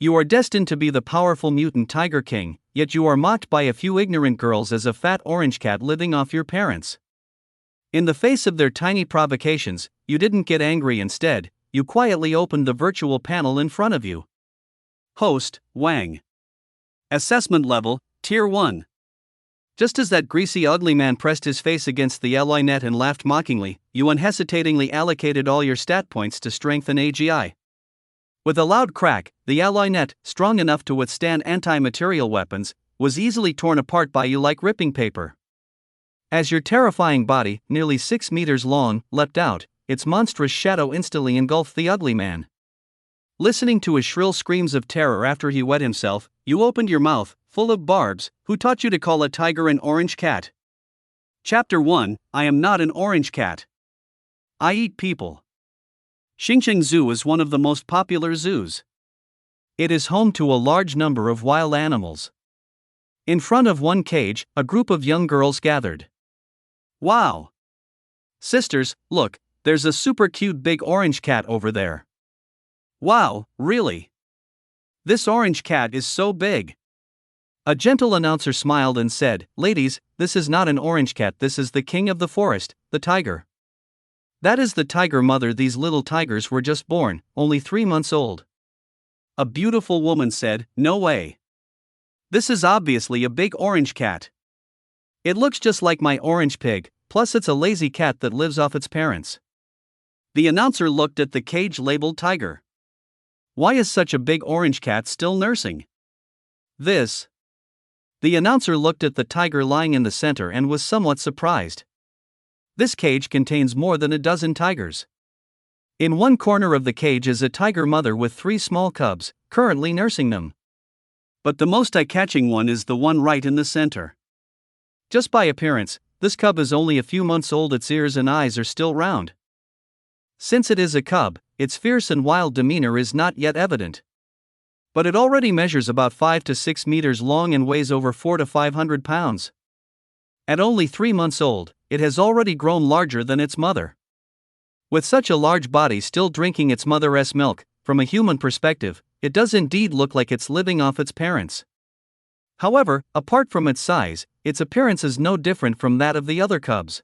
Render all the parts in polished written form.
You are destined to be the powerful mutant Tiger King, yet you are mocked by a few ignorant girls as a fat orange cat living off your parents. In the face of their tiny provocations, you didn't get angry. Instead, you quietly opened the virtual panel in front of you. Host, Wang. Assessment level, Tier 1. Just as that greasy ugly man pressed his face against the ally net and laughed mockingly, you unhesitatingly allocated all your stat points to strength and AGI. With a loud crack, the ally net, strong enough to withstand anti-material weapons, was easily torn apart by you like ripping paper. As your terrifying body, nearly 6 meters long, leapt out, its monstrous shadow instantly engulfed the ugly man. Listening to his shrill screams of terror after he wet himself, you opened your mouth, full of barbs. Who taught you to call a tiger an orange cat? Chapter 1, I am not an orange cat. I eat people. Xingqiang Zoo is one of the most popular zoos. It is home to a large number of wild animals. In front of one cage, a group of young girls gathered. Wow! Sisters, look, there's a super cute big orange cat over there. Wow, really? This orange cat is so big. A gentle announcer smiled and said, "Ladies, this is not an orange cat, this is the king of the forest, the tiger. That is the tiger mother. These little tigers were just born, only 3 months old." A beautiful woman said, "No way. This is obviously a big orange cat. It looks just like my orange pig, plus it's a lazy cat that lives off its parents." The announcer looked at the cage labeled tiger. Why is such a big orange cat still nursing? This. The announcer looked at the tiger lying in the center and was somewhat surprised. This cage contains more than a dozen tigers. In one corner of the cage is a tiger mother with 3 small cubs, currently nursing them. But the most eye-catching one is the one right in the center. Just by appearance, this cub is only a few months old. Its ears and eyes are still round. Since it is a cub, its fierce and wild demeanor is not yet evident. But it already measures about 5 to 6 meters long and weighs over 400 to 500 pounds. At only 3 months old, it has already grown larger than its mother. With such a large body still drinking its mother's milk, from a human perspective, it does indeed look like it's living off its parents. However, apart from its size, its appearance is no different from that of the other cubs.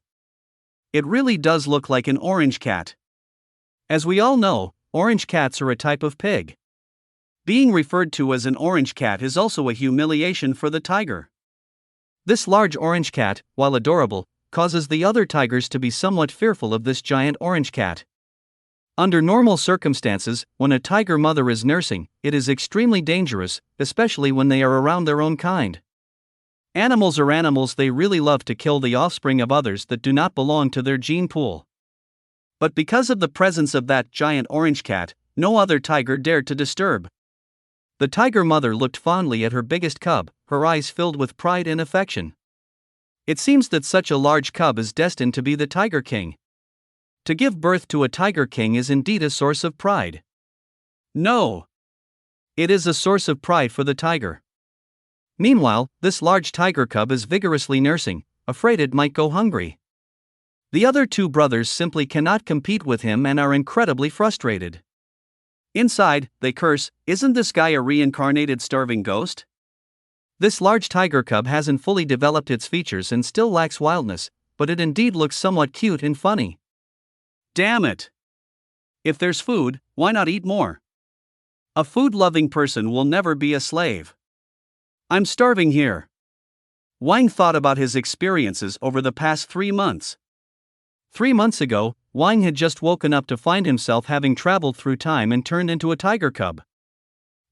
It really does look like an orange cat. As we all know, orange cats are a type of pig. Being referred to as an orange cat is also a humiliation for the tiger. This large orange cat, while adorable, causes the other tigers to be somewhat fearful of this giant orange cat. Under normal circumstances, when a tiger mother is nursing, it is extremely dangerous, especially when they are around their own kind. Animals are animals. They really love to kill the offspring of others that do not belong to their gene pool. But because of the presence of that giant orange cat, no other tiger dared to disturb. The tiger mother looked fondly at her biggest cub, her eyes filled with pride and affection. It seems that such a large cub is destined to be the Tiger King. To give birth to a Tiger King is indeed a source of pride. No. It is a source of pride for the tiger. Meanwhile, this large tiger cub is vigorously nursing, afraid it might go hungry. The other 2 brothers simply cannot compete with him and are incredibly frustrated. Inside, they curse, "Isn't this guy a reincarnated starving ghost?" This large tiger cub hasn't fully developed its features and still lacks wildness, but it indeed looks somewhat cute and funny. Damn it! If there's food, why not eat more? A food-loving person will never be a slave. I'm starving here. Wang thought about his experiences over the past 3 months. 3 months ago, Wang had just woken up to find himself having traveled through time and turned into a tiger cub.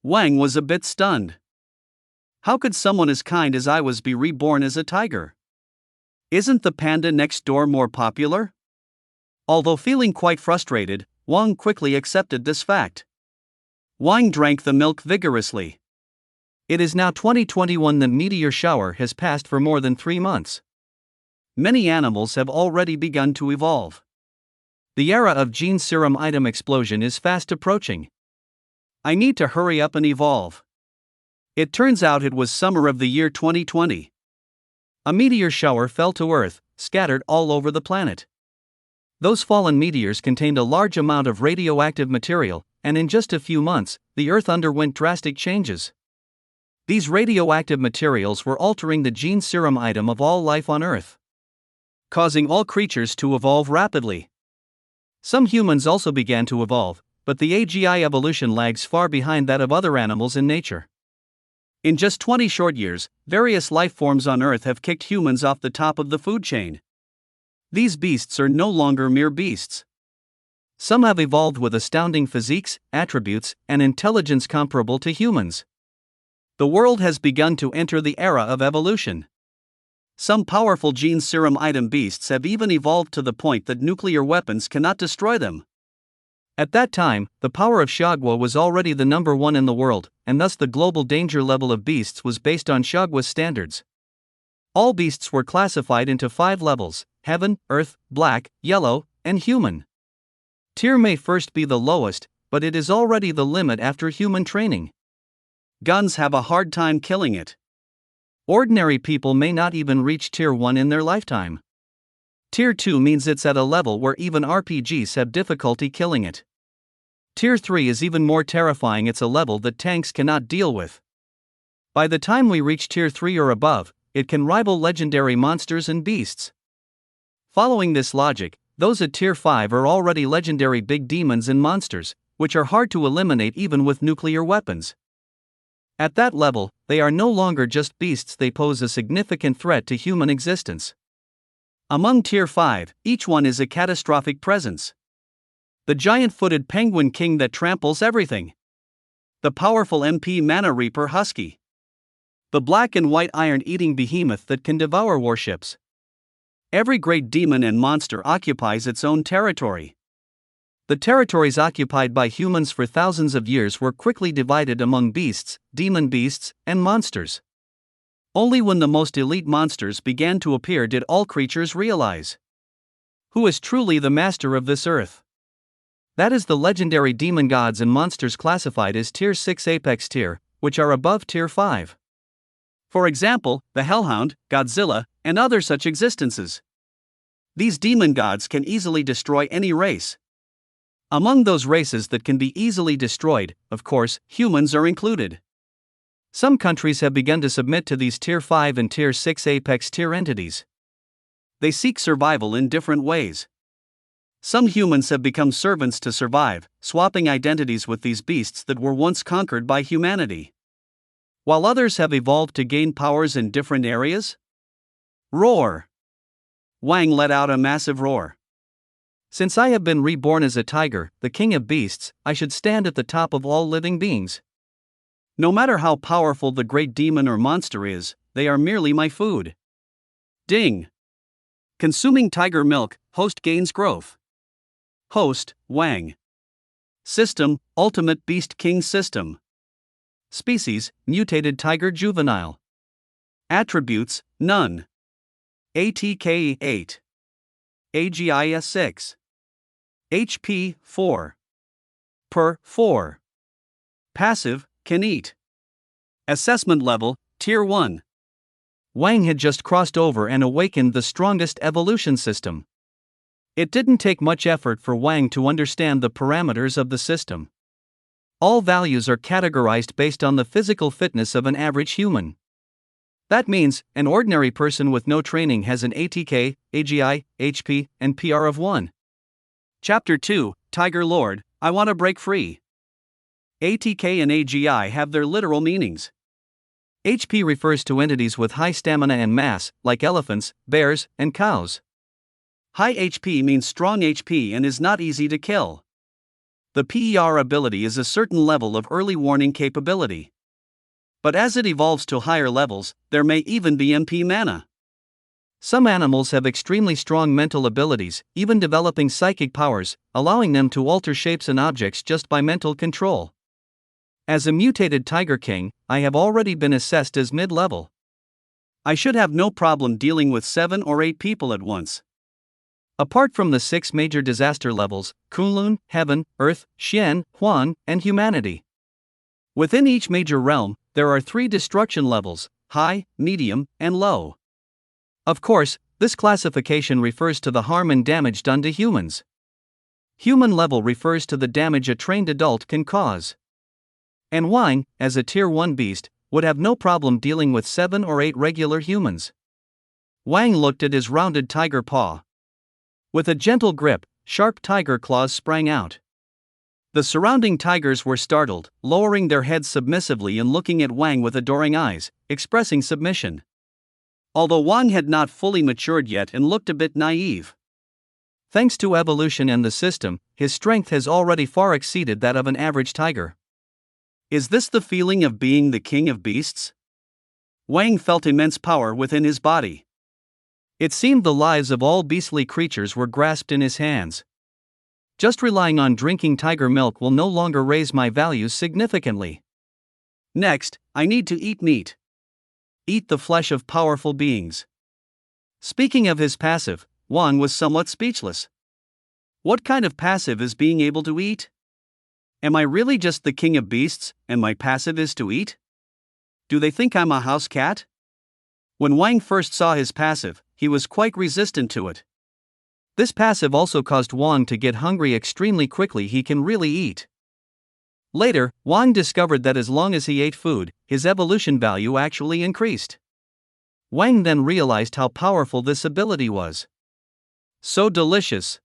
Wang was a bit stunned. How could someone as kind as I was be reborn as a tiger? Isn't the panda next door more popular? Although feeling quite frustrated, Wang quickly accepted this fact. Wang drank the milk vigorously. It is now 2021. The meteor shower has passed for more than 3 months. Many animals have already begun to evolve. The era of gene serum item explosion is fast approaching. I need to hurry up and evolve. It turns out it was summer of the year 2020. A meteor shower fell to Earth, scattered all over the planet. Those fallen meteors contained a large amount of radioactive material, and in just a few months, the Earth underwent drastic changes. These radioactive materials were altering the gene serum item of all life on Earth, causing all creatures to evolve rapidly. Some humans also began to evolve, but the AGI evolution lags far behind that of other animals in nature. In just 20 short years, various life forms on Earth have kicked humans off the top of the food chain. These beasts are no longer mere beasts. Some have evolved with astounding physiques, attributes, and intelligence comparable to humans. The world has begun to enter the era of evolution. Some powerful gene serum item beasts have even evolved to the point that nuclear weapons cannot destroy them. At that time, the power of Shagwa was already the number one in the world, and thus the global danger level of beasts was based on Shagwa's standards. All beasts were classified into 5 levels: heaven, earth, black, yellow, and human. Tier may first be the lowest, but it is already the limit after human training. Guns have a hard time killing it. Ordinary people may not even reach Tier 1 in their lifetime. Tier 2 means it's at a level where even RPGs have difficulty killing it. Tier 3 is even more terrifying, it's a level that tanks cannot deal with. By the time we reach Tier 3 or above, it can rival legendary monsters and beasts. Following this logic, those at Tier 5 are already legendary big demons and monsters, which are hard to eliminate even with nuclear weapons. At that level, they are no longer just beasts, they pose a significant threat to human existence. Among Tier 5, each one is a catastrophic presence. The giant-footed penguin king that tramples everything. The powerful MP Mana Reaper husky. The black and white iron-eating behemoth that can devour warships. Every great demon and monster occupies its own territory. The territories occupied by humans for thousands of years were quickly divided among beasts, demon beasts, and monsters. Only when the most elite monsters began to appear did all creatures realize who is truly the master of this earth. That is the legendary demon gods and monsters classified as Tier 6 Apex tier, which are above Tier 5. For example, the Hellhound, Godzilla, and other such existences. These demon gods can easily destroy any race. Among those races that can be easily destroyed, of course, humans are included. Some countries have begun to submit to these Tier 5 and Tier 6 Apex tier entities. They seek survival in different ways. Some humans have become servants to survive, swapping identities with these beasts that were once conquered by humanity. While others have evolved to gain powers in different areas. Roar! Wang let out a massive roar. Since I have been reborn as a tiger, the king of beasts, I should stand at the top of all living beings. No matter how powerful the great demon or monster is, they are merely my food. Ding! Consuming tiger milk, host gains growth. Host, Wang. System, Ultimate Beast King System. Species, Mutated Tiger Juvenile. Attributes, None. ATK 8. AGIS 6. HP 4. Per 4. Passive, Can eat. Assessment level, Tier 1. Wang had just crossed over and awakened the strongest evolution system. It didn't take much effort for Wang to understand the parameters of the system. All values are categorized based on the physical fitness of an average human. That means, an ordinary person with no training has an ATK, AGI, HP, and PR of 1. Chapter 2, Tiger Lord, I Wanna Break Free. ATK and AGI have their literal meanings. HP refers to entities with high stamina and mass, like elephants, bears, and cows. High HP means strong HP and is not easy to kill. The PER ability is a certain level of early warning capability. But as it evolves to higher levels, there may even be MP mana. Some animals have extremely strong mental abilities, even developing psychic powers, allowing them to alter shapes and objects just by mental control. As a mutated Tiger King, I have already been assessed as mid-level. I should have no problem dealing with 7 or 8 people at once. Apart from the 6 major disaster levels, Kunlun, Heaven, Earth, Xian, Huan, and Humanity. Within each major realm, there are 3 destruction levels, high, medium, and low. Of course, this classification refers to the harm and damage done to humans. Human level refers to the damage a trained adult can cause. And Wang, as a Tier 1 beast, would have no problem dealing with 7 or 8 regular humans. Wang looked at his rounded tiger paw. With a gentle grip, sharp tiger claws sprang out. The surrounding tigers were startled, lowering their heads submissively and looking at Wang with adoring eyes, expressing submission. Although Wang had not fully matured yet and looked a bit naive. Thanks to evolution and the system, his strength has already far exceeded that of an average tiger. Is this the feeling of being the king of beasts? Wang felt immense power within his body. It seemed the lives of all beastly creatures were grasped in his hands. Just relying on drinking tiger milk will no longer raise my values significantly. Next, I need to eat meat. Eat the flesh of powerful beings. Speaking of his passive, Wang was somewhat speechless. What kind of passive is being able to eat? Am I really just the king of beasts, and my passive is to eat? Do they think I'm a house cat? When Wang first saw his passive, he was quite resistant to it. This passive also caused Wang to get hungry extremely quickly. He can really eat. Later, Wang discovered that as long as he ate food, his evolution value actually increased. Wang then realized how powerful this ability was. So delicious.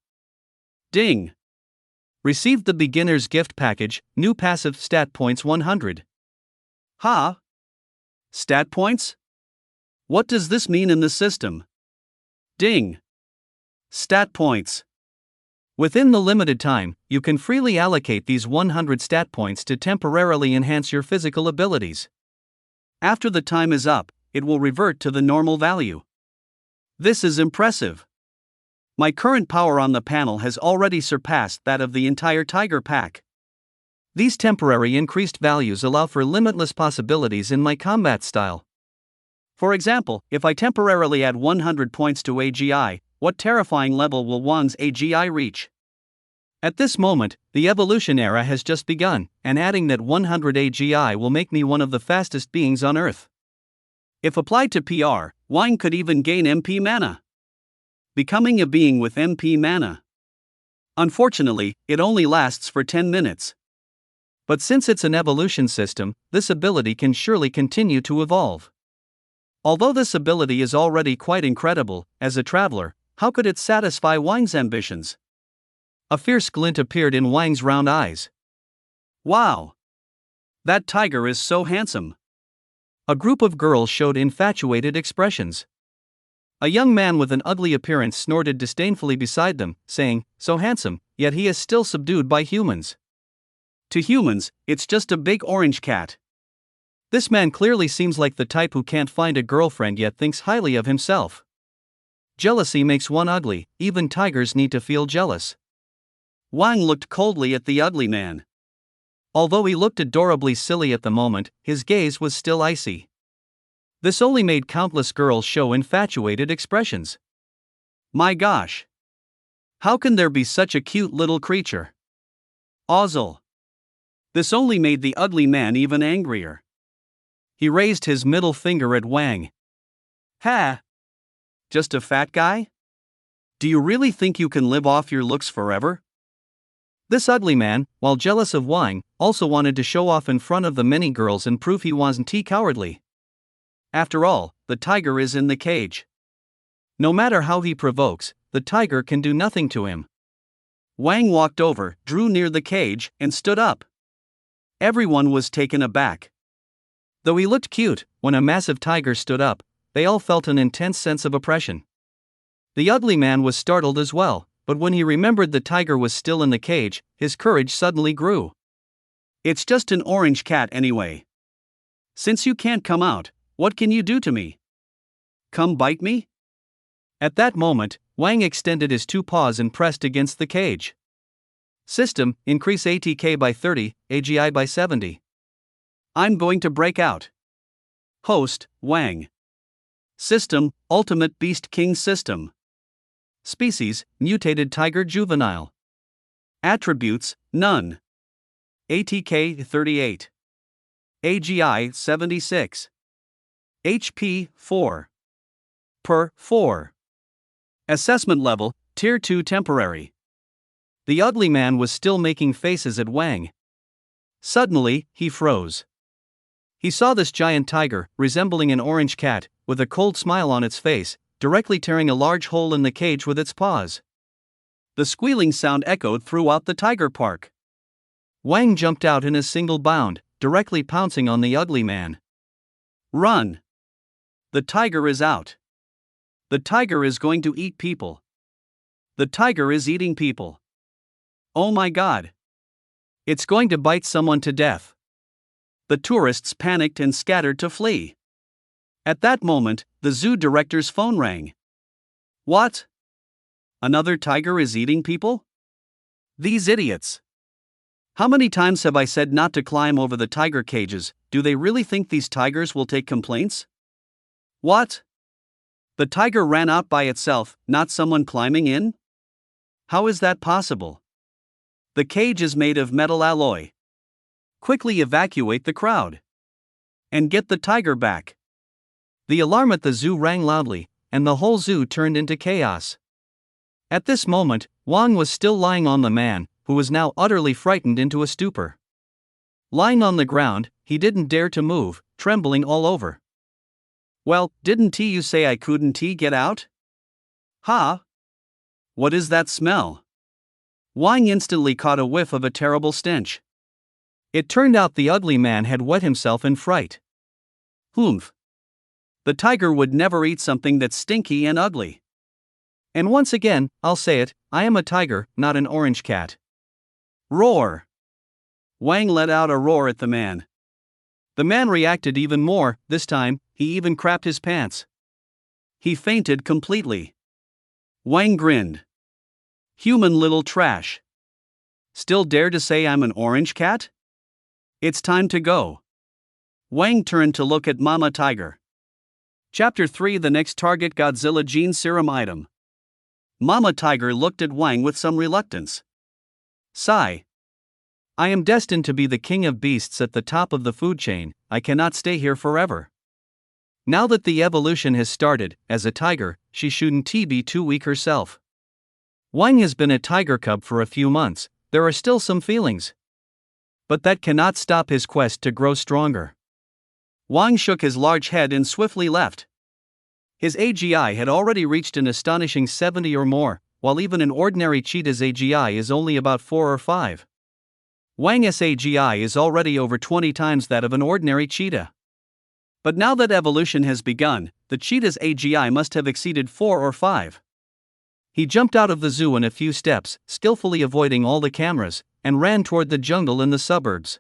Ding. Received the beginner's gift package, new passive stat points 100. Ha! Stat points? What does this mean in the system? Ding. Stat points. Within the limited time, you can freely allocate these 100 stat points to temporarily enhance your physical abilities. After the time is up, it will revert to the normal value. This is impressive. My current power on the panel has already surpassed that of the entire tiger pack. These temporary increased values allow for limitless possibilities in my combat style. For example, if I temporarily add 100 points to AGI, what terrifying level will Wang's AGI reach? At this moment, the evolution era has just begun, and adding that 100 AGI will make me one of the fastest beings on Earth. If applied to PR, Wang could even gain MP mana. Becoming a being with MP mana. Unfortunately, it only lasts for 10 minutes. But since it's an evolution system, this ability can surely continue to evolve. Although this ability is already quite incredible, as a traveler, how could it satisfy Wang's ambitions? A fierce glint appeared in Wang's round eyes. Wow! That tiger is so handsome. A group of girls showed infatuated expressions. A young man with an ugly appearance snorted disdainfully beside them, saying, "So handsome, yet he is still subdued by humans. To humans, it's just a big orange cat." This man clearly seems like the type who can't find a girlfriend yet thinks highly of himself. Jealousy makes one ugly, even tigers need to feel jealous. Wang looked coldly at the ugly man. Although he looked adorably silly at the moment, his gaze was still icy. This only made countless girls show infatuated expressions. My gosh! How can there be such a cute little creature? Ozzle! This only made the ugly man even angrier. He raised his middle finger at Wang. Ha! Just a fat guy? Do you really think you can live off your looks forever? This ugly man, while jealous of Wang, also wanted to show off in front of the many girls and prove he wasn't too cowardly. After all, the tiger is in the cage. No matter how he provokes, the tiger can do nothing to him. Wang walked over, drew near the cage, and stood up. Everyone was taken aback. Though he looked cute, when a massive tiger stood up, they all felt an intense sense of oppression. The ugly man was startled as well, but when he remembered the tiger was still in the cage, his courage suddenly grew. It's just an orange cat anyway. Since you can't come out, what can you do to me? Come bite me? At that moment, Wang extended his 2 paws and pressed against the cage. System, increase ATK by 30, AGI by 70. I'm going to break out. Host, Wang. System, Ultimate Beast King System. Species, Mutated Tiger Juvenile. Attributes, none. ATK 38. AGI 76. HP 4. Per 4. Assessment level, Tier 2 temporary. The ugly man was still making faces at Wang. Suddenly, he froze. He saw this giant tiger, resembling an orange cat, with a cold smile on its face, directly tearing a large hole in the cage with its paws. The squealing sound echoed throughout the tiger park. Wang jumped out in a single bound, directly pouncing on the ugly man. Run! The tiger is out. The tiger is going to eat people. The tiger is eating people. Oh my God! It's going to bite someone to death. The tourists panicked and scattered to flee. At that moment, the zoo director's phone rang. What? Another tiger is eating people? These idiots! How many times have I said not to climb over the tiger cages? Do they really think these tigers will take complaints? What? The tiger ran out by itself, not someone climbing in? How is that possible? The cage is made of metal alloy. Quickly evacuate the crowd. And get the tiger back. The alarm at the zoo rang loudly, and the whole zoo turned into chaos. At this moment, Wang was still lying on the man, who was now utterly frightened into a stupor. Lying on the ground, he didn't dare to move, trembling all over. Well, didn't you say I couldn't get out? Ha! What is that smell? Wang instantly caught a whiff of a terrible stench. It turned out the ugly man had wet himself in fright. Humph! The tiger would never eat something that's stinky and ugly. And once again, I'll say it, I am a tiger, not an orange cat. Roar! Wang let out a roar at the man. The man reacted even more. This time, he even crapped his pants. He fainted completely. Wang grinned. Human little trash. Still dare to say I'm an orange cat? It's time to go. Wang turned to look at Mama Tiger. Chapter 3: The next target, Godzilla Gene Serum Item. Mama Tiger looked at Wang with some reluctance. Sigh. I am destined to be the king of beasts at the top of the food chain. I cannot stay here forever. Now that the evolution has started, as a tiger, she shouldn't be too weak herself. Wang has been a tiger cub for a few months. There are still some feelings. But that cannot stop his quest to grow stronger. Wang shook his large head and swiftly left. His AGI had already reached an astonishing 70 or more, while even an ordinary cheetah's AGI is only about 4 or 5. Wang's AGI is already over 20 times that of an ordinary cheetah. But now that evolution has begun, the cheetah's AGI must have exceeded 4 or 5. He jumped out of the zoo in a few steps, skillfully avoiding all the cameras, and ran toward the jungle in the suburbs.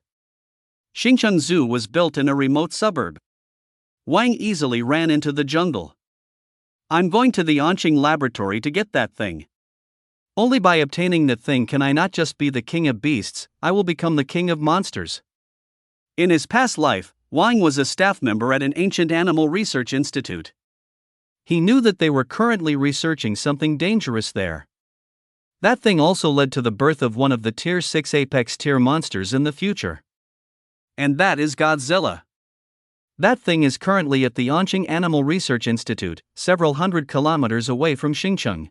Xingcheng Zoo was built in a remote suburb. Wang easily ran into the jungle. I'm going to the Anqing laboratory to get that thing. Only by obtaining that thing can I not just be the king of beasts, I will become the king of monsters. In his past life, Wang was a staff member at an ancient animal research institute. He knew that they were currently researching something dangerous there. That thing also led to the birth of one of the Tier 6 apex tier monsters in the future. And that is Godzilla. That thing is currently at the Anqing Animal Research Institute, several hundred kilometers away from Xingcheng.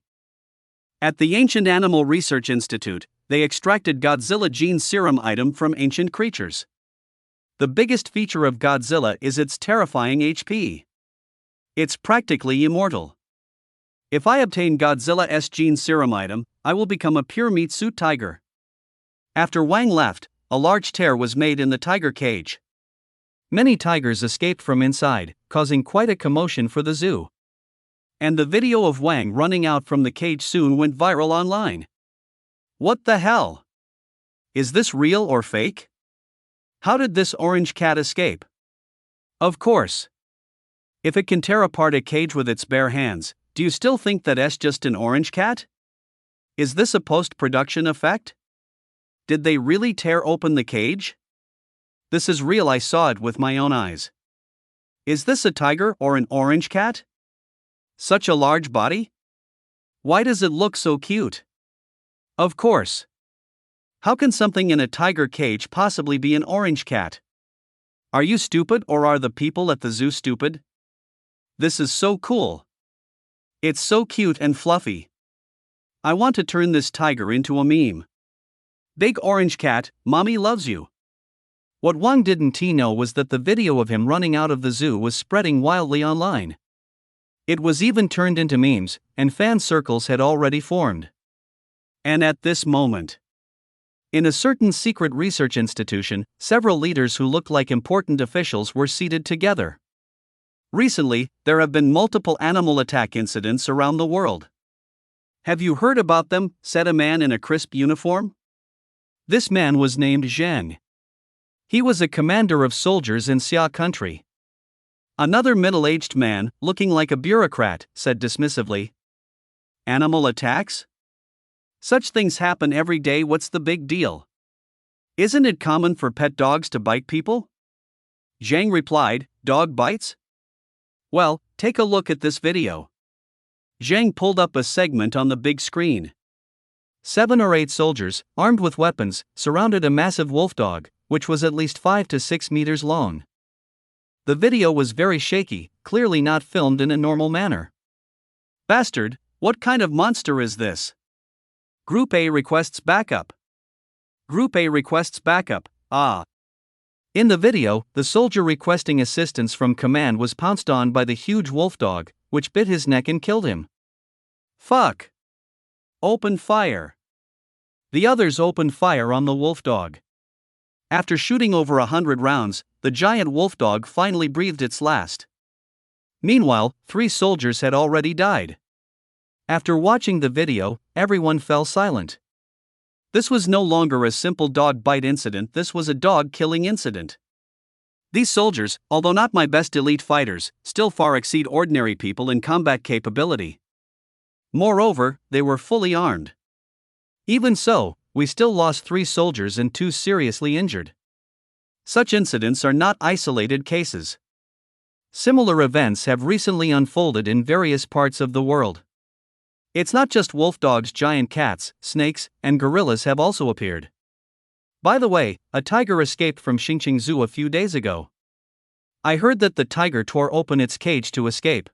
At the Ancient Animal Research Institute, they extracted Godzilla Gene Serum Item from ancient creatures. The biggest feature of Godzilla is its terrifying HP. It's practically immortal. If I obtain Godzilla's Gene Serum Item, I will become a pure meat suit tiger. After Wang left, a large tear was made in the tiger cage. Many tigers escaped from inside, causing quite a commotion for the zoo. And the video of Wang running out from the cage soon went viral online. What the hell? Is this real or fake? How did this orange cat escape? Of course. If it can tear apart a cage with its bare hands, do you still think that it's just an orange cat? Is this a post-production effect? Did they really tear open the cage? This is real, I saw it with my own eyes. Is this a tiger or an orange cat? Such a large body? Why does it look so cute? Of course. How can something in a tiger cage possibly be an orange cat? Are you stupid or are the people at the zoo stupid? This is so cool. It's so cute and fluffy. I want to turn this tiger into a meme. Big orange cat, mommy loves you. What Wang didn't know was that the video of him running out of the zoo was spreading wildly online. It was even turned into memes, and fan circles had already formed. And at this moment, in a certain secret research institution, several leaders who looked like important officials were seated together. Recently, there have been multiple animal attack incidents around the world. Have you heard about them? Said a man in a crisp uniform. This man was named Zhang. He was a commander of soldiers in Xia country. Another middle-aged man, looking like a bureaucrat, said dismissively, "Animal attacks? Such things happen every day, what's the big deal? Isn't it common for pet dogs to bite people?" Zhang replied, "Dog bites? Well, take a look at this video." Zhang pulled up a segment on the big screen. 7 or 8 soldiers, armed with weapons, surrounded a massive wolf dog, which was at least 5 to 6 meters long. The video was very shaky, clearly not filmed in a normal manner. "Bastard, what kind of monster is this? Group A requests backup. Group A requests backup, ah." In the video, the soldier requesting assistance from command was pounced on by the huge wolf dog, which bit his neck and killed him. "Fuck! Open fire!" The others opened fire on the wolf dog. After shooting over 100 rounds, the giant wolf dog finally breathed its last. Meanwhile, 3 soldiers had already died. After watching the video, everyone fell silent. This was no longer a simple dog bite incident, this was a dog killing incident. These soldiers, although not my best elite fighters, still far exceed ordinary people in combat capability. Moreover, they were fully armed. Even so, we still lost 3 soldiers and 2 seriously injured. Such incidents are not isolated cases. Similar events have recently unfolded in various parts of the world. It's not just wolf dogs, giant cats, snakes, and gorillas have also appeared. By the way, a tiger escaped from Xingqing Zoo a few days ago. I heard that the tiger tore open its cage to escape.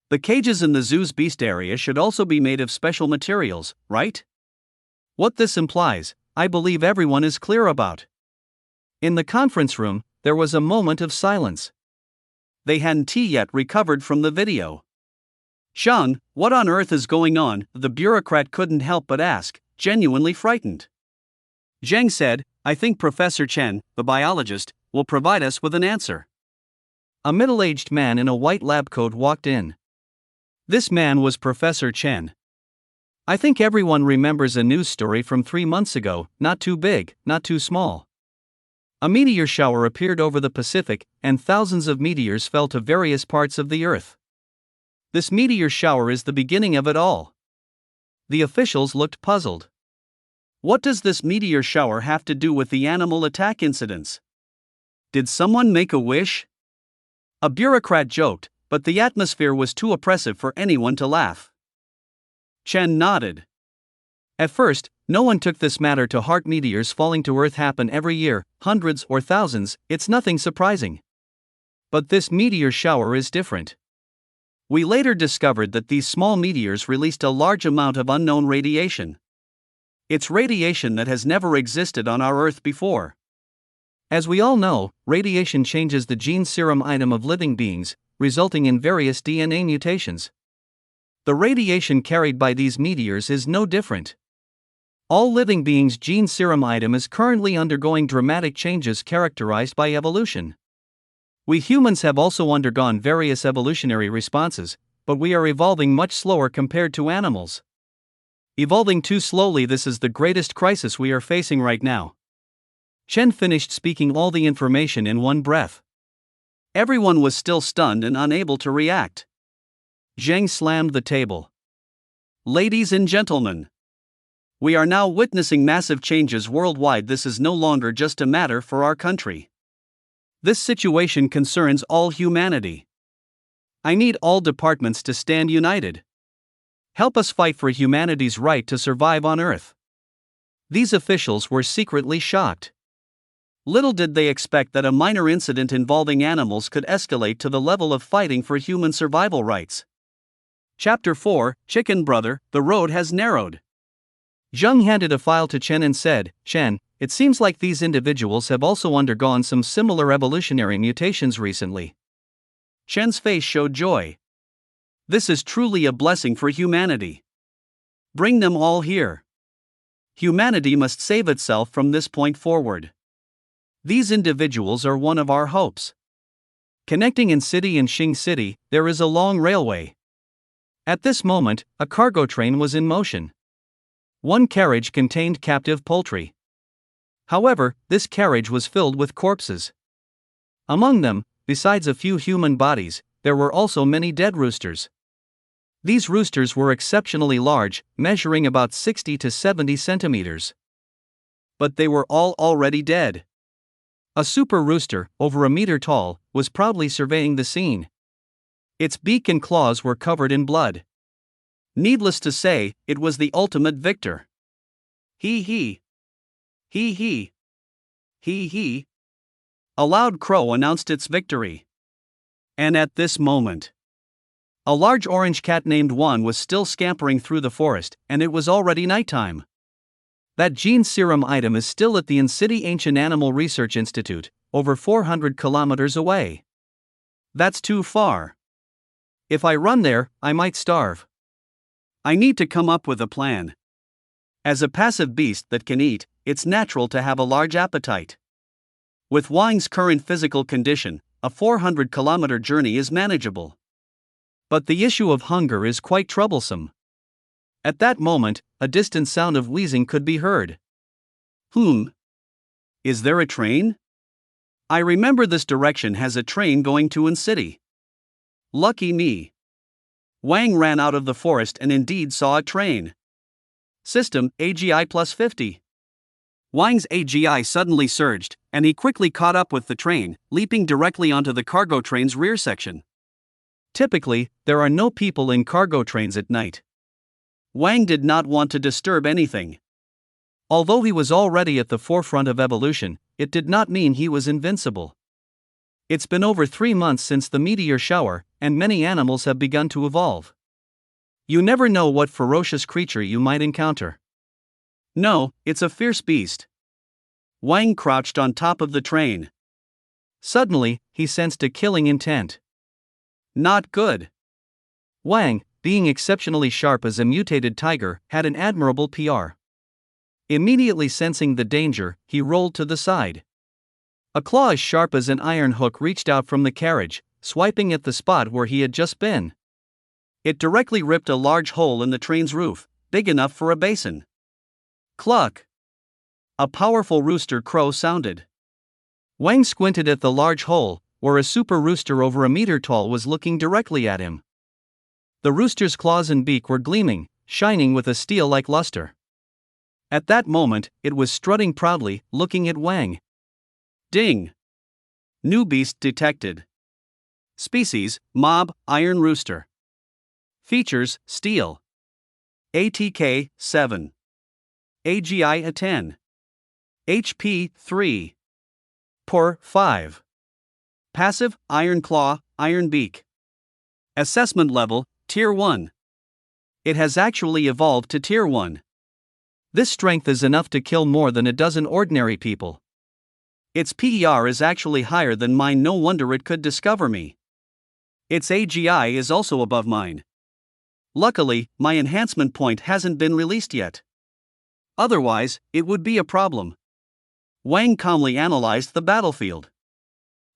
The cages in the zoo's beast area should also be made of special materials, right? What this implies, I believe everyone is clear about. In the conference room, there was a moment of silence. They hadn't yet recovered from the video. "Shang, what on earth is going on?" the bureaucrat couldn't help but ask, genuinely frightened. Zhang said, "I think Professor Chen, the biologist, will provide us with an answer." A middle-aged man in a white lab coat walked in. This man was Professor Chen. I think everyone remembers a news story from 3 months ago, not too big, not too small. A meteor shower appeared over the Pacific, and thousands of meteors fell to various parts of the Earth. This meteor shower is the beginning of it all. The officials looked puzzled. What does this meteor shower have to do with the animal attack incidents? Did someone make a wish? A bureaucrat joked, but the atmosphere was too oppressive for anyone to laugh. Chen nodded. At first, no one took this matter to heart. Meteors falling to Earth happen every year, hundreds or thousands, it's nothing surprising. But this meteor shower is different. We later discovered that these small meteors released a large amount of unknown radiation. It's radiation that has never existed on our Earth before. As we all know, radiation changes the gene serum item of living beings, resulting in various DNA mutations. The radiation carried by these meteors is no different. All living beings' gene serum item is currently undergoing dramatic changes characterized by evolution. We humans have also undergone various evolutionary responses, but we are evolving much slower compared to animals. Evolving too slowly, this is the greatest crisis we are facing right now. Chen finished speaking all the information in one breath. Everyone was still stunned and unable to react. Zhang slammed the table. "Ladies and gentlemen, we are now witnessing massive changes worldwide. This is no longer just a matter for our country. This situation concerns all humanity. I need all departments to stand united. Help us fight for humanity's right to survive on Earth." These officials were secretly shocked. Little did they expect that a minor incident involving animals could escalate to the level of fighting for human survival rights. Chapter 4, Chicken Brother, the road has narrowed. Zheng handed a file to Chen and said, Chen, it seems like these individuals have also undergone some similar evolutionary mutations recently. Chen's face showed joy. This is truly a blessing for humanity. Bring them all here. Humanity must save itself from this point forward. These individuals are one of our hopes. Connecting In City and Xing City, there is a long railway. At this moment, a cargo train was in motion. One carriage contained captive poultry. However, this carriage was filled with corpses. Among them, besides a few human bodies, there were also many dead roosters. These roosters were exceptionally large, measuring about 60 to 70 centimeters. But they were all already dead. A super rooster, over a meter tall, was proudly surveying the scene. Its beak and claws were covered in blood. Needless to say, it was the ultimate victor. Hee hee. Hee hee. Hee hee. A loud crow announced its victory. And at this moment, a large orange cat named Juan was still scampering through the forest, and it was already nighttime. That gene serum item is still at the In-City Ancient Animal Research Institute, over 400 kilometers away. That's too far. If I run there, I might starve. I need to come up with a plan. As a passive beast that can eat, it's natural to have a large appetite. With Wang's current physical condition, a 400-kilometer journey is manageable. But the issue of hunger is quite troublesome. At that moment, a distant sound of wheezing could be heard. Is there a train? I remember this direction has a train going to In-City. Lucky me. Wang ran out of the forest and indeed saw a train. System, AGI plus 50. Wang's AGI suddenly surged, and he quickly caught up with the train, leaping directly onto the cargo train's rear section. Typically, there are no people in cargo trains at night. Wang did not want to disturb anything. Although he was already at the forefront of evolution, it did not mean he was invincible. It's been over 3 months since the meteor shower, and many animals have begun to evolve. You never know what ferocious creature you might encounter. No, it's a fierce beast. Wang crouched on top of the train. Suddenly, he sensed a killing intent. Not good. Wang, being exceptionally sharp as a mutated tiger, had an admirable PR. Immediately sensing the danger, he rolled to the side. A claw as sharp as an iron hook reached out from the carriage, swiping at the spot where he had just been. It directly ripped a large hole in the train's roof, big enough for a basin. Cluck! A powerful rooster crow sounded. Wang squinted at the large hole, where a super rooster over a meter tall was looking directly at him. The rooster's claws and beak were gleaming, shining with a steel-like luster. At that moment, it was strutting proudly, looking at Wang. Ding! New beast detected. Species, mob, iron rooster. Features, steel. ATK, 7. AGI, a 10. HP, 3. POR, 5. Passive, iron claw, iron beak. Assessment level, Tier 1. It has actually evolved to Tier 1. This strength is enough to kill more than a dozen ordinary people. Its PER is actually higher than mine, no wonder it could discover me. Its AGI is also above mine. Luckily, my enhancement point hasn't been released yet. Otherwise, it would be a problem. Wang calmly analyzed the battlefield.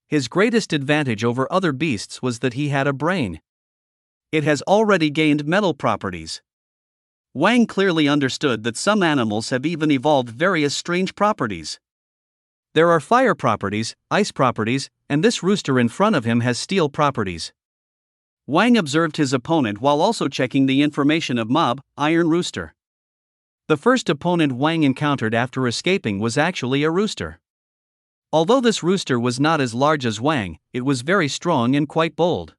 His greatest advantage over other beasts was that he had a brain. It has already gained mental properties. Wang clearly understood that some animals have even evolved various strange properties. There are fire properties, ice properties, and this rooster in front of him has steel properties. Wang observed his opponent while also checking the information of mob, iron rooster. The first opponent Wang encountered after escaping was actually a rooster. Although this rooster was not as large as Wang, it was very strong and quite bold.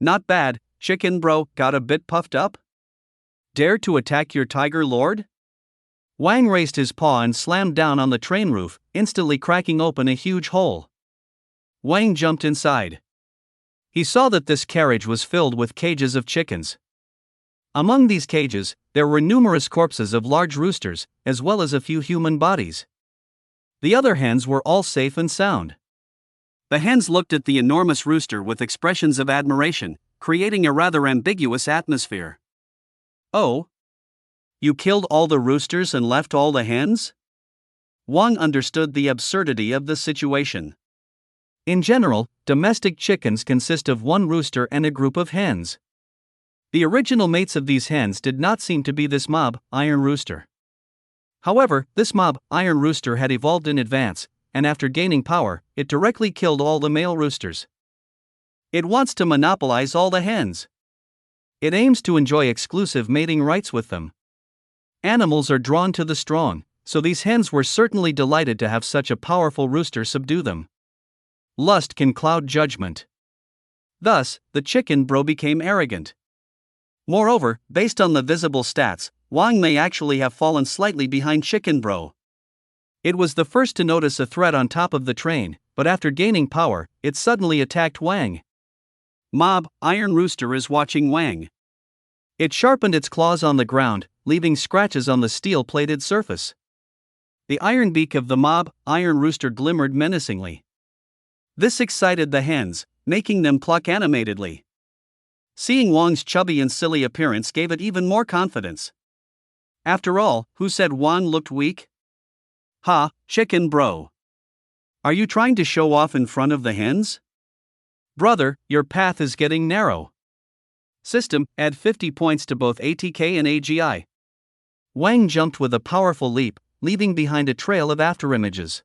Not bad, chicken bro, got a bit puffed up? Dare to attack your tiger lord? Wang raised his paw and slammed down on the train roof, instantly cracking open a huge hole. Wang jumped inside. He saw that this carriage was filled with cages of chickens. Among these cages, there were numerous corpses of large roosters, as well as a few human bodies. The other hens were all safe and sound. The hens looked at the enormous rooster with expressions of admiration, creating a rather ambiguous atmosphere. "Oh? You killed all the roosters and left all the hens?" Wang understood the absurdity of the situation. In general, domestic chickens consist of one rooster and a group of hens. The original mates of these hens did not seem to be this mob, iron rooster. However, this mob, iron rooster, had evolved in advance, and after gaining power, it directly killed all the male roosters. It wants to monopolize all the hens. It aims to enjoy exclusive mating rights with them. Animals are drawn to the strong, so these hens were certainly delighted to have such a powerful rooster subdue them. Lust can cloud judgment. Thus, the chicken bro became arrogant. Moreover, based on the visible stats, Wang may actually have fallen slightly behind chicken bro. It was the first to notice a threat on top of the train, but after gaining power, it suddenly attacked Wang. Mob, iron rooster is watching Wang. It sharpened its claws on the ground, leaving scratches on the steel-plated surface. The iron beak of the mob, iron rooster, glimmered menacingly. This excited the hens, making them cluck animatedly. Seeing Wang's chubby and silly appearance gave it even more confidence. After all, who said Wang looked weak? Ha, chicken bro. Are you trying to show off in front of the hens? Brother, your path is getting narrow. System, add 50 points to both ATK and AGI. Wang jumped with a powerful leap, leaving behind a trail of afterimages.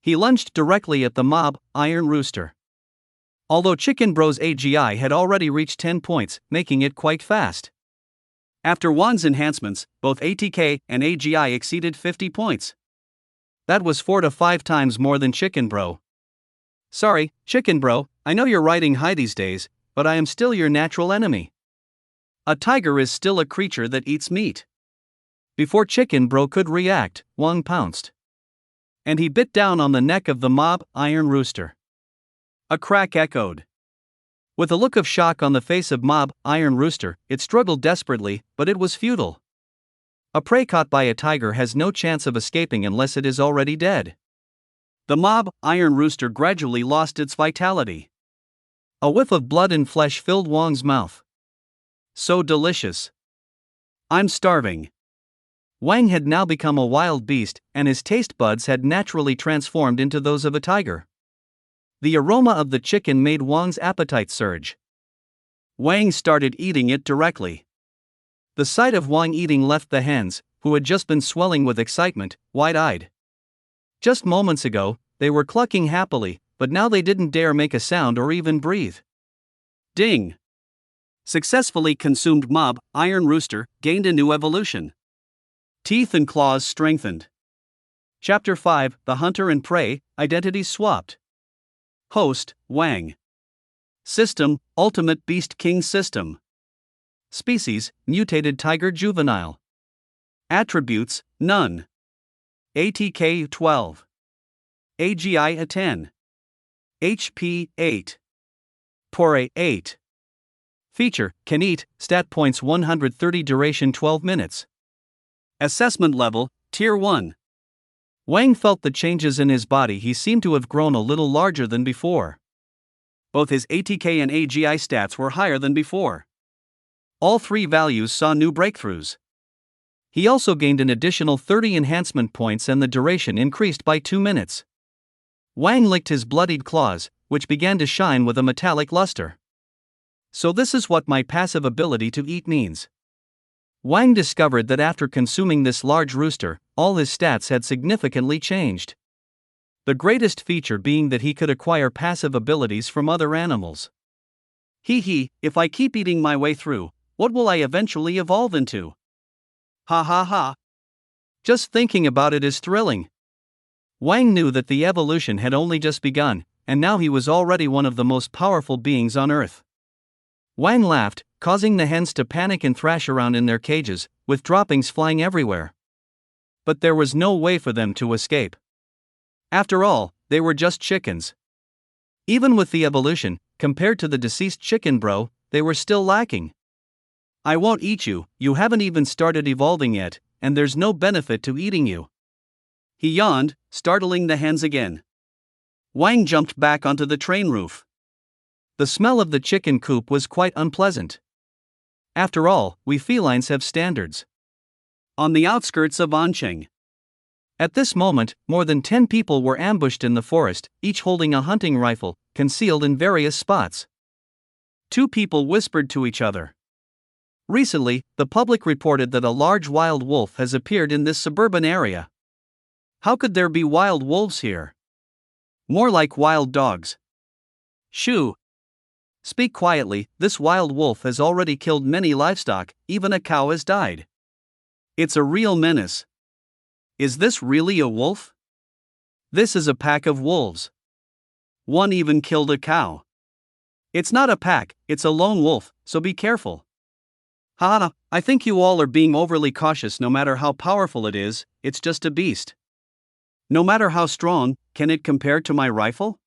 He lunged directly at the mob, iron rooster. Although Chicken Bro's AGI had already reached 10 points, making it quite fast. After Wang's enhancements, both ATK and AGI exceeded 50 points. That was 4 to 5 times more than Chicken Bro. Sorry, Chicken Bro, I know you're riding high these days, but I am still your natural enemy. A tiger is still a creature that eats meat. Before Chicken Bro could react, Wang pounced. And he bit down on the neck of the mob, iron rooster. A crack echoed. With a look of shock on the face of mob, iron rooster, it struggled desperately, but it was futile. A prey caught by a tiger has no chance of escaping unless it is already dead. The mob, iron rooster, gradually lost its vitality. A whiff of blood and flesh filled Wang's mouth. So delicious. I'm starving. Wang had now become a wild beast, and his taste buds had naturally transformed into those of a tiger. The aroma of the chicken made Wang's appetite surge. Wang started eating it directly. The sight of Wang eating left the hens, who had just been swelling with excitement, wide-eyed. Just moments ago, they were clucking happily, but now they didn't dare make a sound or even breathe. Ding! Successfully consumed mob, iron rooster, gained a new evolution. Teeth and claws strengthened. Chapter 5, The Hunter and Prey, Identities Swapped. Host, Wang. System, Ultimate Beast King System. Species, Mutated Tiger Juvenile. Attributes, None. ATK 12. AGI a 10. HP 8. Pore 8. Feature, can eat, stat points 130, duration 12 minutes. Assessment level, Tier 1. Wang felt the changes in his body. He seemed to have grown a little larger than before. Both his ATK and AGI stats were higher than before. All three values saw new breakthroughs. He also gained an additional 30 enhancement points and the duration increased by 2 minutes. Wang licked his bloodied claws, which began to shine with a metallic luster. So this is what my passive ability to eat means. Wang discovered that after consuming this large rooster, all his stats had significantly changed. The greatest feature being that he could acquire passive abilities from other animals. If I keep eating my way through, what will I eventually evolve into? Ha ha ha. Just thinking about it is thrilling. Wang knew that the evolution had only just begun, and now he was already one of the most powerful beings on Earth. Wang laughed, causing the hens to panic and thrash around in their cages, with droppings flying everywhere. But there was no way for them to escape. After all, they were just chickens. Even with the evolution, compared to the deceased chicken bro, they were still lacking. I won't eat you, you haven't even started evolving yet, and there's no benefit to eating you. He yawned, startling the hens again. Wang jumped back onto the train roof. The smell of the chicken coop was quite unpleasant. After all, we felines have standards. On the outskirts of Ancheng. At this moment, more than 10 people were ambushed in the forest, each holding a hunting rifle, concealed in various spots. 2 people whispered to each other. Recently, the public reported that a large wild wolf has appeared in this suburban area. How could there be wild wolves here? More like wild dogs. Shoo! Speak quietly, this wild wolf has already killed many livestock, even a cow has died. It's a real menace. Is this really a wolf? This is a pack of wolves. One even killed a cow. It's not a pack, it's a lone wolf, so be careful. Haha, I think you all are being overly cautious. No matter how powerful it is, it's just a beast. No matter how strong, can it compare to my rifle?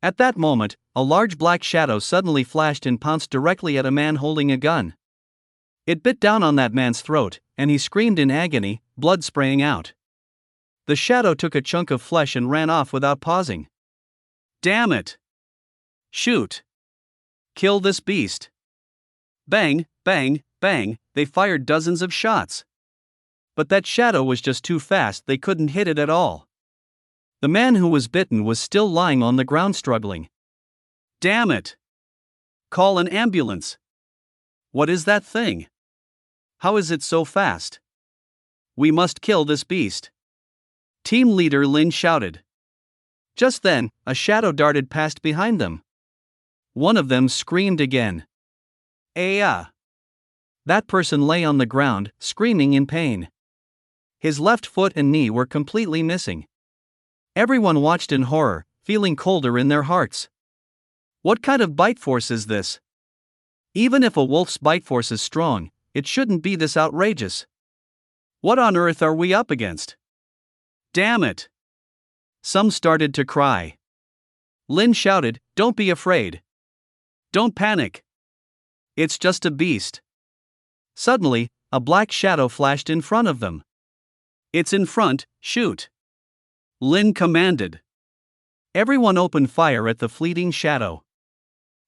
At that moment, a large black shadow suddenly flashed and pounced directly at a man holding a gun. It bit down on that man's throat, and he screamed in agony, blood spraying out. The shadow took a chunk of flesh and ran off without pausing. Damn it! Shoot! Kill this beast! Bang, bang, bang, they fired dozens of shots. But that shadow was just too fast, they couldn't hit it at all. The man who was bitten was still lying on the ground struggling. Damn it! Call an ambulance! What is that thing? How is it so fast? We must kill this beast. Team leader Lin shouted. Just then, a shadow darted past behind them. One of them screamed again. Aya! That person lay on the ground, screaming in pain. His left foot and knee were completely missing. Everyone watched in horror, feeling colder in their hearts. What kind of bite force is this? Even if a wolf's bite force is strong, it shouldn't be this outrageous. What on earth are we up against? Damn it! Some started to cry. Lin shouted, "Don't be afraid. Don't panic. It's just a beast." Suddenly, a black shadow flashed in front of them. It's in front, shoot! Lin commanded. Everyone opened fire at the fleeting shadow.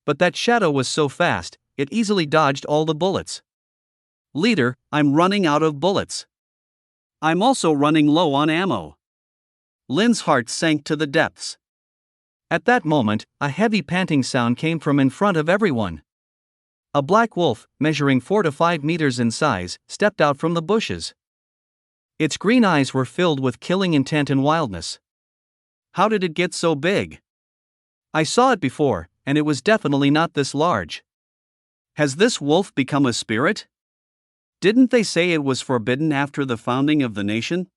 But that shadow was so fast, it easily dodged all the bullets. Leader, I'm running out of bullets. I'm also running low on ammo. Lin's heart sank to the depths. At that moment, a heavy panting sound came from in front of everyone. A black wolf, measuring 4 to 5 meters in size, stepped out from the bushes. Its green eyes were filled with killing intent and wildness. How did it get so big? I saw it before, and it was definitely not this large. Has this wolf become a spirit? Didn't they say it was forbidden after the founding of the nation?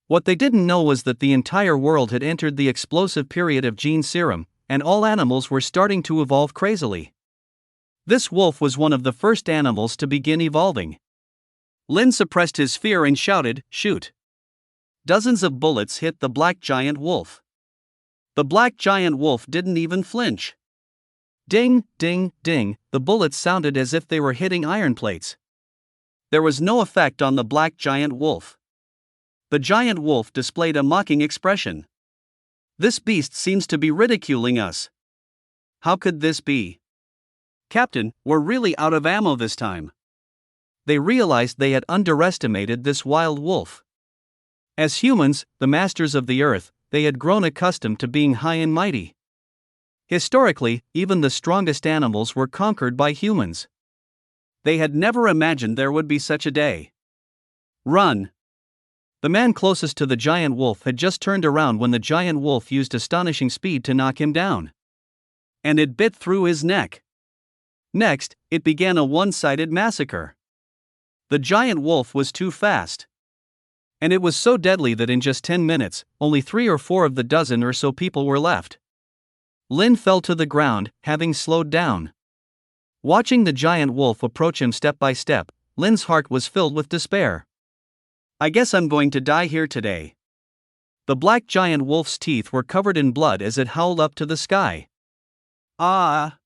What they didn't know was that the entire world had entered the explosive period of gene serum, and all animals were starting to evolve crazily. This wolf was one of the first animals to begin evolving. Lin suppressed his fear and shouted, "Shoot!" Dozens of bullets hit the black giant wolf. The black giant wolf didn't even flinch. Ding, ding, ding, the bullets sounded as if they were hitting iron plates. There was no effect on the black giant wolf. The giant wolf displayed a mocking expression. This beast seems to be ridiculing us. How could this be? Captain, we're really out of ammo this time. They realized they had underestimated this wild wolf. As humans, the masters of the earth, they had grown accustomed to being high and mighty. Historically, even the strongest animals were conquered by humans. They had never imagined there would be such a day. Run! The man closest to the giant wolf had just turned around when the giant wolf used astonishing speed to knock him down. And it bit through his neck. Next, it began a one-sided massacre. The giant wolf was too fast. And it was so deadly that in just 10 minutes, only 3 or 4 of the dozen or so people were left. Lin fell to the ground, having slowed down. Watching the giant wolf approach him step by step, Lin's heart was filled with despair. I guess I'm going to die here today. The black giant wolf's teeth were covered in blood as it howled up to the sky. Ah!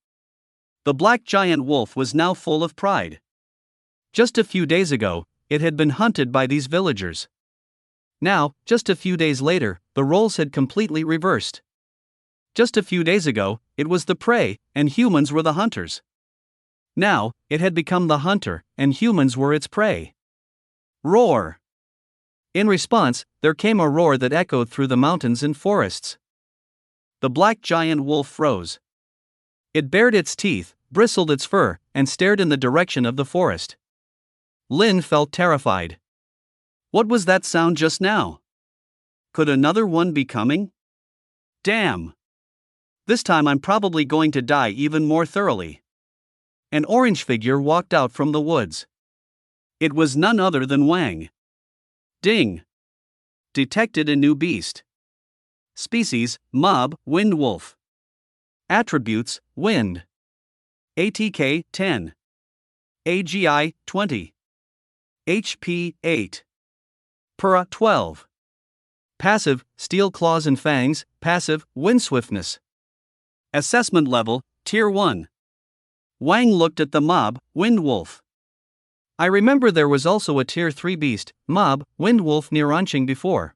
The black giant wolf was now full of pride. Just a few days ago, it had been hunted by these villagers. Now, just a few days later, the roles had completely reversed. Just a few days ago, it was the prey, and humans were the hunters. Now, it had become the hunter, and humans were its prey. Roar! In response, there came a roar that echoed through the mountains and forests. The black giant wolf froze. It bared its teeth, bristled its fur, and stared in the direction of the forest. Lin felt terrified. What was that sound just now? Could another one be coming? Damn! This time I'm probably going to die even more thoroughly. An orange figure walked out from the woods. It was none other than Wang. Ding! Detected a new beast. Species, mob, wind wolf. Attributes, wind. ATK, 10. AGI, 20. HP, 8. Pura, 12. Passive, steel claws and fangs. Passive, wind swiftness. Assessment level, Tier 1. Wang looked at the mob, wind wolf. I remember there was also a Tier 3 beast, mob, wind wolf near Anqing before.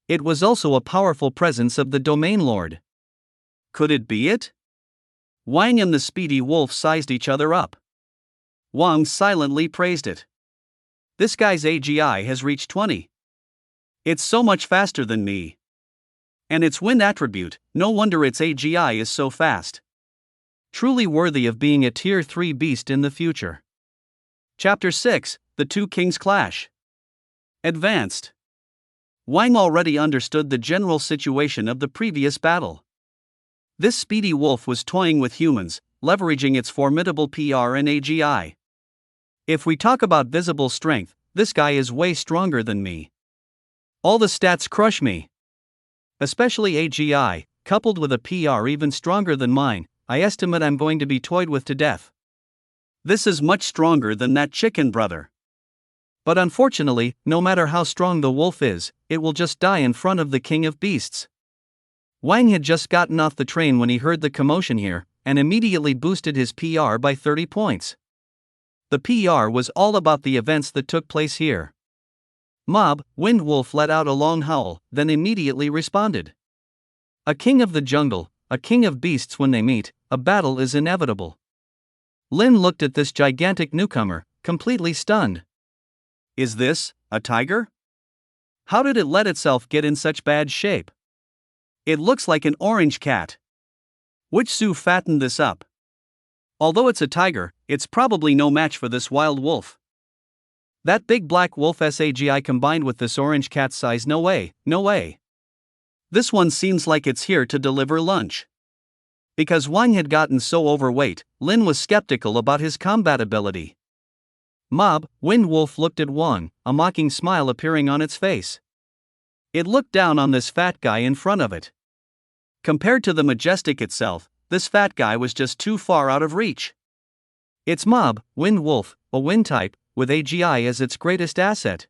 It was also a powerful presence of the domain lord. Could it be it? Wang and the speedy wolf sized each other up. Wang silently praised it. This guy's AGI has reached 20. It's so much faster than me. And its wind attribute, no wonder its AGI is so fast. Truly worthy of being a Tier 3 beast in the future. Chapter 6, The Two Kings Clash. Advanced. Wang already understood the general situation of the previous battle. This speedy wolf was toying with humans, leveraging its formidable PR and AGI. If we talk about visible strength, this guy is way stronger than me. All the stats crush me. Especially AGI, coupled with a PR even stronger than mine, I estimate I'm going to be toyed with to death. This is much stronger than that chicken brother. But unfortunately, no matter how strong the wolf is, it will just die in front of the king of beasts. Wang had just gotten off the train when he heard the commotion here, and immediately boosted his PR by 30 points. The PR was all about the events that took place here. Mob, wind wolf let out a long howl, then immediately responded. A king of the jungle, a king of beasts, when they meet, a battle is inevitable. Lin looked at this gigantic newcomer, completely stunned. Is this a tiger? How did it let itself get in such bad shape? It looks like an orange cat. Which Su fattened this up? Although it's a tiger, it's probably no match for this wild wolf. That big black wolf SAGI combined with this orange cat size, no way, no way. This one seems like it's here to deliver lunch. Because Wang had gotten so overweight, Lin was skeptical about his combat ability. Mob, wind wolf looked at Wang, a mocking smile appearing on its face. It looked down on this fat guy in front of it. Compared to the majestic itself, this fat guy was just too far out of reach. It's mob, wind wolf, a wind type, with AGI as its greatest asset.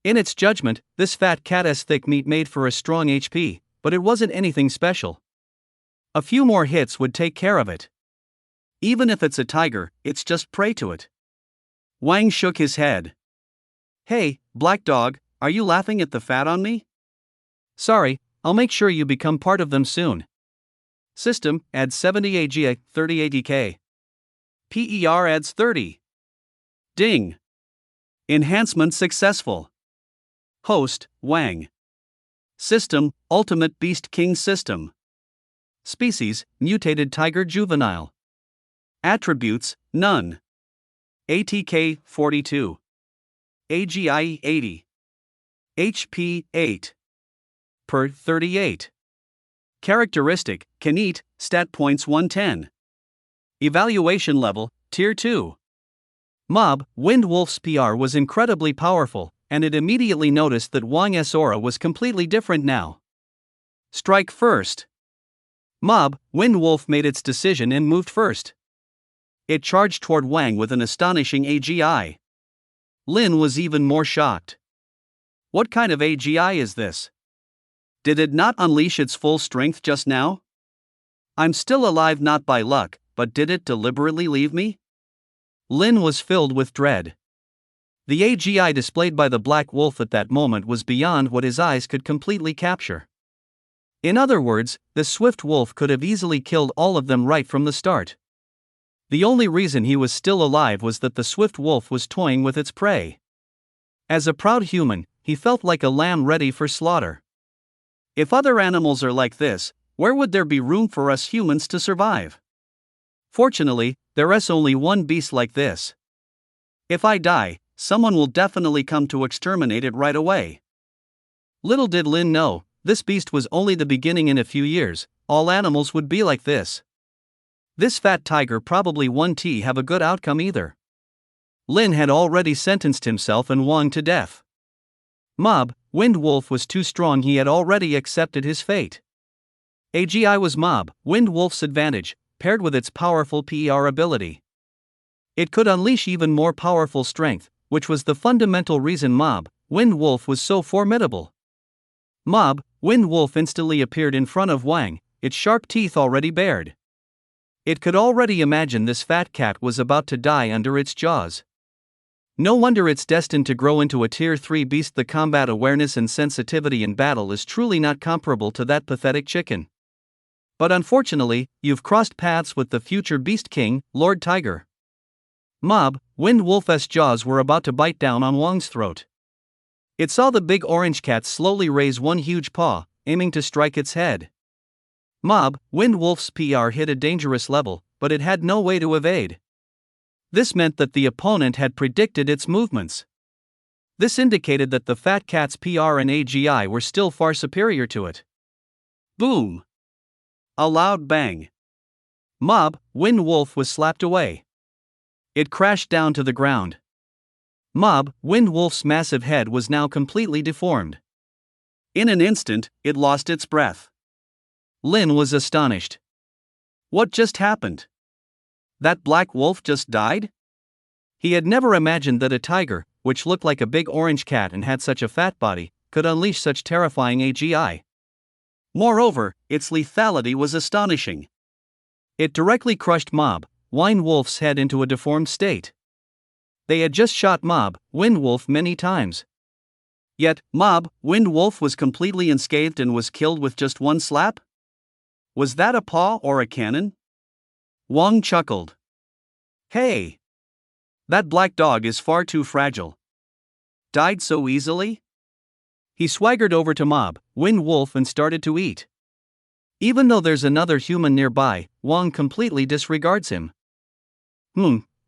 In its judgment, this fat cat's thick meat made for a strong HP, but it wasn't anything special. A few more hits would take care of it. Even if it's a tiger, it's just prey to it. Wang shook his head. Hey, black dog, are you laughing at the fat on me? Sorry, I'll make sure you become part of them soon. System, adds 70 AGI, 30 ATK. PER adds 30. Ding. Enhancement successful. Host, Wang. System, Ultimate Beast King System. Species, mutated tiger juvenile. Attributes, none. ATK, 42. AGI, 80. HP, 8. Per, 38. Characteristic, can eat, stat points 110. Evaluation level, Tier 2. Mob, wind wolf's PR was incredibly powerful, and it immediately noticed that Wang's aura was completely different now. Strike first. Mob, wind wolf made its decision and moved first. It charged toward Wang with an astonishing AGI. Lin was even more shocked. What kind of AGI is this? Did it not unleash its full strength just now? I'm still alive not by luck, but did it deliberately leave me? Lin was filled with dread. The AGI displayed by the black wolf at that moment was beyond what his eyes could completely capture. In other words, the swift wolf could have easily killed all of them right from the start. The only reason he was still alive was that the swift wolf was toying with its prey. As a proud human, he felt like a lamb ready for slaughter. If other animals are like this, where would there be room for us humans to survive? Fortunately, there is only one beast like this. If I die, someone will definitely come to exterminate it right away. Little did Lin know, this beast was only the beginning. In a few years, all animals would be like this. This fat tiger probably won't have a good outcome either. Lin had already sentenced himself and Wang to death. Mob, Wind Wolf was too strong, he had already accepted his fate. AGI was Mob, Wind Wolf's advantage, paired with its powerful PER ability. It could unleash even more powerful strength, which was the fundamental reason Mob, Wind Wolf was so formidable. Mob, Wind Wolf instantly appeared in front of Wang, its sharp teeth already bared. It could already imagine this fat cat was about to die under its jaws. No wonder it's destined to grow into a Tier 3 beast. The combat awareness and sensitivity in battle is truly not comparable to that pathetic chicken. But unfortunately, you've crossed paths with the future Beast King, Lord Tiger. Mob, Wind Wolf's jaws were about to bite down on Wang's throat. It saw the big orange cat slowly raise one huge paw, aiming to strike its head. Mob, Wind Wolf's PR hit a dangerous level, but it had no way to evade. This meant that the opponent had predicted its movements. This indicated that the fat cat's PR and AGI were still far superior to it. Boom! A loud bang. Mob, Wind Wolf was slapped away. It crashed down to the ground. Mob, Wind Wolf's massive head was now completely deformed. In an instant, it lost its breath. Lin was astonished. What just happened? That black wolf just died? He had never imagined that a tiger, which looked like a big orange cat and had such a fat body, could unleash such terrifying AGI. Moreover, its lethality was astonishing. It directly crushed Mob, Wind Wolf's head into a deformed state. They had just shot Mob, Wind Wolf many times. Yet, Mob, Wind Wolf was completely unscathed and was killed with just one slap? Was that a paw or a cannon? Wang chuckled. Hey! That black dog is far too fragile. Died so easily? He swaggered over to Mob, Wind Wolf and started to eat. Even though there's another human nearby, Wang completely disregards him.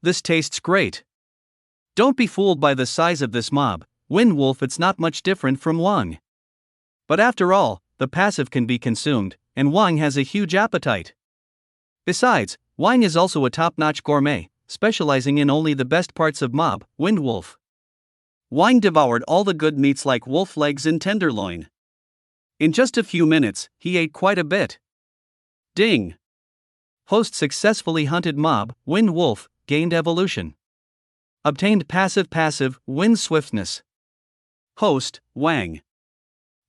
This tastes great. Don't be fooled by the size of this Mob, Wind Wolf. It's not much different from Wang. But after all, the passive can be consumed, and Wang has a huge appetite. Besides, Wang is also a top-notch gourmet, specializing in only the best parts of Mob, Wind Wolf. Wang devoured all the good meats like wolf legs and tenderloin. In just a few minutes, he ate quite a bit. Ding! Host successfully hunted Mob, Wind Wolf, gained evolution. Obtained passive, Wind Swiftness. Host, Wang.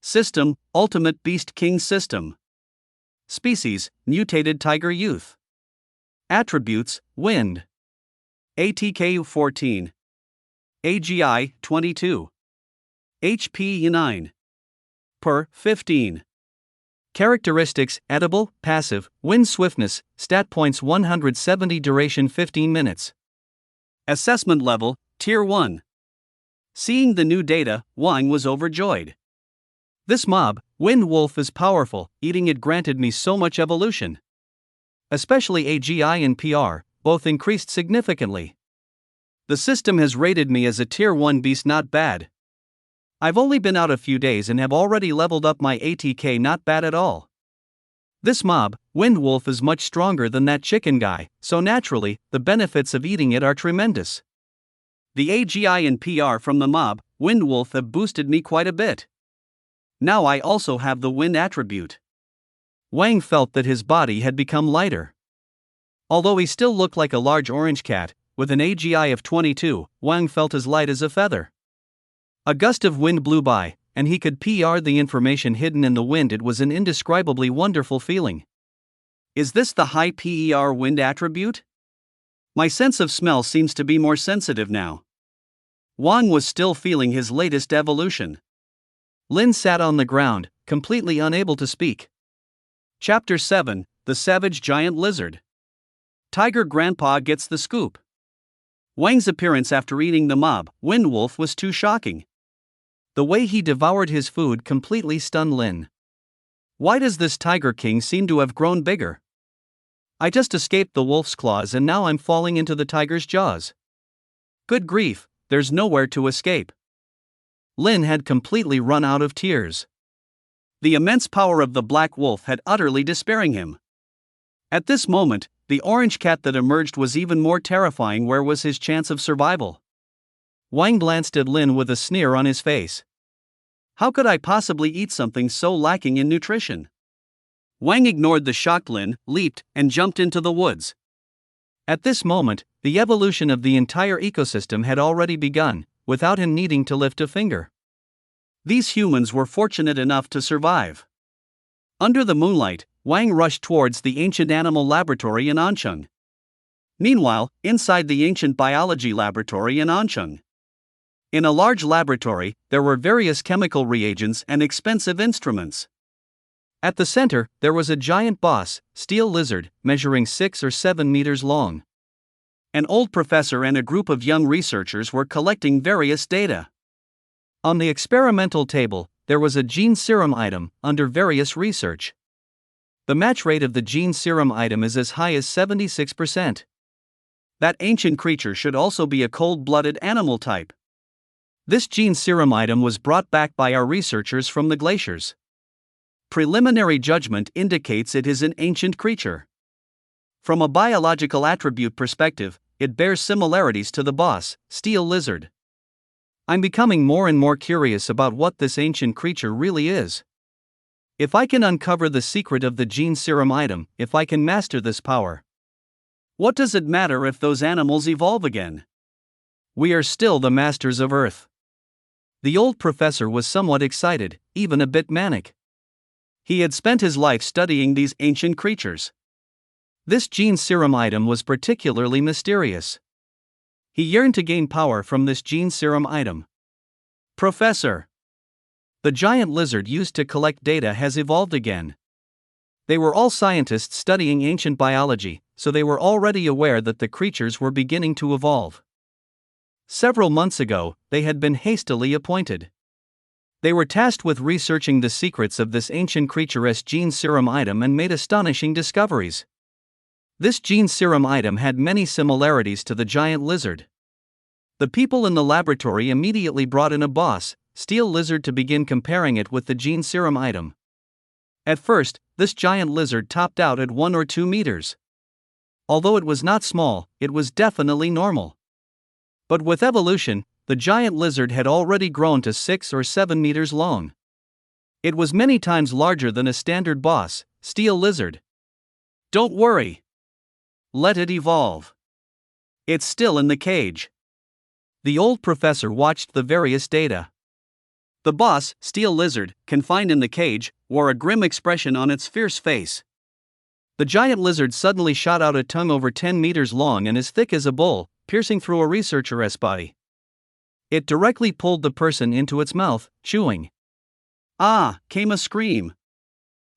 System, Ultimate Beast King System. Species, Mutated Tiger Youth. Attributes, Wind. ATKU 14. AGI 22. HP 9. Per 15. Characteristics: edible, passive, Wind Swiftness, stat points 170, duration 15 minutes. Assessment level, Tier 1. Seeing the new data, Wang was overjoyed. This Mob, Wind Wolf is powerful, eating it granted me so much evolution. Especially AGI and PR, both increased significantly. The system has rated me as a Tier 1 beast. Not bad. I've only been out a few days and have already leveled up my ATK. Not bad at all. This Mob, Wind Wolf, is much stronger than that chicken guy, so naturally, the benefits of eating it are tremendous. The AGI and PR from the Mob, Wind Wolf have boosted me quite a bit. Now I also have the Wind attribute. Wang felt that his body had become lighter. Although he still looked like a large orange cat, with an AGI of 22, Wang felt as light as a feather. A gust of wind blew by, and he could PR the information hidden in the wind. It was an indescribably wonderful feeling. Is this the high PER wind attribute? My sense of smell seems to be more sensitive now. Wang was still feeling his latest evolution. Lin sat on the ground, completely unable to speak. Chapter 7: The Savage Giant Lizard. Tiger Grandpa gets the scoop. Wang's appearance after eating the mob wind wolf was too shocking. The way he devoured his food completely stunned Lin. Why does this Tiger King seem to have grown bigger? I just escaped the wolf's claws and now I'm falling into the tiger's jaws. Good grief, there's nowhere to escape. Lin had completely run out of tears. The immense power of the black wolf had utterly despairing him. At this moment, the orange cat that emerged was even more terrifying. Where was his chance of survival? Wang glanced at Lin with a sneer on his face. How could I possibly eat something so lacking in nutrition? Wang ignored the shocked Lin, leaped, and jumped into the woods. At this moment, the evolution of the entire ecosystem had already begun, without him needing to lift a finger. These humans were fortunate enough to survive. Under the moonlight, Wang rushed towards the ancient animal laboratory in Ancheng. Meanwhile, inside the ancient biology laboratory in Ancheng. In a large laboratory, there were various chemical reagents and expensive instruments. At the center, there was a giant boss, steel lizard, measuring 6 or 7 meters long. An old professor and a group of young researchers were collecting various data. On the experimental table, there was a gene serum item, under various research. The match rate of the gene serum item is as high as 76%. That ancient creature should also be a cold-blooded animal type. This gene serum item was brought back by our researchers from the glaciers. Preliminary judgment indicates it is an ancient creature. From a biological attribute perspective, it bears similarities to the boss, steel lizard. I'm becoming more and more curious about what this ancient creature really is. If I can uncover the secret of the gene serum item, if I can master this power, what does it matter if those animals evolve again? We are still the masters of Earth. The old professor was somewhat excited, even a bit manic. He had spent his life studying these ancient creatures. This gene serum item was particularly mysterious. He yearned to gain power from this gene serum item. Professor, the giant lizard used to collect data has evolved again. They were all scientists studying ancient biology, so they were already aware that the creatures were beginning to evolve. Several months ago, they had been hastily appointed. They were tasked with researching the secrets of this ancient creature's gene serum item and made astonishing discoveries. This gene serum item had many similarities to the giant lizard. The people in the laboratory immediately brought in a boss, steel lizard, to begin comparing it with the gene serum item. At first, this giant lizard topped out at 1 or 2 meters. Although it was not small, it was definitely normal. But with evolution, the giant lizard had already grown to 6 or 7 meters long. It was many times larger than a standard boss, steel lizard. Don't worry. Let it evolve. It's still in the cage. The old professor watched the various data. The boss, steel lizard, confined in the cage, wore a grim expression on its fierce face. The giant lizard suddenly shot out a tongue over 10 meters long and as thick as a bull, piercing through a researcher's body. It directly pulled the person into its mouth, chewing. Ah, came a scream.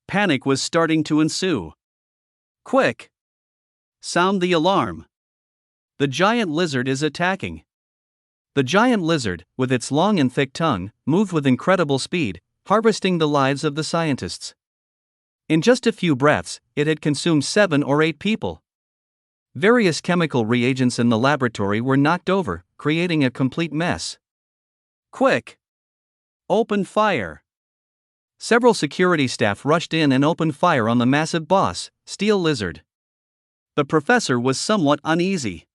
Panic was starting to ensue. Quick! Sound the alarm. The giant lizard is attacking. The giant lizard, with its long and thick tongue, moved with incredible speed, harvesting the lives of the scientists. In just a few breaths, it had consumed 7 or 8 people. Various chemical reagents in the laboratory were knocked over, creating a complete mess. Quick! Open fire! Several security staff rushed in and opened fire on the massive boss, steel lizard. The professor was somewhat uneasy.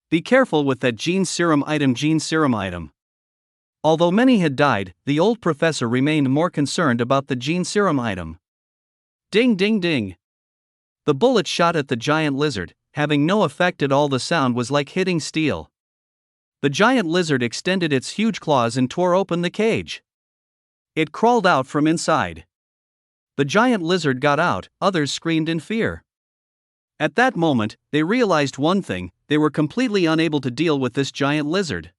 Be careful with that gene serum item. Although many had died, the old professor remained more concerned about the gene serum item. Ding ding ding! The bullet shot at the giant lizard, having no effect at all. The sound was like hitting steel. The giant lizard extended its huge claws and tore open the cage. It crawled out from inside. The giant lizard got out, others screamed in fear. At that moment, they realized one thing: they were completely unable to deal with this giant lizard.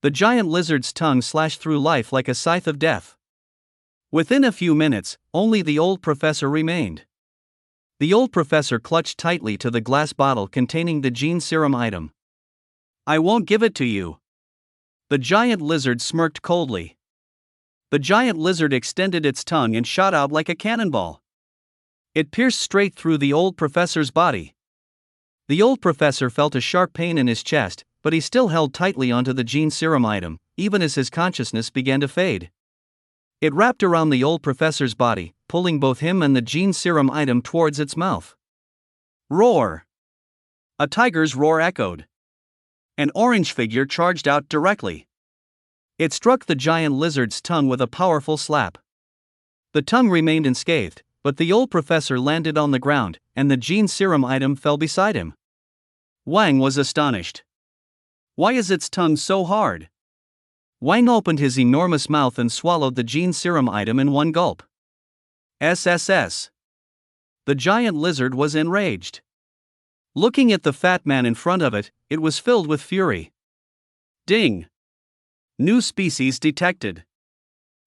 The giant lizard's tongue slashed through life like a scythe of death. Within a few minutes, only the old professor remained. The old professor clutched tightly to the glass bottle containing the gene serum item. "I won't give it to you." The giant lizard smirked coldly. The giant lizard extended its tongue and shot out like a cannonball. It pierced straight through the old professor's body. The old professor felt a sharp pain in his chest, but he still held tightly onto the gene serum item, even as his consciousness began to fade. It wrapped around the old professor's body, pulling both him and the gene serum item towards its mouth. Roar! A tiger's roar echoed. An orange figure charged out directly. It struck the giant lizard's tongue with a powerful slap. The tongue remained unscathed, but the old professor landed on the ground, and the gene serum item fell beside him. Wang was astonished. "Why is its tongue so hard?" Wang opened his enormous mouth and swallowed the gene serum item in one gulp. SSS. The giant lizard was enraged. Looking at the fat man in front of it, it was filled with fury. Ding! New species detected.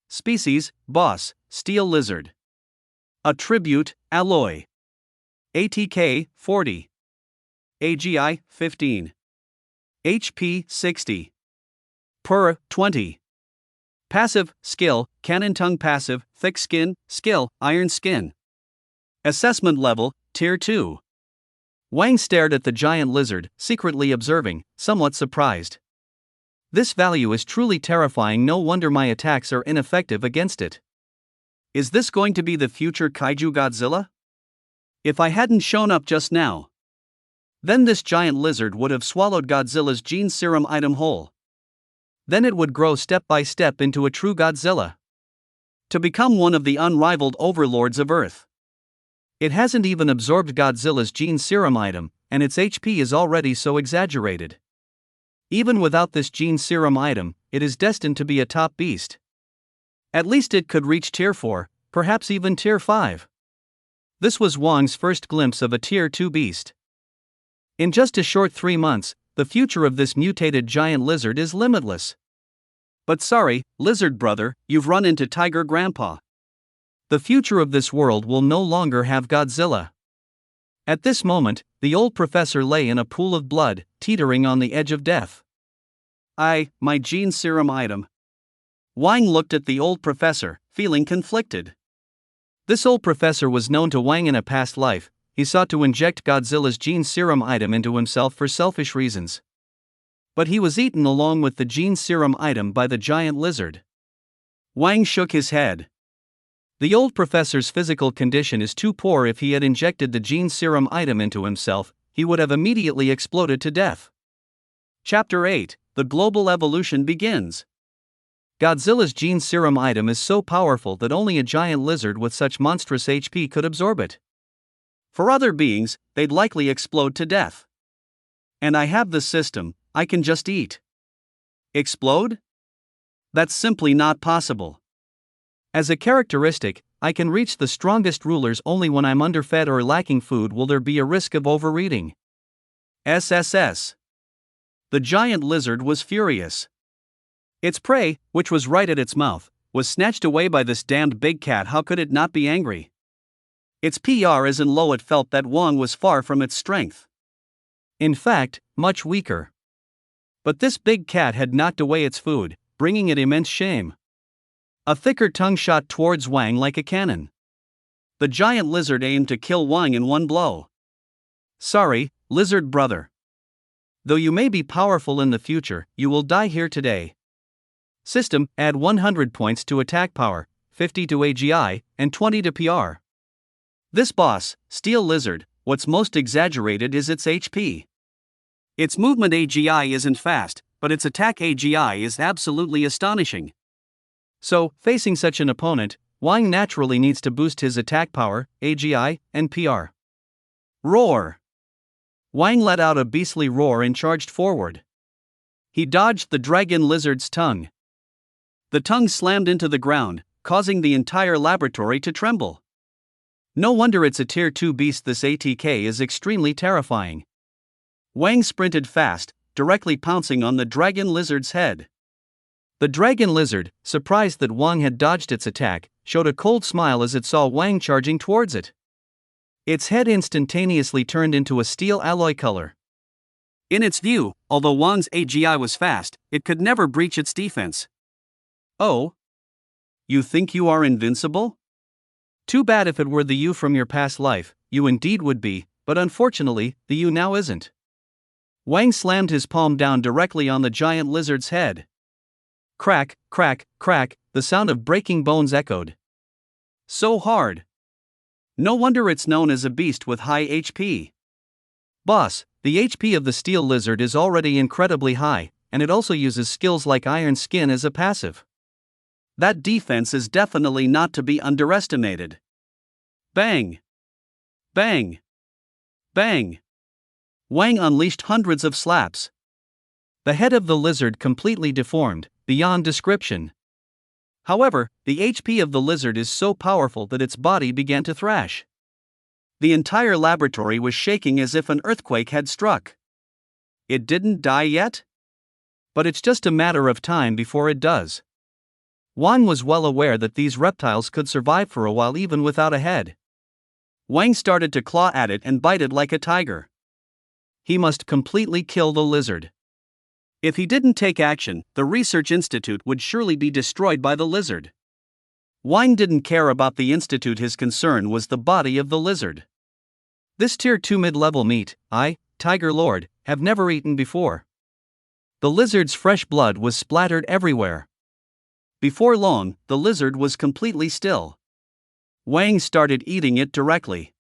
Species: boss, steel lizard. Attribute: alloy. ATK: 40. AGI: 15. HP: 60. Per: 20. Passive: skill, cannon tongue. Passive: thick skin, skill, iron skin. Assessment level: tier 2. Wang stared at the giant lizard, secretly observing, somewhat surprised. This value is truly terrifying. No wonder my attacks are ineffective against it. Is this going to be the future kaiju Godzilla? If I hadn't shown up just now, then this giant lizard would have swallowed Godzilla's gene serum item whole. Then it would grow step by step into a true Godzilla, to become one of the unrivaled overlords of Earth. It hasn't even absorbed Godzilla's gene serum item, and its HP is already so exaggerated. Even without this gene serum item, it is destined to be a top beast. At least it could reach tier 4, perhaps even tier 5. This was Wang's first glimpse of a tier 2 beast. In just a short 3 months, the future of this mutated giant lizard is limitless. But sorry, lizard brother, you've run into Tiger Grandpa. The future of this world will no longer have Godzilla. At this moment, the old professor lay in a pool of blood, teetering on the edge of death. My gene serum item. Wang looked at the old professor, feeling conflicted. This old professor was known to Wang in a past life. He sought to inject Godzilla's gene serum item into himself for selfish reasons. But he was eaten along with the gene serum item by the giant lizard. Wang shook his head. The old professor's physical condition is too poor. If he had injected the gene serum item into himself, he would have immediately exploded to death. Chapter 8: The Global Evolution begins. Godzilla's gene serum item is so powerful that only a giant lizard with such monstrous HP could absorb it. For other beings, they'd likely explode to death. And I have the system, I can just eat. Explode? That's simply not possible. As a characteristic, I can reach the strongest rulers only when I'm underfed or lacking food. Will there be a risk of overeating? SSS. The giant lizard was furious. Its prey, which was right at its mouth, was snatched away by this damned big cat. How could it not be angry? Its PR is in low. It felt that Wang was far from its strength. In fact, much weaker. But this big cat had knocked away its food, bringing it immense shame. A thicker tongue shot towards Wang like a cannon. The giant lizard aimed to kill Wang in one blow. Sorry, lizard brother. Though you may be powerful in the future, you will die here today. System: add 100 points to attack power, 50 to AGI, and 20 to PR. This boss, Steel Lizard, what's most exaggerated is its HP. Its movement AGI isn't fast, but its attack AGI is absolutely astonishing. So, facing such an opponent, Wang naturally needs to boost his attack power, AGI, and PR. Roar! Wang let out a beastly roar and charged forward. He dodged the dragon lizard's tongue. The tongue slammed into the ground, causing the entire laboratory to tremble. No wonder it's a Tier 2 beast. This ATK is extremely terrifying. Wang sprinted fast, directly pouncing on the dragon lizard's head. The dragon lizard, surprised that Wang had dodged its attack, showed a cold smile as it saw Wang charging towards it. Its head instantaneously turned into a steel alloy color. In its view, although Wang's AGI was fast, it could never breach its defense. Oh? You think you are invincible? Too bad. If it were the you from your past life, you indeed would be, but unfortunately, the you now isn't. Wang slammed his palm down directly on the giant lizard's head. Crack, crack, crack, the sound of breaking bones echoed. So hard. No wonder it's known as a beast with high HP. Boss, the HP of the steel lizard is already incredibly high, and it also uses skills like Iron Skin as a passive. That defense is definitely not to be underestimated. Bang! Bang! Bang! Wang unleashed hundreds of slaps. The head of the lizard completely deformed, beyond description. However, the HP of the lizard is so powerful that its body began to thrash. The entire laboratory was shaking as if an earthquake had struck. It didn't die yet? But it's just a matter of time before it does. Wang was well aware that these reptiles could survive for a while even without a head. Wang started to claw at it and bite it like a tiger. He must completely kill the lizard. If he didn't take action, the research institute would surely be destroyed by the lizard. Wang didn't care about the institute. His concern was the body of the lizard. This Tier 2 mid-level meat, Tiger Lord, have never eaten before. The lizard's fresh blood was splattered everywhere. Before long, the lizard was completely still. Wang started eating it directly.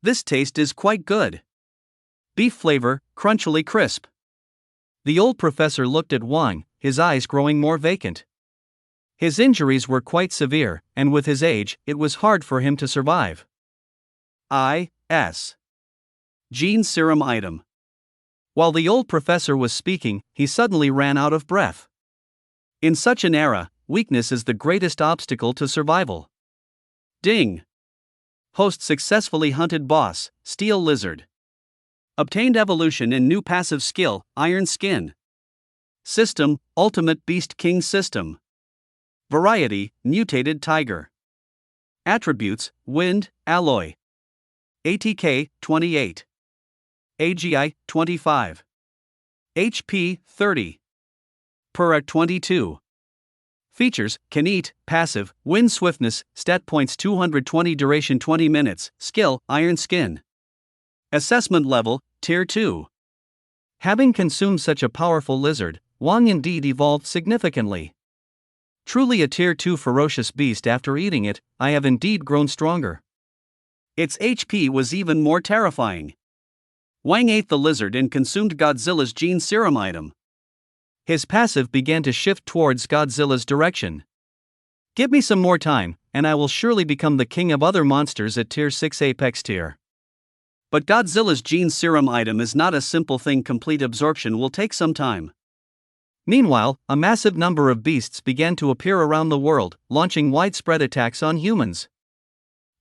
This taste is quite good. Beef flavor, crunchily crisp. The old professor looked at Wang, his eyes growing more vacant. His injuries were quite severe, and with his age, it was hard for him to survive. Gene serum item. While the old professor was speaking, he suddenly ran out of breath. In such an era, weakness is the greatest obstacle to survival. Ding! Host successfully hunted boss, Steel Lizard. Obtained evolution in new passive skill, Iron Skin. System, Ultimate Beast King System. Variety, Mutated Tiger. Attributes, Wind, Alloy. ATK, 28. AGI, 25. HP, 30. PER 22. Features, can eat, passive, wind swiftness, stat points 220, duration 20 minutes, skill, Iron Skin. Assessment level, Tier 2. Having consumed such a powerful lizard, Wang indeed evolved significantly. Truly a Tier 2 ferocious beast. After eating it, I have indeed grown stronger. Its HP was even more terrifying. Wang ate the lizard and consumed Godzilla's gene serum item. His passive began to shift towards Godzilla's direction. Give me some more time, and I will surely become the king of other monsters at Tier 6 Apex tier. But Godzilla's gene serum item is not a simple thing. Complete absorption will take some time. Meanwhile, a massive number of beasts began to appear around the world, launching widespread attacks on humans.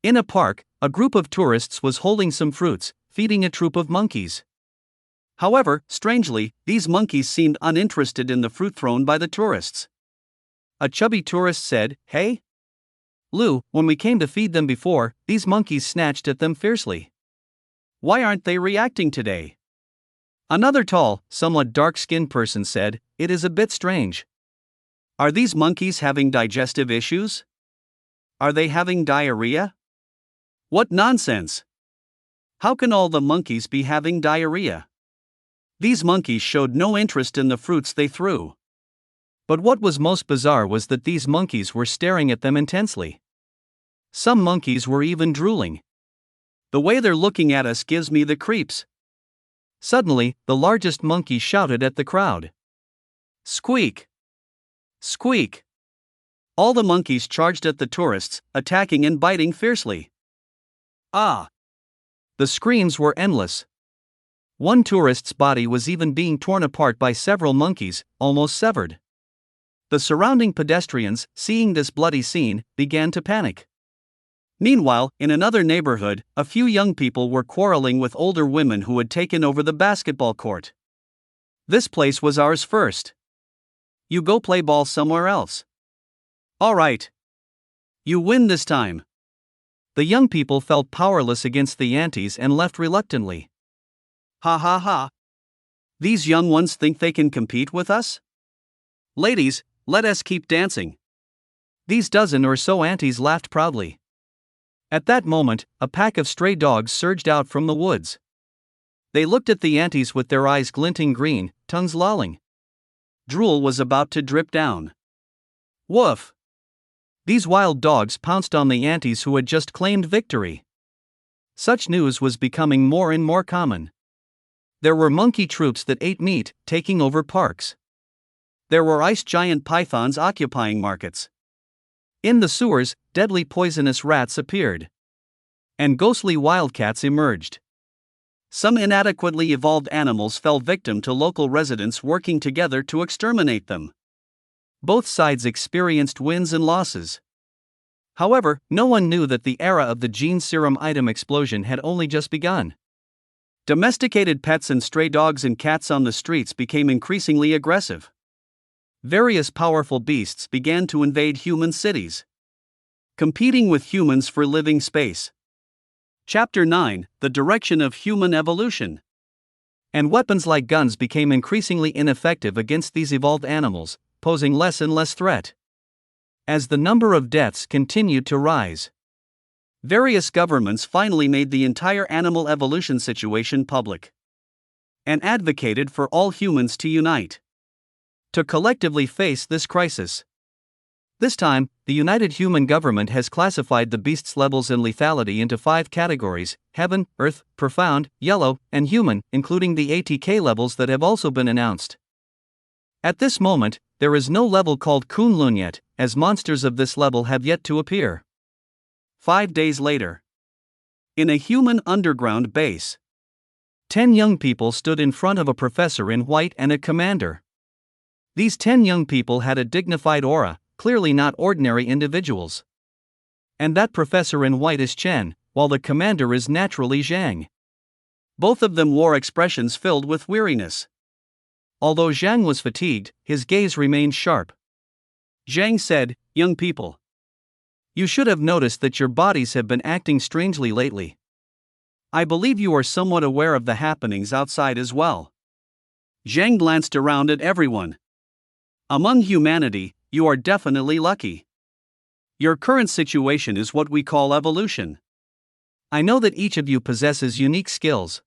In a park, a group of tourists was holding some fruits, feeding a troop of monkeys. However, strangely, these monkeys seemed uninterested in the fruit thrown by the tourists. A chubby tourist said, "Hey, Lou, when we came to feed them before, these monkeys snatched at them fiercely. Why aren't they reacting today?" Another tall, somewhat dark-skinned person said, "It is a bit strange. Are these monkeys having digestive issues? Are they having diarrhea? What nonsense! How can all the monkeys be having diarrhea? These monkeys showed no interest in the fruits they threw." But what was most bizarre was that these monkeys were staring at them intensely. Some monkeys were even drooling. "The way they're looking at us gives me the creeps." Suddenly, the largest monkey shouted at the crowd. "Squeak! Squeak!" All the monkeys charged at the tourists, attacking and biting fiercely. The screams were endless. One tourist's body was even being torn apart by several monkeys, almost severed. The surrounding pedestrians, seeing this bloody scene, began to panic. Meanwhile, in another neighborhood, a few young people were quarreling with older women who had taken over the basketball court. "This place was ours first. You go play ball somewhere else." "All right. You win this time." The young people felt powerless against the aunties and left reluctantly. "Ha ha ha. These young ones think they can compete with us? Ladies, let us keep dancing." These dozen or so aunties laughed proudly. At that moment, a pack of stray dogs surged out from the woods. They looked at the aunties with their eyes glinting green, tongues lolling. Drool was about to drip down. Woof! These wild dogs pounced on the aunties who had just claimed victory. Such news was becoming more and more common. There were monkey troops that ate meat, taking over parks. There were ice giant pythons occupying markets. In the sewers, deadly poisonous rats appeared. And ghostly wildcats emerged. Some inadequately evolved animals fell victim to local residents working together to exterminate them. Both sides experienced wins and losses. However, no one knew that the era of the gene serum item explosion had only just begun. Domesticated pets and stray dogs and cats on the streets became increasingly aggressive. Various powerful beasts began to invade human cities, competing with humans for living space. Chapter 9: The Direction of Human Evolution. And weapons like guns became increasingly ineffective against these evolved animals, posing less and less threat. As the number of deaths continued to rise, various governments finally made the entire animal evolution situation public and advocated for all humans to unite to collectively face this crisis. This time, the United Human Government has classified the beast's levels in lethality into 5 categories: heaven, earth, profound, yellow, and human, including the ATK levels that have also been announced. At this moment, there is no level called Kunlun yet, as monsters of this level have yet to appear. 5 days later, in a human underground base, 10 young people stood in front of a professor in white and a commander. These 10 young people had a dignified aura, clearly not ordinary individuals. And that professor in white is Chen, while the commander is naturally Zhang. Both of them wore expressions filled with weariness. Although Zhang was fatigued, his gaze remained sharp. Zhang said, "Young people, you should have noticed that your bodies have been acting strangely lately. I believe you are somewhat aware of the happenings outside as well." Zhang glanced around at everyone. "Among humanity, you are definitely lucky. Your current situation is what we call evolution. I know that each of you possesses unique skills.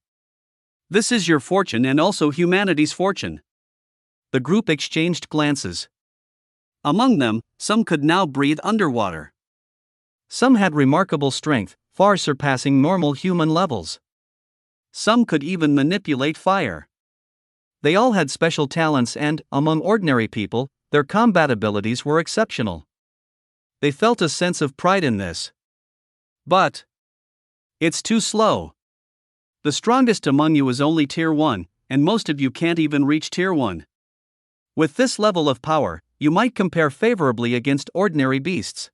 This is your fortune and also humanity's fortune." The group exchanged glances. Among them, some could now breathe underwater. Some had remarkable strength, far surpassing normal human levels. Some could even manipulate fire. They all had special talents and, among ordinary people, their combat abilities were exceptional. They felt a sense of pride in this. But it's too slow. The strongest among you is only Tier 1, and most of you can't even reach Tier 1. With this level of power, you might compare favorably against ordinary beasts.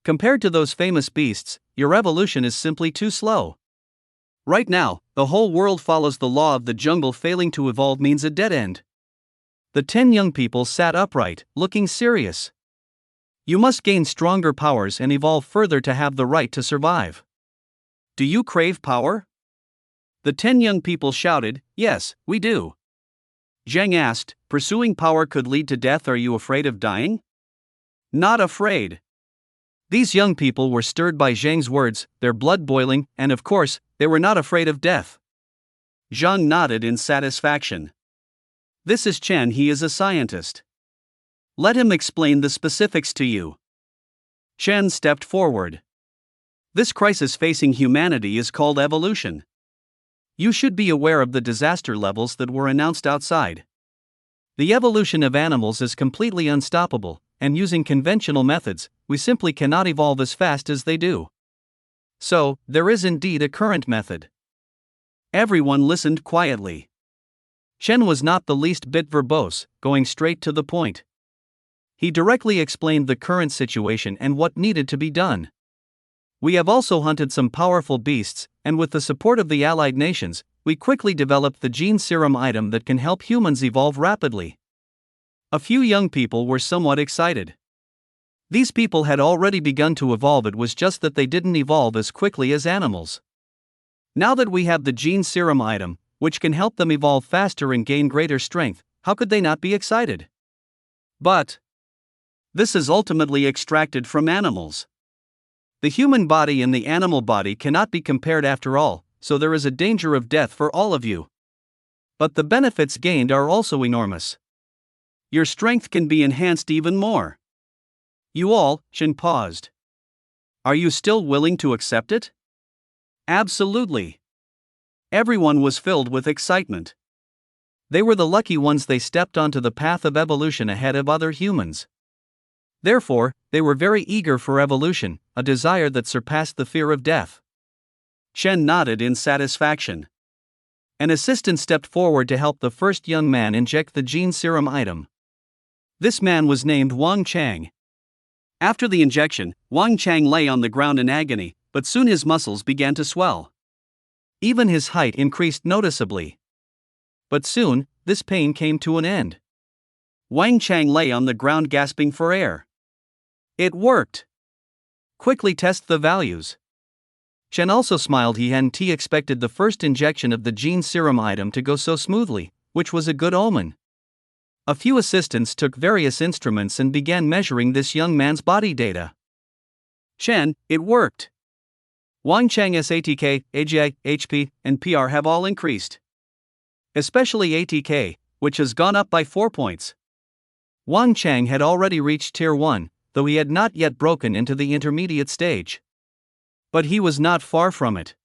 Compared to those famous beasts, your evolution is simply too slow. Right now, the whole world follows the law of the jungle. Failing to evolve means a dead end. The 10 young people sat upright, looking serious. You must gain stronger powers and evolve further to have the right to survive. Do you crave power? The 10 young people shouted, "Yes, we do." Zhang asked, "Pursuing power could lead to death. Are you afraid of dying?" "Not afraid." These young people were stirred by Zhang's words, their blood boiling, and of course, they were not afraid of death. Zhang nodded in satisfaction. "This is Chen. He is a scientist. Let him explain the specifics to you." Chen stepped forward. "This crisis facing humanity is called evolution. You should be aware of the disaster levels that were announced outside. The evolution of animals is completely unstoppable, and using conventional methods, we simply cannot evolve as fast as they do. So, there is indeed a current method." Everyone listened quietly. Chen was not the least bit verbose, going straight to the point. He directly explained the current situation and what needed to be done. We have also hunted some powerful beasts, and with the support of the allied nations, we quickly developed the gene serum item that can help humans evolve rapidly. A few young people were somewhat excited. These people had already begun to evolve, it was just that they didn't evolve as quickly as animals. Now that we have the gene serum item, which can help them evolve faster and gain greater strength, how could they not be excited? But this is ultimately extracted from animals. The human body and the animal body cannot be compared after all, so there is a danger of death for all of you. But the benefits gained are also enormous. Your strength can be enhanced even more. You all, Chen paused. Are you still willing to accept it? Absolutely. Everyone was filled with excitement. They were the lucky ones, they stepped onto the path of evolution ahead of other humans. Therefore, they were very eager for evolution, a desire that surpassed the fear of death. Chen nodded in satisfaction. An assistant stepped forward to help the first young man inject the gene serum item. This man was named Wang Chang. After the injection, Wang Chang lay on the ground in agony, but soon his muscles began to swell. Even his height increased noticeably. But soon, this pain came to an end. Wang Chang lay on the ground gasping for air. It worked. Quickly test the values. Chen also smiled. He hadn't expected the first injection of the gene serum item to go so smoothly, which was a good omen. A few assistants took various instruments and began measuring this young man's body data. Chen, it worked. Wang Chang's ATK, AGI, HP, and PR have all increased. Especially ATK, which has gone up by 4 points. Wang Chang had already reached Tier 1, though he had not yet broken into the intermediate stage. But he was not far from it.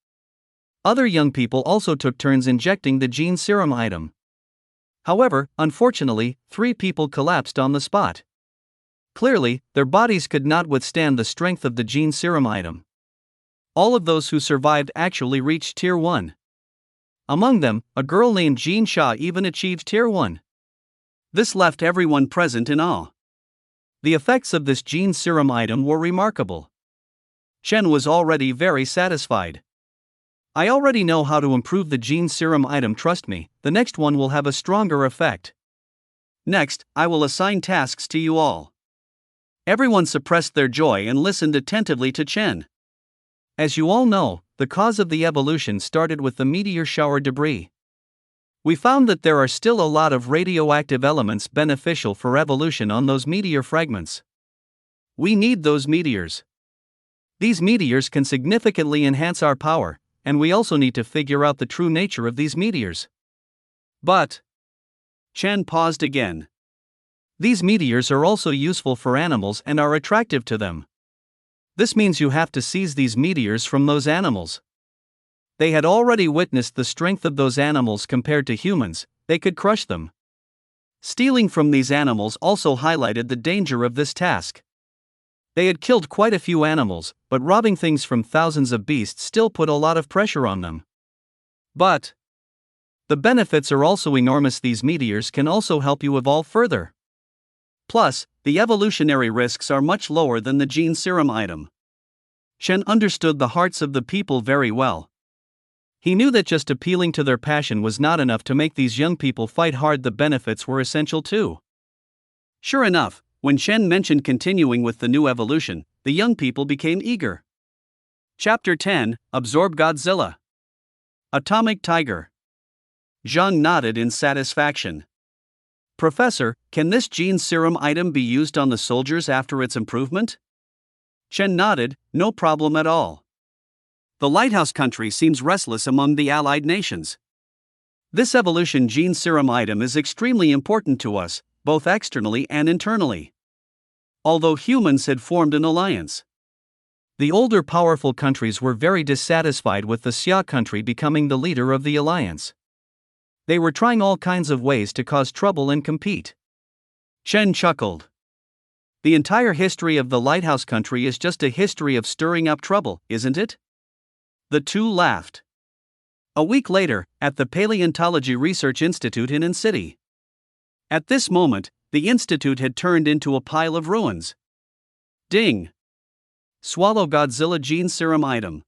Other young people also took turns injecting the gene serum item. However, unfortunately, 3 people collapsed on the spot. Clearly, their bodies could not withstand the strength of the gene serum item. All of those who survived actually reached Tier 1. Among them, a girl named Jean Sha even achieved Tier 1. This left everyone present in awe. The effects of this gene serum item were remarkable. Chen was already very satisfied. I already know how to improve the gene serum item, trust me, the next one will have a stronger effect. Next, I will assign tasks to you all. Everyone suppressed their joy and listened attentively to Chen. As you all know, the cause of the evolution started with the meteor shower debris. We found that there are still a lot of radioactive elements beneficial for evolution on those meteor fragments. We need those meteors. These meteors can significantly enhance our power, and we also need to figure out the true nature of these meteors. But Chen paused again. These meteors are also useful for animals and are attractive to them. This means you have to seize these meteors from those animals. They had already witnessed the strength of those animals compared to humans, they could crush them. Stealing from these animals also highlighted the danger of this task. They had killed quite a few animals, but robbing things from thousands of beasts still put a lot of pressure on them. But the benefits are also enormous. These meteors can also help you evolve further. Plus, the evolutionary risks are much lower than the gene serum item. Chen understood the hearts of the people very well. He knew that just appealing to their passion was not enough to make these young people fight hard, the benefits were essential too. Sure enough, when Chen mentioned continuing with the new evolution, the young people became eager. Chapter 10, Absorb Godzilla. Atomic Tiger. Zhang nodded in satisfaction. Professor, can this gene serum item be used on the soldiers after its improvement? Chen nodded, no problem at all. The lighthouse country seems restless among the allied nations. This evolution gene serum item is extremely important to us, both externally and internally. Although humans had formed an alliance, the older powerful countries were very dissatisfied with the Xia country becoming the leader of the alliance. They were trying all kinds of ways to cause trouble and compete. Chen chuckled. The entire history of the lighthouse country is just a history of stirring up trouble, isn't it? The two laughed. A week later, at the Paleontology Research Institute in City. At this moment, The institute had turned into a pile of ruins. Ding! Swallow Godzilla gene serum item.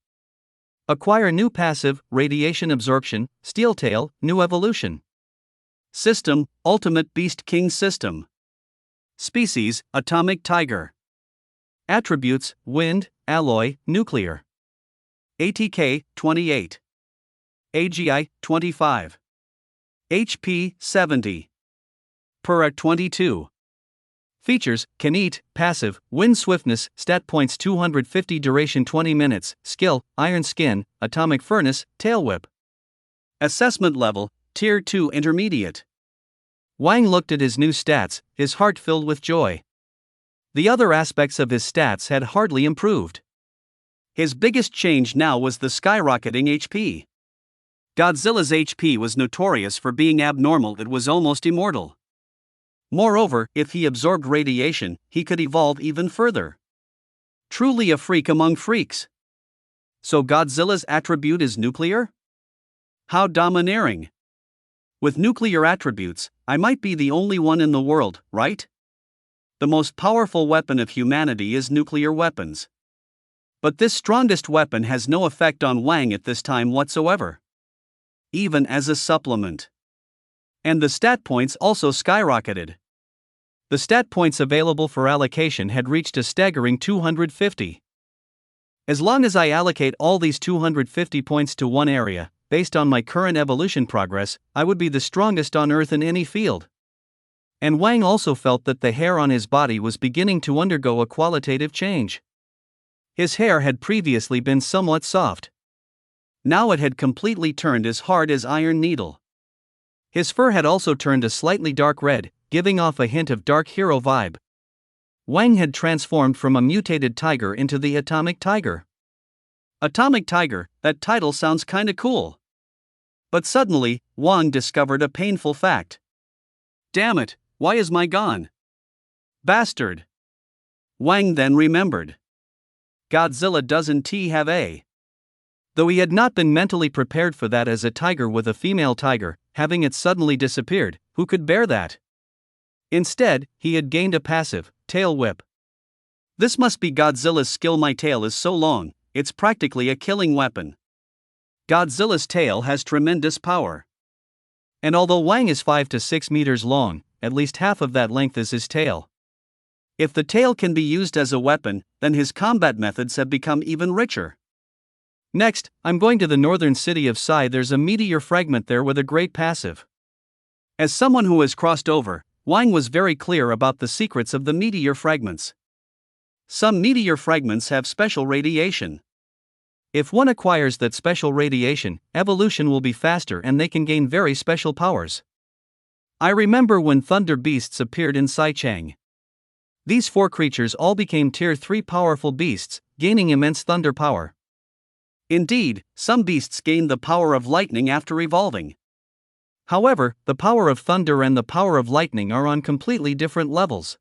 Acquire new passive, radiation absorption, steel tail, new evolution. System, Ultimate Beast King System. Species, Atomic Tiger. Attributes, Wind, Alloy, Nuclear. ATK, 28. AGI, 25. HP, 70. PERA, 22. Features, can eat, passive, wind swiftness, stat points 250 duration 20 minutes, skill, iron skin, atomic furnace, tail whip. Assessment level, tier 2 intermediate. Wang looked at his new stats, his heart filled with joy. The other aspects of his stats had hardly improved. His biggest change now was the skyrocketing HP. Godzilla's HP was notorious for being abnormal, it was almost immortal. Moreover, if he absorbed radiation, he could evolve even further. Truly a freak among freaks. So Godzilla's attribute is nuclear? How domineering. With nuclear attributes, I might be the only one in the world, right? The most powerful weapon of humanity is nuclear weapons. But this strongest weapon has no effect on Wang at this time whatsoever. Even as a supplement. And the stat points also skyrocketed. The stat points available for allocation had reached a staggering 250. As long as I allocate all these 250 points to one area, based on my current evolution progress, I would be the strongest on Earth in any field. And Wang also felt that the hair on his body was beginning to undergo a qualitative change. His hair had previously been somewhat soft. Now it had completely turned as hard as iron needle. His fur had also turned a slightly dark red, giving off a hint of dark hero vibe. Wang had transformed from a mutated tiger into the Atomic Tiger. Atomic Tiger, that title sounds kinda cool. But suddenly, Wang discovered a painful fact. Damn it, why is my gone? Bastard. Wang then remembered. Godzilla doesn't have a. Though he had not been mentally prepared for that as a tiger with a female tiger, having it suddenly disappeared, who could bear that? Instead, he had gained a passive, tail whip. This must be Godzilla's skill. My tail is so long, it's practically a killing weapon. Godzilla's tail has tremendous power. And although Wang is 5 to 6 meters long, at least half of that length is his tail. If the tail can be used as a weapon, then his combat methods have become even richer. Next, I'm going to the northern city of Sai. There's a meteor fragment there with a great passive. As someone who has crossed over, Wang was very clear about the secrets of the meteor fragments. Some meteor fragments have special radiation. If one acquires that special radiation, evolution will be faster and they can gain very special powers. I remember when thunder beasts appeared in Saichang. These 4 creatures all became tier 3 powerful beasts, gaining immense thunder power. Indeed, some beasts gain the power of lightning after evolving. However, the power of thunder and the power of lightning are on completely different levels.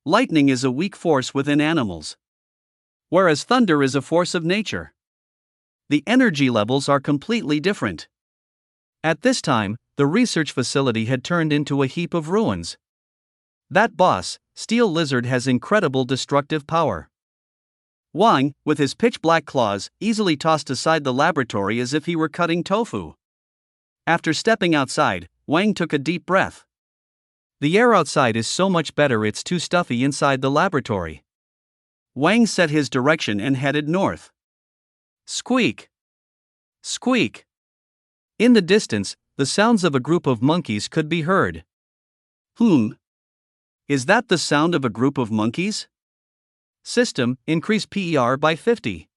Lightning is a weak force within animals, whereas thunder is a force of nature. The energy levels are completely different. At this time, the research facility had turned into a heap of ruins. That boss, Steel Lizard, has incredible destructive power. Wang, with his pitch-black claws, easily tossed aside the laboratory as if he were cutting tofu. After stepping outside, Wang took a deep breath. The air outside is so much better, it's too stuffy inside the laboratory. Wang set his direction and headed north. Squeak! Squeak! In the distance, the sounds of a group of monkeys could be heard. Is that the sound of a group of monkeys? System, increase PER by 50.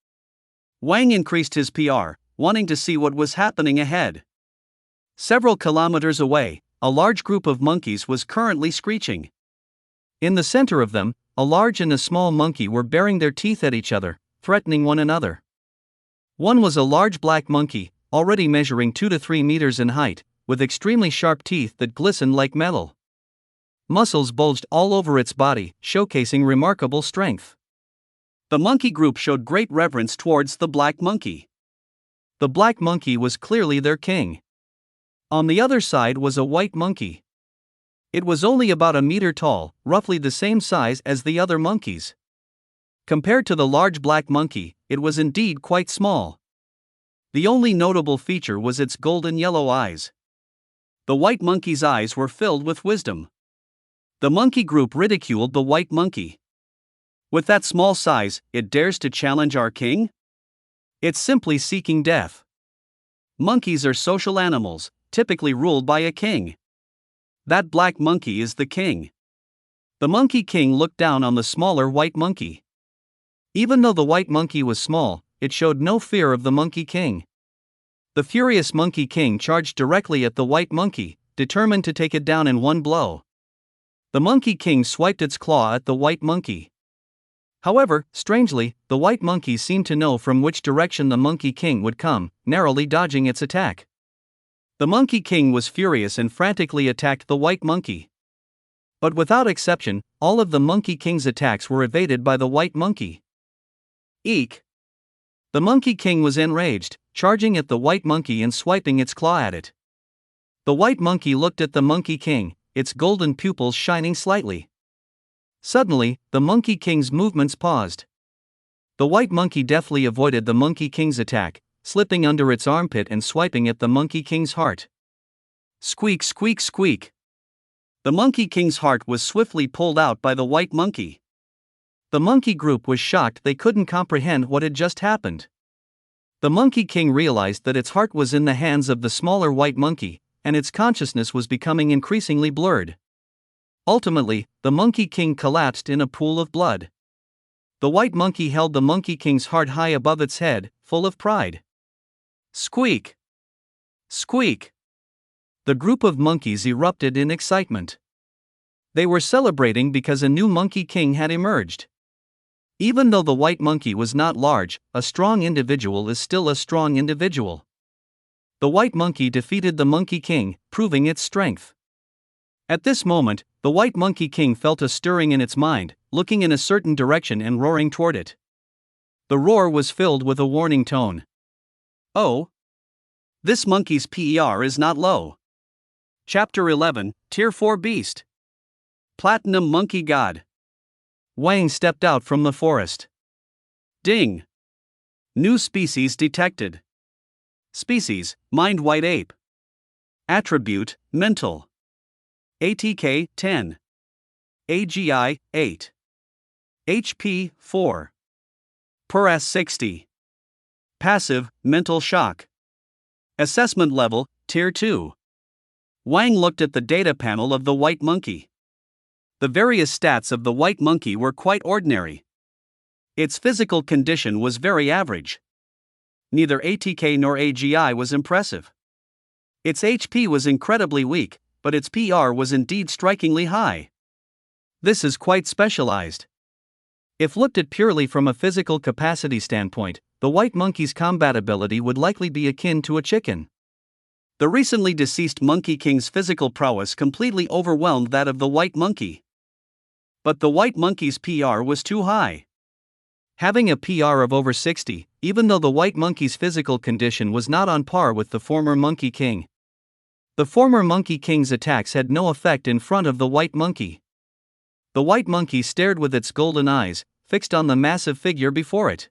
Wang increased his PR, wanting to see what was happening ahead. Several kilometers away, a large group of monkeys was currently screeching. In the center of them, a large and a small monkey were baring their teeth at each other, threatening one another. One was a large black monkey, already measuring 2 to 3 meters in height, with extremely sharp teeth that glistened like metal. Muscles bulged all over its body, showcasing remarkable strength. The monkey group showed great reverence towards the black monkey. The black monkey was clearly their king. On the other side was a white monkey. It was only about a meter tall, roughly the same size as the other monkeys. Compared to the large black monkey, it was indeed quite small. The only notable feature was its golden yellow eyes. The white monkey's eyes were filled with wisdom. The monkey group ridiculed the white monkey. With that small size, it dares to challenge our king? It's simply seeking death. Monkeys are social animals, typically ruled by a king. That black monkey is the king. The monkey king looked down on the smaller white monkey. Even though the white monkey was small, it showed no fear of the monkey king. The furious monkey king charged directly at the white monkey, determined to take it down in one blow. The monkey king swiped its claw at the white monkey. However, strangely, the white monkey seemed to know from which direction the monkey king would come, narrowly dodging its attack. The monkey king was furious and frantically attacked the white monkey. But without exception, all of the monkey king's attacks were evaded by the white monkey. Eek! The monkey king was enraged, charging at the white monkey and swiping its claw at it. The white monkey looked at the monkey king, its golden pupils shining slightly. Suddenly, the monkey king's movements paused. The white monkey deftly avoided the monkey king's attack, slipping under its armpit and swiping at the monkey king's heart. Squeak, squeak, squeak. The monkey king's heart was swiftly pulled out by the white monkey. The monkey group was shocked they couldn't comprehend what had just happened. The monkey king realized that its heart was in the hands of the smaller white monkey, and its consciousness was becoming increasingly blurred. Ultimately, the monkey king collapsed in a pool of blood. The white monkey held the monkey king's heart high above its head, full of pride. Squeak! Squeak! The group of monkeys erupted in excitement. They were celebrating because a new monkey king had emerged. Even though the white monkey was not large, a strong individual is still a strong individual. The white monkey defeated the monkey king, proving its strength. At this moment, the white monkey king felt a stirring in its mind, looking in a certain direction and roaring toward it. The roar was filled with a warning tone. Oh! This monkey's PER is not low. Chapter 11, Tier 4 Beast. Platinum Monkey God. Wang stepped out from the forest. Ding! New species detected. Species, Mind White Ape. Attribute, Mental. ATK, 10. AGI, 8. HP, 4. PERAS, 60. Passive, Mental Shock. Assessment Level, Tier 2. Wang looked at the data panel of the white monkey. The various stats of the white monkey were quite ordinary. Its physical condition was very average. Neither ATK nor AGI was impressive. Its HP was incredibly weak, but its PR was indeed strikingly high. This is quite specialized. If looked at purely from a physical capacity standpoint, the white monkey's combat ability would likely be akin to a chicken. The recently deceased monkey king's physical prowess completely overwhelmed that of the white monkey. But the white monkey's PR was too high. Having a PR of over 60, even though the white monkey's physical condition was not on par with the former monkey king. The former monkey king's attacks had no effect in front of the white monkey. The white monkey stared with its golden eyes, fixed on the massive figure before it.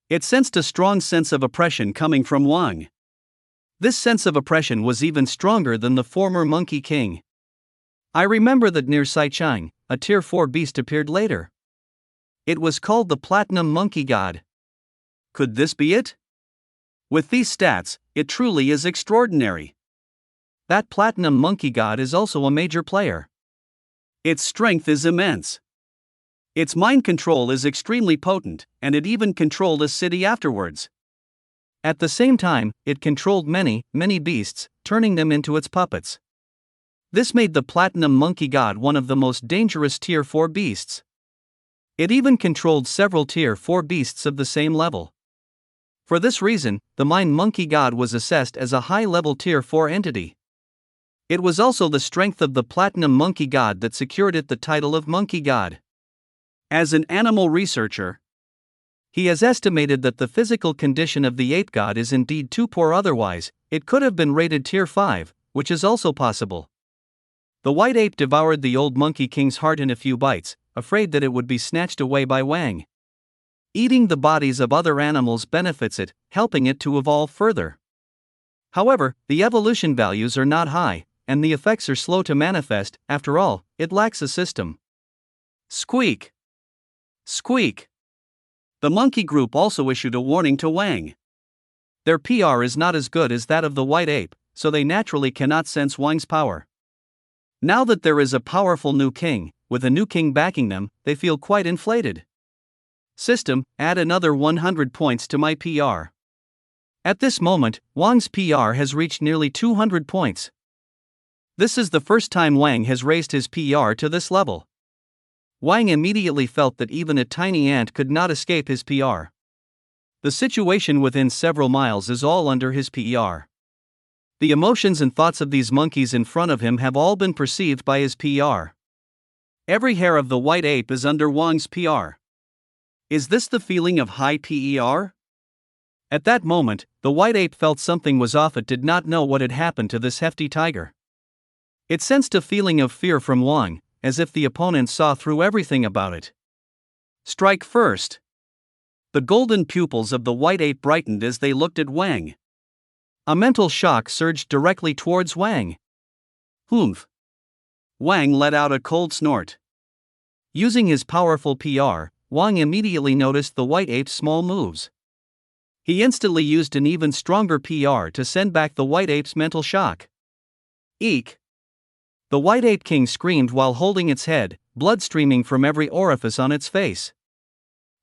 It sensed a strong sense of oppression coming from Wang. This sense of oppression was even stronger than the former monkey king. I remember that near Saichang, a Tier 4 beast appeared later. It was called the Platinum Monkey God. Could this be it? With these stats, it truly is extraordinary. That Platinum Monkey God is also a major player. Its strength is immense. Its mind control is extremely potent, and it even controlled a city afterwards. At the same time, it controlled many beasts, turning them into its puppets. This made the Platinum Monkey God one of the most dangerous Tier 4 beasts. It even controlled several Tier 4 beasts of the same level. For this reason, the Mind Monkey God was assessed as a high-level Tier 4 entity. It was also the strength of the Platinum Monkey God that secured it the title of Monkey God. As an animal researcher, he has estimated that the physical condition of the ape god is indeed too poor, otherwise, it could have been rated Tier 5, which is also possible. The white ape devoured the old monkey king's heart in a few bites, afraid that it would be snatched away by Wang. Eating the bodies of other animals benefits it, helping it to evolve further. However, the evolution values are not high, and the effects are slow to manifest. After all, it lacks a system. Squeak! Squeak! The monkey group also issued a warning to Wang. Their PR is not as good as that of the white ape, so they naturally cannot sense Wang's power. Now that there is a powerful new king, with a new king backing them, they feel quite inflated. System, add another 100 points to my PR. At this moment, Wang's PR has reached nearly 200 points. This is the first time Wang has raised his PR to this level. Wang immediately felt that even a tiny ant could not escape his PR. The situation within several miles is all under his PR. The emotions and thoughts of these monkeys in front of him have all been perceived by his PR. Every hair of the white ape is under Wang's PR. Is this the feeling of high PER? At that moment, the white ape felt something was off. It did not know what had happened to this hefty tiger. It sensed a feeling of fear from Wang, as if the opponent saw through everything about it. Strike first! The golden pupils of the white ape brightened as they looked at Wang. A mental shock surged directly towards Wang. Humph! Wang let out a cold snort. Using his powerful PR, Wang immediately noticed the white ape's small moves. He instantly used an even stronger PR to send back the white ape's mental shock. Eek! The white ape king screamed while holding its head, blood streaming from every orifice on its face.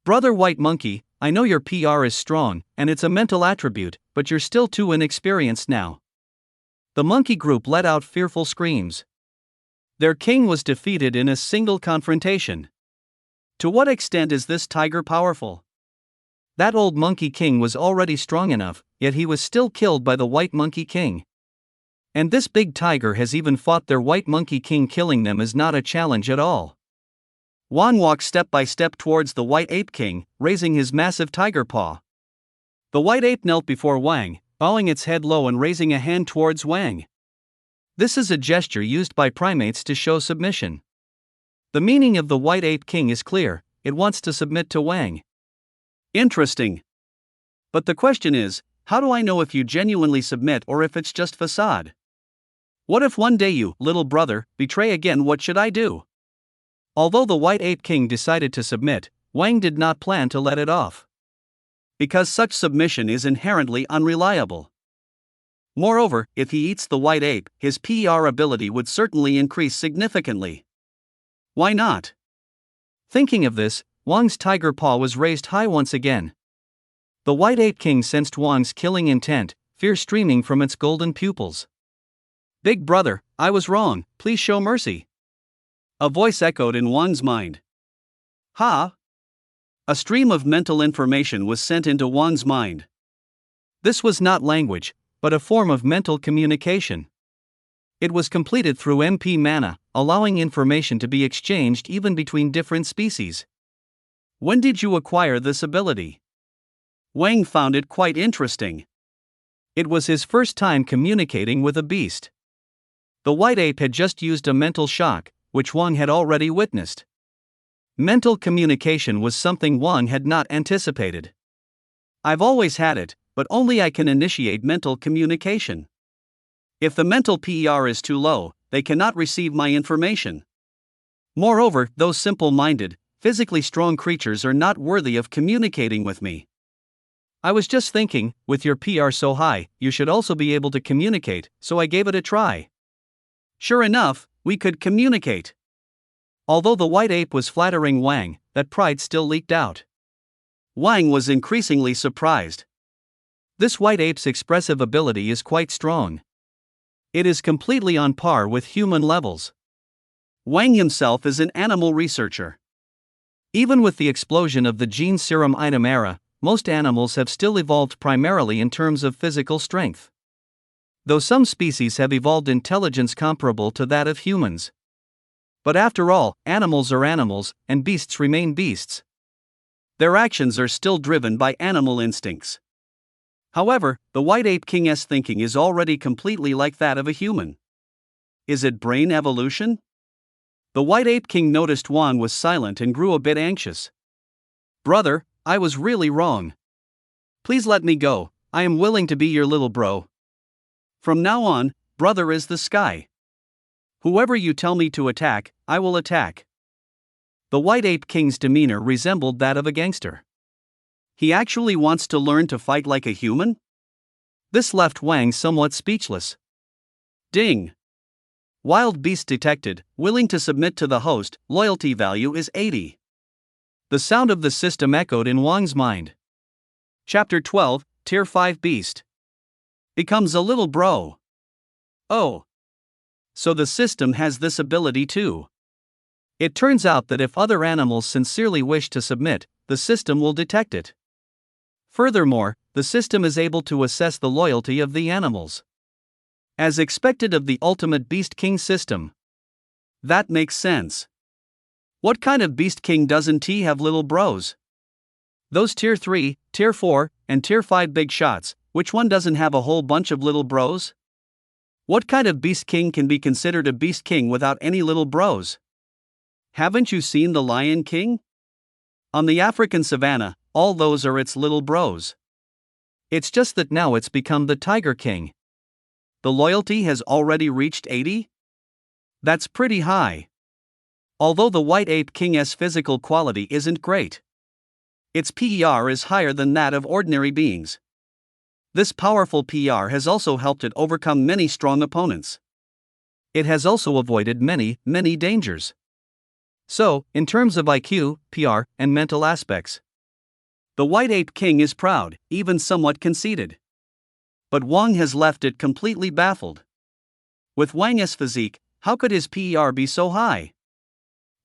Brother white monkey, I know your PR is strong, and it's a mental attribute, but you're still too inexperienced now. The monkey group let out fearful screams. Their king was defeated in a single confrontation. To what extent is this tiger powerful? That old monkey king was already strong enough, yet he was still killed by the white monkey king. And this big tiger has even fought their white monkey king. Killing them is not a challenge at all. Wang walked step by step towards the white ape king, raising his massive tiger paw. The white ape knelt before Wang, bowing its head low and raising a hand towards Wang. This is a gesture used by primates to show submission. The meaning of the white ape king is clear: it wants to submit to Wang. Interesting. But the question is, how do I know if you genuinely submit or if it's just facade? What if one day you, little brother, betray again? What should I do? Although the white ape king decided to submit, Wang did not plan to let it off. Because such submission is inherently unreliable. Moreover, if he eats the white ape, his PR ability would certainly increase significantly. Why not? Thinking of this, Wang's tiger paw was raised high once again. The white ape king sensed Wang's killing intent, fear streaming from its golden pupils. Big brother, I was wrong, please show mercy. A voice echoed in Wang's mind. Ha! A stream of mental information was sent into Wang's mind. This was not language, but a form of mental communication. It was completed through MP mana, allowing information to be exchanged even between different species. When did you acquire this ability? Wang found it quite interesting. It was his first time communicating with a beast. The white ape had just used a mental shock, which Wang had already witnessed. Mental communication was something Wang had not anticipated. I've always had it, but only I can initiate mental communication. If the mental PER is too low, they cannot receive my information. Moreover, those simple-minded, physically strong creatures are not worthy of communicating with me. I was just thinking, with your PR so high, you should also be able to communicate, so I gave it a try. Sure enough, we could communicate. Although the white ape was flattering Wang, that pride still leaked out. Wang was increasingly surprised. This white ape's expressive ability is quite strong. It is completely on par with human levels. Wang himself is an animal researcher. Even with the explosion of the gene serum item era, most animals have still evolved primarily in terms of physical strength. Though some species have evolved intelligence comparable to that of humans. But after all, animals are animals, and beasts remain beasts. Their actions are still driven by animal instincts. However, the white ape king's thinking is already completely like that of a human. Is it brain evolution? The White Ape King noticed Wang was silent and grew a bit anxious. Brother, I was really wrong. Please let me go, I am willing to be your little bro. From now on, brother is the sky. Whoever you tell me to attack, I will attack. The White Ape King's demeanor resembled that of a gangster. He actually wants to learn to fight like a human? This left Wang somewhat speechless. Ding! Wild beast detected, willing to submit to the host, loyalty value is 80. The sound of the system echoed in Wang's mind. Chapter 12, Tier 5 Beast. Becomes a little bro. Oh. So the system has this ability too. It turns out that if other animals sincerely wish to submit, the system will detect it. Furthermore, the system is able to assess the loyalty of the animals. As expected of the Ultimate Beast King system. That makes sense. What kind of Beast King doesn't he have little bros? Those Tier 3, Tier 4, and Tier 5 big shots, which one doesn't have a whole bunch of little bros? What kind of Beast King can be considered a Beast King without any little bros? Haven't you seen the Lion King? On the African savanna, all those are its little bros. It's just that now it's become the Tiger King. The loyalty has already reached 80? That's pretty high. Although the White Ape King's physical quality isn't great. Its PER is higher than that of ordinary beings. This powerful PER has also helped it overcome many strong opponents. It has also avoided many dangers. So, in terms of IQ, PR, and mental aspects, the White Ape King is proud, even somewhat conceited. But Wang has left it completely baffled. With Wang's physique, how could his PER be so high?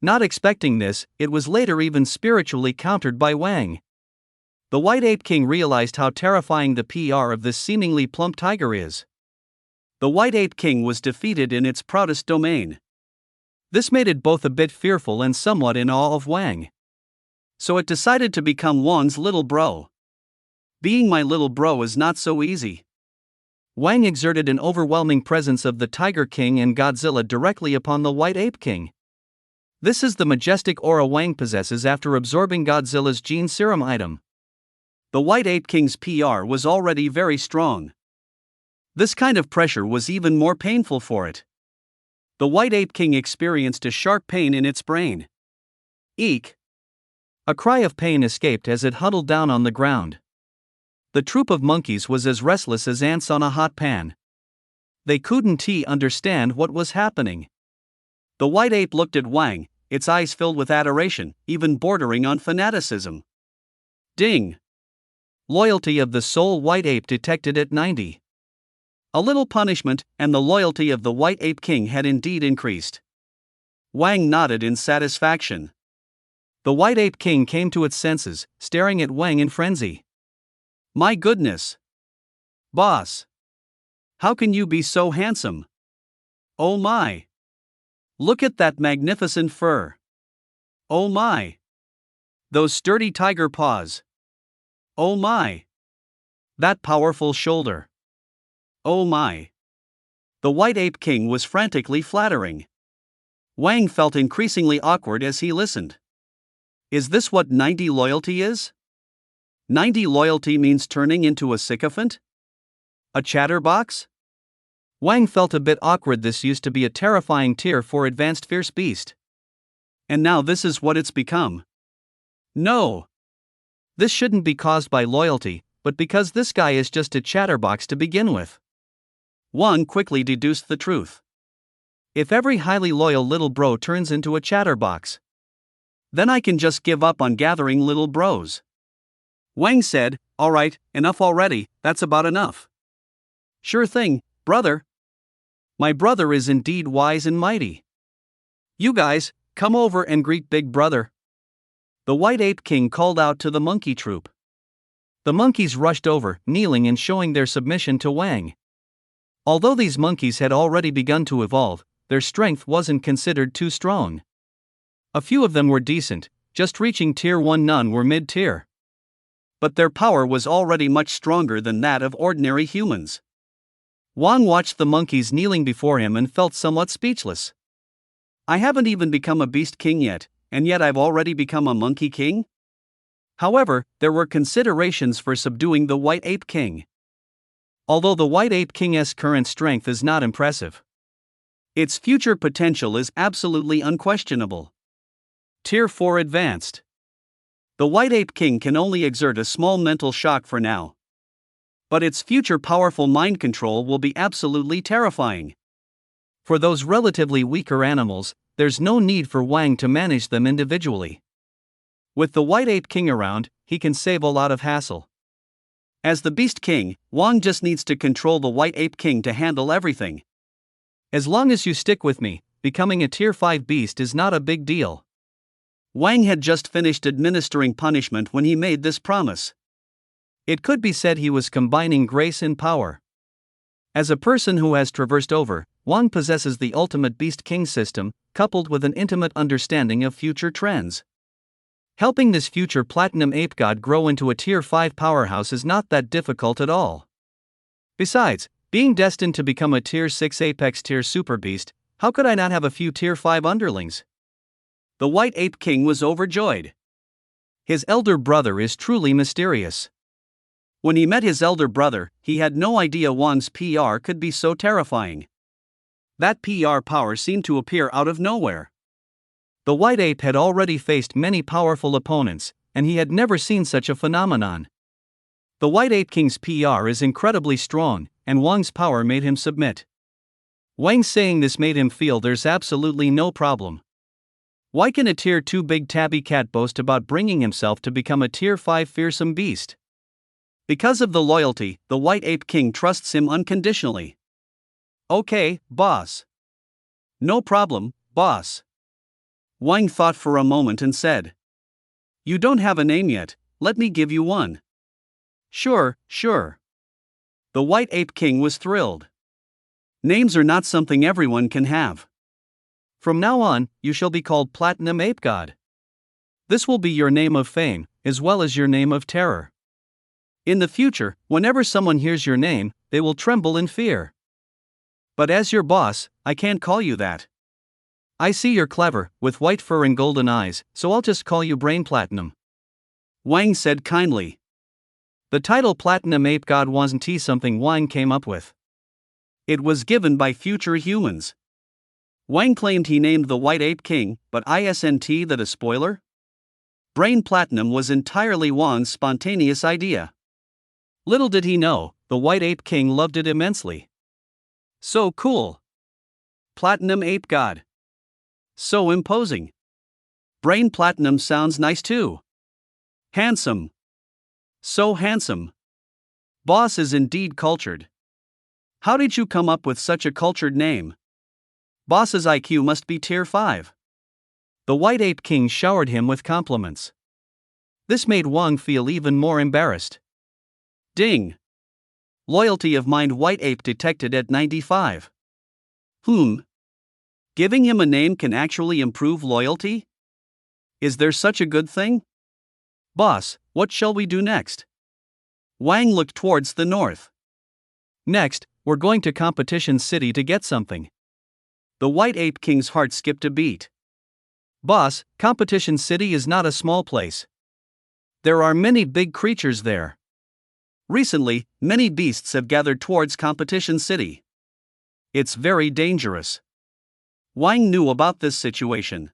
Not expecting this, it was later even spiritually countered by Wang. The White Ape King realized how terrifying the PER of this seemingly plump tiger is. The White Ape King was defeated in its proudest domain. This made it both a bit fearful and somewhat in awe of Wang. So it decided to become Wang's little bro. Being my little bro is not so easy. Wang exerted an overwhelming presence of the Tiger King and Godzilla directly upon the White Ape King. This is the majestic aura Wang possesses after absorbing Godzilla's gene serum item. The White Ape King's PR was already very strong. This kind of pressure was even more painful for it. The White Ape King experienced a sharp pain in its brain. Eek! A cry of pain escaped as it huddled down on the ground. The troop of monkeys was as restless as ants on a hot pan. They couldn't understand what was happening. The White Ape looked at Wang, its eyes filled with adoration, even bordering on fanaticism. Ding! Loyalty of the sole White Ape detected at 90. A little punishment, and the loyalty of the White Ape King had indeed increased. Wang nodded in satisfaction. The White Ape King came to its senses, staring at Wang in frenzy. My goodness! Boss! How can you be so handsome? Oh my! Look at that magnificent fur! Oh my! Those sturdy tiger paws! Oh my! That powerful shoulder! Oh my! The White Ape King was frantically flattering. Wang felt increasingly awkward as he listened. Is this what 90 loyalty is? 90 loyalty means turning into a sycophant? A chatterbox? Wang felt a bit awkward. This used to be a terrifying tier for advanced fierce beast. And now this is what it's become. No! This shouldn't be caused by loyalty, but because this guy is just a chatterbox to begin with. Wang quickly deduced the truth. If every highly loyal little bro turns into a chatterbox, then I can just give up on gathering little bros. Wang said, alright, enough already, that's about enough. Sure thing, brother. My brother is indeed wise and mighty. You guys, come over and greet Big Brother. The White Ape King called out to the monkey troop. The monkeys rushed over, kneeling and showing their submission to Wang. Although these monkeys had already begun to evolve, their strength wasn't considered too strong. A few of them were decent, just reaching tier 1, none were mid-tier. But their power was already much stronger than that of ordinary humans. Wang watched the monkeys kneeling before him and felt somewhat speechless. I haven't even become a beast king yet, and yet I've already become a monkey king? However, there were considerations for subduing the white ape king. Although the white ape king's current strength is not impressive, its future potential is absolutely unquestionable. Tier 4 Advanced. The white ape king can only exert a small mental shock for now, but its future powerful mind control will be absolutely terrifying. For those relatively weaker animals, there's no need for Wang to manage them individually. With the white ape king around, he can save a lot of hassle. As the beast king, Wang just needs to control the white ape king to handle everything. As long as you stick with me, becoming a tier 5 beast is not a big deal. Wang had just finished administering punishment when he made this promise. It could be said he was combining grace and power. As a person who has traversed over, Wang possesses the ultimate beast king system, coupled with an intimate understanding of future trends. Helping this future platinum ape god grow into a tier 5 powerhouse is not that difficult at all. Besides, being destined to become a tier 6 apex tier super beast, how could I not have a few tier 5 underlings? The white ape king was overjoyed. His elder brother is truly mysterious. When he met his elder brother, he had no idea Wang's PR could be so terrifying. That PR power seemed to appear out of nowhere. The white ape had already faced many powerful opponents, and he had never seen such a phenomenon. The white ape king's PR is incredibly strong, and Wang's power made him submit. Wang saying this made him feel there's absolutely no problem. Why can a tier 2 big tabby cat boast about bringing himself to become a tier 5 fearsome beast? Because of the loyalty, the white ape king trusts him unconditionally. Okay, boss. No problem, boss. Wang thought for a moment and said, You don't have a name yet, let me give you one. Sure. The white ape king was thrilled. Names are not something everyone can have. From now on, you shall be called Platinum Ape God. This will be your name of fame, as well as your name of terror. In the future, whenever someone hears your name, they will tremble in fear. But as your boss, I can't call you that. I see you're clever, with white fur and golden eyes, so I'll just call you Brain Platinum. Wang said kindly. The title Platinum Ape God wasn't something Wang came up with. It was given by future humans. Wang claimed he named the white ape king, but isn't that a spoiler? Brain Platinum was entirely Wang's spontaneous idea. Little did he know, the white ape king loved it immensely. So cool. Platinum Ape God. So imposing. Brain Platinum sounds nice too. Handsome. So handsome. Boss is indeed cultured. How did you come up with such a cultured name? Boss's IQ must be tier 5. The white ape king showered him with compliments. This made Wang feel even more embarrassed. Ding. Loyalty of mind white ape detected at 95. Giving him a name can actually improve loyalty? Is there such a good thing? Boss, what shall we do next? Wang looked towards the north. Next, we're going to Competition City to get something. The white ape king's heart skipped a beat. Boss, Competition City is not a small place. There are many big creatures there. Recently, many beasts have gathered towards Competition City. It's very dangerous. Wang knew about this situation.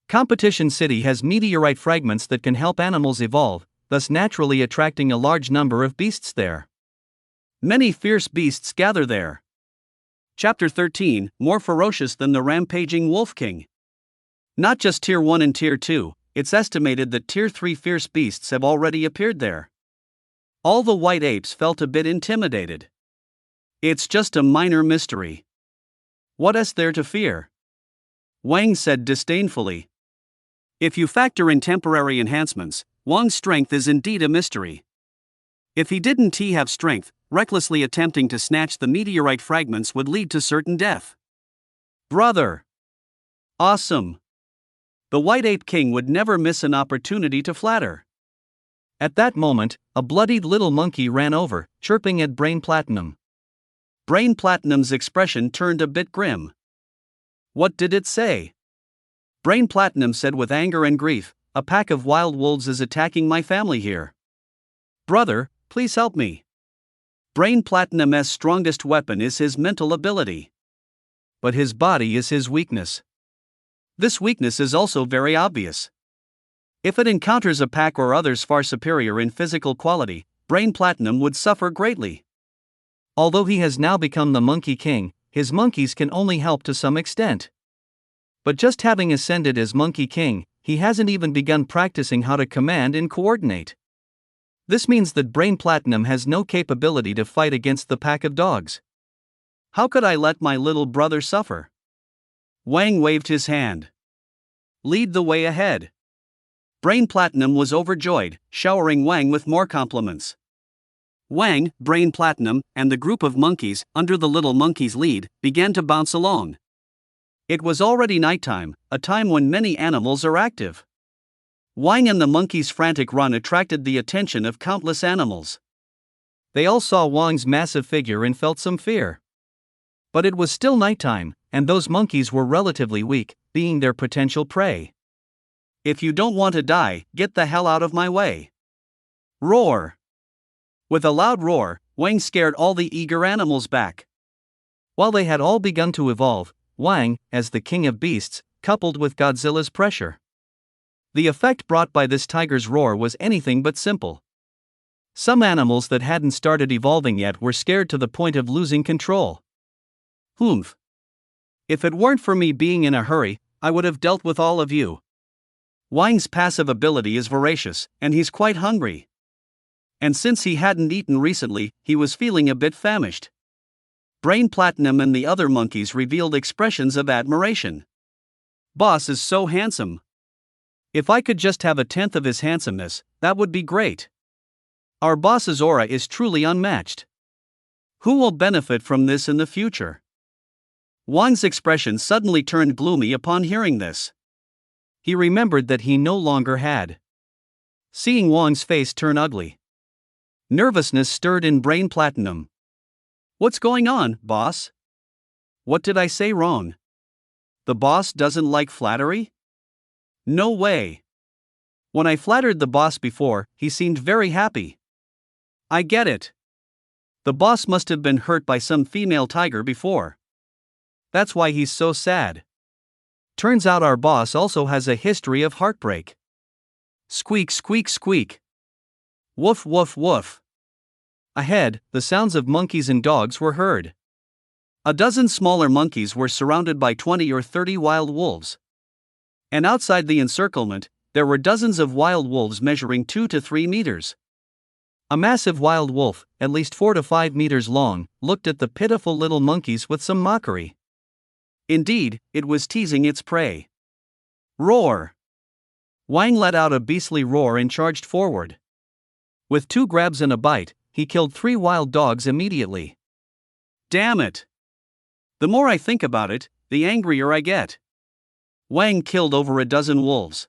Competition City has meteorite fragments that can help animals evolve, thus naturally attracting a large number of beasts there. Many fierce beasts gather there. Chapter 13, more ferocious than the rampaging Wolf King. Not just Tier 1 and Tier 2, it's estimated that Tier 3 fierce beasts have already appeared there. All the white apes felt a bit intimidated. It's just a minor mystery. What is there to fear? Wang said disdainfully. If you factor in temporary enhancements, Wang's strength is indeed a mystery. If he didn't have strength, recklessly attempting to snatch the meteorite fragments would lead to certain death. Brother! Awesome! The white ape king would never miss an opportunity to flatter. At that moment, a bloodied little monkey ran over, chirping at Brain Platinum. Brain Platinum's expression turned a bit grim. What did it say? Brain Platinum said with anger and grief, "A pack of wild wolves is attacking my family here. Brother, please help me." Brain Platinum's strongest weapon is his mental ability. But his body is his weakness. This weakness is also very obvious. If it encounters a pack or others far superior in physical quality, Brain Platinum would suffer greatly. Although he has now become the Monkey King, his monkeys can only help to some extent. But just having ascended as Monkey King, he hasn't even begun practicing how to command and coordinate. This means that Brain Platinum has no capability to fight against the pack of dogs. How could I let my little brother suffer? Wang waved his hand. Lead the way ahead. Brain Platinum was overjoyed, showering Wang with more compliments. Wang, Brain Platinum, and the group of monkeys, under the little monkey's lead, began to bounce along. It was already nighttime, a time when many animals are active. Wang and the monkey's frantic run attracted the attention of countless animals. They all saw Wang's massive figure and felt some fear. But it was still nighttime, and those monkeys were relatively weak, being their potential prey. If you don't want to die, get the hell out of my way. Roar! With a loud roar, Wang scared all the eager animals back. While they had all begun to evolve, Wang, as the king of beasts, coupled with Godzilla's pressure. The effect brought by this tiger's roar was anything but simple. Some animals that hadn't started evolving yet were scared to the point of losing control. Humph! If it weren't for me being in a hurry, I would have dealt with all of you. Wang's passive ability is voracious, and he's quite hungry. And since he hadn't eaten recently, he was feeling a bit famished. Brain Platinum and the other monkeys revealed expressions of admiration. Boss is so handsome. If I could just have a tenth of his handsomeness, that would be great. Our boss's aura is truly unmatched. Who will benefit from this in the future? Wang's expression suddenly turned gloomy upon hearing this. He remembered that he no longer had. Seeing Wang's face turn ugly, nervousness stirred in Brain Platinum. What's going on, boss? What did I say wrong? The boss doesn't like flattery? No way. When I flattered the boss before, he seemed very happy. I get it. The boss must have been hurt by some female tiger before. That's why he's so sad. Turns out our boss also has a history of heartbreak. Squeak, squeak, squeak. Woof, woof, woof. Ahead, the sounds of monkeys and dogs were heard. A dozen smaller monkeys were surrounded by 20 or 30 wild wolves. And outside the encirclement, there were dozens of wild wolves measuring 2 to 3 meters. A massive wild wolf, at least 4 to 5 meters long, looked at the pitiful little monkeys with some mockery. Indeed, it was teasing its prey. Roar! Wang let out a beastly roar and charged forward. With 2 grabs and a bite, he killed 3 wild dogs immediately. Damn it! The more I think about it, the angrier I get. Wang killed over a dozen wolves.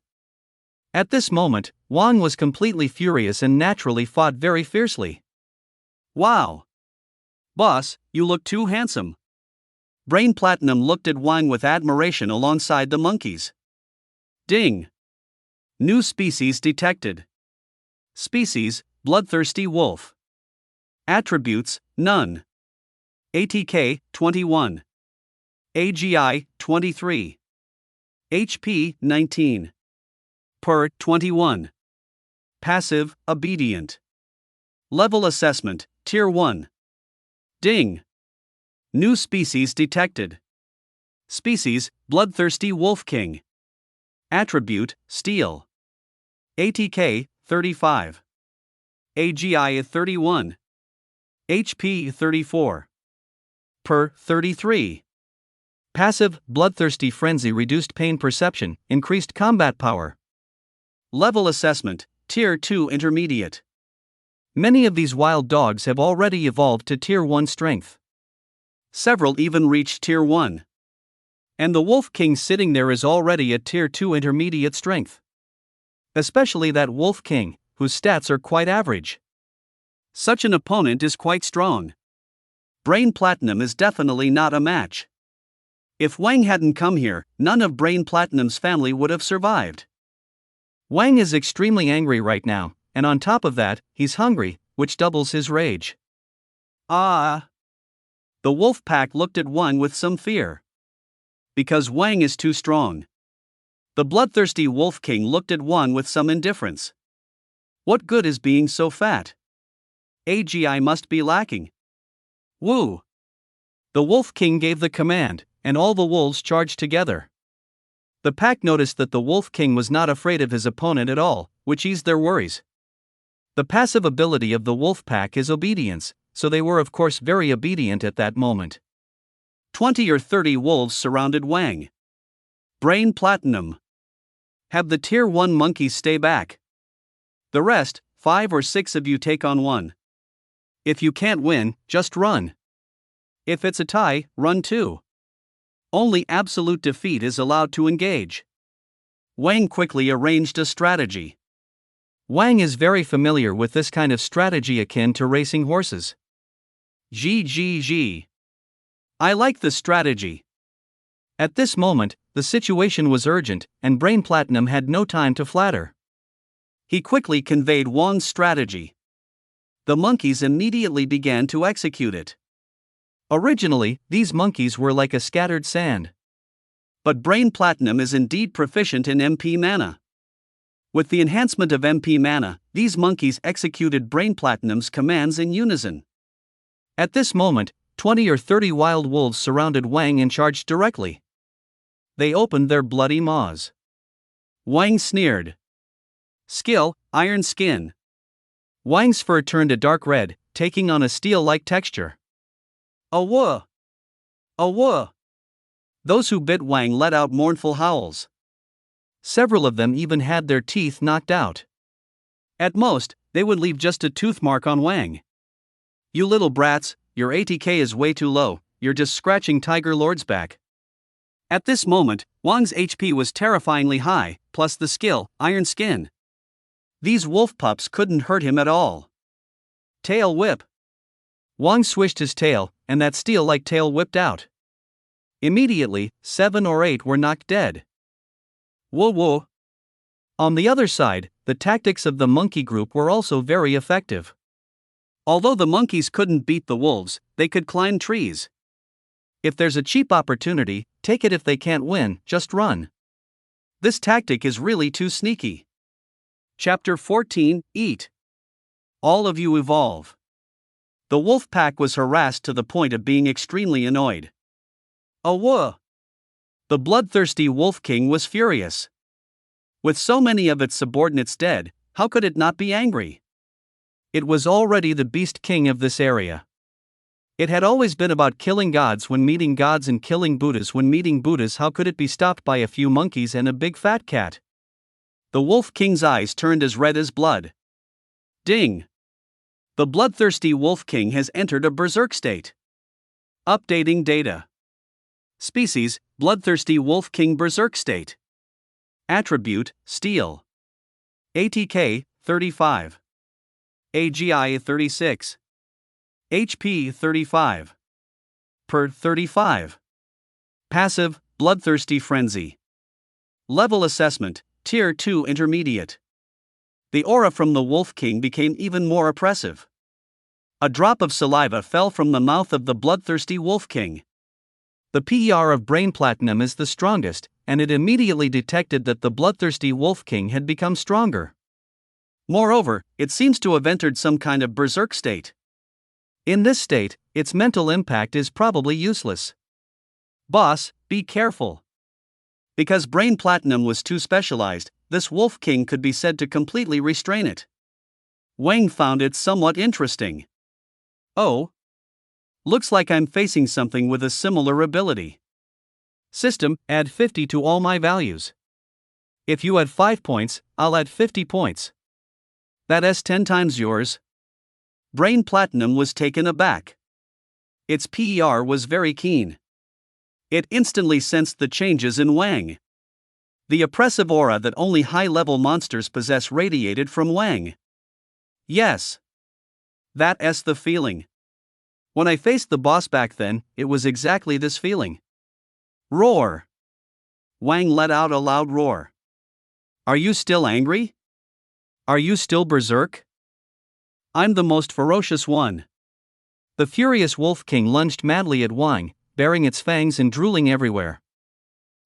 At this moment, Wang was completely furious and naturally fought very fiercely. Wow! Boss, you look too handsome. Brain Platinum looked at Wang with admiration alongside the monkeys. Ding! New species detected. Species, bloodthirsty wolf. Attributes, none. ATK, 21. AGI, 23. HP, 19. Per, 21. Passive, obedient. Level assessment, Tier 1. Ding! New species detected. Species, bloodthirsty wolf king. Attribute, steel. ATK, 35. AGI, 31. HP, 34. Per, 33. Passive, bloodthirsty frenzy, reduced pain perception, increased combat power. Level assessment, Tier 2 intermediate. Many of these wild dogs have already evolved to Tier 1 strength. Several even reached Tier 1. And the Wolf King sitting there is already at Tier 2 intermediate strength. Especially that Wolf King, whose stats are quite average. Such an opponent is quite strong. Brain Platinum is definitely not a match. If Wang hadn't come here, none of Brain Platinum's family would have survived. Wang is extremely angry right now, and on top of that, he's hungry, which doubles his rage. Ah! The wolf pack looked at Wang with some fear. Because Wang is too strong. The bloodthirsty Wolf King looked at Wang with some indifference. What good is being so fat? AGI must be lacking. Woo! The Wolf King gave the command, and all the wolves charged together. The pack noticed that the Wolf King was not afraid of his opponent at all, which eased their worries. The passive ability of the wolf pack is obedience, so they were of course very obedient at that moment. 20 or 30 wolves surrounded Wang. Brain Platinum. Have the Tier 1 monkeys stay back. The rest, 5 or 6 of you take on one. If you can't win, just run. If it's a tie, run too. Only absolute defeat is allowed to engage. Wang quickly arranged a strategy. Wang is very familiar with this kind of strategy akin to racing horses. GGG. I like the strategy. At this moment, the situation was urgent, and Brain Platinum had no time to flatter. He quickly conveyed Wang's strategy. The monkeys immediately began to execute it. Originally, these monkeys were like a scattered sand. But Brain Platinum is indeed proficient in MP mana. With the enhancement of MP mana, these monkeys executed Brain Platinum's commands in unison. At this moment, 20 or 30 wild wolves surrounded Wang and charged directly. They opened their bloody maws. Wang sneered. Skill, Iron Skin. Wang's fur turned a dark red, taking on a steel-like texture. Awooh! Awooh! Those who bit Wang let out mournful howls. Several of them even had their teeth knocked out. At most, they would leave just a tooth mark on Wang. You little brats, your ATK is way too low, you're just scratching Tiger Lord's back. At this moment, Wang's HP was terrifyingly high, plus the skill, Iron Skin. These wolf pups couldn't hurt him at all. Tail whip. Wang swished his tail, and that steel-like tail whipped out. Immediately, 7 or 8 were knocked dead. Whoa whoa. On the other side, the tactics of the monkey group were also very effective. Although the monkeys couldn't beat the wolves, they could climb trees. If there's a cheap opportunity, take it. If they can't win, just run. This tactic is really too sneaky. Chapter 14, Eat. All of you evolve. The wolf pack was harassed to the point of being extremely annoyed. Awooh! The bloodthirsty Wolf King was furious. With so many of its subordinates dead, how could it not be angry? It was already the beast king of this area. It had always been about killing gods when meeting gods and killing Buddhas when meeting Buddhas. How could it be stopped by a few monkeys and a big fat cat? The Wolf King's eyes turned as red as blood. Ding! The bloodthirsty Wolf King has entered a berserk state. Updating data. Species, bloodthirsty Wolf King berserk state. Attribute, steel. ATK, 35. AGI, 36. HP, 35. Per, 35. Passive, bloodthirsty frenzy. Level assessment, Tier 2 intermediate. The aura from the Wolf King became even more oppressive. A drop of saliva fell from the mouth of the bloodthirsty Wolf King. The PER of Brain Platinum is the strongest, and it immediately detected that the bloodthirsty Wolf King had become stronger. Moreover, it seems to have entered some kind of berserk state. In this state, its mental impact is probably useless. Boss, be careful. Because Brain Platinum was too specialized, this Wolf King could be said to completely restrain it. Wang found it somewhat interesting. Oh. Looks like I'm facing something with a similar ability. System, add 50 to all my values. If you add 5 points, I'll add 50 points. That's 10 times yours. Brain Platinum was taken aback. Its PER was very keen. It instantly sensed the changes in Wang. The oppressive aura that only high-level monsters possess radiated from Wang. Yes. That's the feeling. When I faced the boss back then, it was exactly this feeling. Roar! Wang let out a loud roar. Are you still angry? Are you still berserk? I'm the most ferocious one. The furious Wolf King lunged madly at Wang, baring its fangs and drooling everywhere.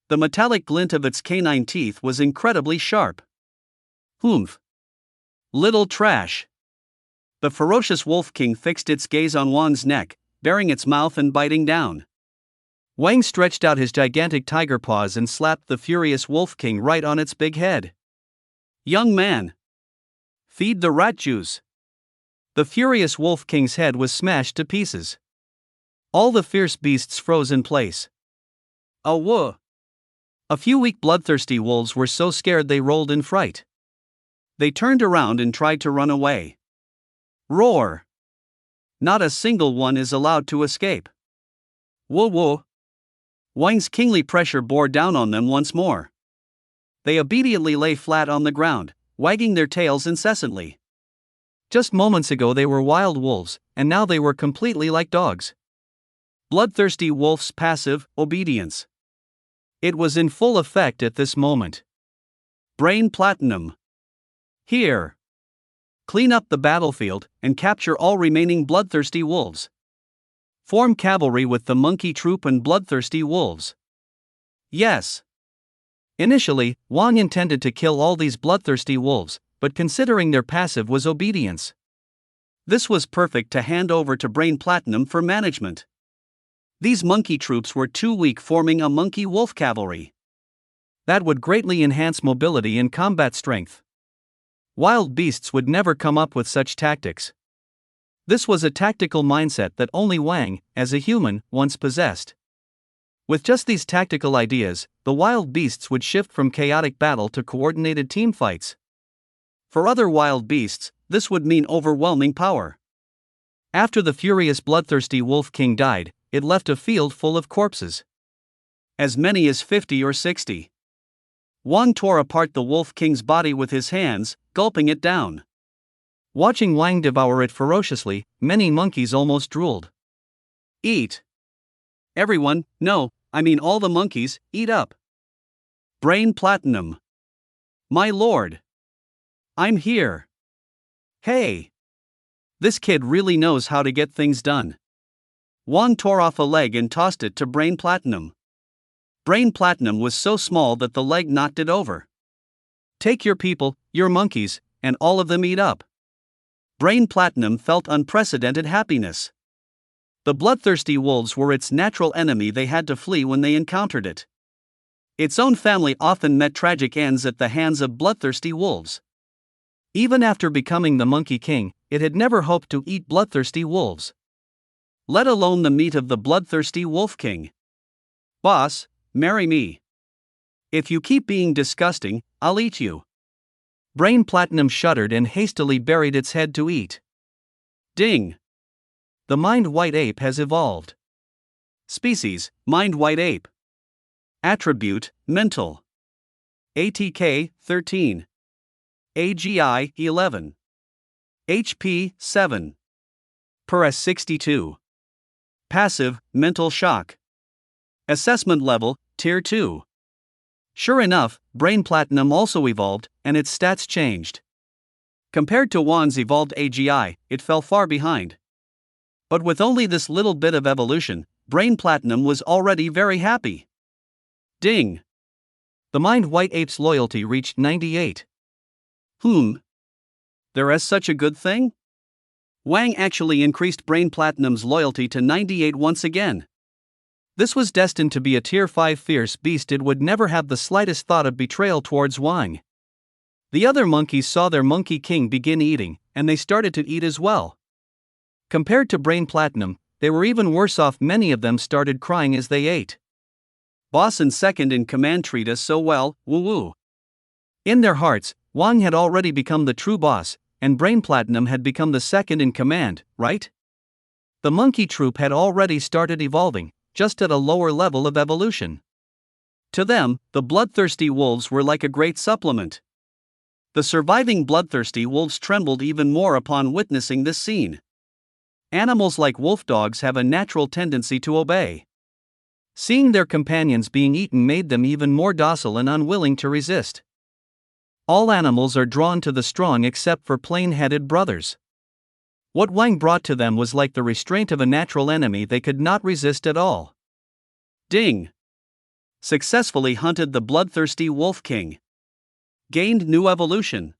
The metallic glint of its canine teeth was incredibly sharp. Humph! Little trash! The ferocious Wolf King fixed its gaze on Wang's neck, baring its mouth and biting down. Wang stretched out his gigantic tiger paws and slapped the furious Wolf King right on its big head. Young man! Feed the rat juice! The furious Wolf King's head was smashed to pieces. All the fierce beasts froze in place. Whoa! A few weak bloodthirsty wolves were so scared they rolled in fright. They turned around and tried to run away. Roar! Not a single one is allowed to escape. Whoa! Wang's kingly pressure bore down on them once more. They obediently lay flat on the ground, wagging their tails incessantly. Just moments ago they were wild wolves, and now they were completely like dogs. Bloodthirsty wolf's passive obedience. It was in full effect at this moment. Brain platinum. Here. Clean up the battlefield and capture all remaining bloodthirsty wolves. Form cavalry with the monkey troop and bloodthirsty wolves. Yes. Initially, Wang intended to kill all these bloodthirsty wolves, but considering their passive was obedience, this was perfect to hand over to Brain Platinum for management. These monkey troops were too weak, forming a monkey wolf cavalry. That would greatly enhance mobility and combat strength. Wild beasts would never come up with such tactics. This was a tactical mindset that only Wang, as a human, once possessed. With just these tactical ideas, the wild beasts would shift from chaotic battle to coordinated team fights. For other wild beasts, this would mean overwhelming power. After the furious bloodthirsty Wolf King died, it left a field full of corpses. As many as 50 or 60. Wang tore apart the Wolf King's body with his hands, gulping it down. Watching Wang devour it ferociously, many monkeys almost drooled. Eat! Everyone, no, I mean all the monkeys, eat up! Brain Platinum! My lord! I'm here! Hey! This kid really knows how to get things done. Wang tore off a leg and tossed it to Brain Platinum. Brain Platinum was so small that the leg knocked it over. Take your people, your monkeys, and all of them eat up. Brain Platinum felt unprecedented happiness. The bloodthirsty wolves were its natural enemy. They had to flee when they encountered it. Its own family often met tragic ends at the hands of bloodthirsty wolves. Even after becoming the Monkey King, it had never hoped to eat bloodthirsty wolves, let alone the meat of the bloodthirsty Wolf King. Boss, marry me. If you keep being disgusting, I'll eat you. Brain Platinum shuddered and hastily buried its head to eat. Ding! The Mind White Ape has evolved. Species, Mind White Ape. Attribute, Mental. ATK, 13. AGI, 11. HP, 7. PRS 62. Passive, Mental Shock. Assessment Level, Tier 2. Sure enough, Brain Platinum also evolved, and its stats changed. Compared to Wang's evolved AGI, it fell far behind. But with only this little bit of evolution, Brain Platinum was already very happy. Ding! The Mind White Ape's loyalty reached 98. There is such a good thing? Wang actually increased Brain Platinum's loyalty to 98 once again. This was destined to be a Tier 5 fierce beast. It would never have the slightest thought of betrayal towards Wang. The other monkeys saw their Monkey King begin eating, and they started to eat as well. Compared to Brain Platinum, they were even worse off. Many of them started crying as they ate. Boss and second in command treat us so well, woo-woo. In their hearts, Wang had already become the true boss, and Brain Platinum had become the second in command, right? The monkey troop had already started evolving, just at a lower level of evolution. To them, the bloodthirsty wolves were like a great supplement. The surviving bloodthirsty wolves trembled even more upon witnessing this scene. Animals like wolf dogs have a natural tendency to obey. Seeing their companions being eaten made them even more docile and unwilling to resist. All animals are drawn to the strong except for plain-headed brothers. What Wang brought to them was like the restraint of a natural enemy they could not resist at all. Ding! Successfully hunted the bloodthirsty Wolf King. Gained new evolution.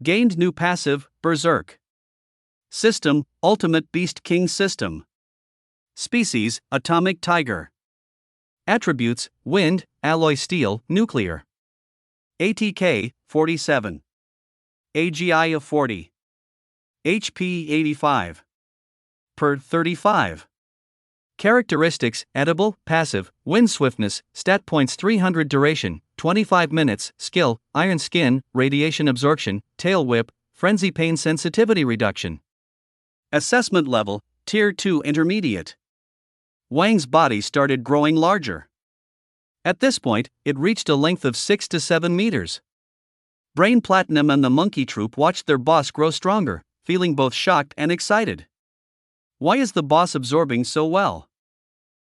Gained new passive, Berserk. System, Ultimate Beast King System. Species, Atomic Tiger. Attributes, Wind, Alloy Steel, Nuclear. ATK, 47. AGI of 40. HP 85. Per 35. Characteristics, edible, passive, wind swiftness, stat points 300 duration, 25 minutes, skill, iron skin, radiation absorption, tail whip, frenzy pain sensitivity reduction. Assessment level, Tier 2 intermediate. Wang's body started growing larger. At this point, it reached a length of 6 to 7 meters. Brain Platinum and the monkey troop watched their boss grow stronger, feeling both shocked and excited. Why is the boss absorbing so well?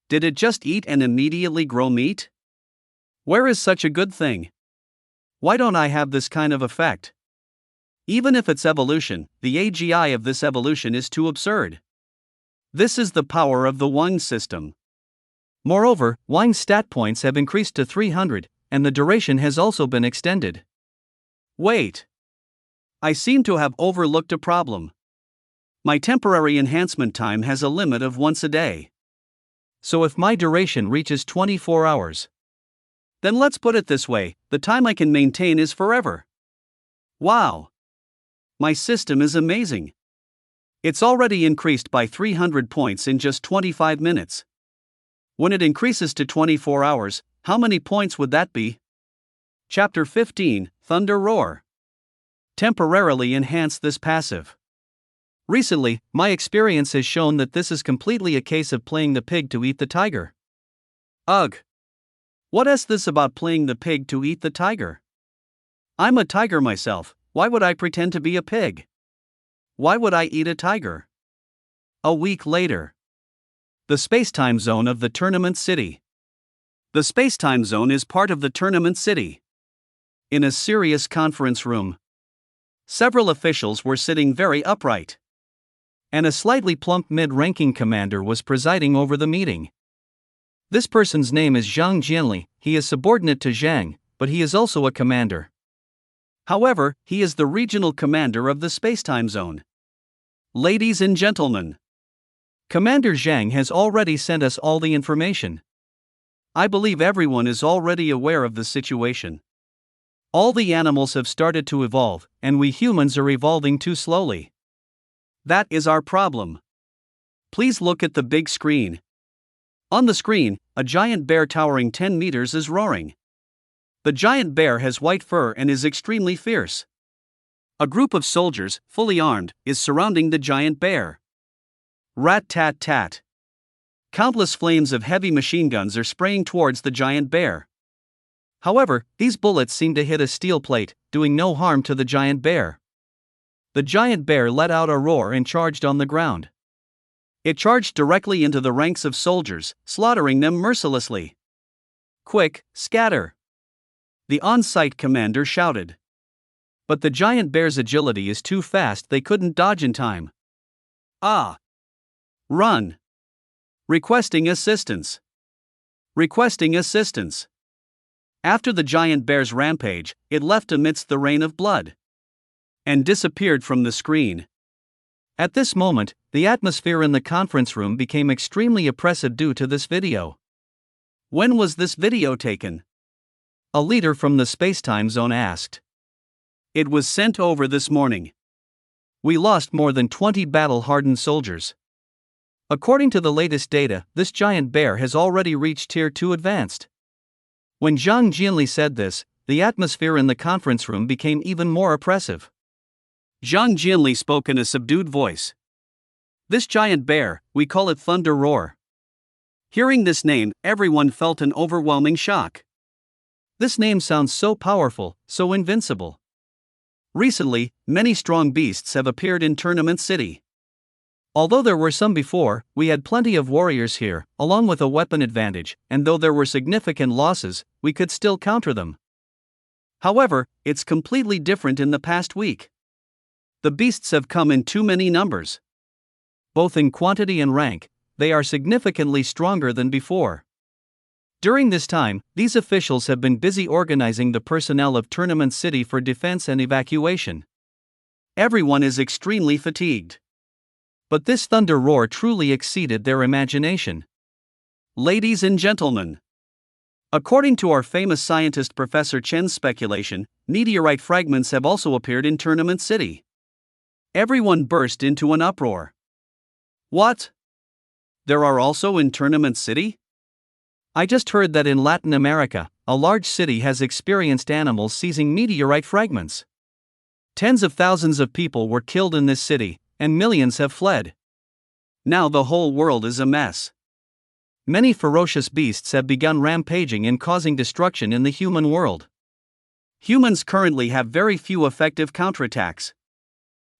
Did it just eat and immediately grow meat? Where is such a good thing? Why don't I have this kind of effect? Even if it's evolution, the AGI of this evolution is too absurd. This is the power of the Wang system. Moreover, Wang's stat points have increased to 300, and the duration has also been extended. Wait. I seem to have overlooked a problem. My temporary enhancement time has a limit of once a day. So if my duration reaches 24 hours, then let's put it this way, the time I can maintain is forever. Wow! My system is amazing. It's already increased by 300 points in just 25 minutes. When it increases to 24 hours, how many points would that be? Chapter 15, Thunder Roar. Temporarily enhance this passive. Recently, my experience has shown that this is completely a case of playing the pig to eat the tiger. Ugh! What is this about playing the pig to eat the tiger? I'm a tiger myself, why would I pretend to be a pig? Why would I eat a tiger? A week later. The space-time zone of the tournament city. The space-time zone is part of the tournament city. In a serious conference room, several officials were sitting very upright. And a slightly plump mid-ranking commander was presiding over the meeting. This person's name is Zhang Jianli. He is subordinate to Zhang, but he is also a commander. However, he is the regional commander of the space-time zone. Ladies and gentlemen, Commander Zhang has already sent us all the information. I believe everyone is already aware of the situation. All the animals have started to evolve, and we humans are evolving too slowly. That is our problem. Please look at the big screen. On the screen, a giant bear towering 10 meters is roaring. The giant bear has white fur and is extremely fierce. A group of soldiers, fully armed, is surrounding the giant bear. Rat-tat-tat. Countless flames of heavy machine guns are spraying towards the giant bear. However, these bullets seem to hit a steel plate, doing no harm to the giant bear. The giant bear let out a roar and charged on the ground. It charged directly into the ranks of soldiers, slaughtering them mercilessly. Quick, scatter! The on-site commander shouted. But the giant bear's agility is too fast, they couldn't dodge in time. Ah! Run! Requesting assistance. Requesting assistance. After the giant bear's rampage, it left amidst the rain of blood and disappeared from the screen. At this moment, the atmosphere in the conference room became extremely oppressive due to this video. When was this video taken? A leader from the space-time zone asked. It was sent over this morning. We lost more than 20 battle-hardened soldiers. According to the latest data, this giant bear has already reached Tier 2 advanced. When Zhang Jianli said this, the atmosphere in the conference room became even more oppressive. Zhang Jianli spoke in a subdued voice. This giant bear, we call it Thunder Roar. Hearing this name, everyone felt an overwhelming shock. This name sounds so powerful, so invincible. Recently, many strong beasts have appeared in Tournament City. Although there were some before, we had plenty of warriors here, along with a weapon advantage, and though there were significant losses, we could still counter them. However, it's completely different in the past week. The beasts have come in too many numbers. Both in quantity and rank, they are significantly stronger than before. During this time, these officials have been busy organizing the personnel of Tournament City for defense and evacuation. Everyone is extremely fatigued. But this thunder roar truly exceeded their imagination. Ladies and gentlemen, according to our famous scientist Professor Chen's speculation, meteorite fragments have also appeared in Tournament City. Everyone burst into an uproar. What? There are also in Tournament City? I just heard that in Latin America, a large city has experienced animals seizing meteorite fragments. Tens of thousands of people were killed in this city, and millions have fled. Now the whole world is a mess. Many ferocious beasts have begun rampaging and causing destruction in the human world. Humans currently have very few effective counterattacks.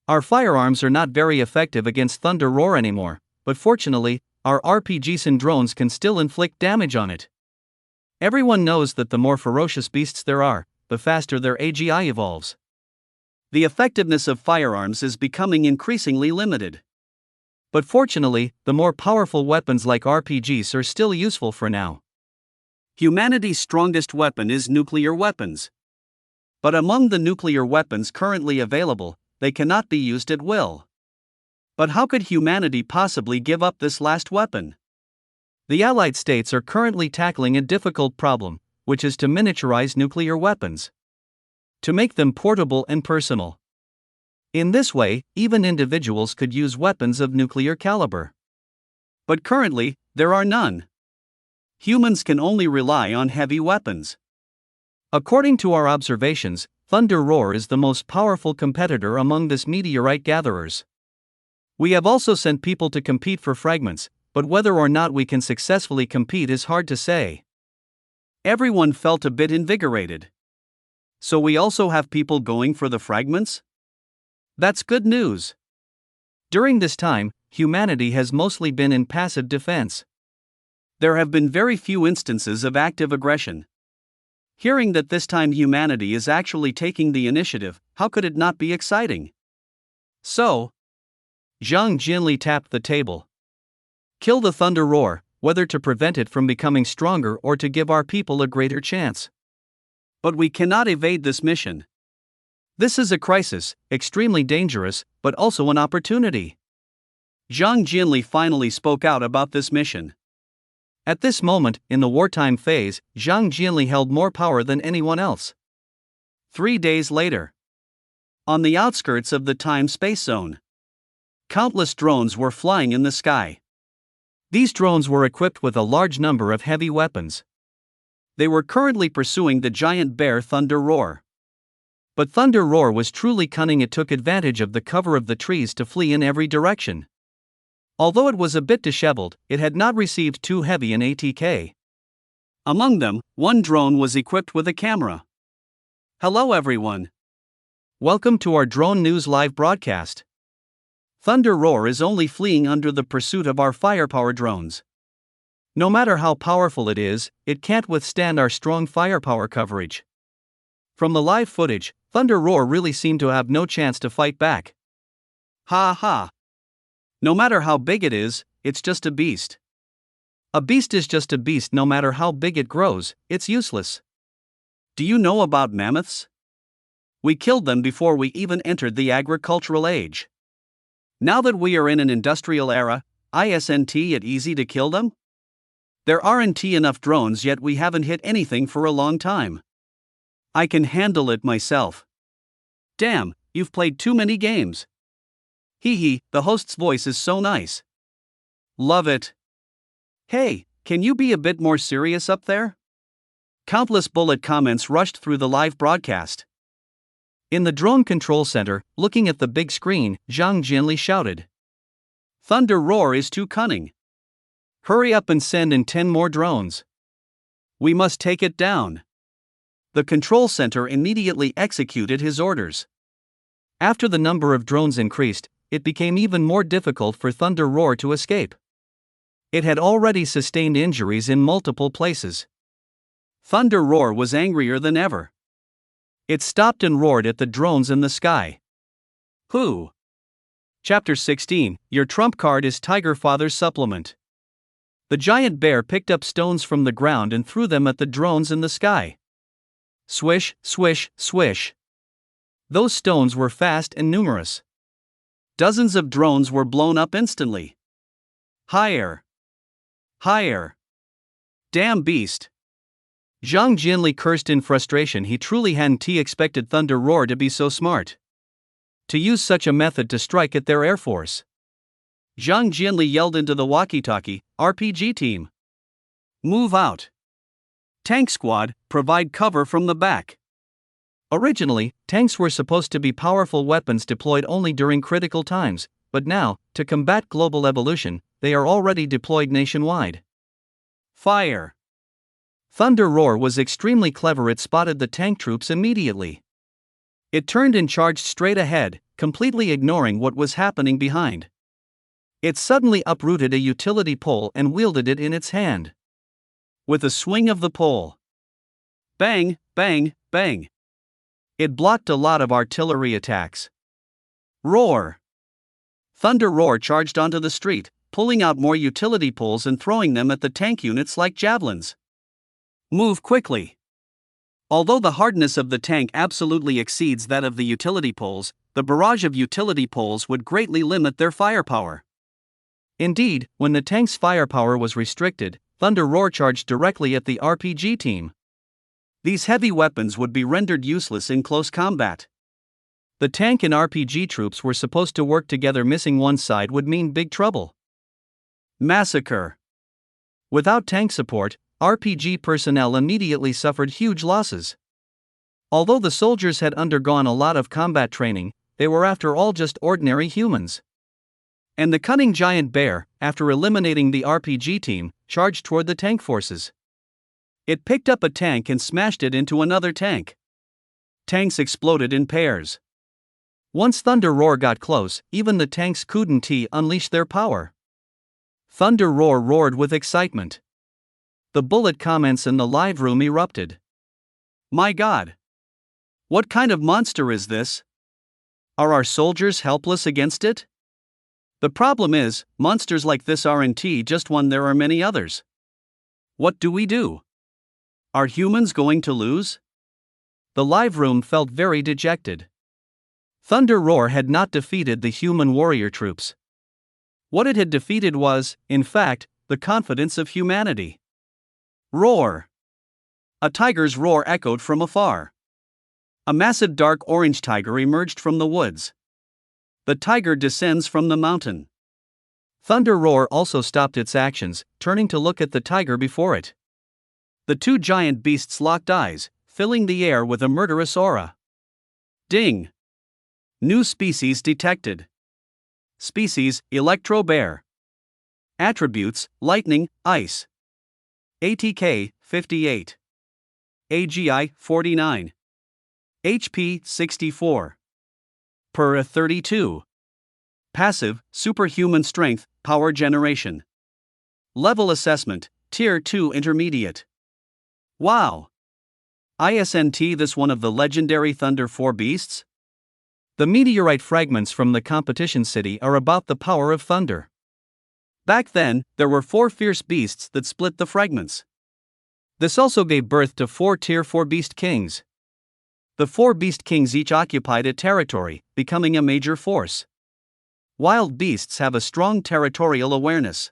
Our firearms are not very effective against thunder roar anymore, but fortunately, our RPGs and drones can still inflict damage on it. Everyone knows that the more ferocious beasts there are, the faster their AGI evolves. The effectiveness of firearms is becoming increasingly limited. But fortunately, the more powerful weapons like RPGs are still useful for now. Humanity's strongest weapon is nuclear weapons. But among the nuclear weapons currently available, they cannot be used at will. But how could humanity possibly give up this last weapon? The Allied states are currently tackling a difficult problem, which is to miniaturize nuclear weapons. To make them portable and personal. In this way, even individuals could use weapons of nuclear caliber. But currently, there are none. Humans can only rely on heavy weapons. According to our observations, Thunder Roar is the most powerful competitor among this meteorite gatherers. We have also sent people to compete for fragments, but whether or not we can successfully compete is hard to say. Everyone felt a bit invigorated. So we also have people going for the fragments? That's good news. During this time, humanity has mostly been in passive defense. There have been very few instances of active aggression. Hearing that this time humanity is actually taking the initiative, how could it not be exciting? So, Zhang Jinli tapped the table. Kill the thunder roar, whether to prevent it from becoming stronger or to give our people a greater chance. But we cannot evade this mission. This is a crisis, extremely dangerous, but also an opportunity. Zhang Jinli finally spoke out about this mission. At this moment, in the wartime phase, Zhang Jinli held more power than anyone else. 3 days later. On the outskirts of the time-space zone. Countless drones were flying in the sky. These drones were equipped with a large number of heavy weapons. They were currently pursuing the giant bear Thunder Roar. But Thunder Roar was truly cunning. It took advantage of the cover of the trees to flee in every direction. Although it was a bit disheveled, it had not received too heavy an ATK. Among them, one drone was equipped with a camera. Hello everyone. Welcome to our Drone News live broadcast. Thunder Roar is only fleeing under the pursuit of our firepower drones. No matter how powerful it is, it can't withstand our strong firepower coverage. From the live footage, Thunder Roar really seemed to have no chance to fight back. Ha ha. No matter how big it is, it's just a beast. A beast is just a beast. No matter how big it grows, it's useless. Do you know about mammoths? We killed them before we even entered the agricultural age. Now that we are in an industrial era, isn't it easy to kill them? There aren't enough drones yet. We haven't hit anything for a long time. I can handle it myself. Damn, you've played too many games. Hee hee, the host's voice is so nice. Love it. Hey, can you be a bit more serious up there? Countless bullet comments rushed through the live broadcast. In the drone control center, looking at the big screen, Zhang Jinli shouted. Thunder Roar is too cunning. Hurry up and send in 10 more drones. We must take it down. The control center immediately executed his orders. After the number of drones increased, it became even more difficult for Thunder Roar to escape. It had already sustained injuries in multiple places. Thunder Roar was angrier than ever. It stopped and roared at the drones in the sky. Who? Chapter 16, Your Trump Card is Tiger Father's Supplement. The giant bear picked up stones from the ground and threw them at the drones in the sky. Swish, swish, swish. Those stones were fast and numerous. Dozens of drones were blown up instantly. Higher. Higher. Damn beast. Zhang Jinli cursed in frustration. He truly hadn't expected Thunder Roar to be so smart. To use such a method to strike at their air force. Zhang Jinli yelled into the walkie-talkie, RPG team. Move out. Tank squad, provide cover from the back. Originally, tanks were supposed to be powerful weapons deployed only during critical times, but now, to combat global evolution, they are already deployed nationwide. Fire. Thunder Roar was extremely clever. It spotted the tank troops immediately. It turned and charged straight ahead, completely ignoring what was happening behind. It suddenly uprooted a utility pole and wielded it in its hand. With a swing of the pole. Bang, bang, bang. It blocked a lot of artillery attacks. Roar. Thunder Roar charged onto the street, pulling out more utility poles and throwing them at the tank units like javelins. Move quickly. Although the hardness of the tank absolutely exceeds that of the utility poles, the barrage of utility poles would greatly limit their firepower. Indeed, when the tank's firepower was restricted, Thunder Roar charged directly at the RPG team. These heavy weapons would be rendered useless in close combat. The tank and RPG troops were supposed to work together. Missing one side would mean big trouble. Massacre. Without tank support, RPG personnel immediately suffered huge losses. Although the soldiers had undergone a lot of combat training, they were after all just ordinary humans. And the cunning giant bear, after eliminating the RPG team, charged toward the tank forces. It picked up a tank and smashed it into another tank. Tanks exploded in pairs. Once Thunder Roar got close, even the tanks couldn't unleash their power. Thunder Roar roared with excitement. The bullet comments in the live room erupted. My God! What kind of monster is this? Are our soldiers helpless against it? The problem is, monsters like this aren't just one, there are many others. What do we do? Are humans going to lose? The live room felt very dejected. Thunder Roar had not defeated the human warrior troops. What it had defeated was, in fact, the confidence of humanity. Roar! A tiger's roar echoed from afar. A massive dark orange tiger emerged from the woods. The tiger descends from the mountain. Thunder Roar also stopped its actions, turning to look at the tiger before it. The two giant beasts locked eyes, filling the air with a murderous aura. Ding! New species detected. Species, Electro Bear. Attributes, Lightning, Ice. ATK, 58. AGI, 49. HP, 64. PER, 32. Passive, Superhuman Strength, Power Generation. Level Assessment, Tier 2 Intermediate. Wow! Isn't this one of the legendary Thunder 4 beasts? The meteorite fragments from the competition city are about the power of thunder. Back then, there were 4 fierce beasts that split the fragments. This also gave birth to 4 Tier 4 Beast Kings. The 4 Beast Kings each occupied a territory, becoming a major force. Wild beasts have a strong territorial awareness.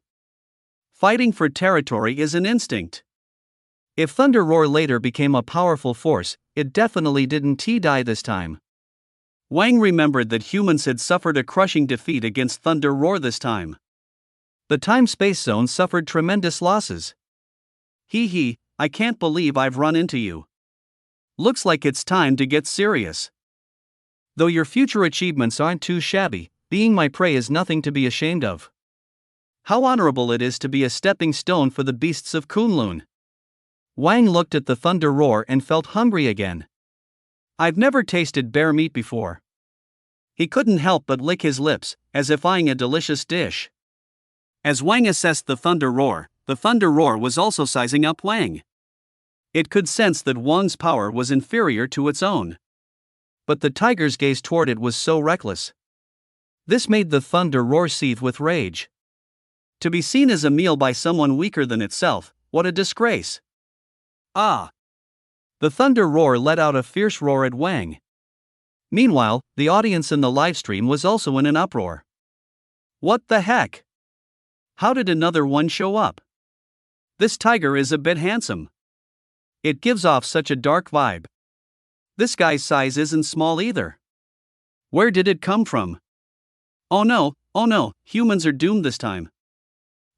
Fighting for territory is an instinct. If Thunder Roar later became a powerful force, it definitely didn't die this time. Wang remembered that humans had suffered a crushing defeat against Thunder Roar this time. The time-space zone suffered tremendous losses. Hee, I can't believe I've run into you. Looks like it's time to get serious. Though your future achievements aren't too shabby, being my prey is nothing to be ashamed of. How honorable it is to be a stepping stone for the beasts of Kunlun. Wang looked at the Thunder Roar and felt hungry again. I've never tasted bear meat before. He couldn't help but lick his lips, as if eyeing a delicious dish. As Wang assessed the thunder roar was also sizing up Wang. It could sense that Wang's power was inferior to its own. But the tiger's gaze toward it was so reckless. This made the thunder roar seethe with rage. To be seen as a meal by someone weaker than itself, what a disgrace! Ah! The thunder roar let out a fierce roar at Wang. Meanwhile, the audience in the livestream was also in an uproar. What the heck? How did another one show up? This tiger is a bit handsome. It gives off such a dark vibe. This guy's size isn't small either. Where did it come from? Oh no, humans are doomed this time.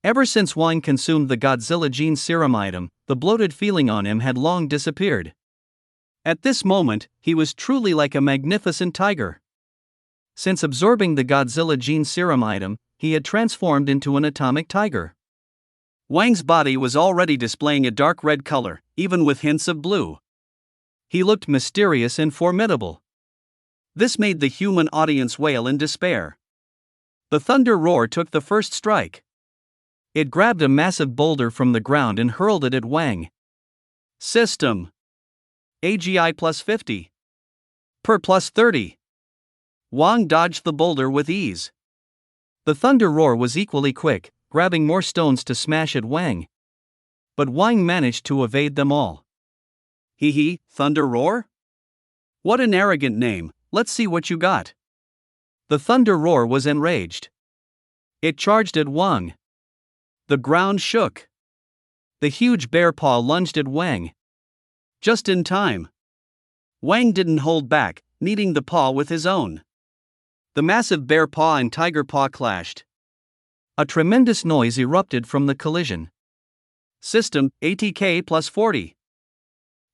Ever since Wang consumed the Godzilla gene serum item, the bloated feeling on him had long disappeared. At this moment, he was truly like a magnificent tiger. Since absorbing the Godzilla gene serum item, he had transformed into an atomic tiger. Wang's body was already displaying a dark red color, even with hints of blue. He looked mysterious and formidable. This made the human audience wail in despair. The thunder roar took the first strike. It grabbed a massive boulder from the ground and hurled it at Wang. System. AGI plus 50. Per plus 30. Wang dodged the boulder with ease. The thunder roar was equally quick, grabbing more stones to smash at Wang. But Wang managed to evade them all. Hee, thunder roar? What an arrogant name, let's see what you got. The thunder roar was enraged. It charged at Wang. The ground shook. The huge bear paw lunged at Wang. Just in time. Wang didn't hold back, kneading the paw with his own. The massive bear paw and tiger paw clashed. A tremendous noise erupted from the collision. System, ATK plus 40.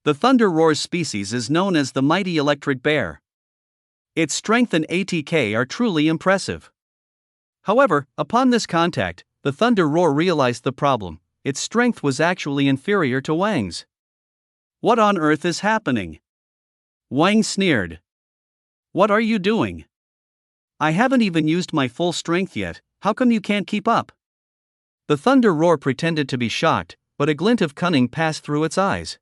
The thunder roar's species is known as the mighty electric bear. Its strength and ATK are truly impressive. However, upon this contact, the thunder roar realized the problem. Its strength was actually inferior to Wang's. What on earth is happening? Wang sneered. What are you doing? I haven't even used my full strength yet, how come you can't keep up? The thunder roar pretended to be shocked, but a glint of cunning passed through its eyes.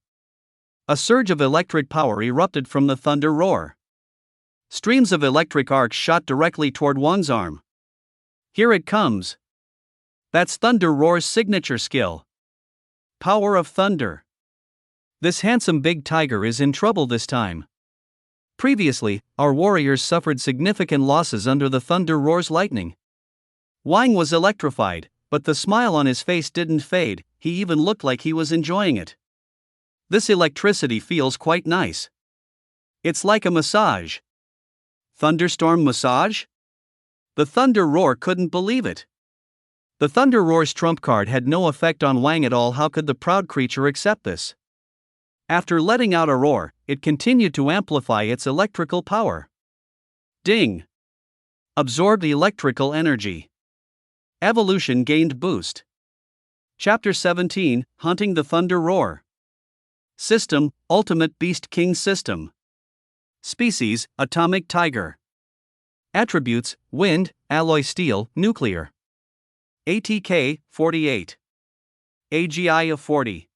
A surge of electric power erupted from the thunder roar. Streams of electric arcs shot directly toward Wang's arm. Here it comes. That's thunder roar's signature skill. Power of thunder. This handsome big tiger is in trouble this time. Previously, our warriors suffered significant losses under the thunder roar's lightning. Wang was electrified, but the smile on his face didn't fade, he even looked like he was enjoying it. This electricity feels quite nice. It's like a massage. Thunderstorm massage? The thunder roar couldn't believe it. The thunder roar's trump card had no effect on Wang at all. How could the proud creature accept this? After letting out a roar, it continued to amplify its electrical power. Ding! Absorbed electrical energy. Evolution gained boost. Chapter 17, Hunting the Thunder Roar. System, Ultimate Beast King System. Species, Atomic Tiger. Attributes, Wind, Alloy Steel, Nuclear. ATK, 48. AGI of 40.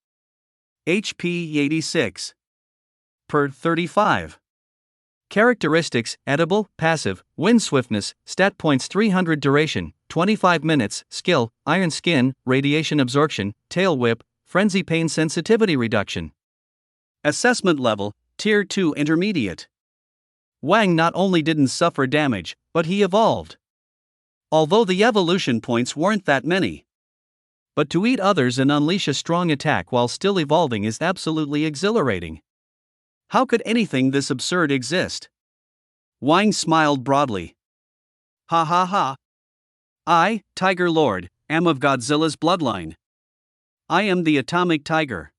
HP 86. Per 35. Characteristics, edible, passive, wind swiftness, stat points 300 duration, 25 minutes, skill, iron skin, radiation absorption, tail whip, frenzy pain sensitivity reduction. Assessment level, Tier 2 intermediate. Wang not only didn't suffer damage, but he evolved. Although the evolution points weren't that many. But to eat others and unleash a strong attack while still evolving is absolutely exhilarating. How could anything this absurd exist? Wang smiled broadly. Ha ha ha. I, Tiger Lord, am of Godzilla's bloodline. I am the atomic tiger.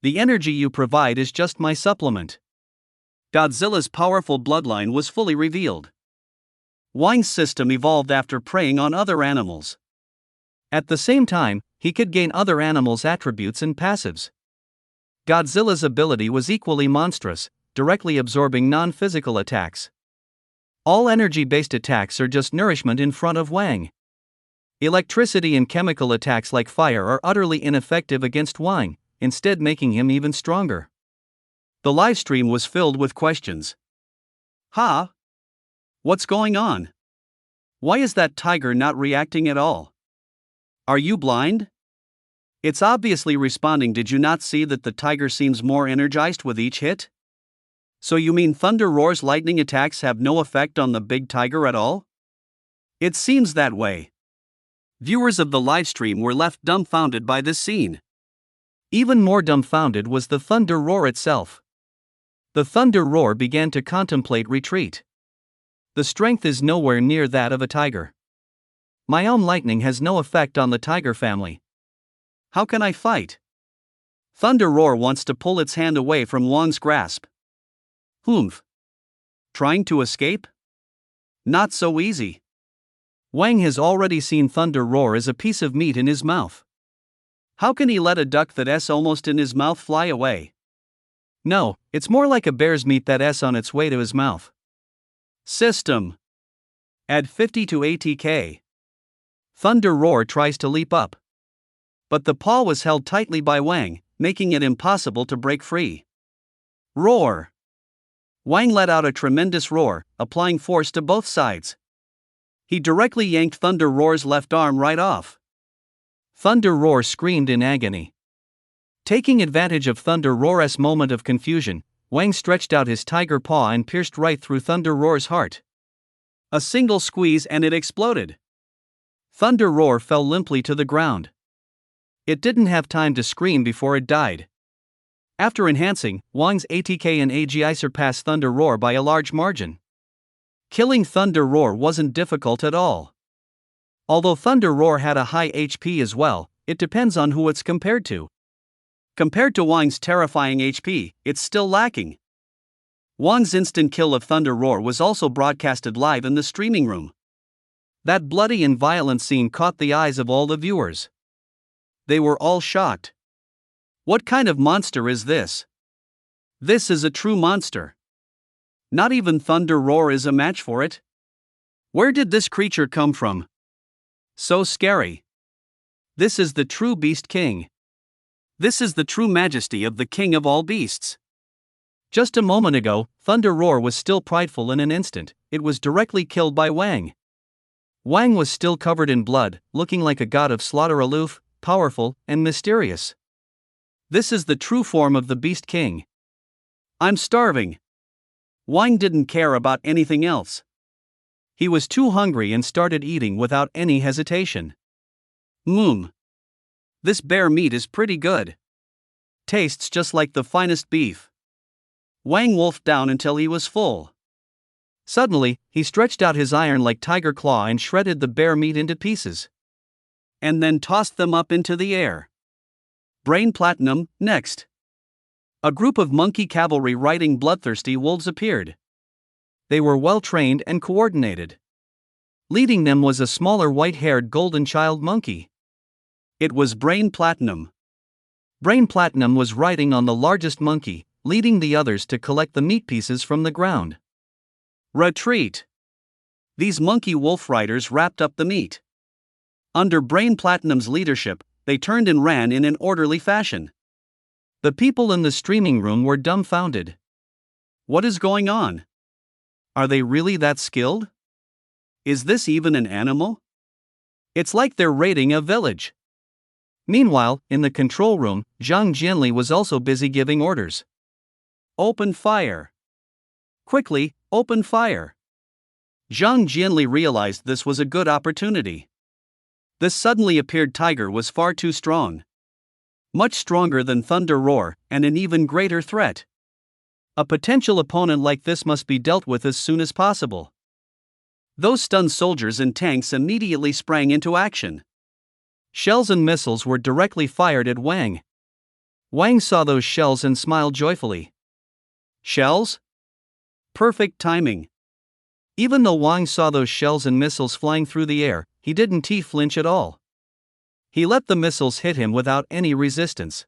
The energy you provide is just my supplement. Godzilla's powerful bloodline was fully revealed. Wang's system evolved after preying on other animals. At the same time, he could gain other animals' attributes and passives. Godzilla's ability was equally monstrous, directly absorbing non-physical attacks. All energy-based attacks are just nourishment in front of Wang. Electricity and chemical attacks like fire are utterly ineffective against Wang, instead making him even stronger. The livestream was filled with questions. Huh? What's going on? Why is that tiger not reacting at all? Are you blind? It's obviously responding. Did you not see that the tiger seems more energized with each hit? So you mean Thunder Roar's lightning attacks have no effect on the big tiger at all? It seems that way. Viewers of the livestream were left dumbfounded by this scene. Even more dumbfounded was the Thunder Roar itself. The Thunder Roar began to contemplate retreat. The strength is nowhere near that of a tiger. My own lightning has no effect on the tiger family. How can I fight? Thunder Roar wants to pull its hand away from Wang's grasp. Humph. Trying to escape? Not so easy. Wang has already seen Thunder Roar as a piece of meat in his mouth. How can he let a duck that's almost in his mouth fly away? No, it's more like a bear's meat that's on its way to his mouth. System. Add 50 to ATK. Thunder Roar tries to leap up. But the paw was held tightly by Wang, making it impossible to break free. Roar. Wang let out a tremendous roar, applying force to both sides. He directly yanked Thunder Roar's left arm right off. Thunder Roar screamed in agony. Taking advantage of Thunder Roar's moment of confusion, Wang stretched out his tiger paw and pierced right through Thunder Roar's heart. A single squeeze and it exploded. Thunder Roar fell limply to the ground. It didn't have time to scream before it died. After enhancing, Wang's ATK and AGI surpassed Thunder Roar by a large margin. Killing Thunder Roar wasn't difficult at all. Although Thunder Roar had a high HP as well, it depends on who it's compared to. Compared to Wang's terrifying HP, it's still lacking. Wang's instant kill of Thunder Roar was also broadcasted live in the streaming room. That bloody and violent scene caught the eyes of all the viewers. They were all shocked. What kind of monster is this? This is a true monster. Not even Thunder Roar is a match for it. Where did this creature come from? So scary. This is the true Beast King. This is the true majesty of the king of all beasts. Just a moment ago, Thunder Roar was still prideful. In an instant, it was directly killed by Wang. Wang was still covered in blood, looking like a god of slaughter, aloof, powerful, and mysterious. This is the true form of the Beast King. I'm starving. Wang didn't care about anything else. He was too hungry and started eating without any hesitation. This bear meat is pretty good. Tastes just like the finest beef. Wang wolfed down until he was full. Suddenly, he stretched out his iron-like tiger claw and shredded the bear meat into pieces. And then tossed them up into the air. Brain Platinum, next. A group of monkey cavalry riding bloodthirsty wolves appeared. They were well-trained and coordinated. Leading them was a smaller white-haired golden child monkey. It was Brain Platinum. Brain Platinum was riding on the largest monkey, leading the others to collect the meat pieces from the ground. Retreat! These monkey wolf riders wrapped up the meat. Under Brain Platinum's leadership, they turned and ran in an orderly fashion. The people in the streaming room were dumbfounded. What is going on? Are they really that skilled? Is this even an animal? It's like they're raiding a village. Meanwhile, in the control room, Zhang Jianli was also busy giving orders. Open fire. Quickly, open fire. Zhang Jianli realized this was a good opportunity. This suddenly appeared tiger was far too strong. Much stronger than Thunder Roar, and an even greater threat. A potential opponent like this must be dealt with as soon as possible. Those stunned soldiers and tanks immediately sprang into action. Shells and missiles were directly fired at Wang. Wang saw those shells and smiled joyfully. Shells? Perfect timing. Even though Wang saw those shells and missiles flying through the air, he didn't flinch at all. He let the missiles hit him without any resistance.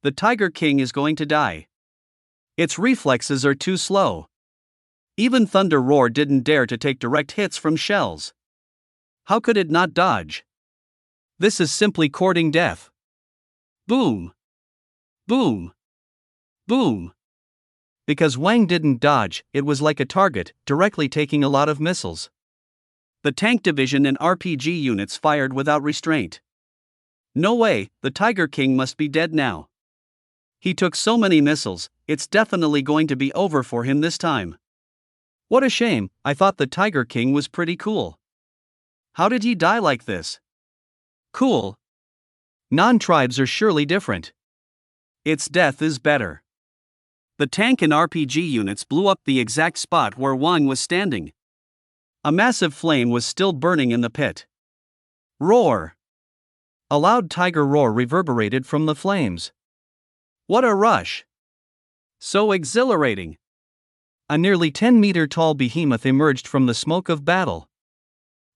The Tiger King is going to die. Its reflexes are too slow. Even Thunder Roar didn't dare to take direct hits from shells. How could it not dodge? This is simply courting death. Boom! Boom! Boom! Because Wang didn't dodge, it was like a target, directly taking a lot of missiles. The tank division and RPG units fired without restraint. No way, the Tiger King must be dead now. He took so many missiles, it's definitely going to be over for him this time. What a shame, I thought the Tiger King was pretty cool. How did he die like this? Cool. Non-tribes are surely different. Its death is better. The tank and RPG units blew up the exact spot where Wang was standing. A massive flame was still burning in the pit. Roar! A loud tiger roar reverberated from the flames. What a rush! So exhilarating! A nearly 10-meter-tall behemoth emerged from the smoke of battle.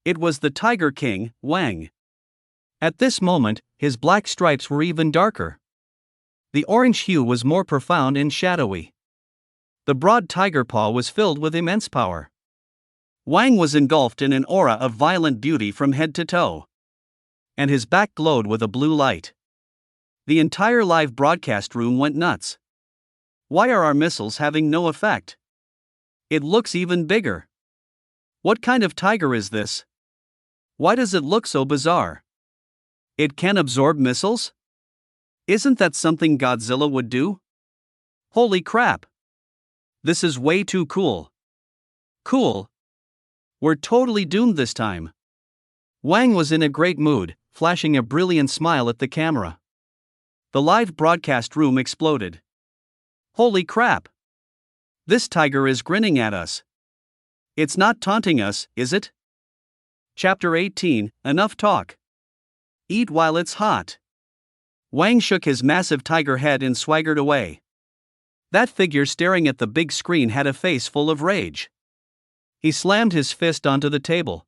It was the Tiger King, Wang. At this moment, his black stripes were even darker. The orange hue was more profound and shadowy. The broad tiger paw was filled with immense power. Wang was engulfed in an aura of violent beauty from head to toe. And his back glowed with a blue light. The entire live broadcast room went nuts. Why are our missiles having no effect? It looks even bigger. What kind of tiger is this? Why does it look so bizarre? It can absorb missiles? Isn't that something Godzilla would do? Holy crap! This is way too cool. Cool. We're totally doomed this time. Wang was in a great mood, flashing a brilliant smile at the camera. The live broadcast room exploded. Holy crap! This tiger is grinning at us. It's not taunting us, is it? Chapter 18, Enough talk. Eat while it's hot. Wang shook his massive tiger head and swaggered away. That figure staring at the big screen had a face full of rage. He slammed his fist onto the table.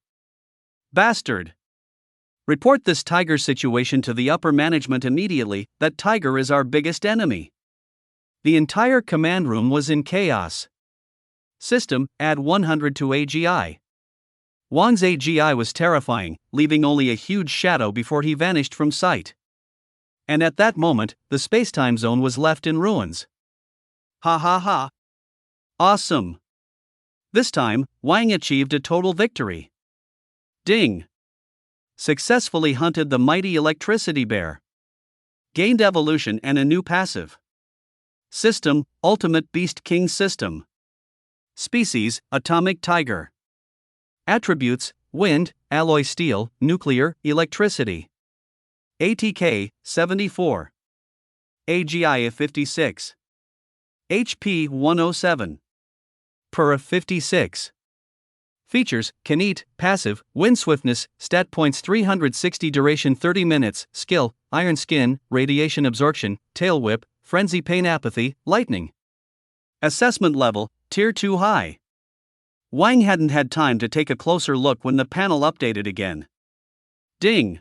Bastard! Report this tiger situation to the upper management immediately, that tiger is our biggest enemy. The entire command room was in chaos. System, add 100 to AGI. Wang's AGI was terrifying, leaving only a huge shadow before he vanished from sight. And at that moment, the space-time zone was left in ruins. Ha ha ha. Awesome. This time, Wang achieved a total victory. Ding. Successfully hunted the mighty electricity bear. Gained evolution and a new passive. System, Ultimate Beast King System. Species, Atomic Tiger. Attributes, Wind, Alloy Steel, Nuclear, Electricity. ATK, 74. AGI of 56. HP 107. Per 56. Features, can eat, passive, wind swiftness, stat points 360 duration 30 minutes, skill, iron skin, radiation absorption, tail whip, frenzy pain apathy, lightning. Assessment level, tier 2 high. Wang hadn't had time to take a closer look when the panel updated again. Ding.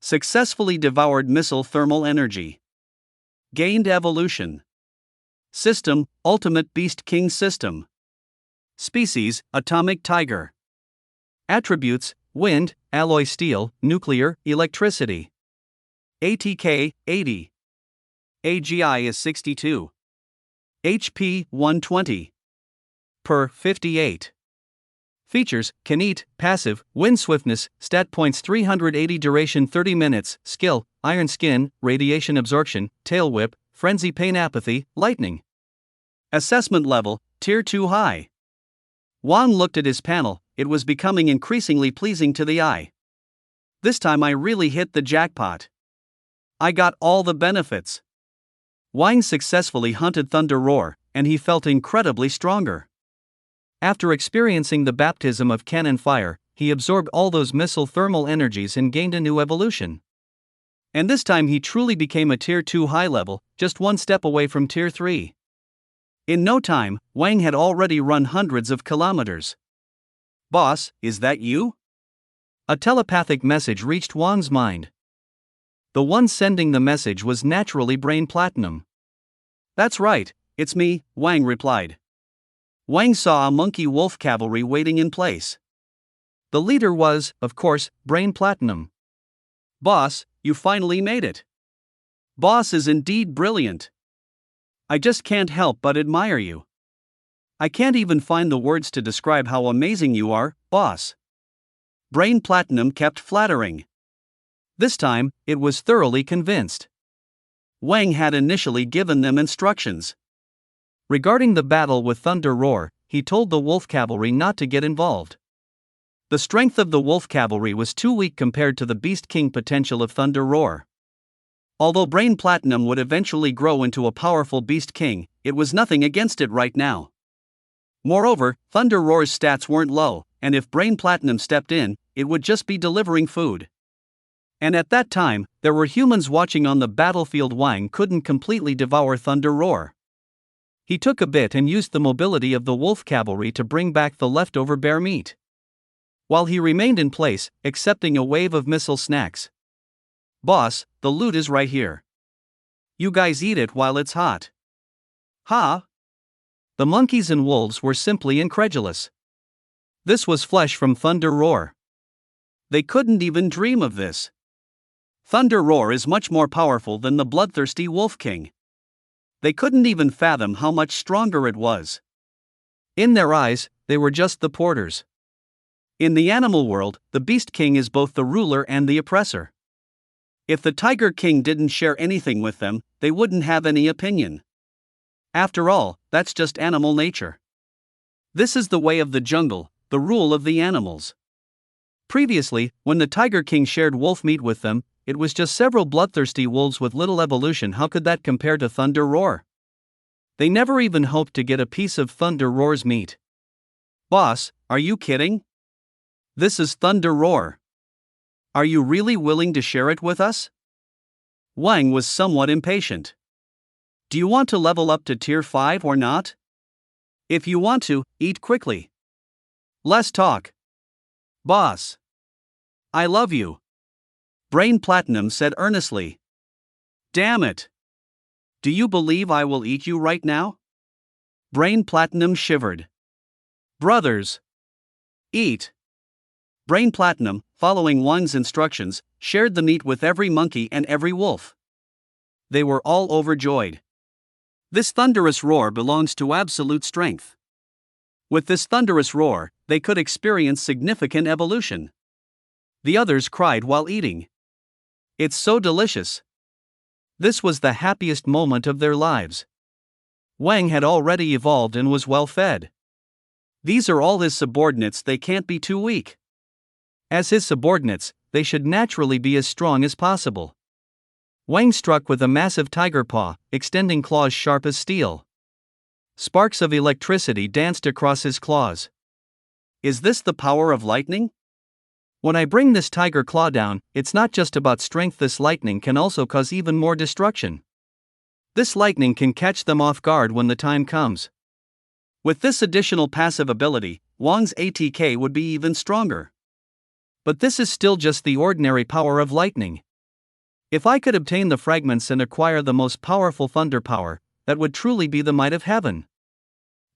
Successfully devoured missile thermal energy. Gained evolution. System, Ultimate Beast King System. Species, Atomic Tiger. Attributes, Wind, Alloy Steel, Nuclear, Electricity. ATK, 80. AGI is 62. HP, 120. Per 58. Features, can eat, passive, wind swiftness, stat points 380 duration 30 minutes, skill, iron skin, radiation absorption, tail whip, frenzy pain apathy, lightning. Assessment level, tier 2 high. Wang looked at his panel, it was becoming increasingly pleasing to the eye. This time I really hit the jackpot. I got all the benefits. Wang successfully hunted Thunder Roar, and he felt incredibly stronger. After experiencing the baptism of cannon fire, he absorbed all those missile thermal energies and gained a new evolution. And this time he truly became a tier 2 high level, just one step away from tier 3. In no time, Wang had already run hundreds of kilometers. Boss, is that you? A telepathic message reached Wang's mind. The one sending the message was naturally Brain Platinum. That's right, it's me, Wang replied. Wang saw a monkey-wolf cavalry waiting in place. The leader was, of course, Brain Platinum. "Boss, you finally made it. Boss is indeed brilliant. I just can't help but admire you. I can't even find the words to describe how amazing you are, boss." Brain Platinum kept flattering. This time, it was thoroughly convinced. Wang had initially given them instructions. Regarding the battle with Thunder Roar, he told the Wolf Cavalry not to get involved. The strength of the Wolf Cavalry was too weak compared to the Beast King potential of Thunder Roar. Although Brain Platinum would eventually grow into a powerful Beast King, it was nothing against it right now. Moreover, Thunder Roar's stats weren't low, and if Brain Platinum stepped in, it would just be delivering food. And at that time, there were humans watching on the battlefield. Wang couldn't completely devour Thunder Roar. He took a bit and used the mobility of the Wolf Cavalry to bring back the leftover bear meat. While he remained in place, accepting a wave of missile snacks. "Boss, the loot is right here. You guys eat it while it's hot." "Ha?" The monkeys and wolves were simply incredulous. This was flesh from Thunder Roar. They couldn't even dream of this. Thunder Roar is much more powerful than the bloodthirsty Wolf King. They couldn't even fathom how much stronger it was. In their eyes, they were just the porters. In the animal world, the Beast King is both the ruler and the oppressor. If the Tiger King didn't share anything with them, they wouldn't have any opinion. After all, that's just animal nature. This is the way of the jungle, the rule of the animals. Previously, when the Tiger King shared wolf meat with them, it was just several bloodthirsty wolves with little evolution. How could that compare to Thunder Roar? They never even hoped to get a piece of Thunder Roar's meat. "Boss, are you kidding? This is Thunder Roar. Are you really willing to share it with us?" Wang was somewhat impatient. "Do you want to level up to tier 5 or not? If you want to, eat quickly. Less talk." "Boss, I love you," Brain Platinum said earnestly. "Damn it. Do you believe I will eat you right now?" Brain Platinum shivered. "Brothers, eat." Brain Platinum, following Wang's instructions, shared the meat with every monkey and every wolf. They were all overjoyed. This thunderous roar belongs to absolute strength. With this thunderous roar, they could experience significant evolution. The others cried while eating. "It's so delicious." This was the happiest moment of their lives. Wang had already evolved and was well fed. These are all his subordinates. They can't be too weak. As his subordinates, they should naturally be as strong as possible. Wang struck with a massive tiger paw, extending claws sharp as steel. Sparks of electricity danced across his claws. Is this the power of lightning? When I bring this tiger claw down, it's not just about strength. This lightning can also cause even more destruction. This lightning can catch them off guard when the time comes. With this additional passive ability, Wang's ATK would be even stronger. But this is still just the ordinary power of lightning. If I could obtain the fragments and acquire the most powerful thunder power, that would truly be the might of heaven.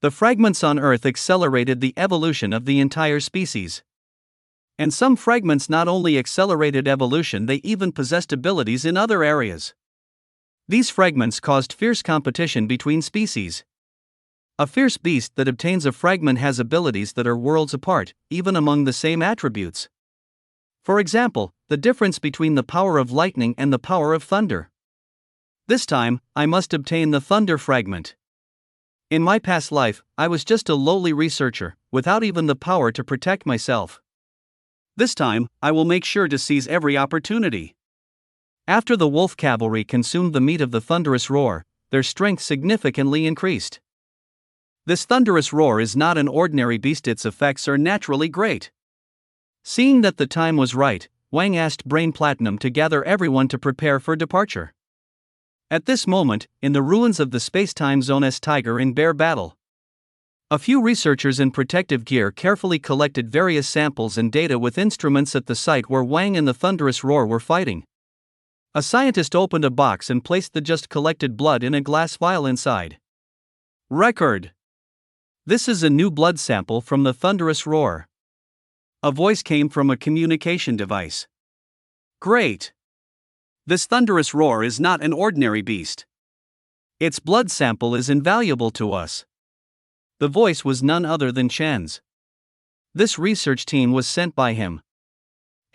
The fragments on Earth accelerated the evolution of the entire species. And some fragments not only accelerated evolution, they even possessed abilities in other areas. These fragments caused fierce competition between species. A fierce beast that obtains a fragment has abilities that are worlds apart, even among the same attributes. For example, the difference between the power of lightning and the power of thunder. This time, I must obtain the thunder fragment. In my past life, I was just a lowly researcher, without even the power to protect myself. This time, I will make sure to seize every opportunity. After the wolf cavalry consumed the meat of the thunderous roar, their strength significantly increased. This thunderous roar is not an ordinary beast. Its effects are naturally great. Seeing that the time was right, Wang asked Brain Platinum to gather everyone to prepare for departure. At this moment, in the ruins of the space-time zone's tiger and bear battle, a few researchers in protective gear carefully collected various samples and data with instruments at the site where Wang and the thunderous roar were fighting. A scientist opened a box and placed the just collected blood in a glass vial inside. Record. This is a new blood sample from the thunderous roar. A voice came from a communication device. Great! This thunderous roar is not an ordinary beast. Its blood sample is invaluable to us. The voice was none other than Chen's. This research team was sent by him.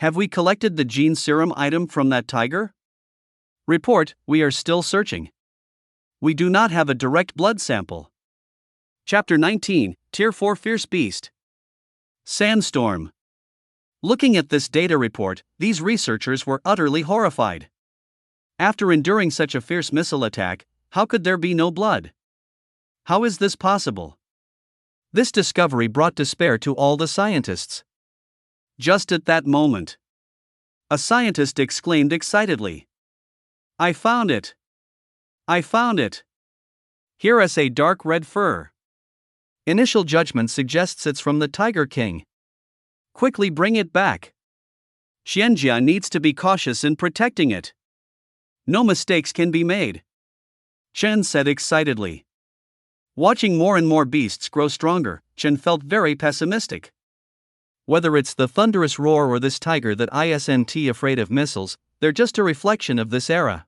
Have we collected the gene serum item from that tiger? Report, we are still searching. We do not have a direct blood sample. Chapter 19, Tier 4 Fierce Beast. Sandstorm. Looking at this data report, these researchers were utterly horrified. After enduring such a fierce missile attack, how could there be no blood? How is this possible? This discovery brought despair to all the scientists. Just at that moment, a scientist exclaimed excitedly, I found it! I found it! Here is a dark red fur. Initial judgment suggests it's from the Tiger King. Quickly bring it back. Xianjia needs to be cautious in protecting it. No mistakes can be made. Chen said excitedly. Watching more and more beasts grow stronger, Chen felt very pessimistic. Whether it's the thunderous roar or this tiger that isn't afraid of missiles, they're just a reflection of this era.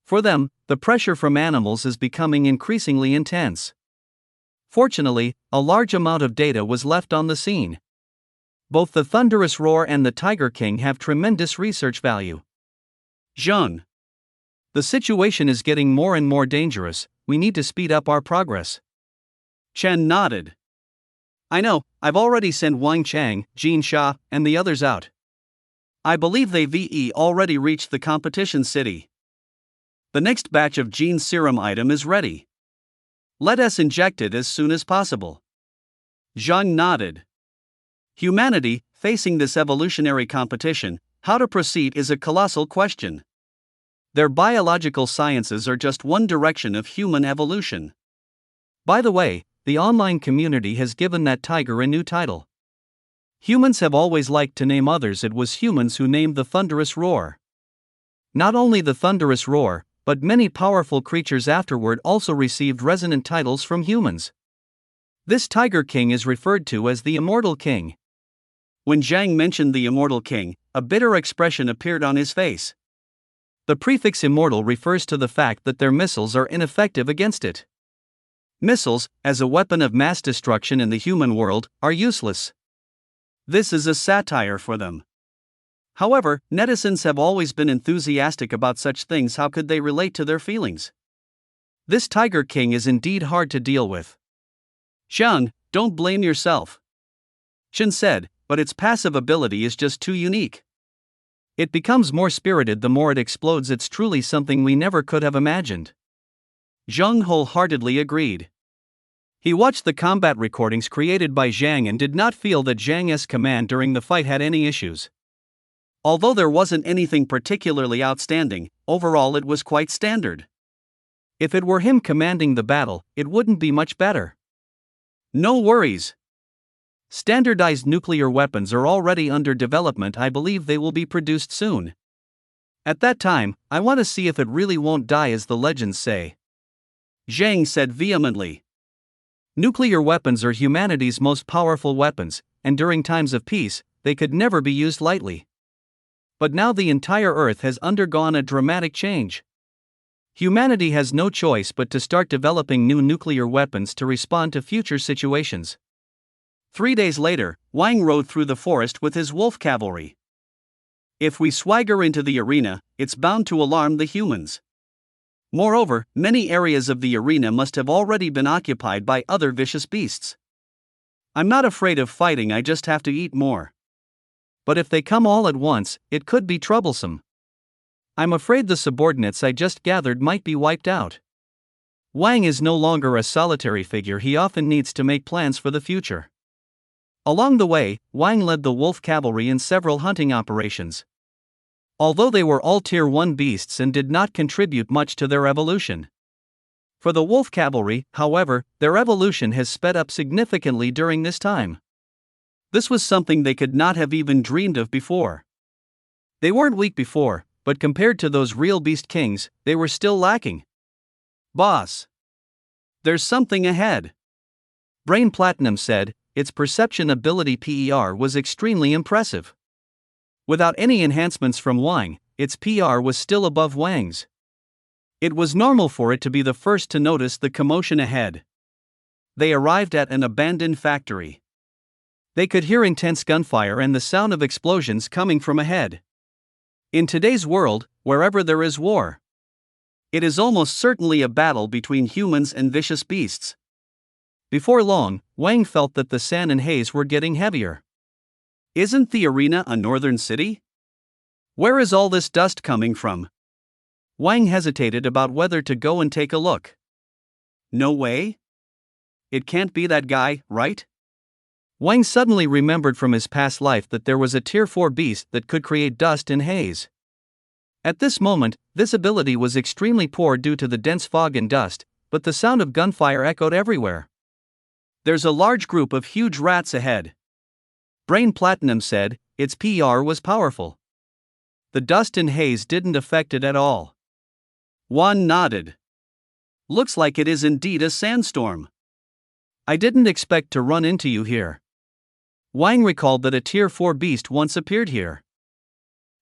For them, the pressure from animals is becoming increasingly intense. Fortunately, a large amount of data was left on the scene. Both the thunderous roar and the Tiger King have tremendous research value. Zheng. The situation is getting more and more dangerous, we need to speed up our progress. Chen nodded. I know, I've already sent Wang Chang, Jin Sha, and the others out. I believe they've already reached the competition city. The next batch of gene serum item is ready. Let us inject it as soon as possible. Zhang nodded. Humanity, facing this evolutionary competition, how to proceed is a colossal question. Their biological sciences are just one direction of human evolution. By the way, the online community has given that tiger a new title. Humans have always liked to name others. It was humans who named the thunderous roar. Not only the thunderous roar, but many powerful creatures afterward also received resonant titles from humans. This Tiger King is referred to as the Immortal King. When Zhang mentioned the Immortal King, a bitter expression appeared on his face. The prefix immortal refers to the fact that their missiles are ineffective against it. Missiles, as a weapon of mass destruction in the human world, are useless. This is a satire for them. However, netizens have always been enthusiastic about such things. How could they relate to their feelings? This Tiger King is indeed hard to deal with. Zhang, don't blame yourself. Chen said, but its passive ability is just too unique. It becomes more spirited the more it explodes. It's truly something we never could have imagined. Zhang wholeheartedly agreed. He watched the combat recordings created by Zhang and did not feel that Zhang's command during the fight had any issues. Although there wasn't anything particularly outstanding, overall it was quite standard. If it were him commanding the battle, it wouldn't be much better. No worries. Standardized nuclear weapons are already under development. I believe they will be produced soon. At that time, I want to see if it really won't die as the legends say. Zhang said vehemently. Nuclear weapons are humanity's most powerful weapons, and during times of peace, they could never be used lightly. But now the entire Earth has undergone a dramatic change. Humanity has no choice but to start developing new nuclear weapons to respond to future situations. 3 days later, Wang rode through the forest with his wolf cavalry. If we swagger into the arena, it's bound to alarm the humans. Moreover, many areas of the arena must have already been occupied by other vicious beasts. I'm not afraid of fighting, I just have to eat more. But if they come all at once, it could be troublesome. I'm afraid the subordinates I just gathered might be wiped out. Wang is no longer a solitary figure, he often needs to make plans for the future. Along the way, Wang led the wolf cavalry in several hunting operations. Although they were all Tier 1 beasts and did not contribute much to their evolution. For the wolf cavalry, however, their evolution has sped up significantly during this time. This was something they could not have even dreamed of before. They weren't weak before, but compared to those real beast kings, they were still lacking. Boss. There's something ahead. Brain Platinum said, its perception ability PER was extremely impressive. Without any enhancements from Wang, its PR was still above Wang's. It was normal for it to be the first to notice the commotion ahead. They arrived at an abandoned factory. They could hear intense gunfire and the sound of explosions coming from ahead. In today's world, wherever there is war, it is almost certainly a battle between humans and vicious beasts. Before long, Wang felt that the sand and haze were getting heavier. Isn't the arena a northern city? Where is all this dust coming from? Wang hesitated about whether to go and take a look. No way? It can't be that guy, right? Wang suddenly remembered from his past life that there was a Tier 4 beast that could create dust and haze. At this moment, this ability was extremely poor due to the dense fog and dust, but the sound of gunfire echoed everywhere. There's a large group of huge rats ahead. Brain Platinum said, its PR was powerful. The dust and haze didn't affect it at all. Juan nodded. Looks like it is indeed a sandstorm. I didn't expect to run into you here. Wang recalled that a Tier 4 beast once appeared here.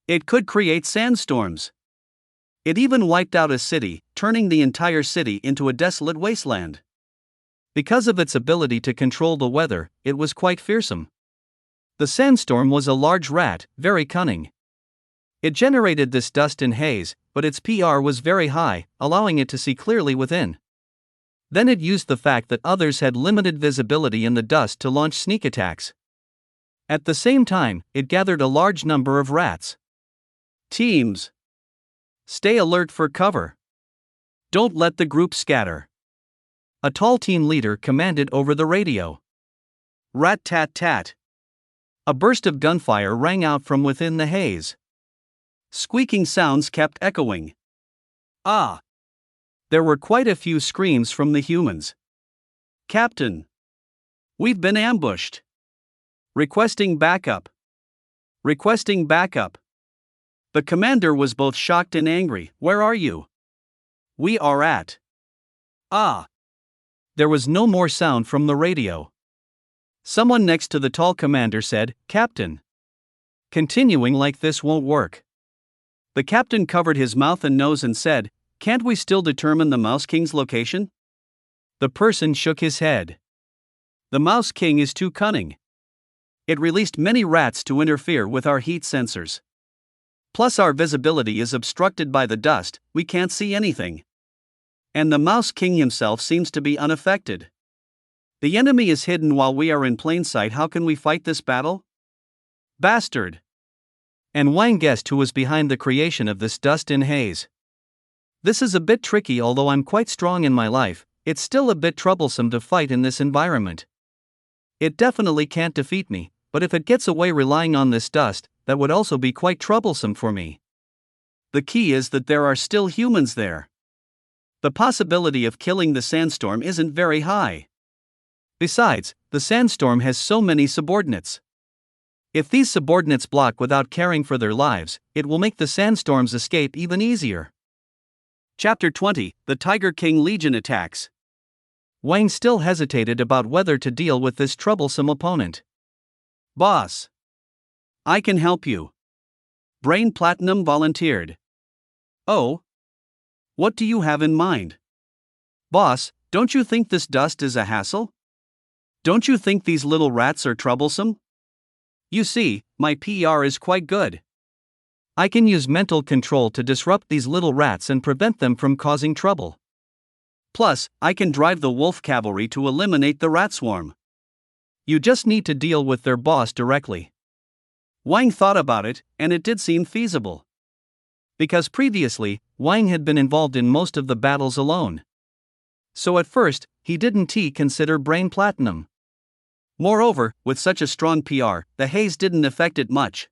It could create sandstorms. It even wiped out a city, turning the entire city into a desolate wasteland. Because of its ability to control the weather, it was quite fearsome. The sandstorm was a large rat, very cunning. It generated this dust and haze, but its PR was very high, allowing it to see clearly within. Then it used the fact that others had limited visibility in the dust to launch sneak attacks. At the same time, it gathered a large number of rats. Teams, stay alert for cover. Don't let the group scatter. A tall team leader commanded over the radio. Rat-tat-tat. A burst of gunfire rang out from within the haze. Squeaking sounds kept echoing. Ah! There were quite a few screams from the humans. Captain! We've been ambushed. Requesting backup. Requesting backup. The commander was both shocked and angry. Where are you? We are at. Ah! There was no more sound from the radio. Someone next to the tall commander said, Captain. Continuing like this won't work. The captain covered his mouth and nose and said, Can't we still determine the Mouse King's location? The person shook his head. The Mouse King is too cunning. It released many rats to interfere with our heat sensors. Plus our visibility is obstructed by the dust, we can't see anything. And the Mouse King himself seems to be unaffected. The enemy is hidden while we are in plain sight. How can we fight this battle? Bastard! And Wang guessed who was behind the creation of this dust and haze. This is a bit tricky. Although I'm quite strong in my life, it's still a bit troublesome to fight in this environment. It definitely can't defeat me, but if it gets away relying on this dust, that would also be quite troublesome for me. The key is that there are still humans there. The possibility of killing the sandstorm isn't very high. Besides, the sandstorm has so many subordinates. If these subordinates block without caring for their lives, it will make the sandstorm's escape even easier. Chapter 20, The Tiger King Legion Attacks. Wang still hesitated about whether to deal with this troublesome opponent. Boss. I can help you. Brain Platinum volunteered. Oh? What do you have in mind? Boss, don't you think this dust is a hassle? Don't you think these little rats are troublesome? You see, my PR is quite good. I can use mental control to disrupt these little rats and prevent them from causing trouble. Plus, I can drive the wolf cavalry to eliminate the rat swarm. You just need to deal with their boss directly. Wang thought about it, and it did seem feasible. Because previously, Wang had been involved in most of the battles alone. So at first, he didn't consider Brain Platinum. Moreover, with such a strong PR, the haze didn't affect it much.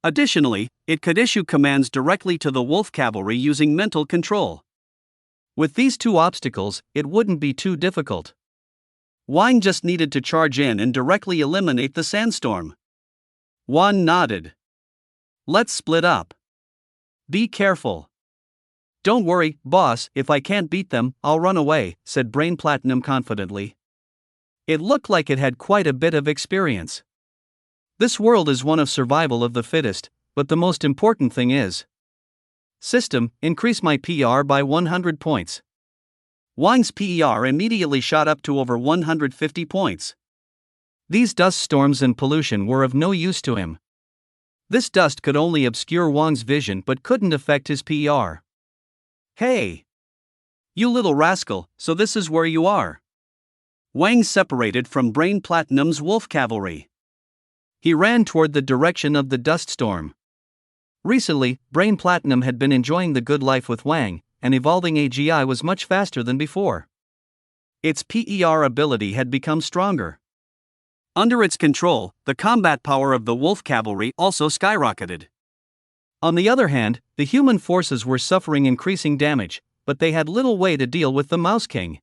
Additionally, it could issue commands directly to the wolf cavalry using mental control. With these two obstacles, it wouldn't be too difficult. Wang just needed to charge in and directly eliminate the sandstorm. Juan nodded. Let's split up. Be careful. Don't worry, boss, if I can't beat them, I'll run away, said Brain Platinum confidently. It looked like it had quite a bit of experience. This world is one of survival of the fittest, but the most important thing is: system, increase my PR by 100 points. Wang's PER immediately shot up to over 150 points. These dust storms and pollution were of no use to him. This dust could only obscure Wang's vision but couldn't affect his PER. Hey! You little rascal, so this is where you are. Wang separated from Brain Platinum's wolf cavalry. He ran toward the direction of the dust storm. Recently, Brain Platinum had been enjoying the good life with Wang, and evolving AGI was much faster than before. Its PER ability had become stronger. Under its control, the combat power of the wolf cavalry also skyrocketed. On the other hand, the human forces were suffering increasing damage, but they had little way to deal with the Mouse King.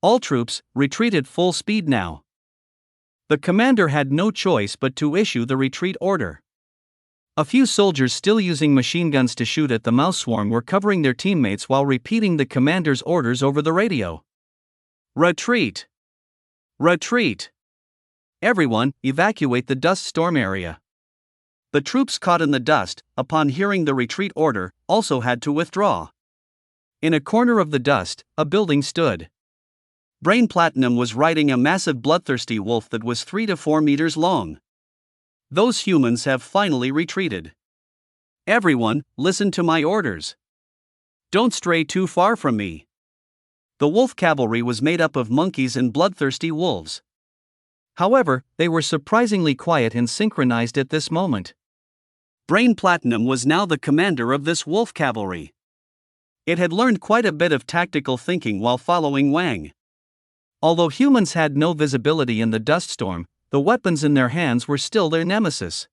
All troops retreated full speed now. The commander had no choice but to issue the retreat order. A few soldiers still using machine guns to shoot at the mouse swarm were covering their teammates while repeating the commander's orders over the radio. Retreat! Retreat! Everyone, evacuate the dust storm area. The troops caught in the dust, upon hearing the retreat order, also had to withdraw. In a corner of the dust, a building stood. Brain Platinum was riding a massive bloodthirsty wolf that was 3 to 4 meters long. Those humans have finally retreated. Everyone, listen to my orders. Don't stray too far from me. The wolf cavalry was made up of monkeys and bloodthirsty wolves. However, they were surprisingly quiet and synchronized at this moment. Brain Platinum was now the commander of this wolf cavalry. It had learned quite a bit of tactical thinking while following Wang. Although humans had no visibility in the dust storm, the weapons in their hands were still their nemesis.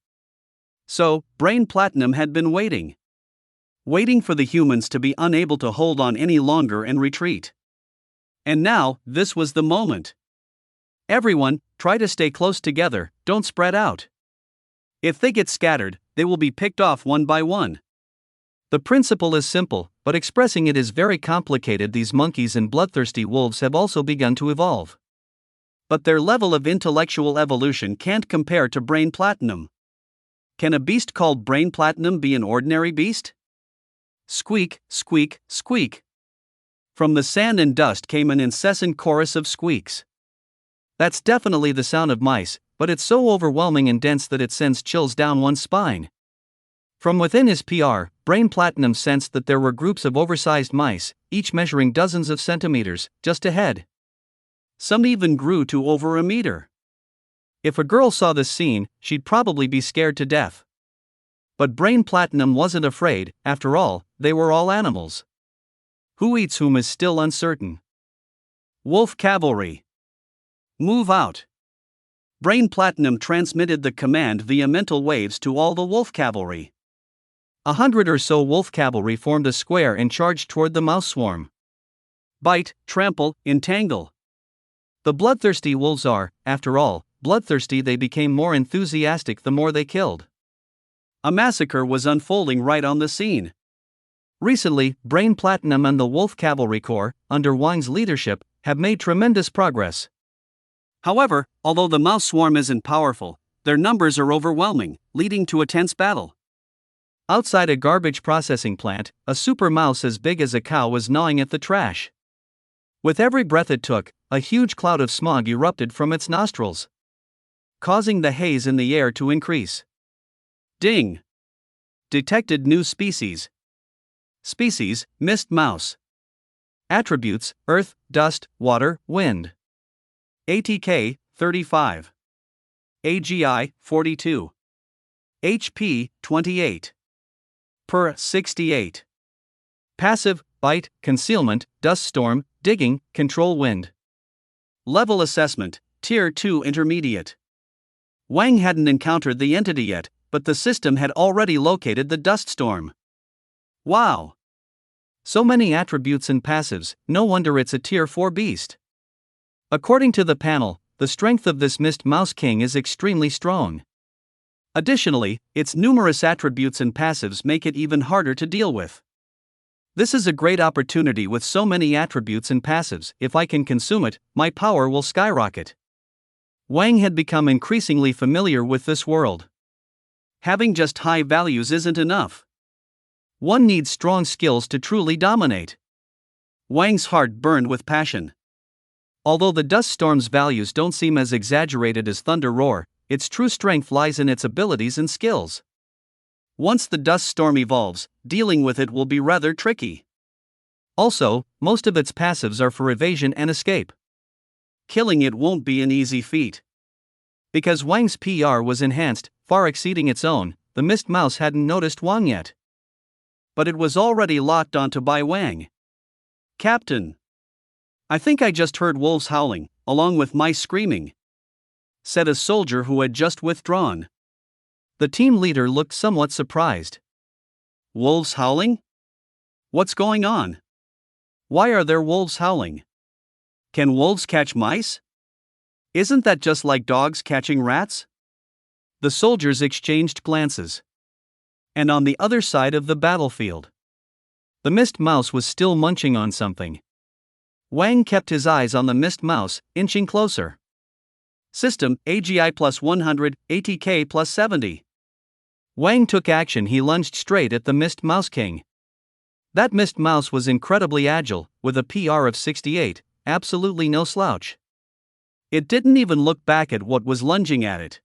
So, Brain Platinum had been waiting. Waiting for the humans to be unable to hold on any longer and retreat. And now, this was the moment. Everyone, try to stay close together, don't spread out. If they get scattered, they will be picked off one by one. The principle is simple, but expressing it is very complicated. These monkeys and bloodthirsty wolves have also begun to evolve. But their level of intellectual evolution can't compare to Brain Platinum. Can a beast called Brain Platinum be an ordinary beast? Squeak, squeak, squeak. From the sand and dust came an incessant chorus of squeaks. That's definitely the sound of mice, but it's so overwhelming and dense that it sends chills down one's spine. From within his PR, Brain Platinum sensed that there were groups of oversized mice, each measuring dozens of centimeters, just ahead. Some even grew to over a meter. If a girl saw this scene, she'd probably be scared to death. But Brain Platinum wasn't afraid. After all, they were all animals. Who eats whom is still uncertain. Wolf Cavalry. Move out. Brain Platinum transmitted the command via mental waves to all the wolf cavalry. 100 or so wolf cavalry formed a square and charged toward the mouse swarm. Bite, trample, entangle. The bloodthirsty wolves are, after all, bloodthirsty. They became more enthusiastic the more they killed. A massacre was unfolding right on the scene. Recently, Brain Platinum and the Wolf Cavalry Corps, under Wang's leadership, have made tremendous progress. However, although the mouse swarm isn't powerful, their numbers are overwhelming, leading to a tense battle. Outside a garbage processing plant, a super mouse as big as a cow was gnawing at the trash. With every breath it took, a huge cloud of smog erupted from its nostrils, causing the haze in the air to increase. Ding! Detected new species. Species, mist mouse. Attributes, earth, dust, water, wind. ATK, 35. AGI, 42. HP, 28. Per, 68. Passive, bite, concealment, dust storm, digging, control wind. Level assessment, Tier 2 Intermediate. Wang hadn't encountered the entity yet, but the system had already located the dust storm. Wow! So many attributes and passives, no wonder it's a Tier 4 beast. According to the panel, the strength of this Mist Mouse King is extremely strong. Additionally, its numerous attributes and passives make it even harder to deal with. This is a great opportunity with so many attributes and passives. If I can consume it, my power will skyrocket. Wang had become increasingly familiar with this world. Having just high values isn't enough. One needs strong skills to truly dominate. Wang's heart burned with passion. Although the dust storm's values don't seem as exaggerated as Thunder Roar, its true strength lies in its abilities and skills. Once the dust storm evolves, dealing with it will be rather tricky. Also, most of its passives are for evasion and escape. Killing it won't be an easy feat. Because Wang's PR was enhanced, far exceeding its own, the Mist Mouse hadn't noticed Wang yet. But it was already locked onto by Wang. "Captain, I think I just heard wolves howling, along with mice screaming," said a soldier who had just withdrawn. The team leader looked somewhat surprised. "Wolves howling? What's going on? Why are there wolves howling? Can wolves catch mice? Isn't that just like dogs catching rats?" The soldiers exchanged glances. And on the other side of the battlefield, the Mist Mouse was still munching on something. Wang kept his eyes on the Mist Mouse, inching closer. System, AGI plus 100, ATK plus 70. Wang took action. He lunged straight at the Mist Mouse King. That Mist Mouse was incredibly agile, with a PR of 68, absolutely no slouch. It didn't even look back at what was lunging at it.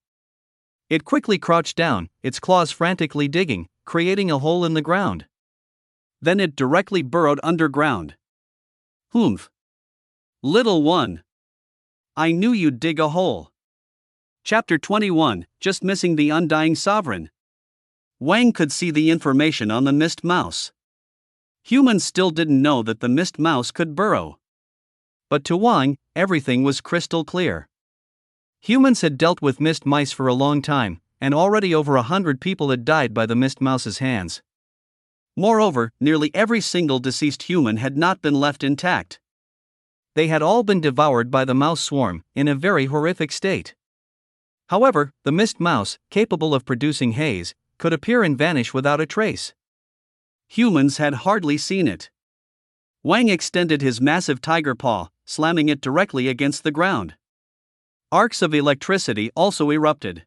It quickly crouched down, its claws frantically digging, creating a hole in the ground. Then it directly burrowed underground. "Humph. Little one. I knew you'd dig a hole." Chapter 21, Just Missing the Undying Sovereign. Wang could see the information on the Mist Mouse. Humans still didn't know that the Mist Mouse could burrow. But to Wang, everything was crystal clear. Humans had dealt with mist mice for a long time, and already over 100 people had died by the Mist Mouse's hands. Moreover, nearly every single deceased human had not been left intact. They had all been devoured by the mouse swarm, in a very horrific state. However, the Mist Mouse, capable of producing haze, could appear and vanish without a trace. Humans had hardly seen it. Wang extended his massive tiger paw, slamming it directly against the ground. Arcs of electricity also erupted.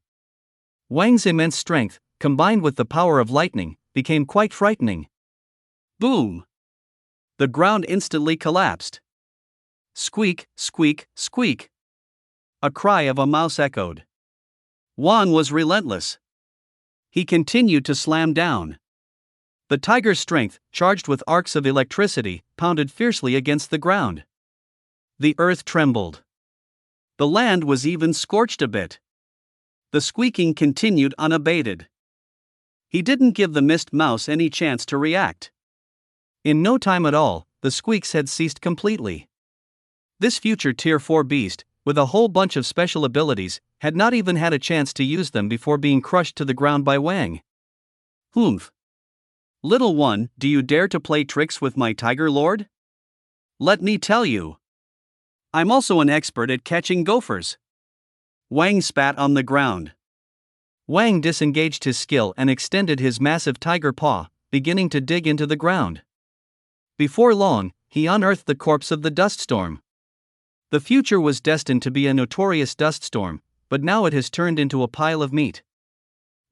Wang's immense strength, combined with the power of lightning, became quite frightening. Boom! The ground instantly collapsed. Squeak, squeak, squeak. A cry of a mouse echoed. Wang was relentless. He continued to slam down. The tiger's strength, charged with arcs of electricity, pounded fiercely against the ground. The earth trembled. The land was even scorched a bit. The squeaking continued unabated. He didn't give the Mist Mouse any chance to react. In no time at all, the squeaks had ceased completely. This future Tier 4 beast, with a whole bunch of special abilities, had not even had a chance to use them before being crushed to the ground by Wang. "Humph. Little one, do you dare to play tricks with my Tiger Lord? Let me tell you. I'm also an expert at catching gophers." Wang spat on the ground. Wang disengaged his skill and extended his massive tiger paw, beginning to dig into the ground. Before long, he unearthed the corpse of the dust storm. The future was destined to be a notorious dust storm, but now it has turned into a pile of meat.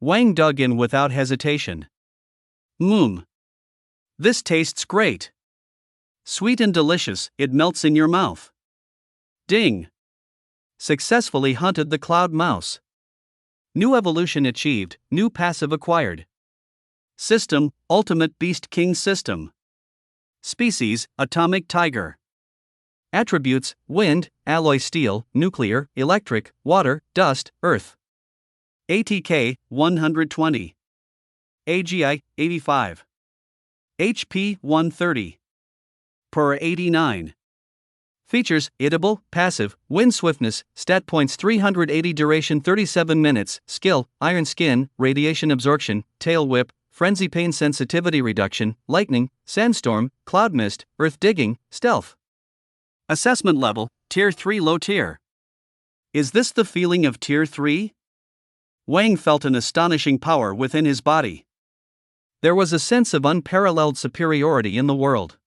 Wang dug in without hesitation. Mmm. This tastes great. Sweet and delicious, it melts in your mouth. Ding. Successfully hunted the cloud mouse. New evolution achieved, new passive acquired. System, Ultimate Beast King System. Species, Atomic Tiger. Attributes, Wind, Alloy Steel, Nuclear, Electric, Water, Dust, Earth. ATK, 120. AGI, 85. HP, 130. Per 89. Features, Eatable, Passive, Wind Swiftness, Stat Points 380 Duration 37 minutes, Skill, Iron Skin, Radiation Absorption, Tail Whip, Frenzy Pain Sensitivity Reduction, Lightning, Sandstorm, Cloud Mist, Earth Digging, Stealth. Assessment Level, Tier 3 Low Tier. Is this the feeling of Tier 3? Wang felt an astonishing power within his body. There was a sense of unparalleled superiority in the world.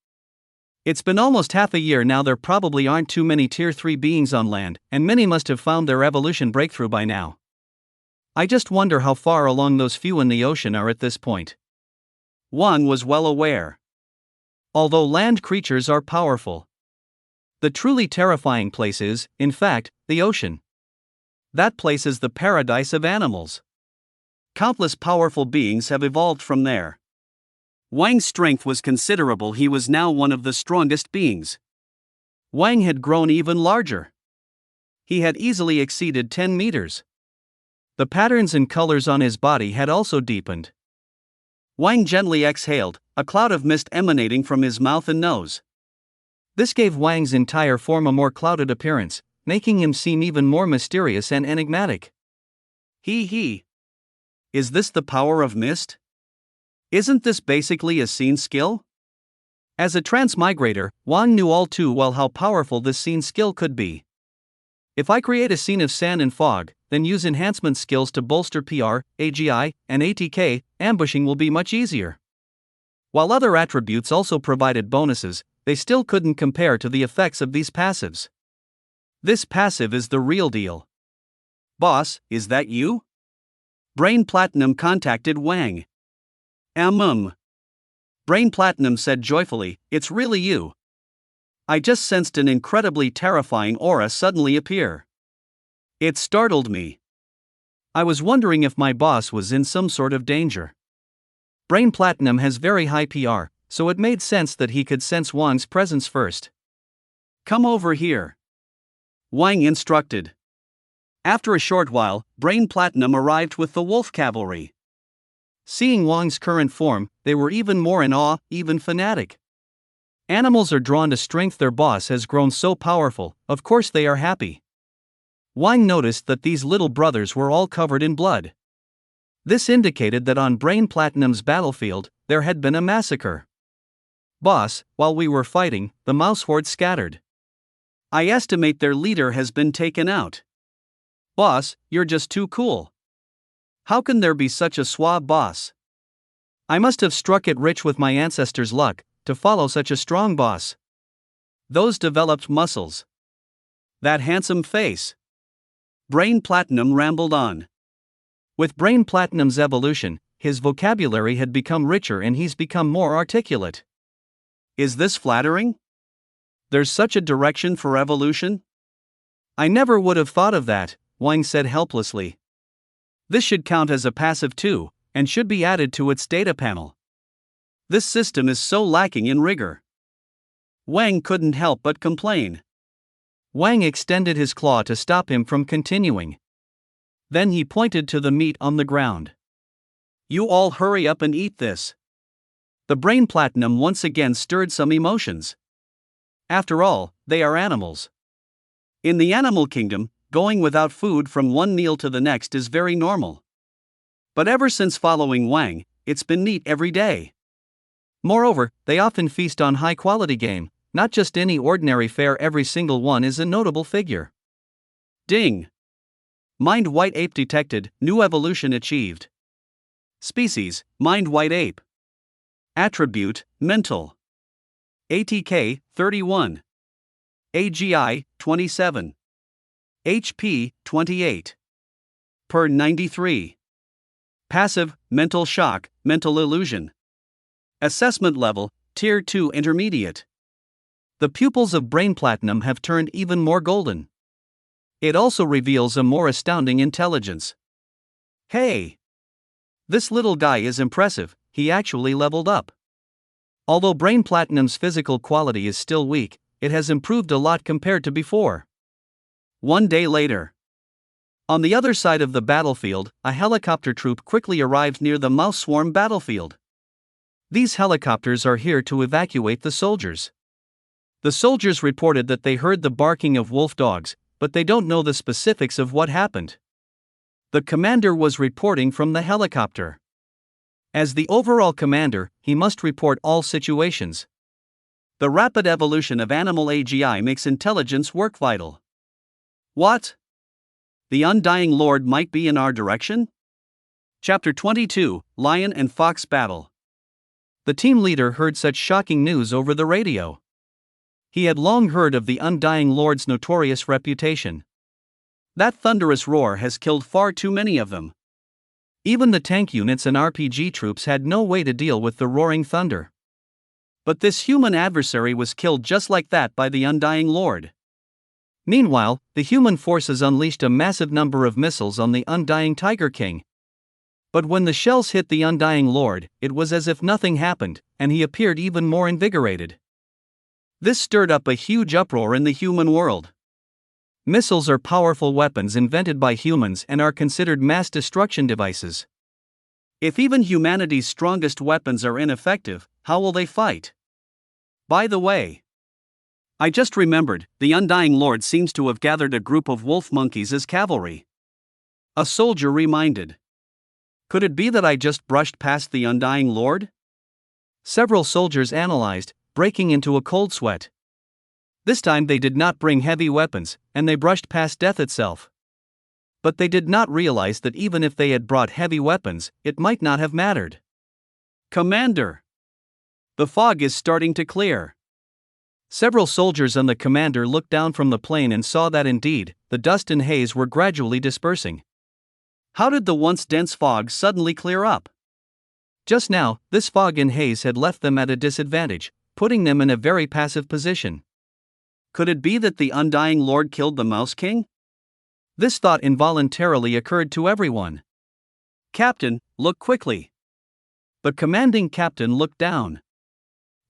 It's been almost half a year now. There probably aren't too many Tier 3 beings on land, and many must have found their evolution breakthrough by now. I just wonder how far along those few in the ocean are at this point. Wang was well aware. Although land creatures are powerful, the truly terrifying place is, in fact, the ocean. That place is the paradise of animals. Countless powerful beings have evolved from there. Wang's strength was considerable. He was now one of the strongest beings. Wang had grown even larger. He had easily exceeded 10 meters. The patterns and colors on his body had also deepened. Wang gently exhaled, a cloud of mist emanating from his mouth and nose. This gave Wang's entire form a more clouded appearance, making him seem even more mysterious and enigmatic. He. Is this the power of mist? Isn't this basically a scene skill? As a transmigrator, Wang knew all too well how powerful this scene skill could be. If I create a scene of sand and fog, then use enhancement skills to bolster PR, AGI, and ATK, ambushing will be much easier. While other attributes also provided bonuses, they still couldn't compare to the effects of these passives. This passive is the real deal. Boss, is that you? Brain Platinum contacted Wang. Brain Platinum said joyfully, it's really you. I just sensed an incredibly terrifying aura suddenly appear. It startled me. I was wondering if my boss was in some sort of danger. Brain Platinum has very high PR, so it made sense that he could sense Wang's presence first. Come over here, Wang instructed. After a short while, Brain Platinum arrived with the wolf cavalry. Seeing Wang's current form, they were even more in awe, even fanatic. Animals are drawn to strength. Their boss has grown so powerful, of course they are happy. Wang noticed that these little brothers were all covered in blood. This indicated that on Brain Platinum's battlefield, there had been a massacre. Boss, while we were fighting, the mouse horde scattered. I estimate their leader has been taken out. Boss, you're just too cool. How can there be such a suave boss? I must have struck it rich with my ancestors' luck to follow such a strong boss. Those developed muscles. That handsome face. Brain Platinum rambled on. With Brain Platinum's evolution, his vocabulary had become richer and he's become more articulate. Is this flattering? There's such a direction for evolution? I never would have thought of that, Wang said helplessly. This should count as a passive too, and should be added to its data panel. This system is so lacking in rigor. Wang couldn't help but complain. Wang extended his claw to stop him from continuing. Then he pointed to the meat on the ground. You all hurry up and eat this. The Brain Platinum once again stirred some emotions. After all, they are animals. In the animal kingdom, going without food from one meal to the next is very normal. But ever since following Wang, it's been meat every day. Moreover, they often feast on high-quality game, not just any ordinary fare. Every single one is a notable figure. Ding! Mind White Ape detected, new evolution achieved. Species, Mind White Ape. Attribute, Mental. ATK, 31. AGI, 27. HP, 28. Per 93. Passive, Mental Shock, Mental Illusion. Assessment level, Tier 2 Intermediate. The pupils of Brain Platinum have turned even more golden. It also reveals a more astounding intelligence. Hey! This little guy is impressive, he actually leveled up. Although Brain Platinum's physical quality is still weak, it has improved a lot compared to before. One day later. On the other side of the battlefield, a helicopter troop quickly arrived near the Mouse Swarm battlefield. These helicopters are here to evacuate the soldiers. The soldiers reported that they heard the barking of wolf dogs, but they don't know the specifics of what happened. The commander was reporting from the helicopter. As the overall commander, he must report all situations. The rapid evolution of animal AGI makes intelligence work vital. What? The Undying Lord might be in our direction? Chapter 22, Lion and Fox Battle. The team leader heard such shocking news over the radio. He had long heard of the Undying Lord's notorious reputation. That thunderous roar has killed far too many of them. Even the tank units and RPG troops had no way to deal with the roaring thunder. But this human adversary was killed just like that by the Undying Lord. Meanwhile, the human forces unleashed a massive number of missiles on the Undying Tiger King. But when the shells hit the Undying Lord, it was as if nothing happened, and he appeared even more invigorated. This stirred up a huge uproar in the human world. Missiles are powerful weapons invented by humans and are considered mass destruction devices. If even humanity's strongest weapons are ineffective, how will they fight? By the way, I just remembered, the Undying Lord seems to have gathered a group of wolf monkeys as cavalry. A soldier reminded. Could it be that I just brushed past the Undying Lord? Several soldiers analyzed, breaking into a cold sweat. This time they did not bring heavy weapons, and they brushed past death itself. But they did not realize that even if they had brought heavy weapons, it might not have mattered. Commander! The fog is starting to clear. Several soldiers and the commander looked down from the plane and saw that indeed, the dust and haze were gradually dispersing. How did the once dense fog suddenly clear up? Just now, this fog and haze had left them at a disadvantage, putting them in a very passive position. Could it be that the Undying Lord killed the Mouse King? This thought involuntarily occurred to everyone. Captain, look quickly. The commanding captain looked down.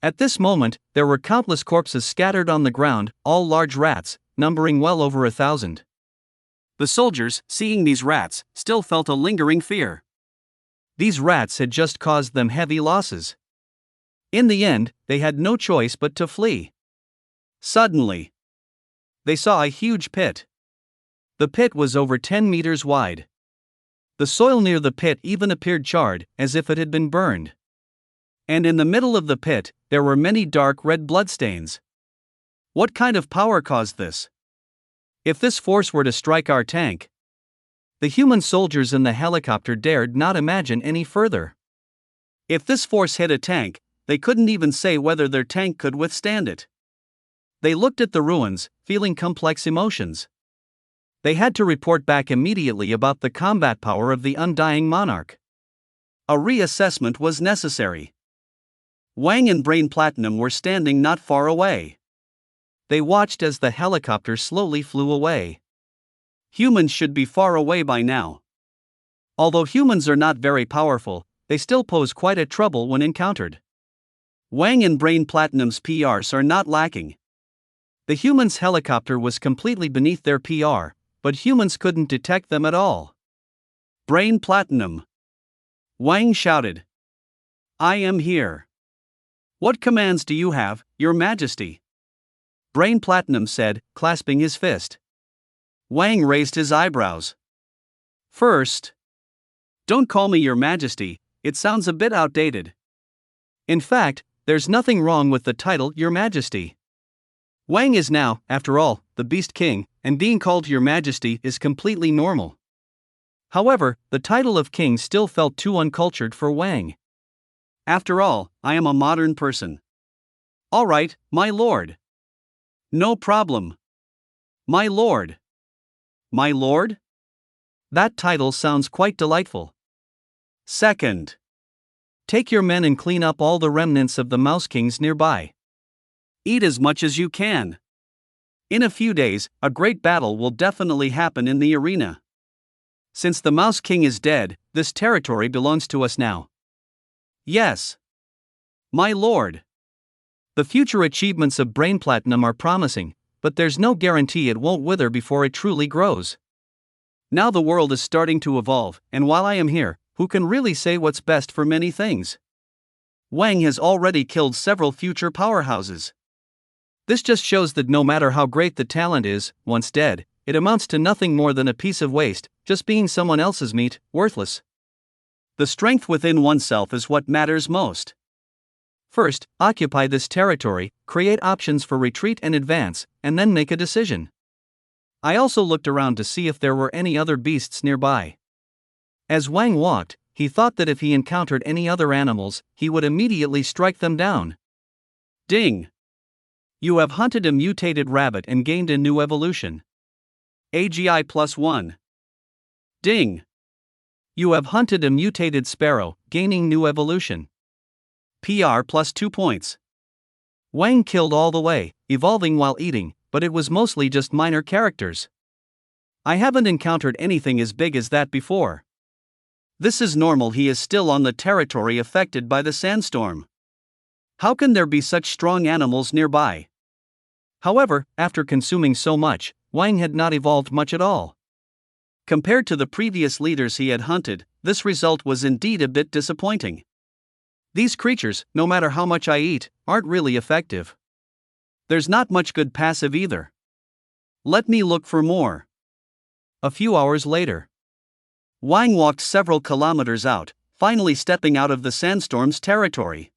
At this moment, there were countless corpses scattered on the ground, all large rats, numbering well over 1,000. The soldiers, seeing these rats, still felt a lingering fear. These rats had just caused them heavy losses. In the end, they had no choice but to flee. Suddenly, they saw a huge pit. The pit was over 10 meters wide. The soil near the pit even appeared charred, as if it had been burned. And in the middle of the pit, there were many dark red bloodstains. What kind of power caused this? If this force were to strike our tank, the human soldiers in the helicopter dared not imagine any further. If this force hit a tank, they couldn't even say whether their tank could withstand it. They looked at the ruins, feeling complex emotions. They had to report back immediately about the combat power of the Undying Monarch. A reassessment was necessary. Wang and Brain Platinum were standing not far away. They watched as the helicopter slowly flew away. Humans should be far away by now. Although humans are not very powerful, they still pose quite a trouble when encountered. Wang and Brain Platinum's PRs are not lacking. The humans' helicopter was completely beneath their PR, but humans couldn't detect them at all. Brain Platinum! Wang shouted. I am here. What commands do you have, Your Majesty? Brain Platinum said, clasping his fist. Wang raised his eyebrows. First, don't call me Your Majesty, it sounds a bit outdated. In fact, there's nothing wrong with the title Your Majesty. Wang is now, after all, the Beast King, and being called Your Majesty is completely normal. However, the title of king still felt too uncultured for Wang. After all, I am a modern person. All right, my lord. No problem. My lord. My lord? That title sounds quite delightful. Second, take your men and clean up all the remnants of the Mouse Kings nearby. Eat as much as you can. In a few days, a great battle will definitely happen in the arena. Since the Mouse King is dead, this territory belongs to us now. Yes. My lord. The future achievements of Brain Platinum are promising, but there's no guarantee it won't wither before it truly grows. Now the world is starting to evolve, and while I am here, who can really say what's best for many things? Wang has already killed several future powerhouses. This just shows that no matter how great the talent is, once dead, it amounts to nothing more than a piece of waste, just being someone else's meat, worthless. The strength within oneself is what matters most. First, occupy this territory, create options for retreat and advance, and then make a decision. I also looked around to see if there were any other beasts nearby. As Wang walked, he thought that if he encountered any other animals, he would immediately strike them down. Ding! You have hunted a mutated rabbit and gained a new evolution. AGI +1. Ding! You have hunted a mutated sparrow, gaining new evolution. PR +2 points. Wang killed all the way, evolving while eating, but it was mostly just minor characters. I haven't encountered anything as big as that before. This is normal, he is still on the territory affected by the sandstorm. How can there be such strong animals nearby? However, after consuming so much, Wang had not evolved much at all. Compared to the previous leaders he had hunted, this result was indeed a bit disappointing. These creatures, no matter how much I eat, aren't really effective. There's not much good passive either. Let me look for more. A few hours later, Wang walked several kilometers out, finally stepping out of the sandstorm's territory.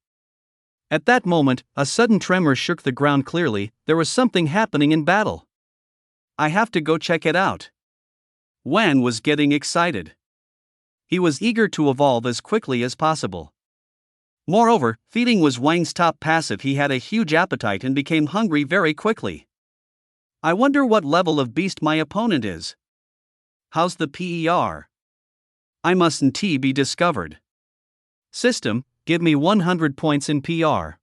At that moment, a sudden tremor shook the ground clearly. There was something happening in battle. I have to go check it out. Wang was getting excited. He was eager to evolve as quickly as possible. Moreover, feeding was Wang's top passive. He had a huge appetite and became hungry very quickly. I wonder what level of beast my opponent is. How's the PER? I mustn't be discovered. System, give me 100 points in PR.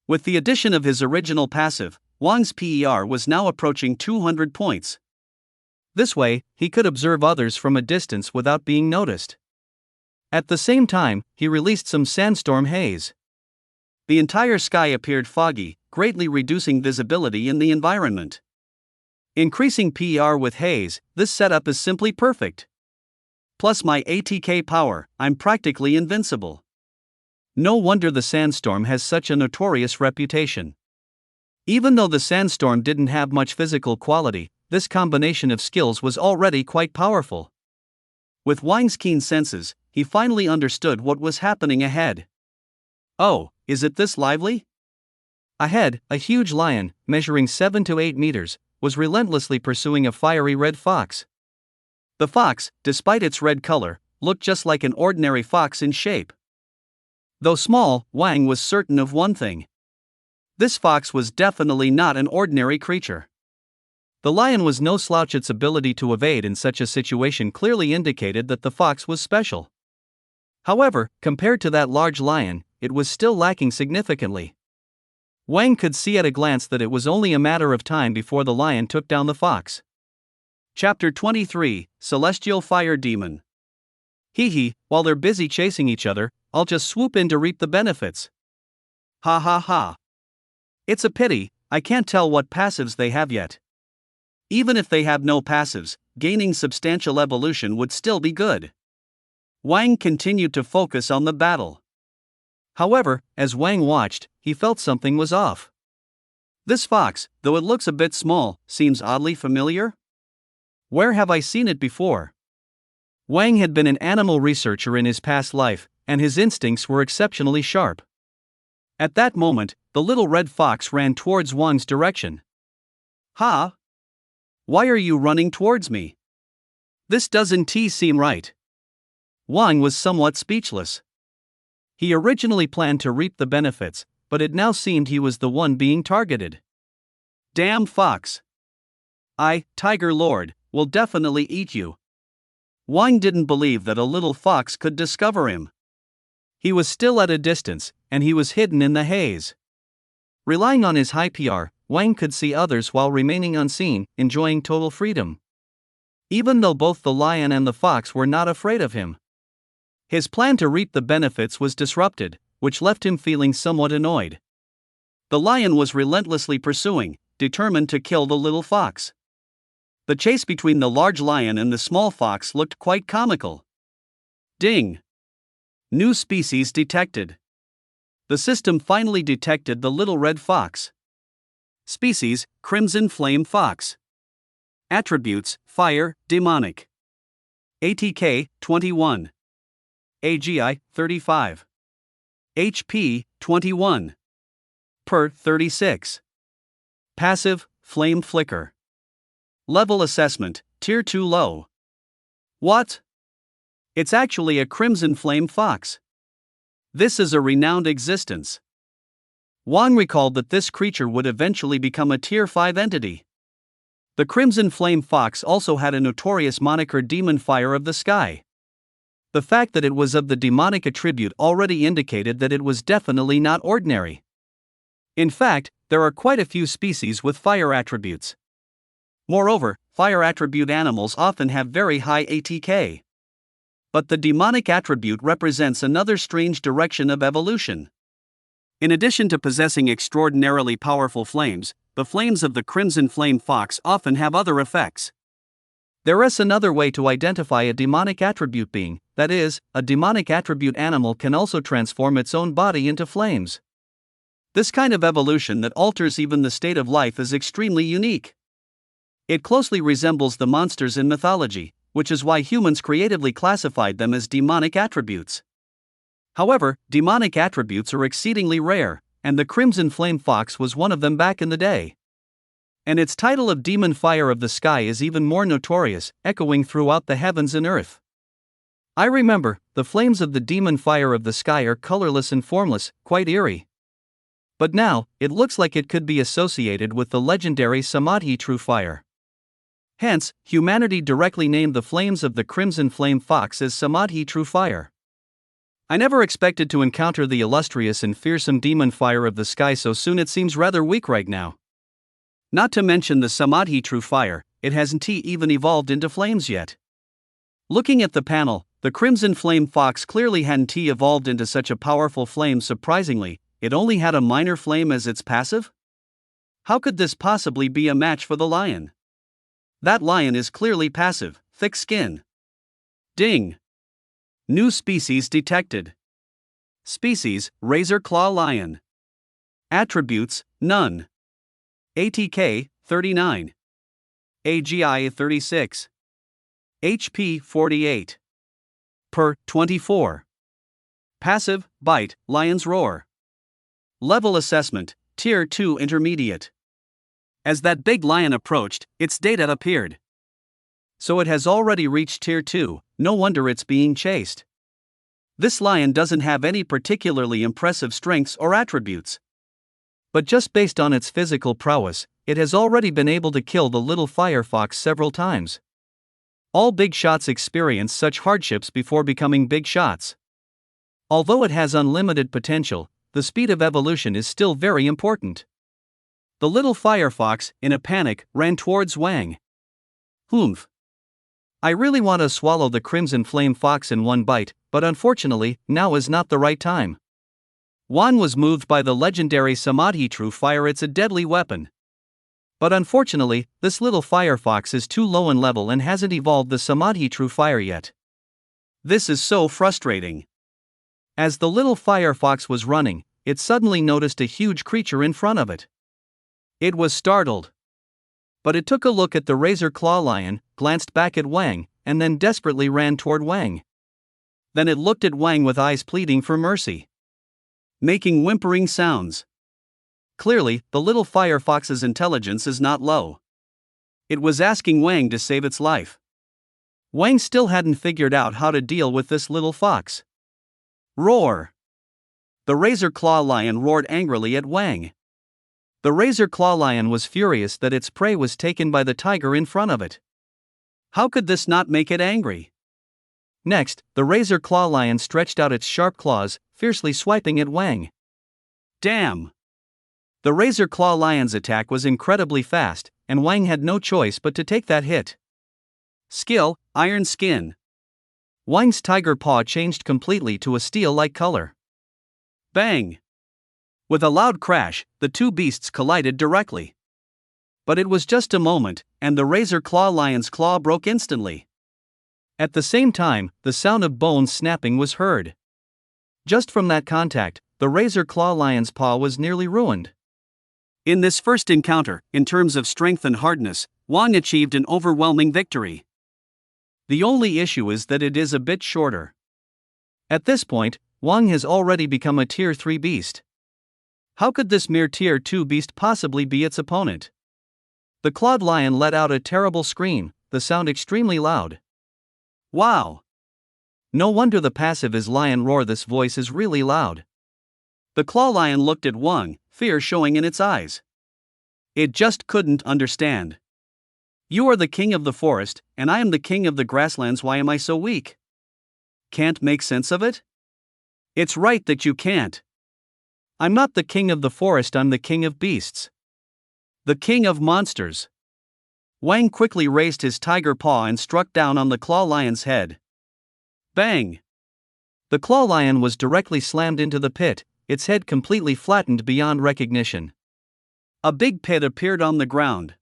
With the addition of his original passive, Wang's PER was now approaching 200 points. This way, he could observe others from a distance without being noticed. At the same time, he released some sandstorm haze. The entire sky appeared foggy, greatly reducing visibility in the environment. Increasing PR with haze, this setup is simply perfect. Plus my ATK power, I'm practically invincible. No wonder the sandstorm has such a notorious reputation. Even though the sandstorm didn't have much physical quality, this combination of skills was already quite powerful. With Wang's keen senses, he finally understood what was happening ahead. Oh, is it this lively? Ahead, a huge lion, measuring 7 to 8 meters, was relentlessly pursuing a fiery red fox. The fox, despite its red color, looked just like an ordinary fox in shape. Though small, Wang was certain of one thing. This fox was definitely not an ordinary creature. The lion was no slouch. Its ability to evade in such a situation clearly indicated that the fox was special. However, compared to that large lion, it was still lacking significantly. Wang could see at a glance that it was only a matter of time before the lion took down the fox. Chapter 23, Celestial Fire Demon. Hee, while they're busy chasing each other, I'll just swoop in to reap the benefits. Ha ha ha. It's a pity, I can't tell what passives they have yet. Even if they have no passives, gaining substantial evolution would still be good. Wang continued to focus on the battle. However, as Wang watched, he felt something was off. This fox, though it looks a bit small, seems oddly familiar. Where have I seen it before? Wang had been an animal researcher in his past life, and his instincts were exceptionally sharp. At that moment, the little red fox ran towards Wang's direction. Ha! Why are you running towards me? This doesn't seem right. Wang was somewhat speechless. He originally planned to reap the benefits, but it now seemed he was the one being targeted. Damn fox! Tiger Lord, will definitely eat you. Wang didn't believe that a little fox could discover him. He was still at a distance, and he was hidden in the haze. Relying on his high PR, Wang could see others while remaining unseen, enjoying total freedom. Even though both the lion and the fox were not afraid of him. His plan to reap the benefits was disrupted, which left him feeling somewhat annoyed. The lion was relentlessly pursuing, determined to kill the little fox. The chase between the large lion and the small fox looked quite comical. Ding! New species detected. The system finally detected the little red fox. Species, Crimson Flame Fox. Attributes, Fire, Demonic. ATK, 21. AGI, 35. HP, 21. Per, 36. Passive, Flame Flicker. Level Assessment, Tier 2 Low. What? It's actually a crimson flame fox. This is a renowned existence. Wang recalled that this creature would eventually become a Tier 5 entity. The crimson flame fox also had a notorious moniker, Demon Fire of the Sky. The fact that it was of the demonic attribute already indicated that it was definitely not ordinary. In fact, there are quite a few species with fire attributes. Moreover, fire attribute animals often have very high ATK. But the demonic attribute represents another strange direction of evolution. In addition to possessing extraordinarily powerful flames, the flames of the crimson flame fox often have other effects. There is another way to identify a demonic attribute being, that is, a demonic attribute animal can also transform its own body into flames. This kind of evolution that alters even the state of life is extremely unique. It closely resembles the monsters in mythology, which is why humans creatively classified them as demonic attributes. However, demonic attributes are exceedingly rare, and the crimson flame fox was one of them back in the day. And its title of Demon Fire of the Sky is even more notorious, echoing throughout the heavens and earth. I remember, the flames of the Demon Fire of the Sky are colorless and formless, quite eerie. But now, it looks like it could be associated with the legendary Samadhi True Fire. Hence, humanity directly named the flames of the crimson flame fox as Samadhi True Fire. I never expected to encounter the illustrious and fearsome Demon Fire of the Sky so soon. It seems rather weak right now. Not to mention the Samadhi True Fire, it hasn't even evolved into flames yet. Looking at the panel, the crimson flame fox clearly hadn't evolved into such a powerful flame. Surprisingly, it only had a minor flame as its passive? How could this possibly be a match for the lion? That lion is clearly passive, thick skin. Ding! New species detected. Species, razor claw lion. Attributes, none. ATK, 39. AGI, 36. HP, 48. Per, 24. Passive, bite, lion's roar. Level assessment, Tier 2 intermediate. As that big lion approached, its data appeared. So it has already reached Tier 2, no wonder it's being chased. This lion doesn't have any particularly impressive strengths or attributes. But just based on its physical prowess, it has already been able to kill the little firefox several times. All big shots experience such hardships before becoming big shots. Although it has unlimited potential, the speed of evolution is still very important. The little firefox, in a panic, ran towards Wang. Humph. I really want to swallow the crimson flame fox in one bite, but unfortunately, now is not the right time. Wang was moved by the legendary Samadhi True Fire. It's a deadly weapon. But unfortunately, this little firefox is too low in level and hasn't evolved the Samadhi True Fire yet. This is so frustrating. As the little firefox was running, it suddenly noticed a huge creature in front of it. It was startled. But it took a look at the razor claw lion, glanced back at Wang, and then desperately ran toward Wang. Then it looked at Wang with eyes pleading for mercy, making whimpering sounds. Clearly, the little firefox's intelligence is not low. It was asking Wang to save its life. Wang still hadn't figured out how to deal with this little fox. Roar! The razor claw lion roared angrily at Wang. The razor claw lion was furious that its prey was taken by the tiger in front of it. How could this not make it angry? Next, the razor claw lion stretched out its sharp claws, fiercely swiping at Wang. Damn! The razor claw lion's attack was incredibly fast, and Wang had no choice but to take that hit. Skill, Iron Skin. Wang's tiger paw changed completely to a steel-like color. Bang! With a loud crash, the two beasts collided directly. But it was just a moment, and the razor claw lion's claw broke instantly. At the same time, the sound of bones snapping was heard. Just from that contact, the razor claw lion's paw was nearly ruined. In this first encounter, in terms of strength and hardness, Wang achieved an overwhelming victory. The only issue is that it is a bit shorter. At this point, Wang has already become a Tier 3 beast. How could this mere Tier 2 beast possibly be its opponent? The clawed lion let out a terrible scream, the sound extremely loud. Wow! No wonder the passive is lion roar. This voice is really loud. The claw lion looked at Wang, fear showing in its eyes. It just couldn't understand. You are the king of the forest, and I am the king of the grasslands. Why am I so weak? Can't make sense of it? It's right that you can't. I'm not the king of the forest, I'm the king of beasts. The king of monsters. Wang quickly raised his tiger paw and struck down on the claw lion's head. Bang! The claw lion was directly slammed into the pit, its head completely flattened beyond recognition. A big pit appeared on the ground.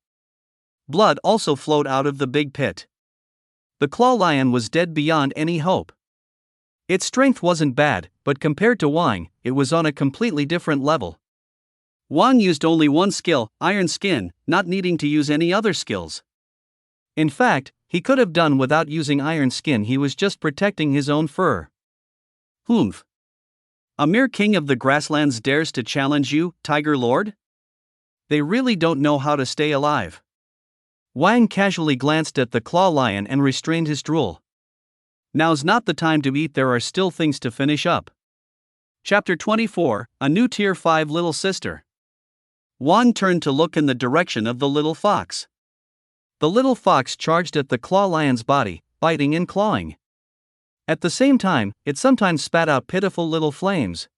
Blood also flowed out of the big pit. The claw lion was dead beyond any hope. Its strength wasn't bad, but compared to Wang, it was on a completely different level. Wang used only one skill, Iron Skin, not needing to use any other skills. In fact, he could have done without using Iron Skin. He was just protecting his own fur. Humph. A mere king of the grasslands dares to challenge you, Tiger Lord? They really don't know how to stay alive. Wang casually glanced at the claw lion and restrained his drool. Now's not the time to eat, there are still things to finish up. Chapter 24, A New Tier 5 Little Sister. Wang turned to look in the direction of the little fox. The little fox charged at the claw lion's body, biting and clawing. At the same time, it sometimes spat out pitiful little flames,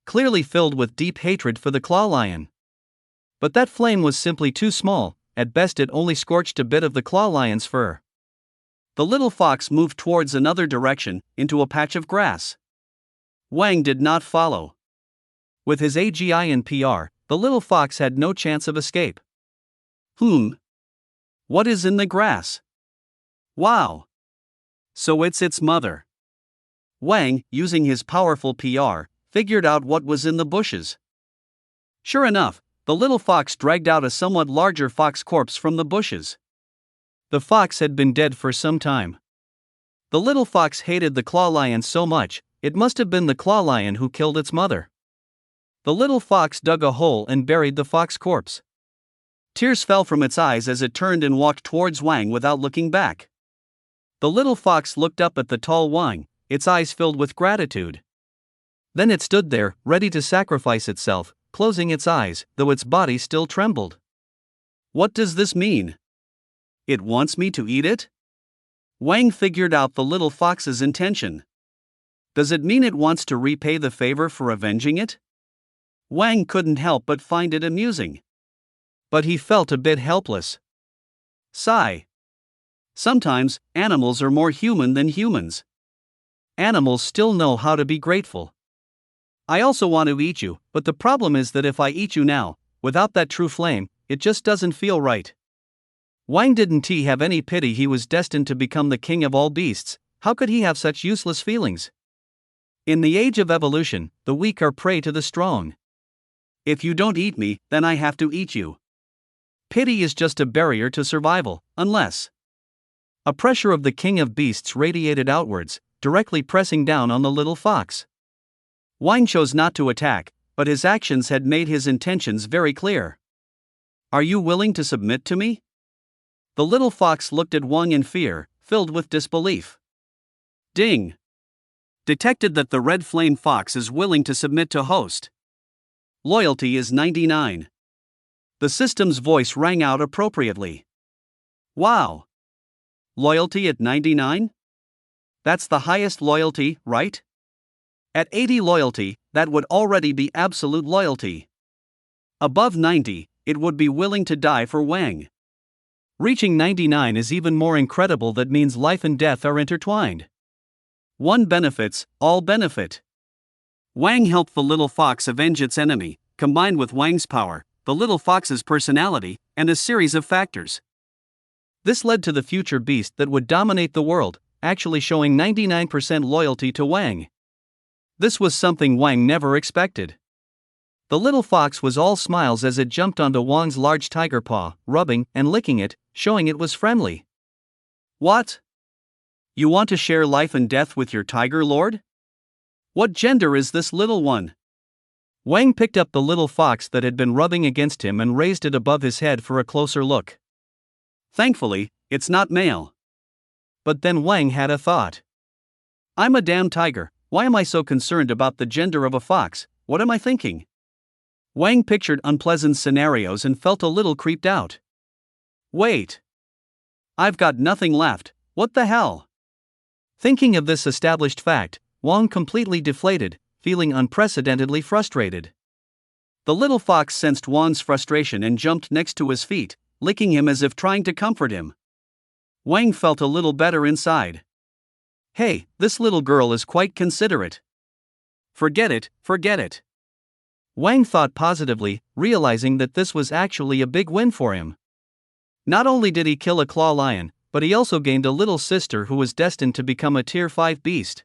clearly filled with deep hatred for the claw lion. But that flame was simply too small, at best it only scorched a bit of the claw lion's fur. The little fox moved towards another direction, into a patch of grass. Wang did not follow. With his AGI and PR, the little fox had no chance of escape. What is in the grass? Wow! So it's its mother. Wang, using his powerful PR, figured out what was in the bushes. Sure enough, the little fox dragged out a somewhat larger fox corpse from the bushes. The fox had been dead for some time. The little fox hated the claw lion so much, it must have been the claw lion who killed its mother. The little fox dug a hole and buried the fox corpse. Tears fell from its eyes as it turned and walked towards Wang without looking back. The little fox looked up at the tall Wang, its eyes filled with gratitude. Then it stood there, ready to sacrifice itself, closing its eyes, though its body still trembled. What does this mean? It wants me to eat it? Wang figured out the little fox's intention. Does it mean it wants to repay the favor for avenging it? Wang couldn't help but find it amusing. But he felt a bit helpless. Sigh. Sometimes, animals are more human than humans. Animals still know how to be grateful. I also want to eat you, but the problem is that if I eat you now, without that true flame, it just doesn't feel right. Wang didn't have any pity. He was destined to become the king of all beasts. How could he have such useless feelings? In the age of evolution, the weak are prey to the strong. If you don't eat me, then I have to eat you. Pity is just a barrier to survival, unless... A pressure of the king of beasts radiated outwards, directly pressing down on the little fox. Wang chose not to attack, but his actions had made his intentions very clear. Are you willing to submit to me? The little fox looked at Wang in fear, filled with disbelief. Ding! Detected that the red flame fox is willing to submit to host. Loyalty is 99. The system's voice rang out appropriately. Wow! Loyalty at 99? That's the highest loyalty, right? At 80 loyalty, that would already be absolute loyalty. Above 90, it would be willing to die for Wang. Reaching 99 is even more incredible. That means life and death are intertwined. One benefits, all benefit. Wang helped the little fox avenge its enemy, combined with Wang's power, the little fox's personality, and a series of factors. This led to the future beast that would dominate the world, actually showing 99% loyalty to Wang. This was something Wang never expected. The little fox was all smiles as it jumped onto Wang's large tiger paw, rubbing and licking it, showing it was friendly. What? You want to share life and death with your tiger lord? What gender is this little one? Wang picked up the little fox that had been rubbing against him and raised it above his head for a closer look. Thankfully, it's not male. But then Wang had a thought. I'm a damn tiger, why am I so concerned about the gender of a fox, what am I thinking? Wang pictured unpleasant scenarios and felt a little creeped out. Wait. I've got nothing left, what the hell? Thinking of this established fact, Wang completely deflated, feeling unprecedentedly frustrated. The little fox sensed Wang's frustration and jumped next to his feet, licking him as if trying to comfort him. Wang felt a little better inside. Hey, this little girl is quite considerate. Forget it, forget it. Wang thought positively, realizing that this was actually a big win for him. Not only did he kill a claw lion, but he also gained a little sister who was destined to become a tier 5 beast.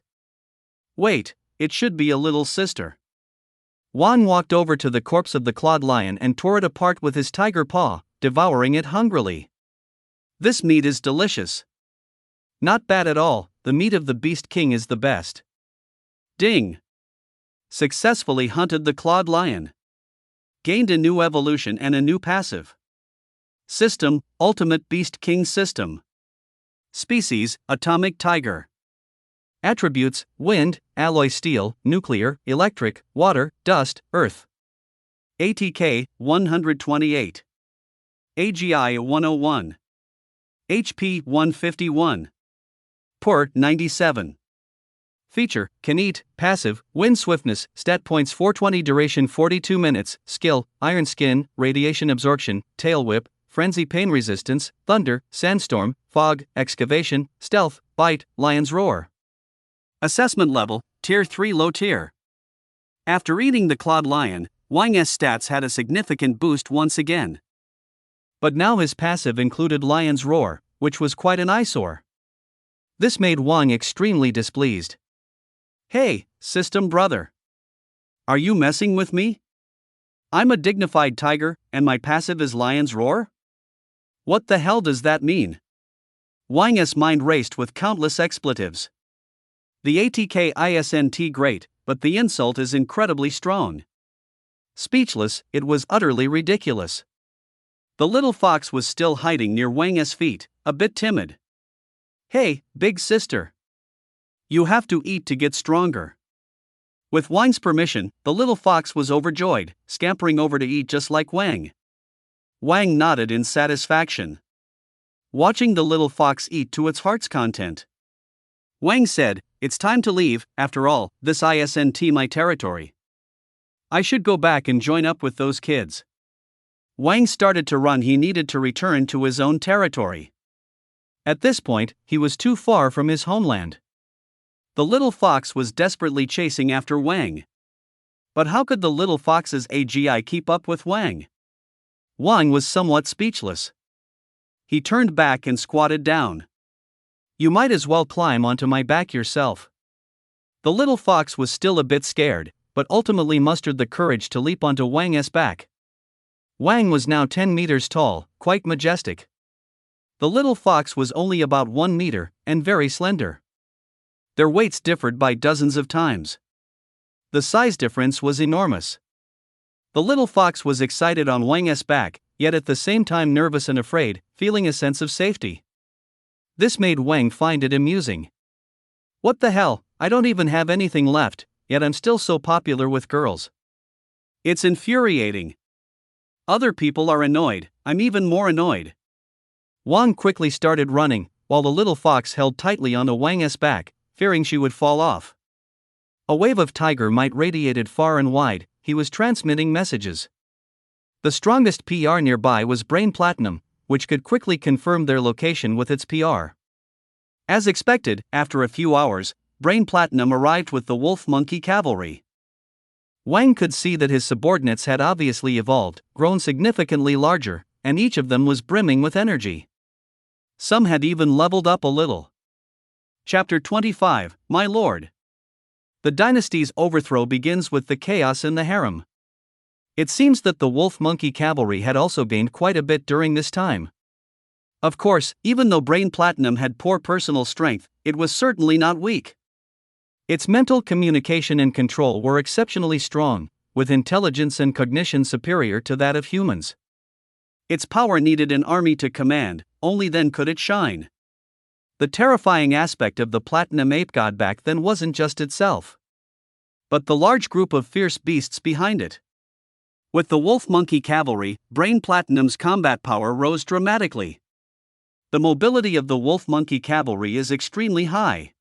Wait, it should be a little sister. Wang walked over to the corpse of the clawed lion and tore it apart with his tiger paw, devouring it hungrily. This meat is delicious. Not bad at all, the meat of the Beast King is the best. Ding! Successfully hunted the clawed lion. Gained a new evolution and a new passive. System, Ultimate Beast King System. Species, Atomic Tiger. Attributes, Wind, Alloy Steel, Nuclear, Electric, Water, Dust, Earth. ATK, 128. AGI 101. HP 151. PUR 97. Feature, can eat, passive, wind swiftness, stat points 420 duration 42 minutes, skill, iron skin, radiation absorption, tail whip, frenzy pain resistance, thunder, sandstorm, fog, excavation, stealth, bite, lion's roar. Assessment level, tier 3 low tier. After eating the clawed lion, Wang's stats had a significant boost once again. But now his passive included lion's roar, which was quite an eyesore. This made Wang extremely displeased. Hey, system brother. Are you messing with me? I'm a dignified tiger, and my passive is lion's roar? What the hell does that mean? Wang's mind raced with countless expletives. The ATK isn't great, but the insult is incredibly strong. Speechless, it was utterly ridiculous. The little fox was still hiding near Wang's feet, a bit timid. Hey, big sister. You have to eat to get stronger. With Wang's permission, the little fox was overjoyed, scampering over to eat just like Wang. Wang nodded in satisfaction, watching the little fox eat to its heart's content. Wang said, "It's time to leave, after all, this isn't my territory. I should go back and join up with those kids." Wang started to run. He needed to return to his own territory. At this point, he was too far from his homeland. The little fox was desperately chasing after Wang. But how could the little fox's AGI keep up with Wang? Wang was somewhat speechless. He turned back and squatted down. You might as well climb onto my back yourself. The little fox was still a bit scared, but ultimately mustered the courage to leap onto Wang's back. Wang was now 10 meters tall, quite majestic. The little fox was only about 1 meter, and very slender. Their weights differed by dozens of times. The size difference was enormous. The little fox was excited on Wang's back, yet at the same time nervous and afraid, feeling a sense of safety. This made Wang find it amusing. What the hell, I don't even have anything left, yet I'm still so popular with girls. It's infuriating. Other people are annoyed, I'm even more annoyed. Wang quickly started running, while the little fox held tightly onto Wang's back, fearing she would fall off. A wave of tiger might radiated far and wide. He was transmitting messages. The strongest PR nearby was Brain Platinum, which could quickly confirm their location with its PR. As expected, after a few hours, Brain Platinum arrived with the wolf monkey cavalry. Wang could see that his subordinates had obviously evolved, grown significantly larger, and each of them was brimming with energy. Some had even leveled up a little. Chapter 25, My Lord. The dynasty's overthrow begins with the chaos in the harem. It seems that the wolf monkey cavalry had also gained quite a bit during this time. Of course, even though Brain Platinum had poor personal strength, it was certainly not weak. Its mental communication and control were exceptionally strong, with intelligence and cognition superior to that of humans. Its power needed an army to command, only then could it shine. The terrifying aspect of the Platinum Ape God back then wasn't just itself, but the large group of fierce beasts behind it. With the Wolf Monkey Cavalry, Brain Platinum's combat power rose dramatically. The mobility of the Wolf Monkey Cavalry is extremely high.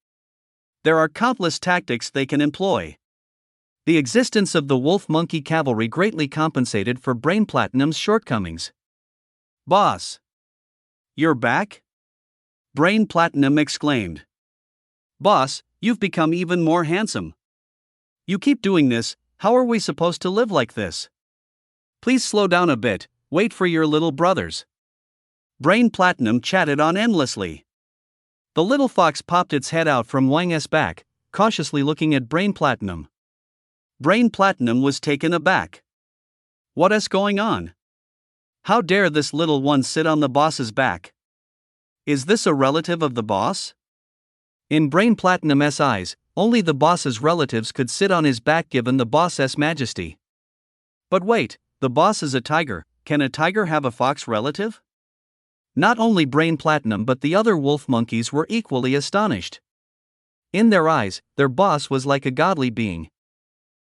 There are countless tactics they can employ. The existence of the Wolf Monkey Cavalry greatly compensated for Brain Platinum's shortcomings. "Boss! You're back?" Brain Platinum exclaimed. "Boss, you've become even more handsome. You keep doing this, how are we supposed to live like this? Please slow down a bit, wait for your little brothers." Brain Platinum chatted on endlessly. The little fox popped its head out from Wang's back, cautiously looking at Brain Platinum. Brain Platinum was taken aback. What's going on? How dare this little one sit on the boss's back? Is this a relative of the boss? In Brain Platinum's eyes, only the boss's relatives could sit on his back given the boss's majesty. But wait, the boss is a tiger, can a tiger have a fox relative? Not only Brain Platinum but the other wolf monkeys were equally astonished. In their eyes, their boss was like a godly being.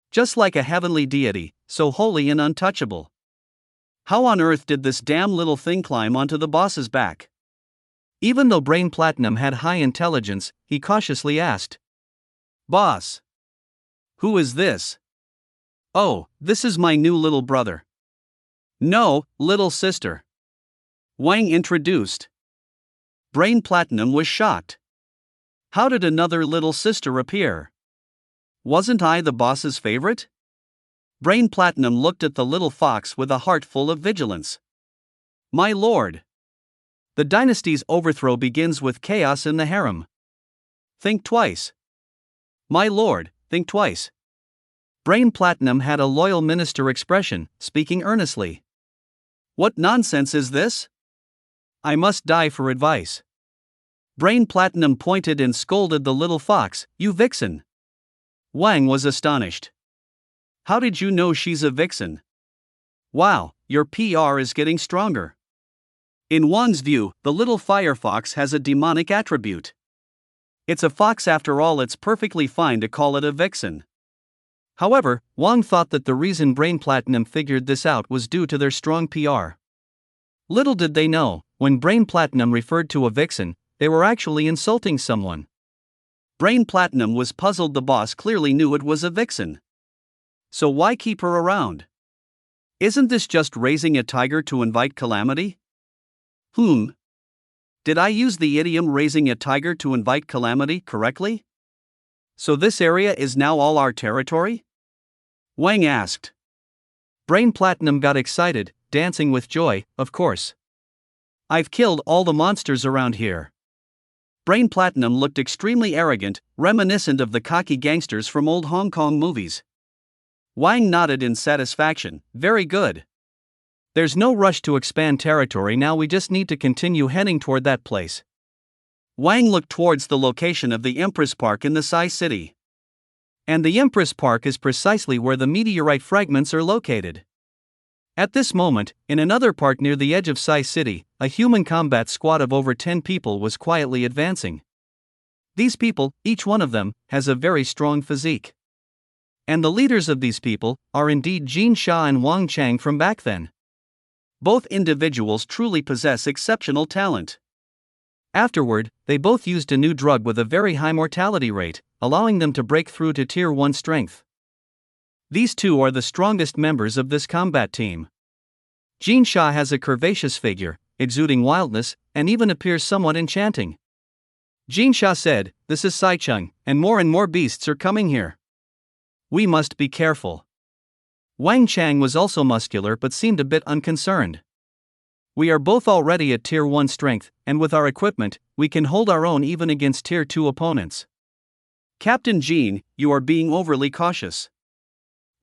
Just like a heavenly deity, so holy and untouchable. How on earth did this damn little thing climb onto the boss's back? Even though Brain Platinum had high intelligence, he cautiously asked, "Boss, who is this?" "Oh, this is my new little brother." "No, little sister," Wang introduced. Brain Platinum was shocked. How did another little sister appear? Wasn't I the boss's favorite? Brain Platinum looked at the little fox with a heart full of vigilance. "My lord, the dynasty's overthrow begins with chaos in the harem. Think twice. My lord, think twice." Brain Platinum had a loyal minister expression, speaking earnestly. "What nonsense is this? I must die for advice." Brain Platinum pointed and scolded the little fox, "You vixen." Wang was astonished. "How did you know she's a vixen?" "Wow, your PR is getting stronger." In Wang's view, the little firefox has a demonic attribute. It's a fox after all, it's perfectly fine to call it a vixen. However, Wang thought that the reason Brain Platinum figured this out was due to their strong PR. Little did they know, when Brain Platinum referred to a vixen, they were actually insulting someone. Brain Platinum was puzzled. The boss clearly knew it was a vixen. So why keep her around? Isn't this just raising a tiger to invite calamity? Did I use the idiom raising a tiger to invite calamity correctly? So this area is now all our territory? Wang asked. Brain Platinum got excited, dancing with joy, of course. I've killed all the monsters around here. Brain Platinum looked extremely arrogant, reminiscent of the cocky gangsters from old Hong Kong movies. Wang nodded in satisfaction, very good. There's no rush to expand territory now, we just need to continue heading toward that place. Wang looked towards the location of the Empress Park in the Sai City. And the Empress Park is precisely where the meteorite fragments are located. At this moment, in another park near the edge of Sai City, a human combat squad of over 10 people was quietly advancing. These people, each one of them, has a very strong physique. And the leaders of these people are indeed Jin Sha and Wang Chang from back then. Both individuals truly possess exceptional talent. Afterward, they both used a new drug with a very high mortality rate, allowing them to break through to Tier 1 strength. These two are the strongest members of this combat team. Jin Sha has a curvaceous figure, exuding wildness, and even appears somewhat enchanting. Jin Sha said, "This is Sai Chung, and more beasts are coming here. We must be careful." Wang Chang was also muscular but seemed a bit unconcerned. "We are both already at Tier 1 strength, and with our equipment, we can hold our own even against Tier 2 opponents." "Captain Jean, you are being overly cautious.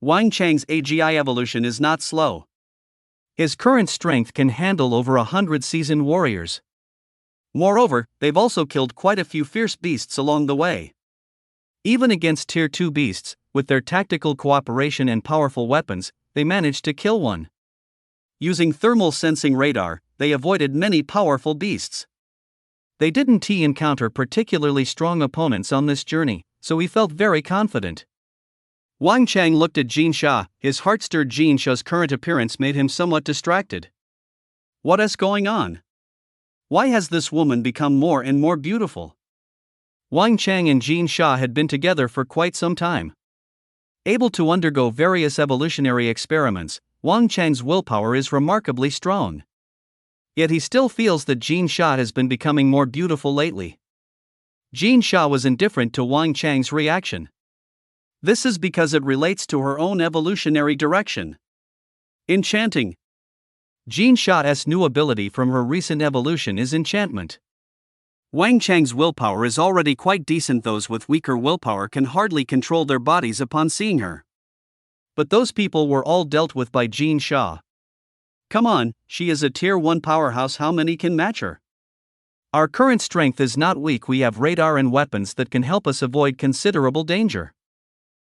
Wang Chang's AGI evolution is not slow. His current strength can handle over 100 seasoned warriors. Moreover, they've also killed quite a few fierce beasts along the way. Even against Tier 2 beasts, with their tactical cooperation and powerful weapons, they managed to kill one. Using thermal sensing radar, they avoided many powerful beasts. They didn't encounter particularly strong opponents on this journey, so he felt very confident. Wang Chang looked at Jin Sha. His heart stirred. Jin Sha's current appearance made him somewhat distracted. What is going on? Why has this woman become more and more beautiful? Wang Chang and Jin Sha had been together for quite some time. Able to undergo various evolutionary experiments, Wang Chang's willpower is remarkably strong. Yet he still feels that Jin Sha has been becoming more beautiful lately. Jin Sha was indifferent to Wang Chang's reaction. This is because it relates to her own evolutionary direction. Enchanting. Jin Sha's new ability from her recent evolution is enchantment. Wang Chang's willpower is already quite decent. Those with weaker willpower can hardly control their bodies upon seeing her. But those people were all dealt with by Jin Sha. Come on, she is a tier 1 powerhouse. How many can match her? Our current strength is not weak. We have radar and weapons that can help us avoid considerable danger.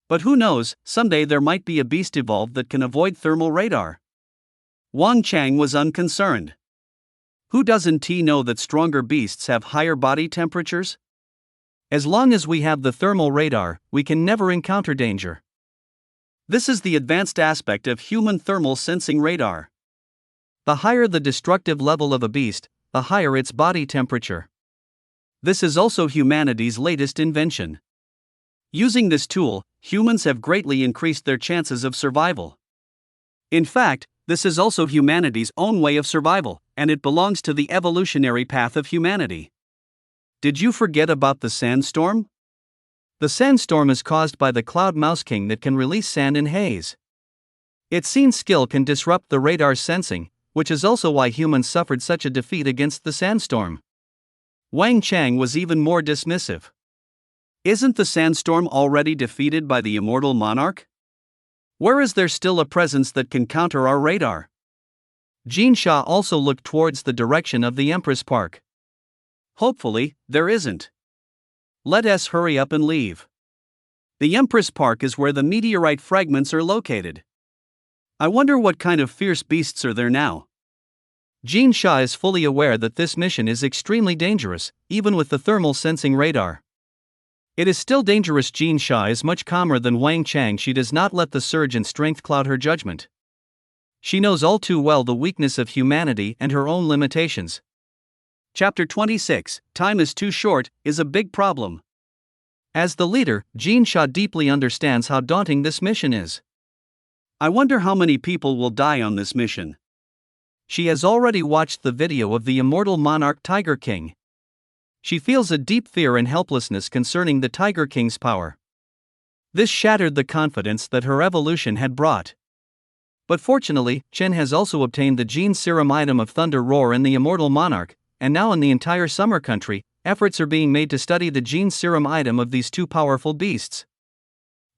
But who knows, someday there might be a beast evolved that can avoid thermal radar. Wang Chang was unconcerned. Who doesn't know that stronger beasts have higher body temperatures? As long as we have the thermal radar, we can never encounter danger. This is the advanced aspect of human thermal sensing radar. The higher the destructive level of a beast, the higher its body temperature. This is also humanity's latest invention. Using this tool, humans have greatly increased their chances of survival. In fact, this is also humanity's own way of survival, and it belongs to the evolutionary path of humanity. Did you forget about the sandstorm? The sandstorm is caused by the cloud mouse king that can release sand and haze. Its scene skill can disrupt the radar's sensing, which is also why humans suffered such a defeat against the sandstorm. Wang Chang was even more dismissive. Isn't the sandstorm already defeated by the immortal monarch? Where is there still a presence that can counter our radar? Jin Sha also looked towards the direction of the Empress Park. Hopefully, there isn't. Let us hurry up and leave. The Empress Park is where the meteorite fragments are located. I wonder what kind of fierce beasts are there now. Jin Sha is fully aware that this mission is extremely dangerous, even with the thermal sensing radar. It is still dangerous. Jin Sha is much calmer than Wang Chang. She does not let the surge in strength cloud her judgment. She knows all too well the weakness of humanity and her own limitations. Chapter 26, Time is too short, is a big problem. As the leader, Jin Sha deeply understands how daunting this mission is. I wonder how many people will die on this mission. She has already watched the video of the immortal monarch Tiger King. She feels a deep fear and helplessness concerning the Tiger King's power. This shattered the confidence that her evolution had brought. But fortunately, Chen has also obtained the gene serum item of Thunder Roar in the immortal monarch, and now in the entire summer country, efforts are being made to study the gene serum item of these two powerful beasts.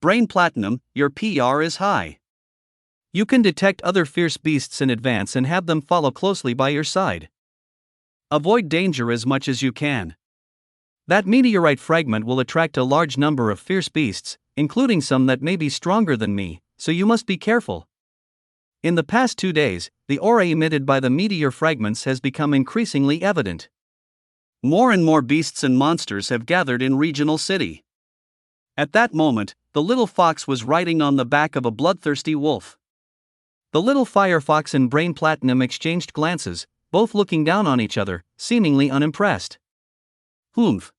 Brain Platinum, your PR is high. You can detect other fierce beasts in advance and have them follow closely by your side. Avoid danger as much as you can. That meteorite fragment will attract a large number of fierce beasts, including some that may be stronger than me, so you must be careful. In the past 2 days, the aura emitted by the meteor fragments has become increasingly evident. More and more beasts and monsters have gathered in Regional City. At that moment, the little fox was riding on the back of a bloodthirsty wolf. The little firefox and Brain Platinum exchanged glances, both looking down on each other, seemingly unimpressed. Humph.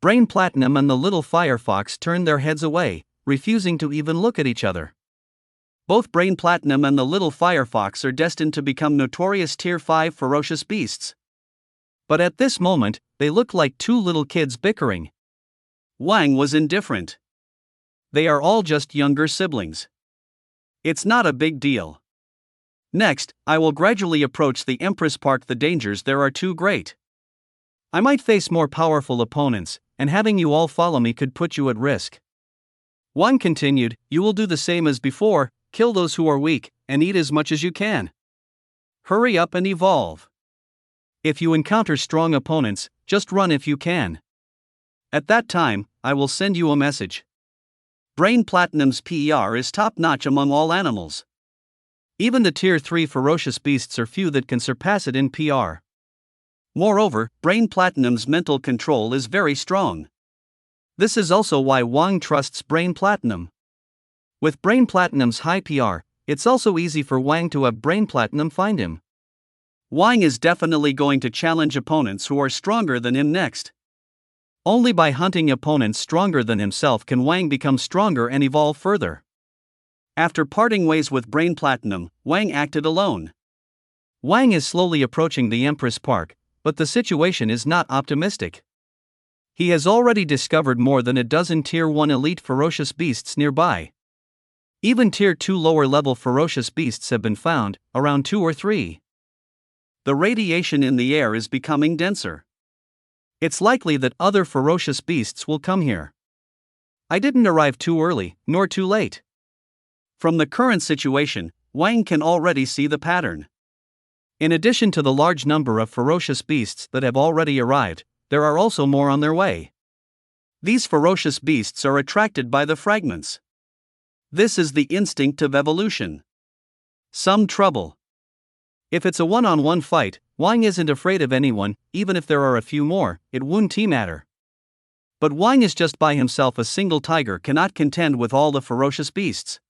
Brain Platinum and the little firefox turned their heads away, refusing to even look at each other. Both Brain Platinum and the little firefox are destined to become notorious Tier 5 ferocious beasts. But at this moment, they look like two little kids bickering. Wang was indifferent. They are all just younger siblings. It's not a big deal. Next, I will gradually approach the Empress Park. The dangers there are too great. I might face more powerful opponents, and having you all follow me could put you at risk. Wang continued, you will do the same as before, kill those who are weak, and eat as much as you can. Hurry up and evolve. If you encounter strong opponents, just run if you can. At that time, I will send you a message. Brain Platinum's PER is top-notch among all animals. Even the Tier 3 ferocious beasts are few that can surpass it in PR. Moreover, Brain Platinum's mental control is very strong. This is also why Wang trusts Brain Platinum. With Brain Platinum's high PR, it's also easy for Wang to have Brain Platinum find him. Wang is definitely going to challenge opponents who are stronger than him next. Only by hunting opponents stronger than himself can Wang become stronger and evolve further. After parting ways with Brain Platinum, Wang acted alone. Wang is slowly approaching the Empress Park, but the situation is not optimistic. He has already discovered more than a dozen Tier 1 elite ferocious beasts nearby. Even Tier 2 lower level ferocious beasts have been found, around 2 or 3. The radiation in the air is becoming denser. It's likely that other ferocious beasts will come here. I didn't arrive too early, nor too late. From the current situation, Wang can already see the pattern. In addition to the large number of ferocious beasts that have already arrived, there are also more on their way. These ferocious beasts are attracted by the fragments. This is the instinct of evolution. Some trouble. If it's a one-on-one fight, Wang isn't afraid of anyone, even if there are a few more, it wouldn't matter. But Wang is just by himself. A single tiger cannot contend with all the ferocious beasts.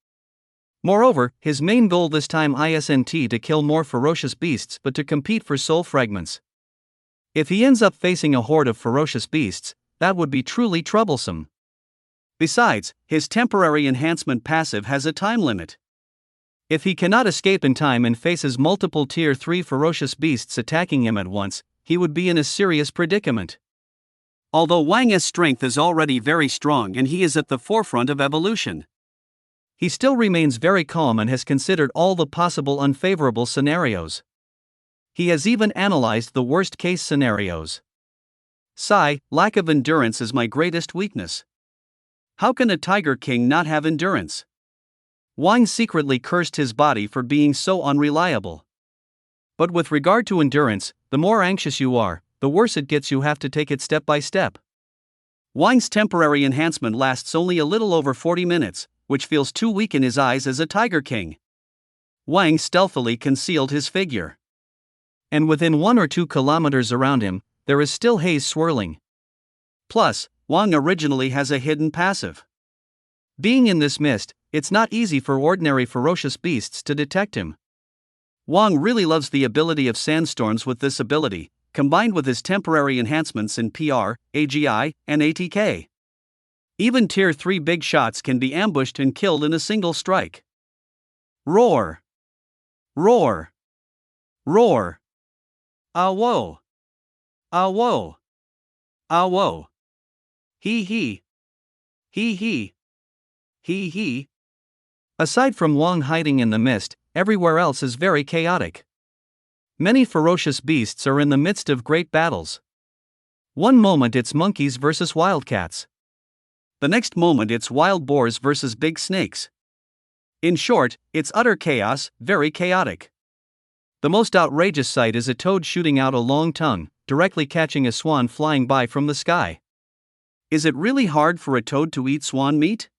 Moreover, his main goal this time isn't to kill more ferocious beasts but to compete for soul fragments. If he ends up facing a horde of ferocious beasts, that would be truly troublesome. Besides, his temporary enhancement passive has a time limit. If he cannot escape in time and faces multiple Tier 3 ferocious beasts attacking him at once, he would be in a serious predicament. Although Wang's strength is already very strong and he is at the forefront of evolution, he still remains very calm and has considered all the possible unfavorable scenarios. He has even analyzed the worst-case scenarios. Sigh, lack of endurance is my greatest weakness. How can a Tiger King not have endurance? Wang secretly cursed his body for being so unreliable. But with regard to endurance, the more anxious you are, the worse it gets. You have to take it step by step. Wang's temporary enhancement lasts only a little over 40 minutes, which feels too weak in his eyes as a Tiger King. Wang stealthily concealed his figure. And within 1 or 2 kilometers around him, there is still haze swirling. Plus, Wang originally has a hidden passive. Being in this mist, it's not easy for ordinary ferocious beasts to detect him. Wang really loves the ability of sandstorms. With this ability, combined with his temporary enhancements in PR, AGI, and ATK, even Tier 3 big shots can be ambushed and killed in a single strike. Roar! Roar! Roar! Ah whoa! Ah whoa! Ah whoa! Hee hee! Hee hee! Hee hee! Aside from Wang hiding in the mist, everywhere else is very chaotic. Many ferocious beasts are in the midst of great battles. One moment it's monkeys versus wildcats. The next moment it's wild boars versus big snakes. In short, it's utter chaos, very chaotic. The most outrageous sight is a toad shooting out a long tongue, directly catching a swan flying by from the sky. Is it really hard for a toad to eat swan meat?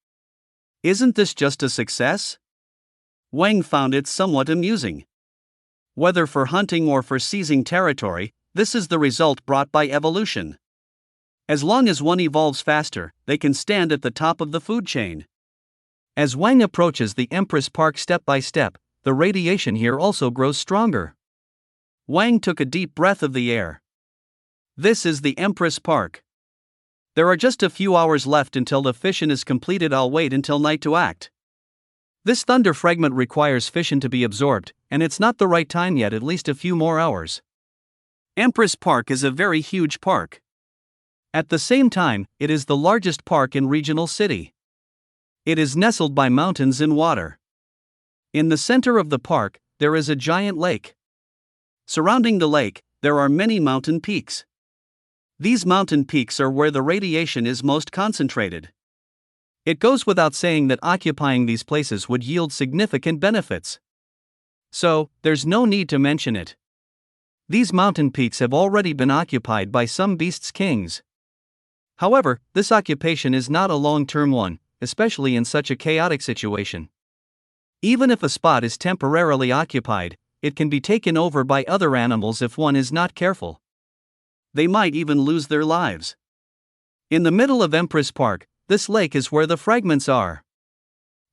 Isn't this just a success? Wang found it somewhat amusing. Whether for hunting or for seizing territory, this is the result brought by evolution. As long as one evolves faster, they can stand at the top of the food chain. As Wang approaches the Empress Park step by step, the radiation here also grows stronger. Wang took a deep breath of the air. This is the Empress Park. There are just a few hours left until the fission is completed. I'll wait until night to act. This thunder fragment requires fission to be absorbed, and it's not the right time yet. At least a few more hours. Empress Park is a very huge park. At the same time, it is the largest park in Regional City. It is nestled by mountains in water. In the center of the park, there is a giant lake. Surrounding the lake, there are many mountain peaks. These mountain peaks are where the radiation is most concentrated. It goes without saying that occupying these places would yield significant benefits. So, there's no need to mention it. These mountain peaks have already been occupied by some beasts' kings. However, this occupation is not a long-term one, especially in such a chaotic situation. Even if a spot is temporarily occupied, it can be taken over by other animals if one is not careful. they might even lose their lives. In the middle of Empress Park, this lake is where the fragments are.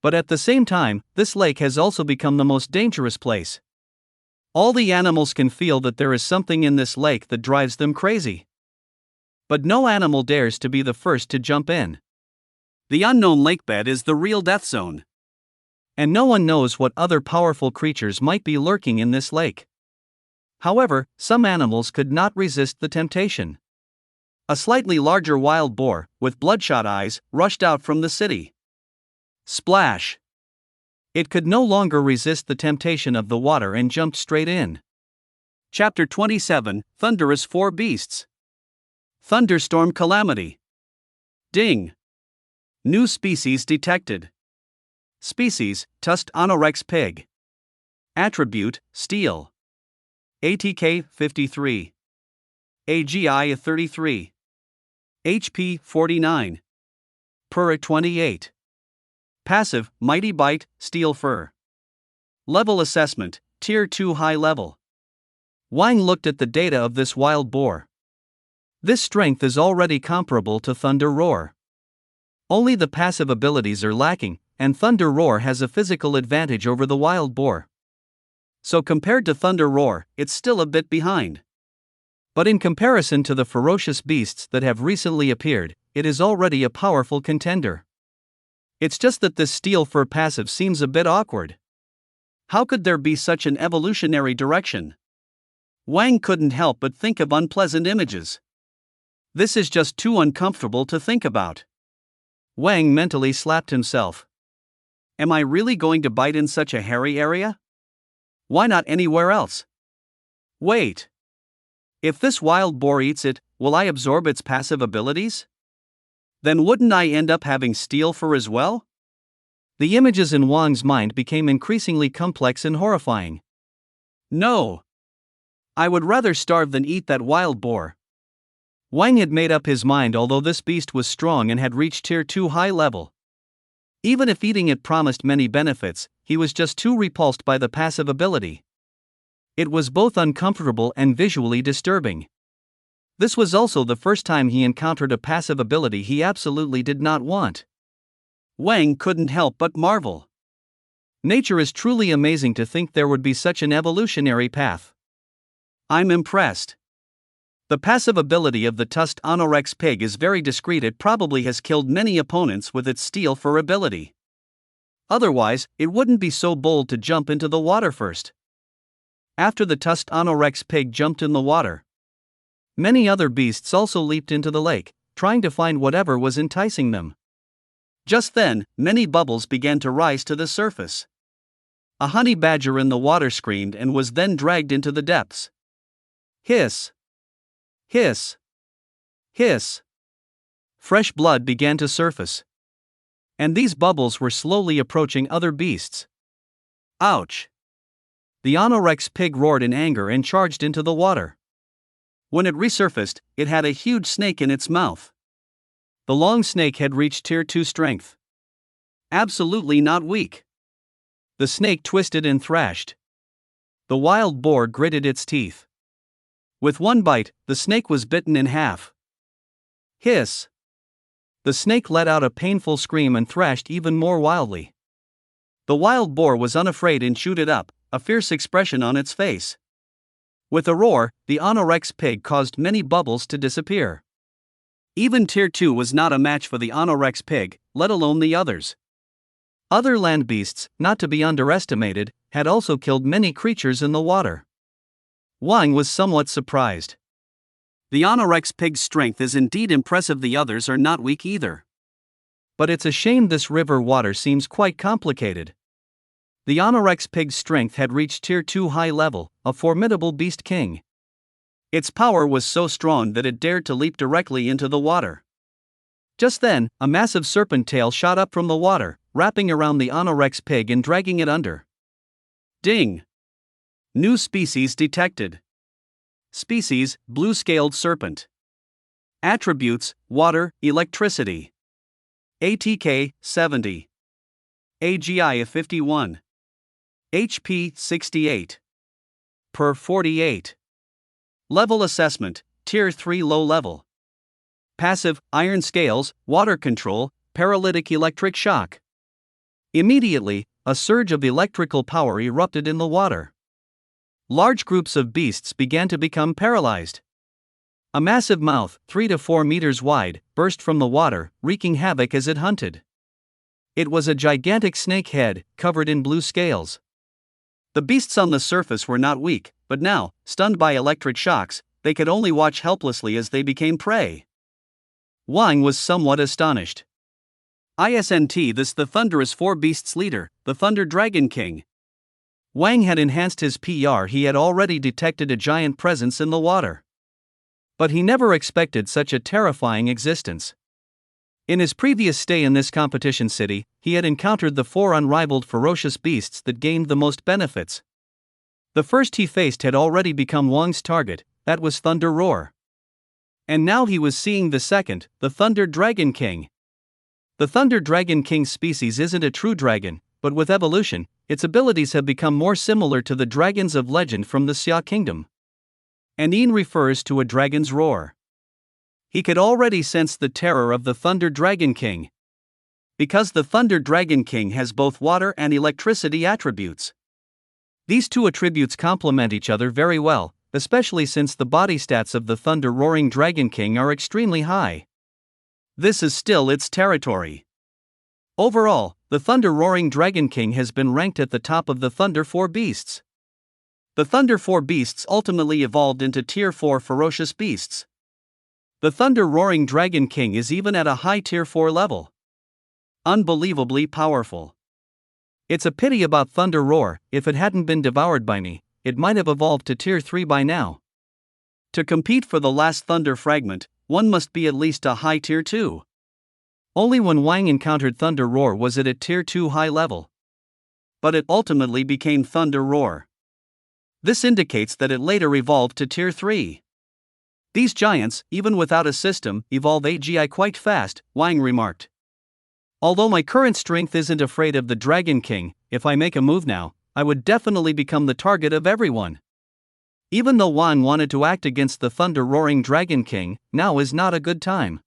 But at the same time, this lake has also become the most dangerous place. All the animals can feel that there is something in this lake that drives them crazy. But no animal dares to be the first to jump in. The unknown lakebed is the real death zone. And no one knows what other powerful creatures might be lurking in this lake. However, some animals could not resist the temptation. A slightly larger wild boar, with bloodshot eyes, rushed out from the city. Splash! It could no longer resist the temptation of the water and jumped straight in. Chapter 27, Thunderous Four Beasts. Thunderstorm Calamity. Ding! New species detected. Species, tusked Anorex pig. Attribute, steel. ATK 53. AGI 33. HP 49. Per 28. Passive, mighty bite, steel fur. Level assessment, Tier 2 high level. Wang looked at the data of this wild boar. This strength is already comparable to Thunder Roar. Only the passive abilities are lacking, and Thunder Roar has a physical advantage over the wild boar. So compared to Thunder Roar, it's still a bit behind. But in comparison to the ferocious beasts that have recently appeared, it is already a powerful contender. It's just that this steel fur passive seems a bit awkward. How could there be such an evolutionary direction? Wang couldn't help but think of unpleasant images. This is just too uncomfortable to think about. Wang mentally slapped himself. Am I really going to bite in such a hairy area? Why not anywhere else? Wait. If this wild boar eats it, will I absorb its passive abilities? Then wouldn't I end up having steel fur as well? The images in Wang's mind became increasingly complex and horrifying. No. I would rather starve than eat that wild boar. Wang had made up his mind although this beast was strong and had reached Tier 2 high level. Even if eating it promised many benefits, he was just too repulsed by the passive ability. It was both uncomfortable and visually disturbing. This was also the first time he encountered a passive ability he absolutely did not want. Wang couldn't help but marvel. Nature is truly amazing to think there would be such an evolutionary path. I'm impressed. The passive ability of the tusked Anorex pig is very discreet. It probably has killed many opponents with its steel fur ability. Otherwise, it wouldn't be so bold to jump into the water first. After the tusked Anorex pig jumped in the water, many other beasts also leaped into the lake, trying to find whatever was enticing them. Just then, many bubbles began to rise to the surface. A honey badger in the water screamed and was then dragged into the depths. Hiss! Hiss! Hiss! Fresh blood began to surface. And these bubbles were slowly approaching other beasts. Ouch! The Anorex pig roared in anger and charged into the water. When it resurfaced, it had a huge snake in its mouth. The long snake had reached Tier 2 strength. Absolutely not weak. The snake twisted and thrashed. The wild boar gritted its teeth. With one bite, the snake was bitten in half. Hiss! The snake let out a painful scream and thrashed even more wildly. The wild boar was unafraid and chewed it up, a fierce expression on its face. With a roar, the Anorex pig caused many bubbles to disappear. Even Tier 2 was not a match for the Anorex pig, let alone the others. Other land beasts, not to be underestimated, had also killed many creatures in the water. Wang was somewhat surprised. The Anorex pig's strength is indeed impressive. The others are not weak either. But it's a shame this river water seems quite complicated. The Anorex pig's strength had reached Tier 2 high level, a formidable beast king. Its power was so strong that it dared to leap directly into the water. Just then, a massive serpent tail shot up from the water, wrapping around the Anorex pig and dragging it under. Ding! New species detected. Species, blue-scaled serpent. Attributes, water, electricity. ATK, 70. AGI 51. HP 68. Per 48. Level assessment, Tier 3 low level. Passive, iron scales, water control, paralytic electric shock. Immediately, a surge of electrical power erupted in the water. Large groups of beasts began to become paralyzed. A massive mouth, 3 to 4 meters wide, burst from the water, wreaking havoc as it hunted. It was a gigantic snake head, covered in blue scales. The beasts on the surface were not weak, but now, stunned by electric shocks, they could only watch helplessly as they became prey. Wang was somewhat astonished. Isn't this the thunderous four beasts leader, the Thunder Dragon King? Wang had enhanced his PR. He had already detected a giant presence in the water. But he never expected such a terrifying existence. In his previous stay in this competition city, he had encountered the four unrivaled ferocious beasts that gained the most benefits. The first he faced had already become Wang's target, that was Thunder Roar. And now he was seeing the second, the Thunder Dragon King. The Thunder Dragon King's species isn't a true dragon, but with evolution, its abilities have become more similar to the dragons of legend from the Xia Kingdom. And Yin refers to a dragon's roar. He could already sense the terror of the Thunder Dragon King. Because the Thunder Dragon King has both water and electricity attributes. These two attributes complement each other very well, especially since the body stats of the Thunder Roaring Dragon King are extremely high. This is still its territory. Overall, the Thunder Roaring Dragon King has been ranked at the top of the Thunder 4 beasts. The Thunder 4 beasts ultimately evolved into Tier 4 ferocious beasts. The Thunder Roaring Dragon King is even at a high Tier 4 level. Unbelievably powerful. It's a pity about Thunder Roar. If it hadn't been devoured by me, it might have evolved to Tier 3 by now. To compete for the last Thunder Fragment, one must be at least a high Tier 2. Only when Wang encountered Thunder Roar was it at Tier 2 high level. But it ultimately became Thunder Roar. This indicates that it later evolved to Tier 3. These giants, even without a system, evolve AGI quite fast, Wang remarked. Although my current strength isn't afraid of the Dragon King, if I make a move now, I would definitely become the target of everyone. Even though Wang wanted to act against the Thunder Roaring Dragon King, now is not a good time.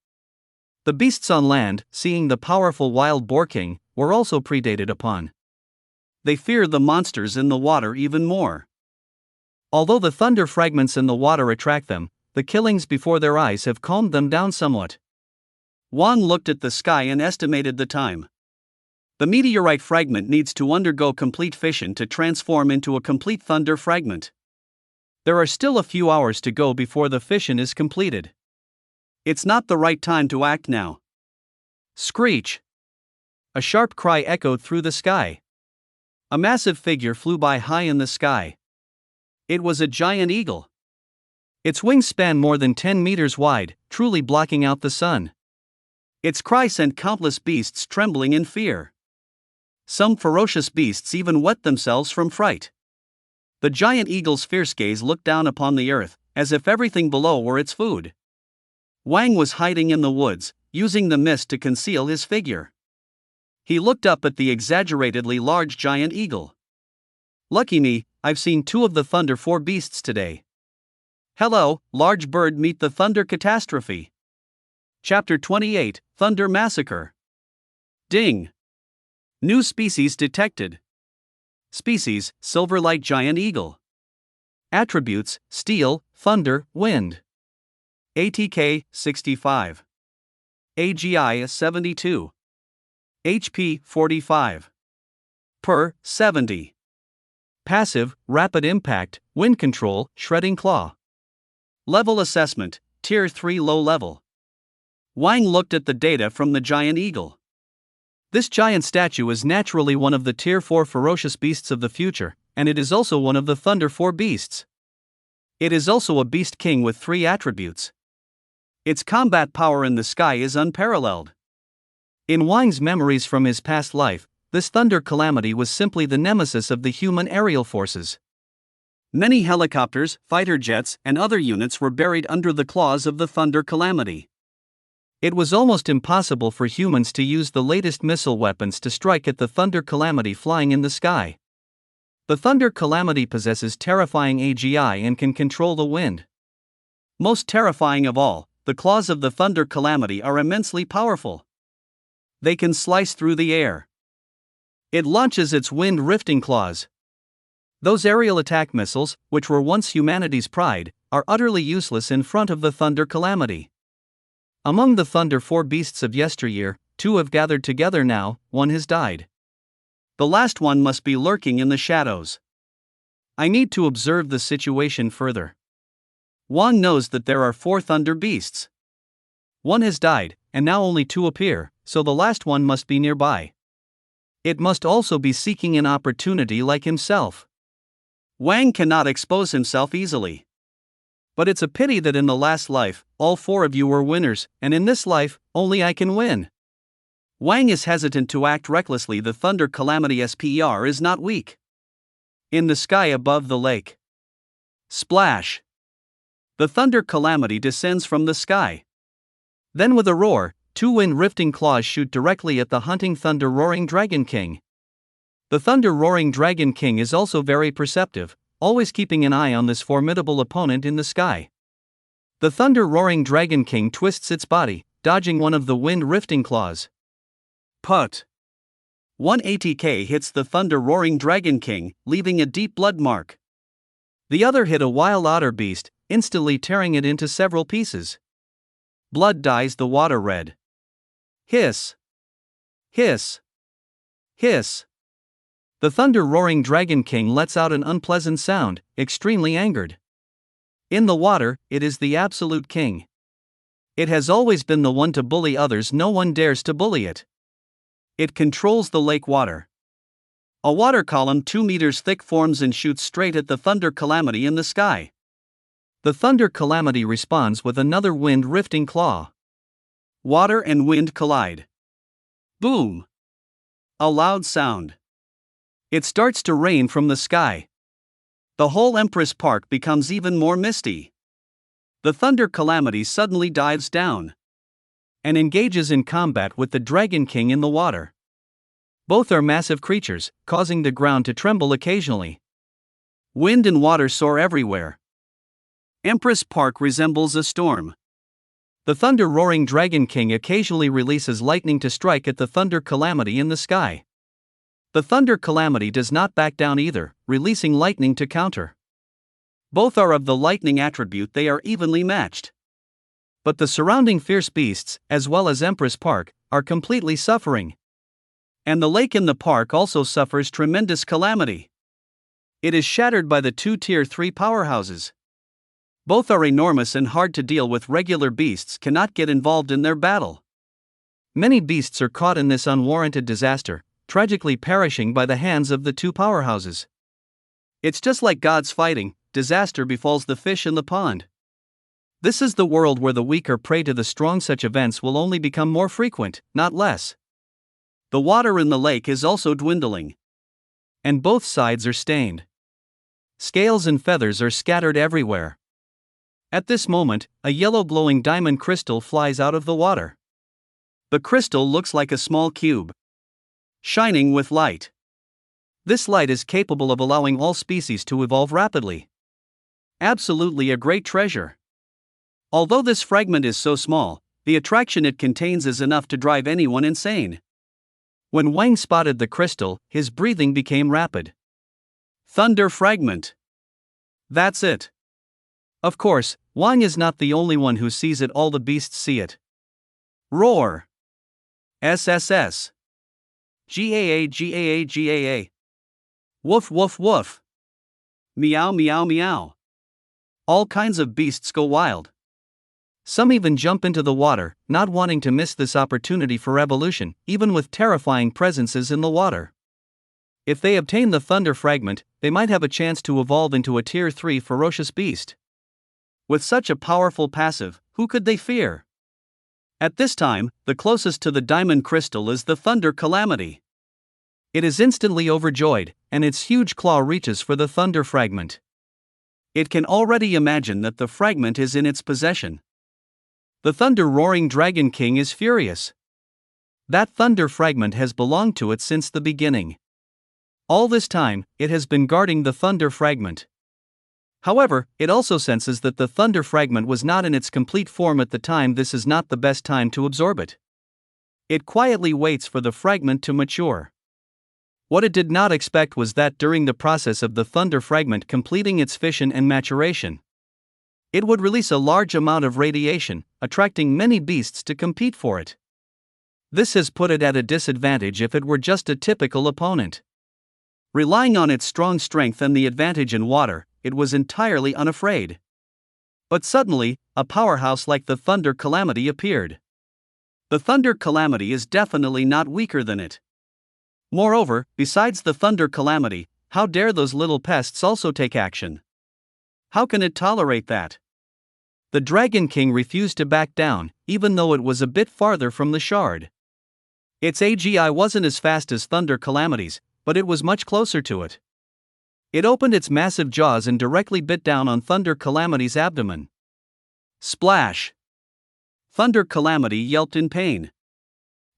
The beasts on land, seeing the powerful Wild Boar King, were also predated upon. They fear the monsters in the water even more. Although the thunder fragments in the water attract them, the killings before their eyes have calmed them down somewhat. Wang looked at the sky and estimated the time. The meteorite fragment needs to undergo complete fission to transform into a complete thunder fragment. There are still a few hours to go before the fission is completed. It's not the right time to act now. Screech! A sharp cry echoed through the sky. A massive figure flew by high in the sky. It was a giant eagle. Its wings span more than 10 meters wide, truly blocking out the sun. Its cry sent countless beasts trembling in fear. Some ferocious beasts even wet themselves from fright. The giant eagle's fierce gaze looked down upon the earth, as if everything below were its food. Wang was hiding in the woods, using the mist to conceal his figure. He looked up at the exaggeratedly large giant eagle. Lucky me, I've seen 2 of the Thunder 4 beasts today. Hello, large bird, meet the Thunder Catastrophe. Chapter 28, Thunder Massacre. Ding! New species detected. Species, Silverlight Giant Eagle. Attributes, Steel, Thunder, Wind. ATK, 65. AGI, 72. HP, 45. Per, 70. Passive, Rapid Impact, Wind Control, Shredding Claw. Level Assessment, Tier 3 Low Level. Wang looked at the data from the giant eagle. This giant statue is naturally one of the Tier 4 ferocious beasts of the future, and it is also one of the Thunder 4 beasts. It is also a beast king with 3 attributes. Its combat power in the sky is unparalleled. In Wang's memories from his past life, this Thunder Calamity was simply the nemesis of the human aerial forces. Many helicopters, fighter jets, and other units were buried under the claws of the Thunder Calamity. It was almost impossible for humans to use the latest missile weapons to strike at the Thunder Calamity flying in the sky. The Thunder Calamity possesses terrifying AGI and can control the wind. Most terrifying of all, the claws of the thunder calamity are immensely powerful. They can slice through the air. It launches its wind-rifting claws. Those aerial attack missiles, which were once humanity's pride, are utterly useless in front of the thunder calamity. Among the Thunder 4 beasts of yesteryear, 2 have gathered together now, 1 has died. The last one must be lurking in the shadows. I need to observe the situation further. One knows that there are 4 thunder beasts. 1 has died, and now only 2 appear, so the last one must be nearby. It must also be seeking an opportunity like himself. Wang cannot expose himself easily. But it's a pity that in the last life, all 4 of you were winners, and in this life, only I can win. Wang is hesitant to act recklessly. The thunder calamity SPER is not weak. In the sky above the lake. Splash! The thunder calamity descends from the sky. Then with a roar, 2 wind-rifting claws shoot directly at the hunting thunder roaring dragon king. The thunder roaring dragon king is also very perceptive, always keeping an eye on this formidable opponent in the sky. The thunder roaring dragon king twists its body, dodging one of the wind-rifting claws. Put! 1 ATK hits the thunder roaring dragon king, leaving a deep blood mark. The other hit a wild otter beast, instantly tearing it into several pieces. Blood dyes the water red. Hiss! Hiss! Hiss! The thunder roaring dragon king lets out an unpleasant sound, extremely angered. In the water, it is the absolute king. It has always been the one to bully others. No one dares to bully it. It controls the lake water. A water column 2 meters thick forms and shoots straight at the thunder calamity in the sky. The thunder calamity responds with another wind-rifting claw. Water and wind collide. Boom! A loud sound. It starts to rain from the sky. The whole Empress Park becomes even more misty. The thunder calamity suddenly dives down and engages in combat with the Dragon King in the water. Both are massive creatures, causing the ground to tremble occasionally. Wind and water soar everywhere. Empress Park resembles a storm. The thunder roaring Dragon King occasionally releases lightning to strike at the thunder calamity in the sky. The thunder calamity does not back down either, releasing lightning to counter. Both are of the lightning attribute. They are evenly matched. But the surrounding fierce beasts, as well as Empress Park, are completely suffering. And the lake in the park also suffers tremendous calamity. It is shattered by the 2 Tier 3 powerhouses. Both are enormous and hard to deal with. Regular beasts cannot get involved in their battle. Many beasts are caught in this unwarranted disaster, tragically perishing by the hands of the 2 powerhouses. It's just like gods fighting, disaster befalls the fish in the pond. This is the world where the weak are prey to the strong. Such events will only become more frequent, not less. The water in the lake is also dwindling. And both sides are stained. Scales and feathers are scattered everywhere. At this moment, a yellow glowing diamond crystal flies out of the water. The crystal looks like a small cube, shining with light. This light is capable of allowing all species to evolve rapidly. Absolutely a great treasure. Although this fragment is so small, the attraction it contains is enough to drive anyone insane. When Wang spotted the crystal, his breathing became rapid. Thunder fragment. That's it. Of course, Wang is not the only one who sees it. All the beasts see it. Roar. SSS. GAA GAA GAA. Woof woof woof. Meow meow meow. All kinds of beasts go wild. Some even jump into the water, not wanting to miss this opportunity for evolution, even with terrifying presences in the water. If they obtain the thunder fragment, they might have a chance to evolve into a Tier 3 ferocious beast. With such a powerful passive, who could they fear? At this time, the closest to the diamond crystal is the thunder calamity. It is instantly overjoyed, and its huge claw reaches for the thunder fragment. It can already imagine that the fragment is in its possession. The thunder roaring Dragon King is furious. That thunder fragment has belonged to it since the beginning. All this time, it has been guarding the thunder fragment. However, it also senses that the thunder fragment was not in its complete form at the time. This is not the best time to absorb it. It quietly waits for the fragment to mature. What it did not expect was that during the process of the thunder fragment completing its fission and maturation, it would release a large amount of radiation, attracting many beasts to compete for it. This has put it at a disadvantage if it were just a typical opponent. Relying on its strong strength and the advantage in water, it was entirely unafraid. But suddenly, a powerhouse like the Thunder Calamity appeared. The Thunder Calamity is definitely not weaker than it. Moreover, besides the Thunder Calamity, how dare those little pests also take action? How can it tolerate that? The Dragon King refused to back down, even though it was a bit farther from the shard. Its AGI wasn't as fast as Thunder Calamity's, but it was much closer to it. It opened its massive jaws and directly bit down on Thunder Calamity's abdomen. Splash! Thunder Calamity yelped in pain.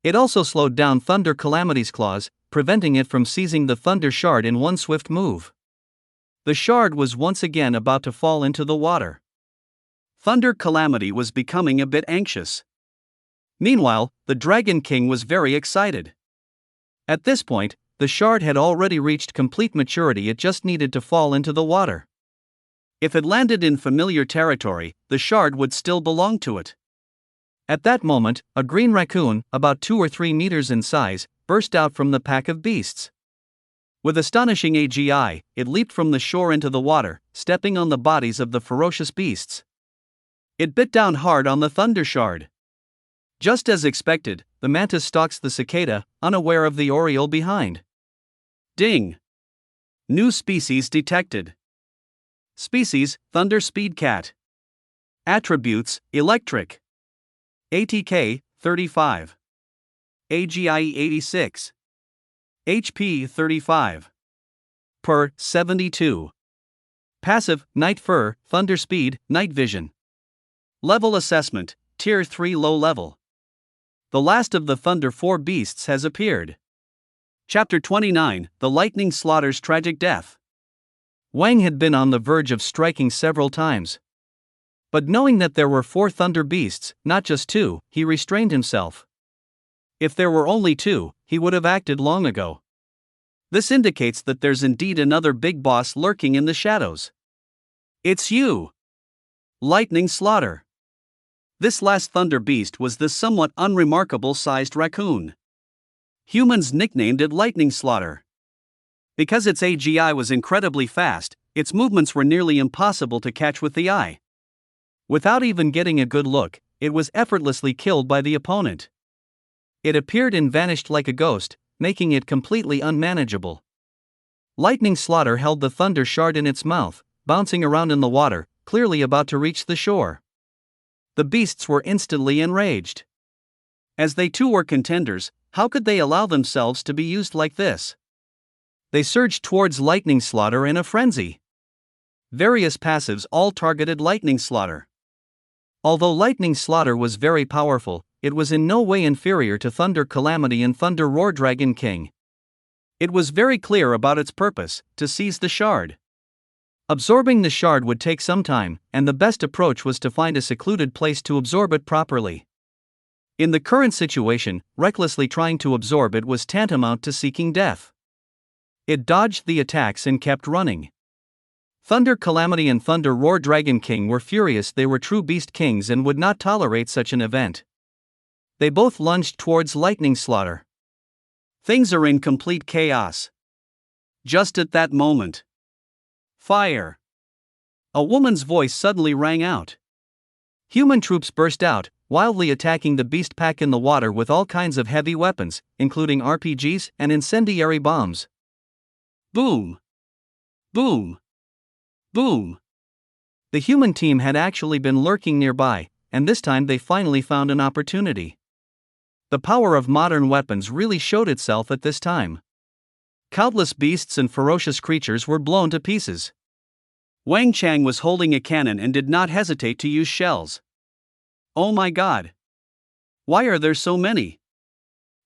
It also slowed down Thunder Calamity's claws, preventing it from seizing the Thunder Shard in one swift move. The shard was once again about to fall into the water. Thunder Calamity was becoming a bit anxious. Meanwhile, the Dragon King was very excited. At this point, the shard had already reached complete maturity. It just needed to fall into the water. If it landed in familiar territory, the shard would still belong to it. At that moment, a green raccoon, about 2 or 3 meters in size, burst out from the pack of beasts. With astonishing AGI, it leaped from the shore into the water, stepping on the bodies of the ferocious beasts. It bit down hard on the Thunder Shard. Just as expected, the mantis stalks the cicada, unaware of the oriole behind. Ding! New species detected. Species, Thunder Speed Cat. Attributes, Electric. ATK, 35. AGI 86. HP 35. Per, 72. Passive, Night Fur, Thunder Speed, Night Vision. Level Assessment, Tier 3 Low Level. The last of the Thunder 4 beasts has appeared. Chapter 29, The Lightning Slaughter's Tragic Death. Wang had been on the verge of striking several times. But knowing that there were 4 thunder beasts, not just 2, he restrained himself. If there were only 2, he would have acted long ago. This indicates that there's indeed another big boss lurking in the shadows. It's you! Lightning Slaughter. This last thunder beast was the somewhat unremarkable sized raccoon. Humans nicknamed it Lightning Slaughter. Because its AGI was incredibly fast, its movements were nearly impossible to catch with the eye. Without even getting a good look, it was effortlessly killed by the opponent. It appeared and vanished like a ghost, making it completely unmanageable. Lightning Slaughter held the Thunder Shard in its mouth, bouncing around in the water, clearly about to reach the shore. The beasts were instantly enraged. As they too were contenders, how could they allow themselves to be used like this? They surged towards Lightning Slaughter in a frenzy. Various passives all targeted Lightning Slaughter. Although Lightning Slaughter was very powerful, it was in no way inferior to Thunder Calamity and Thunder Roar Dragon King. It was very clear about its purpose, to seize the shard. Absorbing the shard would take some time, and the best approach was to find a secluded place to absorb it properly. In the current situation, recklessly trying to absorb it was tantamount to seeking death. It dodged the attacks and kept running. Thunder Calamity and Thunder Roar Dragon King were furious. They were true beast kings and would not tolerate such an event. They both lunged towards Lightning Slaughter. Things are in complete chaos. Just at that moment. Fire! A woman's voice suddenly rang out. Human troops burst out, wildly attacking the beast pack in the water with all kinds of heavy weapons, including RPGs and incendiary bombs. Boom! Boom! Boom! The human team had actually been lurking nearby, and this time they finally found an opportunity. The power of modern weapons really showed itself at this time. Countless beasts and ferocious creatures were blown to pieces. Wang Chang was holding a cannon and did not hesitate to use shells. Oh my god! Why are there so many?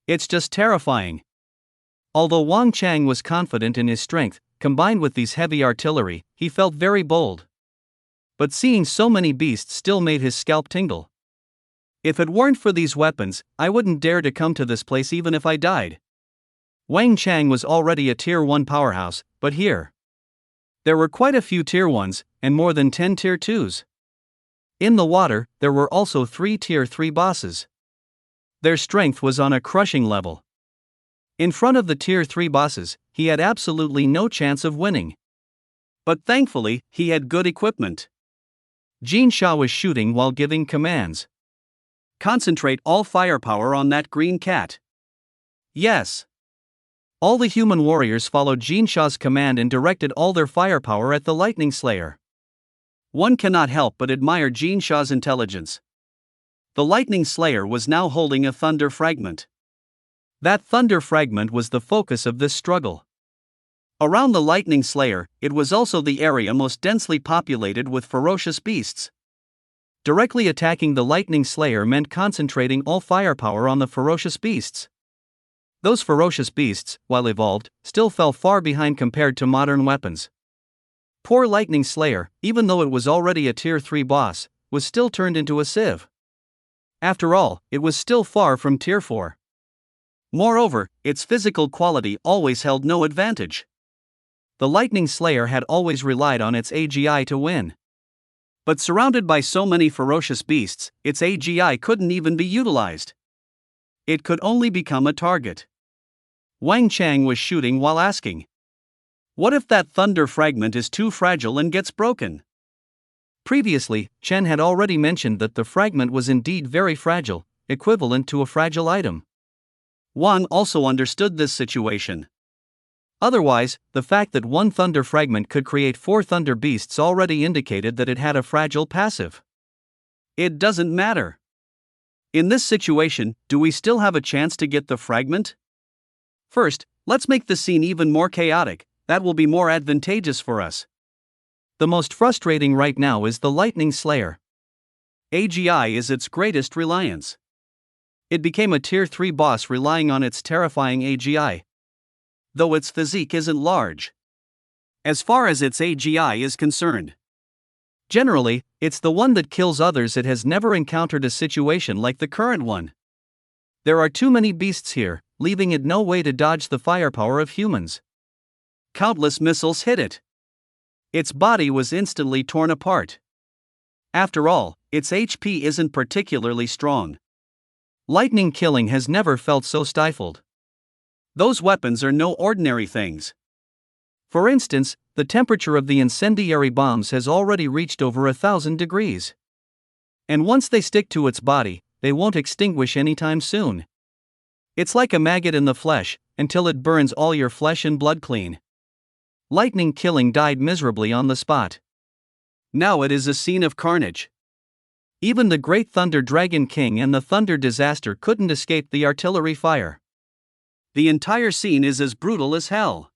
It's just terrifying. Although Wang Chang was confident in his strength, combined with these heavy artillery, he felt very bold. but seeing so many beasts still made his scalp tingle. If it weren't for these weapons, I wouldn't dare to come to this place even if I died. Wang Chang was already a Tier 1 powerhouse, but here there were quite a few Tier 1s, and more than 10 Tier 2s. In the water, there were also 3 Tier 3 bosses. Their strength was on a crushing level. In front of the Tier 3 bosses, he had absolutely no chance of winning. But thankfully, he had good equipment. Jin Sha was shooting while giving commands. Concentrate all firepower on that green cat. Yes. All the human warriors followed Jin Sha's command and directed all their firepower at the Lightning Slayer. One cannot help but admire Jin Sha's intelligence. The Lightning Slayer was now holding a thunder fragment. That thunder fragment was the focus of this struggle. Around the Lightning Slayer, it was also the area most densely populated with ferocious beasts. Directly attacking the Lightning Slayer meant concentrating all firepower on the ferocious beasts. Those ferocious beasts, while evolved, still fell far behind compared to modern weapons. Poor Lightning Slayer, even though it was already a Tier 3 boss, was still turned into a sieve. After all, it was still far from Tier 4. Moreover, its physical quality always held no advantage. The Lightning Slayer had always relied on its AGI to win. But surrounded by so many ferocious beasts, its AGI couldn't even be utilized. It could only become a target. Wang Chang was shooting while asking, "What if that thunder fragment is too fragile and gets broken?" Previously, Chen had already mentioned that the fragment was indeed very fragile, equivalent to a fragile item. Wang also understood this situation. Otherwise, the fact that one thunder fragment could create 4 thunder beasts already indicated that it had a fragile passive. It doesn't matter. In this situation, do we still have a chance to get the fragment? First, let's make the scene even more chaotic. That will be more advantageous for us. The most frustrating right now is the Lightning Slayer. AGI is its greatest reliance. It became a Tier 3 boss relying on its terrifying AGI. Though its physique isn't large. As far as its AGI is concerned. Generally, it's the one that kills others. It has never encountered a situation like the current one. There are too many beasts here, leaving it no way to dodge the firepower of humans. Countless missiles hit it. Its body was instantly torn apart. After all, its HP isn't particularly strong. Lightning killing has never felt so stifled. Those weapons are no ordinary things. For instance, the temperature of the incendiary bombs has already reached over 1,000 degrees. And once they stick to its body, they won't extinguish anytime soon. It's like a maggot in the flesh, until it burns all your flesh and blood clean. Lightning killing died miserably on the spot. Now it is a scene of carnage. Even the Great Thunder Dragon King and the Thunder Disaster couldn't escape the artillery fire. The entire scene is as brutal as hell.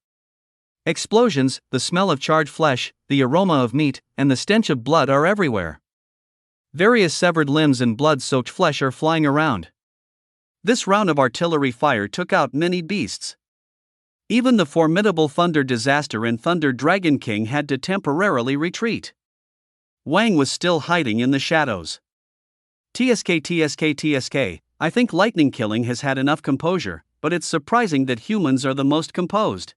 Explosions, the smell of charred flesh, the aroma of meat, and the stench of blood are everywhere. Various severed limbs and blood-soaked flesh are flying around. This round of artillery fire took out many beasts. Even the formidable Thunder Disaster and Thunder Dragon King had to temporarily retreat. Wang was still hiding in the shadows. TSK, I think lightning killing has had enough composure, but it's surprising that humans are the most composed.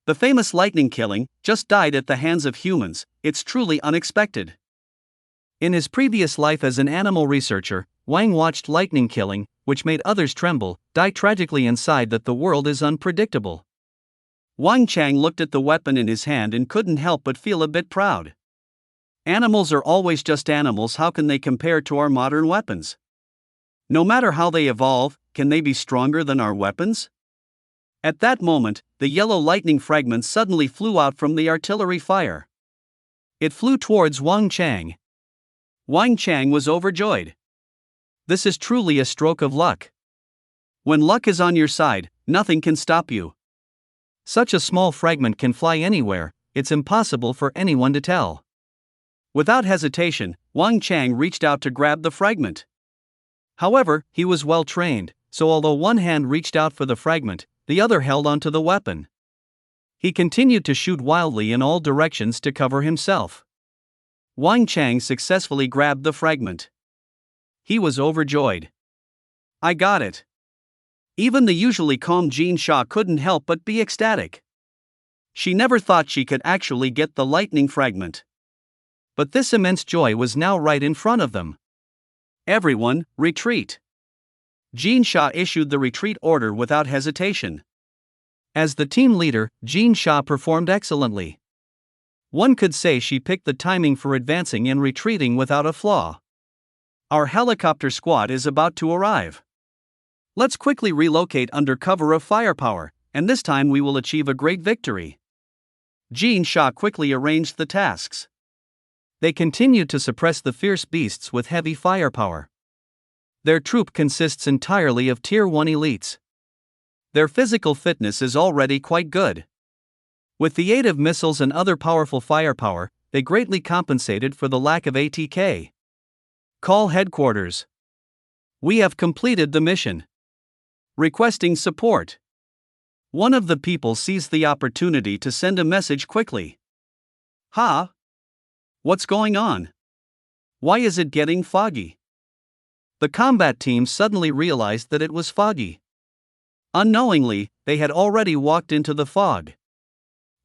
The famous lightning killing just died at the hands of humans. It's truly unexpected. In his previous life as an animal researcher, Wang watched lightning killing, which made others tremble, die tragically inside. That the world is unpredictable. Wang Chang looked at the weapon in his hand and couldn't help but feel a bit proud. Animals are always just animals. How can they compare to our modern weapons? No matter how they evolve, can they be stronger than our weapons? At that moment, the yellow lightning fragment suddenly flew out from the artillery fire. It flew towards Wang Chang. Wang Chang was overjoyed. This is truly a stroke of luck. When luck is on your side, nothing can stop you. Such a small fragment can fly anywhere. It's impossible for anyone to tell. Without hesitation, Wang Chang reached out to grab the fragment. However, he was well trained, so although one hand reached out for the fragment, the other held onto the weapon. He continued to shoot wildly in all directions to cover himself. Wang Chang successfully grabbed the fragment. He was overjoyed. I got it. Even the usually calm Jin Sha couldn't help but be ecstatic. She never thought she could actually get the lightning fragment. But this immense joy was now right in front of them. Everyone, retreat. Jin Sha issued the retreat order without hesitation. As the team leader, Jin Sha performed excellently. One could say she picked the timing for advancing and retreating without a flaw. Our helicopter squad is about to arrive. Let's quickly relocate under cover of firepower, and this time we will achieve a great victory. Jin Sha quickly arranged the tasks. They continued to suppress the fierce beasts with heavy firepower. Their troop consists entirely of Tier 1 elites. Their physical fitness is already quite good. With the aid of missiles and other powerful firepower, they greatly compensated for the lack of ATK. Call headquarters. We have completed the mission. Requesting support. One of the people seized the opportunity to send a message quickly. Ha! What's going on? Why is it getting foggy? The combat team suddenly realized that it was foggy. Unknowingly, they had already walked into the fog.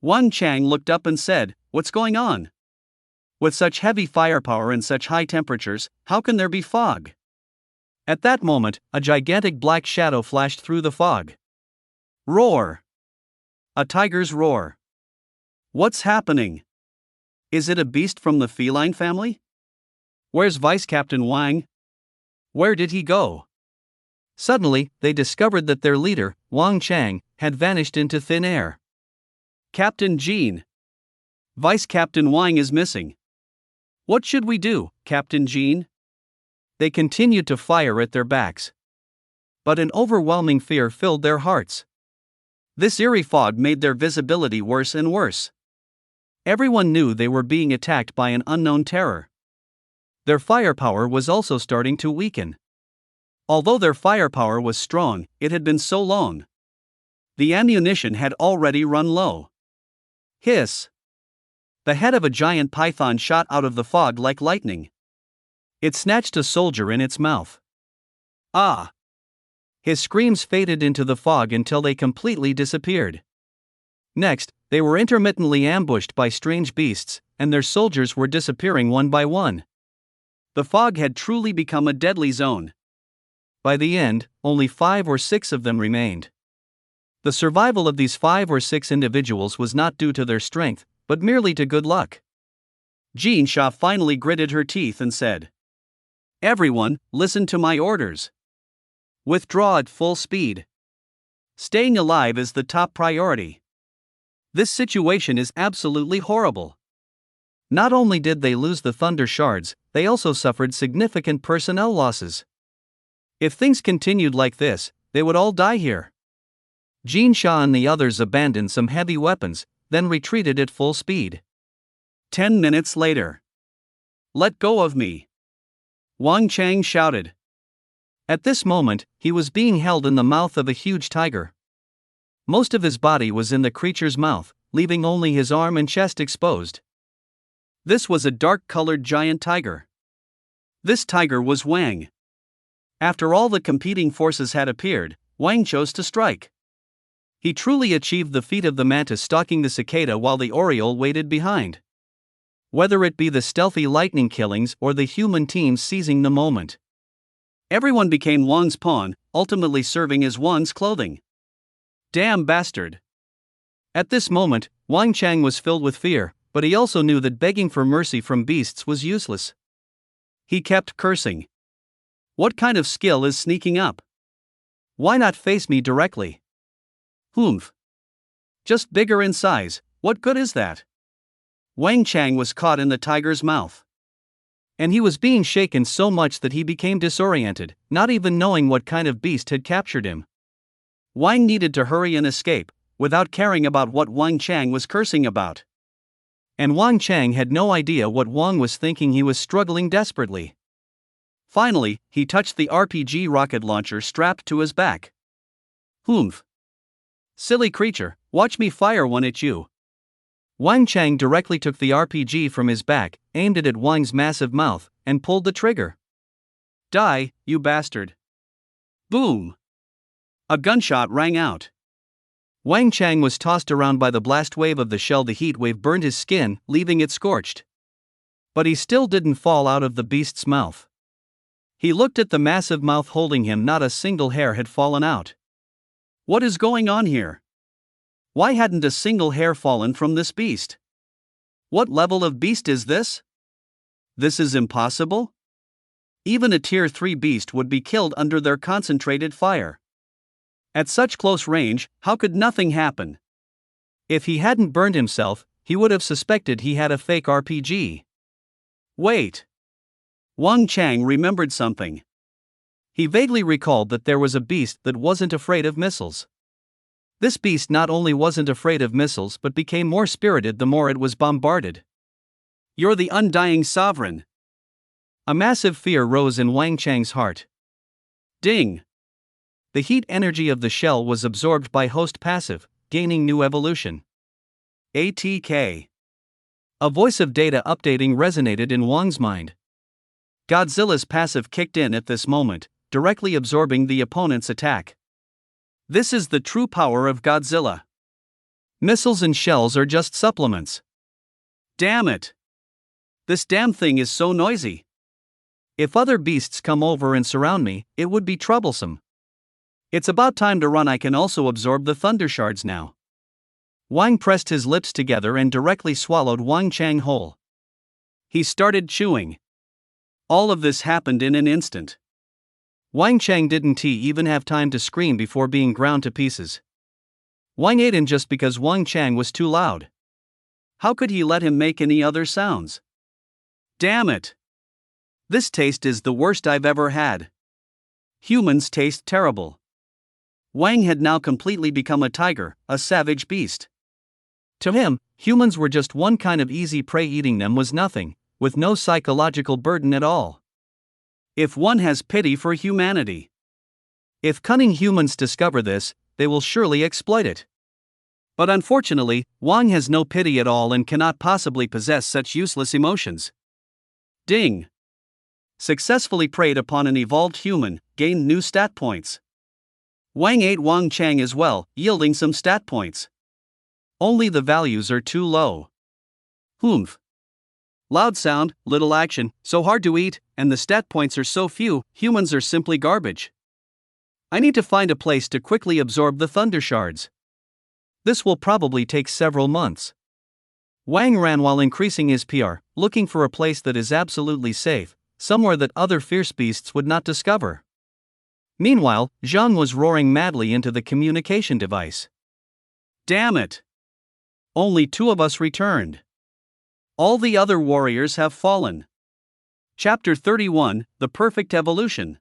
Wang Chang looked up and said, "What's going on? With such heavy firepower and such high temperatures, how can there be fog?" At that moment, a gigantic black shadow flashed through the fog. Roar! A tiger's roar. What's happening? Is it a beast from the feline family? Where's Vice Captain Wang? Where did he go? Suddenly, they discovered that their leader, Wang Chang, had vanished into thin air. Captain Jean. Vice Captain Wang is missing. What should we do, Captain Jean? They continued to fire at their backs. But an overwhelming fear filled their hearts. This eerie fog made their visibility worse and worse. Everyone knew they were being attacked by an unknown terror. Their firepower was also starting to weaken. Although their firepower was strong, it had been so long. The ammunition had already run low. Hiss! The head of a giant python shot out of the fog like lightning. It snatched a soldier in its mouth. Ah! His screams faded into the fog until they completely disappeared. Next, they were intermittently ambushed by strange beasts, and their soldiers were disappearing one by one. The fog had truly become a deadly zone. By the end, only 5 or 6 of them remained. The survival of these 5 or 6 individuals was not due to their strength, but merely to good luck. Jin Sha finally gritted her teeth and said, "Everyone, listen to my orders. Withdraw at full speed. Staying alive is the top priority. This situation is absolutely horrible." Not only did they lose the Thunder Shards, they also suffered significant personnel losses. If things continued like this, they would all die here. Jin Sha and the others abandoned some heavy weapons, then retreated at full speed. 10 minutes later. "Let go of me!" Wang Chang shouted. At this moment, he was being held in the mouth of a huge tiger. Most of his body was in the creature's mouth, leaving only his arm and chest exposed. This was a dark-colored giant tiger. This tiger was Wang. After all the competing forces had appeared, Wang chose to strike. He truly achieved the feat of the mantis stalking the cicada while the oriole waited behind. Whether it be the stealthy lightning killings or the human team seizing the moment. Everyone became Wang's pawn, ultimately serving as Wang's clothing. Damn bastard! At this moment, Wang Chang was filled with fear, but he also knew that begging for mercy from beasts was useless. He kept cursing. What kind of skill is sneaking up? Why not face me directly? Humph. Just bigger in size, what good is that? Wang Chang was caught in the tiger's mouth. And he was being shaken so much that he became disoriented, not even knowing what kind of beast had captured him. Wang needed to hurry and escape, without caring about what Wang Chang was cursing about. And Wang Chang had no idea what Wang was thinking. He was struggling desperately. Finally, he touched the RPG rocket launcher strapped to his back. Humph. Silly creature, watch me fire one at you. Wang Chang directly took the RPG from his back, aimed it at Wang's massive mouth, and pulled the trigger. Die, you bastard. Boom! A gunshot rang out. Wang Chang was tossed around by the blast wave of the shell. The heat wave burned his skin, leaving it scorched. But he still didn't fall out of the beast's mouth. He looked at the massive mouth holding him. Not a single hair had fallen out. What is going on here? Why hadn't a single hair fallen from this beast? What level of beast is this? This is impossible? Even a tier 3 beast would be killed under their concentrated fire. At such close range, how could nothing happen? If he hadn't burned himself, he would have suspected he had a fake RPG. Wait. Wang Chang remembered something. He vaguely recalled that there was a beast that wasn't afraid of missiles. This beast not only wasn't afraid of missiles but became more spirited the more it was bombarded. You're the undying sovereign. A massive fear rose in Wang Chang's heart. Ding! The heat energy of the shell was absorbed by host passive, gaining new evolution. ATK. A voice of data updating resonated in Wang's mind. Godzilla's passive kicked in at this moment, directly absorbing the opponent's attack. This is the true power of Godzilla. Missiles and shells are just supplements. Damn it! This damn thing is so noisy. If other beasts come over and surround me, it would be troublesome. It's about time to run. I can also absorb the thunder shards now. Wang pressed his lips together and directly swallowed Wang Chang whole. He started chewing. All of this happened in an instant. Wang Chang didn't even have time to scream before being ground to pieces. Wang ate him just because Wang Chang was too loud. How could he let him make any other sounds? Damn it! This taste is the worst I've ever had. Humans taste terrible. Wang had now completely become a tiger, a savage beast. To him, humans were just one kind of easy prey. Eating them was nothing, with no psychological burden at all. If one has pity for humanity. If cunning humans discover this, they will surely exploit it. But unfortunately, Wang has no pity at all and cannot possibly possess such useless emotions. Ding! Successfully preyed upon an evolved human, gained new stat points. Wang ate Wang Chang as well, yielding some stat points. Only the values are too low. Humph. Loud sound, little action, so hard to eat, and the stat points are so few. Humans are simply garbage. I need to find a place to quickly absorb the thunder shards. This will probably take several months. Wang ran while increasing his PR, looking for a place that is absolutely safe, somewhere that other fierce beasts would not discover. Meanwhile, Zhang was roaring madly into the communication device. Damn it! Only 2 of us returned. All the other warriors have fallen. Chapter 31, The Perfect Evolution.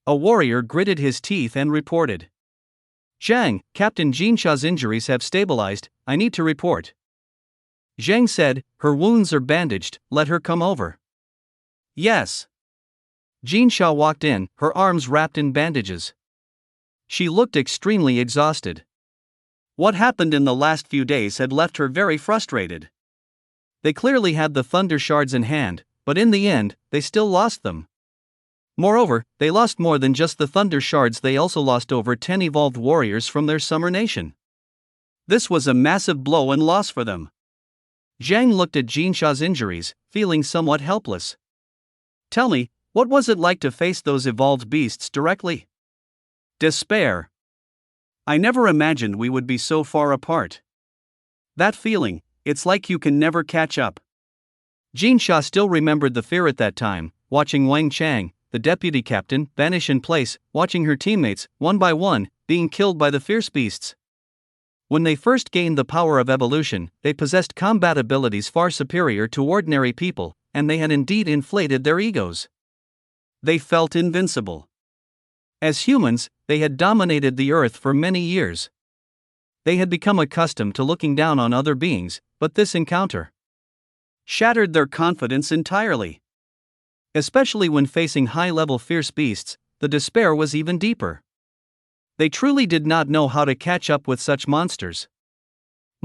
A warrior gritted his teeth and reported. Zhang, Captain Jinsha's injuries have stabilized, I need to report. Zhang said, her wounds are bandaged, let her come over. Yes. Jinsha walked in, her arms wrapped in bandages. She looked extremely exhausted. What happened in the last few days had left her very frustrated. They clearly had the thunder shards in hand, but in the end, they still lost them. Moreover, they lost more than just the thunder shards. They also lost over 10 evolved warriors from their summer nation. This was a massive blow and loss for them. Zhang looked at Jinsha's injuries, feeling somewhat helpless. Tell me, what was it like to face those evolved beasts directly? Despair. I never imagined we would be so far apart. That feeling, it's like you can never catch up. Jinsha still remembered the fear at that time, watching Wang Chang, the deputy captain, vanish in place, watching her teammates, one by one, being killed by the fierce beasts. When they first gained the power of evolution, they possessed combat abilities far superior to ordinary people, and they had indeed inflated their egos. They felt invincible. As humans, they had dominated the earth for many years. They had become accustomed to looking down on other beings, but this encounter shattered their confidence entirely. Especially when facing high-level fierce beasts, the despair was even deeper. They truly did not know how to catch up with such monsters.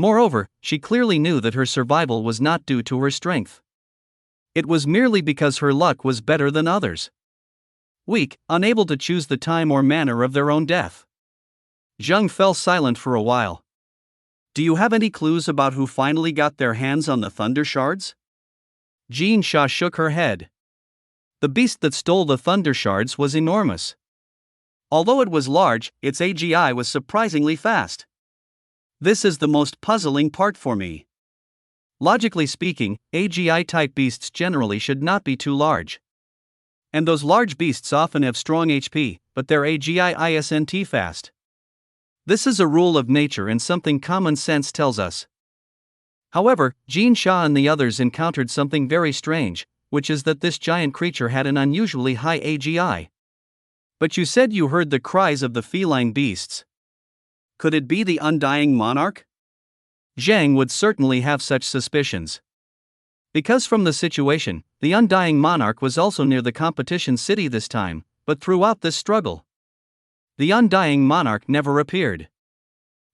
Moreover, she clearly knew that her survival was not due to her strength. It was merely because her luck was better than others. Weak, unable to choose the time or manner of their own death. Zheng fell silent for a while. Do you have any clues about who finally got their hands on the Thunder Shards? Jin Sha shook her head. The beast that stole the Thunder Shards was enormous. Although it was large, its AGI was surprisingly fast. This is the most puzzling part for me. Logically speaking, AGI-type beasts generally should not be too large. And those large beasts often have strong HP, but their AGI isn't fast. This is a rule of nature and something common sense tells us. However, Jin Sha and the others encountered something very strange, which is that this giant creature had an unusually high AGI. But you said you heard the cries of the feline beasts. Could it be the Undying Monarch? Zhang would certainly have such suspicions. Because from the situation, the Undying Monarch was also near the competition city this time, but throughout this struggle, the Undying Monarch never appeared.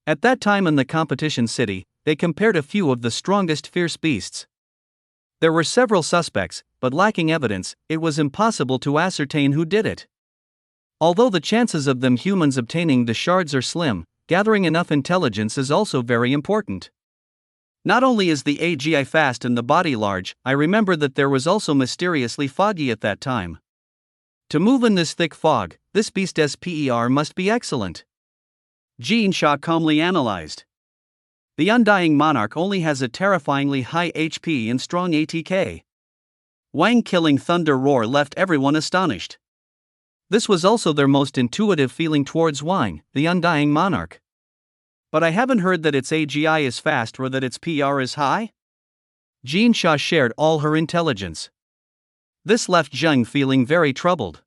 At that time in the competition city, they compared a few of the strongest fierce beasts. There were several suspects, but lacking evidence, it was impossible to ascertain who did it. Although the chances of them humans obtaining the shards are slim, gathering enough intelligence is also very important. Not only is the AGI fast and the body large, I remember that there was also mysteriously foggy at that time. To move in this thick fog, this beast's PER must be excellent. Jin Sha calmly analyzed. The Undying Monarch only has a terrifyingly high HP and strong ATK. Wang killing Thunder Roar left everyone astonished. This was also their most intuitive feeling towards Wang, the Undying Monarch. But I haven't heard that its AGI is fast or that its PR is high? Jin Sha shared all her intelligence. This left Zheng feeling very troubled.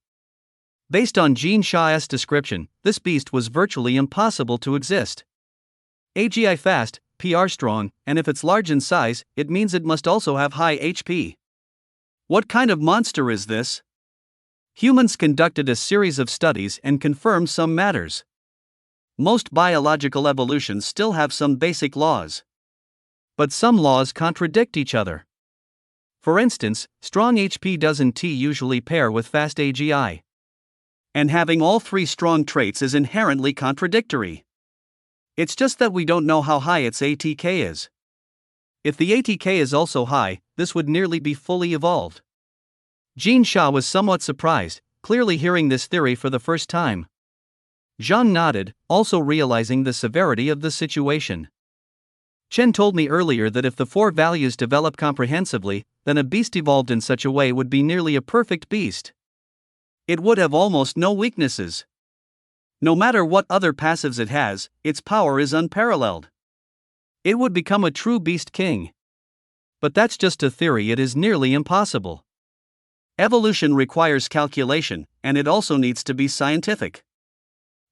Based on Jin Sha's description, this beast was virtually impossible to exist. AGI fast, PR strong, and if it's large in size, it means it must also have high HP. What kind of monster is this? Humans conducted a series of studies and confirmed some matters. Most biological evolutions still have some basic laws. But some laws contradict each other. For instance, strong HP doesn't usually pair with fast AGI. And having all three strong traits is inherently contradictory. It's just that we don't know how high its ATK is. If the ATK is also high, this would nearly be fully evolved. Jin Sha was somewhat surprised, clearly hearing this theory for the first time. Zhang nodded, also realizing the severity of the situation. Chen told me earlier that if the four values develop comprehensively, then a beast evolved in such a way would be nearly a perfect beast. It would have almost no weaknesses. No matter what other passives it has, its power is unparalleled. It would become a true beast king. But that's just a theory, it is nearly impossible. Evolution requires calculation, and it also needs to be scientific.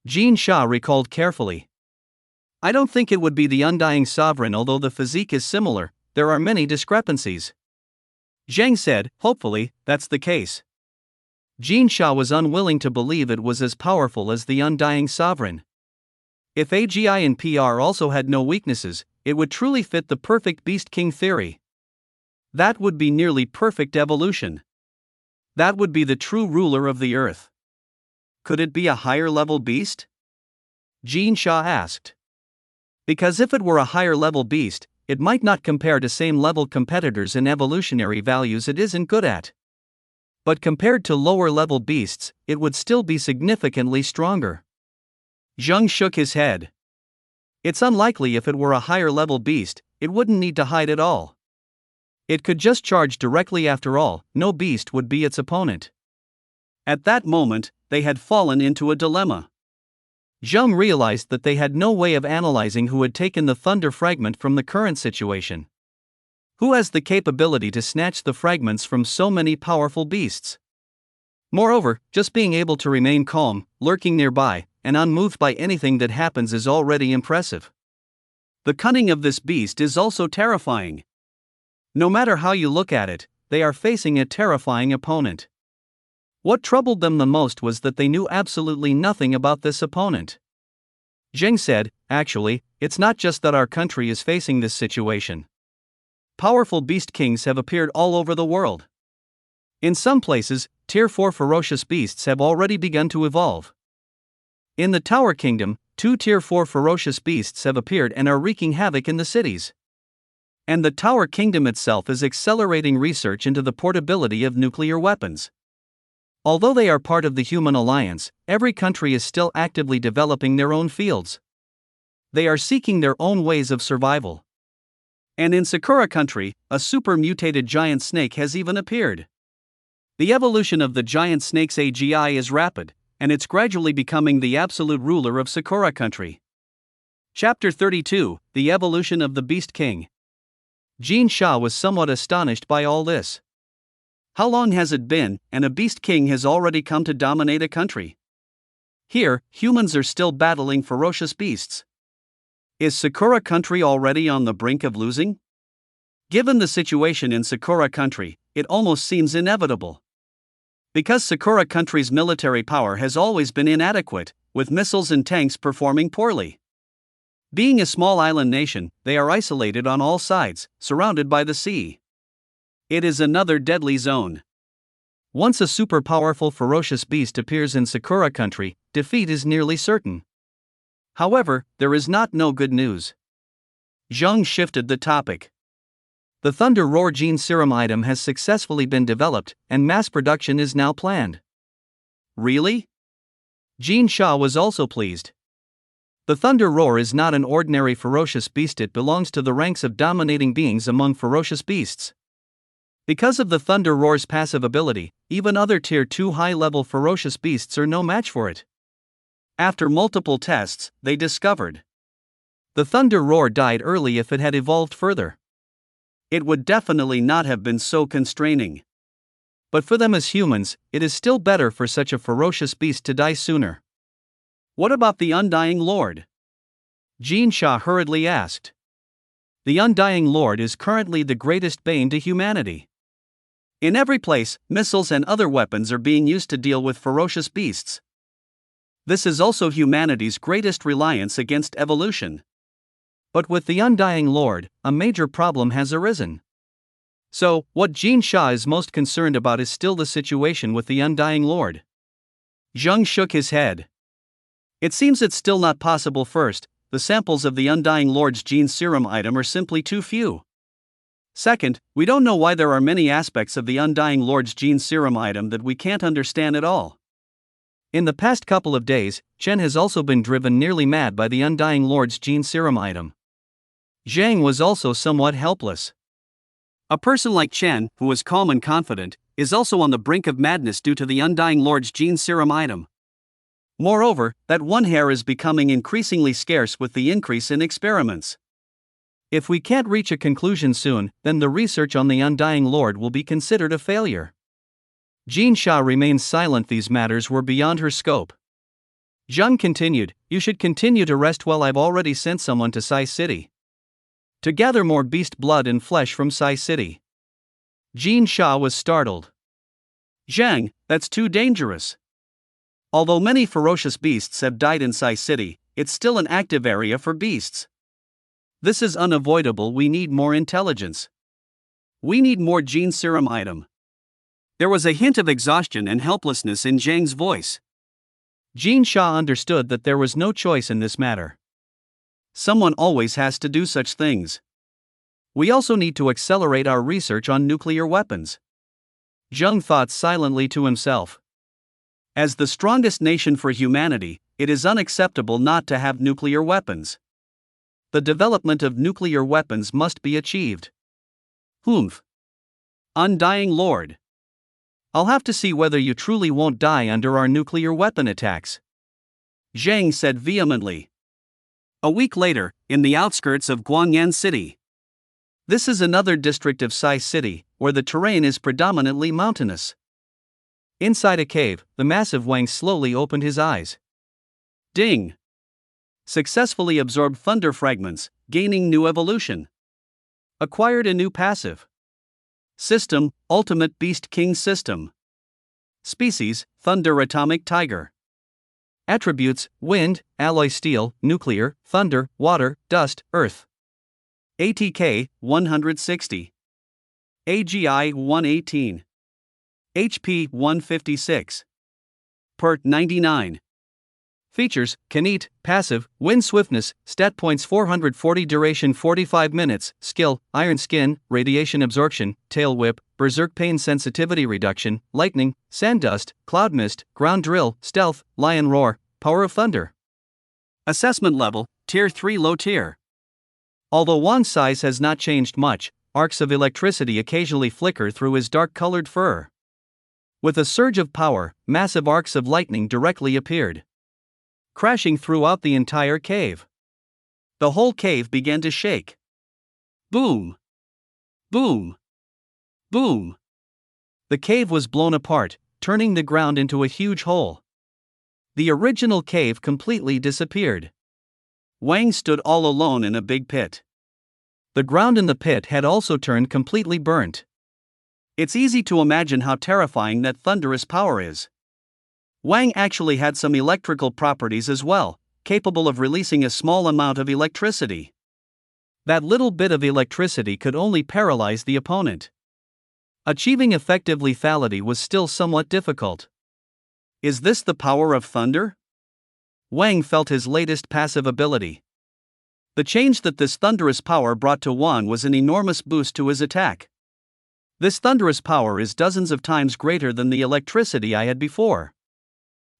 Jin Sha recalled carefully. I don't think it would be the Undying Sovereign, although the physique is similar, there are many discrepancies. Zheng said, hopefully, that's the case. Jin Sha was unwilling to believe it was as powerful as the Undying Sovereign. If AGI and PR also had no weaknesses, it would truly fit the perfect Beast King theory. That would be nearly perfect evolution. That would be the true ruler of the earth. Could it be a higher level beast? Jin Sha asked. Because if it were a higher level beast, it might not compare to same level competitors in evolutionary values it isn't good at. But compared to lower level beasts, it would still be significantly stronger. Zheng shook his head. It's unlikely. If it were a higher level beast, it wouldn't need to hide at all. It could just charge directly. After all, no beast would be its opponent. At that moment, they had fallen into a dilemma. Zheng realized that they had no way of analyzing who had taken the thunder fragment from the current situation. Who has the capability to snatch the fragments from so many powerful beasts? Moreover, just being able to remain calm, lurking nearby, and unmoved by anything that happens is already impressive. The cunning of this beast is also terrifying. No matter how you look at it, they are facing a terrifying opponent. What troubled them the most was that they knew absolutely nothing about this opponent. Zheng said, actually, it's not just that our country is facing this situation. Powerful beast kings have appeared all over the world. In some places, Tier 4 ferocious beasts have already begun to evolve. In the Tower Kingdom, 2 Tier 4 ferocious beasts have appeared and are wreaking havoc in the cities. And the Tower Kingdom itself is accelerating research into the portability of nuclear weapons. Although they are part of the human alliance, every country is still actively developing their own fields. They are seeking their own ways of survival. And in Sakura country, a super mutated giant snake has even appeared. The evolution of the giant snake's AGI is rapid, and it's gradually becoming the absolute ruler of Sakura country. Chapter 32, The Evolution of the Beast King. Jin Sha was somewhat astonished by all this. How long has it been, and a beast king has already come to dominate a country? Here, humans are still battling ferocious beasts. Is Sakura country already on the brink of losing? Given the situation in Sakura country, it almost seems inevitable. Because Sakura country's military power has always been inadequate, with missiles and tanks performing poorly. Being a small island nation, they are isolated on all sides, surrounded by the sea. It is another deadly zone. Once a super powerful ferocious beast appears in Sakura country, defeat is nearly certain. However, there is no good news. Zheng shifted the topic. The Thunder Roar gene serum item has successfully been developed, and mass production is now planned. Really? Jin Sha was also pleased. The Thunder Roar is not an ordinary ferocious beast, it belongs to the ranks of dominating beings among ferocious beasts. Because of the Thunder Roar's passive ability, even other Tier 2 high-level ferocious beasts are no match for it. After multiple tests, they discovered the Thunder Roar died early. If it had evolved further, it would definitely not have been so constraining. But for them as humans, it is still better for such a ferocious beast to die sooner. What about the Undying Lord? Jin Sha hurriedly asked. The Undying Lord is currently the greatest bane to humanity. In every place, missiles and other weapons are being used to deal with ferocious beasts. This is also humanity's greatest reliance against evolution. But with the Undying Lord, a major problem has arisen. So, what Jin Sha is most concerned about is still the situation with the Undying Lord. Zheng shook his head. It seems it's still not possible. First, the samples of the Undying Lord's gene serum item are simply too few. Second, we don't know why there are many aspects of the Undying Lord's gene serum item that we can't understand at all. In the past couple of days, Chen has also been driven nearly mad by the Undying Lord's gene serum item. Zhang was also somewhat helpless. A person like Chen, who is calm and confident, is also on the brink of madness due to the Undying Lord's gene serum item. Moreover, that one hair is becoming increasingly scarce with the increase in experiments. If we can't reach a conclusion soon, then the research on the Undying Lord will be considered a failure. Jin Sha remained silent. These matters were beyond her scope. Zheng continued, You should continue to rest well. I've already sent someone to Sai City to gather more beast blood and flesh from Sai City. Jin Sha was startled. Zheng, that's too dangerous. Although many ferocious beasts have died in Sai City, it's still an active area for beasts. This is unavoidable. We need more intelligence. We need more gene serum item. There was a hint of exhaustion and helplessness in Zhang's voice. Jin Sha understood that there was no choice in this matter. Someone always has to do such things. We also need to accelerate our research on nuclear weapons. Zheng thought silently to himself. As the strongest nation for humanity, it is unacceptable not to have nuclear weapons. The development of nuclear weapons must be achieved. Humph. Undying Lord. I'll have to see whether you truly won't die under our nuclear weapon attacks. Zhang said vehemently. A week later, in the outskirts of Guangyan City. This is another district of Sai City, where the terrain is predominantly mountainous. Inside a cave, the massive Wang slowly opened his eyes. Ding! Successfully absorbed thunder fragments, gaining new evolution. Acquired a new passive. System, Ultimate Beast King System. Species, Thunder Atomic Tiger. Attributes: wind, alloy steel, nuclear, thunder, water, dust, earth. ATK 160. AGI 118. HP 156. PERT 99. Features: can eat, passive, wind swiftness, stat points 440, duration 45 minutes, skill, iron skin, radiation absorption, tail whip, berserk pain sensitivity reduction, lightning, sand dust, cloud mist, ground drill, stealth, lion roar, power of thunder. Assessment level, tier 3 low tier. Although Wang's size has not changed much, arcs of electricity occasionally flicker through his dark-colored fur. With a surge of power, massive arcs of lightning directly appeared, crashing throughout the entire cave. The whole cave began to shake. Boom! Boom! Boom! The cave was blown apart, turning the ground into a huge hole. The original cave completely disappeared. Wang stood all alone in a big pit. The ground in the pit had also turned completely burnt. It's easy to imagine how terrifying that thunderous power is. Wang actually had some electrical properties as well, capable of releasing a small amount of electricity. That little bit of electricity could only paralyze the opponent. Achieving effective lethality was still somewhat difficult. Is this the power of thunder? Wang felt his latest passive ability. The change that this thunderous power brought to Wang was an enormous boost to his attack. This thunderous power is dozens of times greater than the electricity I had before.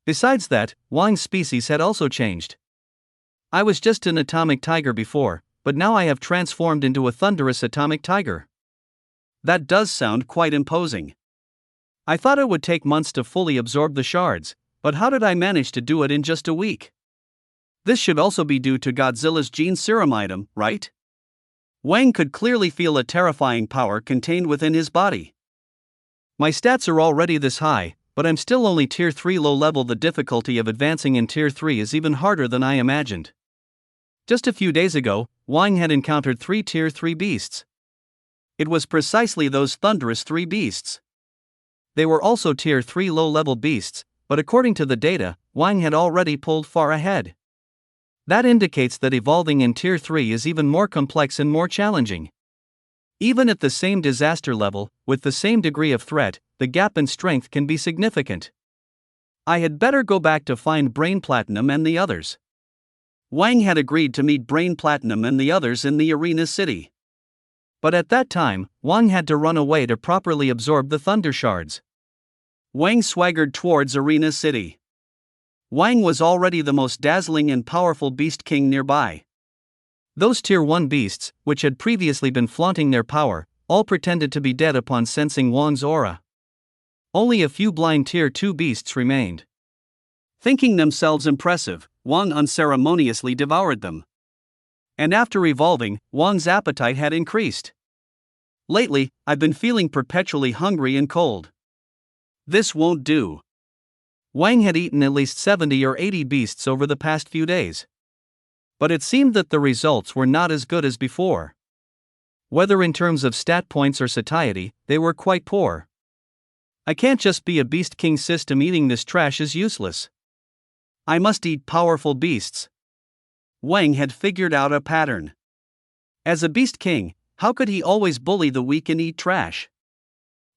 Besides that, Wang's species had also changed. I was just an atomic tiger before, but now I have transformed into a thunderous atomic tiger. That does sound quite imposing. I thought it would take months to fully absorb the shards, but how did I manage to do it in just a week? This should also be due to Godzilla's gene serum item, right? Wang could clearly feel a terrifying power contained within his body. My stats are already this high, but I'm still only tier 3 low level. The difficulty of advancing in tier 3 is even harder than I imagined. Just a few days ago, Wang had encountered 3 tier 3 beasts. It was precisely those thunderous 3 beasts. They were also tier 3 low level beasts, but according to the data, Wang had already pulled far ahead. That indicates that evolving in tier 3 is even more complex and more challenging. Even at the same disaster level, with the same degree of threat, the gap in strength can be significant. I had better go back to find Brain Platinum and the others. Wang had agreed to meet Brain Platinum and the others in the arena city. But at that time, Wang had to run away to properly absorb the thunder shards. Wang swaggered towards arena city. Wang was already the most dazzling and powerful beast king nearby. Those tier 1 beasts, which had previously been flaunting their power, all pretended to be dead upon sensing Wang's aura. Only a few blind tier 2 beasts remained. Thinking themselves impressive, Wang unceremoniously devoured them. And after evolving, Wang's appetite had increased. Lately, I've been feeling perpetually hungry and cold. This won't do. Wang had eaten at least 70 or 80 beasts over the past few days. But it seemed that the results were not as good as before. Whether in terms of stat points or satiety, they were quite poor. I can't just be a beast king system. Eating this trash is useless. I must eat powerful beasts. Wang had figured out a pattern. As a beast king, how could he always bully the weak and eat trash?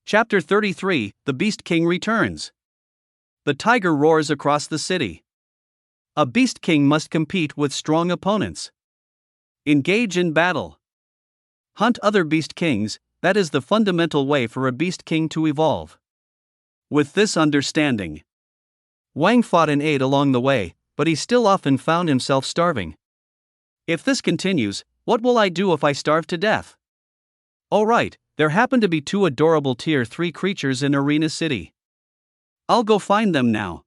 Chapter 33, The Beast King Returns. The tiger roars across the city. A beast king must compete with strong opponents. Engage in battle. Hunt other beast kings. That is the fundamental way for a beast king to evolve. With this understanding, Wang fought and ate along the way, but he still often found himself starving. If this continues, what will I do if I starve to death? Oh right, there happen to be 2 adorable tier 3 creatures in Arena City. I'll go find them now.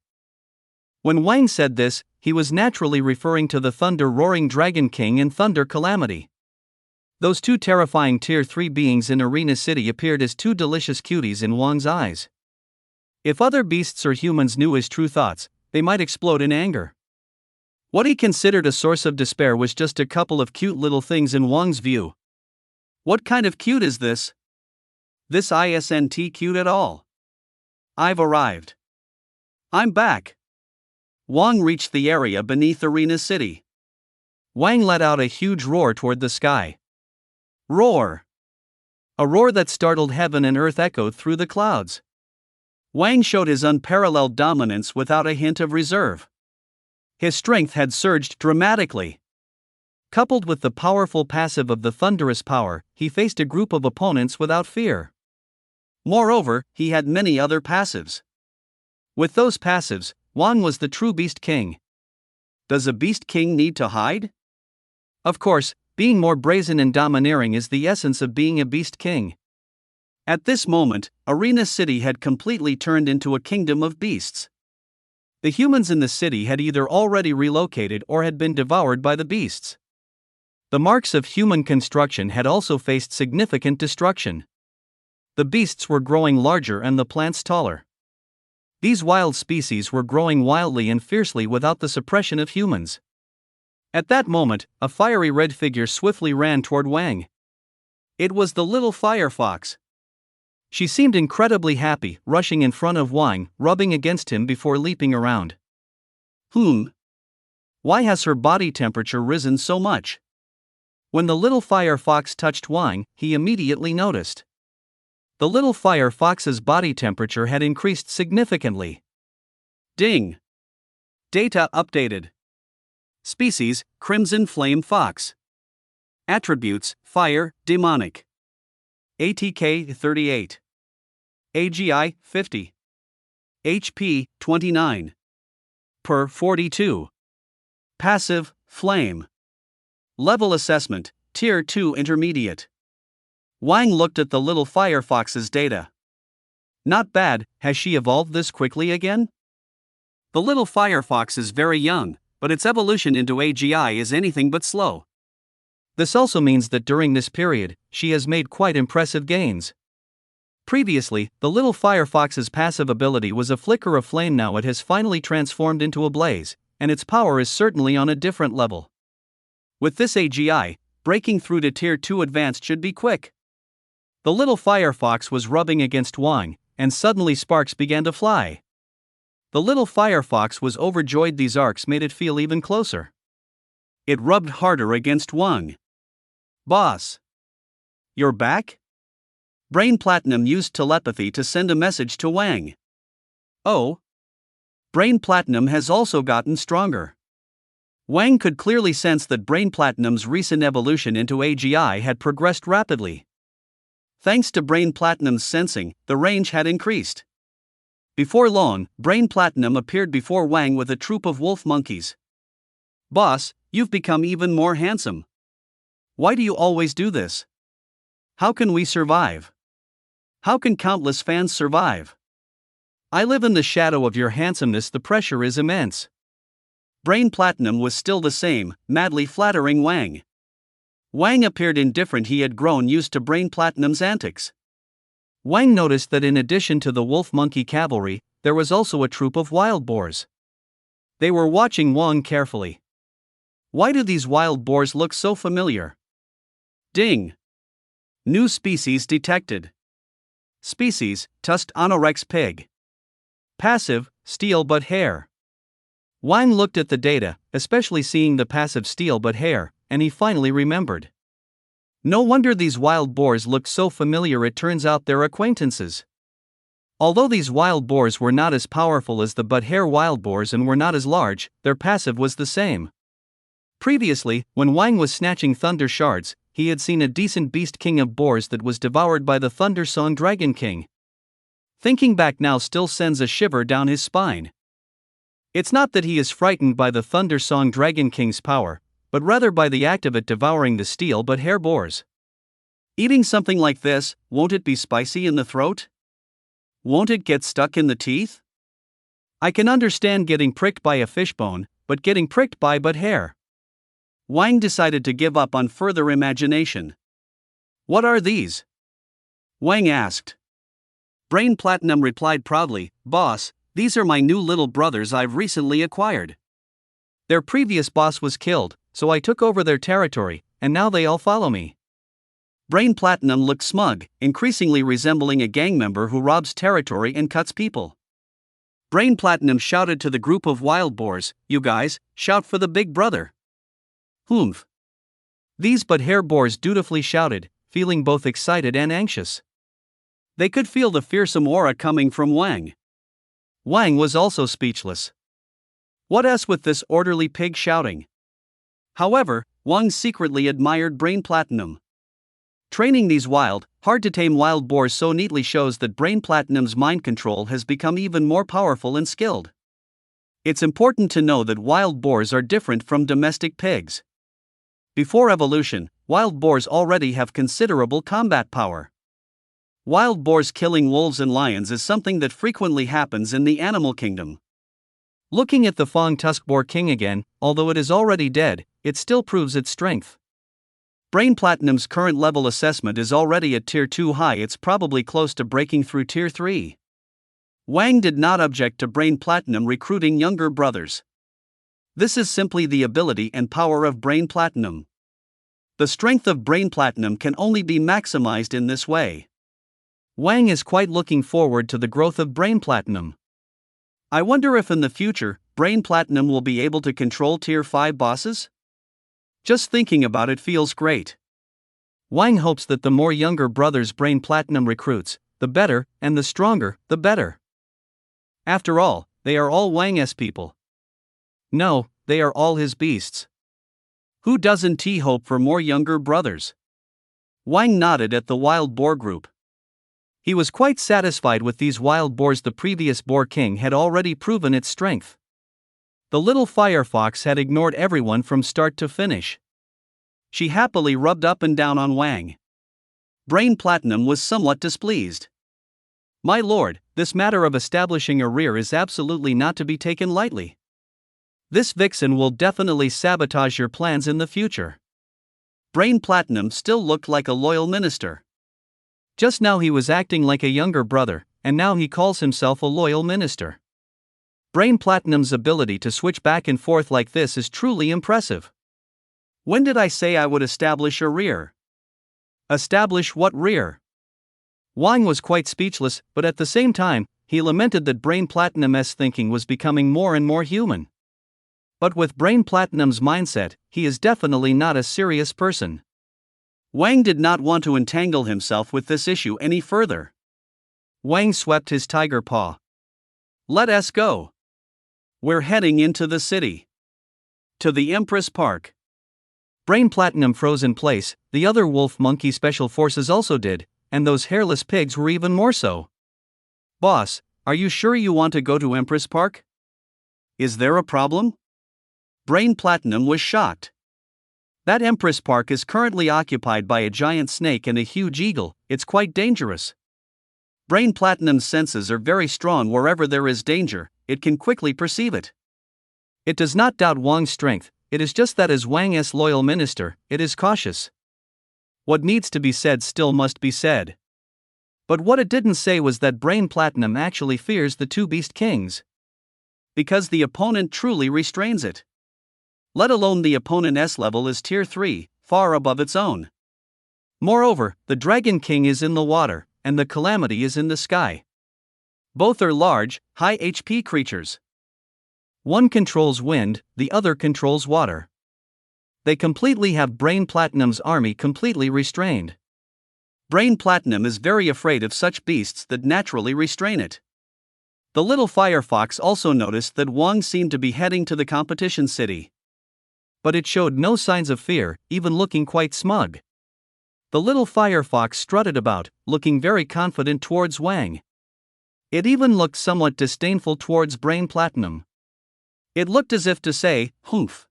When Wang said this, he was naturally referring to the Thunder Roaring Dragon King and Thunder Calamity. Those 2 terrifying tier 3 beings in Arena City appeared as 2 delicious cuties in Wang's eyes. If other beasts or humans knew his true thoughts, they might explode in anger. What he considered a source of despair was just a couple of cute little things in Wang's view. What kind of cute is this? This isn't cute at all. I've arrived. I'm back. Wang reached the area beneath Arena's city. Wang let out a huge roar toward the sky. Roar! A roar that startled heaven and earth echoed through the clouds. Wang showed his unparalleled dominance without a hint of reserve. His strength had surged dramatically. Coupled with the powerful passive of the thunderous power, he faced a group of opponents without fear. Moreover, he had many other passives. With those passives, Wang was the true Beast King. Does a Beast King need to hide? Of course, being more brazen and domineering is the essence of being a Beast King. At this moment, Arena City had completely turned into a kingdom of beasts. The humans in the city had either already relocated or had been devoured by the beasts. The marks of human construction had also faced significant destruction. The beasts were growing larger and the plants taller. These wild species were growing wildly and fiercely without the suppression of humans. At that moment, a fiery red figure swiftly ran toward Wang. It was the little fire fox. She seemed incredibly happy, rushing in front of Wang, rubbing against him before leaping around. Why has her body temperature risen so much? When the little fire fox touched Wang, he immediately noticed. The little fire fox's body temperature had increased significantly. Ding! Data updated. Species, Crimson Flame Fox. Attributes, Fire, Demonic. ATK 38. AGI 50. HP 29. Per 42. Passive, Flame. Level assessment, Tier 2 Intermediate. Wang looked at the little fire fox's data. Not bad, has she evolved this quickly again? The little fire fox is very young, but its evolution into AGI is anything but slow. This also means that during this period, she has made quite impressive gains. Previously, the little fire fox's passive ability was a flicker of flame. Now it has finally transformed into a blaze, and its power is certainly on a different level. With this AGI, breaking through to Tier 2 Advanced should be quick. The little fire fox was rubbing against Wang, and suddenly sparks began to fly. The little fire fox was overjoyed. These arcs made it feel even closer. It rubbed harder against Wang. Boss! You're back? Brain Platinum used telepathy to send a message to Wang. Oh? Brain Platinum has also gotten stronger. Wang could clearly sense that Brain Platinum's recent evolution into AGI had progressed rapidly. Thanks to Brain Platinum's sensing, the range had increased. Before long, Brain Platinum appeared before Wang with a troop of wolf monkeys. Boss, you've become even more handsome. Why do you always do this? How can we survive? How can countless fans survive? I live in the shadow of your handsomeness. The pressure is immense. Brain Platinum was still the same, madly flattering Wang. Wang appeared indifferent. He had grown used to Brain Platinum's antics. Wang noticed that in addition to the wolf monkey cavalry, there was also a troop of wild boars. They were watching Wang carefully. Why do these wild boars look so familiar? Ding! New species detected. Species, tusked Anorex pig. Passive, steel but hair. Wang looked at the data, especially seeing the passive steel but hair, and he finally remembered. No wonder these wild boars looked so familiar. It turns out they're acquaintances. Although these wild boars were not as powerful as the but hair wild boars and were not as large, their passive was the same. Previously, when Wang was snatching thunder shards, he had seen a decent beast king of boars that was devoured by the Thunder Song Dragon King. Thinking back now still sends a shiver down his spine. It's not that he is frightened by the Thunder Song Dragon King's power, but rather by the act of it devouring the steel but hair boars. Eating something like this, won't it be spicy in the throat? Won't it get stuck in the teeth? I can understand getting pricked by a fishbone, but getting pricked by but hair. Wang decided to give up on further imagination. What are these? Wang asked. Brain Platinum replied proudly, Boss, these are my new little brothers I've recently acquired. Their previous boss was killed, so I took over their territory, and now they all follow me. Brain Platinum looked smug, increasingly resembling a gang member who robs territory and cuts people. Brain Platinum shouted to the group of wild boars, "You guys, shout for the big brother." Humph. These but hair boars dutifully shouted, feeling both excited and anxious. They could feel the fearsome aura coming from Wang. Wang was also speechless. What else with this orderly pig shouting? However, Wang secretly admired Brain Platinum. Training these wild, hard-to-tame wild boars so neatly shows that Brain Platinum's mind control has become even more powerful and skilled. It's important to know that wild boars are different from domestic pigs. Before evolution, wild boars already have considerable combat power. Wild boars killing wolves and lions is something that frequently happens in the animal kingdom. Looking at the Fang Tusk Boar King again, although it is already dead, it still proves its strength. Brain Platinum's current level assessment is already at Tier 2 high, it's probably close to breaking through Tier 3. Wang did not object to Brain Platinum recruiting younger brothers. This is simply the ability and power of Brain Platinum. The strength of Brain Platinum can only be maximized in this way. Wang is quite looking forward to the growth of Brain Platinum. I wonder if in the future, Brain Platinum will be able to control Tier 5 bosses? Just thinking about it feels great. Wang hopes that the more younger brothers Brain Platinum recruits, the better, and the stronger, the better. After all, they are all Wang's people. No, they are all his beasts. Who doesn't hope for more younger brothers? Wang nodded at the wild boar group. He was quite satisfied with these wild boars. The previous Boar King had already proven its strength. The little firefox had ignored everyone from start to finish. She happily rubbed up and down on Wang. Brain Platinum was somewhat displeased. "My lord, this matter of establishing a rear is absolutely not to be taken lightly. This vixen will definitely sabotage your plans in the future." Brain Platinum still looked like a loyal minister. Just now he was acting like a younger brother, and now he calls himself a loyal minister. Brain Platinum's ability to switch back and forth like this is truly impressive. When did I say I would establish a rear? Establish what rear? Wang was quite speechless, but at the same time, he lamented that Brain Platinum's thinking was becoming more and more human. But with Brain Platinum's mindset, he is definitely not a serious person. Wang did not want to entangle himself with this issue any further. Wang swept his tiger paw. "Let us go. We're heading into the city. To the Empress Park." Brain Platinum froze in place, the other wolf monkey special forces also did, and those hairless pigs were even more so. "Boss, are you sure you want to go to Empress Park? Is there a problem?" Brain Platinum was shocked. That Empress Park is currently occupied by a giant snake and a huge eagle. It's quite dangerous. Brain Platinum's senses are very strong. Wherever there is danger, it can quickly perceive it. It does not doubt Wang's strength, it is just that as Wang's loyal minister, it is cautious. What needs to be said still must be said. But what it didn't say was that Brain Platinum actually fears the two Beast Kings. Because the opponent truly restrains it. Let alone the opponent's level is Tier 3, far above its own. Moreover, the Dragon King is in the water, and the Calamity is in the sky. Both are large, high HP creatures. One controls wind, the other controls water. They completely have Brain Platinum's army completely restrained. Brain Platinum is very afraid of such beasts that naturally restrain it. The little firefox also noticed that Wang seemed to be heading to the competition city. But it showed no signs of fear, even looking quite smug. The little firefox strutted about, looking very confident towards Wang. It even looked somewhat disdainful towards Brain Platinum. It looked as if to say, "Humph.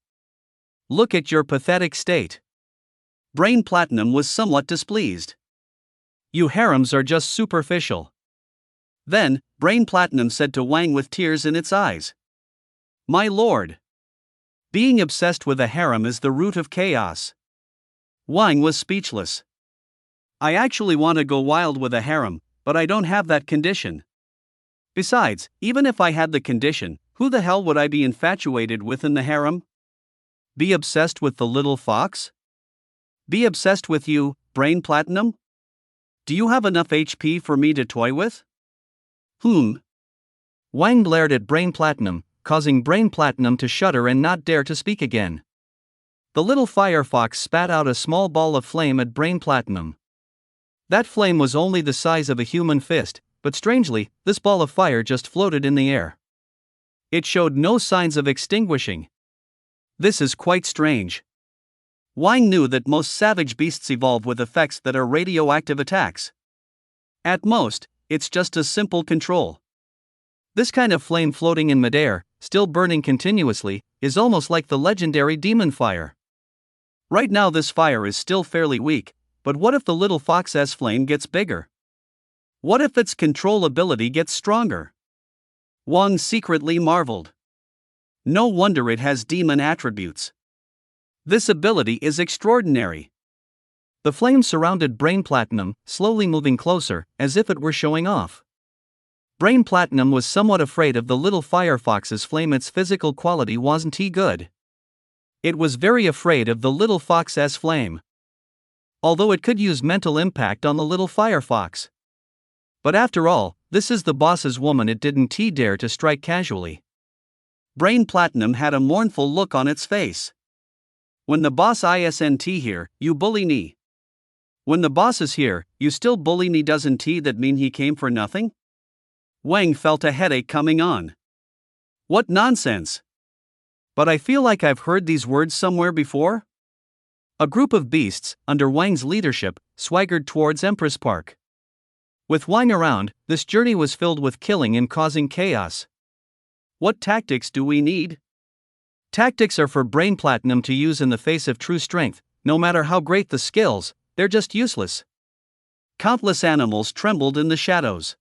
Look at your pathetic state." Brain Platinum was somewhat displeased. "You harems are just superficial." Then, Brain Platinum said to Wang with tears in its eyes, "My lord. Being obsessed with a harem is the root of chaos." Wang was speechless. "I actually want to go wild with a harem, but I don't have that condition. Besides, even if I had the condition, who the hell would I be infatuated with in the harem? Be obsessed with the little fox? Be obsessed with you, Brain Platinum? Do you have enough HP for me to toy with?" Wang glared at Brain Platinum, causing Brain Platinum to shudder and not dare to speak again. The little firefox spat out a small ball of flame at Brain Platinum. That flame was only the size of a human fist, but strangely, this ball of fire just floated in the air. It showed no signs of extinguishing. This is quite strange. Wang knew that most savage beasts evolve with effects that are radioactive attacks. At most, it's just a simple control. This kind of flame floating in midair, still burning continuously, is almost like the legendary demon fire. Right now this fire is still fairly weak, but what if the little fox's flame gets bigger? What if its control ability gets stronger? Wang secretly marveled. No wonder it has demon attributes. This ability is extraordinary. The flame surrounded Brain Platinum, slowly moving closer, as if it were showing off. Brain Platinum was somewhat afraid of the little firefox's flame. Its physical quality wasn't good. It was very afraid of the little fox's flame. Although it could use mental impact on the little firefox. But after all, this is the boss's woman. It didn't dare to strike casually. Brain Platinum had a mournful look on its face. When the boss isn't here, you bully me. When the boss is here, you still bully me. Doesn't that mean he came for nothing? Wang felt a headache coming on. What nonsense! But I feel like I've heard these words somewhere before. A group of beasts, under Wang's leadership, swaggered towards Empress Park. With Wang around, this journey was filled with killing and causing chaos. What tactics do we need? Tactics are for Brain Platinum to use in the face of true strength. No matter how great the skills, they're just useless. Countless animals trembled in the shadows.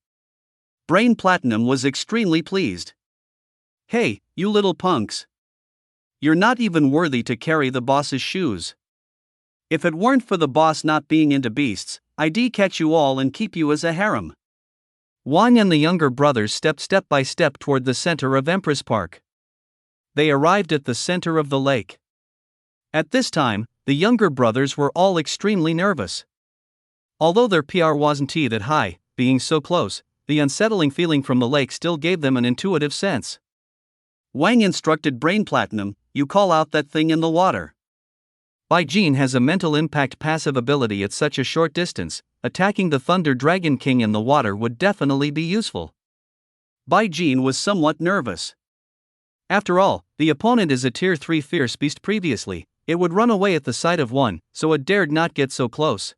Brain Platinum was extremely pleased. Hey, you little punks. You're not even worthy to carry the boss's shoes. If it weren't for the boss not being into beasts, I'd catch you all and keep you as a harem. Wang and the younger brothers stepped step by step toward the center of Empress Park. They arrived at the center of the lake. At this time, the younger brothers were all extremely nervous. Although their PR wasn't that high, being so close, the unsettling feeling from the lake still gave them an intuitive sense. Wang instructed Brain Platinum, you call out that thing in the water. Bai Jin has a mental impact passive ability at such a short distance. Attacking the Thunder Dragon King in the water would definitely be useful. Bai Jin was somewhat nervous. After all, the opponent is a tier 3 fierce beast. Previously, it would run away at the sight of one, so it dared not get so close.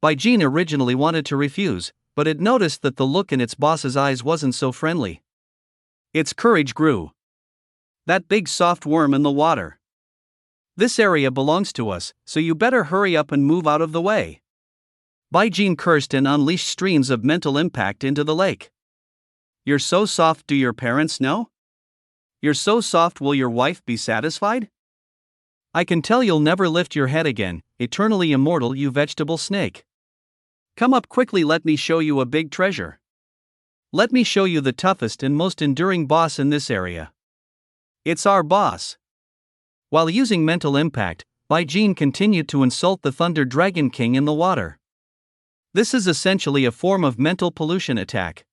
Bai Jin originally wanted to refuse, but it noticed that the look in its boss's eyes wasn't so friendly. Its courage grew. That big soft worm in the water. This area belongs to us, so you better hurry up and move out of the way. Bai Jin cursed and unleashed streams of mental impact into the lake. You're so soft, do your parents know? You're so soft, will your wife be satisfied? I can tell you'll never lift your head again, eternally immortal, you vegetable snake. Come up quickly, let me show you a big treasure. Let me show you the toughest and most enduring boss in this area. It's our boss. While using mental impact, Bai Jin continued to insult the Thunder Dragon King in the water. This is essentially a form of mental pollution attack.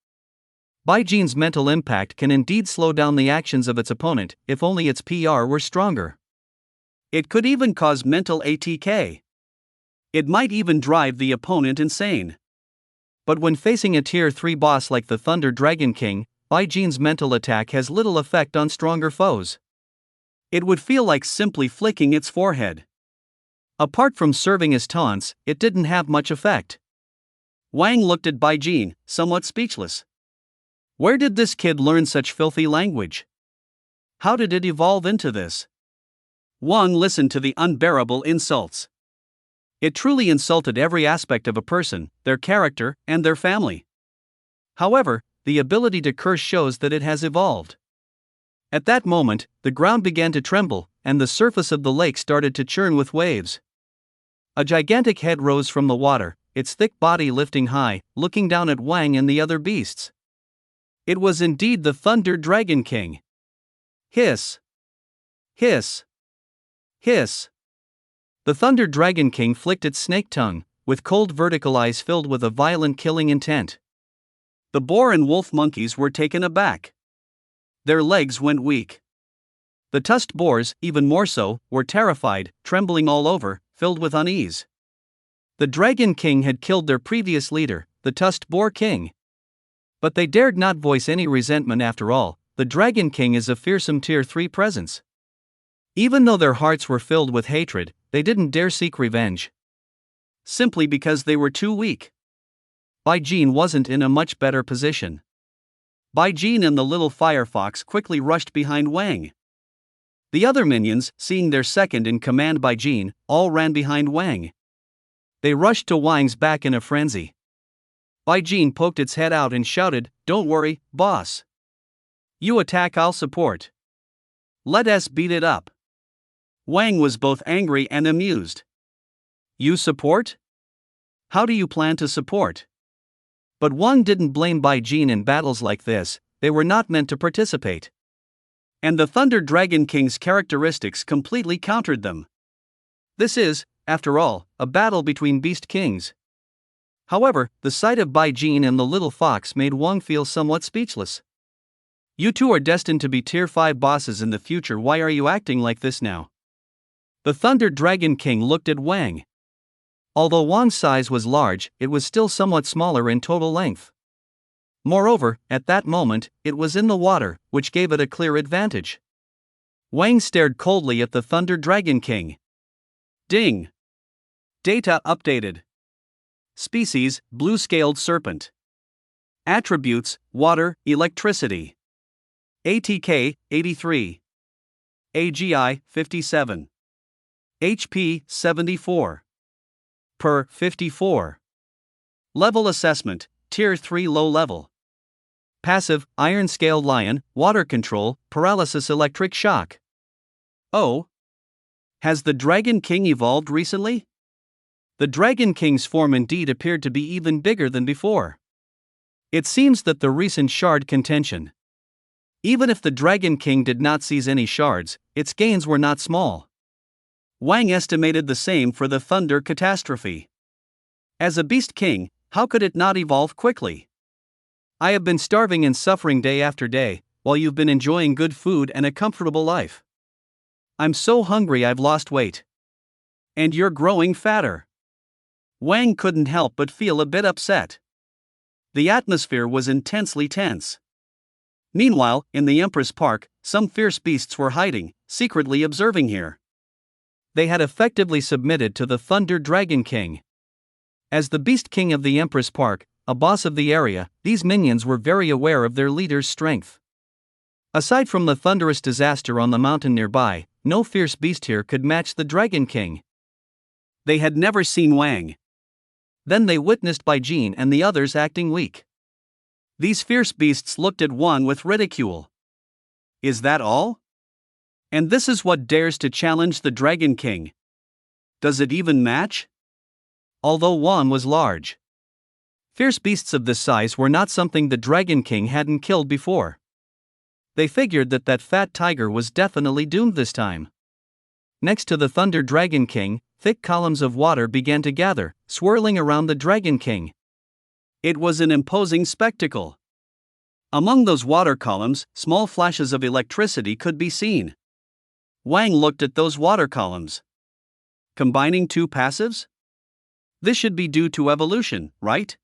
Bai Jin's mental impact can indeed slow down the actions of its opponent, if only its PR were stronger. It could even cause mental ATK. It might even drive the opponent insane. But when facing a tier 3 boss like the Thunder Dragon King, Bai Jin's mental attack has little effect on stronger foes. It would feel like simply flicking its forehead. Apart from serving as taunts, it didn't have much effect. Wang looked at Bai Jin, somewhat speechless. Where did this kid learn such filthy language? How did it evolve into this? Wang listened to the unbearable insults. It truly insulted every aspect of a person, their character, and their family. However, the ability to curse shows that it has evolved. At that moment, the ground began to tremble, and the surface of the lake started to churn with waves. A gigantic head rose from the water, its thick body lifting high, looking down at Wang and the other beasts. It was indeed the Thunder Dragon King. Hiss! Hiss! Hiss! The Thunder Dragon King flicked its snake tongue, with cold vertical eyes filled with a violent killing intent. The boar and wolf monkeys were taken aback. Their legs went weak. The tusked boars, even more so, were terrified, trembling all over, filled with unease. The Dragon King had killed their previous leader, the tusked boar king. But they dared not voice any resentment after all. The Dragon King is a fearsome Tier 3 presence. Even though their hearts were filled with hatred, they didn't dare seek revenge. Simply because they were too weak. Baijin wasn't in a much better position. Baijin and the little firefox quickly rushed behind Wang. The other minions, seeing their second-in-command Baijin, all ran behind Wang. They rushed to Wang's back in a frenzy. Baijin poked its head out and shouted, "Don't worry, boss. You attack, I'll support. Let us beat it up." Wang was both angry and amused. "You support? How do you plan to support?" But Wang didn't blame Baijin in battles like this. They were not meant to participate. And the Thunder Dragon King's characteristics completely countered them. This is, after all, a battle between beast kings. However, the sight of Baijin and the little fox made Wang feel somewhat speechless. "You two are destined to be Tier 5 bosses in the future. Why are you acting like this now?" The Thunder Dragon King looked at Wang. Although Wang's size was large, it was still somewhat smaller in total length. Moreover, at that moment, it was in the water, which gave it a clear advantage. Wang stared coldly at the Thunder Dragon King. Ding! Data updated. Species, blue-scaled serpent. Attributes, water, electricity. ATK, 83. AGI, 57. HP, 74. Per, 54. Level assessment, Tier 3 low level. Passive, iron-scaled lion, water control, paralysis electric shock. Oh. Has the Dragon King evolved recently? The Dragon King's form indeed appeared to be even bigger than before. It seems that the recent shard contention. Even if the Dragon King did not seize any shards, its gains were not small. Wang estimated the same for the Thunder catastrophe. As a beast king, how could it not evolve quickly? I have been starving and suffering day after day, while you've been enjoying good food and a comfortable life. I'm so hungry I've lost weight. And you're growing fatter. Wang couldn't help but feel a bit upset. The atmosphere was intensely tense. Meanwhile, in the Empress Park, some fierce beasts were hiding, secretly observing here. They had effectively submitted to the Thunder Dragon King. As the Beast King of the Empress Park, a boss of the area, these minions were very aware of their leader's strength. Aside from the thunderous disaster on the mountain nearby, no fierce beast here could match the Dragon King. They had never seen Wang. Then they witnessed Baijin and the others acting weak. These fierce beasts looked at Wang with ridicule. Is that all? And this is what dares to challenge the Dragon King? Does it even match? Although Wang was large, fierce beasts of this size were not something the Dragon King hadn't killed before. They figured that fat tiger was definitely doomed this time. Next to the Thunder Dragon King, thick columns of water began to gather, swirling around the Dragon King. It was an imposing spectacle. Among those water columns, small flashes of electricity could be seen. Wang looked at those water columns. Combining two passives? This should be due to evolution, right?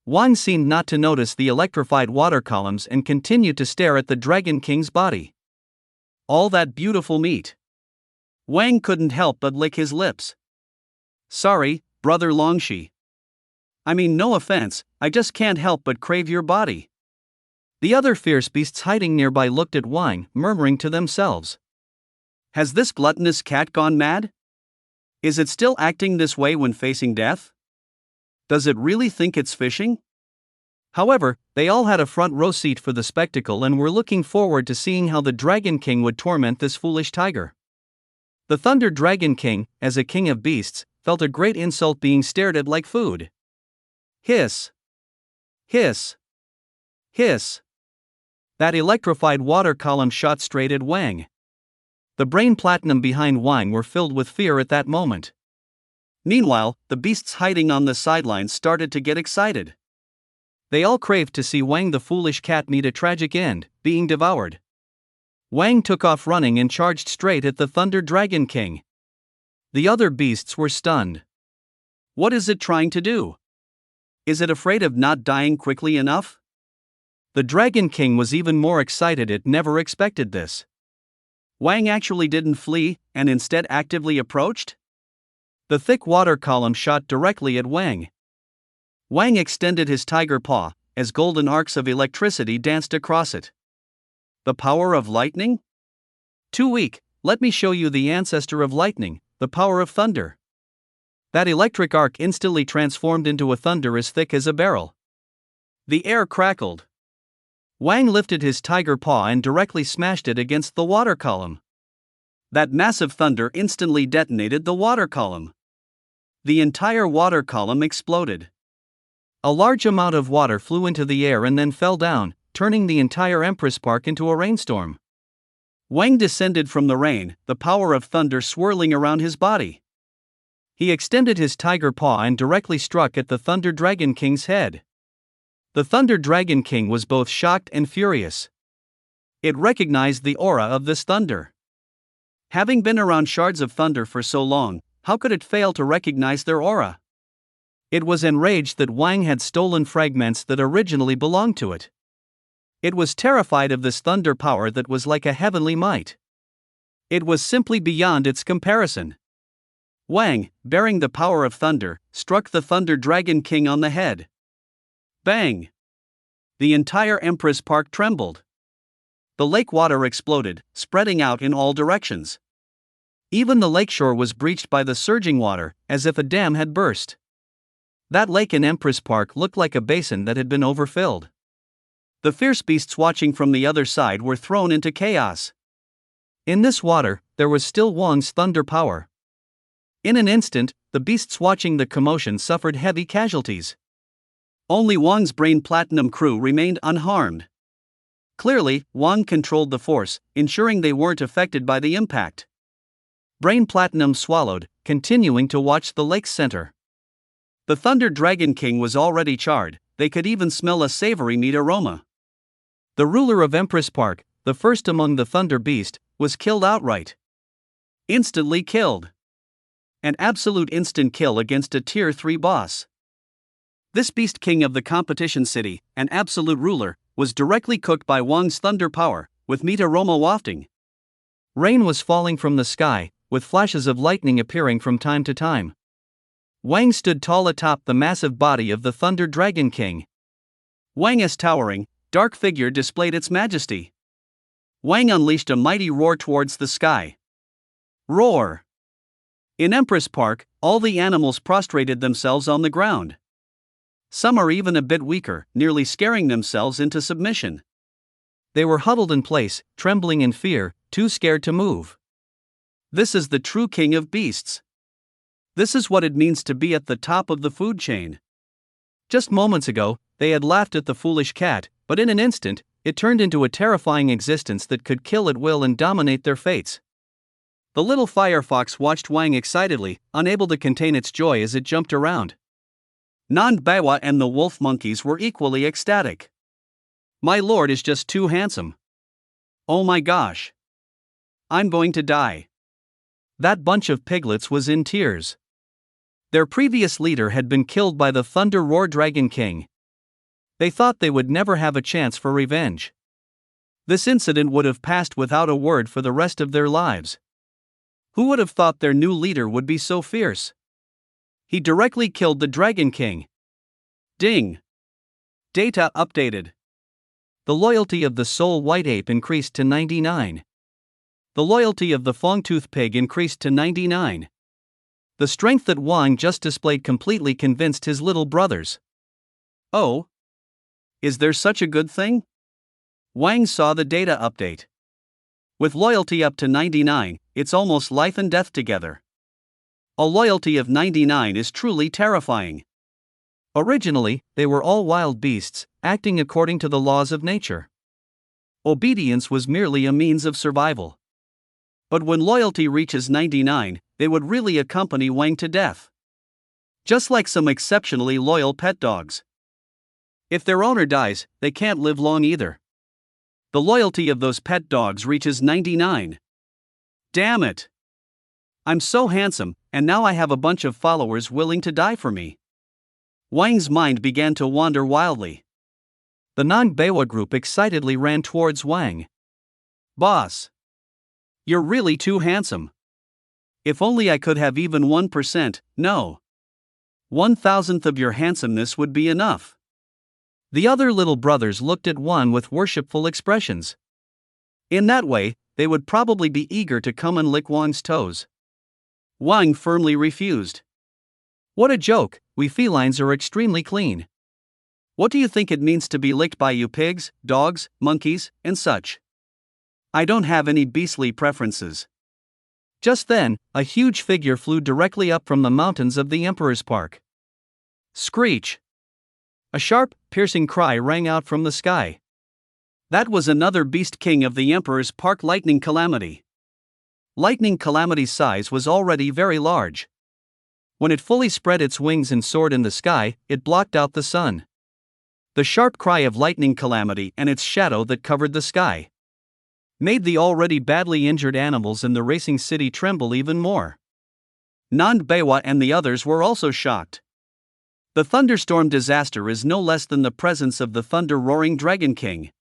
Wang seemed not to notice the electrified water columns and continued to stare at the Dragon King's body. All that beautiful meat. Wang couldn't help but lick his lips. Sorry, brother Longshi. I mean, no offense, I just can't help but crave your body. The other fierce beasts hiding nearby looked at Wang, murmuring to themselves. Has this gluttonous cat gone mad? Is it still acting this way when facing death? Does it really think it's fishing? However, they all had a front row seat for the spectacle and were looking forward to seeing how the Dragon King would torment this foolish tiger. The Thunder Dragon King, as a king of beasts, felt a great insult being stared at like food. Hiss! Hiss! Hiss! That electrified water column shot straight at Wang. The brain platinum behind Wang were filled with fear at that moment. Meanwhile, the beasts hiding on the sidelines started to get excited. They all craved to see Wang the foolish cat meet a tragic end, being devoured. Wang took off running and charged straight at the Thunder Dragon King. The other beasts were stunned. What is it trying to do? Is it afraid of not dying quickly enough? The Dragon King was even more excited. It never expected this. Wang actually didn't flee, and instead actively approached? The thick water column shot directly at Wang. Wang extended his tiger paw, as golden arcs of electricity danced across it. The power of lightning? Too weak. Let me show you the ancestor of lightning, the power of thunder. That electric arc instantly transformed into a thunder as thick as a barrel. The air crackled. Wang lifted his tiger paw and directly smashed it against the water column. That massive thunder instantly detonated the water column. The entire water column exploded. A large amount of water flew into the air and then fell down, turning the entire Empress Park into a rainstorm. Wang descended from the rain, the power of thunder swirling around his body. He extended his tiger paw and directly struck at the Thunder Dragon King's head. The Thunder Dragon King was both shocked and furious. It recognized the aura of this thunder. Having been around shards of thunder for so long, how could it fail to recognize their aura? It was enraged that Wang had stolen fragments that originally belonged to it. It was terrified of this thunder power that was like a heavenly might. It was simply beyond its comparison. Wang, bearing the power of thunder, struck the Thunder Dragon King on the head. Bang! The entire Empress Park trembled. The lake water exploded, spreading out in all directions. Even the lakeshore was breached by the surging water, as if a dam had burst. That lake in Empress Park looked like a basin that had been overfilled. The fierce beasts watching from the other side were thrown into chaos. In this water, there was still Wang's thunder power. In an instant, the beasts watching the commotion suffered heavy casualties. Only Wang's Brain Platinum crew remained unharmed. Clearly, Wang controlled the force, ensuring they weren't affected by the impact. Brain Platinum swallowed, continuing to watch the lake's center. The Thunder Dragon King was already charred. They could even smell a savory meat aroma. The ruler of Empress Park, the first among the Thunder Beast, was killed outright. Instantly killed. An absolute instant kill against a Tier 3 boss. This Beast King of the competition city, an absolute ruler, was directly cooked by Wang's thunder power, with meat aroma wafting. Rain was falling from the sky, with flashes of lightning appearing from time to time. Wang stood tall atop the massive body of the Thunder Dragon King. Wang's towering, dark figure displayed its majesty. Wang unleashed a mighty roar towards the sky. Roar! In Empress Park, all the animals prostrated themselves on the ground. Some are even a bit weaker, nearly scaring themselves into submission. They were huddled in place, trembling in fear, too scared to move. This is the true king of beasts. This is what it means to be at the top of the food chain. Just moments ago, they had laughed at the foolish cat, but in an instant, it turned into a terrifying existence that could kill at will and dominate their fates. The little firefox watched Wang excitedly, unable to contain its joy as it jumped around. Nand Bawa and the wolf monkeys were equally ecstatic. My lord is just too handsome. Oh my gosh. I'm going to die. That bunch of piglets was in tears. Their previous leader had been killed by the Thunder Roar Dragon King. They thought they would never have a chance for revenge. This incident would have passed without a word for the rest of their lives. Who would have thought their new leader would be so fierce? He directly killed the Dragon King. Ding! Data updated. The loyalty of the Soul White Ape increased to 99. The loyalty of the Fongtooth Pig increased to 99. The strength that Wang just displayed completely convinced his little brothers. Oh? Is there such a good thing? Wang saw the data update. With loyalty up to 99, it's almost life and death together. A loyalty of 99 is truly terrifying. Originally, they were all wild beasts, acting according to the laws of nature. Obedience was merely a means of survival. But when loyalty reaches 99, they would really accompany Wang to death. Just like some exceptionally loyal pet dogs. If their owner dies, they can't live long either. The loyalty of those pet dogs reaches 99. Damn it! I'm so handsome, and now I have a bunch of followers willing to die for me. Wang's mind began to wander wildly. The non-Beiwa group excitedly ran towards Wang. Boss! You're really too handsome. If only I could have even 1%, no. 1,000th of your handsomeness would be enough. The other little brothers looked at Wang with worshipful expressions. In that way, they would probably be eager to come and lick Wang's toes. Wang firmly refused. What a joke, we felines are extremely clean. What do you think it means to be licked by you pigs, dogs, monkeys, and such? I don't have any beastly preferences. Just then, a huge figure flew directly up from the mountains of the Emperor's Park. Screech! A sharp, piercing cry rang out from the sky. That was another beast king of the Emperor's Park, Lightning Calamity. Lightning Calamity's size was already very large. When it fully spread its wings and soared in the sky, it blocked out the sun. The sharp cry of Lightning Calamity and its shadow that covered the sky made the already badly injured animals in the racing city tremble even more. Nand-Beiwa and the others were also shocked. The thunderstorm disaster is no less than the presence of the thunder-roaring Dragon King.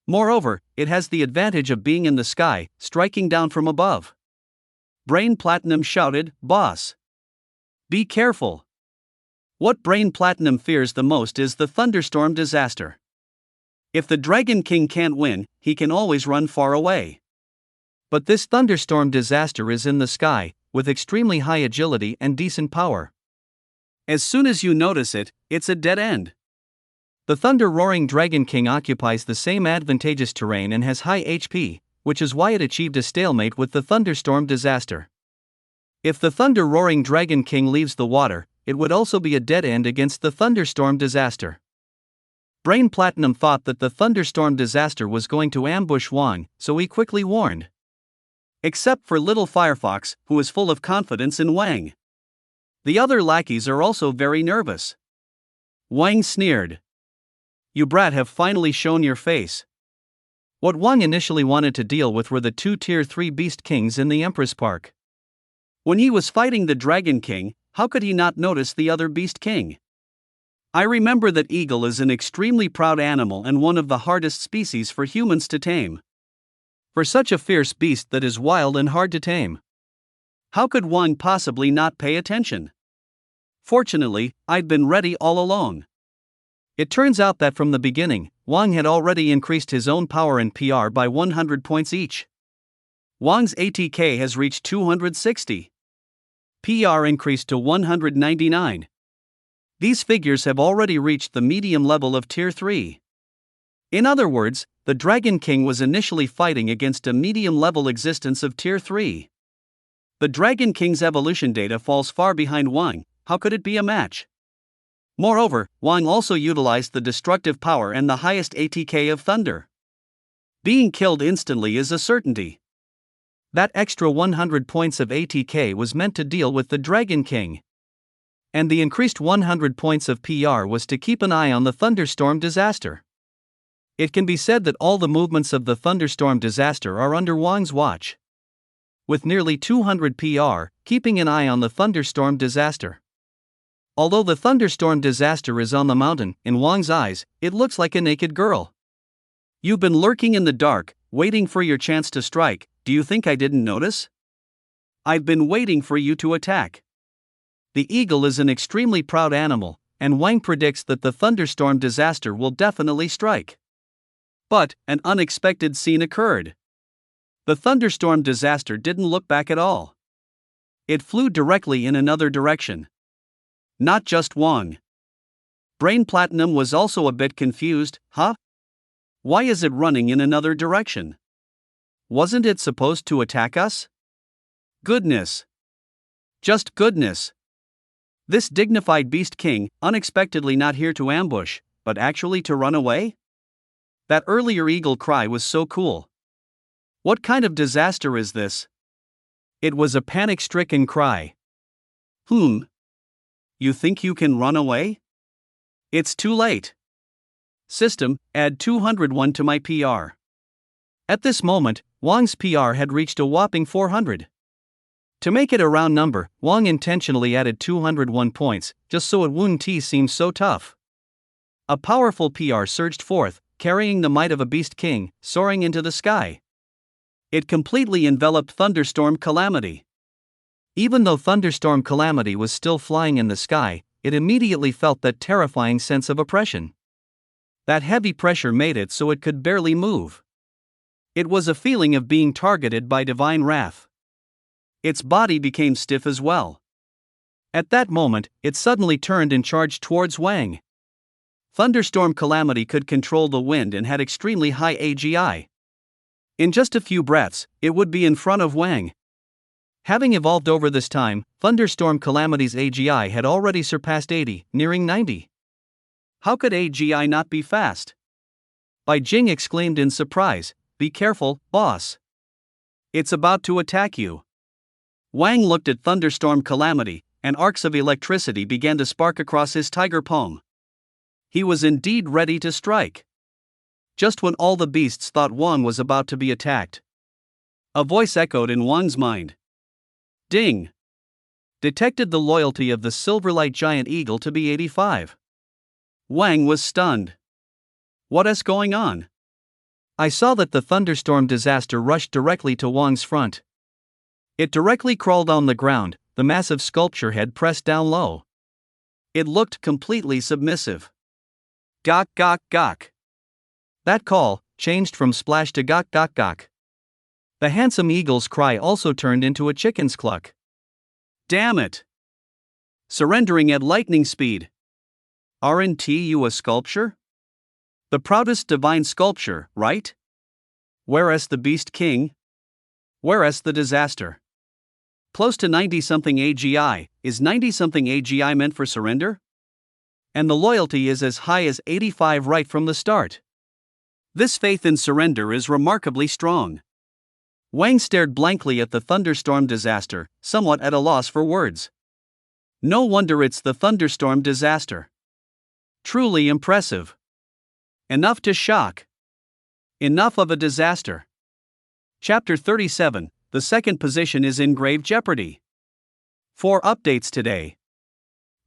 Moreover, it has the advantage of being in the sky, striking down from above. Brain Platinum shouted, "Boss! Be careful!" What Brain Platinum fears the most is the thunderstorm disaster. If the Dragon King can't win, he can always run far away. But this thunderstorm disaster is in the sky, with extremely high agility and decent power. As soon as you notice it, it's a dead end. The thunder-roaring Dragon King occupies the same advantageous terrain and has high HP, which is why it achieved a stalemate with the thunderstorm disaster. If the thunder-roaring Dragon King leaves the water, it would also be a dead end against the thunderstorm disaster. Brain Platinum thought that the thunderstorm disaster was going to ambush Wang, so he quickly warned. Except for Little Firefox, who is full of confidence in Wang. The other lackeys are also very nervous. Wang sneered. You brat have finally shown your face. What Wang initially wanted to deal with were the two Tier 3 Beast Kings in the Empress Park. When he was fighting the Dragon King, how could he not notice the other Beast King? I remember that eagle is an extremely proud animal and one of the hardest species for humans to tame. For such a fierce beast that is wild and hard to tame. How could Wang possibly not pay attention? Fortunately, I'd been ready all along. It turns out that from the beginning, Wang had already increased his own power and PR by 100 points each. Wang's ATK has reached 260. PR increased to 199. These figures have already reached the medium level of Tier 3. In other words, the Dragon King was initially fighting against a medium-level existence of Tier 3. The Dragon King's evolution data falls far behind Wang, how could it be a match? Moreover, Wang also utilized the destructive power and the highest ATK of Thunder. Being killed instantly is a certainty. That extra 100 points of ATK was meant to deal with the Dragon King. And the increased 100 points of PR was to keep an eye on the thunderstorm disaster. It can be said that all the movements of the thunderstorm disaster are under Wang's watch. With nearly 200 PR, keeping an eye on the thunderstorm disaster. Although the thunderstorm disaster is on the mountain, in Wang's eyes, it looks like a naked girl. You've been lurking in the dark, waiting for your chance to strike. Do you think I didn't notice? I've been waiting for you to attack. The eagle is an extremely proud animal, and Wang predicts that the thunderstorm disaster will definitely strike. But an unexpected scene occurred. The thunderstorm disaster didn't look back at all. It flew directly in another direction. Not just Wang. Brain Platinum was also a bit confused. Huh? Why is it running in another direction? Wasn't it supposed to attack us? Goodness. Just goodness. This dignified Beast King, unexpectedly not here to ambush, but actually to run away? That earlier eagle cry was so cool. What kind of disaster is this? It was a panic-stricken cry. You think you can run away? It's too late. System, add 201 to my PR. At this moment, Wang's PR had reached a whopping 400. To make it a round number, Wang intentionally added 201 points, just so it wouldn't seem so tough. A powerful PR surged forth, carrying the might of a beast king, soaring into the sky. It completely enveloped Thunderstorm Calamity. Even though Thunderstorm Calamity was still flying in the sky, it immediately felt that terrifying sense of oppression. That heavy pressure made it so it could barely move. It was a feeling of being targeted by divine wrath. Its body became stiff as well. At that moment, it suddenly turned and charged towards Wang. Thunderstorm Calamity could control the wind and had extremely high AGI. In just a few breaths, it would be in front of Wang. Having evolved over this time, Thunderstorm Calamity's AGI had already surpassed 80, nearing 90. How could AGI not be fast? Bai Jing exclaimed in surprise, "Be careful, boss. It's about to attack you." Wang looked at Thunderstorm Calamity, and arcs of electricity began to spark across his tiger palm. He was indeed ready to strike. Just when all the beasts thought Wang was about to be attacked, a voice echoed in Wang's mind. Ding! Detected the loyalty of the Silverlight Giant Eagle to be 85. Wang was stunned. What is going on? I saw that the thunderstorm disaster rushed directly to Wang's front. It directly crawled on the ground, the massive sculpture head pressed down low. It looked completely submissive. Gok gok gok. That call changed from splash to gok gok gok. The handsome eagle's cry also turned into a chicken's cluck. Damn it! Surrendering at lightning speed. Aren't you a sculpture? The proudest divine sculpture, right? Whereas the beast king? Whereas the disaster? Close to 90-something AGI, is 90-something AGI meant for surrender? And the loyalty is as high as 85 right from the start. This faith in surrender is remarkably strong. Wang stared blankly at the thunderstorm disaster, somewhat at a loss for words. No wonder it's the thunderstorm disaster. Truly impressive. Enough to shock. Enough of a disaster. Chapter 37, the second position is in grave jeopardy. 4 updates today.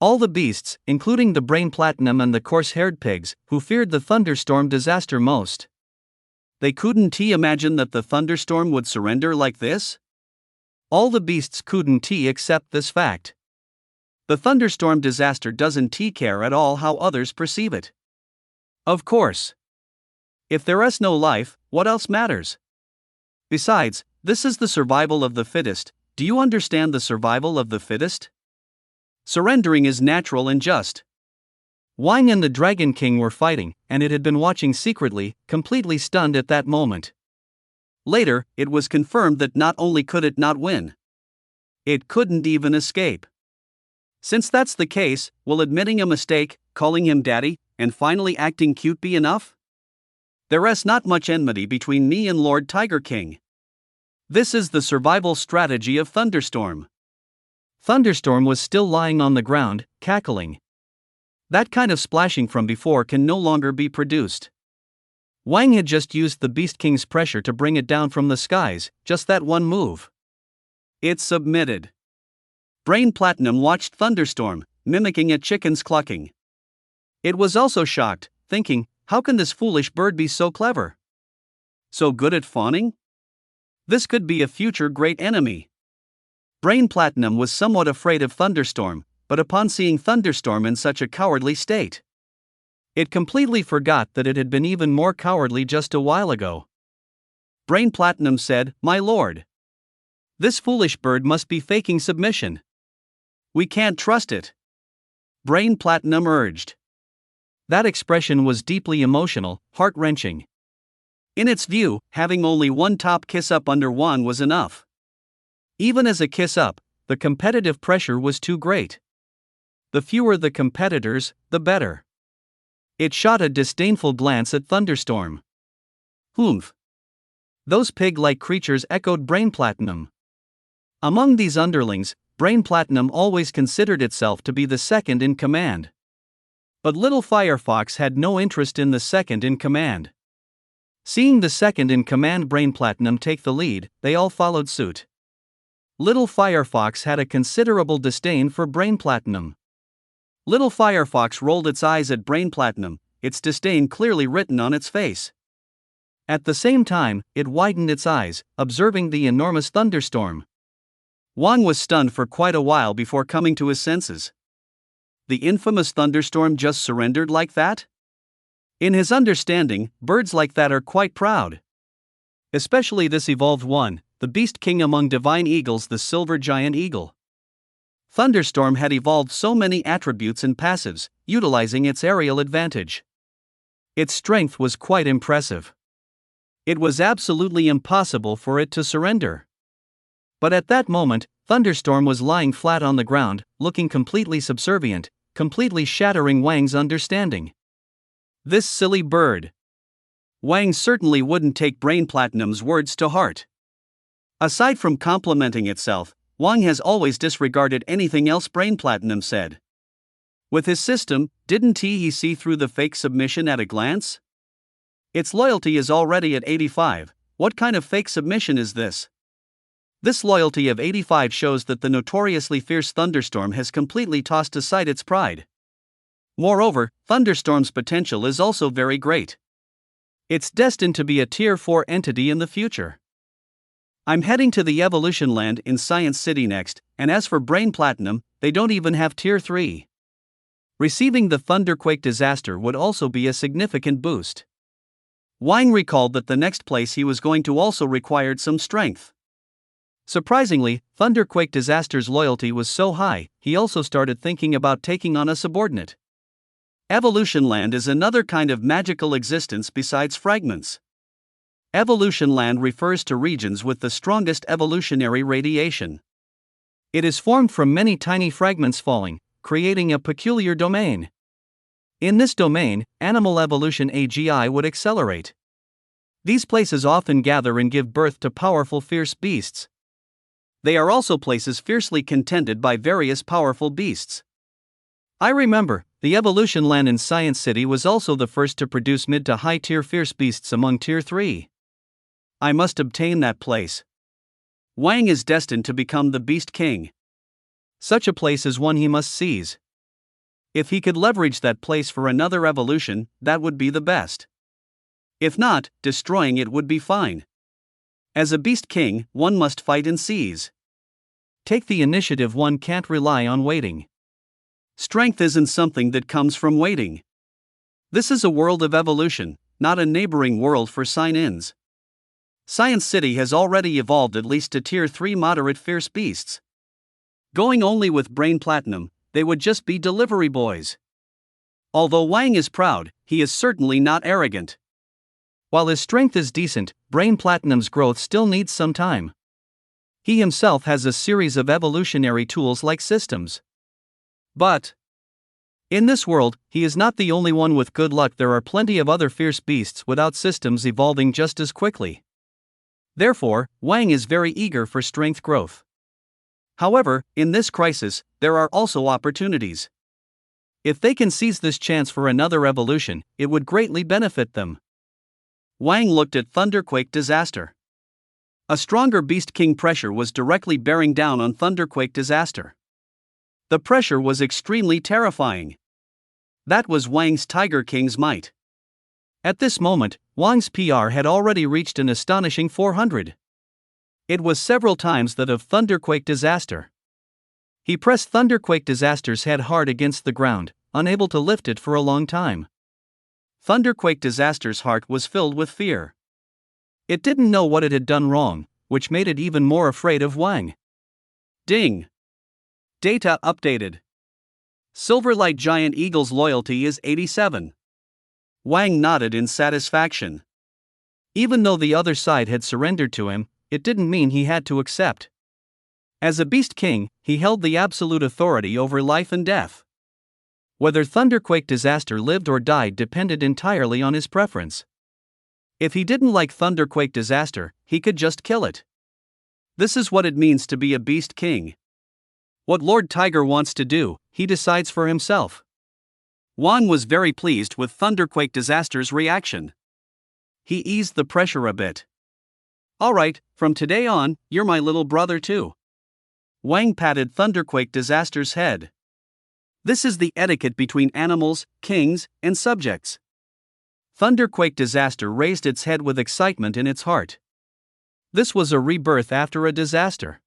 All the beasts, including the brain platinum and the coarse-haired pigs, who feared the thunderstorm disaster most. They couldn't imagine that the thunderstorm would surrender like this? All the beasts couldn't accept this fact. The thunderstorm disaster doesn't care at all how others perceive it. Of course. If there is no life, what else matters? Besides, this is the survival of the fittest. Do you understand the survival of the fittest? Surrendering is natural and just. Wang and the Dragon King were fighting, and it had been watching secretly, completely stunned at that moment. Later, it was confirmed that not only could it not win, it couldn't even escape. Since that's the case, will admitting a mistake, calling him daddy, and finally acting cute be enough? There is not much enmity between me and Lord Tiger King. This is the survival strategy of Thunderstorm. Thunderstorm was still lying on the ground, cackling. That kind of splashing from before can no longer be produced. Wang had just used the Beast King's pressure to bring it down from the skies, just that one move. It submitted. Brain Platinum watched Thunderstorm, mimicking a chicken's clucking. It was also shocked, thinking, how can this foolish bird be so clever? So good at fawning? This could be a future great enemy. Brain Platinum was somewhat afraid of Thunderstorm, but upon seeing Thunderstorm in such a cowardly state, it completely forgot that it had been even more cowardly just a while ago. Brain Platinum said, "My lord, this foolish bird must be faking submission. We can't trust it." Brain Platinum urged. That expression was deeply emotional, heart-wrenching. In its view, having only one top kiss-up under Wang was enough. Even as a kiss-up, the competitive pressure was too great. The fewer the competitors, the better. It shot a disdainful glance at Thunderstorm. Humph. Those pig-like creatures, echoed Brain Platinum. Among these underlings, Brain Platinum always considered itself to be the second in command. But little Firefox had no interest in the second in command. Seeing the second in command Brain Platinum take the lead, they all followed suit. Little Firefox had a considerable disdain for Brain Platinum. Little Firefox rolled its eyes at Brain Platinum, its disdain clearly written on its face. At the same time, it widened its eyes, observing the enormous thunderstorm. Wang was stunned for quite a while before coming to his senses. The infamous thunderstorm just surrendered like that? In his understanding, birds like that are quite proud. Especially this evolved one, the beast king among divine eagles, the silver giant eagle. Thunderstorm had evolved so many attributes and passives, utilizing its aerial advantage. Its strength was quite impressive. It was absolutely impossible for it to surrender. But at that moment, Thunderstorm was lying flat on the ground, looking completely subservient, completely shattering Wang's understanding. This silly bird. Wang certainly wouldn't take Brain Platinum's words to heart. Aside from complimenting itself, Wang has always disregarded anything else Brain Platinum said. With his system, didn't he see through the fake submission at a glance? Its loyalty is already at 85, what kind of fake submission is this? This loyalty of 85 shows that the notoriously fierce Thunderstorm has completely tossed aside its pride. Moreover, Thunderstorm's potential is also very great. It's destined to be a Tier 4 entity in the future. I'm heading to the Evolution Land in Science City next, and as for Brain Platinum, they don't even have Tier 3. Receiving the Thunderquake disaster would also be a significant boost. Wang recalled that the next place he was going to also required some strength. Surprisingly, Thunderquake disaster's loyalty was so high, he also started thinking about taking on a subordinate. Evolution Land is another kind of magical existence besides fragments. Evolution Land refers to regions with the strongest evolutionary radiation. It is formed from many tiny fragments falling, creating a peculiar domain. In this domain, animal evolution AGI would accelerate. These places often gather and give birth to powerful fierce beasts. They are also places fiercely contended by various powerful beasts. I remember, the Evolution Land in Science City was also the first to produce mid to high tier fierce beasts among Tier 3. I must obtain that place. Wang is destined to become the Beast King. Such a place is one he must seize. If he could leverage that place for another evolution, that would be the best. If not, destroying it would be fine. As a Beast King, one must fight and seize. Take the initiative, one can't rely on waiting. Strength isn't something that comes from waiting. This is a world of evolution, not a neighboring world for sign-ins. Science City has already evolved at least to Tier 3 moderate fierce beasts. Going only with Brain Platinum, they would just be delivery boys. Although Wang is proud, he is certainly not arrogant. While his strength is decent, Brain Platinum's growth still needs some time. He himself has a series of evolutionary tools like systems. But in this world, he is not the only one with good luck. There are plenty of other fierce beasts without systems evolving just as quickly. Therefore, Wang is very eager for strength growth. However, in this crisis, there are also opportunities. If they can seize this chance for another evolution, it would greatly benefit them. Wang looked at Thunderquake disaster. A stronger Beast King pressure was directly bearing down on Thunderquake disaster. The pressure was extremely terrifying. That was Wang's Tiger King's might. At this moment, Wang's PR had already reached an astonishing 400. It was several times that of Thunderquake disaster. He pressed Thunderquake disaster's head hard against the ground, unable to lift it for a long time. Thunderquake disaster's heart was filled with fear. It didn't know what it had done wrong, which made it even more afraid of Wang. Ding! Data updated. Silverlight Giant Eagle's loyalty is 87. Wang nodded in satisfaction. Even though the other side had surrendered to him, it didn't mean he had to accept. As a Beast King, he held the absolute authority over life and death. Whether Thunderquake disaster lived or died depended entirely on his preference. If he didn't like Thunderquake disaster, he could just kill it. This is what it means to be a Beast King. What Lord Tiger wants to do, he decides for himself. Juan was very pleased with Thunderquake Disaster's reaction. He eased the pressure a bit. "Alright, from today on, you're my little brother too." Wang patted Thunderquake Disaster's head. "This is the etiquette between animals, kings, and subjects." Thunderquake Disaster raised its head with excitement in its heart. This was a rebirth after a disaster.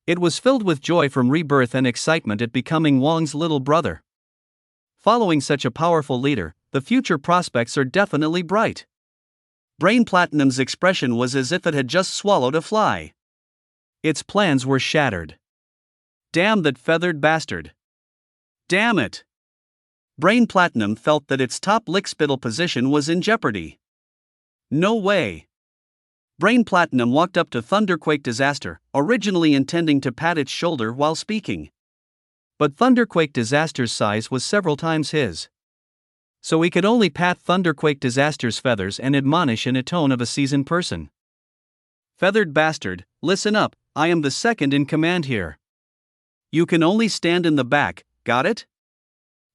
It was filled with joy from rebirth and excitement at becoming Wang's little brother. Following such a powerful leader, the future prospects are definitely bright. Brain Platinum's expression was as if it had just swallowed a fly. Its plans were shattered. Damn that feathered bastard. Damn it. Brain Platinum felt that its top lickspittle position was in jeopardy. No way. Brain Platinum walked up to Thunderquake Disaster, originally intending to pat its shoulder while speaking. But Thunderquake Disaster's size was several times his. So he could only pat Thunderquake Disaster's feathers and admonish in a tone of a seasoned person. "Feathered bastard, listen up, I am the second in command here. You can only stand in the back, got it?"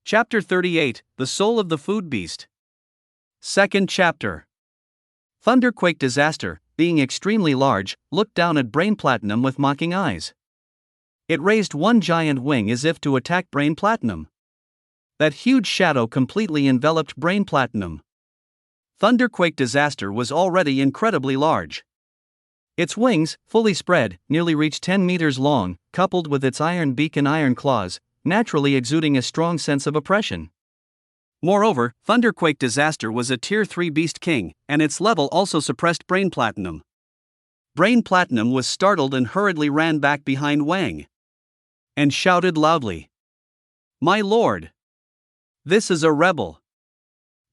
Chapter 38, The Soul of the Food Beast. Second chapter. Thunderquake Disaster, being extremely large, looked down at Brain Platinum with mocking eyes. It raised one giant wing as if to attack Brain Platinum. That huge shadow completely enveloped Brain Platinum. Thunderquake Disaster was already incredibly large. Its wings, fully spread, nearly reached 10 meters long, coupled with its iron beak and iron claws, naturally exuding a strong sense of oppression. Moreover, Thunderquake Disaster was a Tier 3 Beast King, and its level also suppressed Brain Platinum. Brain Platinum was startled and hurriedly ran back behind Wang. And shouted loudly, "My lord! This is a rebel!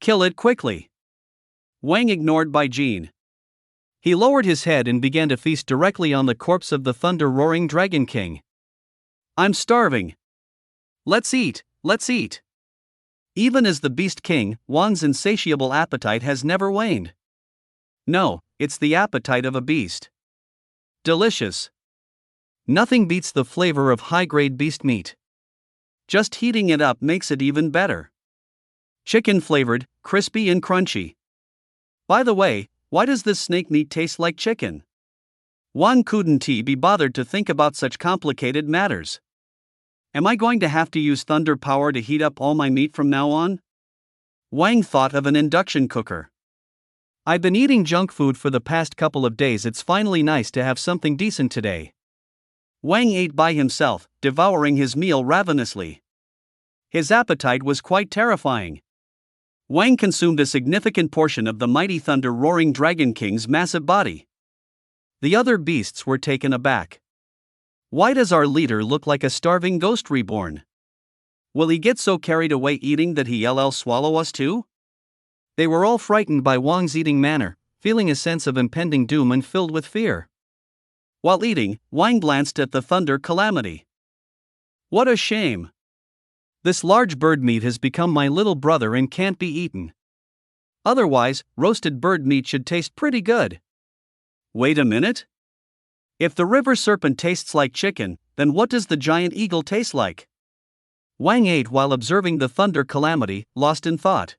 Kill it quickly!" Wang ignored Bai Jin. He lowered his head and began to feast directly on the corpse of the thunder-roaring Dragon King. "I'm starving! Let's eat, let's eat!" Even as the Beast King, Wang's insatiable appetite has never waned. No, it's the appetite of a beast. Delicious. Nothing beats the flavor of high-grade beast meat. Just heating it up makes it even better. Chicken-flavored, crispy and crunchy. By the way, why does this snake meat taste like chicken? Wang couldn't be bothered to think about such complicated matters. Am I going to have to use thunder power to heat up all my meat from now on? Wang thought of an induction cooker. I've been eating junk food for the past couple of days. It's finally nice to have something decent today. Wang ate by himself, devouring his meal ravenously. His appetite was quite terrifying. Wang consumed a significant portion of the mighty thunder-roaring Dragon King's massive body. The other beasts were taken aback. Why does our leader look like a starving ghost reborn? Will he get so carried away eating that he'll swallow us too? They were all frightened by Wang's eating manner, feeling a sense of impending doom and filled with fear. While eating, Wang glanced at the thunder calamity. What a shame! This large bird meat has become my little brother and can't be eaten. Otherwise, roasted bird meat should taste pretty good. Wait a minute? If the river serpent tastes like chicken, then what does the giant eagle taste like? Wang ate while observing the thunder calamity, lost in thought.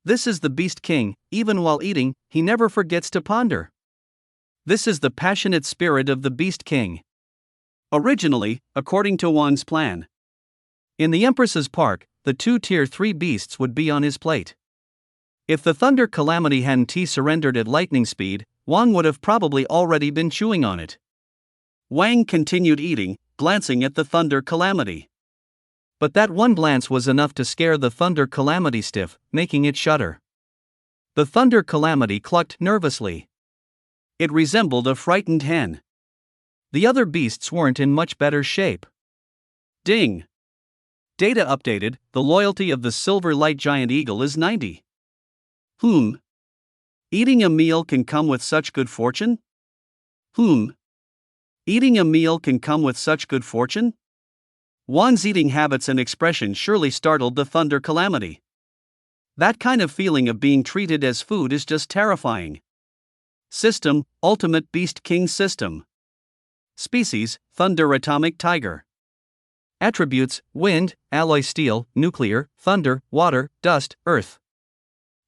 This is the Beast King, even while eating, he never forgets to ponder. This is the passionate spirit of the Beast King. Originally, according to Wang's plan, in the Empress's park, the two Tier 3 beasts would be on his plate. If the thunder calamity hadn't surrendered at lightning speed, Wang would have probably already been chewing on it. Wang continued eating, glancing at the thunder calamity. But that one glance was enough to scare the thunder calamity stiff, making it shudder. The thunder calamity clucked nervously. It resembled a frightened hen. The other beasts weren't in much better shape. Ding! Data updated, the loyalty of the silver light giant eagle is 90. Eating a meal can come with such good fortune? Eating a meal can come with such good fortune? Wang's eating habits and expression surely startled the thunder calamity. That kind of feeling of being treated as food is just terrifying. System, Ultimate Beast King System. Species, Thunder Atomic Tiger. Attributes: wind, alloy steel, nuclear, thunder, water, dust, earth.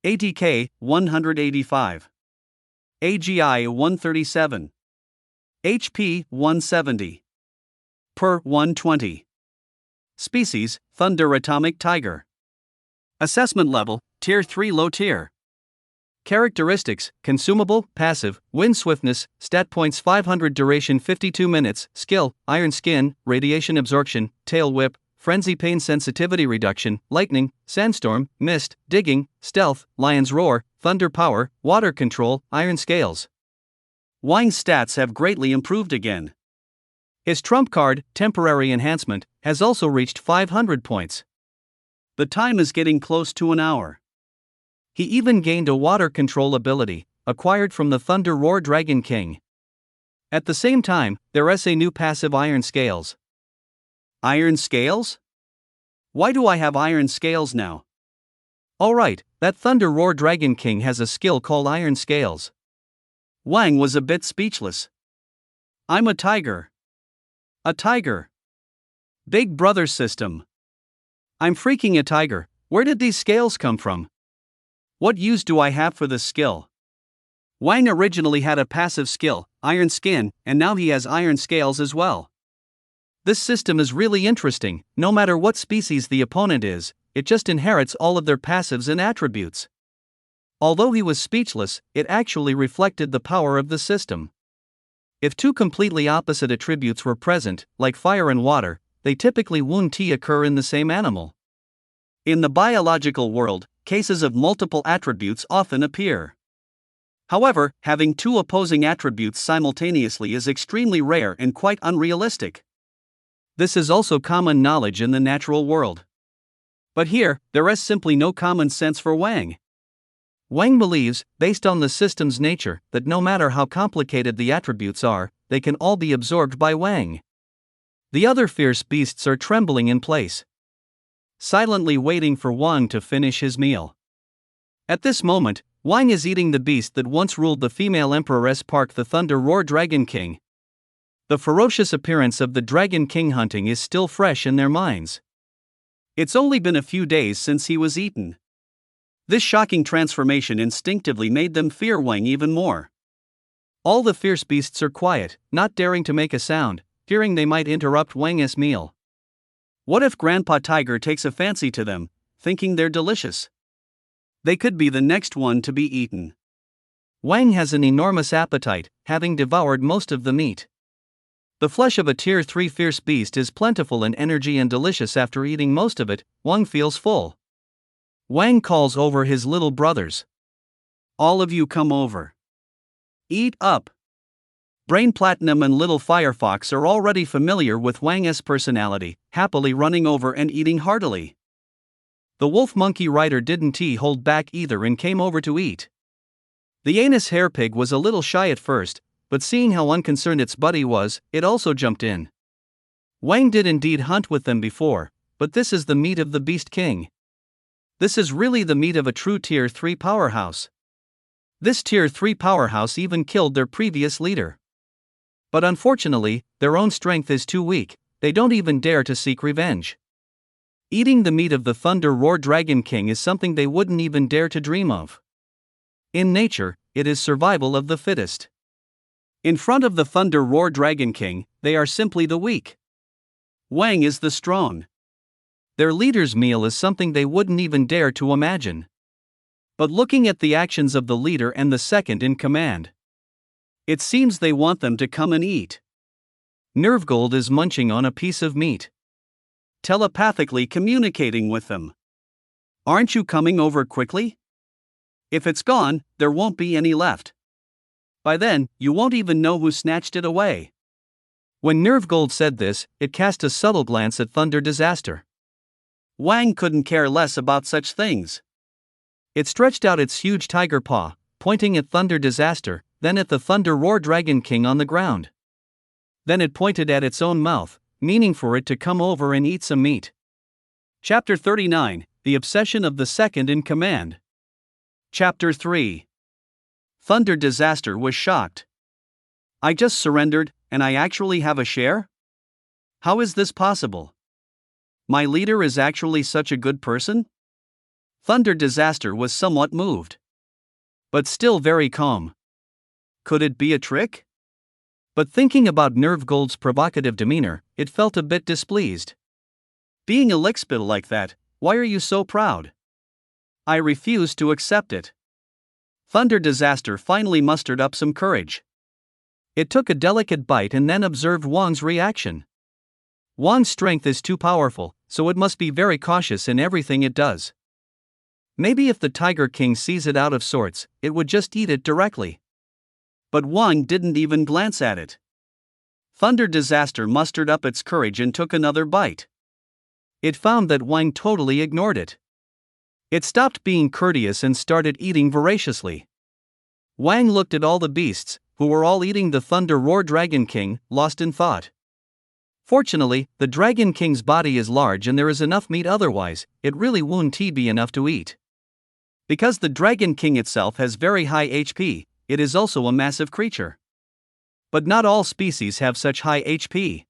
ATK 185. AGI 137. HP 170. Per 120. Species: Thunder Atomic Tiger. Assessment level: Tier 3 low tier. Characteristics: consumable, passive, wind swiftness, stat points 500, duration 52 minutes, skill, iron skin, radiation absorption, tail whip, frenzy pain sensitivity reduction, lightning, sandstorm, mist, digging, stealth, lion's roar, thunder power, water control, iron scales. Wang's stats have greatly improved again. His trump card, temporary enhancement, has also reached 500 points. The time is getting close to an hour. He even gained a water control ability, acquired from the Thunder Roar Dragon King. At the same time, there is a new passive Iron Scales. Iron Scales? Why do I have Iron Scales now? Alright, that Thunder Roar Dragon King has a skill called Iron Scales. Wang was a bit speechless. I'm a tiger. A tiger. Big Brother system. I'm freaking a tiger. Where did these scales come from? What use do I have for this skill? Wang originally had a passive skill, Iron Skin, and now he has Iron Scales as well. This system is really interesting. No matter what species the opponent is, it just inherits all of their passives and attributes. Although he was speechless, it actually reflected the power of the system. If two completely opposite attributes were present, like fire and water, they typically wouldn't occur in the same animal. In the biological world, cases of multiple attributes often appear. However, having two opposing attributes simultaneously is extremely rare and quite unrealistic. This is also common knowledge in the natural world. But here, there is simply no common sense for Wang. Wang believes, based on the system's nature, that no matter how complicated the attributes are, they can all be absorbed by Wang. The other fierce beasts are trembling in place, silently waiting for Wang to finish his meal. At this moment, Wang is eating the beast that once ruled the female Emperoress Park, the Thunder Roar Dragon King. The ferocious appearance of the Dragon King hunting is still fresh in their minds. It's only been a few days since he was eaten. This shocking transformation instinctively made them fear Wang even more. All the fierce beasts are quiet, not daring to make a sound, fearing they might interrupt Wang's meal. What if Grandpa Tiger takes a fancy to them, thinking they're delicious? They could be the next one to be eaten. Wang has an enormous appetite, having devoured most of the meat. The flesh of a Tier 3 fierce beast is plentiful in energy and delicious. After eating most of it, Wang feels full. Wang calls over his little brothers. All of you come over. Eat up. Brain Platinum and Little Firefox are already familiar with Wang's personality, happily running over and eating heartily. The Wolf Monkey Rider didn't hold back either and came over to eat. The Anus Hairpig was a little shy at first, but seeing how unconcerned its buddy was, it also jumped in. Wang did indeed hunt with them before, but this is the meat of the Beast King. This is really the meat of a true Tier 3 powerhouse. This Tier 3 powerhouse even killed their previous leader. But unfortunately, their own strength is too weak, they don't even dare to seek revenge. Eating the meat of the Thunder Roar Dragon King is something they wouldn't even dare to dream of. In nature, it is survival of the fittest. In front of the Thunder Roar Dragon King, they are simply the weak. Wang is the strong. Their leader's meal is something they wouldn't even dare to imagine. But looking at the actions of the leader and the second in command, it seems they want them to come and eat. Nervegold is munching on a piece of meat, telepathically communicating with them. Aren't you coming over quickly? If it's gone, there won't be any left. By then, you won't even know who snatched it away. When Nervegold said this, it cast a subtle glance at Thunder Disaster. Wang couldn't care less about such things. It stretched out its huge tiger paw, pointing at Thunder Disaster, then at the Thunder Roar Dragon King on the ground. Then it pointed at its own mouth, meaning for it to come over and eat some meat. Chapter 39, The Obsession of the Second in Command. Chapter 3. Thunder Disaster was shocked. I just surrendered, and I actually have a share? How is this possible? My leader is actually such a good person? Thunder Disaster was somewhat moved, but still very calm. Could it be a trick? But thinking about Nerve Gold's provocative demeanor, it felt a bit displeased. Being a lickspittle like that, why are you so proud? I refuse to accept it. Thunder Disaster finally mustered up some courage. It took a delicate bite and then observed Wang's reaction. Wang's strength is too powerful, so it must be very cautious in everything it does. Maybe if the Tiger King sees it out of sorts, it would just eat it directly. But Wang didn't even glance at it. Thunder Disaster mustered up its courage and took another bite. It found that Wang totally ignored it. It stopped being courteous and started eating voraciously. Wang looked at all the beasts, who were all eating the Thunder Roar Dragon King, lost in thought. Fortunately, the Dragon King's body is large and there is enough meat, otherwise, it really wouldn't be enough to eat. Because the Dragon King itself has very high HP, it is also a massive creature. But not all species have such high HP.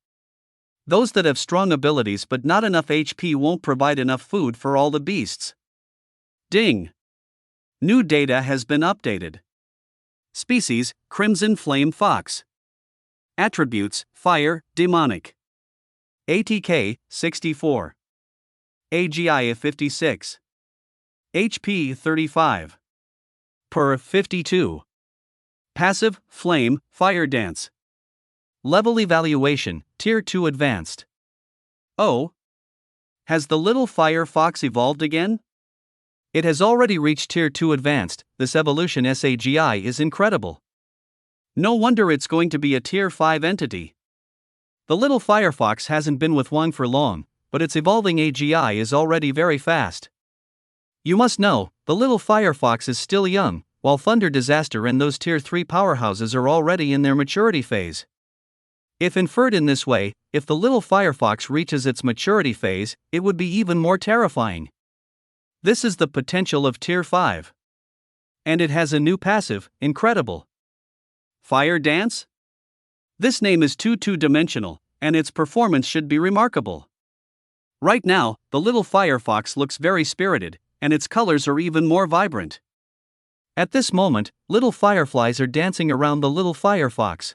Those that have strong abilities but not enough HP won't provide enough food for all the beasts. Ding! New data has been updated. Species, Crimson Flame Fox. Attributes, Fire, Demonic. ATK, 64. AGI of 56. HP 35. Per 52. Passive, Flame, Fire Dance. Level Evaluation, Tier 2 Advanced. Oh! Has the little fire fox evolved again? It has already reached Tier 2 Advanced. This evolution SAGI is incredible. No wonder it's going to be a Tier 5 entity. The little firefox hasn't been with Wang for long, but its evolving AGI is already very fast. You must know, the little firefox is still young, while Thunder Disaster and those Tier 3 powerhouses are already in their maturity phase. If inferred in this way, if the little firefox reaches its maturity phase, it would be even more terrifying. This is the potential of Tier 5. And it has a new passive, incredible. Fire Dance? This name is too two-dimensional, and its performance should be remarkable. Right now, the little firefox looks very spirited, and its colors are even more vibrant. At this moment, little fireflies are dancing around the little firefox.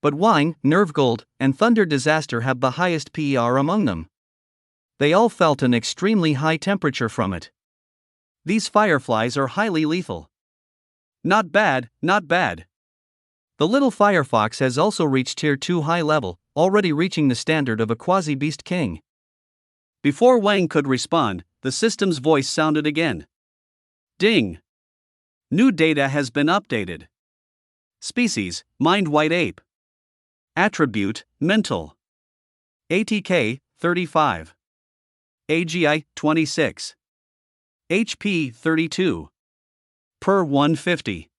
But Wang, Nerve Gold, and Thunder Disaster have the highest PER among them. They all felt an extremely high temperature from it. These fireflies are highly lethal. Not bad, not bad. The little firefox has also reached Tier 2 high level, already reaching the standard of a quasi-beast king. Before Wang could respond, the system's voice sounded again. Ding! New data has been updated. Species, Mind White Ape. Attribute, Mental. ATK, 35. AGI, 26. HP, 32. Per 150.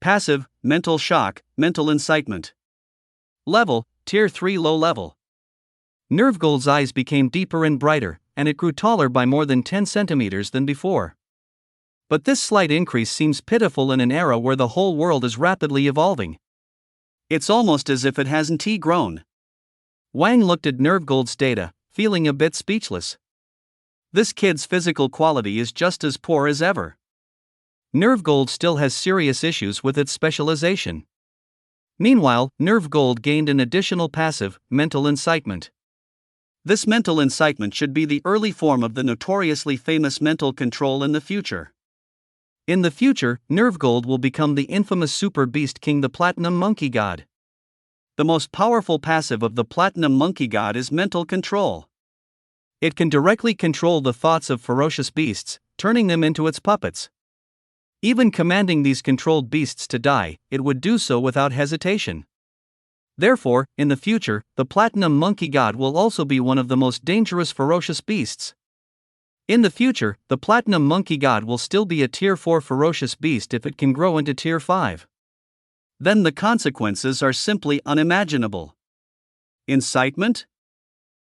Passive, Mental Shock, Mental Incitement. Level, Tier 3 Low Level. Nerve Gold's eyes became deeper and brighter, and it grew taller by more than 10 centimeters than before. But this slight increase seems pitiful in an era where the whole world is rapidly evolving. It's almost as if it hasn't grown. Wang looked at Nerve Gold's data, feeling a bit speechless. This kid's physical quality is just as poor as ever. Nerve Gold still has serious issues with its specialization. Meanwhile, Nerve Gold gained an additional passive, Mental Incitement. This mental incitement should be the early form of the notoriously famous mental control in the future. In the future, Nerve Gold will become the infamous Super Beast King, the Platinum Monkey God. The most powerful passive of the Platinum Monkey God is Mental Control. It can directly control the thoughts of ferocious beasts, turning them into its puppets. Even commanding these controlled beasts to die, it would do so without hesitation. Therefore, in the future, the Platinum Monkey God will also be one of the most dangerous ferocious beasts. In the future, the Platinum Monkey God will still be a Tier 4 ferocious beast if it can grow into Tier 5. Then the consequences are simply unimaginable. Incitement?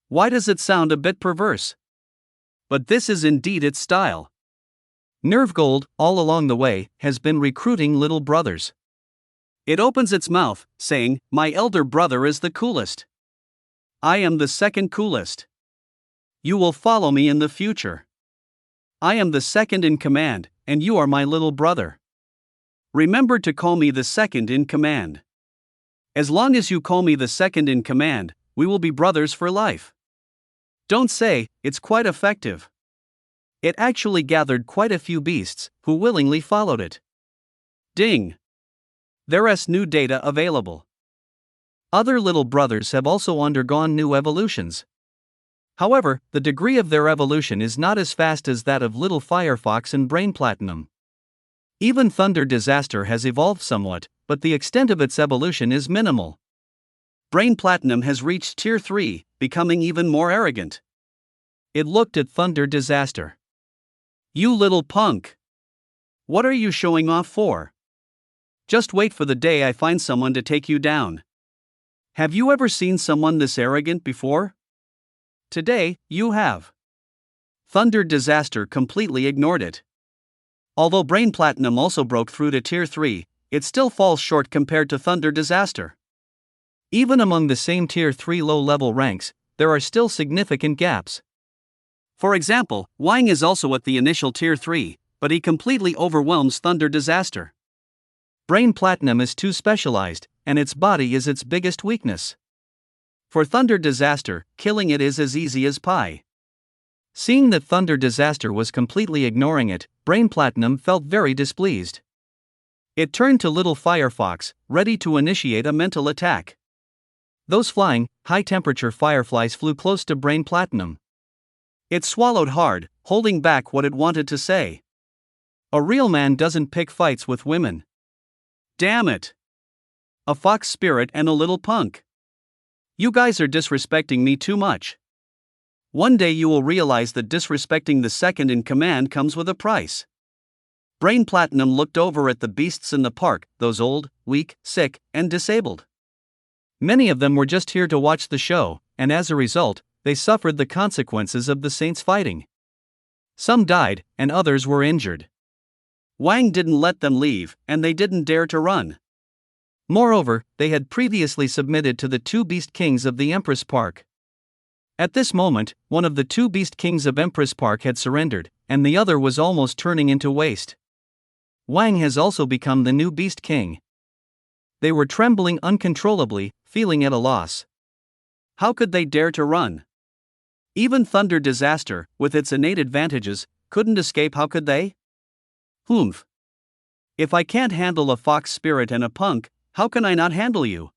Why does it sound a bit perverse? But this is indeed its style. Nerve Gold, all along the way, has been recruiting little brothers. It opens its mouth, saying, "My elder brother is the coolest. I am the second coolest. You will follow me in the future. I am the second in command, and you are my little brother. Remember to call me the second in command. As long as you call me the second in command, we will be brothers for life. Don't say, it's quite effective. It actually gathered quite a few beasts, who willingly followed it. Ding! There's new data available. Other little brothers have also undergone new evolutions. However, the degree of their evolution is not as fast as that of Little Firefox and Brain Platinum. Even Thunder Disaster has evolved somewhat, but the extent of its evolution is minimal. Brain Platinum has reached Tier 3, becoming even more arrogant. It looked at Thunder Disaster. You little punk! What are you showing off for? Just wait for the day I find someone to take you down. Have you ever seen someone this arrogant before? Today, you have. Thunder Disaster completely ignored it. Although Brain Platinum also broke through to Tier 3, it still falls short compared to Thunder Disaster. Even among the same Tier 3 low-level ranks, there are still significant gaps. For example, Wang is also at the initial Tier 3, but he completely overwhelms Thunder Disaster. Brain Platinum is too specialized, and its body is its biggest weakness. For Thunder Disaster, killing it is as easy as pie. Seeing that Thunder Disaster was completely ignoring it, Brain Platinum felt very displeased. It turned to Little Firefox, ready to initiate a mental attack. Those flying, high-temperature fireflies flew close to Brain Platinum. It swallowed hard, holding back what it wanted to say. A real man doesn't pick fights with women. Damn it! A fox spirit and a little punk. You guys are disrespecting me too much. One day you will realize that disrespecting the second in command comes with a price. Brain Platinum looked over at the beasts in the park, those old, weak, sick, and disabled. Many of them were just here to watch the show, and as a result, they suffered the consequences of the saints fighting. Some died, and others were injured. Wang didn't let them leave, and they didn't dare to run. Moreover, they had previously submitted to the two Beast Kings of the Empress Park. At this moment, one of the two Beast Kings of Empress Park had surrendered, and the other was almost turning into waste. Wang has also become the new Beast King. They were trembling uncontrollably, feeling at a loss. How could they dare to run? Even Thunder Disaster, with its innate advantages, couldn't escape. How could they? Humph. If I can't handle a fox spirit and a punk, how can I not handle you?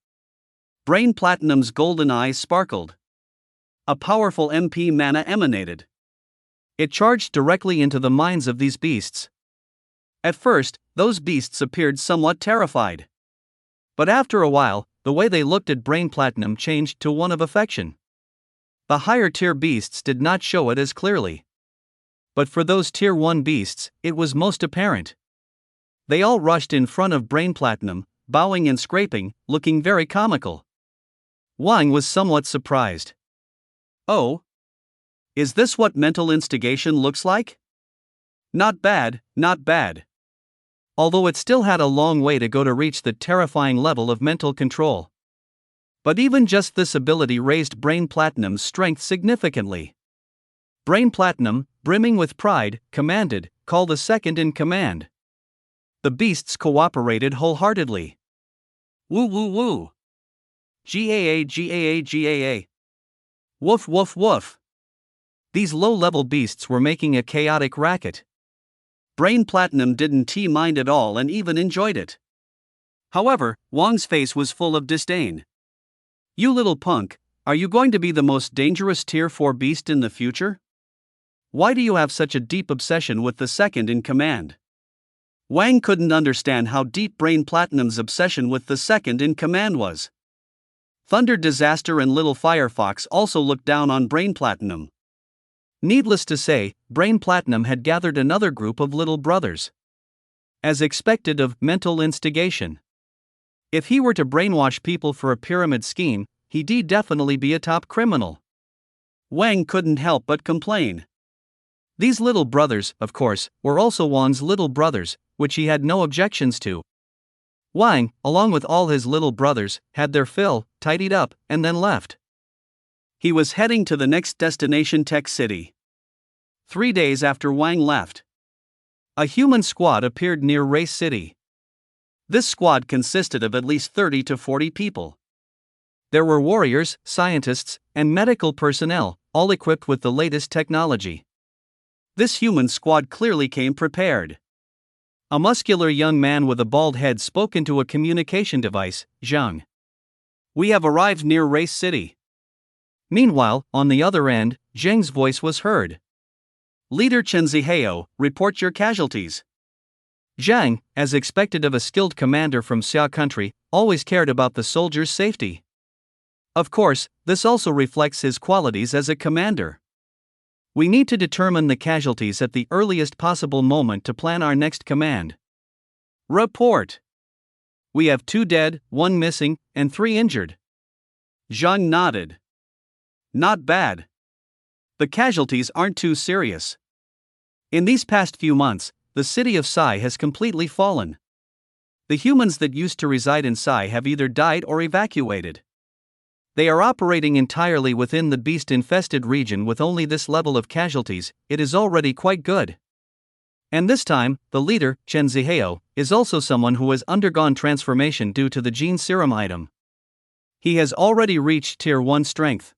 Brain Platinum's golden eyes sparkled. A powerful MP mana emanated. It charged directly into the minds of these beasts. At first, those beasts appeared somewhat terrified. But after a while, the way they looked at Brain Platinum changed to one of affection. The higher tier beasts did not show it as clearly. But for those Tier 1 beasts, it was most apparent. They all rushed in front of Brain Platinum, bowing and scraping, looking very comical. Wang was somewhat surprised. Oh? Is this what mental instigation looks like? Not bad, not bad. Although it still had a long way to go to reach the terrifying level of mental control. But even just this ability raised Brain Platinum's strength significantly. Brain Platinum, brimming with pride, commanded, "Call the second in command." The beasts cooperated wholeheartedly. Woo woo woo. GAA GAA GAA. Woof woof woof. These low-level beasts were making a chaotic racket. Brain Platinum didn't mind at all and even enjoyed it. However, Wang's face was full of disdain. You little punk, are you going to be the most dangerous Tier 4 beast in the future? Why do you have such a deep obsession with the second in command? Wang couldn't understand how deep Brain Platinum's obsession with the second in command was. Thunder Disaster and Little Firefox also looked down on Brain Platinum. Needless to say, Brain Platinum had gathered another group of little brothers. As expected of mental instigation. If he were to brainwash people for a pyramid scheme, he'd definitely be a top criminal. Wang couldn't help but complain. These little brothers, of course, were also Wang's little brothers, which he had no objections to. Wang, along with all his little brothers, had their fill, tidied up, and then left. He was heading to the next destination, Tech City. 3 days after Wang left, a human squad appeared near Race City. This squad consisted of at least 30 to 40 people. There were warriors, scientists, and medical personnel, all equipped with the latest technology. This human squad clearly came prepared. A muscular young man with a bald head spoke into a communication device. Zhang, we have arrived near Race City. Meanwhile, on the other end, Zheng's voice was heard. Leader Chen Zihao, report your casualties. Zhang, as expected of a skilled commander from Xia country, always cared about the soldiers' safety. Of course, this also reflects his qualities as a commander. We need to determine the casualties at the earliest possible moment to plan our next command. Report. We have 2 dead, 1 missing, and 3 injured. Zhang nodded. Not bad. The casualties aren't too serious. In these past few months, the city of Sai has completely fallen. The humans that used to reside in Sai have either died or evacuated. They are operating entirely within the beast-infested region with only this level of casualties. It is already quite good. And this time, the leader, Chen Zihao, is also someone who has undergone transformation due to the gene serum item. He has already reached Tier 1 strength.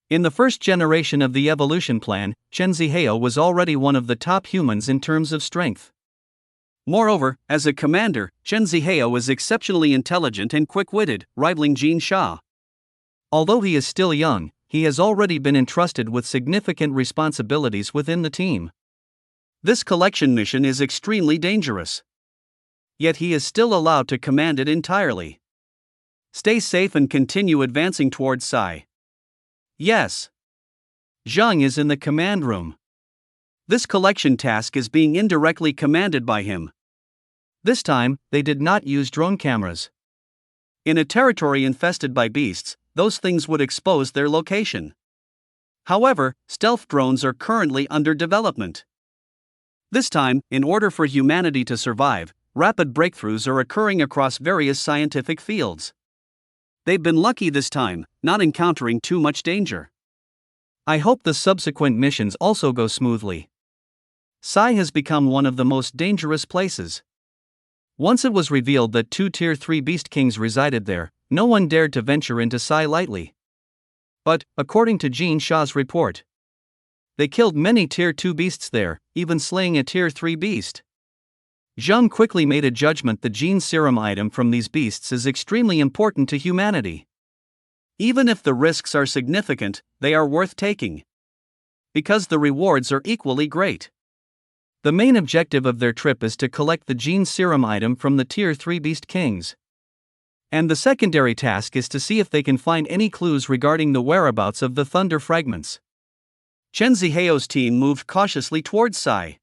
In the first generation of the evolution plan, Chen Zihao was already one of the top humans in terms of strength. Moreover, as a commander, Chen Zihao is exceptionally intelligent and quick-witted, rivaling Jin Sha. Although he is still young, he has already been entrusted with significant responsibilities within the team. This collection mission is extremely dangerous. Yet he is still allowed to command it entirely. Stay safe and continue advancing towards Sai. Yes. Zhang is in the command room. This collection task is being indirectly commanded by him. This time, they did not use drone cameras. In a territory infested by beasts, those things would expose their location. However, stealth drones are currently under development. This time, in order for humanity to survive, rapid breakthroughs are occurring across various scientific fields. They've been lucky this time, not encountering too much danger. I hope the subsequent missions also go smoothly. Sai has become one of the most dangerous places. Once it was revealed that 2 Tier 3 Beast Kings resided there, no one dared to venture into Sai lightly. But, according to Jin Sha's report, they killed many Tier 2 beasts there, even slaying a Tier 3 beast. Zhang quickly made a judgment: the gene serum item from these beasts is extremely important to humanity. Even if the risks are significant, they are worth taking. Because the rewards are equally great. The main objective of their trip is to collect the gene serum item from the Tier 3 Beast Kings. And the secondary task is to see if they can find any clues regarding the whereabouts of the Thunder Fragments. Chen Zihao's team moved cautiously towards Sai.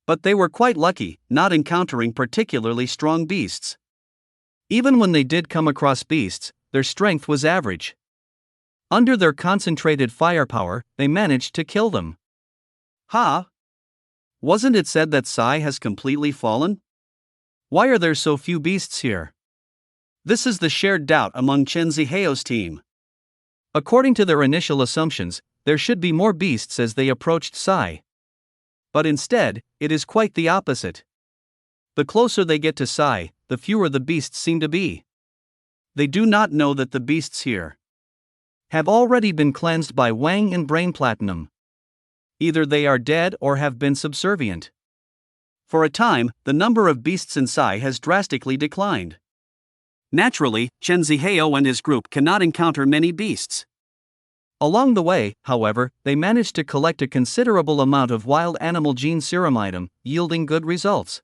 But they were quite lucky, not encountering particularly strong beasts. Even when they did come across beasts, their strength was average. Under their concentrated firepower, they managed to kill them. Ha! Wasn't it said that Sai has completely fallen? Why are there so few beasts here? This is the shared doubt among Chen Zihao's team. According to their initial assumptions, there should be more beasts as they approached Sai. But instead, it is quite the opposite. The closer they get to Sai, the fewer the beasts seem to be. They do not know that the beasts here have already been cleansed by Wang and Brain Platinum. Either they are dead or have been subservient. For a time, the number of beasts in Sai has drastically declined. Naturally, Chen Zihao and his group cannot encounter many beasts. Along the way, however, they managed to collect a considerable amount of wild animal gene serum item, yielding good results.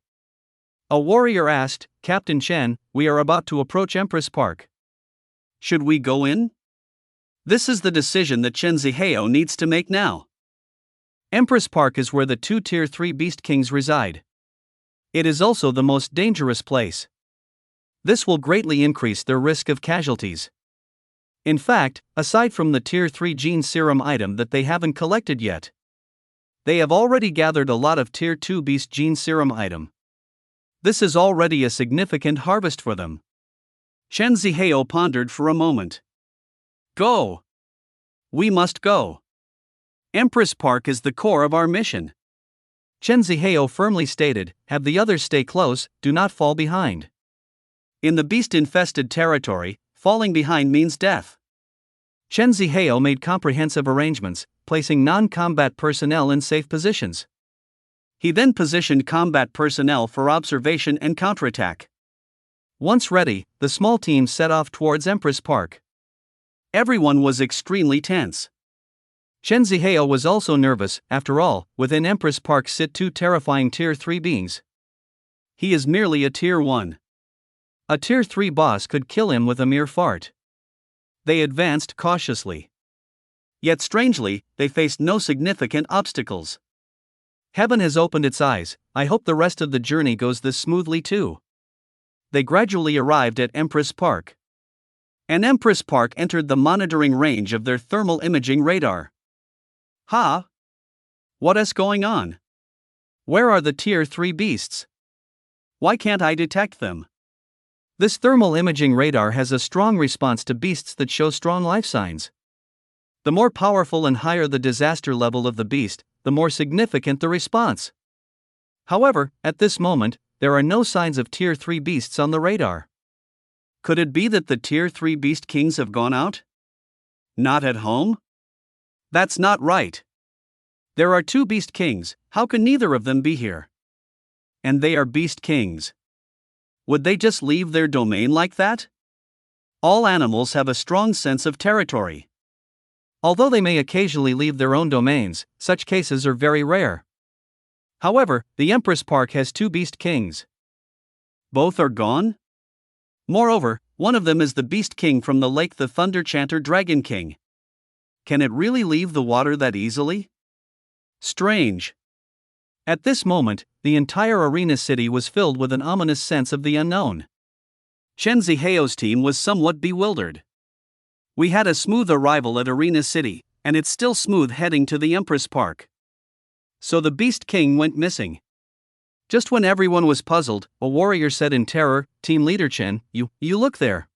A warrior asked, "Captain Chen, we are about to approach Empress Park. Should we go in?" This is the decision that Chen Zihao needs to make now. Empress Park is where the 2 Tier 3 Beast Kings reside. It is also the most dangerous place. This will greatly increase their risk of casualties. In fact, aside from the Tier 3 gene serum item that they haven't collected yet, they have already gathered a lot of Tier 2 beast gene serum item. This is already a significant harvest for them. Chen Zihao pondered for a moment. Go! We must go. Empress Park is the core of our mission. Chen Zihao firmly stated, have the others stay close, do not fall behind. In the beast-infested territory, falling behind means death. Chen Zihao made comprehensive arrangements, placing non-combat personnel in safe positions. He then positioned combat personnel for observation and counterattack. Once ready, the small team set off towards Empress Park. Everyone was extremely tense. Chen Zihao was also nervous. After all, within Empress Park sit two terrifying Tier 3 beings. He is merely a Tier 1. A Tier 3 boss could kill him with a mere fart. They advanced cautiously. Yet strangely, they faced no significant obstacles. Heaven has opened its eyes, I hope the rest of the journey goes this smoothly too. They gradually arrived at Empress Park. And Empress Park entered the monitoring range of their thermal imaging radar. What is going on? Where are the Tier 3 beasts? Why can't I detect them? This thermal imaging radar has a strong response to beasts that show strong life signs. The more powerful and higher the disaster level of the beast, the more significant the response. However, at this moment, there are no signs of Tier 3 beasts on the radar. Could it be that the Tier 3 beast kings have gone out? Not at home? That's not right. There are two beast kings, how can neither of them be here? And they are beast kings. Would they just leave their domain like that? All animals have a strong sense of territory. Although they may occasionally leave their own domains, such cases are very rare. However, the Empress Park has two beast kings. Both are gone? Moreover, one of them is the beast king from the lake, the Thunder Chanter Dragon King. Can it really leave the water that easily? Strange. At this moment, the entire arena city was filled with an ominous sense of the unknown. Chen Zihao's team was somewhat bewildered. We had a smooth arrival at Arena City, and it's still smooth heading to the Empress Park. So the Beast King went missing. Just when everyone was puzzled, a warrior said in terror, Team Leader Chen, you look there.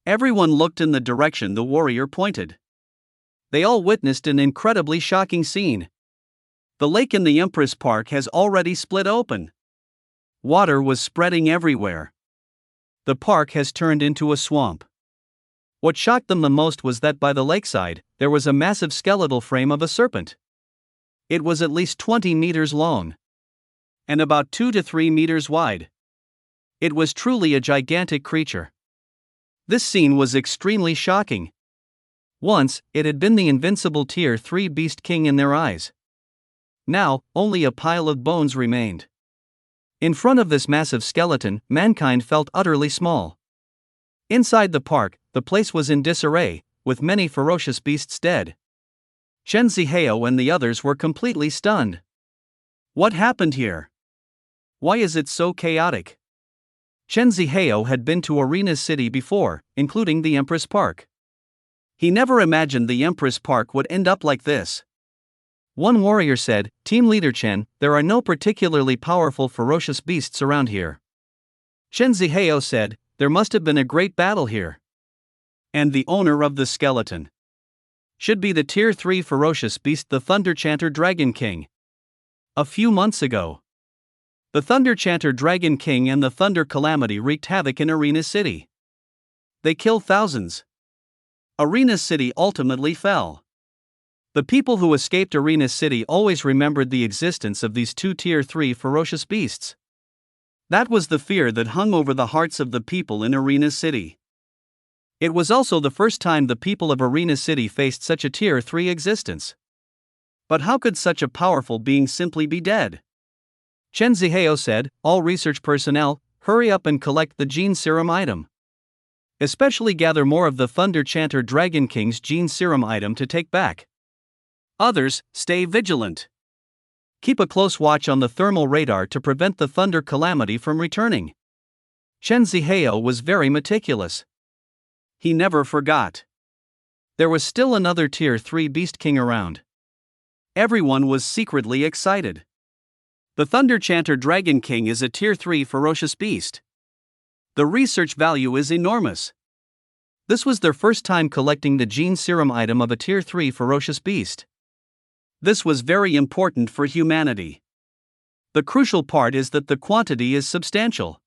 Everyone looked in the direction the warrior pointed. They all witnessed an incredibly shocking scene. The lake in the Empress Park has already split open. Water was spreading everywhere. The park has turned into a swamp. What shocked them the most was that by the lakeside, there was a massive skeletal frame of a serpent. It was at least 20 meters long and about 2 to 3 meters wide. It was truly a gigantic creature. This scene was extremely shocking. Once, it had been the invincible Tier 3 Beast King in their eyes. Now, only a pile of bones remained. In front of this massive skeleton, mankind felt utterly small. Inside the park, the place was in disarray, with many ferocious beasts dead. Chen Zihao and the others were completely stunned. What happened here? Why is it so chaotic? Chen Zihao had been to Arena City before, including the Empress Park. He never imagined the Empress Park would end up like this. One warrior said, Team Leader Chen, there are no particularly powerful ferocious beasts around here. Chen Zihao said, there must have been a great battle here. And the owner of the skeleton should be the Tier 3 ferocious beast, the Thunder Chanter Dragon King. A few months ago, the Thunder Chanter Dragon King and the Thunder Calamity wreaked havoc in Arena City. They killed thousands. Arena City ultimately fell. The people who escaped Arena City always remembered the existence of these two Tier 3 ferocious beasts. That was the fear that hung over the hearts of the people in Arena City. It was also the first time the people of Arena City faced such a Tier 3 existence. But how could such a powerful being simply be dead? Chen Zihao said, all research personnel, hurry up and collect the gene serum item. Especially gather more of the Thunder Chanter Dragon King's gene serum item to take back. Others, stay vigilant. Keep a close watch on the thermal radar to prevent the Thunder Calamity from returning. Chen Zihao was very meticulous. He never forgot. There was still another Tier 3 Beast King around. Everyone was secretly excited. The Thunder Chanter Dragon King is a Tier 3 ferocious beast. The research value is enormous. This was their first time collecting the gene serum item of a Tier 3 ferocious beast. This was very important for humanity. The crucial part is that the quantity is substantial.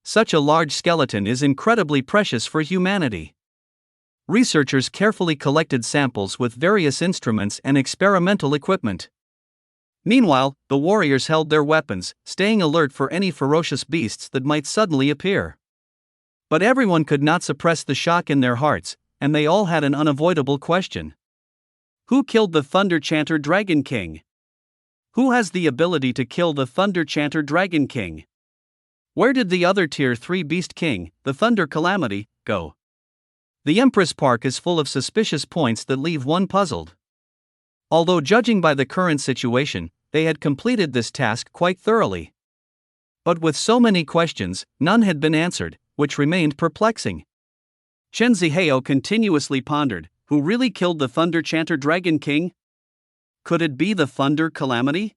Such a large skeleton is incredibly precious for humanity. Researchers carefully collected samples with various instruments and experimental equipment. Meanwhile, the warriors held their weapons, staying alert for any ferocious beasts that might suddenly appear. But everyone could not suppress the shock in their hearts, and they all had an unavoidable question. Who killed the Thunder Chanter Dragon King? Who has the ability to kill the Thunder Chanter Dragon King? Where did the other Tier 3 Beast King, the Thunder Calamity, go? The Empress Park is full of suspicious points that leave one puzzled. Although judging by the current situation, they had completed this task quite thoroughly. But with so many questions, none had been answered, which remained perplexing. Chen Zihao continuously pondered, who really killed the Thunder Chanter Dragon King? Could it be the Thunder Calamity?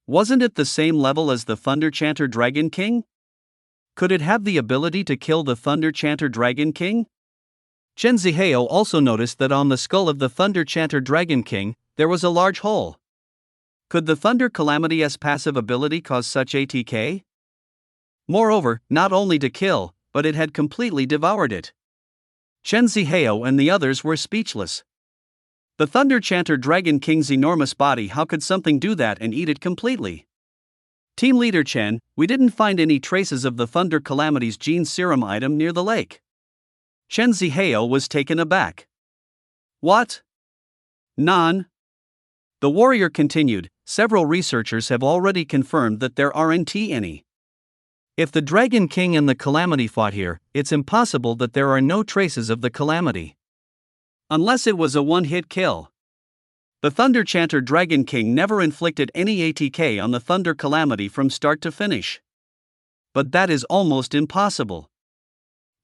Wasn't it the same level as the Thunder Chanter Dragon King? Could it have the ability to kill the Thunder Chanter Dragon King? Chen Zihao also noticed that on the skull of the Thunder Chanter Dragon King, there was a large hole. Could the Thunder Calamity's passive ability cause such ATK? Moreover, not only to kill, but it had completely devoured it. Chen Zihao and the others were speechless. The Thunder Chanter Dragon King's enormous body, how could something do that and eat it completely? Team Leader Chen, we didn't find any traces of the Thunder Calamity's gene serum item near the lake. Chen Zihao was taken aback. What? None? The warrior continued, several researchers have already confirmed that there aren't any. If the Dragon King and the Calamity fought here, it's impossible that there are no traces of the Calamity. Unless it was a one-hit kill. The Thunder Chanter Dragon King never inflicted any ATK on the Thunder Calamity from start to finish. But that is almost impossible.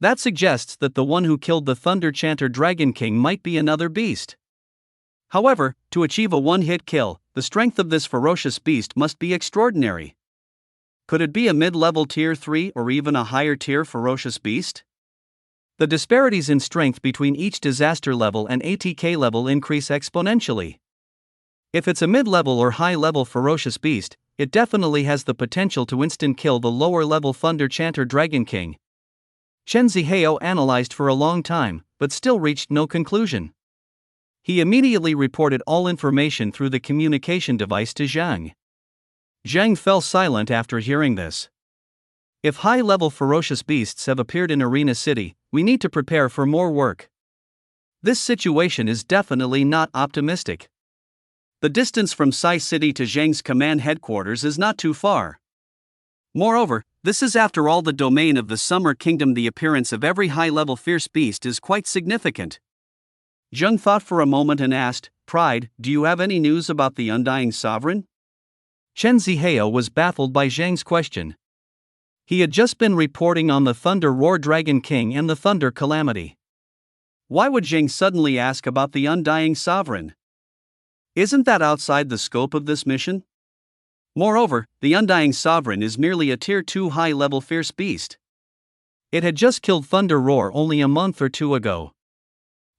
That suggests that the one who killed the Thunder Chanter Dragon King might be another beast. However, to achieve a one-hit kill, the strength of this ferocious beast must be extraordinary. Could it be a mid-level Tier 3 or even a higher tier ferocious beast? The disparities in strength between each disaster level and ATK level increase exponentially. If it's a mid-level or high-level ferocious beast, it definitely has the potential to instant kill the lower-level Thunder Chanter Dragon King. Chen Zihao analyzed for a long time, but still reached no conclusion. He immediately reported all information through the communication device to Zhang. Zhang fell silent after hearing this. If high-level ferocious beasts have appeared in Arena City, we need to prepare for more work. This situation is definitely not optimistic. The distance from Sai City to Zhang's command headquarters is not too far. Moreover, this is after all the domain of the Summer Kingdom. The appearance of every high-level fierce beast is quite significant. Zhang thought for a moment and asked, Pride, do you have any news about the Undying Sovereign? Chen Zihao was baffled by Zhang's question. He had just been reporting on the Thunder Roar Dragon King and the Thunder Calamity. Why would Zhang suddenly ask about the Undying Sovereign? Isn't that outside the scope of this mission? Moreover, the Undying Sovereign is merely a Tier 2 high-level fierce beast. It had just killed Thunder Roar only a month or two ago.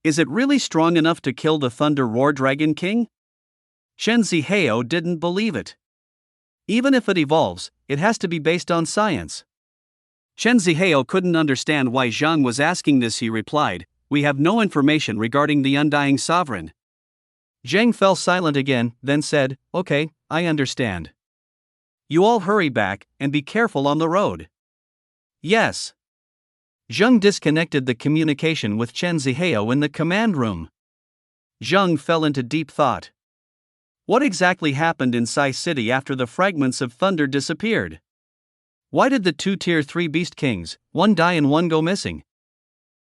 Is it really strong enough to kill the Thunder Roar Dragon King? Chen Zihao didn't believe it. Even if it evolves, it has to be based on science. Chen Zihao couldn't understand why Zhang was asking this. He replied, We have no information regarding the Undying Sovereign. Zhang fell silent again, then said, Okay, I understand. You all hurry back, and be careful on the road. Yes. Zhang disconnected the communication with Chen Zihao in the command room. Zhang fell into deep thought. What exactly happened in Sai City after the fragments of thunder disappeared? Why did the two Tier 3 Beast Kings, one die and one go missing?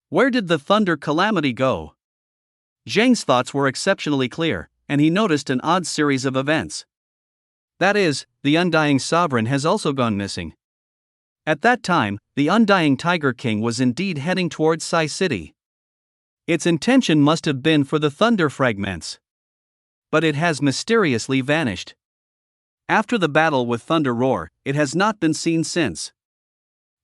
Where did the Thunder Calamity go? Zhang's thoughts were exceptionally clear, and he noticed an odd series of events. That is, the Undying Sovereign has also gone missing. At that time, the Undying Tiger King was indeed heading towards Sai City. Its intention must have been for the Thunder Fragments. But it has mysteriously vanished. After the battle with Thunder Roar, it has not been seen since.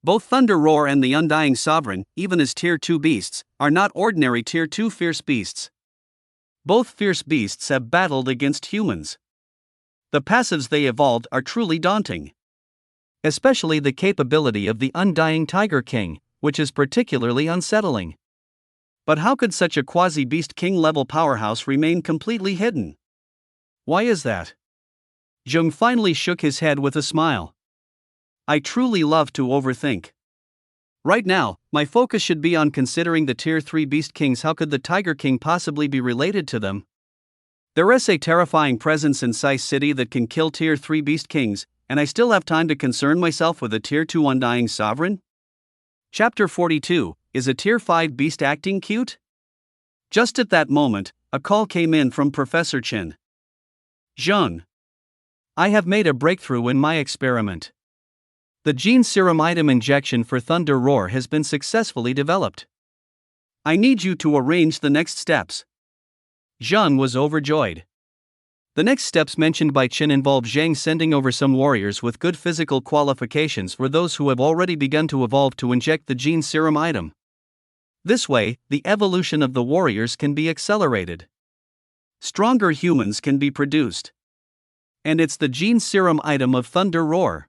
Both Thunder Roar and the Undying Sovereign, even as Tier 2 beasts, are not ordinary Tier 2 fierce beasts. Both fierce beasts have battled against humans. The passives they evolved are truly daunting. Especially the capability of the Undying Tiger King, which is particularly unsettling. But how could such a quasi-beast king level powerhouse remain completely hidden? Why is that? Jung finally shook his head with a smile. I truly love to overthink. Right now, my focus should be on considering the Tier 3 Beast Kings. How could the Tiger King possibly be related to them? There is a terrifying presence in Sai City that can kill Tier 3 Beast Kings, and I still have time to concern myself with a Tier 2 Undying Sovereign? Chapter 42, is a Tier 5 Beast acting cute? Just at that moment, a call came in from Professor Chen. Zheng. I have made a breakthrough in my experiment. The gene serum item injection for Thunder Roar has been successfully developed. I need you to arrange the next steps. Zheng was overjoyed. The next steps mentioned by Chen involve Zhang sending over some warriors with good physical qualifications for those who have already begun to evolve to inject the gene serum item. This way, the evolution of the warriors can be accelerated. Stronger humans can be produced. And it's the gene serum item of Thunder Roar.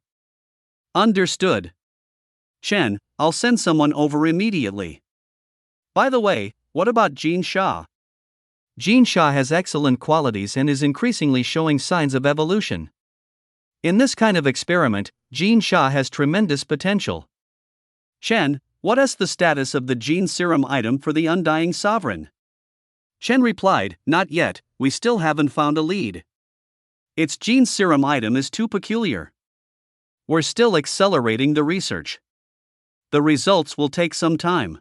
Understood. Chen, I'll send someone over immediately. By the way, what about Jean Sha? Jean Sha has excellent qualities and is increasingly showing signs of evolution. In this kind of experiment, Jean Sha has tremendous potential. Chen, what is the status of the gene serum item for the Undying Sovereign? Chen replied, not yet, we still haven't found a lead. Its gene serum item is too peculiar. We're still accelerating the research. The results will take some time.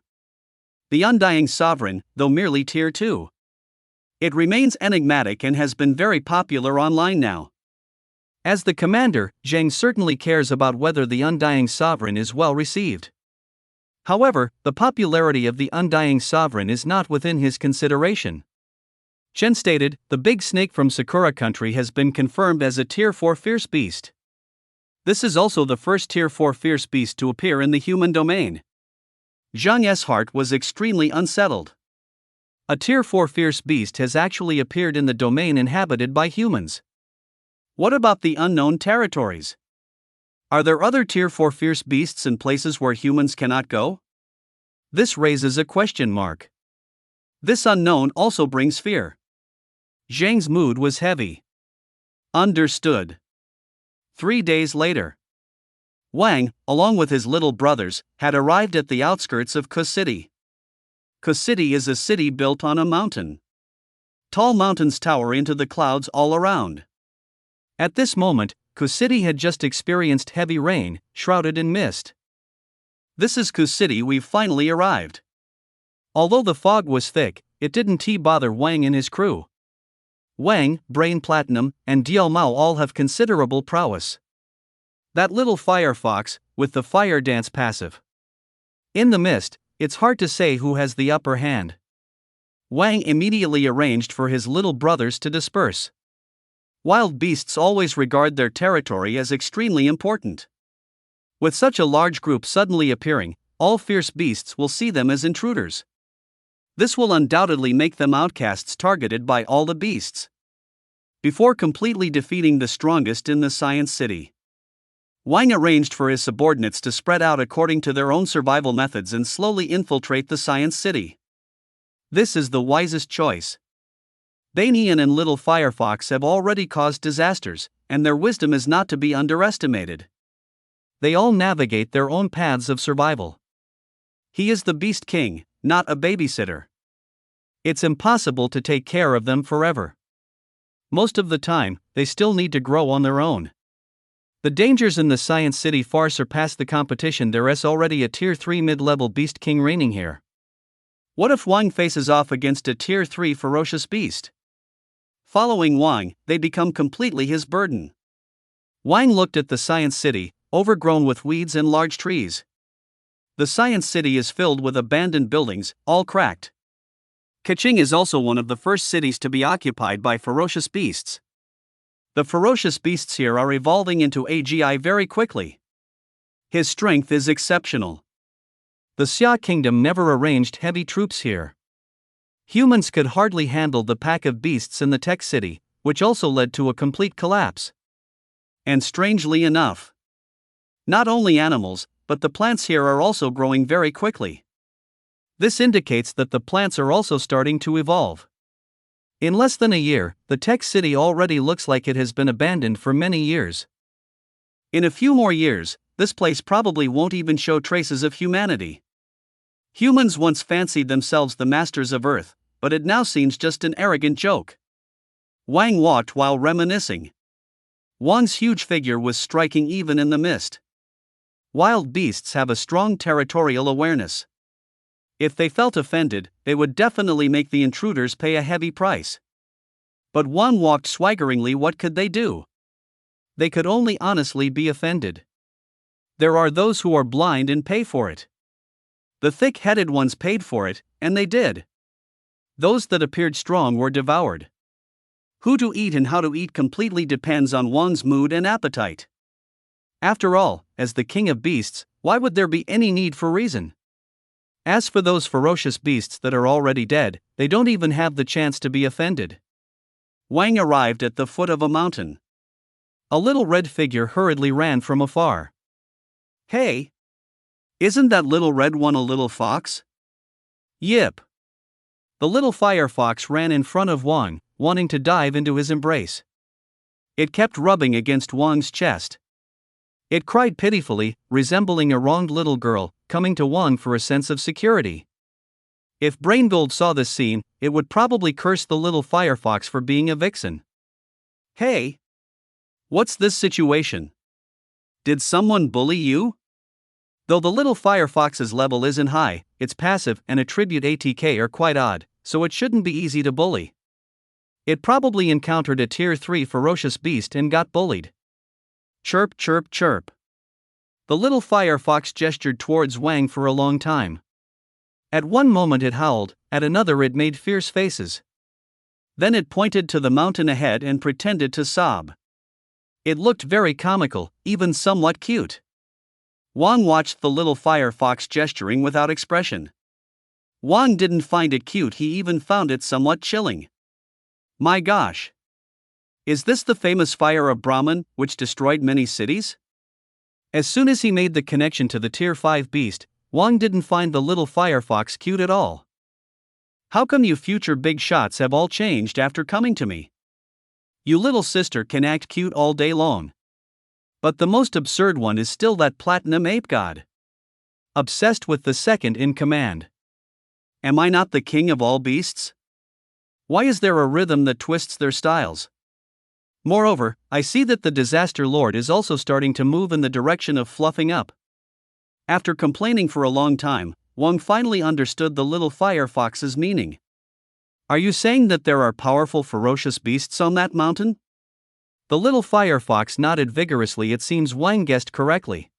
The Undying Sovereign, though merely Tier 2. It remains enigmatic and has been very popular online now. As the commander, Zhang certainly cares about whether the Undying Sovereign is well received. However, the popularity of the Undying Sovereign is not within his consideration. Chen stated, the big snake from Sakura country has been confirmed as a Tier 4 fierce beast. This is also the first Tier 4 fierce beast to appear in the human domain. Zhang's heart was extremely unsettled. A Tier 4 fierce beast has actually appeared in the domain inhabited by humans. What about the unknown territories? Are there other Tier 4 fierce beasts in places where humans cannot go? This raises a question mark. This unknown also brings fear. Zhang's mood was heavy. Understood. 3 days later, Wang, along with his little brothers, had arrived at the outskirts of Ku City. Ku City is a city built on a mountain. Tall mountains tower into the clouds all around. At this moment, Ku City had just experienced heavy rain, shrouded in mist. This is Ku City, we've finally arrived. Although the fog was thick, it didn't bother Wang and his crew. Wang, Brain Platinum, and Diao Mao all have considerable prowess. That little firefox, with the fire dance passive. In the mist, it's hard to say who has the upper hand. Wang immediately arranged for his little brothers to disperse. Wild beasts always regard their territory as extremely important. With such a large group suddenly appearing, all fierce beasts will see them as intruders. This will undoubtedly make them outcasts targeted by all the beasts. Before completely defeating the strongest in the Science City, Wang arranged for his subordinates to spread out according to their own survival methods and slowly infiltrate the Science City. This is the wisest choice. Banyan and Little Firefox have already caused disasters, and their wisdom is not to be underestimated. They all navigate their own paths of survival. He is the Beast King, not a babysitter. It's impossible to take care of them forever. Most of the time, they still need to grow on their own. The dangers in the Science City far surpass the competition. There is already a Tier 3 mid-level Beast King reigning here. What if Wang faces off against a Tier 3 ferocious beast? Following Wang, they become completely his burden. Wang looked at the Science City, overgrown with weeds and large trees. The Science City is filled with abandoned buildings, all cracked. Kaching is also one of the first cities to be occupied by ferocious beasts. The ferocious beasts here are evolving into AGI very quickly. His strength is exceptional. The Xia kingdom never arranged heavy troops here. Humans could hardly handle the pack of beasts in the tech city, which also led to a complete collapse. And strangely enough, not only animals, but the plants here are also growing very quickly. This indicates that the plants are also starting to evolve. In less than a year, the tech city already looks like it has been abandoned for many years. In a few more years, this place probably won't even show traces of humanity. Humans once fancied themselves the masters of Earth, but it now seems just an arrogant joke. Wang walked while reminiscing. Wang's huge figure was striking even in the mist. Wild beasts have a strong territorial awareness. If they felt offended, they would definitely make the intruders pay a heavy price. But Wang walked swaggeringly. What could they do? They could only honestly be offended. There are those who are blind and pay for it. The thick-headed ones paid for it, and they did. Those that appeared strong were devoured. Who to eat and how to eat completely depends on one's mood and appetite. After all, as the king of beasts, why would there be any need for reason? As for those ferocious beasts that are already dead, they don't even have the chance to be offended. Wang arrived at the foot of a mountain. A little red figure hurriedly ran from afar. Hey! Isn't that little red one a little fox? Yip! The little firefox ran in front of Wang, wanting to dive into his embrace. It kept rubbing against Wang's chest. It cried pitifully, resembling a wronged little girl, coming to Wang for a sense of security. If Braingold saw this scene, it would probably curse the little firefox for being a vixen. Hey! What's this situation? Did someone bully you? Though the little firefox's level isn't high, its passive and attribute ATK are quite odd, so it shouldn't be easy to bully. It probably encountered a tier 3 ferocious beast and got bullied. Chirp, chirp, chirp. The little firefox gestured towards Wang for a long time. At one moment it howled, at another it made fierce faces. Then it pointed to the mountain ahead and pretended to sob. It looked very comical, even somewhat cute. Wang watched the little firefox gesturing without expression. Wang didn't find it cute, he even found it somewhat chilling. My gosh! Is this the famous fire of Brahman, which destroyed many cities? As soon as he made the connection to the tier 5 beast, Wang didn't find the little firefox cute at all. How come you future big shots have all changed after coming to me? You little sister can act cute all day long. But the most absurd one is still that platinum ape god. Obsessed with the second in command. Am I not the king of all beasts? Why is there a rhythm that twists their styles? Moreover, I see that the disaster lord is also starting to move in the direction of fluffing up. After complaining for a long time, Wang finally understood the little firefox's meaning. Are you saying that there are powerful ferocious beasts on that mountain? The little firefox nodded vigorously. It seems Wang guessed correctly.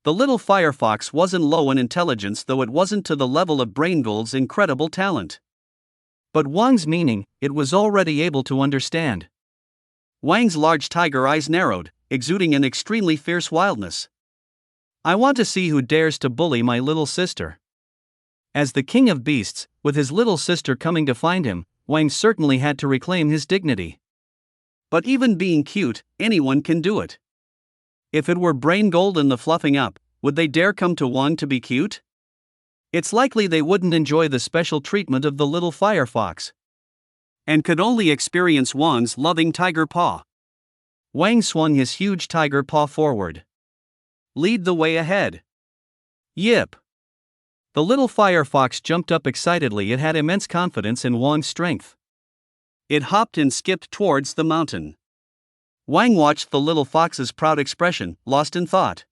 The little firefox wasn't low in intelligence, though it wasn't to the level of Braingold's incredible talent. But Wang's meaning, it was already able to understand. Wang's large tiger eyes narrowed, exuding an extremely fierce wildness. I want to see who dares to bully my little sister. As the king of beasts, with his little sister coming to find him, Wang certainly had to reclaim his dignity. But even being cute, anyone can do it. If it were Braingold and the fluffing up, would they dare come to Wang to be cute? It's likely they wouldn't enjoy the special treatment of the little firefox, and could only experience Wang's loving tiger paw. Wang swung his huge tiger paw forward. Lead the way ahead. Yip! The little firefox jumped up excitedly. It had immense confidence in Wang's strength. It hopped and skipped towards the mountain. Wang watched the little fox's proud expression, lost in thought.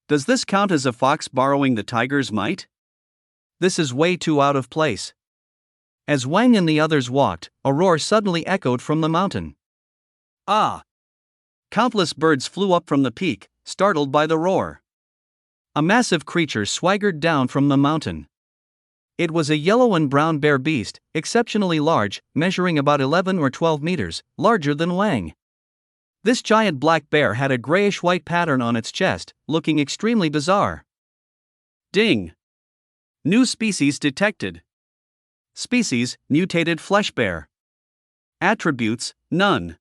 Does this count as a fox borrowing the tiger's might? This is way too out of place. As Wang and the others walked, a roar suddenly echoed from the mountain. Ah! Countless birds flew up from the peak, startled by the roar. A massive creature swaggered down from the mountain. It was a yellow and brown bear beast, exceptionally large, measuring about 11 or 12 meters, larger than Wang. This giant black bear had a grayish-white pattern on its chest, looking extremely bizarre. Ding! New species detected. Species, mutated flesh bear. Attributes, none.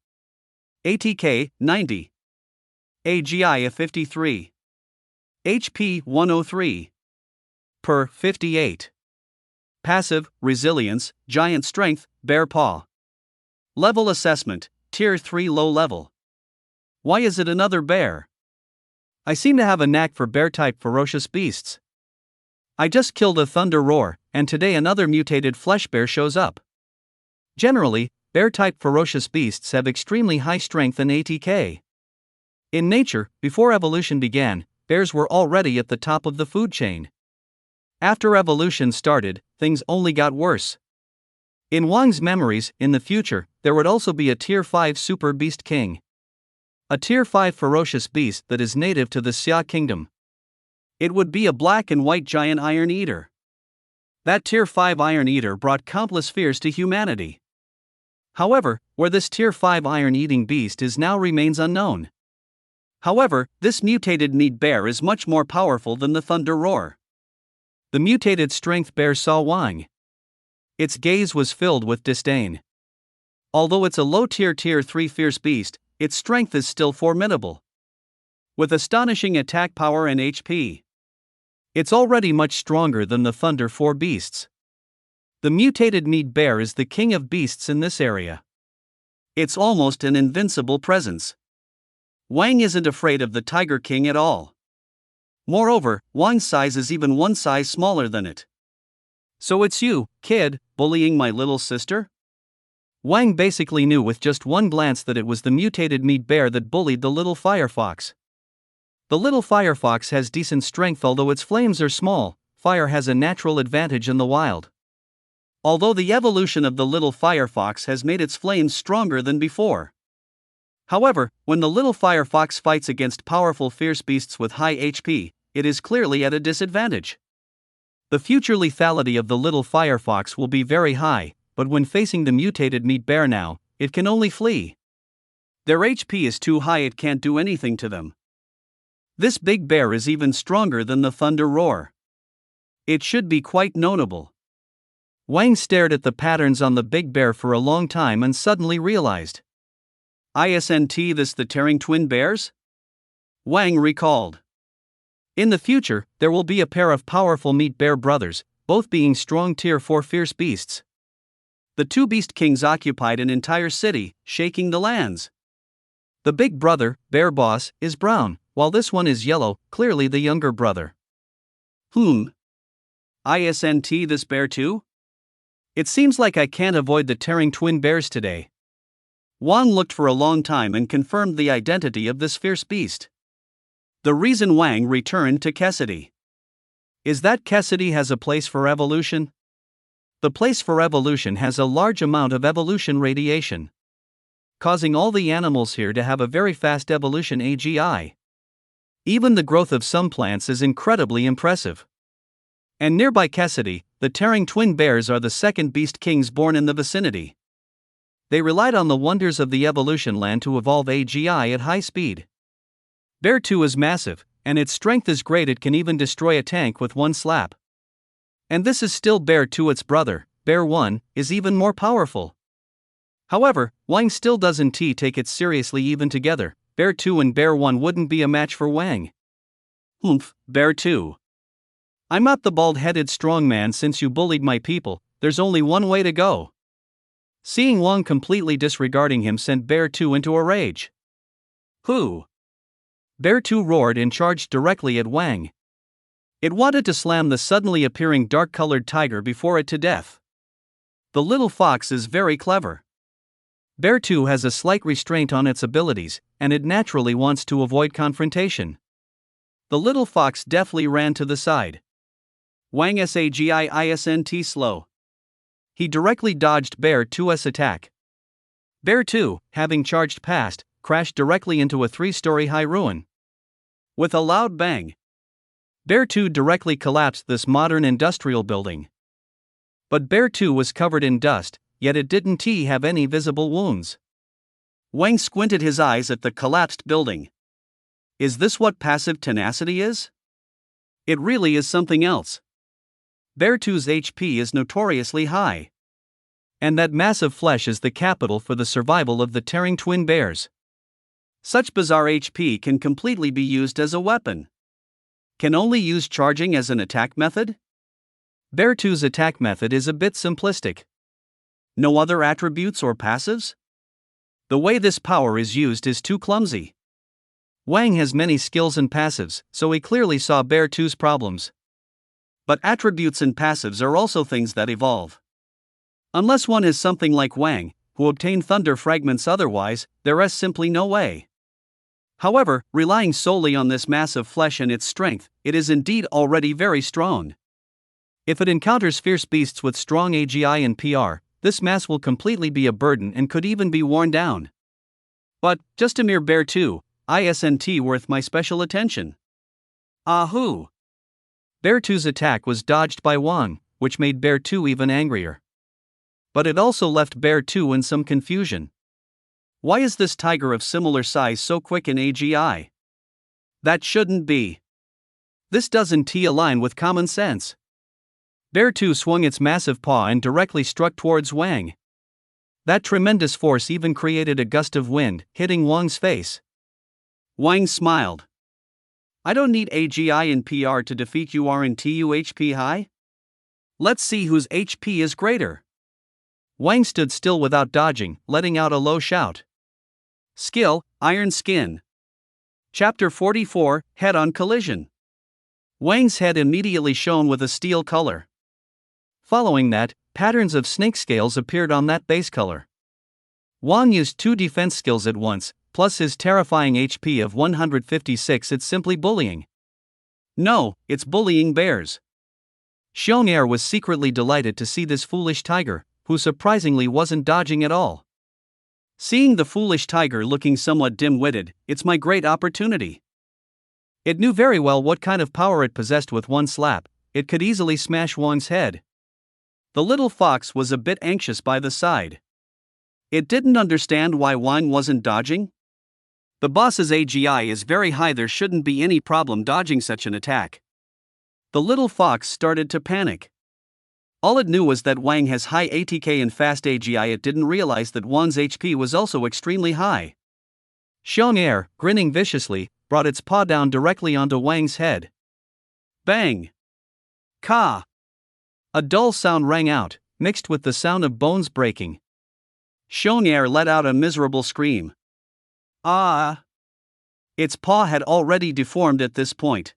ATK, 90. AGI of 53. HP, 103. Per, 58. Passive, resilience, giant strength, bear paw. Level assessment, Tier 3 low level. Why is it another bear? I seem to have a knack for bear-type ferocious beasts. I just killed a thunder roar, and today another mutated flesh bear shows up. Generally, bear-type ferocious beasts have extremely high strength and ATK. In nature, before evolution began, bears were already at the top of the food chain. After evolution started, things only got worse. In Wang's memories, in the future, there would also be a Tier 5 super beast king. A Tier 5 ferocious beast that is native to the Xia kingdom. It would be a black and white giant iron eater. That Tier 5 iron eater brought countless fears to humanity. However, where this Tier 5 iron-eating beast is now remains unknown. However, this mutated meat bear is much more powerful than the thunder roar. The mutated strength bear saw Wang. Its gaze was filled with disdain. Although it's a low-tier Tier 3 fierce beast, its strength is still formidable. With astonishing attack power and HP. It's already much stronger than the Thunder 4 beasts. The mutated meat bear is the king of beasts in this area. It's almost an invincible presence. Wang isn't afraid of the Tiger King at all. Moreover, Wang's size is even one size smaller than it. So it's you, kid, bullying my little sister? Wang basically knew with just one glance that it was the mutated meat bear that bullied the little firefox. The little firefox has decent strength, although its flames are small. Fire has a natural advantage in the wild. Although the evolution of the little firefox has made its flames stronger than before. However, when the little firefox fights against powerful fierce beasts with high HP, it is clearly at a disadvantage. The future lethality of the little firefox will be very high, but when facing the mutated meat bear now, it can only flee. Their HP is too high, it can't do anything to them. This big bear is even stronger than the thunder roar. It should be quite notable. Wang stared at the patterns on the big bear for a long time and suddenly realized. Isn't this the tearing twin bears? Wang recalled. In the future, there will be a pair of powerful meat bear brothers, both being strong Tier 4 fierce beasts. The two beast kings occupied an entire city, shaking the lands. The big brother, bear boss, is brown, while this one is yellow, clearly the younger brother. Isn't this bear too? It seems like I can't avoid the tearing twin bears today. Wang looked for a long time and confirmed the identity of this fierce beast. The reason Wang returned to Cassidy is that Cassidy has a place for evolution. The place for evolution has a large amount of evolution radiation, causing all the animals here to have a very fast evolution AGI. Even the growth of some plants is incredibly impressive. And nearby Cassidy, the tearing twin bears are the second beast kings born in the vicinity. They relied on the wonders of the evolution land to evolve AGI at high speed. Bear 2 is massive, and its strength is great, it can even destroy a tank with one slap. And this is still Bear 2, its brother, Bear 1, is even more powerful. However, Wang still doesn't take it seriously. Even together, Bear 2 and Bear 1 wouldn't be a match for Wang. Bear 2. I'm not the bald-headed strongman. Since you bullied my people, there's only one way to go. Seeing Wang completely disregarding him sent Bear 2 into a rage. Who? Bear 2 roared and charged directly at Wang. It wanted to slam the suddenly appearing dark-colored tiger before it to death. The little fox is very clever. Bear 2 has a slight restraint on its abilities, and it naturally wants to avoid confrontation. The little fox deftly ran to the side. Wang isn't slow. He directly dodged Bear 2's attack. Bear 2, having charged past, crashed directly into a 3-story high ruin. With a loud bang, Bear 2 directly collapsed this modern industrial building. But Bear 2 was covered in dust, yet it didn't have any visible wounds. Wang squinted his eyes at the collapsed building. Is this what passive tenacity is? It really is something else. Bear 2's HP is notoriously high. And that massive flesh is the capital for the survival of the tearing twin bears. Such bizarre HP can completely be used as a weapon. Can only use charging as an attack method? Bear 2's attack method is a bit simplistic. No other attributes or passives? The way this power is used is too clumsy. Wang has many skills and passives, so he clearly saw Bear 2's problems. But attributes and passives are also things that evolve. Unless one is something like Wang, who obtained thunder fragments otherwise, there is simply no way. However, relying solely on this mass of flesh and its strength, it is indeed already very strong. If it encounters fierce beasts with strong AGI and PR, this mass will completely be a burden and could even be worn down. But, just a mere Bear 2, isn't worth my special attention. Ahoo! Bear 2's attack was dodged by Wang, which made Bear 2 even angrier. But it also left Bear 2 in some confusion. Why is this tiger of similar size so quick in AGI? That shouldn't be. This doesn't align with common sense. Bear 2 swung its massive paw and directly struck towards Wang. That tremendous force even created a gust of wind, hitting Wang's face. Wang smiled. I don't need AGI and PR to defeat you, aren't you HP high? Let's see whose HP is greater. Wang stood still without dodging, letting out a low shout. Skill, Iron Skin. Chapter 44, Head-on Collision. Wang's head immediately shone with a steel color. Following that, patterns of snake scales appeared on that base color. Wang used 2 defense skills at once, plus his terrifying HP of 156. It's simply bullying. No, it's bullying bears. Xiong'er was secretly delighted to see this foolish tiger, who surprisingly wasn't dodging at all. Seeing the foolish tiger looking somewhat dim-witted, it's my great opportunity. It knew very well what kind of power it possessed. With one slap, it could easily smash Wang's head. The little fox was a bit anxious by the side. It didn't understand why Wang wasn't dodging. The boss's AGI is very high, there shouldn't be any problem dodging such an attack. The little fox started to panic. All it knew was that Wang has high ATK and fast AGI. It didn't realize that Wang's HP was also extremely high. Xiong'er, grinning viciously, brought its paw down directly onto Wang's head. Bang! Ka! A dull sound rang out, mixed with the sound of bones breaking. Xiong'er let out a miserable scream. Ah! Its paw had already deformed at this point.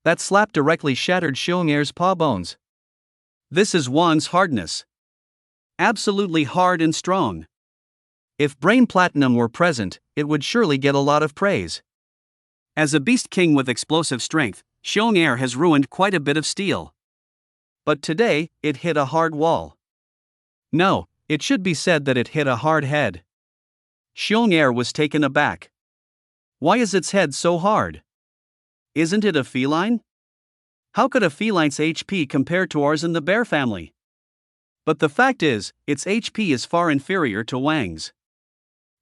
That slap directly shattered Xiong'er's paw bones. This is Wang's hardness. Absolutely hard and strong. If Brain Platinum were present, it would surely get a lot of praise. As a beast king with explosive strength, Xiong'er has ruined quite a bit of steel. But today, it hit a hard wall. No, it should be said that it hit a hard head. Xiong'er was taken aback. Why is its head so hard? Isn't it a feline? How could a feline's HP compare to ours in the bear family? But the fact is, its HP is far inferior to Wang's.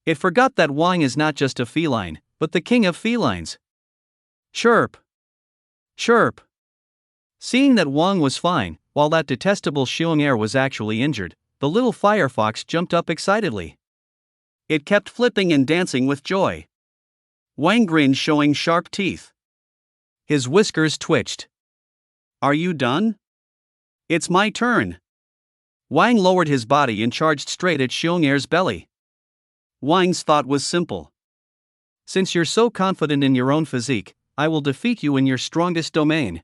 It forgot that Wang is not just a feline, but the king of felines. Chirp! Chirp! Seeing that Wang was fine, while that detestable Xiong'er was actually injured, the little firefox jumped up excitedly. It kept flipping and dancing with joy. Wang grinned, showing sharp teeth. His whiskers twitched. Are you done? It's my turn. Wang lowered his body and charged straight at Xiong'er's belly. Wang's thought was simple. Since you're so confident in your own physique, I will defeat you in your strongest domain.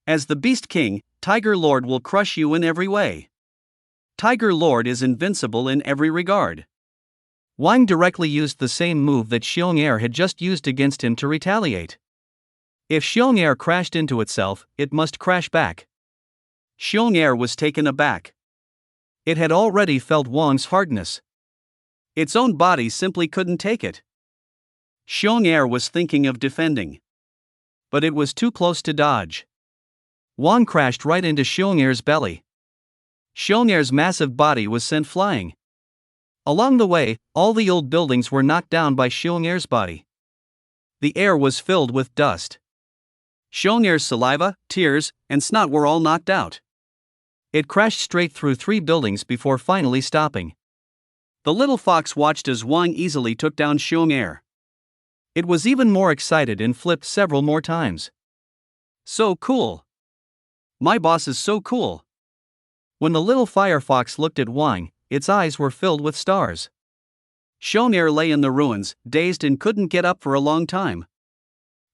As the Beast King, Tiger Lord will crush you in every way. Tiger Lord is invincible in every regard. Wang directly used the same move that Xiong'er had just used against him to retaliate. If Xiong'er crashed into itself, it must crash back. Xiong'er was taken aback. It had already felt Wang's hardness. Its own body simply couldn't take it. Xiong'er was thinking of defending. But it was too close to dodge. Wang crashed right into Xiong'er's belly. Xiong'er's massive body was sent flying. Along the way, all the old buildings were knocked down by Xiong'er's body. The air was filled with dust. Xiong'er's saliva, tears, and snot were all knocked out. It crashed straight through 3 buildings before finally stopping. The little fox watched as Wang easily took down Xiong'er. It was even more excited and flipped several more times. So cool! My boss is so cool! When the little firefox looked at Wang, its eyes were filled with stars. Xiong'er lay in the ruins, dazed and couldn't get up for a long time.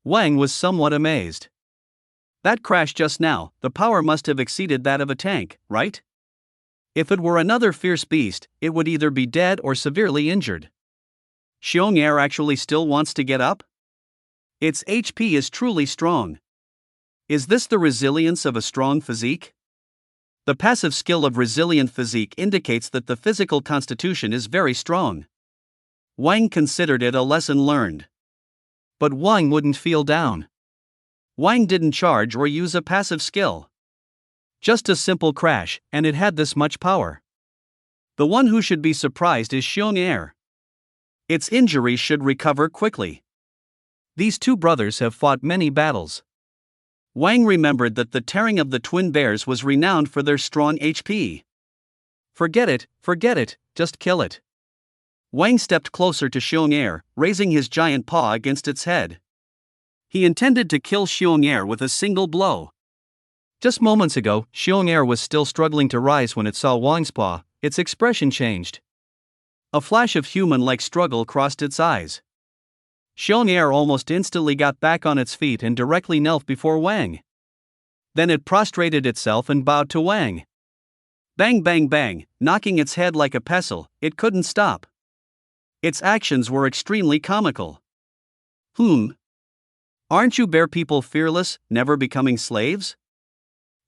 Wang was somewhat amazed. That crash just now, the power must have exceeded that of a tank, right? If it were another fierce beast, it would either be dead or severely injured. Xiong'er actually still wants to get up? Its HP is truly strong. Is this the resilience of a strong physique? The passive skill of resilient physique indicates that the physical constitution is very strong. Wang considered it a lesson learned. But Wang wouldn't feel down. Wang didn't charge or use a passive skill. Just a simple crash, and it had this much power. The one who should be surprised is Xiong'er. Its injuries should recover quickly. These 2 brothers have fought many battles. Wang remembered that the tearing of the twin bears was renowned for their strong HP. Forget it, just kill it. Wang stepped closer to Xiong'er, raising his giant paw against its head. He intended to kill Xiong'er with a single blow. Just moments ago, Xiong'er was still struggling to rise when it saw Wang's paw. Its expression changed. A flash of human-like struggle crossed its eyes. Xiong'er almost instantly got back on its feet and directly knelt before Wang. Then it prostrated itself and bowed to Wang. Bang bang bang, knocking its head like a pestle, it couldn't stop. Its actions were extremely comical. Aren't you bear people fearless, never becoming slaves?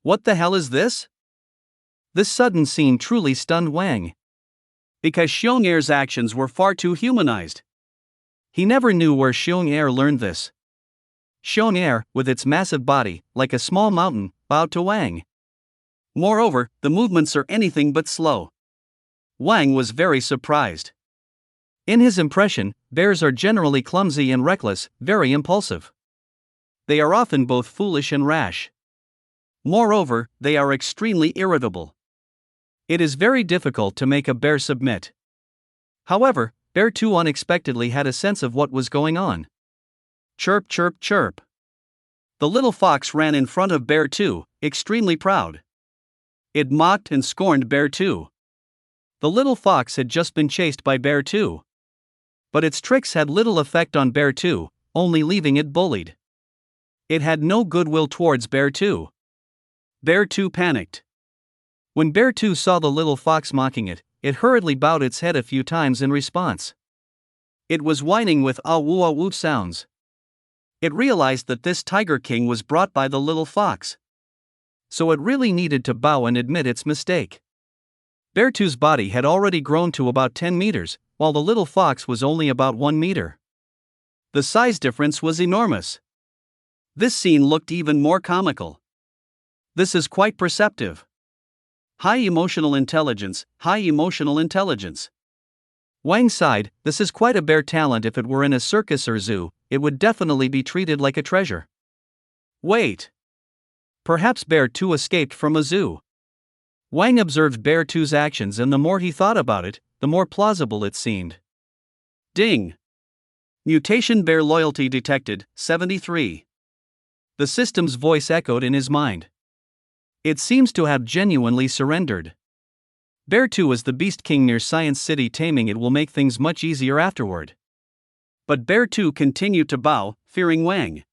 What the hell is this? This sudden scene truly stunned Wang. Because Xiong'er's actions were far too humanized. He never knew where Xiong'er learned this. Xiong'er, with its massive body, like a small mountain, bowed to Wang. Moreover, the movements are anything but slow. Wang was very surprised. In his impression, bears are generally clumsy and reckless, very impulsive. They are often both foolish and rash. Moreover, they are extremely irritable. It is very difficult to make a bear submit. However, Bear 2 unexpectedly had a sense of what was going on. Chirp chirp chirp. The little fox ran in front of Bear 2, extremely proud. It mocked and scorned Bear 2. The little fox had just been chased by Bear 2. But its tricks had little effect on Bear 2, only leaving it bullied. It had no goodwill towards Bear 2. Bear 2 panicked. When Bear 2 saw the little fox mocking it, it hurriedly bowed its head a few times in response. It was whining with ah-woo sounds. It realized that this Tiger King was brought by the little fox. So it really needed to bow and admit its mistake. Bear 2's body had already grown to about 10 meters, while the little fox was only about 1 meter. The size difference was enormous. This scene looked even more comical. This is quite perceptive. High emotional intelligence, high emotional intelligence. Wang sighed, this is quite a bear talent. If it were in a circus or zoo, it would definitely be treated like a treasure. Wait. Perhaps Bear 2 escaped from a zoo. Wang observed Bear 2's actions, and the more he thought about it, the more plausible it seemed. Ding! Mutation bear loyalty detected, 73. The system's voice echoed in his mind. It seems to have genuinely surrendered. Bear 2 is the Beast King near Science City. Taming it will make things much easier afterward. But Bear 2 continued to bow, fearing Wang.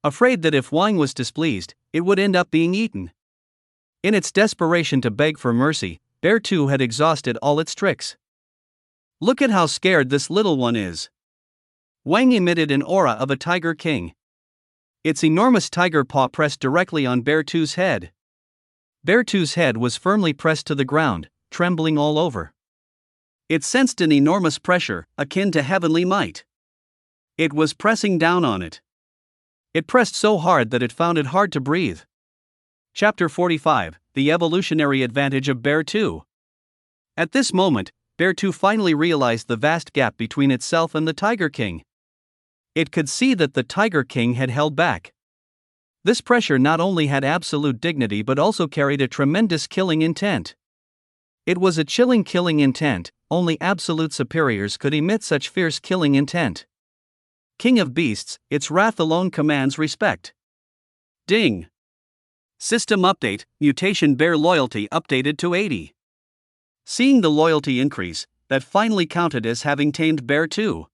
Afraid that if Wang was displeased, it would end up being eaten. In its desperation to beg for mercy, Bear 2 had exhausted all its tricks. Look at how scared this little one is. Wang emitted an aura of a Tiger King. Its enormous tiger paw pressed directly on Bear 2's head. Bear 2's head was firmly pressed to the ground, trembling all over. It sensed an enormous pressure, akin to heavenly might. It was pressing down on it. It pressed so hard that it found it hard to breathe. Chapter 45, The Evolutionary Advantage of Bear 2. At this moment, Bear 2 finally realized the vast gap between itself and the Tiger King. It could see that the Tiger King had held back. This pressure not only had absolute dignity but also carried a tremendous killing intent. It was a chilling killing intent, only absolute superiors could emit such fierce killing intent. King of beasts, its wrath alone commands respect. Ding! System update, mutation bear loyalty updated to 80. Seeing the loyalty increase, that finally counted as having tamed bear 2.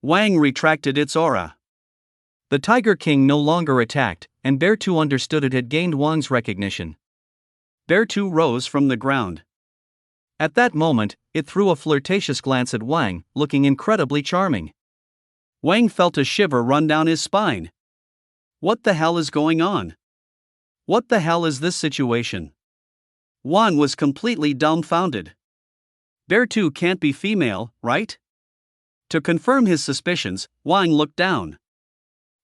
Wang retracted its aura. The Tiger King no longer attacked, and bear 2 understood it had gained Wang's recognition. Bear 2 rose from the ground. At that moment, it threw a flirtatious glance at Wang, looking incredibly charming. Wang felt a shiver run down his spine. What the hell is going on? What the hell is this situation? Wang was completely dumbfounded. Bear 2 can't be female, right? To confirm his suspicions, Wang looked down.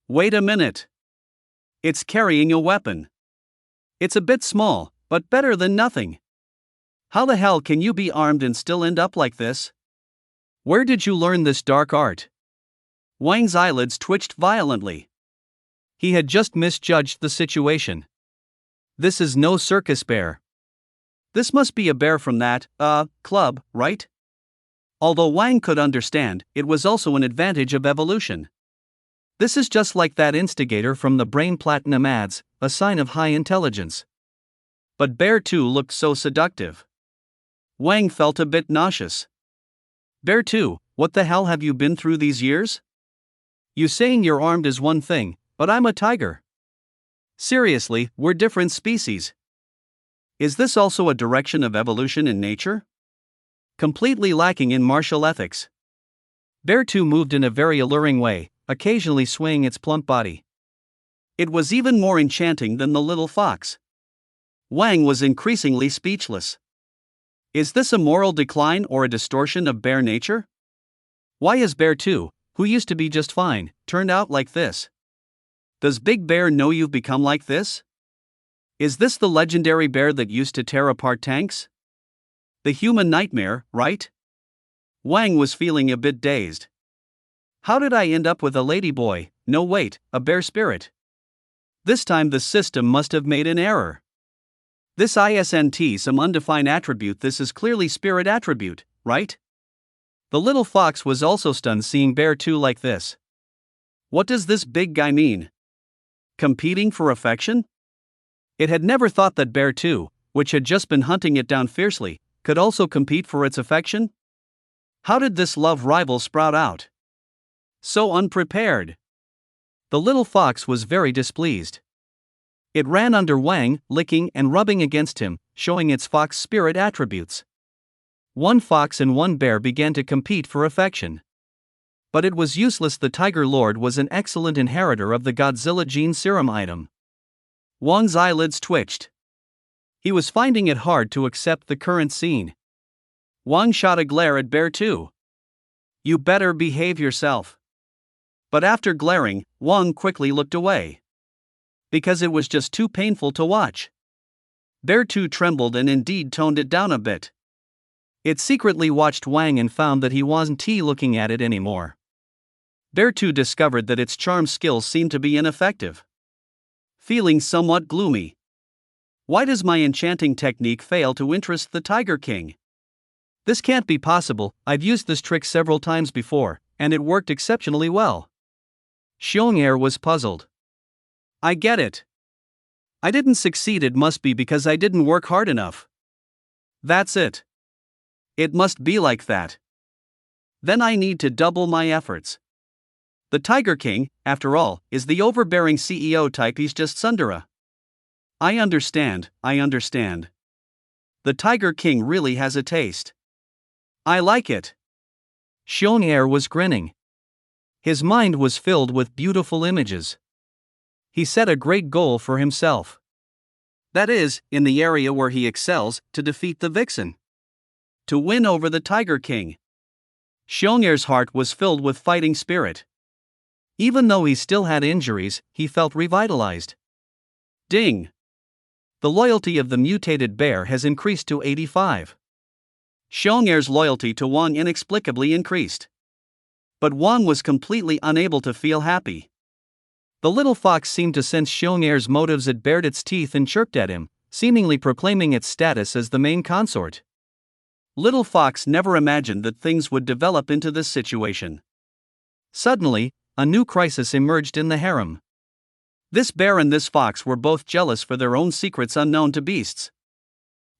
Wait a minute. It's carrying a weapon. It's a bit small, but better than nothing. How the hell can you be armed and still end up like this? Where did you learn this dark art? Wang's eyelids twitched violently. He had just misjudged the situation. This is no circus bear. This must be a bear from that, club, right? Although Wang could understand, it was also an advantage of evolution. This is just like that instigator from the Brain Platinum ads, a sign of high intelligence. But Bear 2 looked so seductive. Wang felt a bit nauseous. Bear 2, what the hell have you been through these years? You saying you're armed is one thing, but I'm a tiger. Seriously, we're different species. Is this also a direction of evolution in nature? Completely lacking in martial ethics. Bear 2 moved in a very alluring way, occasionally swaying its plump body. It was even more enchanting than the little fox. Wang was increasingly speechless. Is this a moral decline or a distortion of bear nature? Why is Bear 2, who used to be just fine, turned out like this? Does Big Bear know you've become like this? Is this the legendary bear that used to tear apart tanks? The human nightmare, right? Wang was feeling a bit dazed. How did I end up with a ladyboy? No wait, a bear spirit. This time the system must have made an error. This isn't some undefined attribute, this is clearly spirit attribute, right? The little fox was also stunned seeing Bear 2 like this. What does this big guy mean? Competing for affection? It had never thought that Bear 2, which had just been hunting it down fiercely, could also compete for its affection? How did this love rival sprout out? So unprepared. The little fox was very displeased. It ran under Wang, licking and rubbing against him, showing its fox spirit attributes. One fox and one bear began to compete for affection. But it was useless, the Tiger Lord was an excellent inheritor of the Godzilla gene serum item. Wang's eyelids twitched. He was finding it hard to accept the current scene. Wang shot a glare at Bear 2. You better behave yourself. But after glaring, Wang quickly looked away. Because it was just too painful to watch. Bear 2 trembled and indeed toned it down a bit. It secretly watched Wang and found that he wasn't looking at it anymore. Bear 2 discovered that its charm skills seemed to be ineffective. Feeling somewhat gloomy. Why does my enchanting technique fail to interest the Tiger King? This can't be possible, I've used this trick several times before, and it worked exceptionally well. Xiong'er was puzzled. I get it. I didn't succeed, it must be because I didn't work hard enough. That's it. It must be like that. Then I need to double my efforts. The Tiger King, after all, is the overbearing CEO type, he's just Sundara. I understand. The Tiger King really has a taste. I like it. Xiong'er was grinning. His mind was filled with beautiful images. He set a great goal for himself. That is, in the area where he excels, to defeat the Vixen. To win over the Tiger King. Xiong'er's heart was filled with fighting spirit. Even though he still had injuries, he felt revitalized. Ding! The loyalty of the mutated bear has increased to 85. Xiong'er's loyalty to Wang inexplicably increased. But Wang was completely unable to feel happy. The little fox seemed to sense Xiong'er's motives. It bared its teeth and chirped at him, seemingly proclaiming its status as the main consort. Little fox never imagined that things would develop into this situation. Suddenly, a new crisis emerged in the harem. This bear and this fox were both jealous for their own secrets unknown to beasts.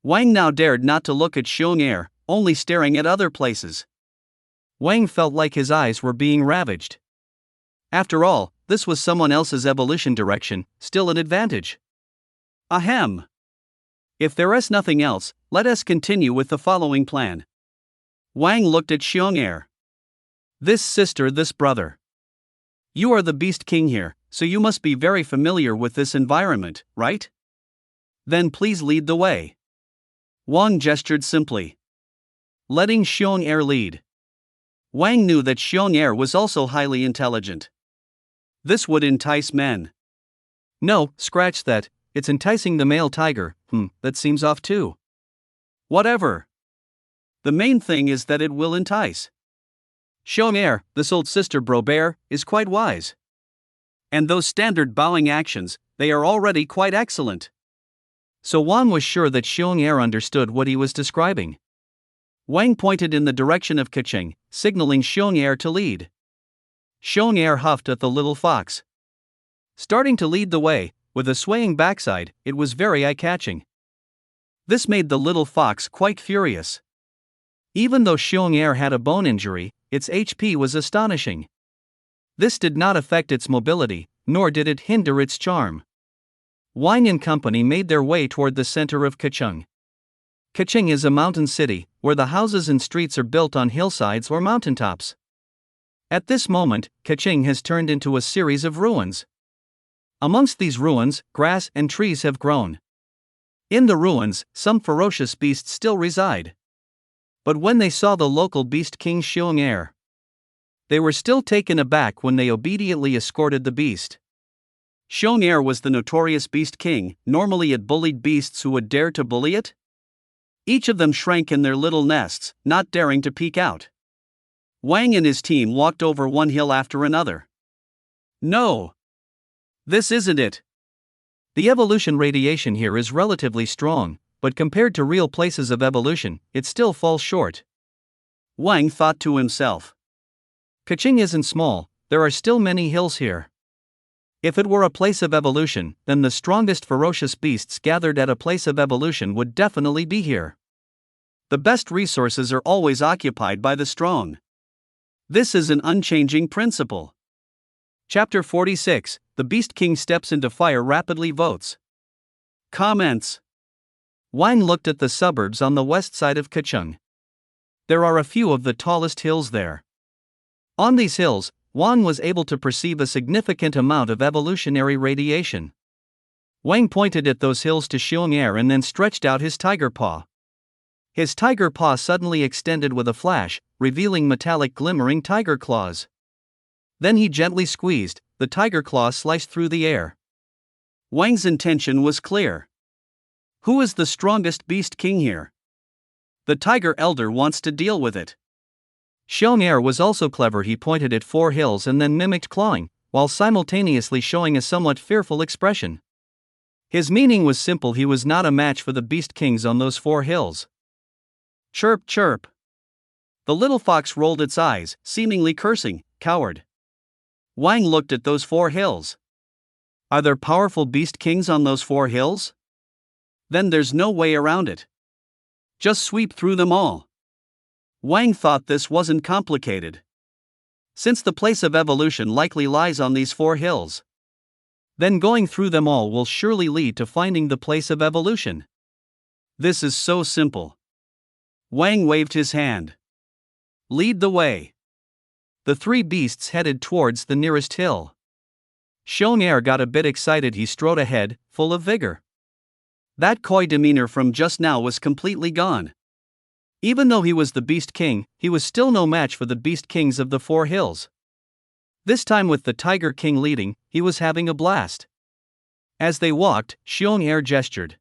Wang now dared not to look at Xiong'er, only staring at other places. Wang felt like his eyes were being ravaged. After all, this was someone else's evolution direction, still an advantage. Ahem. If there is nothing else, let us continue with the following plan. Wang looked at Xiong'er. This sister, this brother. You are the Beast King here, so you must be very familiar with this environment, right? Then please lead the way. Wang gestured simply, letting Xiong'er lead. Wang knew that Xiong'er was also highly intelligent. This would entice men. No, scratch that, it's enticing the male tiger. That seems off too. Whatever. The main thing is that it will entice. Xiong'er, this old sister bro bear, is quite wise. And those standard bowing actions, they are already quite excellent. So Wang was sure that Xiong'er understood what he was describing. Wang pointed in the direction of Kitten, signaling Xiong'er to lead. Xiong'er huffed at the little fox. Starting to lead the way, with a swaying backside, it was very eye-catching. This made the little fox quite furious. Even though Xiong'er had a bone injury, its HP was astonishing. This did not affect its mobility, nor did it hinder its charm. Wang and company made their way toward the center of Kacheng. Kacheng is a mountain city, where the houses and streets are built on hillsides or mountaintops. At this moment, Kacheng has turned into a series of ruins. Amongst these ruins, grass and trees have grown. In the ruins, some ferocious beasts still reside. But when they saw the local beast king Xiong'er, they were still taken aback when they obediently escorted the beast. Xiong'er was the notorious beast king. Normally it bullied beasts who would dare to bully it. Each of them shrank in their little nests, not daring to peek out. Wang and his team walked over one hill after another. No! This isn't it. The evolution radiation here is relatively strong, but compared to real places of evolution, it still falls short. Wang thought to himself. Kacheng isn't small, there are still many hills here. If it were a place of evolution, then the strongest ferocious beasts gathered at a place of evolution would definitely be here. The best resources are always occupied by the strong. This is an unchanging principle. Chapter 46, The Beast King Steps into Fire Rapidly Votes. Comments. Wang looked at the suburbs on the west side of Kacheng. There are a few of the tallest hills there. On these hills, Wang was able to perceive a significant amount of evolutionary radiation. Wang pointed at those hills to Xiong'er and then stretched out his tiger paw. His tiger paw suddenly extended with a flash, revealing metallic glimmering tiger claws. Then he gently squeezed, the tiger claw sliced through the air. Wang's intention was clear. Who is the strongest beast king here? The tiger elder wants to deal with it. Xiong'er was also clever. He pointed at 4 hills and then mimicked clawing, while simultaneously showing a somewhat fearful expression. His meaning was simple: he was not a match for the beast kings on those 4 hills. Chirp, chirp. The little fox rolled its eyes, seemingly cursing, coward. Wang looked at those 4 hills. Are there powerful beast kings on those 4 hills? Then there's no way around it. Just sweep through them all. Wang thought this wasn't complicated. Since the place of evolution likely lies on these 4 hills, then going through them all will surely lead to finding the place of evolution. This is so simple. Wang waved his hand. Lead the way. The 3 beasts headed towards the nearest hill. Xiong'er got a bit excited. He strode ahead, full of vigor. That coy demeanor from just now was completely gone. Even though he was the Beast King, he was still no match for the Beast Kings of the 4 hills. This time with the Tiger King leading, he was having a blast. As they walked, Xiong'er gestured.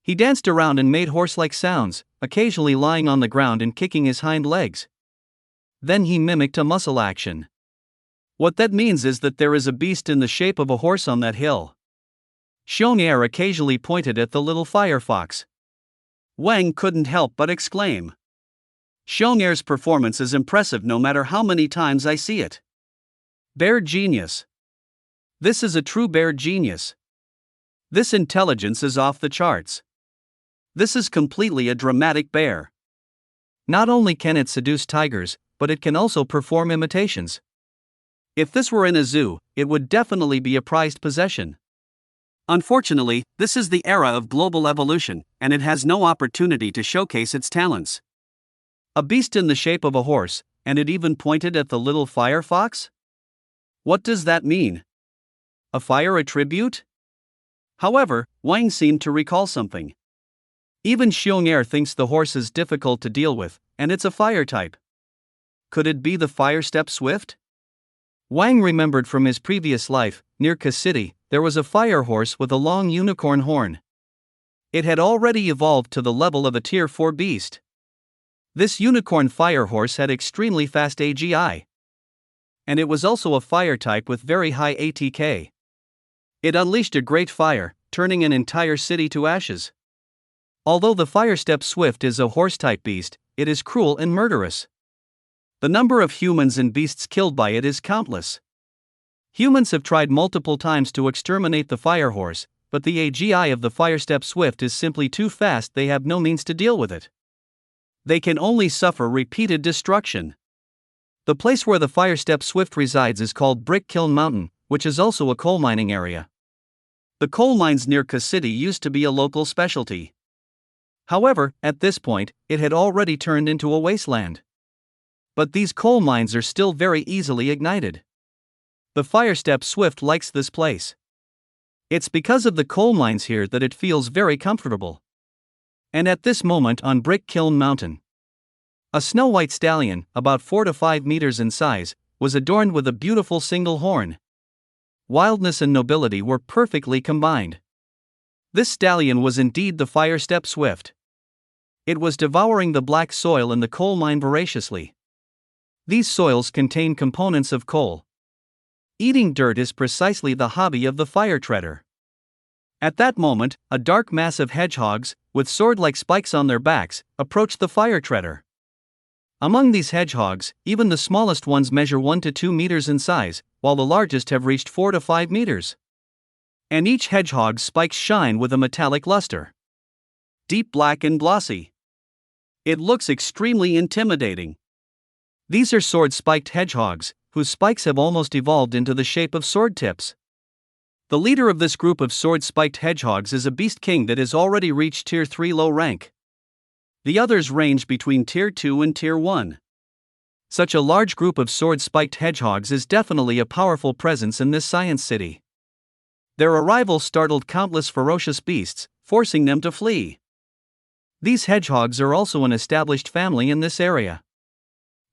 He danced around and made horse-like sounds, occasionally lying on the ground and kicking his hind legs. Then he mimicked a muscle action. What that means is that there is a beast in the shape of a horse on that hill. Xiong'er occasionally pointed at the little firefox. Wang couldn't help but exclaim. Xiong'er's performance is impressive no matter how many times I see it. Bear genius. This is a true bear genius. This intelligence is off the charts. This is completely a dramatic bear. Not only can it seduce tigers, but it can also perform imitations. If this were in a zoo, it would definitely be a prized possession. Unfortunately, this is the era of global evolution, and it has no opportunity to showcase its talents. A beast in the shape of a horse, and it even pointed at the little firefox? What does that mean? A fire attribute? However, Wang seemed to recall something. Even Xiong'er thinks the horse is difficult to deal with, and it's a fire type. Could it be the fire step swift? Wang remembered from his previous life, near Ka City, there was a fire horse with a long unicorn horn. It had already evolved to the level of a Tier 4 beast. This unicorn fire horse had extremely fast AGI. And it was also a fire type with very high ATK. It unleashed a great fire, turning an entire city to ashes. Although the fire step swift is a horse-type beast, it is cruel and murderous. The number of humans and beasts killed by it is countless. Humans have tried multiple times to exterminate the fire horse, but the AGI of the fire step swift is simply too fast. They have no means to deal with it. They can only suffer repeated destruction. The place where the fire step swift resides is called Brick Kiln Mountain, which is also a coal mining area. The coal mines near Ka City used to be a local specialty. However, at this point, it had already turned into a wasteland. But these coal mines are still very easily ignited. The fire step swift likes this place. It's because of the coal mines here that it feels very comfortable. And at this moment on Brick Kiln Mountain, a snow-white stallion, about 4 to 5 meters in size, was adorned with a beautiful single horn. Wildness and nobility were perfectly combined. This stallion was indeed the fire step swift. It was devouring the black soil in the coal mine voraciously. These soils contain components of coal. Eating dirt is precisely the hobby of the fire treader. At that moment, a dark mass of hedgehogs, with sword-like spikes on their backs, approached the fire treader. Among these hedgehogs, even the smallest ones measure 1 to 2 meters in size, while the largest have reached 4 to 5 meters. And each hedgehog's spikes shine with a metallic luster. Deep black and glossy. It looks extremely intimidating. These are sword-spiked hedgehogs, whose spikes have almost evolved into the shape of sword tips. The leader of this group of sword-spiked hedgehogs is a beast king that has already reached Tier 3 low rank. The others range between Tier 2 and Tier 1. Such a large group of sword-spiked hedgehogs is definitely a powerful presence in this science city. Their arrival startled countless ferocious beasts, forcing them to flee. These hedgehogs are also an established family in this area.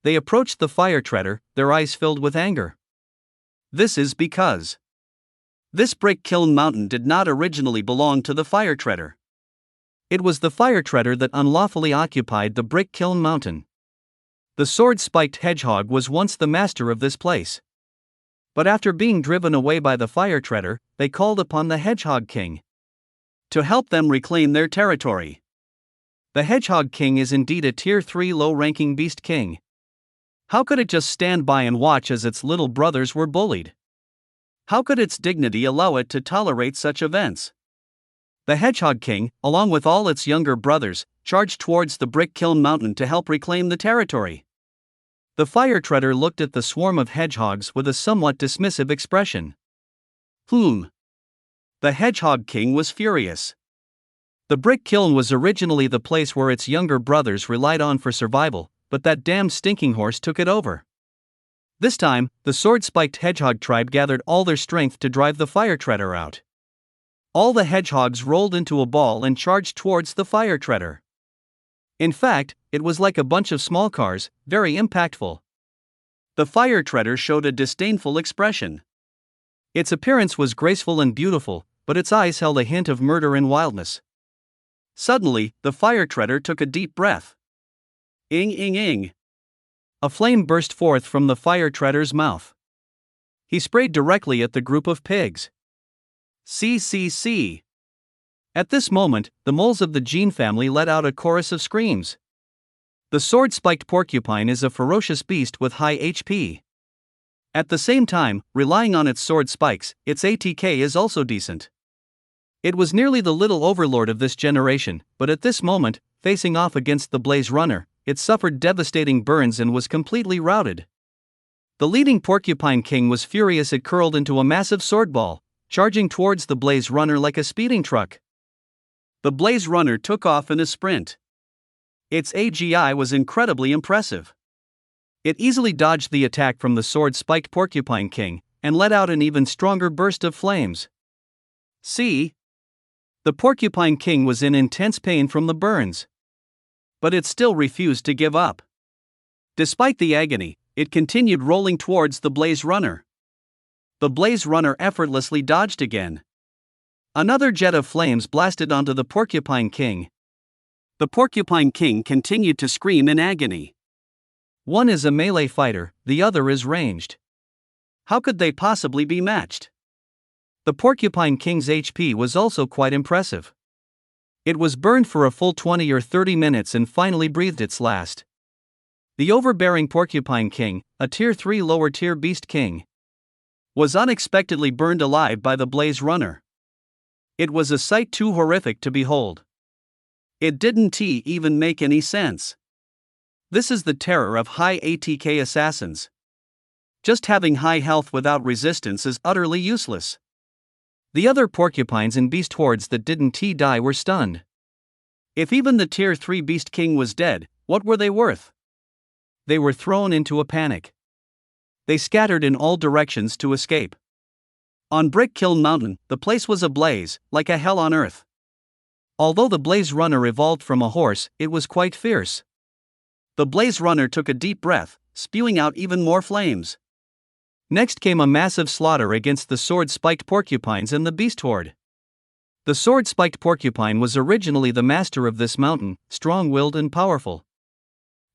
They approached the fire treader, their eyes filled with anger. This is because this Brick Kiln Mountain did not originally belong to the fire treader. It was the fire treader that unlawfully occupied the Brick Kiln Mountain. The sword-spiked hedgehog was once the master of this place. But after being driven away by the fire treader, they called upon the Hedgehog King to help them reclaim their territory. The Hedgehog King is indeed a Tier 3 low-ranking beast king. How could it just stand by and watch as its little brothers were bullied? How could its dignity allow it to tolerate such events? The Hedgehog King, along with all its younger brothers, charged towards the Brick Kiln Mountain to help reclaim the territory. The fire treader looked at the swarm of hedgehogs with a somewhat dismissive expression. The Hedgehog King was furious. The brick kiln was originally the place where its younger brothers relied on for survival, but that damn stinking horse took it over. This time, the sword-spiked hedgehog tribe gathered all their strength to drive the fire treader out. All the hedgehogs rolled into a ball and charged towards the fire treader. In fact, it was like a bunch of small cars, very impactful. The fire treader showed a disdainful expression. Its appearance was graceful and beautiful, but its eyes held a hint of murder and wildness. Suddenly, the fire treader took a deep breath. Ing ing ing. A flame burst forth from the fire treader's mouth. He sprayed directly at the group of pigs. See. At this moment, the moles of the Gene family let out a chorus of screams. The sword-spiked porcupine is a ferocious beast with high HP. At the same time, relying on its sword spikes, its ATK is also decent. It was nearly the little overlord of this generation, but at this moment, facing off against the Blaze Runner, it suffered devastating burns and was completely routed. The leading Porcupine King was furious. It curled into a massive sword ball, charging towards the Blaze Runner like a speeding truck. The Blaze Runner took off in a sprint. Its AGI was incredibly impressive. It easily dodged the attack from the sword-spiked Porcupine King, and let out an even stronger burst of flames. See? The Porcupine King was in intense pain from the burns. But it still refused to give up. Despite the agony, it continued rolling towards the Blaze Runner. The Blaze Runner effortlessly dodged again. Another jet of flames blasted onto the Porcupine King. The Porcupine King continued to scream in agony. One is a melee fighter, the other is ranged. How could they possibly be matched? The Porcupine King's HP was also quite impressive. It was burned for a full 20 or 30 minutes and finally breathed its last. The overbearing Porcupine King, a Tier 3 lower tier Beast King, was unexpectedly burned alive by the Blaze Runner. It was a sight too horrific to behold. It didn't even make any sense. This is the terror of high ATK assassins. Just having high health without resistance is utterly useless. The other porcupines and beast hordes that didn't die were stunned. If even the Tier 3 Beast King was dead, what were they worth? They were thrown into a panic. They scattered in all directions to escape. On Brick Kiln Mountain, the place was ablaze, like a hell on earth. Although the Blaze Runner evolved from a horse, it was quite fierce. The Blaze Runner took a deep breath, spewing out even more flames. Next came a massive slaughter against the sword-spiked porcupines and the beast horde. The sword-spiked porcupine was originally the master of this mountain, strong-willed and powerful.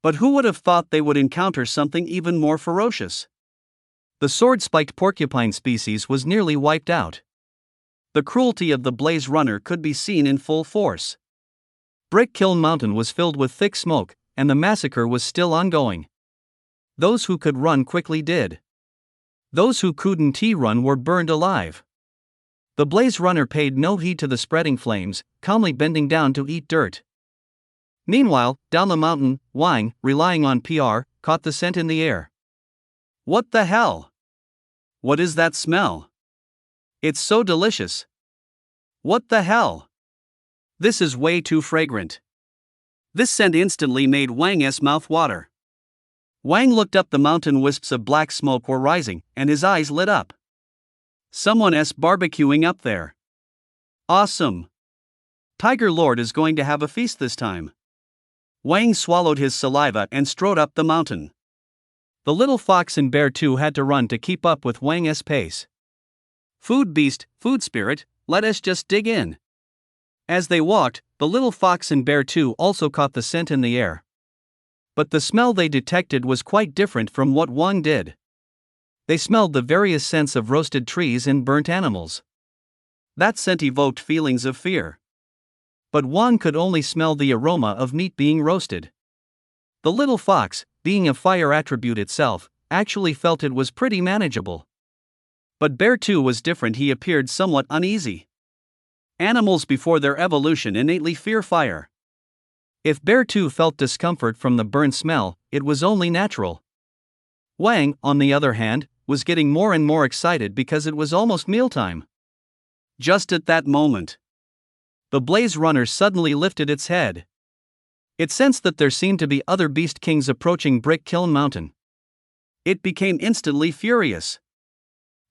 But who would have thought they would encounter something even more ferocious? The sword-spiked porcupine species was nearly wiped out. The cruelty of the Blaze Runner could be seen in full force. Brick Kiln Mountain was filled with thick smoke, and the massacre was still ongoing. Those who could run quickly did. Those who couldn't run were burned alive. The Blaze Runner paid no heed to the spreading flames, calmly bending down to eat dirt. Meanwhile, down the mountain, Wang, relying on PR, caught the scent in the air. What the hell? What is that smell? It's so delicious. What the hell? This is way too fragrant. This scent instantly made Wang's mouth water. Wang looked up the mountain. Wisps of black smoke were rising, and his eyes lit up. Someone's barbecuing up there. Awesome. Tiger Lord is going to have a feast this time. Wang swallowed his saliva and strode up the mountain. The little fox and bear too had to run to keep up with Wang's pace. Food beast, food spirit, let us just dig in. As they walked, the little fox and bear too also caught the scent in the air. But the smell they detected was quite different from what Wang did. They smelled the various scents of roasted trees and burnt animals. That scent evoked feelings of fear. But Wang could only smell the aroma of meat being roasted. The little fox, being a fire attribute itself, actually felt it was pretty manageable. But Bear too was different. He appeared somewhat uneasy. Animals before their evolution innately fear fire. If Bear too felt discomfort from the burnt smell, it was only natural. Wang, on the other hand, was getting more and more excited because it was almost mealtime. Just at that moment, the Blaze Runner suddenly lifted its head. It sensed that there seemed to be other Beast Kings approaching Brick Kiln Mountain. It became instantly furious.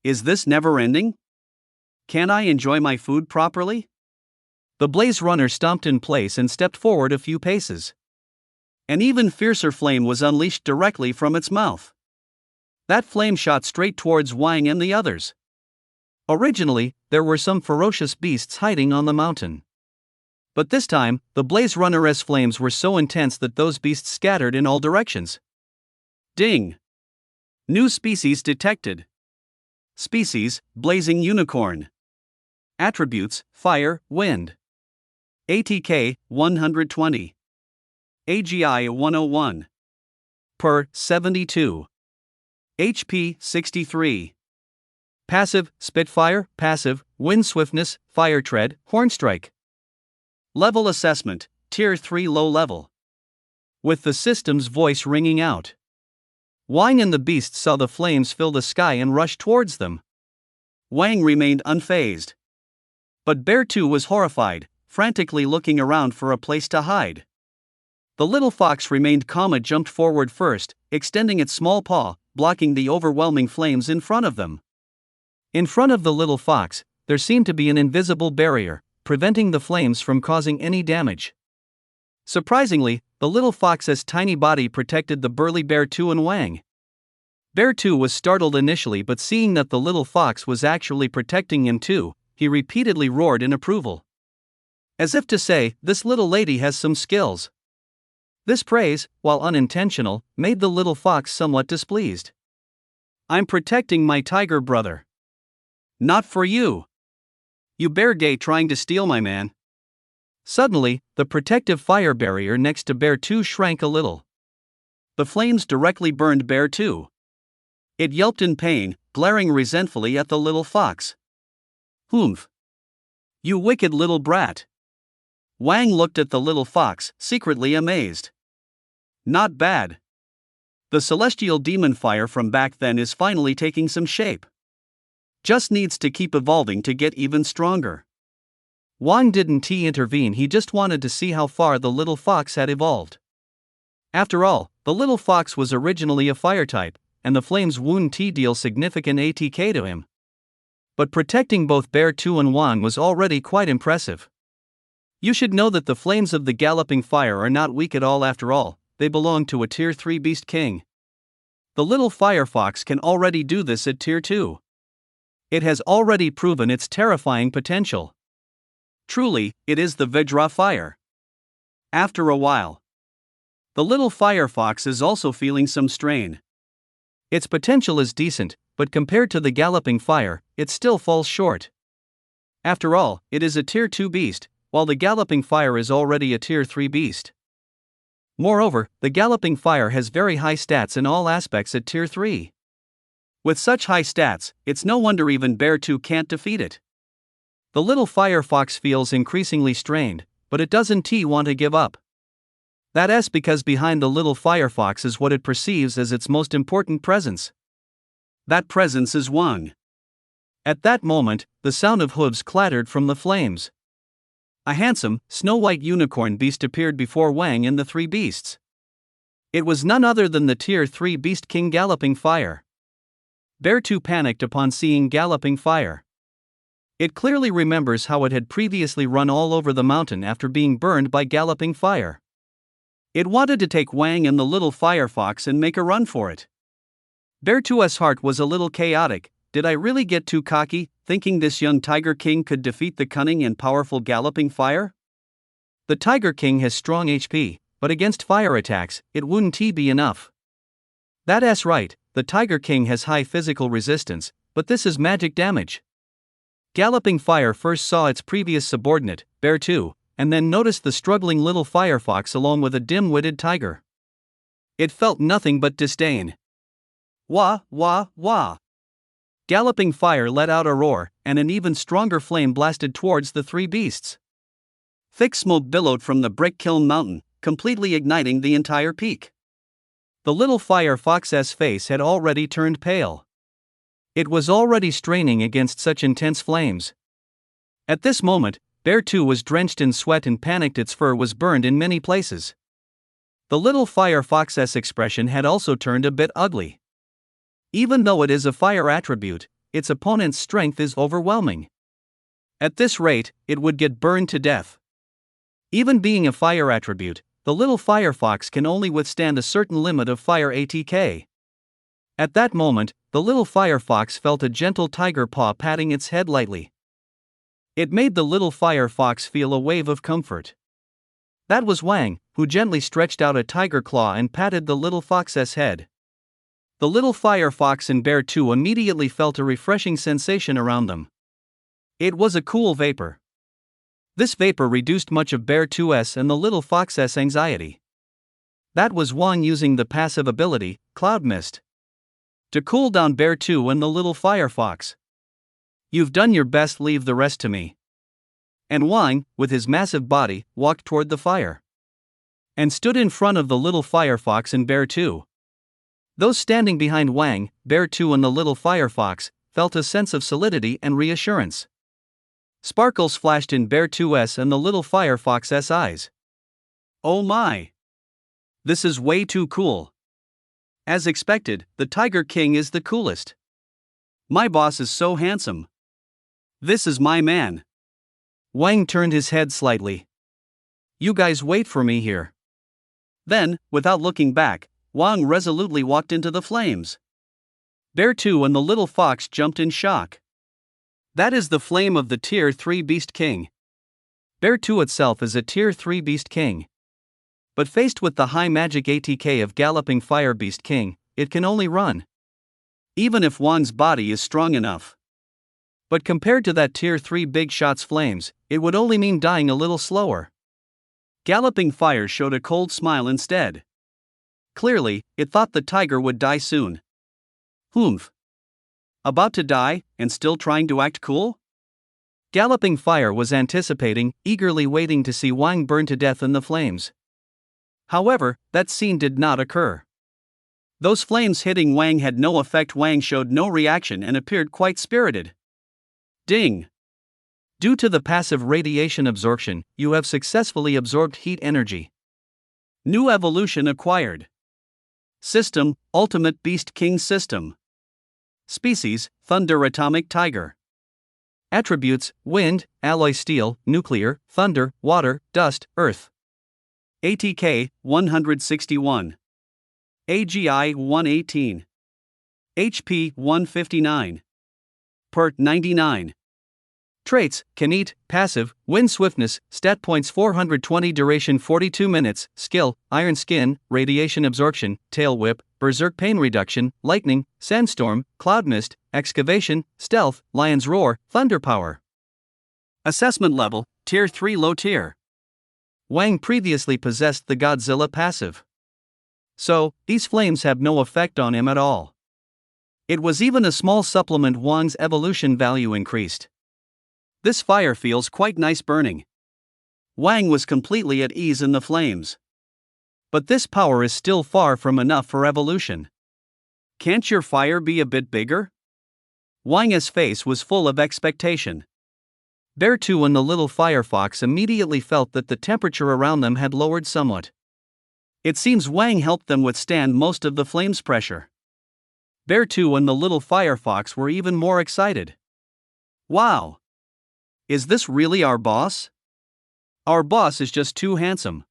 Is this never ending? Can I enjoy my food properly? The Blaze Runner stomped in place and stepped forward a few paces. An even fiercer flame was unleashed directly from its mouth. That flame shot straight towards Wang and the others. Originally, there were some ferocious beasts hiding on the mountain. But this time, the Blaze Runner's flames were so intense that those beasts scattered in all directions. Ding! New species detected. Species, blazing unicorn. Attributes, fire, wind. ATK, 120. AGI, 101. Per, 72. HP, 63. Passive, Spitfire, passive, wind swiftness, fire tread, hornstrike. Level assessment, Tier 3 low level. With the system's voice ringing out. Wang and the beast saw the flames fill the sky and rush towards them. Wang remained unfazed. But Bear 2 was horrified, frantically looking around for a place to hide. The little fox remained calm. It jumped forward first, extending its small paw, blocking the overwhelming flames in front of them. In front of the little fox, there seemed to be an invisible barrier, preventing the flames from causing any damage. Surprisingly, the little fox's tiny body protected the burly Bear 2 and Wang. Bear 2 was startled initially, but seeing that the little fox was actually protecting him too, he repeatedly roared in approval. As if to say, this little lady has some skills. This praise, while unintentional, made the little fox somewhat displeased. I'm protecting my tiger brother. Not for you. You bear gay trying to steal my man. Suddenly, the protective fire barrier next to Bear 2 shrank a little. The flames directly burned Bear 2. It yelped in pain, glaring resentfully at the little fox. Humph! You wicked little brat! Wang looked at the little fox, secretly amazed. Not bad. The celestial demon fire from back then is finally taking some shape. Just needs to keep evolving to get even stronger. Wang didn't intervene, he just wanted to see how far the little fox had evolved. After all, the little fox was originally a fire type, and the flames wouldn't deal significant ATK to him. But protecting both Bear 2 and Wang was already quite impressive. You should know that the flames of the galloping fire are not weak at all. After all, they belong to a Tier 3 beast king. The little fire fox can already do this at Tier 2. It has already proven its terrifying potential. Truly, it is the Vajra fire. After a while, the little fire fox is also feeling some strain. Its potential is decent, but compared to the galloping fire, it still falls short. After all, it is a Tier 2 beast, while the galloping fire is already a Tier 3 beast. Moreover, the galloping fire has very high stats in all aspects at Tier 3. With such high stats, it's no wonder even Bear 2 can't defeat it. The little fire fox feels increasingly strained, but it doesn't want to give up. That's because behind the little fire fox is what it perceives as its most important presence. That presence is Wang. At that moment, the sound of hooves clattered from the flames. A handsome, snow-white unicorn beast appeared before Wang and the three beasts. It was none other than the Tier 3 beast king Galloping Fire. Bear 2 panicked upon seeing Galloping Fire. It clearly remembers how it had previously run all over the mountain after being burned by Galloping Fire. It wanted to take Wang and the little fire fox and make a run for it. Bear 2's heart was a little chaotic. Did I really get too cocky, thinking this young Tiger King could defeat the cunning and powerful Galloping Fire? The Tiger King has strong HP, but against fire attacks, it wouldn't be enough. That's right, the Tiger King has high physical resistance, but this is magic damage. Galloping Fire first saw its previous subordinate, Bear 2, and then noticed the struggling little fire fox along with a dim-witted tiger. It felt nothing but disdain. Wah, wah, wah. Galloping Fire let out a roar, and an even stronger flame blasted towards the three beasts. Thick smoke billowed from the brick kiln mountain, completely igniting the entire peak. The little fire fox's face had already turned pale. It was already straining against such intense flames. At this moment, Bear 2 was drenched in sweat and panicked. Its fur was burned in many places. The little fire fox's expression had also turned a bit ugly. Even though it is a fire attribute, its opponent's strength is overwhelming. At this rate, it would get burned to death. Even being a fire attribute, the little fire fox can only withstand a certain limit of fire ATK. At that moment, the little fire fox felt a gentle tiger paw patting its head lightly. It made the little fire fox feel a wave of comfort. That was Wang, who gently stretched out a tiger claw and patted the little fox's head. The little fire fox and bear too immediately felt a refreshing sensation around them. It was a cool vapor. This vapor reduced much of bear 2's and the little fox's anxiety. That was Wang using the passive ability, Cloud Mist, to cool down bear 2 and the little fire fox. You've done your best, leave the rest to me. And Wang, with his massive body, walked toward the fire and stood in front of the little fire fox and bear 2. Those standing behind Wang, bear 2 and the little fire fox felt a sense of solidity and reassurance. Sparkles flashed in bear 2's and the little fire fox's eyes. Oh my! This is way too cool. As expected, the Tiger King is the coolest. My boss is so handsome. This is my man. Wang turned his head slightly. You guys wait for me here. Then, without looking back, Wang resolutely walked into the flames. Bear 2 and the little fox jumped in shock. That is the flame of the Tier 3 Beast King. Bear 2 itself is a Tier 3 Beast King. But faced with the high magic ATK of Galloping Fire Beast King, it can only run. Even if Wang's body is strong enough. But compared to that Tier 3 Big Shot's flames, it would only mean dying a little slower. Galloping Fire showed a cold smile instead. Clearly, it thought the tiger would die soon. Humph. About to die, and still trying to act cool? Galloping Fire was anticipating, eagerly waiting to see Wang burn to death in the flames. However, that scene did not occur. Those flames hitting Wang had no effect. Wang showed no reaction and appeared quite spirited. Ding! Due to the passive radiation absorption, you have successfully absorbed heat energy. New evolution acquired. System: Ultimate Beast King System. Species: Thunder Atomic Tiger. Attributes: Wind, Alloy Steel, Nuclear, Thunder, Water, Dust, Earth. ATK: 161. AGI: 118. HP: 159. PERT: 99. Traits: Can Eat, Passive, Wind Swiftness, Stat Points 420, Duration 42 minutes, Skill, Iron Skin, Radiation Absorption, Tail Whip, Berserk Pain Reduction, Lightning, Sandstorm, Cloud Mist, Excavation, Stealth, Lion's Roar, Thunder Power. Assessment Level: Tier 3 Low Tier. Wang previously possessed the Godzilla passive. So, these flames have no effect on him at all. It was even a small supplement. Wang's evolution value increased. This fire feels quite nice burning. Wang was completely at ease in the flames. But this power is still far from enough for evolution. Can't your fire be a bit bigger? Wang's face was full of expectation. Bear 2 and the little fire fox immediately felt that the temperature around them had lowered somewhat. It seems Wang helped them withstand most of the flames pressure. Bear 2 and the little fire fox were even more excited. Wow! Is this really our boss? Our boss is just too handsome.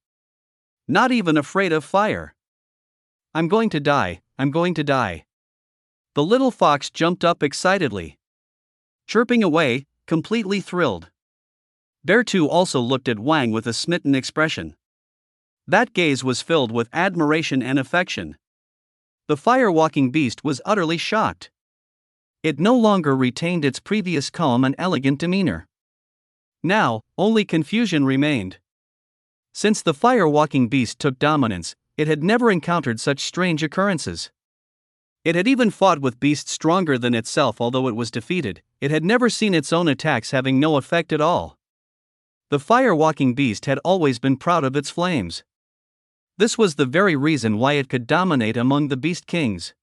Not even afraid of fire. I'm going to die, I'm going to die. The little fox jumped up excitedly, chirping away, completely thrilled. Bear 2 also looked at Wang with a smitten expression. That gaze was filled with admiration and affection. The fire-walking beast was utterly shocked. It no longer retained its previous calm and elegant demeanor. Now, only confusion remained. Since the fire-walking beast took dominance, it had never encountered such strange occurrences. It had even fought with beasts stronger than itself. Although it was defeated, it had never seen its own attacks having no effect at all. The fire-walking beast had always been proud of its flames. This was the very reason why it could dominate among the beast kings.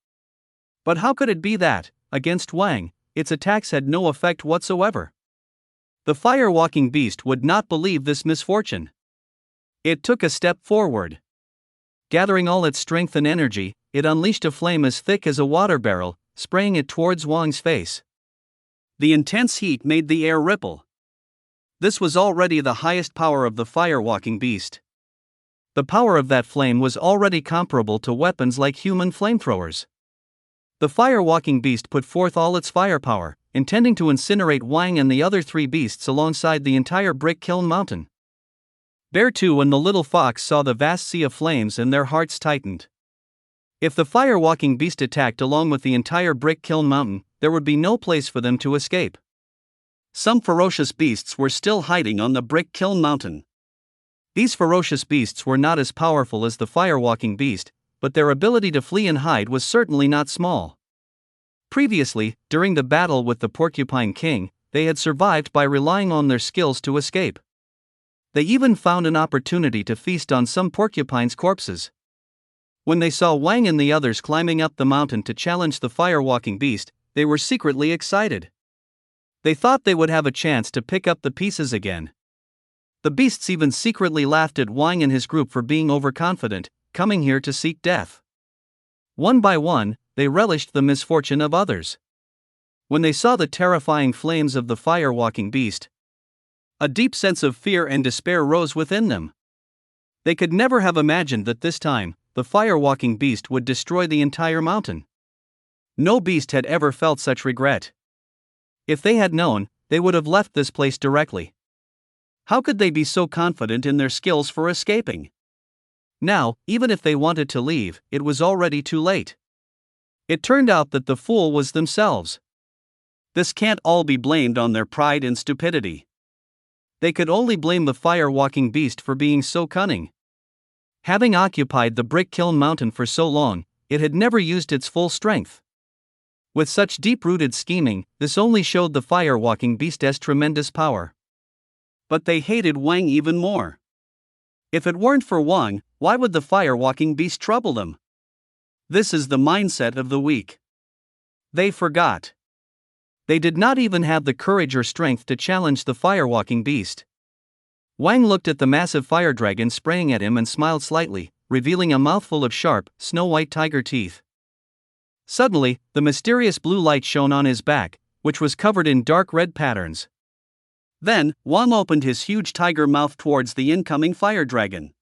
But how could it be that, against Wang, its attacks had no effect whatsoever? The fire-walking beast would not believe this misfortune. It took a step forward. Gathering all its strength and energy, it unleashed a flame as thick as a water barrel, spraying it towards Wang's face. The intense heat made the air ripple. This was already the highest power of the fire-walking beast. The power of that flame was already comparable to weapons like human flamethrowers. The fire-walking beast put forth all its firepower, intending to incinerate Wang and the other three beasts alongside the entire brick kiln mountain. Bear 2 and the little fox saw the vast sea of flames and their hearts tightened. If the fire-walking beast attacked along with the entire brick kiln mountain, there would be no place for them to escape. Some ferocious beasts were still hiding on the brick kiln mountain. These ferocious beasts were not as powerful as the fire-walking beast, but their ability to flee and hide was certainly not small. Previously, during the battle with the Porcupine King, they had survived by relying on their skills to escape. They even found an opportunity to feast on some porcupines' corpses. When they saw Wang and the others climbing up the mountain to challenge the fire-walking beast, they were secretly excited. They thought they would have a chance to pick up the pieces again. The beasts even secretly laughed at Wang and his group for being overconfident, coming here to seek death. One by one, they relished the misfortune of others. When they saw the terrifying flames of the fire-walking beast, a deep sense of fear and despair rose within them. They could never have imagined that this time, the fire-walking beast would destroy the entire mountain. No beast had ever felt such regret. If they had known, they would have left this place directly. How could they be so confident in their skills for escaping? Now, even if they wanted to leave, it was already too late. It turned out that the fool was themselves. This can't all be blamed on their pride and stupidity. They could only blame the fire-walking beast for being so cunning. Having occupied the brick kiln mountain for so long, it had never used its full strength. With such deep-rooted scheming, this only showed the fire-walking beast's tremendous power. But they hated Wang even more. If it weren't for Wang, why would the fire-walking beast trouble them? This is the mindset of the weak. They forgot. They did not even have the courage or strength to challenge the fire-walking beast. Wang looked at the massive fire dragon spraying at him and smiled slightly, revealing a mouthful of sharp, snow-white tiger teeth. Suddenly, the mysterious blue light shone on his back, which was covered in dark red patterns. Then, Wang opened his huge tiger mouth towards the incoming fire dragon.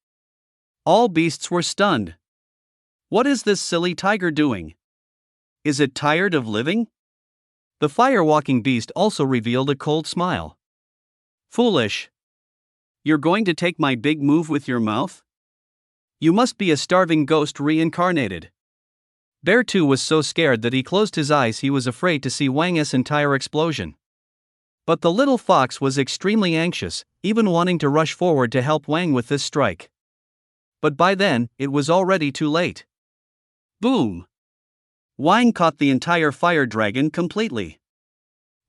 All beasts were stunned. What is this silly tiger doing? Is it tired of living? The fire-walking beast also revealed a cold smile. Foolish. You're going to take my big move with your mouth? You must be a starving ghost reincarnated. Bear 2 was so scared that he closed his eyes. He was afraid to see Wang's entire explosion. But the little fox was extremely anxious, even wanting to rush forward to help Wang with this strike. But by then, it was already too late. Boom! Wang caught the entire fire dragon completely.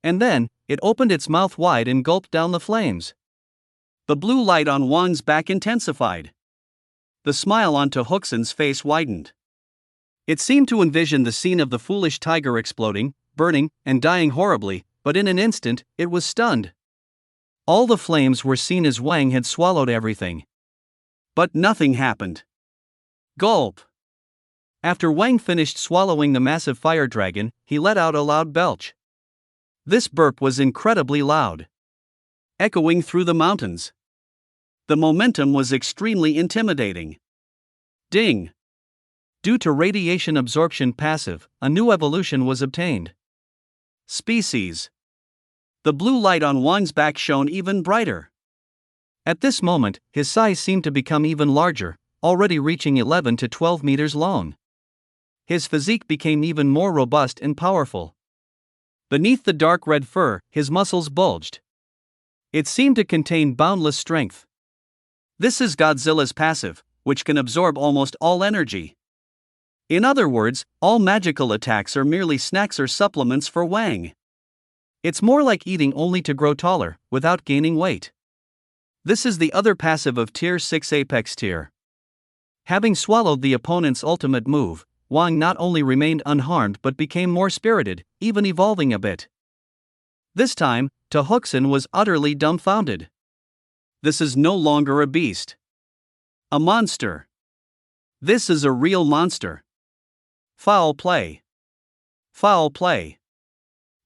And then, it opened its mouth wide and gulped down the flames. The blue light on Wang's back intensified. The smile on Huxin's face widened. It seemed to envision the scene of the foolish tiger exploding, burning, and dying horribly, but in an instant, it was stunned. All the flames were seen as Wang had swallowed everything. But nothing happened. Gulp! After Wang finished swallowing the massive fire dragon, he let out a loud belch. This burp was incredibly loud, echoing through the mountains. The momentum was extremely intimidating. Ding! Due to radiation absorption passive, a new evolution was obtained. Species. The blue light on Wang's back shone even brighter. At this moment, his size seemed to become even larger, already reaching 11 to 12 meters long. His physique became even more robust and powerful. Beneath the dark red fur, his muscles bulged. It seemed to contain boundless strength. This is Godzilla's passive, which can absorb almost all energy. In other words, all magical attacks are merely snacks or supplements for Wang. It's more like eating only to grow taller, without gaining weight. This is the other passive of Tier 6 Apex tier. Having swallowed the opponent's ultimate move, Wang not only remained unharmed but became more spirited, even evolving a bit. This time, Huxin was utterly dumbfounded. This is no longer a beast. A monster. This is a real monster. Foul play. Foul play.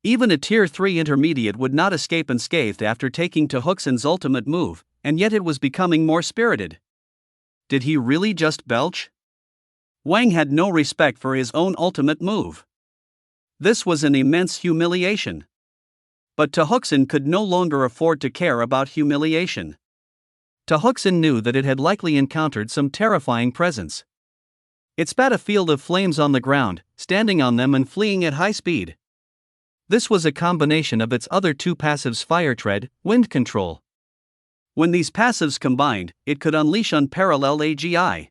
Even a Tier 3 intermediate would not escape unscathed after taking Huxin's ultimate move, and yet it was becoming more spirited. Did he really just belch? Wang had no respect for his own ultimate move. This was an immense humiliation. But Tehuxin could no longer afford to care about humiliation. Tehuxin knew that it had likely encountered some terrifying presence. It spat a field of flames on the ground, standing on them and fleeing at high speed. This was a combination of its other two passives: fire tread, wind control. When these passives combined, it could unleash unparalleled AGI.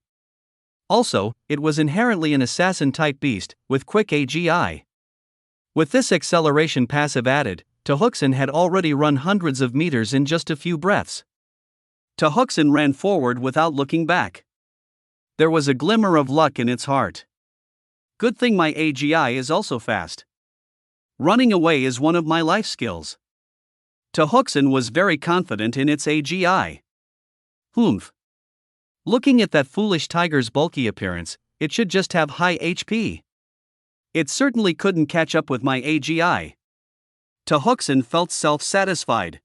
Also, it was inherently an assassin-type beast, with quick AGI. With this acceleration passive added, Tehuxin had already run hundreds of meters in just a few breaths. Tehuxin ran forward without looking back. There was a glimmer of luck in its heart. Good thing my AGI is also fast. Running away is one of my life skills. Tehuxin was very confident in its AGI. Humph. Looking at that foolish tiger's bulky appearance, it should just have high HP. It certainly couldn't catch up with my AGI. Tehuxin felt self-satisfied.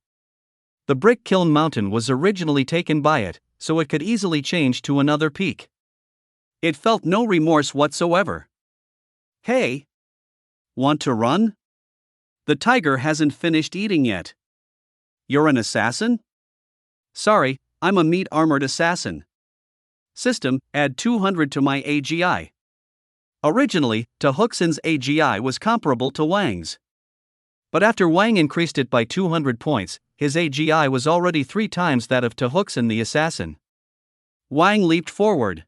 The brick kiln mountain was originally taken by it, so it could easily change to another peak. It felt no remorse whatsoever. Hey! Want to run? The tiger hasn't finished eating yet. You're an assassin? Sorry, I'm a meat-armored assassin. System, add 200 to my AGI. Originally, Tehuxin's AGI was comparable to Wang's. But after Wang increased it by 200 points, his AGI was already 3 times that of Tehuxin the assassin. Wang leaped forward.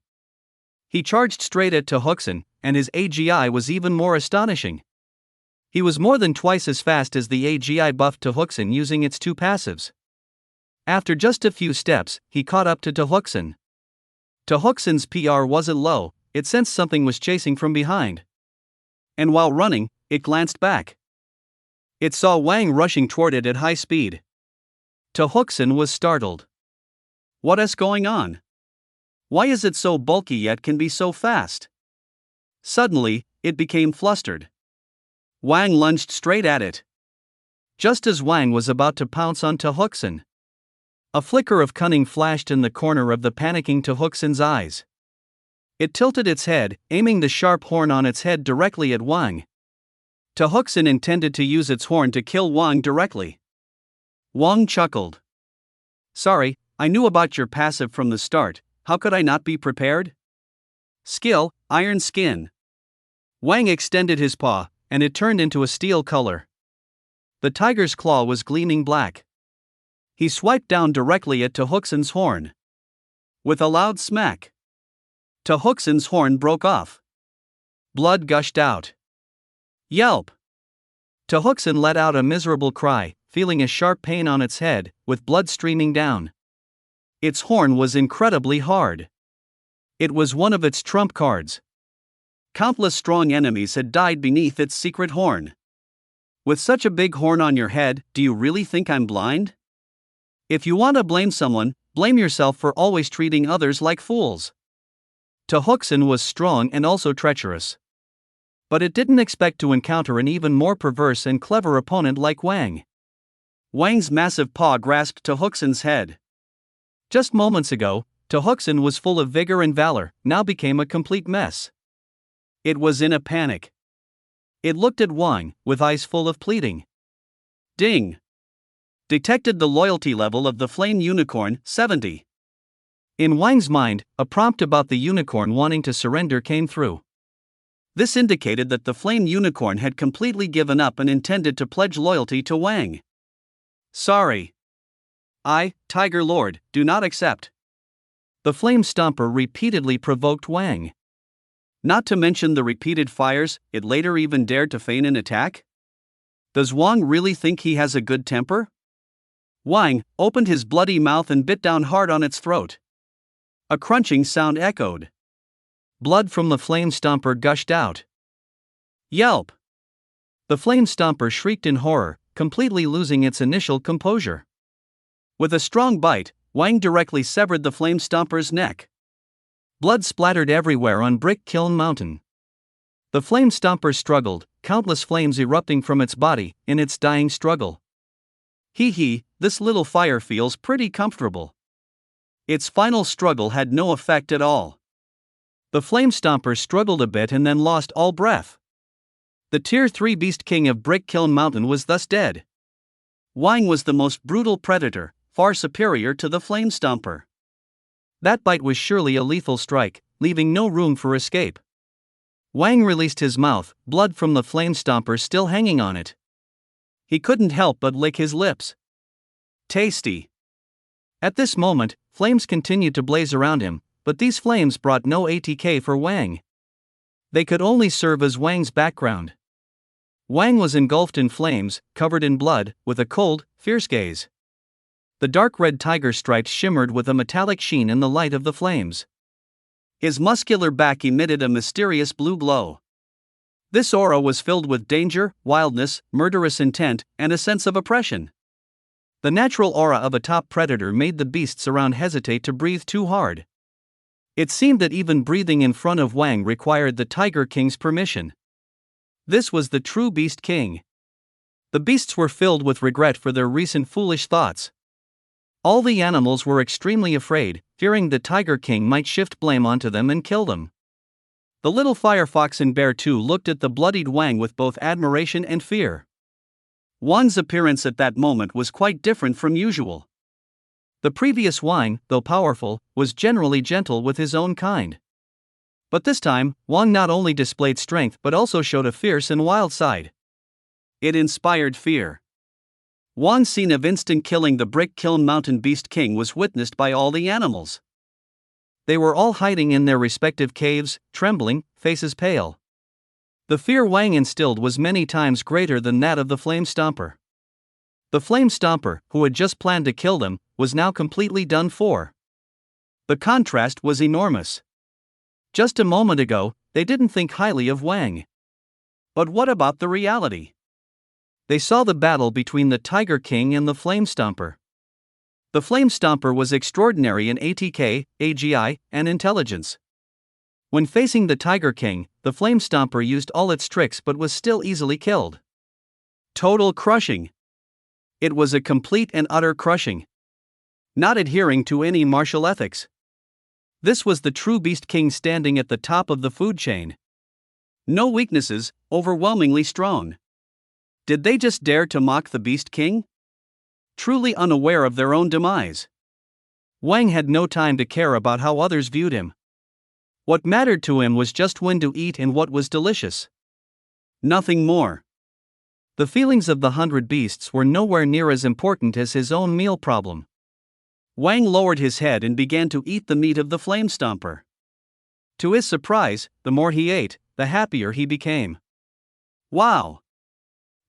He charged straight at Tehuxin, and his AGI was even more astonishing. He was more than twice as fast as the AGI buffed Tehuxin using its 2 passives. After just a few steps, he caught up to Tehuxin. Tehuxin's PR wasn't low, it sensed something was chasing from behind. And while running, it glanced back. It saw Wang rushing toward it at high speed. Tehuxin was startled. What is going on? Why is it so bulky yet can be so fast? Suddenly, it became flustered. Wang lunged straight at it. Just as Wang was about to pounce on Tehuxin, a flicker of cunning flashed in the corner of the panicking Tehuxin's eyes. It tilted its head, aiming the sharp horn on its head directly at Wang. Tehuxin intended to use its horn to kill Wang directly. Wang chuckled. Sorry, I knew about your passive from the start, how could I not be prepared? Skill, iron skin. Wang extended his paw, and it turned into a steel color. The tiger's claw was gleaming black. He swiped down directly at Tehuxin's horn. With a loud smack, Tehuxin's horn broke off. Blood gushed out. Yelp! Tehuxin let out a miserable cry, feeling a sharp pain on its head, with blood streaming down. Its horn was incredibly hard. It was one of its trump cards. Countless strong enemies had died beneath its secret horn. With such a big horn on your head, do you really think I'm blind? If you want to blame someone, blame yourself for always treating others like fools. Tehuxin was strong and also treacherous. But it didn't expect to encounter an even more perverse and clever opponent like Wang. Wang's massive paw grasped Tehuxin's head. Just moments ago, Tehuxin was full of vigor and valor, now became a complete mess. It was in a panic. It looked at Wang, with eyes full of pleading. Ding! Detected the loyalty level of the flame unicorn, 70. In Wang's mind, a prompt about the unicorn wanting to surrender came through. This indicated that the flame unicorn had completely given up and intended to pledge loyalty to Wang. Sorry. I, Tiger Lord, do not accept. The flame stomper repeatedly provoked Wang. Not to mention the repeated fires, it later even dared to feign an attack? Does Wang really think he has a good temper? Wang opened his bloody mouth and bit down hard on its throat. A crunching sound echoed. Blood from the flame stomper gushed out. Yelp! The flame stomper shrieked in horror, completely losing its initial composure. With a strong bite, Wang directly severed the flame stomper's neck. Blood splattered everywhere on Brick Kiln Mountain. The flame stomper struggled, countless flames erupting from its body, in its dying struggle. Hee, this little fire feels pretty comfortable. Its final struggle had no effect at all. The flame stomper struggled a bit and then lost all breath. The Tier 3 Beast King of Brick Kiln Mountain was thus dead. Wang was the most brutal predator, far superior to the flame stomper. That bite was surely a lethal strike, leaving no room for escape. Wang released his mouth, blood from the flame stomper still hanging on it. He couldn't help but lick his lips. Tasty. At this moment, flames continued to blaze around him, but these flames brought no ATK for Wang. They could only serve as Wang's background. Wang was engulfed in flames, covered in blood, with a cold, fierce gaze. The dark red tiger stripes shimmered with a metallic sheen in the light of the flames. His muscular back emitted a mysterious blue glow. This aura was filled with danger, wildness, murderous intent, and a sense of oppression. The natural aura of a top predator made the beasts around hesitate to breathe too hard. It seemed that even breathing in front of Wang required the Tiger King's permission. This was the true Beast King. The beasts were filled with regret for their recent foolish thoughts. All the animals were extremely afraid, fearing the Tiger King might shift blame onto them and kill them. The little firefox and bear too looked at the bloodied Wang with both admiration and fear. Wang's appearance at that moment was quite different from usual. The previous Wang, though powerful, was generally gentle with his own kind. But this time, Wang not only displayed strength but also showed a fierce and wild side. It inspired fear. Wang's scene of instant killing the Brick Kiln Mountain Beast King was witnessed by all the animals. They were all hiding in their respective caves, trembling, faces pale. The fear Wang instilled was many times greater than that of the Flame Stomper. The Flame Stomper, who had just planned to kill them, was now completely done for. The contrast was enormous. Just a moment ago, they didn't think highly of Wang. But what about the reality? They saw the battle between the Tiger King and the Flame Stomper. The Flame Stomper was extraordinary in ATK, AGI, and intelligence. When facing the Tiger King, the Flame Stomper used all its tricks but was still easily killed. Total crushing. It was a complete and utter crushing. Not adhering to any martial ethics. This was the true Beast King standing at the top of the food chain. No weaknesses, overwhelmingly strong. Did they just dare to mock the Beast King? Truly unaware of their own demise. Wang had no time to care about how others viewed him. What mattered to him was just when to eat and what was delicious. Nothing more. The feelings of the 100 beasts were nowhere near as important as his own meal problem. Wang lowered his head and began to eat the meat of the Flame Stomper. To his surprise, the more he ate, the happier he became. Wow!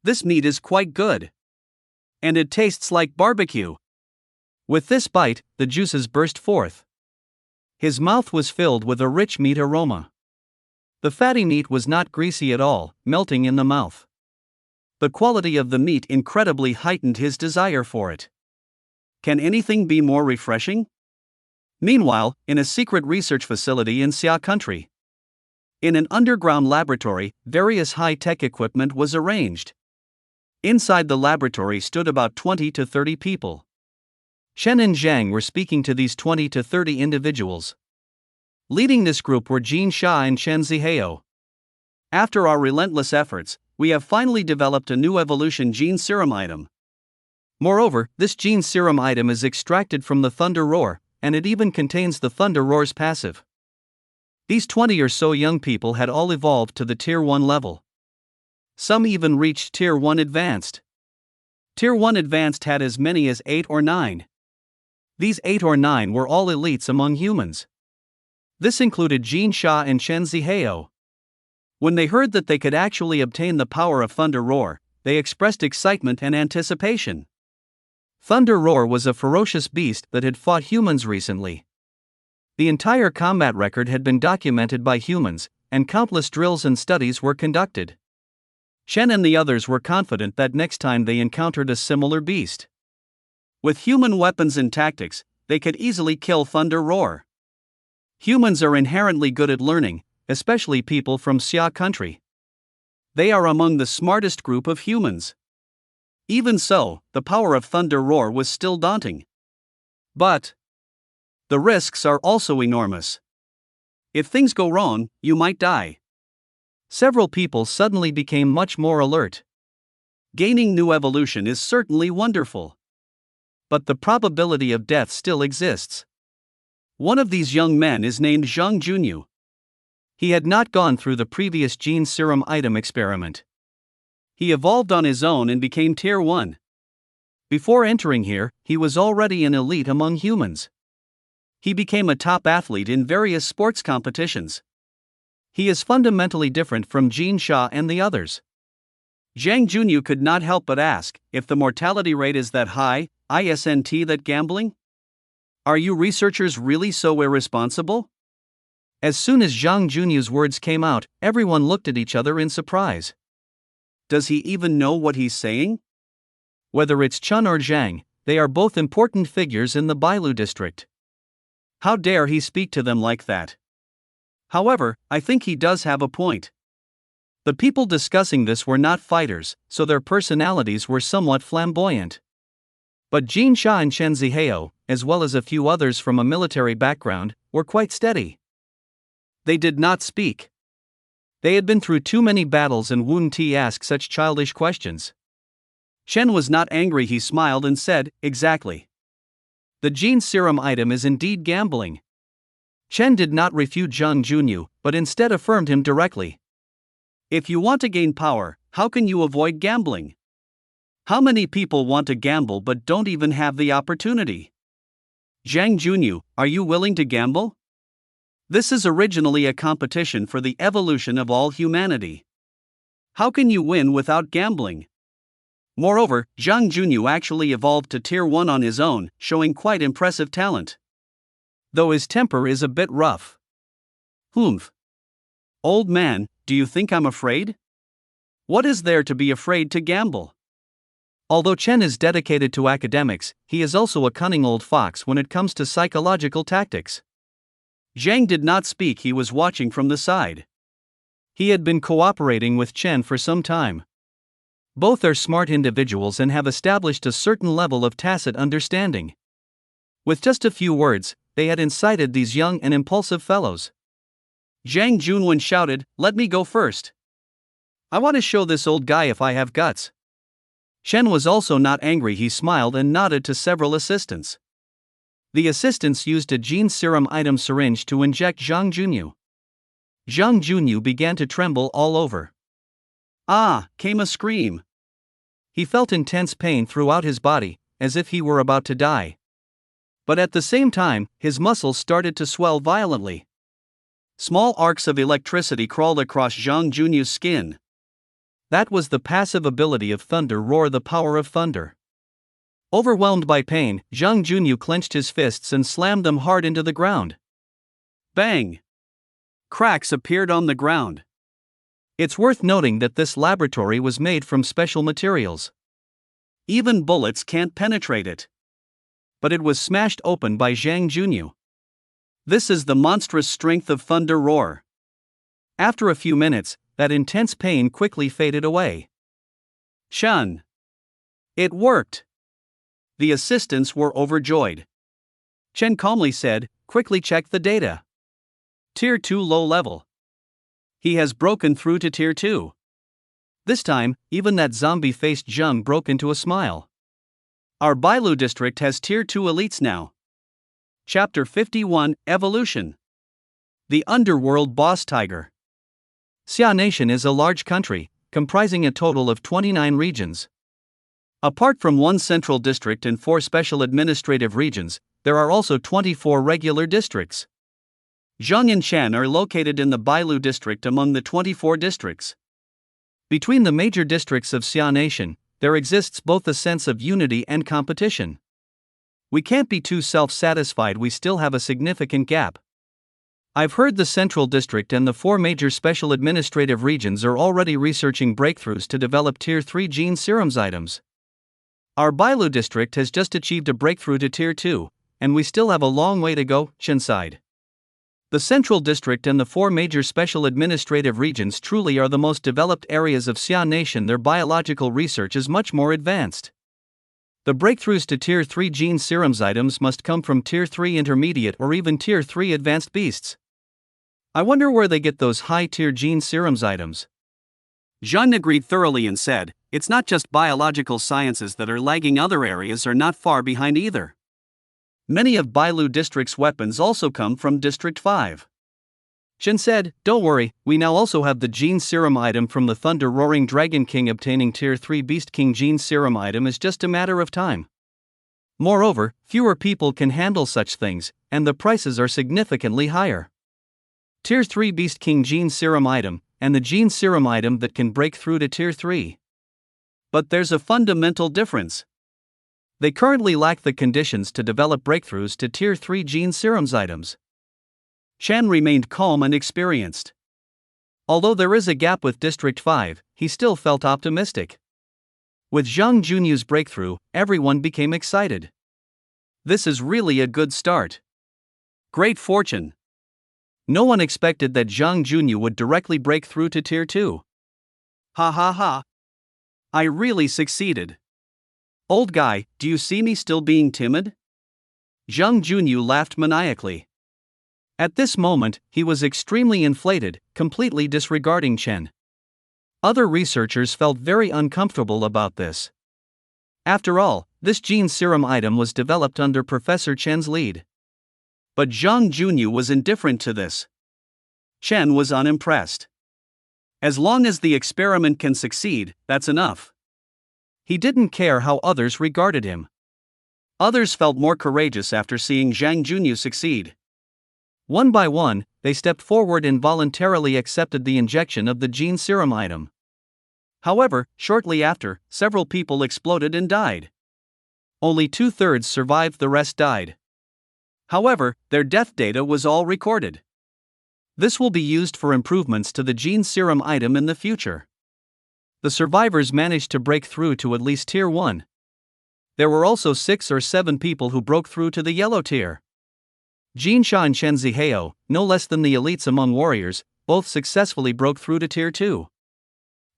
This meat is quite good. And it tastes like barbecue. With this bite, the juices burst forth. His mouth was filled with a rich meat aroma. The fatty meat was not greasy at all, melting in the mouth. The quality of the meat incredibly heightened his desire for it. Can anything be more refreshing? Meanwhile, in a secret research facility in Xia country. In an underground laboratory, various high-tech equipment was arranged. Inside the laboratory stood about 20 to 30 people. Chen and Zhang were speaking to these 20 to 30 individuals. Leading this group were Jin Sha and Chen Zihao. After our relentless efforts, we have finally developed a new evolution gene serum item. Moreover, this gene serum item is extracted from the Thunder Roar, and it even contains the Thunder Roar's passive. These 20 or so young people had all evolved to the Tier 1 level. Some even reached Tier 1 Advanced. Tier 1 Advanced had as many as 8 or 9. These 8 or 9 were all elites among humans. This included Jin Sha and Chen Zihao. When they heard that they could actually obtain the power of Thunder Roar, they expressed excitement and anticipation. Thunder Roar was a ferocious beast that had fought humans recently. The entire combat record had been documented by humans, and countless drills and studies were conducted. Chen and the others were confident that next time they encountered a similar beast, with human weapons and tactics, they could easily kill Thunder Roar. Humans are inherently good at learning, especially people from Xia country. They are among the smartest group of humans. Even so, the power of Thunder Roar was still daunting. But the risks are also enormous. If things go wrong, you might die. Several people suddenly became much more alert. Gaining new evolution is certainly wonderful. But the probability of death still exists. One of these young men is named Zhang Junyu. He had not gone through the previous gene serum item experiment. He evolved on his own and became Tier 1. Before entering here, he was already an elite among humans. He became a top athlete in various sports competitions. He is fundamentally different from Jin Sha and the others. Zhang Junyu could not help but ask, if the mortality rate is that high, isn't that gambling? Are you researchers really so irresponsible? As soon as Zhang Junyu's words came out, everyone looked at each other in surprise. Does he even know what he's saying? Whether it's Chun or Zhang, they are both important figures in the Bailu district. How dare he speak to them like that? However, I think he does have a point. The people discussing this were not fighters, so their personalities were somewhat flamboyant. But Jin Sha and Chen Zihao, as well as a few others from a military background, were quite steady. They did not speak. They had been through too many battles and wouldn't ask such childish questions. Chen was not angry, he smiled and said, exactly. The gene serum item is indeed gambling. Chen did not refute Zhang Junyu, but instead affirmed him directly. If you want to gain power, how can you avoid gambling? How many people want to gamble but don't even have the opportunity? Zhang Junyu, are you willing to gamble? This is originally a competition for the evolution of all humanity. How can you win without gambling? Moreover, Zhang Junyu actually evolved to Tier 1 on his own, showing quite impressive talent. Though his temper is a bit rough. Humph. Old man, do you think I'm afraid? What is there to be afraid to gamble? Although Chen is dedicated to academics, he is also a cunning old fox when it comes to psychological tactics. Zhang did not speak, he was watching from the side. He had been cooperating with Chen for some time. Both are smart individuals and have established a certain level of tacit understanding. With just a few words, they had incited these young and impulsive fellows. Zhang Junwen shouted, "Let me go first. I want to show this old guy if I have guts." Chen was also not angry, he smiled and nodded to several assistants. The assistants used a gene serum item syringe to inject Zhang Junyu. Zhang Junyu began to tremble all over. Ah, came a scream. He felt intense pain throughout his body, as if he were about to die. But at the same time, his muscles started to swell violently. Small arcs of electricity crawled across Zhang Junyu's skin. That was the passive ability of Thunder Roar, the power of thunder. Overwhelmed by pain, Zhang Junyu clenched his fists and slammed them hard into the ground. Bang! Cracks appeared on the ground. It's worth noting that this laboratory was made from special materials. Even bullets can't penetrate it. But it was smashed open by Zhang Junyu. This is the monstrous strength of Thunder Roar. After a few minutes, that intense pain quickly faded away. Shun! It worked! The assistants were overjoyed. Chen calmly said, "Quickly check the data. Tier 2 low level. He has broken through to Tier 2. This time, even that zombie-faced Zheng broke into a smile. Our Bailu district has Tier 2 elites now. Chapter 51, Evolution. The Underworld Boss Tiger. Xia Nation is a large country, comprising a total of 29 regions. Apart from one central district and 4 special administrative regions, there are also 24 regular districts. Zheng and Shan are located in the Bailu district among the 24 districts. Between the major districts of Xia Nation, there exists both a sense of unity and competition. We can't be too self-satisfied, we still have a significant gap. I've heard the Central District and the 4 major special administrative regions are already researching breakthroughs to develop Tier 3 gene serums items. Our Bailu district has just achieved a breakthrough to Tier 2, and we still have a long way to go, Chen sighed. The Central District and the 4 major special administrative regions truly are the most developed areas of Xia Nation. Their biological research is much more advanced. The breakthroughs to Tier 3 gene serums items must come from Tier 3 intermediate or even Tier 3 advanced beasts. I wonder where they get those high-tier gene serums items. Zheng agreed thoroughly and said, It's not just biological sciences that are lagging, other areas are not far behind either. Many of Bailu District's weapons also come from District 5. Chen said, "Don't worry, we now also have the Gene Serum item from the Thunder Roaring Dragon King. Obtaining Tier 3 Beast King Gene Serum item is just a matter of time. Moreover, fewer people can handle such things, and the prices are significantly higher. Tier 3 Beast King Gene Serum item, and the Gene Serum item that can break through to Tier 3. But there's a fundamental difference. They currently lack the conditions to develop breakthroughs to Tier 3 Gene Serums items." Chen remained calm and experienced. Although there is a gap with District 5, he still felt optimistic. With Zhang Junyu's breakthrough, everyone became excited. This is really a good start. Great fortune. No one expected that Zhang Junyu would directly break through to Tier 2. Ha ha ha. I really succeeded. Old guy, do you see me still being timid? Zhang Junyu laughed maniacally. At this moment, he was extremely inflated, completely disregarding Chen. Other researchers felt very uncomfortable about this. After all, this Gene Serum item was developed under Professor Chen's lead. But Zhang Junyu was indifferent to this. Chen was unimpressed. As long as the experiment can succeed, that's enough. He didn't care how others regarded him. Others felt more courageous after seeing Zhang Junyu succeed. One by one, they stepped forward and voluntarily accepted the injection of the Gene Serum item. However, shortly after, several people exploded and died. Only 2/3 survived, the rest died. However, their death data was all recorded. This will be used for improvements to the Gene Serum item in the future. The survivors managed to break through to at least Tier 1. There were also 6 or 7 people who broke through to the yellow tier. Jinsha and Chen Zihao, no less than the elites among warriors, both successfully broke through to Tier 2.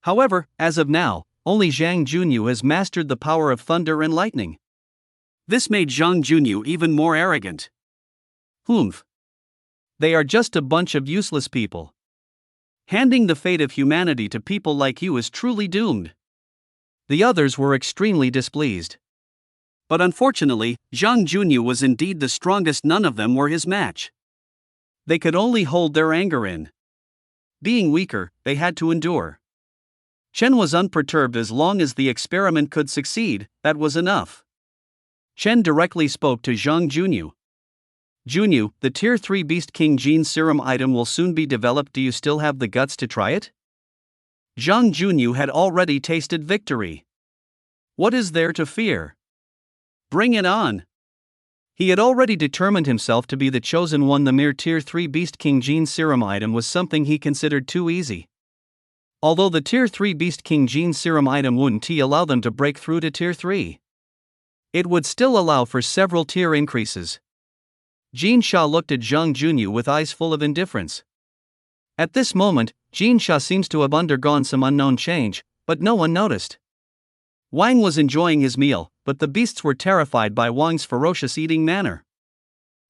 However, as of now, only Zhang Junyu has mastered the power of thunder and lightning. This made Zhang Junyu even more arrogant. Humph. They are just a bunch of useless people. Handing the fate of humanity to people like you is truly doomed. The others were extremely displeased. But unfortunately, Zhang Junyu was indeed the strongest. None of them were his match. They could only hold their anger in. Being weaker, they had to endure. Chen was unperturbed. As long as the experiment could succeed, that was enough. Chen directly spoke to Zhang Junyu. "Junyu, the Tier 3 Beast King Gene Serum item will soon be developed. Do you still have the guts to try it?" Zhang Junyu had already tasted victory. What is there to fear? Bring it on. He had already determined himself to be the chosen one. The mere Tier 3 Beast King Gene Serum item was something he considered too easy. Although the Tier 3 Beast King Gene Serum item wouldn't allow them to break through to Tier 3. It would still allow for several tier increases. Jinsha looked at Zhang Junyu with eyes full of indifference. At this moment, Jinsha seems to have undergone some unknown change, but no one noticed. Wang was enjoying his meal, but the beasts were terrified by Wang's ferocious eating manner.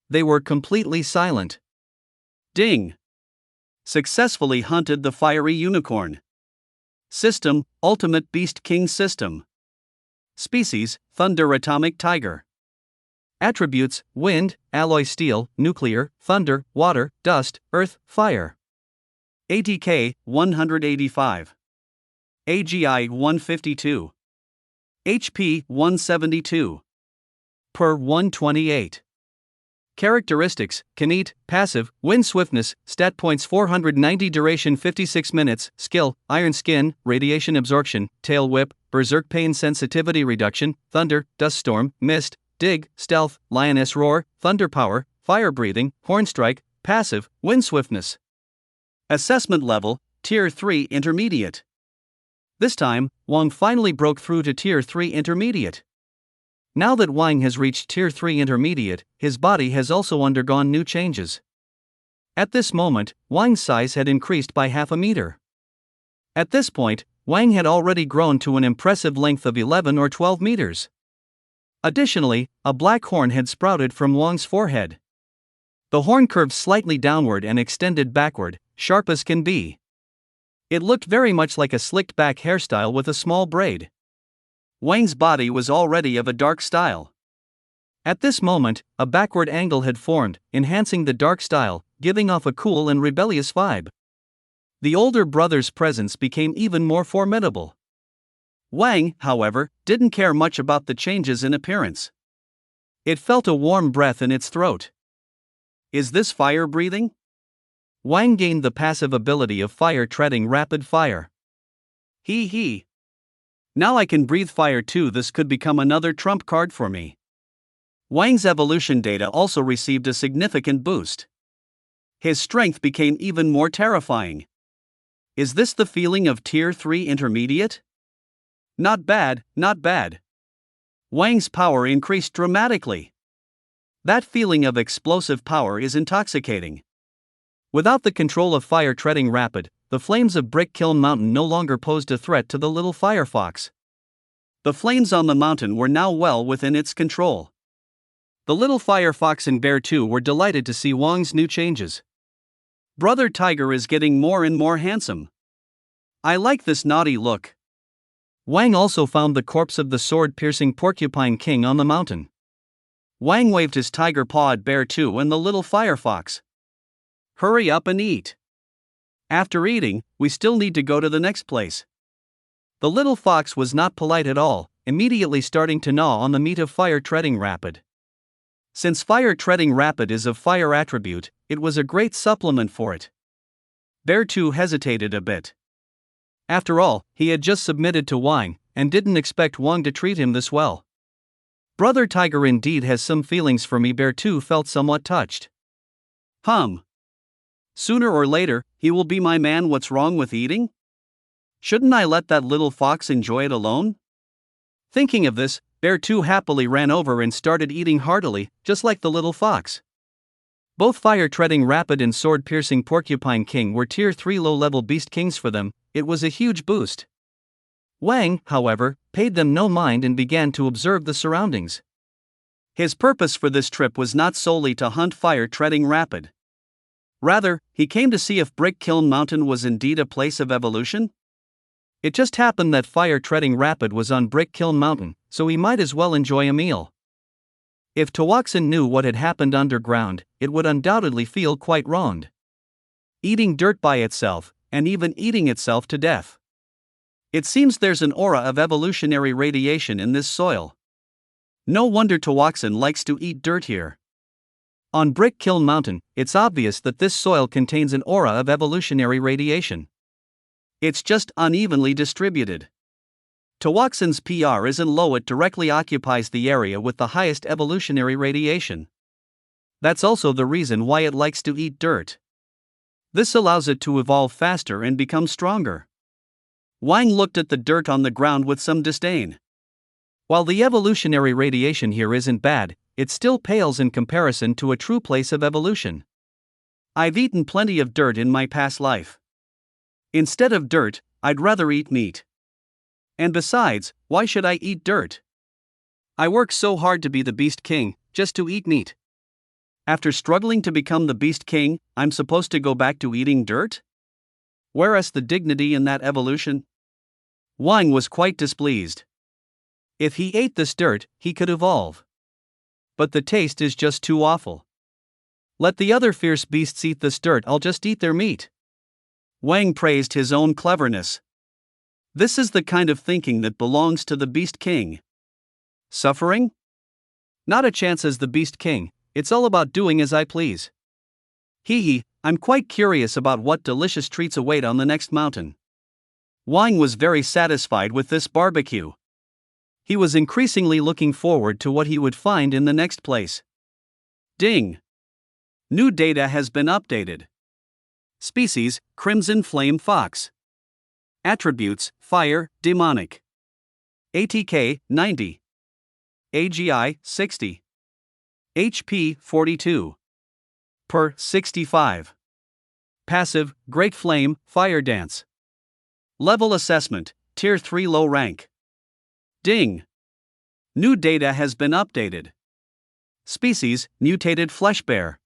They were completely silent. Ding! Successfully hunted the fiery unicorn. System: Ultimate Beast King System. Species: Thunder Atomic Tiger. Attributes: Wind, Alloy Steel, Nuclear, Thunder, Water, Dust, Earth, Fire. ATK 185. AGI 152. HP 172. Per 128. Characteristics: can eat, passive, wind swiftness, stat points 490, duration 56 minutes, skill, iron skin, radiation absorption, tail whip, berserk pain sensitivity reduction, thunder, dust storm, mist, dig, stealth, lioness roar, thunder power, fire breathing, horn strike, passive, wind swiftness. Assessment level: Tier 3 Intermediate. This time, Wang finally broke through to Tier 3 Intermediate. Now that Wang has reached Tier 3 Intermediate, his body has also undergone new changes. At this moment, Wang's size had increased by half a meter. At this point, Wang had already grown to an impressive length of 11 or 12 meters. Additionally, a black horn had sprouted from Wang's forehead. The horn curved slightly downward and extended backward, sharp as can be. It looked very much like a slicked back hairstyle with a small braid. Wang's body was already of a dark style. At this moment, a backward angle had formed, enhancing the dark style, giving off a cool and rebellious vibe. The older brother's presence became even more formidable. Wang, however, didn't care much about the changes in appearance. It felt a warm breath in its throat. Is this fire breathing? Wang gained the passive ability of fire treading rapid fire. Hee. Now I can breathe fire too. This could become another trump card for me. Wang's evolution data also received a significant boost. His strength became even more terrifying. Is this the feeling of Tier 3 Intermediate? Not bad. Wang's power increased dramatically. That feeling of explosive power is intoxicating. Without the control of fire treading rapid, the flames of Brick Kiln Mountain no longer posed a threat to the little firefox. The flames on the mountain were now well within its control. The little firefox and bear too were delighted to see Wang's new changes. Brother Tiger is getting more and more handsome. I like this naughty look. Wang also found the corpse of the sword-piercing Porcupine King on the mountain. Wang waved his tiger paw at Bear 2 and the little firefox. Hurry up and eat. After eating, we still need to go to the next place. The little fox was not polite at all, immediately starting to gnaw on the meat of fire treading rapid. Since fire treading rapid is of fire attribute, it was a great supplement for it. Bear 2 hesitated a bit. After all, he had just submitted to Wang, and didn't expect Wang to treat him this well. Brother Tiger indeed has some feelings for me. Bear 2 felt somewhat touched. Sooner or later, he will be my man. What's wrong with eating? Shouldn't I let that little fox enjoy it alone? Thinking of this, Bear 2 happily ran over and started eating heartily, just like the little fox. Both fire treading rapid and sword piercing Porcupine King were Tier 3 low-level beast kings. For them, it was a huge boost. Wang, however, paid them no mind and began to observe the surroundings. His purpose for this trip was not solely to hunt fire treading rapid. Rather, he came to see if Brick Kiln Mountain was indeed a place of evolution. It just happened that fire treading rapid was on Brick Kiln Mountain, so he might as well enjoy a meal. If Tawaxin knew what had happened underground, it would undoubtedly feel quite wronged. Eating dirt by itself, and even eating itself to death. It seems there's an aura of evolutionary radiation in this soil. No wonder Tawaxin likes to eat dirt here. On Brick Kiln Mountain, it's obvious that this soil contains an aura of evolutionary radiation. It's just unevenly distributed. Tawaxin's PR isn't low. It directly occupies the area with the highest evolutionary radiation. That's also the reason why it likes to eat dirt. This allows it to evolve faster and become stronger. Wang looked at the dirt on the ground with some disdain. While the evolutionary radiation here isn't bad, it still pales in comparison to a true place of evolution. I've eaten plenty of dirt in my past life. Instead of dirt, I'd rather eat meat. And besides, why should I eat dirt? I worked so hard to be the Beast King, just to eat meat. After struggling to become the Beast King, I'm supposed to go back to eating dirt? Whereas the dignity in that evolution? Wang was quite displeased. If he ate this dirt, he could evolve. But the taste is just too awful. Let the other fierce beasts eat this dirt, I'll just eat their meat. Wang praised his own cleverness. This is the kind of thinking that belongs to the Beast King. Suffering? Not a chance as the Beast King, it's all about doing as I please. I'm quite curious about what delicious treats await on the next mountain. Wang was very satisfied with this barbecue. He was increasingly looking forward to what he would find in the next place. Ding! New data has been updated. Species, Crimson Flame Fox. Attributes, Fire, Demonic. ATK, 90. AGI, 60. HP, 42. Per, 65. Passive, Great Flame, Fire Dance. Level Assessment, Tier 3 Low Rank. Ding! New data has been updated. Species, Mutated Flesh Bear.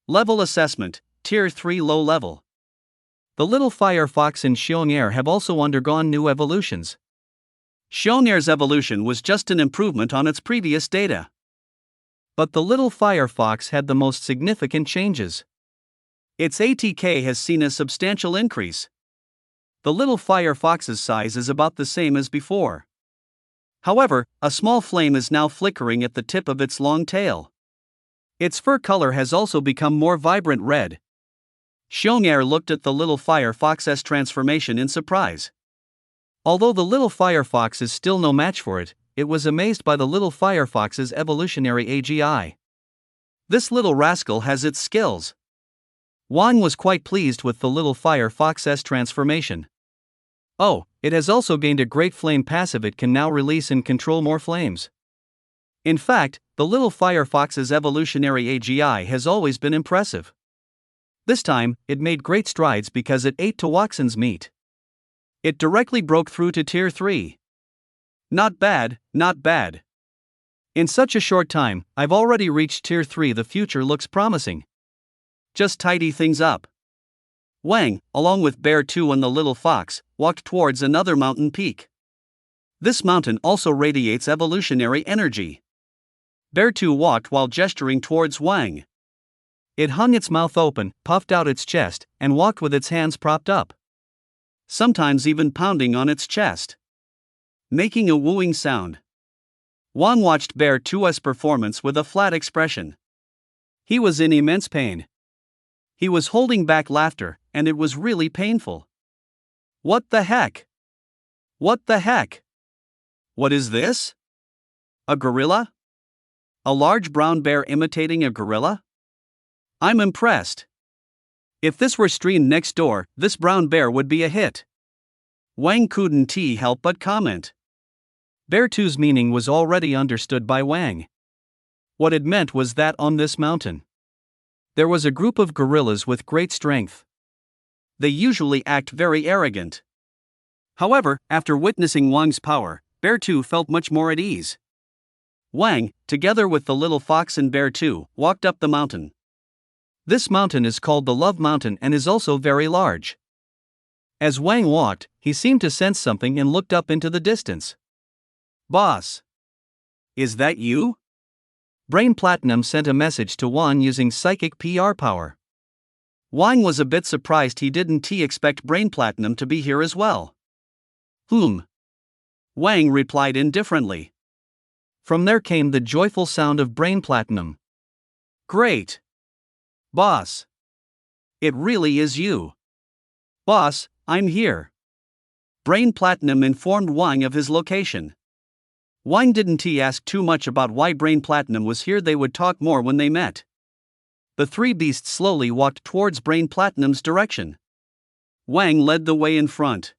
Level Assessment, Tier 3 Low Level. The little fire fox and Xiong'er have also undergone new evolutions. Xiong'er's evolution was just an improvement on its previous data. But the little fire fox had the most significant changes. Its ATK has seen a substantial increase. The little fire fox's size is about the same as before. However, a small flame is now flickering at the tip of its long tail. Its fur color has also become more vibrant red. Xiong'er looked at the little fire fox's transformation in surprise. Although the little fire fox is still no match for it, it was amazed by the little fire fox's evolutionary AGI. This little rascal has its skills. Wang was quite pleased with the little fire fox's transformation. Oh, it has also gained a great flame passive. It can now release and control more flames. In fact, the little fire fox's evolutionary AGI has always been impressive. This time, it made great strides because it ate Tawaxin's meat. It directly broke through to Tier 3. Not bad, not bad. In such a short time, I've already reached Tier 3. The future looks promising. Just tidy things up. Wang, along with Bear 2 and the little fox, walked towards another mountain peak. This mountain also radiates evolutionary energy. Bear 2 walked while gesturing towards Wang. It hung its mouth open, puffed out its chest, and walked with its hands propped up. Sometimes even pounding on its chest, making a wooing sound. Wang watched Bear 2's performance with a flat expression. He was in immense pain. He was holding back laughter, and it was really painful. What the heck? What the heck? What is this? A gorilla? A large brown bear imitating a gorilla? I'm impressed. If this were streamed next door, this brown bear would be a hit. Wang couldn't help but comment. Bear 2's meaning was already understood by Wang. What it meant was that on this mountain, there was a group of gorillas with great strength. They usually act very arrogant. However, after witnessing Wang's power, Bear 2 felt much more at ease. Wang, together with the little fox and Bear 2, walked up the mountain. This mountain is called the Love Mountain and is also very large. As Wang walked, he seemed to sense something and looked up into the distance. Boss! Is that you? Brain Platinum sent a message to Wang using psychic PR power. Wang was a bit surprised. He didn't expect Brain Platinum to be here as well. Wang replied indifferently. From there came the joyful sound of Brain Platinum. Great! Boss! It really is you. Boss, I'm here. Brain Platinum informed Wang of his location. Wang didn't ask too much about why Brain Platinum was here. They would talk more when they met. The three beasts slowly walked towards Brain Platinum's direction. Wang led the way in front.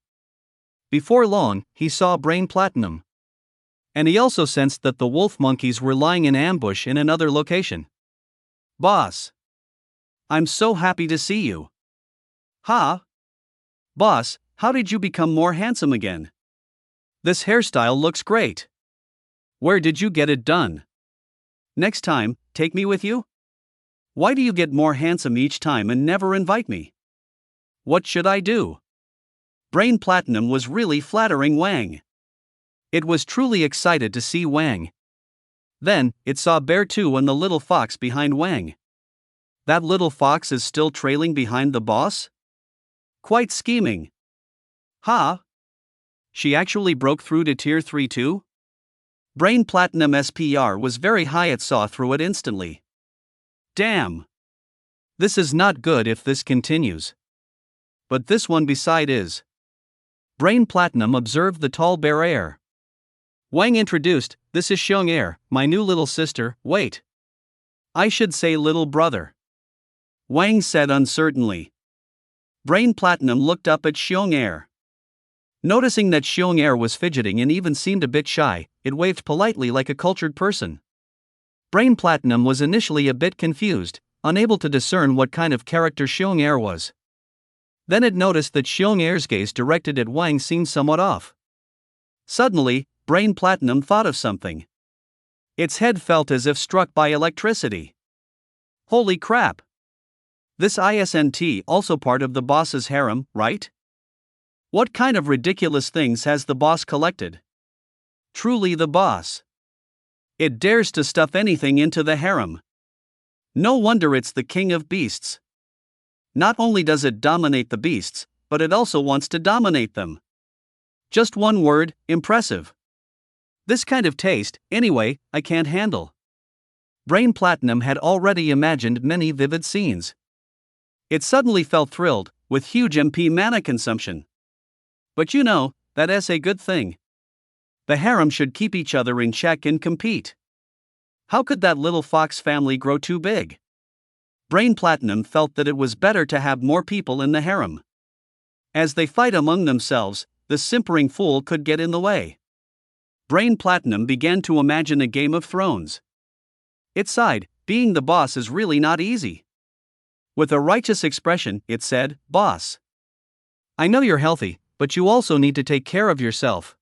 Before long, he saw Brain Platinum. And he also sensed that the wolf monkeys were lying in ambush in another location. Boss! I'm so happy to see you. Huh? Boss, how did you become more handsome again? This hairstyle looks great. Where did you get it done? Next time, take me with you? Why do you get more handsome each time and never invite me? What should I do? Brain Platinum was really flattering Wang. It was truly excited to see Wang. Then, it saw Bear 2 and the little fox behind Wang. That little fox is still trailing behind the boss? Quite scheming. Huh? She actually broke through to Tier 3 too? Brain Platinum SPR was very high. It saw through it instantly. Damn. This is not good if this continues. But this one beside is. Brain Platinum observed the tall bear heir. Wang introduced, this is Xiong'er, my new little sister. Wait. I should say little brother. Wang said uncertainly. Brain Platinum looked up at Xiong'er. Noticing that Xiong'er was fidgeting and even seemed a bit shy, it waved politely like a cultured person. Brain Platinum was initially a bit confused, unable to discern what kind of character Xiong'er was. Then it noticed that Xiong'er's gaze directed at Wang seemed somewhat off. Suddenly, Brain Platinum thought of something. Its head felt as if struck by electricity. Holy crap! This isn't also part of the boss's harem, right? What kind of ridiculous things has the boss collected? Truly the boss. It dares to stuff anything into the harem. No wonder it's the king of beasts. Not only does it dominate the beasts, but it also wants to dominate them. Just one word, impressive. This kind of taste, anyway, I can't handle. Brain Platinum had already imagined many vivid scenes. It suddenly felt thrilled, with huge MP mana consumption. But you know, that's a good thing. The harem should keep each other in check and compete. How could that little fox family grow too big? Brain Platinum felt that it was better to have more people in the harem. As they fight among themselves, the simpering fool could get in the way. Brain Platinum began to imagine a Game of Thrones. It sighed, being the boss is really not easy. With a righteous expression, it said, "Boss, I know you're healthy, but you also need to take care of yourself."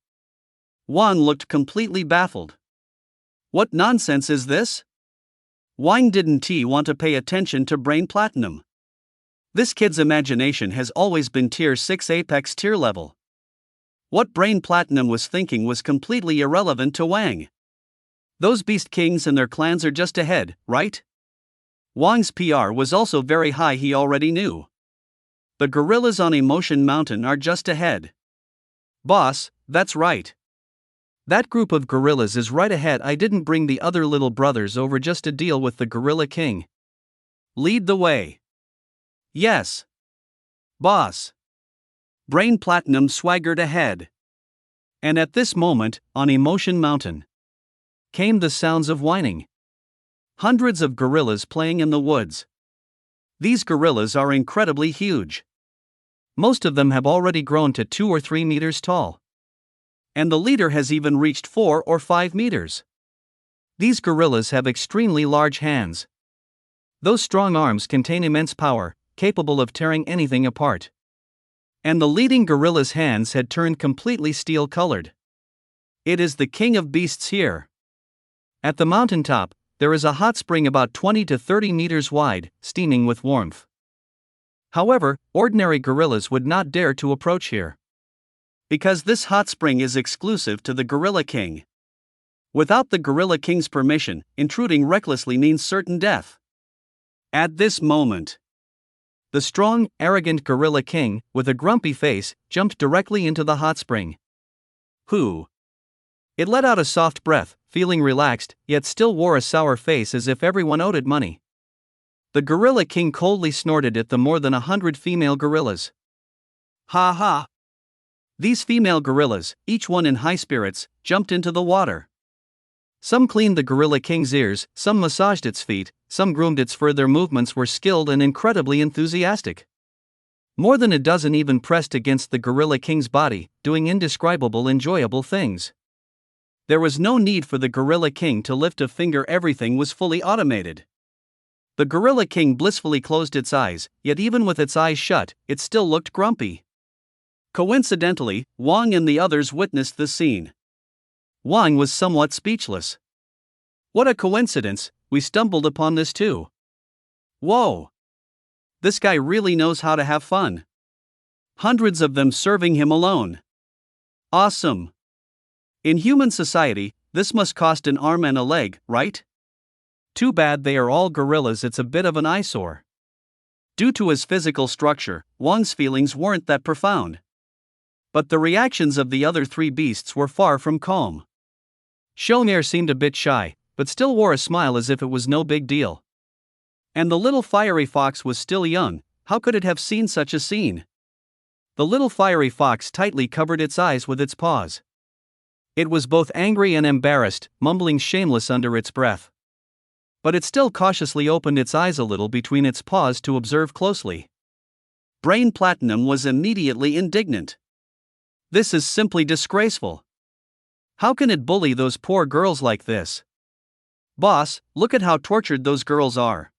Wang looked completely baffled. What nonsense is this? Wang didn't want to pay attention to Brain Platinum. This kid's imagination has always been tier 6 apex tier level. What Brain Platinum was thinking was completely irrelevant to Wang. Those beast kings and their clans are just ahead, right? Wang's PR was also very high, he already knew. The gorillas on Emotion Mountain are just ahead. Boss, that's right. That group of gorillas is right ahead. I didn't bring the other little brothers over just to deal with the Gorilla King. Lead the way. Yes. Boss. Brain Platinum swaggered ahead. And at this moment, on Emotion Mountain, came the sounds of whining. Hundreds of gorillas playing in the woods. These gorillas are incredibly huge. Most of them have already grown to 2 or 3 meters tall. And the leader has even reached 4 or 5 meters. These gorillas have extremely large hands. Those strong arms contain immense power, capable of tearing anything apart. And the leading gorilla's hands had turned completely steel-colored. It is the king of beasts here. At the mountaintop, there is a hot spring about 20 to 30 meters wide, steaming with warmth. However, ordinary gorillas would not dare to approach here. Because this hot spring is exclusive to the Gorilla King. Without the Gorilla King's permission, intruding recklessly means certain death. At this moment, the strong, arrogant Gorilla King, with a grumpy face, jumped directly into the hot spring. Who? It let out a soft breath, feeling relaxed, yet still wore a sour face as if everyone owed it money. The Gorilla King coldly snorted at the more than 100 female gorillas. Ha ha! These female gorillas, each one in high spirits, jumped into the water. Some cleaned the Gorilla King's ears, some massaged its feet, some groomed its fur. Their movements were skilled and incredibly enthusiastic. More than a dozen even pressed against the Gorilla King's body, doing indescribable enjoyable things. There was no need for the Gorilla King to lift a finger, everything was fully automated. The Gorilla King blissfully closed its eyes, yet even with its eyes shut, it still looked grumpy. Coincidentally, Wang and the others witnessed the scene. Wang was somewhat speechless. What a coincidence, we stumbled upon this too. Whoa! This guy really knows how to have fun. Hundreds of them serving him alone. Awesome! In human society, this must cost an arm and a leg, right? Too bad they are all gorillas, it's a bit of an eyesore. Due to his physical structure, Wang's feelings weren't that profound. But the reactions of the other 3 beasts were far from calm. Shonir seemed a bit shy, but still wore a smile as if it was no big deal. And the little fiery fox was still young, how could it have seen such a scene? The little fiery fox tightly covered its eyes with its paws. It was both angry and embarrassed, mumbling shameless under its breath. But it still cautiously opened its eyes a little between its paws to observe closely. Brain Platinum was immediately indignant. This is simply disgraceful. How can it bully those poor girls like this? Boss, look at how tortured those girls are.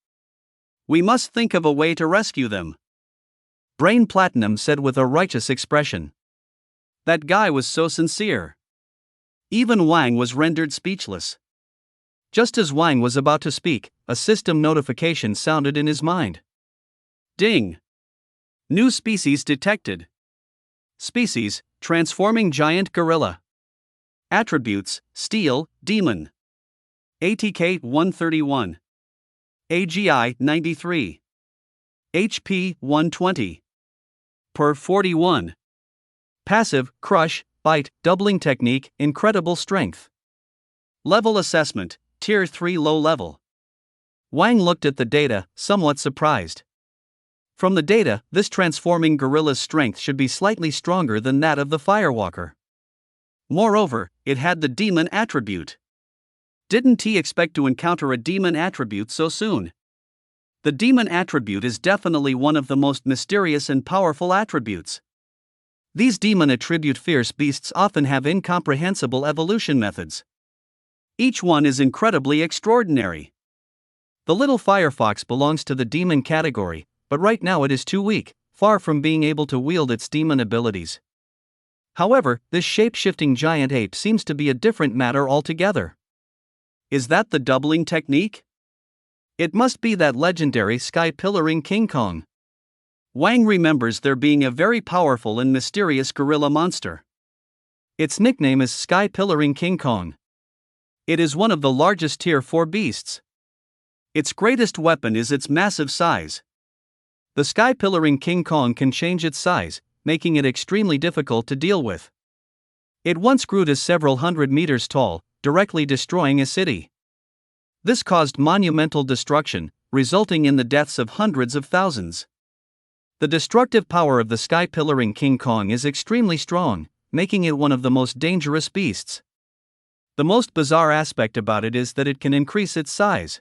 We must think of a way to rescue them. Brain Platinum said with a righteous expression. That guy was so sincere. Even Wang was rendered speechless. Just as Wang was about to speak, a system notification sounded in his mind. Ding! New species detected. Species: transforming giant gorilla. Attributes: steel, demon. ATK 131. AGI 93. HP 120. Per 41. Passive: crush, bite, doubling technique, incredible strength. Level assessment: Tier 3 low level. Wang looked at the data, somewhat surprised. From the data, this transforming gorilla's strength should be slightly stronger than that of the firewalker. Moreover, it had the demon attribute. Didn't he expect to encounter a demon attribute so soon? The demon attribute is definitely one of the most mysterious and powerful attributes. These demon attribute fierce beasts often have incomprehensible evolution methods. Each one is incredibly extraordinary. The little firefox belongs to the demon category, but right now it is too weak, far from being able to wield its demon abilities. However, this shape-shifting giant ape seems to be a different matter altogether. Is that the doubling technique? It must be that legendary sky-pillaring King Kong. Wang remembers there being a very powerful and mysterious gorilla monster. Its nickname is Sky-Pillaring King Kong. It is one of the largest Tier 4 beasts. Its greatest weapon is its massive size. The Sky-Pillaring King Kong can change its size, making it extremely difficult to deal with. It once grew to several hundred meters tall, directly destroying a city. This caused monumental destruction, resulting in the deaths of hundreds of thousands. The destructive power of the Sky-Pillaring King Kong is extremely strong, making it one of the most dangerous beasts. The most bizarre aspect about it is that it can increase its size.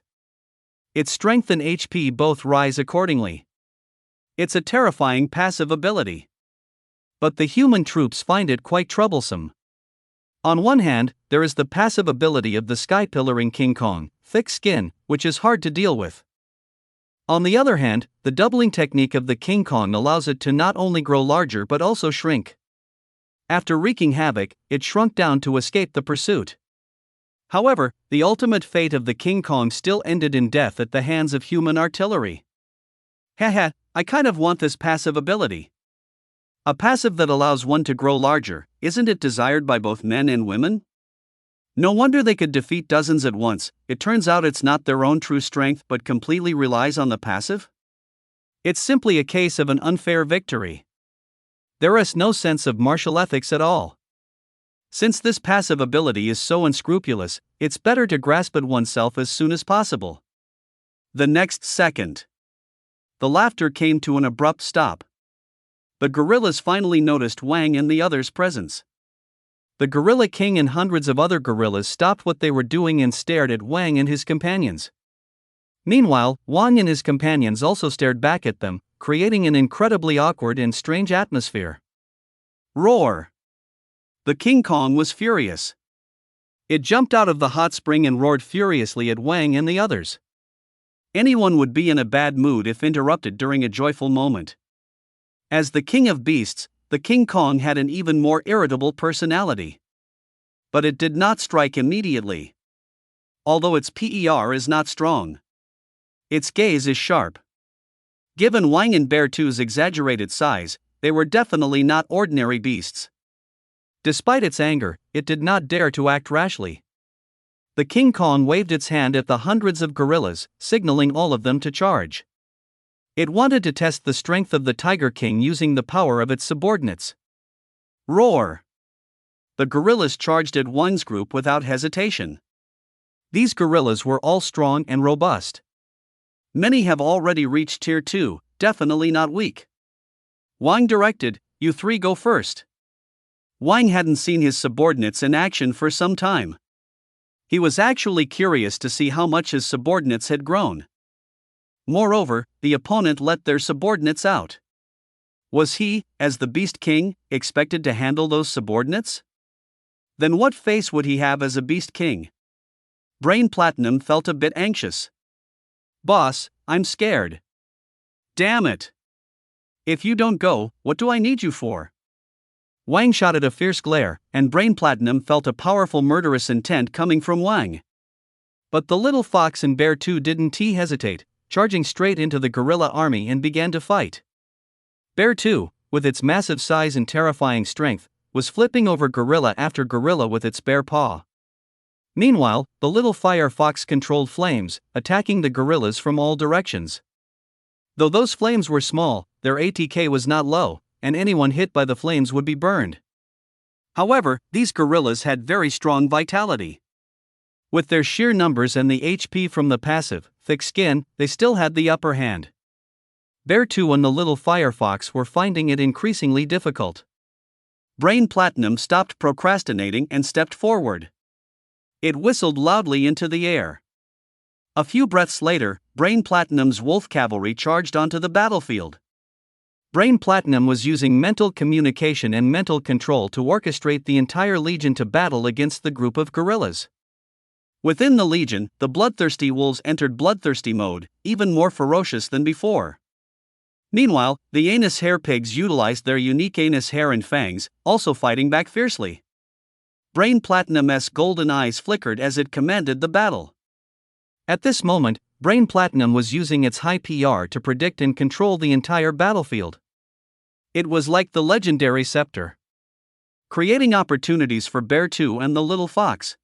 Its strength and HP both rise accordingly. It's a terrifying passive ability. But the human troops find it quite troublesome. On one hand, there is the passive ability of the Sky-Pillaring King Kong, thick skin, which is hard to deal with. On the other hand, the doubling technique of the King Kong allows it to not only grow larger but also shrink. After wreaking havoc, it shrunk down to escape the pursuit. However, the ultimate fate of the King Kong still ended in death at the hands of human artillery. Haha, I kind of want this passive ability. A passive that allows one to grow larger, isn't it desired by both men and women? No wonder they could defeat dozens at once. It turns out it's not their own true strength but completely relies on the passive? It's simply a case of an unfair victory. There is no sense of martial ethics at all. Since this passive ability is so unscrupulous, it's better to grasp it oneself as soon as possible. The next second, the laughter came to an abrupt stop. The gorillas finally noticed Wang and the others' presence. The Gorilla King and hundreds of other gorillas stopped what they were doing and stared at Wang and his companions. Meanwhile, Wang and his companions also stared back at them, creating an incredibly awkward and strange atmosphere. Roar! The King Kong was furious. It jumped out of the hot spring and roared furiously at Wang and the others. Anyone would be in a bad mood if interrupted during a joyful moment. As the king of beasts, the King Kong had an even more irritable personality. But it did not strike immediately. Although its PER is not strong, its gaze is sharp. Given Wang and Bear 2's exaggerated size, they were definitely not ordinary beasts. Despite its anger, it did not dare to act rashly. The King Kong waved its hand at the hundreds of gorillas, signaling all of them to charge. It wanted to test the strength of the Tiger King using the power of its subordinates. Roar! The gorillas charged at Wang's group without hesitation. These gorillas were all strong and robust. Many have already reached Tier 2, definitely not weak. Wang directed, "You three go first." Wang hadn't seen his subordinates in action for some time. He was actually curious to see how much his subordinates had grown. Moreover, the opponent let their subordinates out. Was he, as the Beast King, expected to handle those subordinates? Then what face would he have as a Beast King? Brain Platinum felt a bit anxious. "Boss, I'm scared." "Damn it. If you don't go, what do I need you for?" Wang shot at a fierce glare, and Brain Platinum felt a powerful murderous intent coming from Wang. But the little fox and Bear 2 didn't hesitate. charging straight into the gorilla army and began to fight. Bear 2, with its massive size and terrifying strength, was flipping over gorilla after gorilla with its bare paw. Meanwhile, the little fire fox controlled flames, attacking the gorillas from all directions. Though those flames were small, their ATK was not low, and anyone hit by the flames would be burned. However, these gorillas had very strong vitality. With their sheer numbers and the HP from the passive, thick skin, they still had the upper hand. Bear 2 and the little firefox were finding it increasingly difficult. Brain Platinum stopped procrastinating and stepped forward. It whistled loudly into the air. A few breaths later, Brain Platinum's wolf cavalry charged onto the battlefield. Brain Platinum was using mental communication and mental control to orchestrate the entire legion to battle against the group of gorillas. Within the legion, the bloodthirsty wolves entered bloodthirsty mode, even more ferocious than before. Meanwhile, the anus hair pigs utilized their unique anus hair and fangs, also fighting back fiercely. Brain Platinum's golden eyes flickered as it commanded the battle. At this moment, Brain Platinum was using its high PR to predict and control the entire battlefield. It was like the legendary scepter, creating opportunities for Bear 2 and the little fox.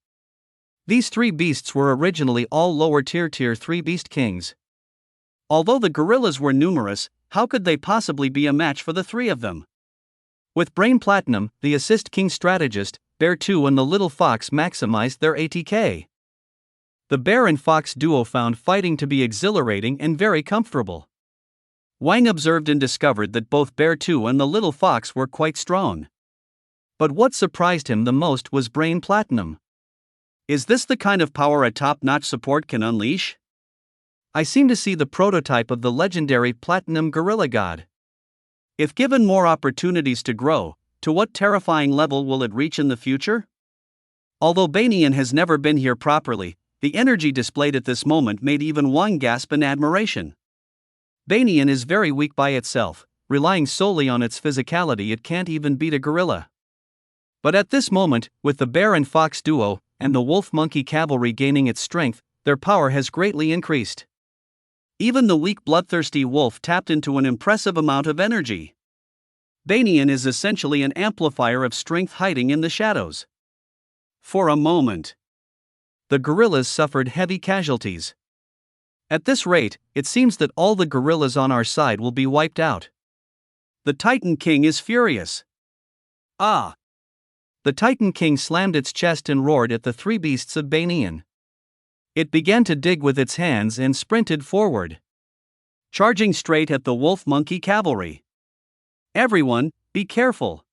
These three beasts were originally all lower tier 3 beast kings. Although the gorillas were numerous, how could they possibly be a match for the three of them? With Brain Platinum, the assist king strategist, Bear 2 and the little fox maximized their ATK. The bear and fox duo found fighting to be exhilarating and very comfortable. Wang observed and discovered that both Bear 2 and the little fox were quite strong. But what surprised him the most was Brain Platinum. Is this the kind of power a top-notch support can unleash? I seem to see the prototype of the legendary Platinum Gorilla God. If given more opportunities to grow, to what terrifying level will it reach in the future? Although Banyan has never been here properly, the energy displayed at this moment made even Wang gasp in admiration. Banyan is very weak by itself, relying solely on its physicality it can't even beat a gorilla. But at this moment, with the bear and fox duo, and the wolf-monkey cavalry gaining its strength, their power has greatly increased. Even the weak bloodthirsty wolf tapped into an impressive amount of energy. Banyan is essentially an amplifier of strength hiding in the shadows. For a moment, the gorillas suffered heavy casualties. At this rate, it seems that all the gorillas on our side will be wiped out. The Titan King is furious. Ah! The Titan King slammed its chest and roared at the three beasts of Banyan. It began to dig with its hands and sprinted forward, charging straight at the wolf-monkey cavalry. Everyone, be careful!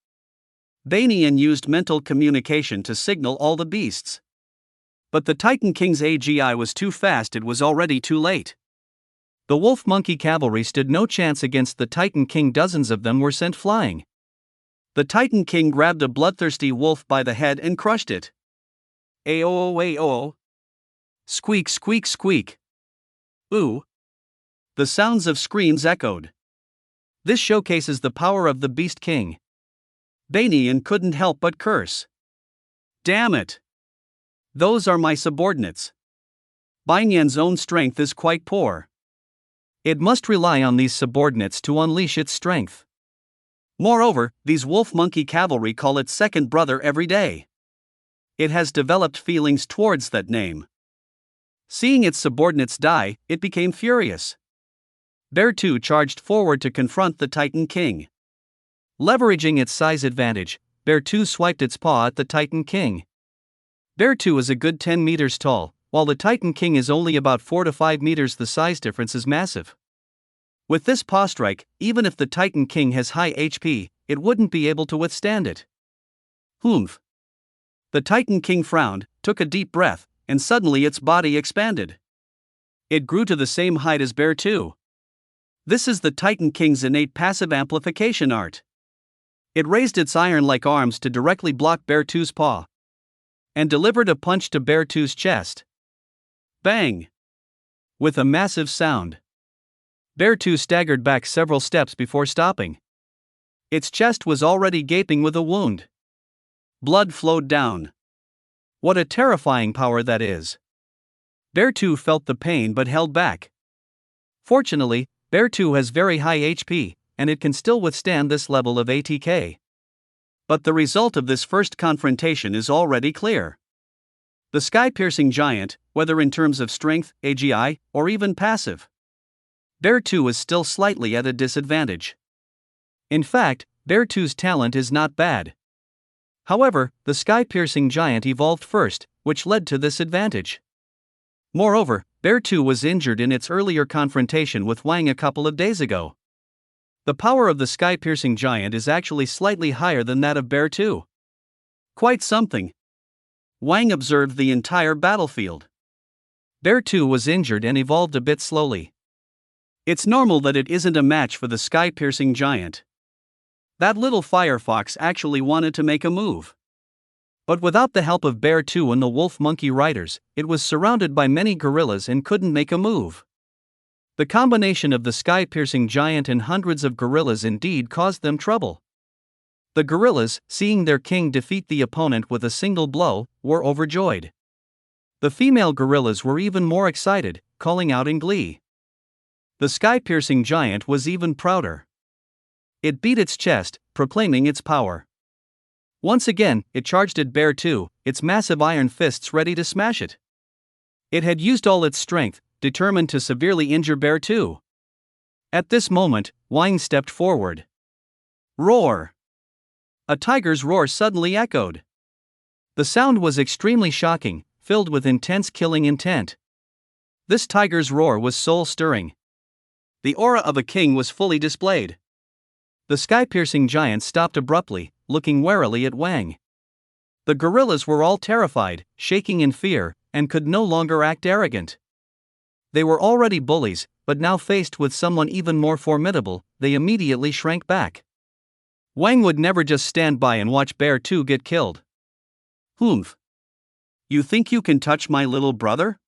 Banyan used mental communication to signal all the beasts. But the Titan King's AGI was too fast, it was already too late. The wolf-monkey cavalry stood no chance against the Titan King, dozens of them were sent flying. The Titan King grabbed a bloodthirsty wolf by the head and crushed it. Aoo aoo. Squeak squeak squeak. Ooh. The sounds of screams echoed. This showcases the power of the Beast King. Banyan couldn't help but curse. Damn it! Those are my subordinates. Banyan's own strength is quite poor. It must rely on these subordinates to unleash its strength. Moreover, these wolf-monkey cavalry call it second brother every day. It has developed feelings towards that name. Seeing its subordinates die, it became furious. Bear 2 charged forward to confront the Titan King. Leveraging its size advantage, Bear 2 swiped its paw at the Titan King. Bear 2 is a good 10 meters tall, while the Titan King is only about 4 to 5 meters. The size difference is massive. With this paw strike, even if the Titan King has high HP, it wouldn't be able to withstand it. Humph. The Titan King frowned, took a deep breath, and suddenly its body expanded. It grew to the same height as Bear 2. This is the Titan King's innate passive amplification art. It raised its iron-like arms to directly block Bear 2's paw, and delivered a punch to Bear 2's chest. Bang! With a massive sound, Bear 2 staggered back several steps before stopping. Its chest was already gaping with a wound. Blood flowed down. What a terrifying power that is! Bear 2 felt the pain but held back. Fortunately, Bear 2 has very high HP, and it can still withstand this level of ATK. But the result of this first confrontation is already clear. The sky-piercing giant, whether in terms of strength, AGI, or even passive, Bear 2 is still slightly at a disadvantage. In fact, Bear 2's talent is not bad. However, the sky-piercing giant evolved first, which led to this advantage. Moreover, Bear 2 was injured in its earlier confrontation with Wang a couple of days ago. The power of the sky-piercing giant is actually slightly higher than that of Bear 2. Quite something. Wang observed the entire battlefield. Bear 2 was injured and evolved a bit slowly. It's normal that it isn't a match for the sky-piercing giant. That little firefox actually wanted to make a move. But without the help of Bear 2 and the wolf monkey riders, it was surrounded by many gorillas and couldn't make a move. The combination of the sky-piercing giant and hundreds of gorillas indeed caused them trouble. The gorillas, seeing their king defeat the opponent with a single blow, were overjoyed. The female gorillas were even more excited, calling out in glee. The sky-piercing giant was even prouder. It beat its chest, proclaiming its power. Once again, it charged at Bear 2, its massive iron fists ready to smash it. It had used all its strength, determined to severely injure Bear 2. At this moment, Wang stepped forward. Roar! A tiger's roar suddenly echoed. The sound was extremely shocking, filled with intense killing intent. This tiger's roar was soul-stirring. The aura of a king was fully displayed. The sky-piercing giant stopped abruptly, looking warily at Wang. The gorillas were all terrified, shaking in fear, and could no longer act arrogant. They were already bullies, but now faced with someone even more formidable, they immediately shrank back. Wang would never just stand by and watch Bear 2 get killed. Humph. You think you can touch my little brother?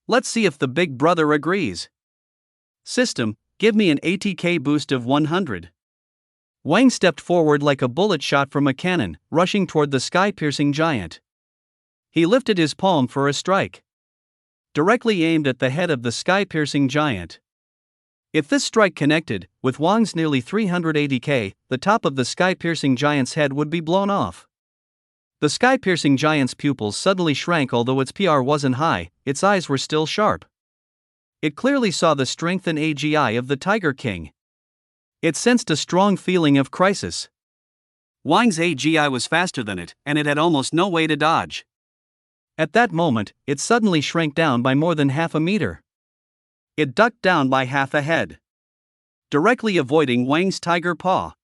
Let's see if the big brother agrees. System, give me an ATK boost of 100. Wang stepped forward like a bullet shot from a cannon, rushing toward the sky-piercing giant. He lifted his palm for a strike, directly aimed at the head of the sky-piercing giant. If this strike connected, with Wang's nearly 300 ATK, the top of the sky-piercing giant's head would be blown off. The sky-piercing giant's pupils suddenly shrank. Although its PR wasn't high, its eyes were still sharp. It clearly saw the strength and AGI of the Tiger King. It sensed a strong feeling of crisis. Wang's AGI was faster than it, and it had almost no way to dodge. At that moment, it suddenly shrank down by more than half a meter. It ducked down by half a head, directly avoiding Wang's tiger paw.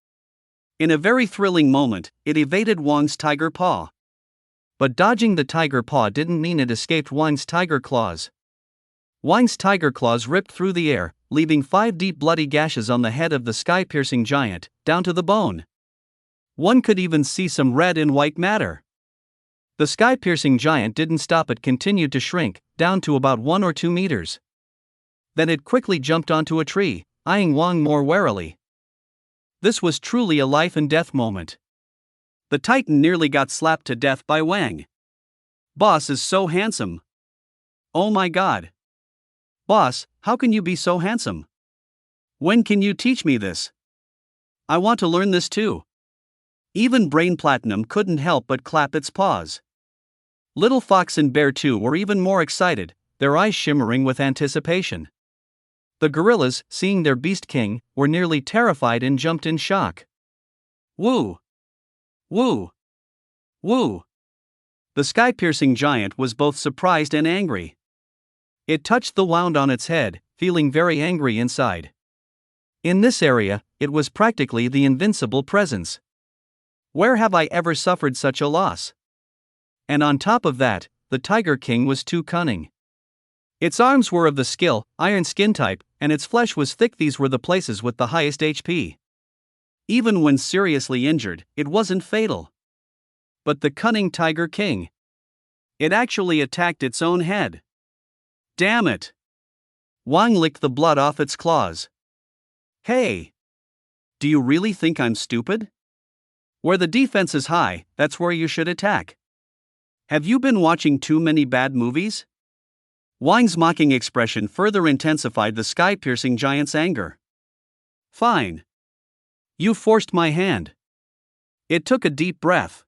In a very thrilling moment, it evaded Wang's tiger paw. But dodging the tiger paw didn't mean it escaped Wang's tiger claws. Wang's tiger claws ripped through the air, leaving 5 deep bloody gashes on the head of the sky-piercing giant, down to the bone. One could even see some red and white matter. The sky-piercing giant didn't stop. It continued to shrink, down to about 1 or 2 meters. Then it quickly jumped onto a tree, eyeing Wang more warily. This was truly a life-and-death moment. The Titan nearly got slapped to death by Wang. Boss is so handsome. Oh my god. Boss, how can you be so handsome? When can you teach me this? I want to learn this too. Even Brain Platinum couldn't help but clap its paws. Little Fox and Bear 2 were even more excited, their eyes shimmering with anticipation. The gorillas, seeing their beast king, were nearly terrified and jumped in shock. Woo! Woo! Woo! The sky-piercing giant was both surprised and angry. It touched the wound on its head, feeling very angry inside. In this area, it was practically the invincible presence. Where have I ever suffered such a loss? And on top of that, the Tiger King was too cunning. Its arms were of the skill, iron skin type, and its flesh was thick. These were the places with the highest HP. Even when seriously injured, it wasn't fatal. But the cunning Tiger King. It actually attacked its own head. Damn it! Wang licked the blood off its claws. Hey! Do you really think I'm stupid? Where the defense is high, that's where you should attack. Have you been watching too many bad movies? Wang's mocking expression further intensified the sky-piercing giant's anger. Fine. You forced my hand. It took a deep breath.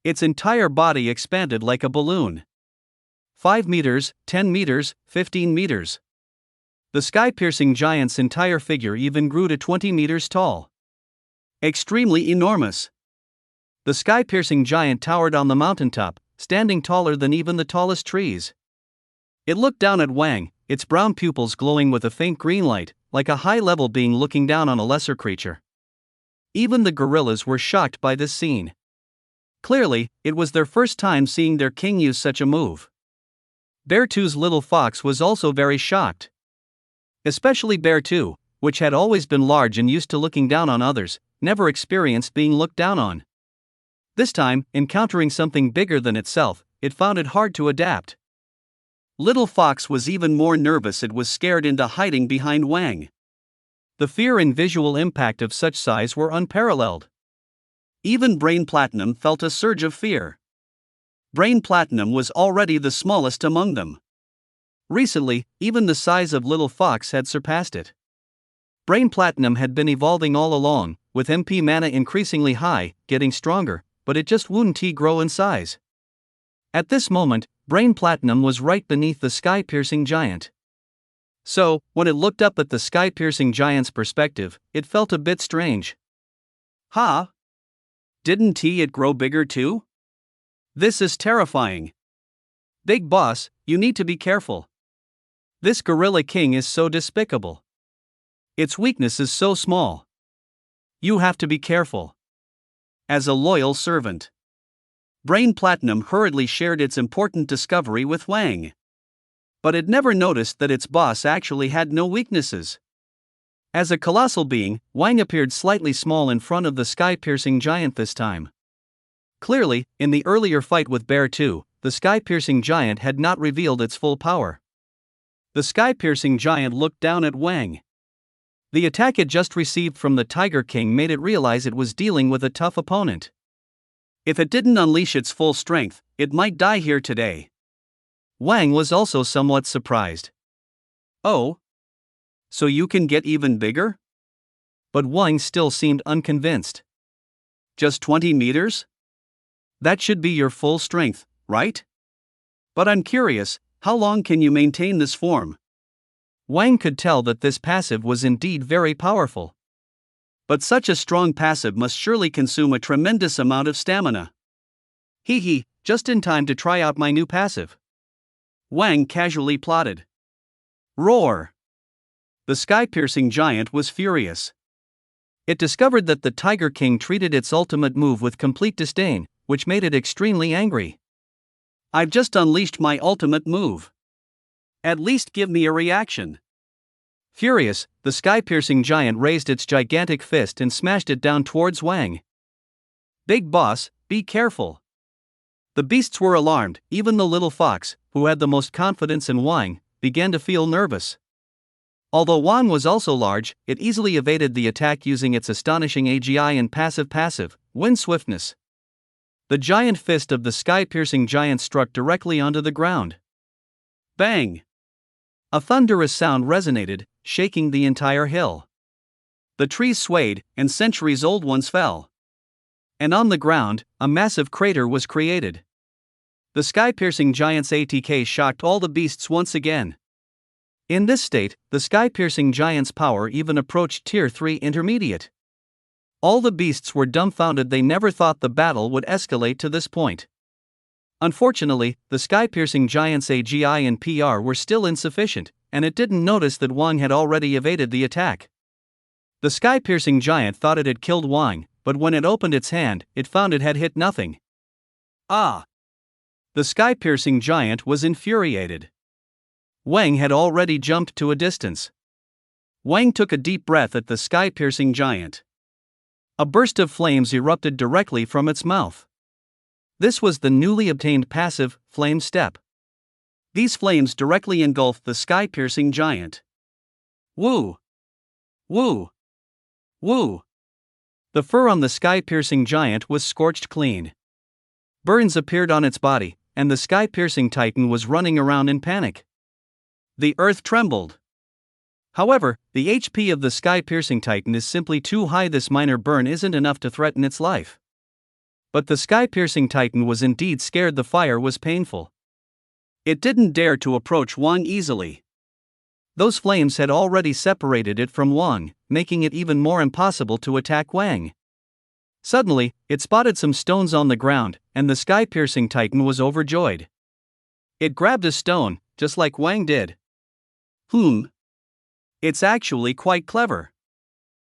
Its entire body expanded like a balloon. 5 meters, 10 meters, 15 meters. The sky-piercing giant's entire figure even grew to 20 meters tall. Extremely enormous. The sky-piercing giant towered on the mountaintop, standing taller than even the tallest trees. It looked down at Wang, its brown pupils glowing with a faint green light, like a high-level being looking down on a lesser creature. Even the gorillas were shocked by this scene. Clearly, it was their first time seeing their king use such a move. Bear 2's little fox was also very shocked. Especially Bear 2, which had always been large and used to looking down on others, never experienced being looked down on. This time, encountering something bigger than itself, it found it hard to adapt. Little Fox was even more nervous. It was scared into hiding behind Wang. The fear and visual impact of such size were unparalleled. Even Brain Platinum felt a surge of fear. Brain Platinum was already the smallest among them. Recently, even the size of Little Fox had surpassed it. Brain Platinum had been evolving all along, with MP mana increasingly high, getting stronger, but it just wouldn't grow in size. At this moment, Brain Platinum was right beneath the sky-piercing giant. So, when it looked up at the sky-piercing giant's perspective, it felt a bit strange. Ha! Didn't it grow bigger too? This is terrifying. Big boss, you need to be careful. This Gorilla King is so despicable. Its weakness is so small. You have to be careful. As a loyal servant. Brain Platinum hurriedly shared its important discovery with Wang. But it never noticed that its boss actually had no weaknesses. As a colossal being, Wang appeared slightly small in front of the sky-piercing giant this time. Clearly, in the earlier fight with Bear 2, the sky-piercing giant had not revealed its full power. The sky-piercing giant looked down at Wang. The attack it just received from the Tiger King made it realize it was dealing with a tough opponent. If it didn't unleash its full strength, it might die here today. Wang was also somewhat surprised. Oh? So you can get even bigger? But Wang still seemed unconvinced. Just 20 meters? That should be your full strength, right? But I'm curious, how long can you maintain this form? Wang could tell that this passive was indeed very powerful. But such a strong passive must surely consume a tremendous amount of stamina. Hee, just in time to try out my new passive. Wang casually plotted. Roar! The sky-piercing giant was furious. It discovered that the Tiger King treated its ultimate move with complete disdain, which made it extremely angry. I've just unleashed my ultimate move. At least give me a reaction. Furious, the sky-piercing giant raised its gigantic fist and smashed it down towards Wang. Big boss, be careful. The beasts were alarmed. Even the little fox, who had the most confidence in Wang, began to feel nervous. Although Wang was also large, it easily evaded the attack using its astonishing AGI and passive, wind swiftness. The giant fist of the sky-piercing giant struck directly onto the ground. Bang! A thunderous sound resonated, shaking the entire hill. The trees swayed, and centuries-old ones fell. And on the ground, a massive crater was created. The sky-piercing giant's ATK shocked all the beasts once again. In this state, the sky-piercing giant's power even approached Tier 3 Intermediate. All the beasts were dumbfounded. They never thought the battle would escalate to this point. Unfortunately, the sky-piercing giant's AGI and PR were still insufficient, and it didn't notice that Wang had already evaded the attack. The sky-piercing giant thought it had killed Wang, but when it opened its hand, it found it had hit nothing. Ah! The sky-piercing giant was infuriated. Wang had already jumped to a distance. Wang took a deep breath at the sky-piercing giant. A burst of flames erupted directly from its mouth. This was the newly obtained passive, Flame Step. These flames directly engulfed the sky-piercing giant. Woo! Woo! Woo! The fur on the sky-piercing giant was scorched clean. Burns appeared on its body, and the sky-piercing titan was running around in panic. The earth trembled. However, the HP of the sky-piercing titan is simply too high. This minor burn isn't enough to threaten its life. But the sky-piercing titan was indeed scared. The fire was painful. It didn't dare to approach Wang easily. Those flames had already separated it from Wang, making it even more impossible to attack Wang. Suddenly, it spotted some stones on the ground, and the sky-piercing titan was overjoyed. It grabbed a stone, just like Wang did. It's actually quite clever.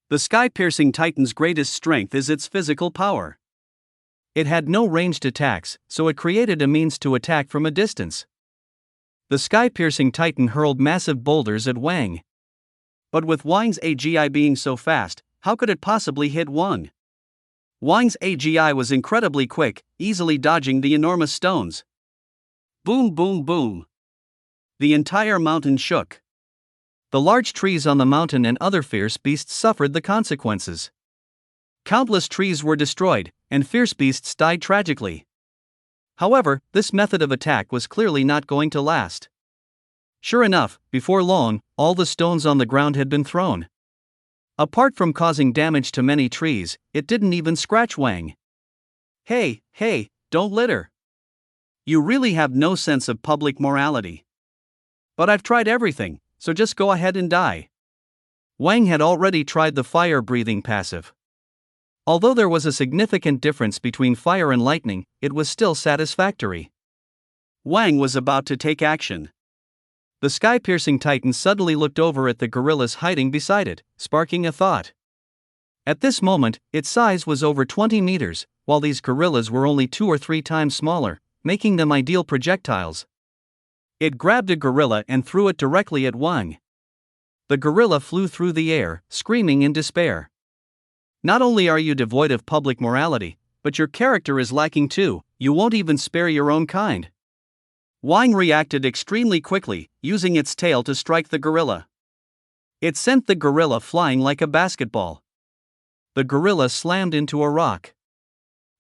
The sky-piercing titan's greatest strength is its physical power. It had no ranged attacks, so it created a means to attack from a distance. The sky-piercing titan hurled massive boulders at Wang. But with Wang's AGI being so fast, how could it possibly hit Wang? Wang's AGI was incredibly quick, easily dodging the enormous stones. Boom, boom, boom. The entire mountain shook. The large trees on the mountain and other fierce beasts suffered the consequences. Countless trees were destroyed, and fierce beasts died tragically. However, this method of attack was clearly not going to last. Sure enough, before long, all the stones on the ground had been thrown. Apart from causing damage to many trees, it didn't even scratch Wang. Hey, don't litter. You really have no sense of public morality. But I've tried everything, so just go ahead and die. Wang had already tried the fire-breathing passive. Although there was a significant difference between fire and lightning, it was still satisfactory. Wang was about to take action. The sky-piercing titan suddenly looked over at the gorillas hiding beside it, sparking a thought. At this moment, its size was over 20 meters, while these gorillas were only 2 or 3 times smaller, making them ideal projectiles. It grabbed a gorilla and threw it directly at Wang. The gorilla flew through the air, screaming in despair. Not only are you devoid of public morality, but your character is lacking too. You won't even spare your own kind. Wang reacted extremely quickly, using its tail to strike the gorilla. It sent the gorilla flying like a basketball. The gorilla slammed into a rock.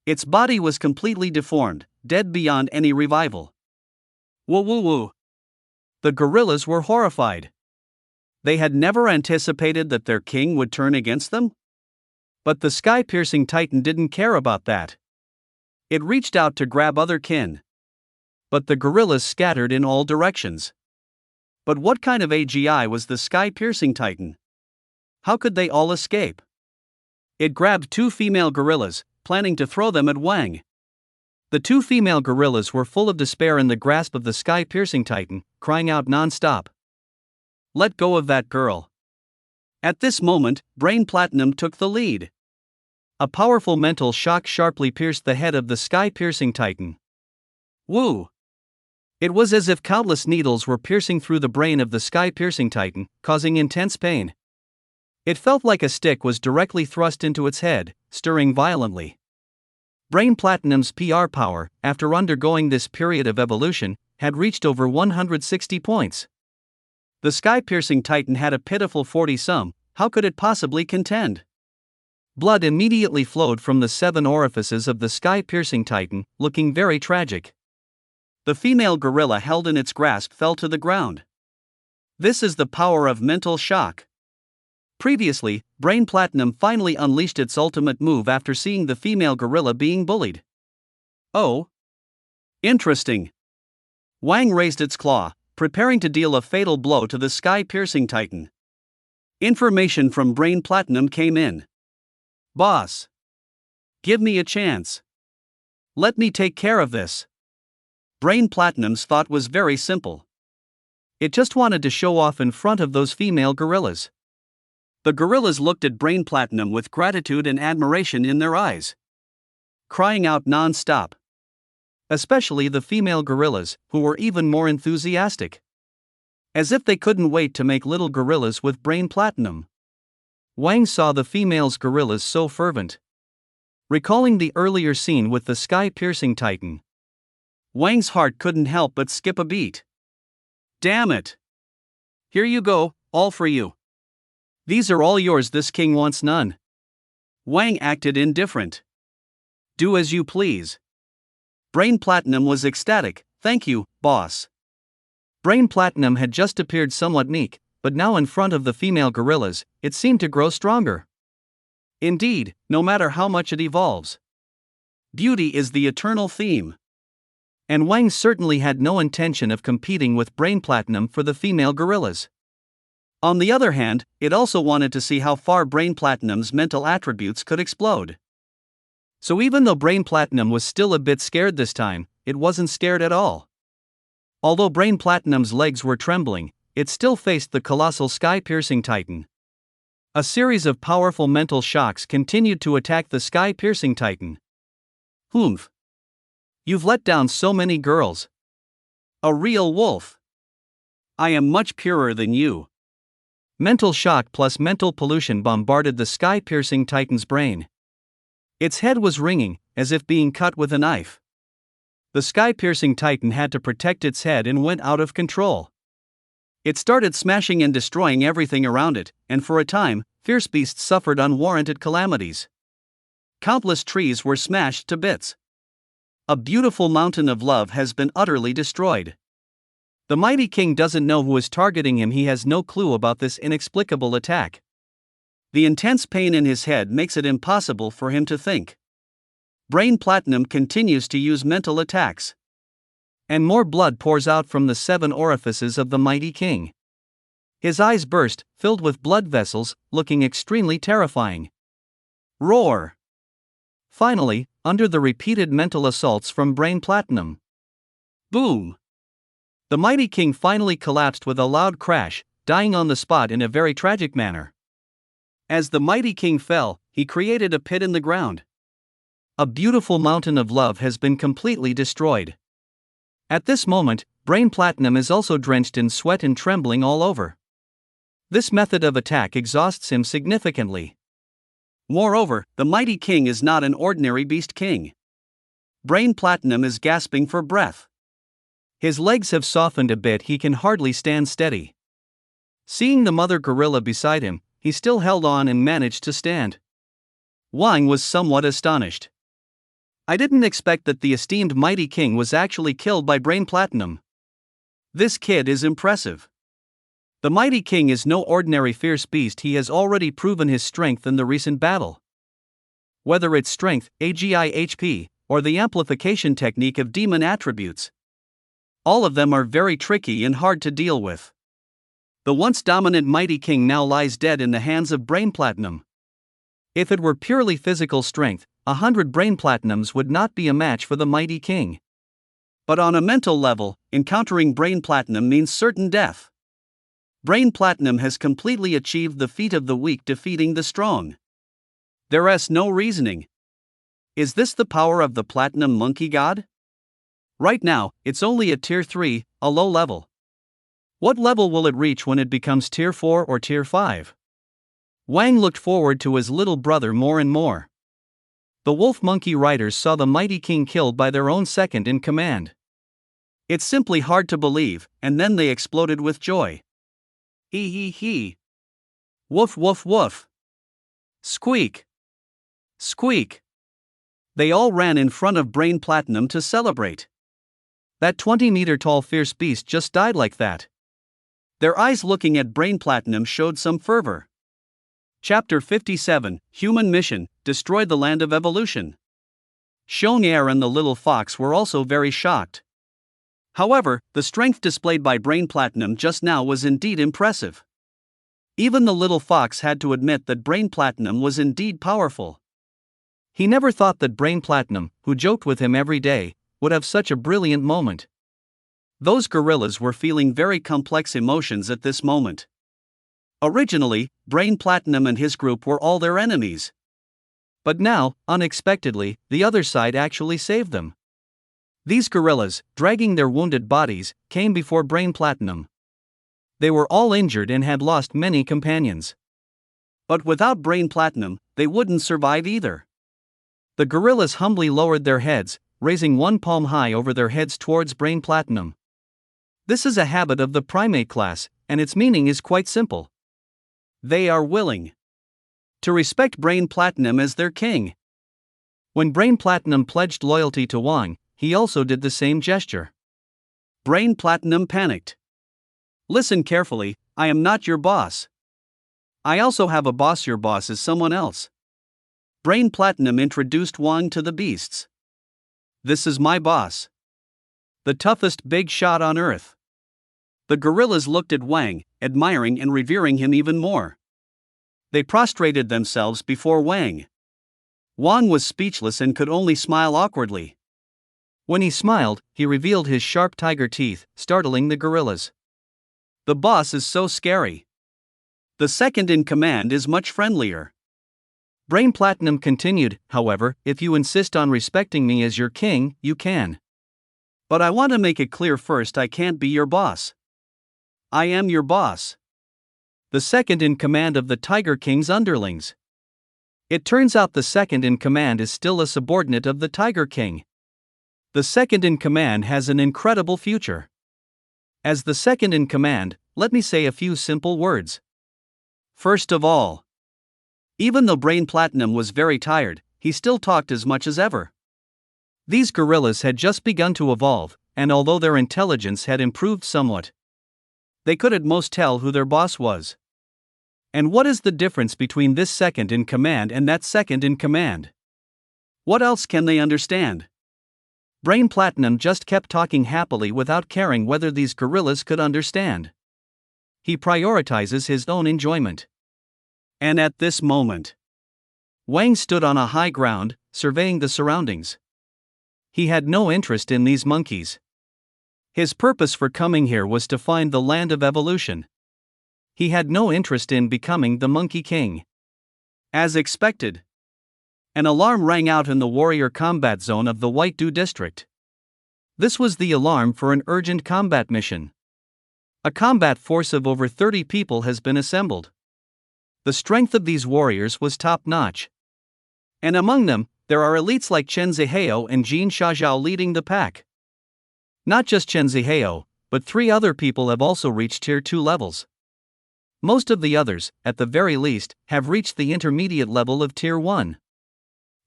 Its body was completely deformed, dead beyond any revival. Woo. The gorillas were horrified. They had never anticipated that their king would turn against them. But the sky-piercing titan didn't care about that. It reached out to grab other kin. But the gorillas scattered in all directions. But what kind of AGI was the sky-piercing titan? How could they all escape? It grabbed 2 female gorillas, planning to throw them at Wang. The 2 female gorillas were full of despair in the grasp of the sky-piercing titan, crying out non-stop. Let go of that girl. At this moment, Brain Platinum took the lead. A powerful mental shock sharply pierced the head of the sky-piercing titan. Woo! It was as if countless needles were piercing through the brain of the sky-piercing titan, causing intense pain. It felt like a stick was directly thrust into its head, stirring violently. Brain Platinum's PR power, after undergoing this period of evolution, had reached over 160 points. The sky-piercing titan had a pitiful 40-some. How could it possibly contend? Blood immediately flowed from the 7 orifices of the sky-piercing titan, looking very tragic. The female gorilla held in its grasp fell to the ground. This is the power of mental shock. Previously, Brain Platinum finally unleashed its ultimate move after seeing the female gorilla being bullied. Oh. Interesting. Wang raised its claw, preparing to deal a fatal blow to the sky-piercing titan. Information from Brain Platinum came in. Boss. Give me a chance. Let me take care of this. Brain Platinum's thought was very simple. It just wanted to show off in front of those female gorillas. The gorillas looked at Brain Platinum with gratitude and admiration in their eyes, crying out non-stop. Especially the female gorillas, who were even more enthusiastic. As if they couldn't wait to make little gorillas with Brain Platinum. Wang saw the female's gorillas so fervent. Recalling the earlier scene with the sky-piercing titan, Wang's heart couldn't help but skip a beat. Damn it! Here you go, all for you. These are all yours, this king wants none. Wang acted indifferent. Do as you please. Brain Platinum was ecstatic, thank you, boss. Brain Platinum had just appeared somewhat meek, but now in front of the female gorillas, it seemed to grow stronger. Indeed, no matter how much it evolves, beauty is the eternal theme. And Wang certainly had no intention of competing with Brain Platinum for the female gorillas. On the other hand, it also wanted to see how far Brain Platinum's mental attributes could explode. So even though Brain Platinum was still a bit scared this time, it wasn't scared at all. Although Brain Platinum's legs were trembling, it still faced the colossal sky-piercing titan. A series of powerful mental shocks continued to attack the sky-piercing titan. Humph! You've let down so many girls. A real wolf. I am much purer than you. Mental shock plus mental pollution bombarded the sky-piercing titan's brain. Its head was ringing, as if being cut with a knife. The sky-piercing titan had to protect its head and went out of control. It started smashing and destroying everything around it, and for a time, Fierce Beast suffered unwarranted calamities. Countless trees were smashed to bits. A beautiful mountain of love has been utterly destroyed. The mighty king doesn't know who is targeting him. He has no clue about this inexplicable attack. The intense pain in his head makes it impossible for him to think. Brain Platinum continues to use mental attacks. And more blood pours out from the 7 orifices of the mighty king. His eyes burst, filled with blood vessels, looking extremely terrifying. Roar! Finally, under the repeated mental assaults from Brain Platinum. Boom! The mighty king finally collapsed with a loud crash, dying on the spot in a very tragic manner. As the mighty king fell, he created a pit in the ground. A beautiful mountain of love has been completely destroyed. At this moment, Brain Platinum is also drenched in sweat and trembling all over. This method of attack exhausts him significantly. Moreover, the mighty king is not an ordinary beast king. Brain Platinum is gasping for breath. His legs have softened a bit, he can hardly stand steady. Seeing the mother gorilla beside him, he still held on and managed to stand. Wang was somewhat astonished. I didn't expect that the esteemed mighty king was actually killed by Brain Platinum. This kid is impressive. The mighty king is no ordinary fierce beast. He has already proven his strength in the recent battle. Whether it's strength, AGI HP, or the amplification technique of demon attributes, all of them are very tricky and hard to deal with. The once dominant mighty king now lies dead in the hands of Brain Platinum. If it were purely physical strength, 100 Brain Platinums would not be a match for the mighty king. But on a mental level, encountering Brain Platinum means certain death. Brain Platinum has completely achieved the feat of the weak, defeating the strong. There's no reasoning. Is this the power of the Platinum Monkey God? Right now, it's only at Tier 3, a low level. What level will it reach when it becomes Tier 4 or Tier 5? Wang looked forward to his little brother more and more. The wolf monkey riders saw the mighty king killed by their own second in command. It's simply hard to believe, and then they exploded with joy. Hee hee hee. Woof woof woof. Squeak. Squeak. They all ran in front of Brain Platinum to celebrate. That 20-meter-tall fierce beast just died like that. Their eyes looking at Brain Platinum showed some fervor. Chapter 57, Human Mission, Destroy the Land of Evolution. Shonier and the little fox were also very shocked. However, the strength displayed by Brain Platinum just now was indeed impressive. Even the little fox had to admit that Brain Platinum was indeed powerful. He never thought that Brain Platinum, who joked with him every day, would have such a brilliant moment. Those gorillas were feeling very complex emotions at this moment. Originally, Brain Platinum and his group were all their enemies. But now, unexpectedly, the other side actually saved them. These gorillas, dragging their wounded bodies, came before Brain Platinum. They were all injured and had lost many companions. But without Brain Platinum, they wouldn't survive either. The gorillas humbly lowered their heads, raising one palm high over their heads towards Brain Platinum. This is a habit of the primate class, and its meaning is quite simple. They are willing to respect Brain Platinum as their king. When Brain Platinum pledged loyalty to Wang, he also did the same gesture. Brain Platinum panicked. Listen carefully, I am not your boss. I also have a boss. Your boss is someone else. Brain Platinum introduced Wang to the beasts. This is my boss. The toughest big shot on earth. The gorillas looked at Wang, admiring and revering him even more. They prostrated themselves before Wang. Wang was speechless and could only smile awkwardly. When he smiled, he revealed his sharp tiger teeth, startling the gorillas. The boss is so scary. The second in command is much friendlier. Brain Platinum continued, however, if you insist on respecting me as your king, you can. But I want to make it clear first, I can't be your boss. I am your boss. The second in command of the Tiger King's underlings. It turns out the second in command is still a subordinate of the Tiger King. The second in command has an incredible future. As the second in command, let me say a few simple words. First of all, even though Brain Platinum was very tired, he still talked as much as ever. These gorillas had just begun to evolve, and although their intelligence had improved somewhat, they could at most tell who their boss was. And what is the difference between this second in command and that second in command? What else can they understand? Brain Platinum just kept talking happily without caring whether these gorillas could understand. He prioritizes his own enjoyment. And at this moment, Wang stood on a high ground, surveying the surroundings. He had no interest in these monkeys. His purpose for coming here was to find the land of evolution. He had no interest in becoming the Monkey King. As expected, an alarm rang out in the warrior combat zone of the White Dew district. This was the alarm for an urgent combat mission. A combat force of over 30 people has been assembled. The strength of these warriors was top-notch. And among them, there are elites like Chen Zihao and Jin Xiaozhao leading the pack. Not just Chen Zihao, but 3 other people have also reached Tier 2 levels. Most of the others, at the very least, have reached the intermediate level of Tier 1.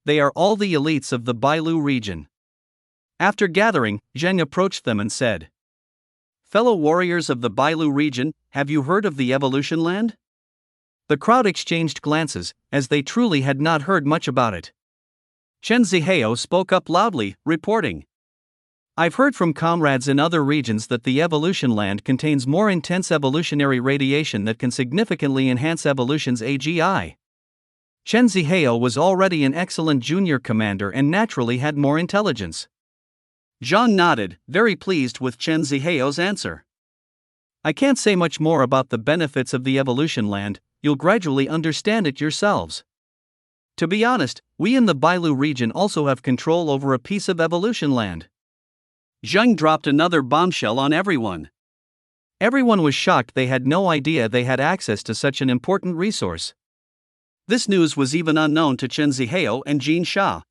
They are all the elites of the Bailu region. After gathering, Zheng approached them and said, "Fellow warriors of the Bailu region, have you heard of the Evolution Land?" The crowd exchanged glances, as they truly had not heard much about it. Chen Zihao spoke up loudly, reporting, "I've heard from comrades in other regions that the Evolution Land contains more intense evolutionary radiation that can significantly enhance evolution's AGI." Chen Zihao was already an excellent junior commander and naturally had more intelligence. Zhang nodded, very pleased with Chen Zihao's answer. "I can't say much more about the benefits of the Evolution Land, you'll gradually understand it yourselves. To be honest, we in the Bailu region also have control over a piece of Evolution Land." Zheng dropped another bombshell on everyone. Everyone was shocked. They had no idea they had access to such an important resource. This news was even unknown to Chen Zihao and Jin Sha.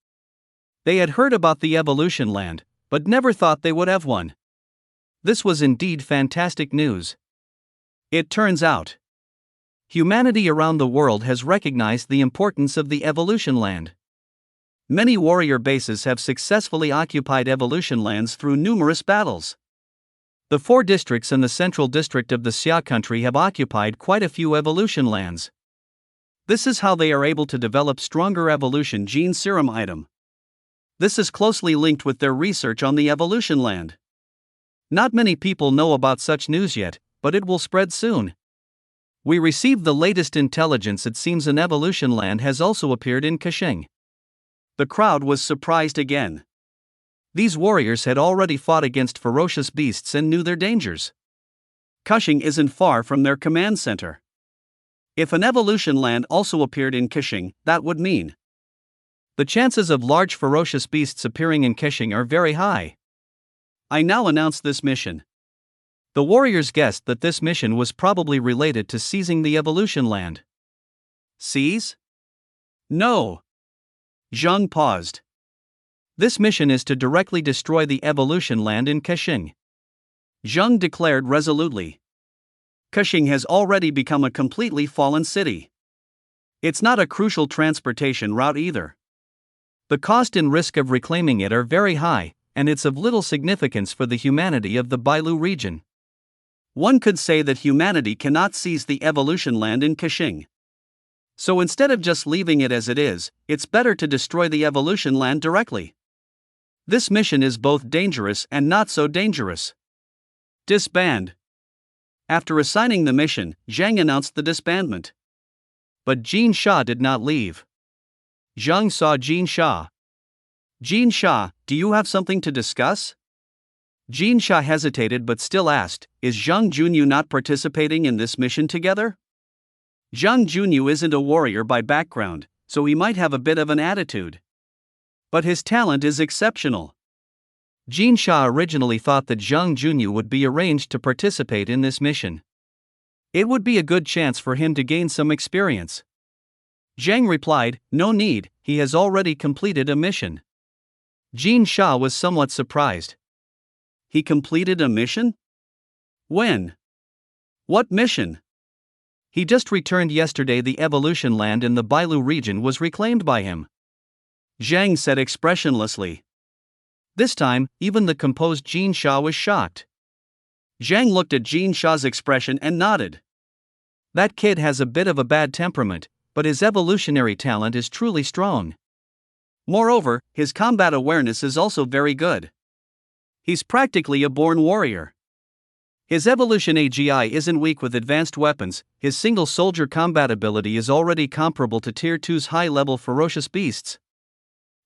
They had heard about the Evolution Land, but never thought they would have one. This was indeed fantastic news. It turns out, humanity around the world has recognized the importance of the Evolution Land. Many warrior bases have successfully occupied Evolution Lands through numerous battles. The 4 districts in the central district of the Xia country have occupied quite a few Evolution Lands. This is how they are able to develop stronger evolution gene serum item. This is closely linked with their research on the Evolution Land. Not many people know about such news yet, but it will spread soon. We received the latest intelligence. It seems an Evolution Land has also appeared in Kashing. The crowd was surprised again. These warriors had already fought against ferocious beasts and knew their dangers. Kashing isn't far from their command center. If an Evolution Land also appeared in Kashing, that would mean the chances of large ferocious beasts appearing in Kashing are very high. I now announce this mission. The warriors guessed that this mission was probably related to seizing the Evolution Land. Seize? No. Zheng paused. This mission is to directly destroy the Evolution Land in Kashing. Zheng declared resolutely. Kashing has already become a completely fallen city. It's not a crucial transportation route either. The cost and risk of reclaiming it are very high, and it's of little significance for the humanity of the Bailu region. One could say that humanity cannot seize the evolution land in Kashing. So instead of just leaving it as it is, it's better to destroy the evolution land directly. This mission is both dangerous and not so dangerous. Disband. After assigning the mission, Zhang announced the disbandment. But Jin Sha did not leave. Zhang saw Jin Sha. Jin Sha, do you have something to discuss? Jin Sha hesitated but still asked, is Zhang Junyu not participating in this mission together? Zhang Junyu isn't a warrior by background, so he might have a bit of an attitude. But his talent is exceptional. Jin Sha originally thought that Zhang Junyu would be arranged to participate in this mission. It would be a good chance for him to gain some experience. Zhang replied, no need, he has already completed a mission. Jin Sha was somewhat surprised. He completed a mission? When? What mission? He just returned yesterday. The evolution land in the Bailu region was reclaimed by him. Zhang said expressionlessly. This time, even the composed Jin Sha was shocked. Zhang looked at Jin Sha's expression and nodded. That kid has a bit of a bad temperament, but his evolutionary talent is truly strong. Moreover, his combat awareness is also very good. He's practically a born warrior. His evolution AGI isn't weak with advanced weapons, his single soldier combat ability is already comparable to Tier 2's high-level ferocious beasts.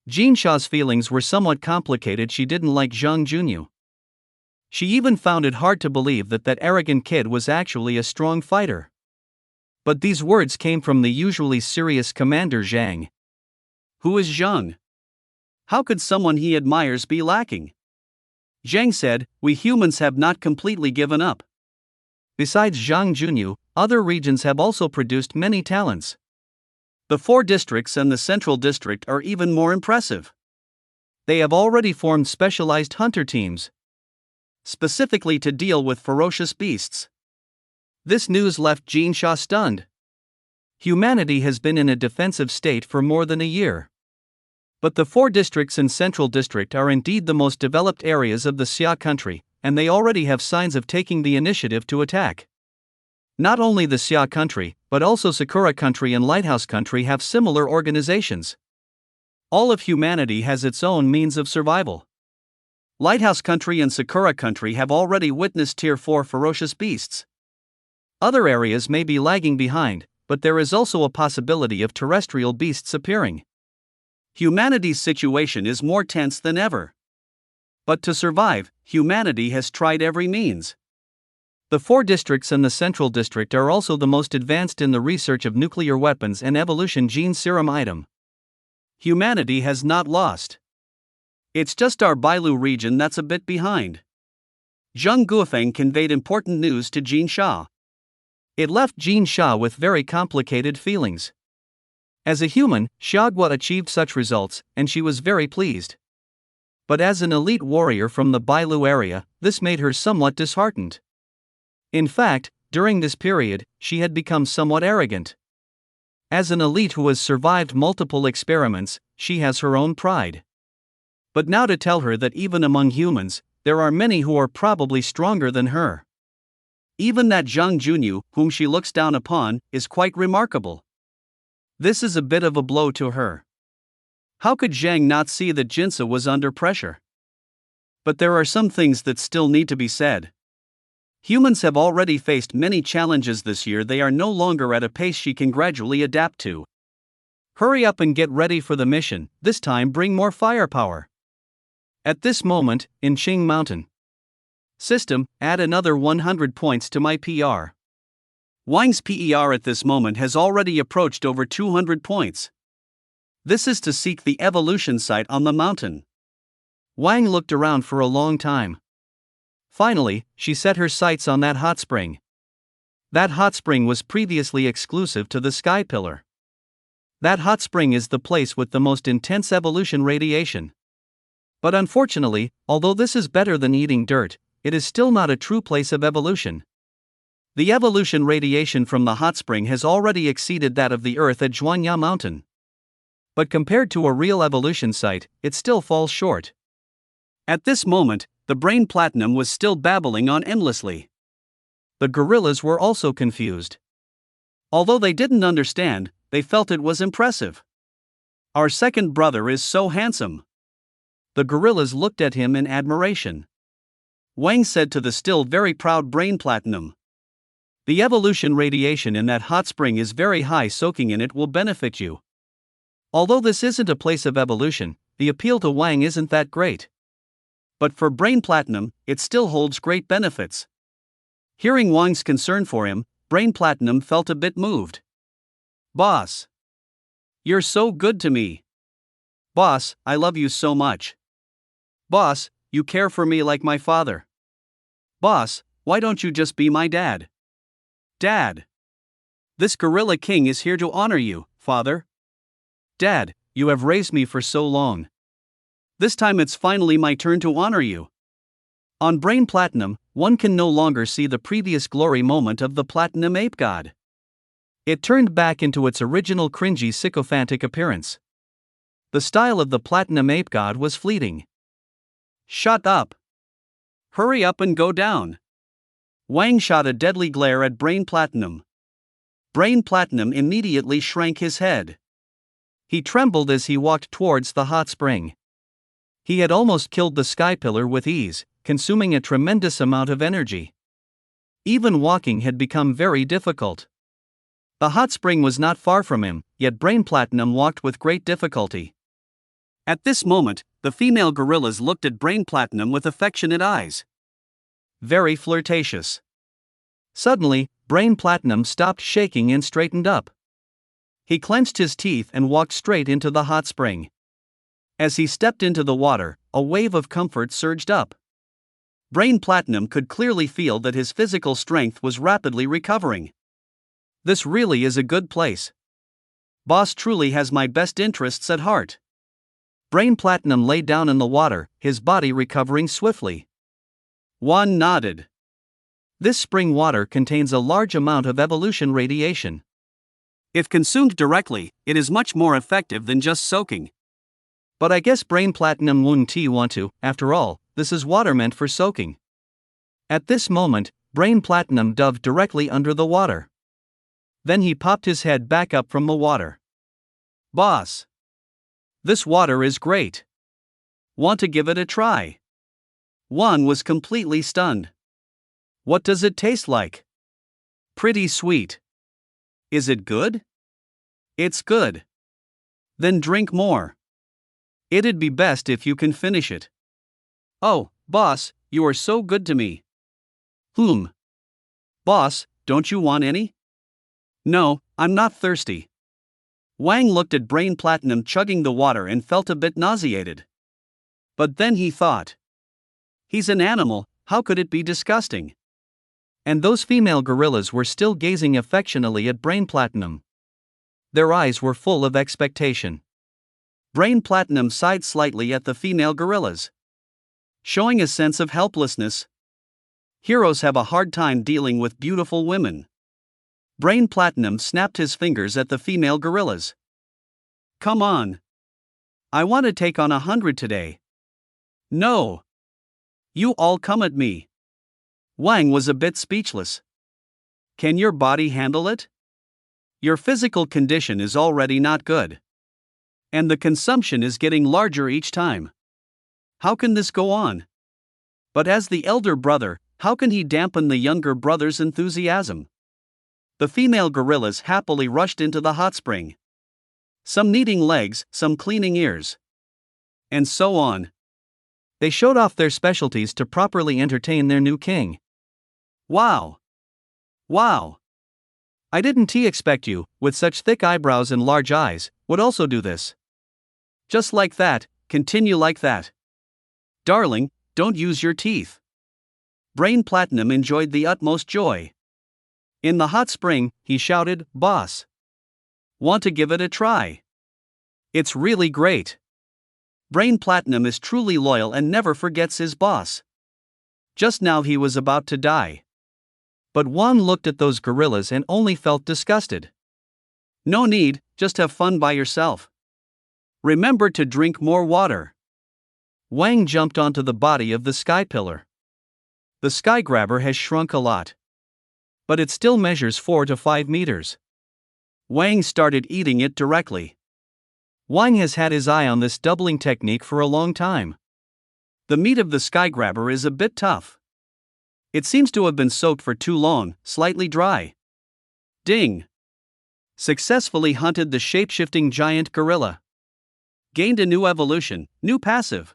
Jin Sha's feelings were somewhat complicated. She didn't like Zhang Junyu. She even found it hard to believe that arrogant kid was actually a strong fighter. But these words came from the usually serious Commander Zhang. Who is Zhang? How could someone he admires be lacking? Zhang said, we humans have not completely given up. Besides Zhang Junyu, other regions have also produced many talents. The 4 districts and the central district are even more impressive. They have already formed specialized hunter teams, specifically to deal with ferocious beasts. This news left Jin Sha stunned. Humanity has been in a defensive state for more than a year. But the 4 districts and central district are indeed the most developed areas of the Xia country, and they already have signs of taking the initiative to attack. Not only the Xia country, but also Sakura country and Lighthouse country have similar organizations. All of humanity has its own means of survival. Lighthouse country and Sakura country have already witnessed Tier 4 ferocious beasts. Other areas may be lagging behind, but there is also a possibility of terrestrial beasts appearing. Humanity's situation is more tense than ever. But to survive, humanity has tried every means. The 4 districts and the central district are also the most advanced in the research of nuclear weapons and evolution gene serum item. Humanity has not lost. It's just our Bailu region that's a bit behind. Zheng Guofeng conveyed important news to Jin Sha. It left Jin Sha with very complicated feelings. As a human, Xiaogua achieved such results, and she was very pleased. But as an elite warrior from the Bailu area, this made her somewhat disheartened. In fact, during this period, she had become somewhat arrogant. As an elite who has survived multiple experiments, she has her own pride. But now to tell her that even among humans, there are many who are probably stronger than her. Even that Zhang Junyu, whom she looks down upon, is quite remarkable. This is a bit of a blow to her. How could Zhang not see that Jinsa was under pressure? But there are some things that still need to be said. Humans have already faced many challenges this year. They are no longer at a pace she can gradually adapt to. Hurry up and get ready for the mission, this time bring more firepower. At this moment, in Qing Mountain. System, add another 100 points to my PR. Wang's PER at this moment has already approached over 200 points. This is to seek the evolution site on the mountain. Wang looked around for a long time. Finally, she set her sights on that hot spring. That hot spring was previously exclusive to the Sky Pillar. That hot spring is the place with the most intense evolution radiation. But unfortunately, although this is better than eating dirt, it is still not a true place of evolution. The evolution radiation from the hot spring has already exceeded that of the Earth at Zhuanya Mountain. But compared to a real evolution site, it still falls short. At this moment, the brain platinum was still babbling on endlessly. The gorillas were also confused. Although they didn't understand, they felt it was impressive. Our second brother is so handsome. The gorillas looked at him in admiration. Wang said to the still very proud Brain Platinum, "The evolution radiation in that hot spring is very high. Soaking in it will benefit you." Although this isn't a place of evolution, the appeal to Wang isn't that great. But for Brain Platinum, it still holds great benefits. Hearing Wang's concern for him, Brain Platinum felt a bit moved. "Boss, you're so good to me. Boss, I love you so much. Boss, you care for me like my father. Boss, why don't you just be my dad? Dad, this Gorilla King is here to honor you, father. Dad, you have raised me for so long. This time it's finally my turn to honor you." On Brain Platinum, one can no longer see the previous glory moment of the Platinum Ape God. It turned back into its original cringy sycophantic appearance. The style of the Platinum Ape God was fleeting. "Shut up! Hurry up and go down!" Wang shot a deadly glare at Brain Platinum. Brain Platinum immediately shrank his head. He trembled as he walked towards the hot spring. He had almost killed the sky pillar with ease, consuming a tremendous amount of energy. Even walking had become very difficult. The hot spring was not far from him, yet Brain Platinum walked with great difficulty. At this moment, the female gorillas looked at Brain Platinum with affectionate eyes. Very flirtatious. Suddenly, Brain Platinum stopped shaking and straightened up. He clenched his teeth and walked straight into the hot spring. As he stepped into the water, a wave of comfort surged up. Brain Platinum could clearly feel that his physical strength was rapidly recovering. This really is a good place. Boss truly has my best interests at heart. Brain Platinum lay down in the water, his body recovering swiftly. Juan nodded. This spring water contains a large amount of evolution radiation. If consumed directly, it is much more effective than just soaking. But I guess Brain Platinum wouldn't want to, after all, this is water meant for soaking. At this moment, Brain Platinum dove directly under the water. Then he popped his head back up from the water. "Boss, this water is great. Want to give it a try?" Juan was completely stunned. "What does it taste like?" "Pretty sweet." "Is it good?" "It's good." "Then drink more. It'd be best if you can finish it." "Oh, boss, you are so good to me." Boss, don't you want any?" "No, I'm not thirsty." Wang looked at Brain Platinum chugging the water and felt a bit nauseated. But then he thought, he's an animal, how could it be disgusting? And those female gorillas were still gazing affectionately at Brain Platinum. Their eyes were full of expectation. Brain Platinum sighed slightly at the female gorillas, showing a sense of helplessness. Heroes have a hard time dealing with beautiful women. Brain Platinum snapped his fingers at the female gorillas. "Come on. I want to take on 100 today." "No. You all come at me." Wang was a bit speechless. "Can your body handle it? Your physical condition is already not good. And the consumption is getting larger each time. How can this go on?" But as the elder brother, how can he dampen the younger brother's enthusiasm? The female gorillas happily rushed into the hot spring. Some kneading legs, some cleaning ears. And so on. They showed off their specialties to properly entertain their new king. Wow! Wow! I didn't expect you, with such thick eyebrows and large eyes, would also do this. Just like that, continue like that. Darling, don't use your teeth. Brain Platinum enjoyed the utmost joy. In the hot spring, he shouted, "Boss! Want to give it a try? It's really great." Brain Platinum is truly loyal and never forgets his boss. Just now he was about to die. But Juan looked at those gorillas and only felt disgusted. "No need, just have fun by yourself. Remember to drink more water." Wang jumped onto the body of the sky pillar. The sky grabber has shrunk a lot. but it still measures 4 to 5 meters. Wang started eating it directly. Wang has had his eye on this doubling technique for a long time. The meat of the skygrabber is a bit tough. It seems to have been soaked for too long, slightly dry. Ding! Successfully hunted the shape-shifting giant gorilla. Gained a new evolution, new passive.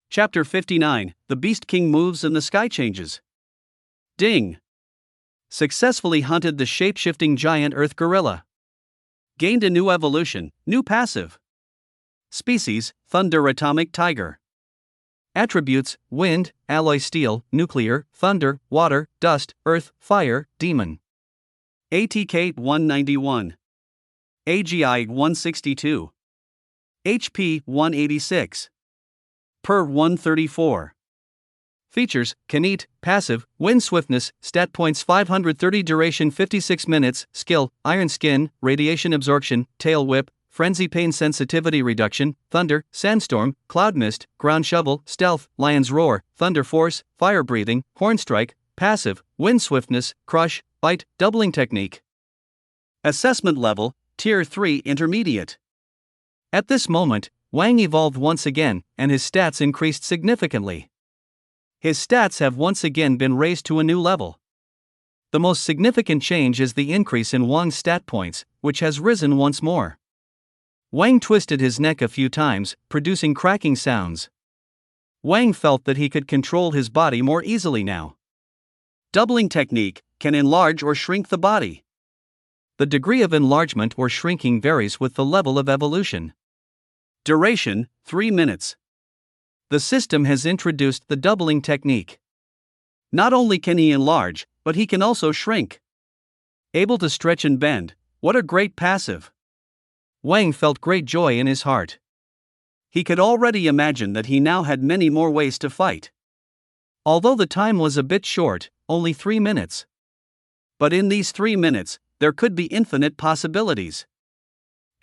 Chapter 59, The Beast King moves and the sky changes. Ding! Successfully hunted the shape-shifting giant earth gorilla. Gained a new evolution, new passive. Species, Thunder Atomic Tiger. Attributes, Wind, Alloy Steel, Nuclear, Thunder, Water, Dust, Earth, Fire, Demon. ATK 191. AGI 162. HP 186. Per 134. Features, can eat, passive, wind swiftness, stat points 530, duration 56 minutes, skill, iron skin, radiation absorption, tail whip, frenzy pain sensitivity reduction, thunder, sandstorm, cloud mist, ground shovel, stealth, lion's roar, thunder force, fire breathing, horn strike, passive, wind swiftness, crush, bite, doubling technique. Assessment level, tier 3 intermediate. At this moment, Wang evolved once again, and his stats increased significantly. His stats have once again been raised to a new level. The most significant change is the increase in Wang's stat points, which has risen once more. Wang twisted his neck a few times, producing cracking sounds. Wang felt that he could control his body more easily now. Doubling technique can enlarge or shrink the body. The degree of enlargement or shrinking varies with the level of evolution. Duration, 3 minutes. The system has introduced the doubling technique. Not only can he enlarge, but he can also shrink. Able to stretch and bend, what a great passive. Wang felt great joy in his heart. He could already imagine that he now had many more ways to fight. Although the time was a bit short, only 3 minutes. But in these 3 minutes, there could be infinite possibilities.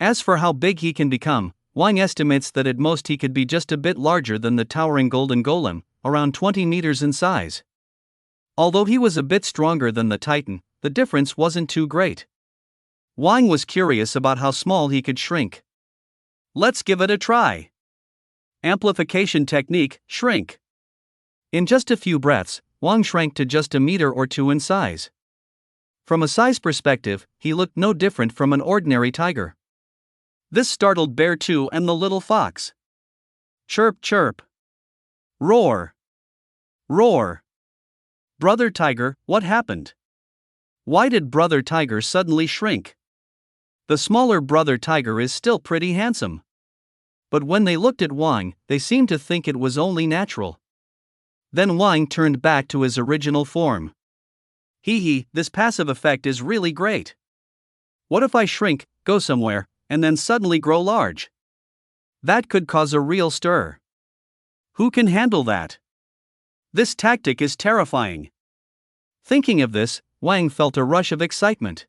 As for how big he can become, Wang estimates that at most he could be just a bit larger than the towering golden golem, around 20 meters in size. Although he was a bit stronger than the Titan, the difference wasn't too great. Wang was curious about how small he could shrink. Let's give it a try. Amplification technique, shrink. In just a few breaths, Wang shrank to just a meter or 2 in size. From a size perspective, he looked no different from an ordinary tiger. This startled Bear 2 and the little fox. Chirp, chirp. Roar. Roar. Brother Tiger, what happened? Why did Brother Tiger suddenly shrink? The smaller Brother Tiger is still pretty handsome. But when they looked at Wang, they seemed to think it was only natural. Then Wang turned back to his original form. Hee, this passive effect is really great. What if I shrink, go somewhere, and then suddenly grow large? That could cause a real stir. Who can handle that? This tactic is terrifying. Thinking of this, Wang felt a rush of excitement.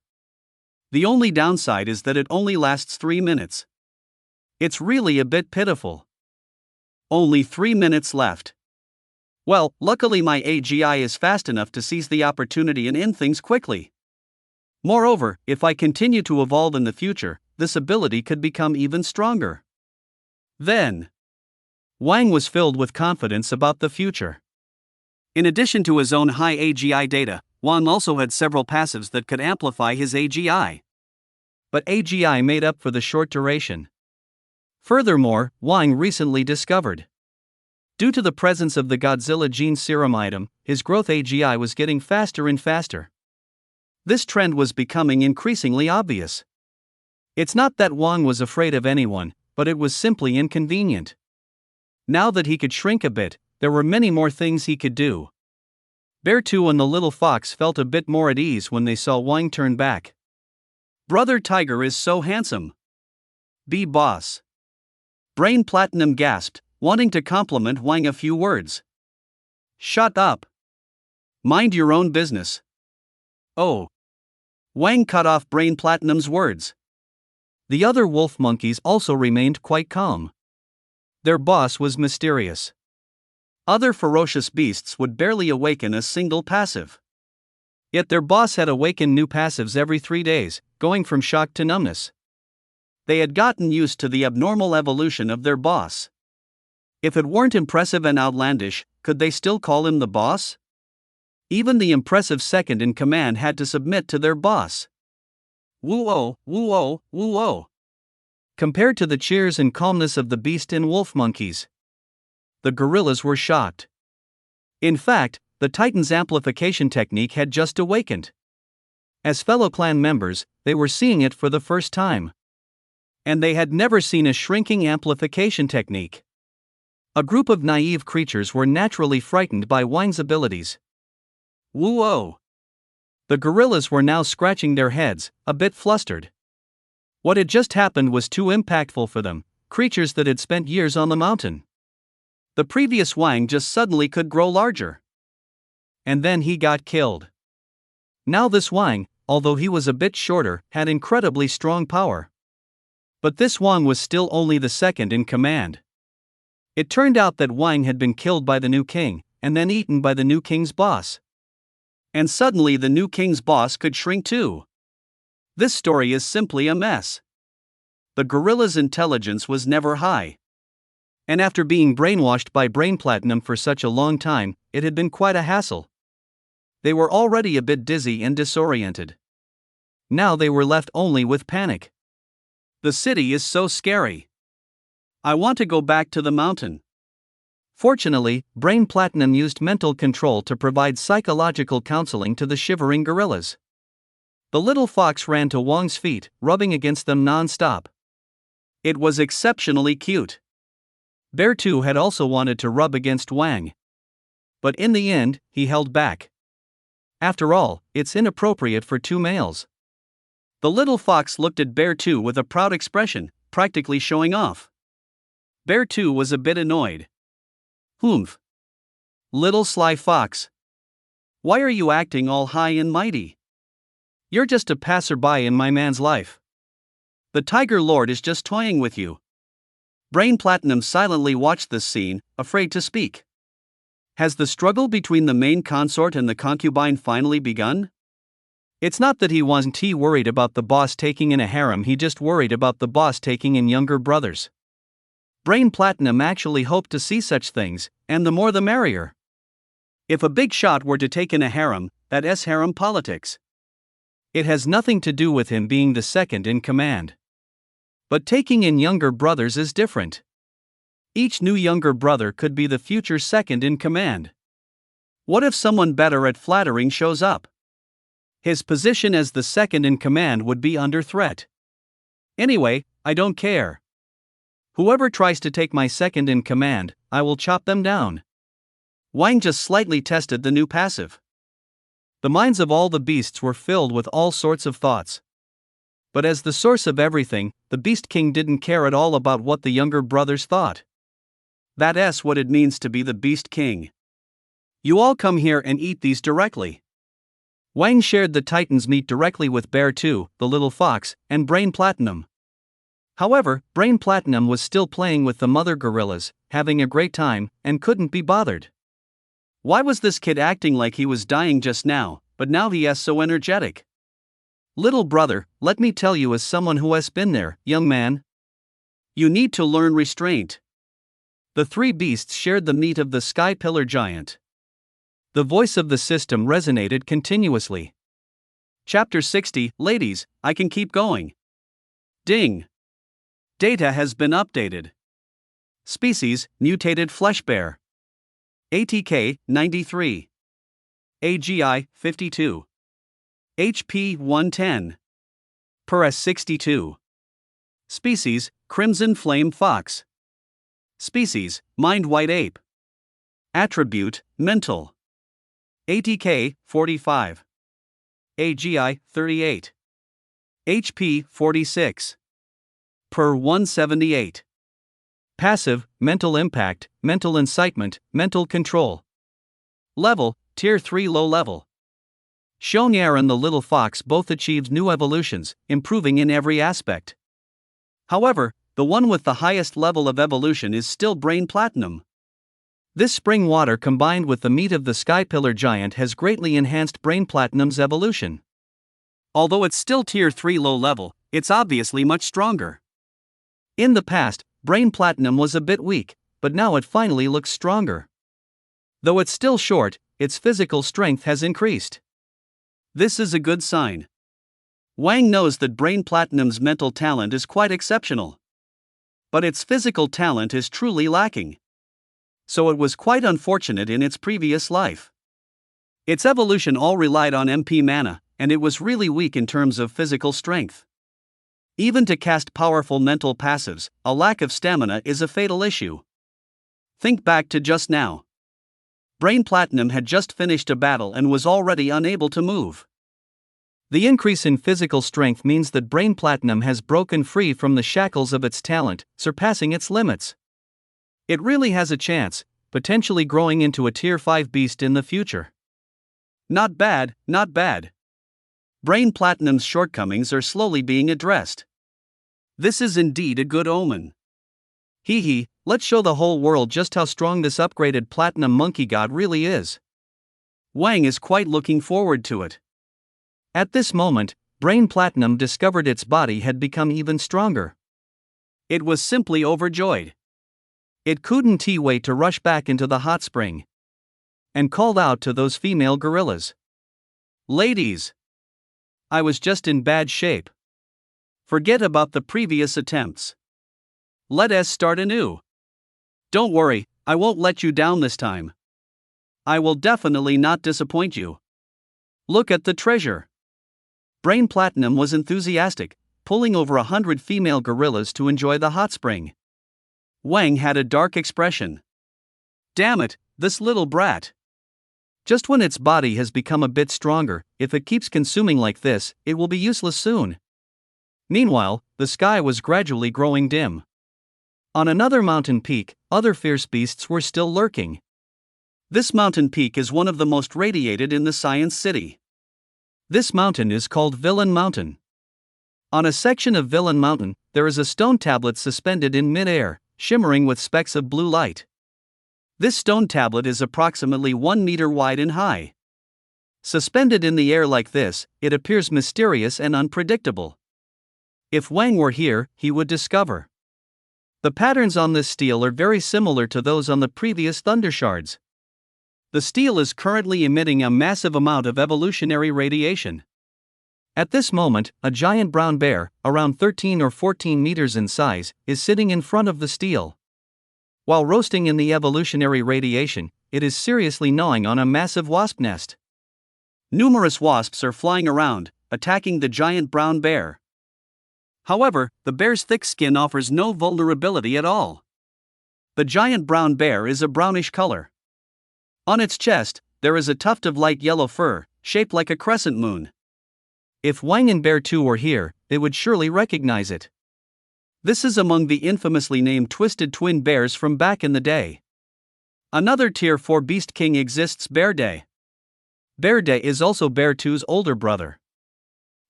The only downside is that it only lasts 3 minutes. It's really a bit pitiful. Only 3 minutes left. Well, luckily my AGI is fast enough to seize the opportunity and end things quickly. Moreover, if I continue to evolve in the future, this ability could become even stronger. Then, Wang was filled with confidence about the future. In addition to his own high AGI data, Wang also had several passives that could amplify his AGI. But AGI made up for the short duration. Furthermore, Wang recently discovered, due to the presence of the Godzilla gene serum item, his growth AGI was getting faster and faster. This trend was becoming increasingly obvious. It's not that Wang was afraid of anyone, but it was simply inconvenient. Now that he could shrink a bit, there were many more things he could do. Bear 2 and the little fox felt a bit more at ease when they saw Wang turn back. Brother Tiger is so handsome. Be boss. Brain Platinum gasped, wanting to compliment Wang a few words. Shut up. Mind your own business. Oh. Wang cut off Brain Platinum's words. The other wolf monkeys also remained quite calm. Their boss was mysterious. Other ferocious beasts would barely awaken a single passive. Yet their boss had awakened new passives every 3 days, going from shock to numbness. They had gotten used to the abnormal evolution of their boss. If it weren't impressive and outlandish, could they still call him the boss? Even the impressive second in command had to submit to their boss. Woo-oh, woo-oh, woo-oh. Compared to the cheers and calmness of the beast and wolf monkeys, the gorillas were shocked. In fact, the Titan's amplification technique had just awakened. As fellow clan members, they were seeing it for the first time. And they had never seen a shrinking amplification technique. A group of naive creatures were naturally frightened by Wine's abilities. Woo-oh! The gorillas were now scratching their heads, a bit flustered. What had just happened was too impactful for them, creatures that had spent years on the mountain. The previous Wang just suddenly could grow larger. And then he got killed. Now this Wang, although he was a bit shorter, had incredibly strong power. But this Wang was still only the second in command. It turned out that Wang had been killed by the new king, and then eaten by the new king's boss. And suddenly the new king's boss could shrink too. This story is simply a mess. The gorilla's intelligence was never high. And after being brainwashed by brain platinum for such a long time, it had been quite a hassle. They were already a bit dizzy and disoriented. Now they were left only with panic. The city is so scary. I want to go back to the mountain. Fortunately, Brain Platinum used mental control to provide psychological counseling to the shivering gorillas. The little fox ran to Wang's feet, rubbing against them non-stop. It was exceptionally cute. Bear 2 had also wanted to rub against Wang. But in the end, he held back. After all, it's inappropriate for two males. The little fox looked at Bear 2 with a proud expression, practically showing off. Bear 2 was a bit annoyed. Humph. Little sly fox. Why are you acting all high and mighty? You're just a passerby in my man's life. The Tiger Lord is just toying with you. Brain Platinum silently watched this scene, afraid to speak. Has the struggle between the main consort and the concubine finally begun? It's not that he wasn't worried about the boss taking in a harem, he just worried about the boss taking in younger brothers. Brain Platinum actually hoped to see such things, and the more the merrier. If a big shot were to take in a harem, that's harem politics. It has nothing to do with him being the second in command. But taking in younger brothers is different. Each new younger brother could be the future second in command. What if someone better at flattering shows up? His position as the second in command would be under threat. Anyway, I don't care. Whoever tries to take my second in command, I will chop them down. Wang just slightly tested the new passive. The minds of all the beasts were filled with all sorts of thoughts. But as the source of everything, the Beast King didn't care at all about what the younger brothers thought. That's what it means to be the Beast King. You all come here and eat these directly. Wang shared the Titan's meat directly with Bear 2, the little fox, and Brain Platinum. However, Brain Platinum was still playing with the mother gorillas, having a great time, and couldn't be bothered. Why was this kid acting like he was dying just now, but now he is so energetic? Little brother, let me tell you as someone who has been there, young man. You need to learn restraint. The three beasts shared the meat of the sky pillar giant. The voice of the system resonated continuously. Chapter 60, ladies, I can keep going. Ding. Data has been updated. Species, mutated flesh bear. ATK, 93. AGI, 52. HP, 110. PRS, 62. Species, crimson flame fox. Species, mind white ape. Attribute, mental. ATK, 45. AGI, 38. HP, 46. Per 178. Passive, mental impact, mental incitement, mental control. Level, Tier 3 low level. Shonyar and the little fox both achieved new evolutions, improving in every aspect. However, the one with the highest level of evolution is still Brain Platinum. This spring water combined with the meat of the sky pillar giant has greatly enhanced Brain Platinum's evolution. Although it's still tier 3 low level, it's obviously much stronger. In the past, Brain Platinum was a bit weak, but now it finally looks stronger. Though it's still short, its physical strength has increased. This is a good sign. Wang knows that Brain Platinum's mental talent is quite exceptional. But its physical talent is truly lacking. So it was quite unfortunate in its previous life. Its evolution all relied on MP mana, and it was really weak in terms of physical strength. Even to cast powerful mental passives, a lack of stamina is a fatal issue. Think back to just now. Brain Platinum had just finished a battle and was already unable to move. The increase in physical strength means that Brain Platinum has broken free from the shackles of its talent, surpassing its limits. It really has a chance, potentially growing into a tier 5 beast in the future. Not bad, not bad. Brain Platinum's shortcomings are slowly being addressed. This is indeed a good omen. Hee, let's show the whole world just how strong this upgraded Platinum Monkey God really is. Wang is quite looking forward to it. At this moment, Brain Platinum discovered its body had become even stronger. It was simply overjoyed. It couldn't wait to rush back into the hot spring. And called out to those female gorillas. Ladies! I was just in bad shape. Forget about the previous attempts. Let us start anew. Don't worry, I won't let you down this time. I will definitely not disappoint you. Look at the treasure. Brain Platinum was enthusiastic, pulling over 100 female gorillas to enjoy the hot spring. Wang had a dark expression. Damn it, this little brat. Just when its body has become a bit stronger, if it keeps consuming like this, it will be useless soon. Meanwhile, the sky was gradually growing dim. On another mountain peak, other fierce beasts were still lurking. This mountain peak is one of the most radiated in the Science City. This mountain is called Villain Mountain. On a section of Villain Mountain, there is a stone tablet suspended in mid-air, shimmering with specks of blue light. This stone tablet is approximately 1 meter wide and high. Suspended in the air like this, it appears mysterious and unpredictable. If Wang were here, he would discover. The patterns on this steel are very similar to those on the previous thunder shards. The steel is currently emitting a massive amount of evolutionary radiation. At this moment, a giant brown bear, around 13 or 14 meters in size, is sitting in front of the steel. While roasting in the evolutionary radiation, it is seriously gnawing on a massive wasp nest. Numerous wasps are flying around, attacking the giant brown bear. However, the bear's thick skin offers no vulnerability at all. The giant brown bear is a brownish color. On its chest, there is a tuft of light yellow fur, shaped like a crescent moon. If Wang and Bear 2 were here, they would surely recognize it. This is among the infamously named twisted twin bears from back in the day. Another tier 4 beast king exists, Bear Day. Bear Day is also Bear 2's older brother.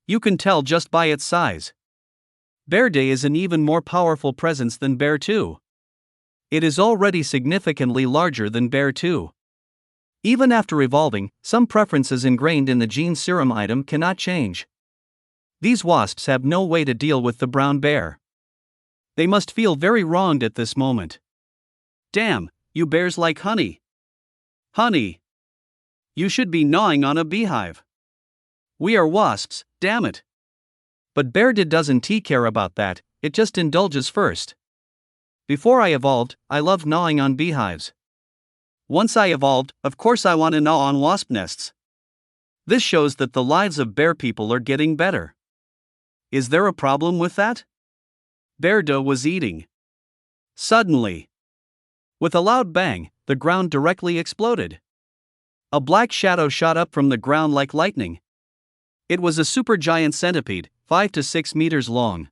You can tell just by its size. Bear Day is an even more powerful presence than Bear 2. It is already significantly larger than Bear 2. Even after evolving, some preferences ingrained in the gene serum item cannot change. These wasps have no way to deal with the brown bear. They must feel very wronged at this moment. Damn, you bears like honey. Honey. You should be gnawing on a beehive. We are wasps, damn it. But Bear doesn't care about that, it just indulges first. Before I evolved, I loved gnawing on beehives. Once I evolved, of course I want to gnaw on wasp nests. This shows that the lives of bear people are getting better. Is there a problem with that? Bear Doe was eating. Suddenly, with a loud bang, the ground directly exploded. A black shadow shot up from the ground like lightning. It was a supergiant centipede, 5 to 6 meters long.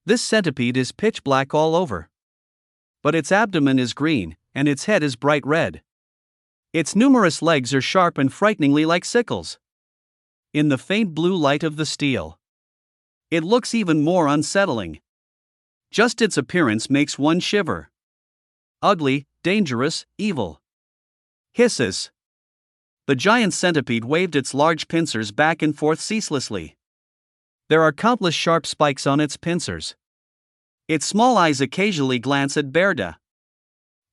This centipede is pitch black all over. But its abdomen is green, and its head is bright red. Its numerous legs are sharp and frighteningly like sickles. In the faint blue light of the steel, it looks even more unsettling. Just its appearance makes one shiver. Ugly, dangerous, evil. Hisses. The giant centipede waved its large pincers back and forth ceaselessly. There are countless sharp spikes on its pincers. Its small eyes occasionally glance at Berda.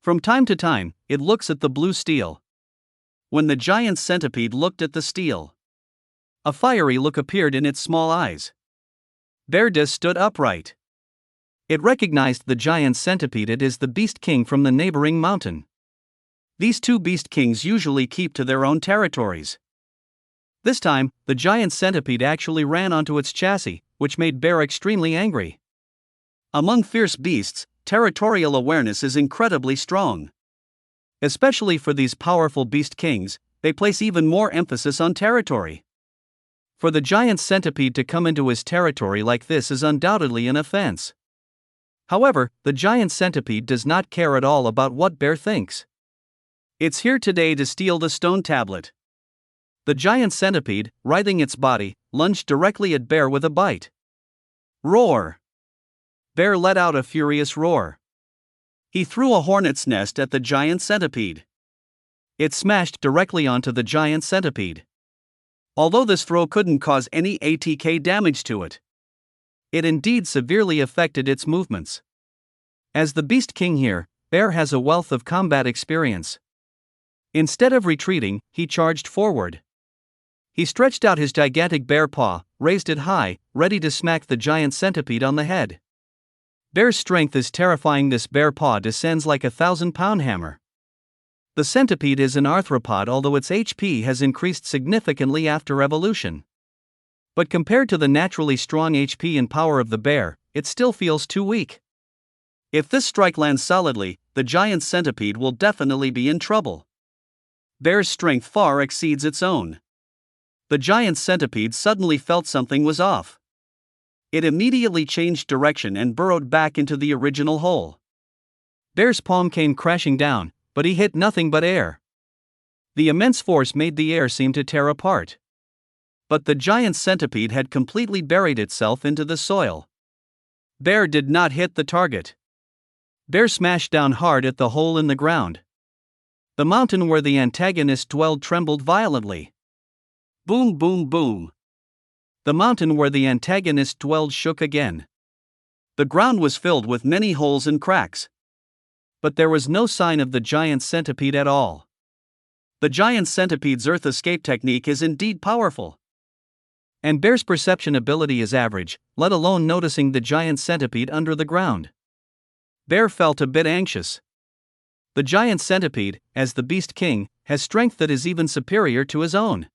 From time to time, it looks at the blue steel. When the giant centipede looked at the steel, a fiery look appeared in its small eyes. Berda stood upright. It recognized the giant centipede as the beast king from the neighboring mountain. These two beast kings usually keep to their own territories. This time, the giant centipede actually ran onto its chassis, which made Bear extremely angry. Among fierce beasts, territorial awareness is incredibly strong. Especially for these powerful beast kings, they place even more emphasis on territory. For the giant centipede to come into his territory like this is undoubtedly an offense. However, the giant centipede does not care at all about what Bear thinks. It's here today to steal the stone tablet. The giant centipede, writhing its body, lunged directly at Bear with a bite. Roar! Bear let out a furious roar. He threw a hornet's nest at the giant centipede. It smashed directly onto the giant centipede. Although this throw couldn't cause any ATK damage to it, it indeed severely affected its movements. As the Beast King here, Bear has a wealth of combat experience. Instead of retreating, he charged forward. He stretched out his gigantic bear paw, raised it high, ready to smack the giant centipede on the head. Bear's strength is terrifying. This bear paw descends like a 1,000-pound hammer. The centipede is an arthropod, although its HP has increased significantly after evolution. But compared to the naturally strong HP and power of the bear, it still feels too weak. If this strike lands solidly, the giant centipede will definitely be in trouble. Bear's strength far exceeds its own. The giant centipede suddenly felt something was off. It immediately changed direction and burrowed back into the original hole. Bear's palm came crashing down, but he hit nothing but air. The immense force made the air seem to tear apart. But the giant centipede had completely buried itself into the soil. Bear did not hit the target. Bear smashed down hard at the hole in the ground. The mountain where the antagonist dwelled trembled violently. Boom, boom, boom. The mountain where the antagonist dwelled shook again. The ground was filled with many holes and cracks. But there was no sign of the giant centipede at all. The giant centipede's earth escape technique is indeed powerful. And Bear's perception ability is average, let alone noticing the giant centipede under the ground. Bear felt a bit anxious. The giant centipede, as the Beast King, has strength that is even superior to his own.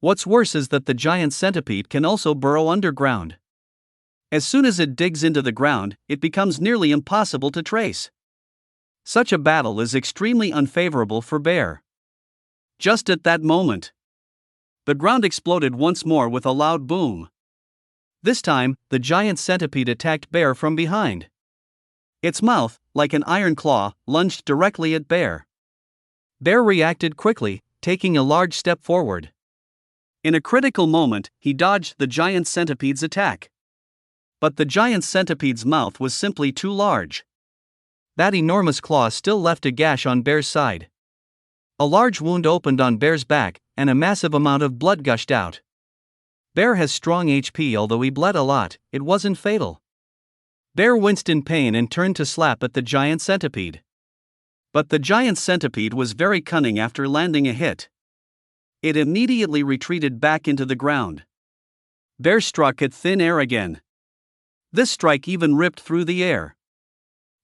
What's worse is that the giant centipede can also burrow underground. As soon as it digs into the ground, it becomes nearly impossible to trace. Such a battle is extremely unfavorable for Bear. Just at that moment, the ground exploded once more with a loud boom. This time, the giant centipede attacked Bear from behind. Its mouth, like an iron claw, lunged directly at Bear. Bear reacted quickly, taking a large step forward. In a critical moment, he dodged the giant centipede's attack. But the giant centipede's mouth was simply too large. That enormous claw still left a gash on Bear's side. A large wound opened on Bear's back, and a massive amount of blood gushed out. Bear has strong HP. Although he bled a lot, it wasn't fatal. Bear winced in pain and turned to slap at the giant centipede. But the giant centipede was very cunning. After landing a hit, it immediately retreated back into the ground. Bear struck at thin air again. This strike even ripped through the air.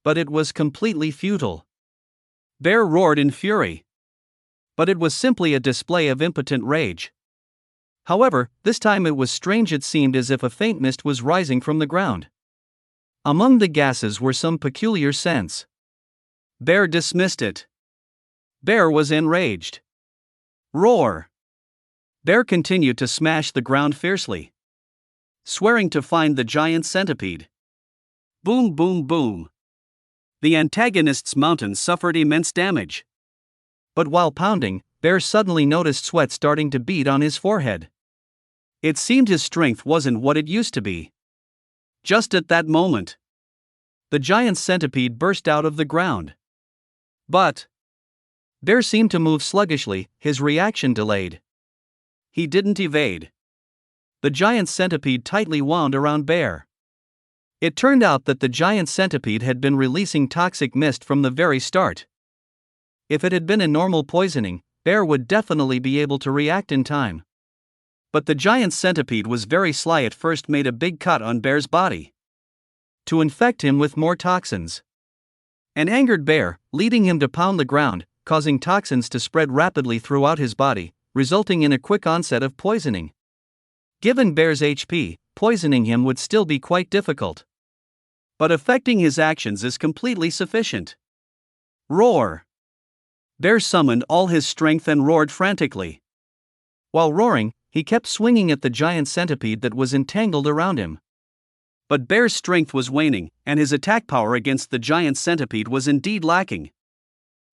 But it was completely futile. Bear roared in fury. But it was simply a display of impotent rage. However, this time it was strange. It seemed as if a faint mist was rising from the ground. Among the gases were some peculiar scents. Bear dismissed it. Bear was enraged. Roar! Bear continued to smash the ground fiercely, swearing to find the giant centipede. Boom, boom, boom. The antagonist's mountain suffered immense damage. But while pounding, Bear suddenly noticed sweat starting to bead on his forehead. It seemed his strength wasn't what it used to be. Just at that moment, the giant centipede burst out of the ground. But Bear seemed to move sluggishly, his reaction delayed. He didn't evade. The giant centipede tightly wound around Bear. It turned out that the giant centipede had been releasing toxic mist from the very start. If it had been a normal poisoning, Bear would definitely be able to react in time. But the giant centipede was very sly. At first made a big cut on Bear's body to infect him with more toxins. An angered Bear, leading him to pound the ground, causing toxins to spread rapidly throughout his body, resulting in a quick onset of poisoning. Given Bear's HP, poisoning him would still be quite difficult. But affecting his actions is completely sufficient. Roar! Bear summoned all his strength and roared frantically. While roaring, he kept swinging at the giant centipede that was entangled around him. But Bear's strength was waning, and his attack power against the giant centipede was indeed lacking.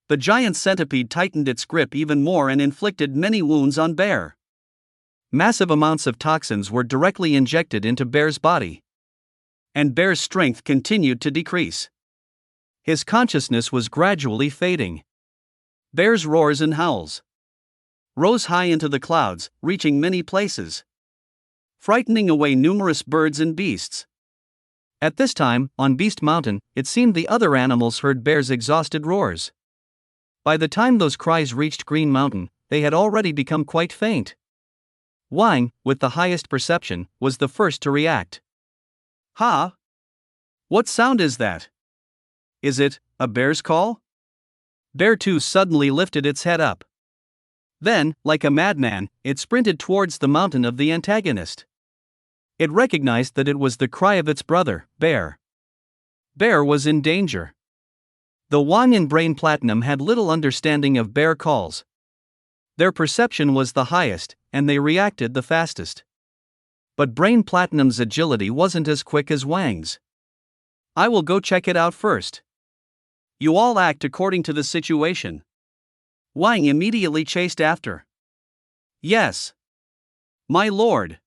The giant centipede tightened its grip even more and inflicted many wounds on Bear. Massive amounts of toxins were directly injected into Bear's body. And Bear's strength continued to decrease. His consciousness was gradually fading. Bear's roars and howls rose high into the clouds, reaching many places, frightening away numerous birds and beasts. At this time, on Beast Mountain, it seemed the other animals heard Bear's exhausted roars. By the time those cries reached Green Mountain, they had already become quite faint. Wang, with the highest perception, was the first to react. Ha! What sound is that? Is it a bear's call? Bear 2 suddenly lifted its head up. Then, like a madman, it sprinted towards the mountain of the antagonist. It recognized that it was the cry of its brother, Bear. Bear was in danger. The Wang and Brain Platinum had little understanding of bear calls. Their perception was the highest, and they reacted the fastest. But Brain Platinum's agility wasn't as quick as Wang's. I will go check it out first. You all act according to the situation. Wang immediately chased after. Yes. My lord.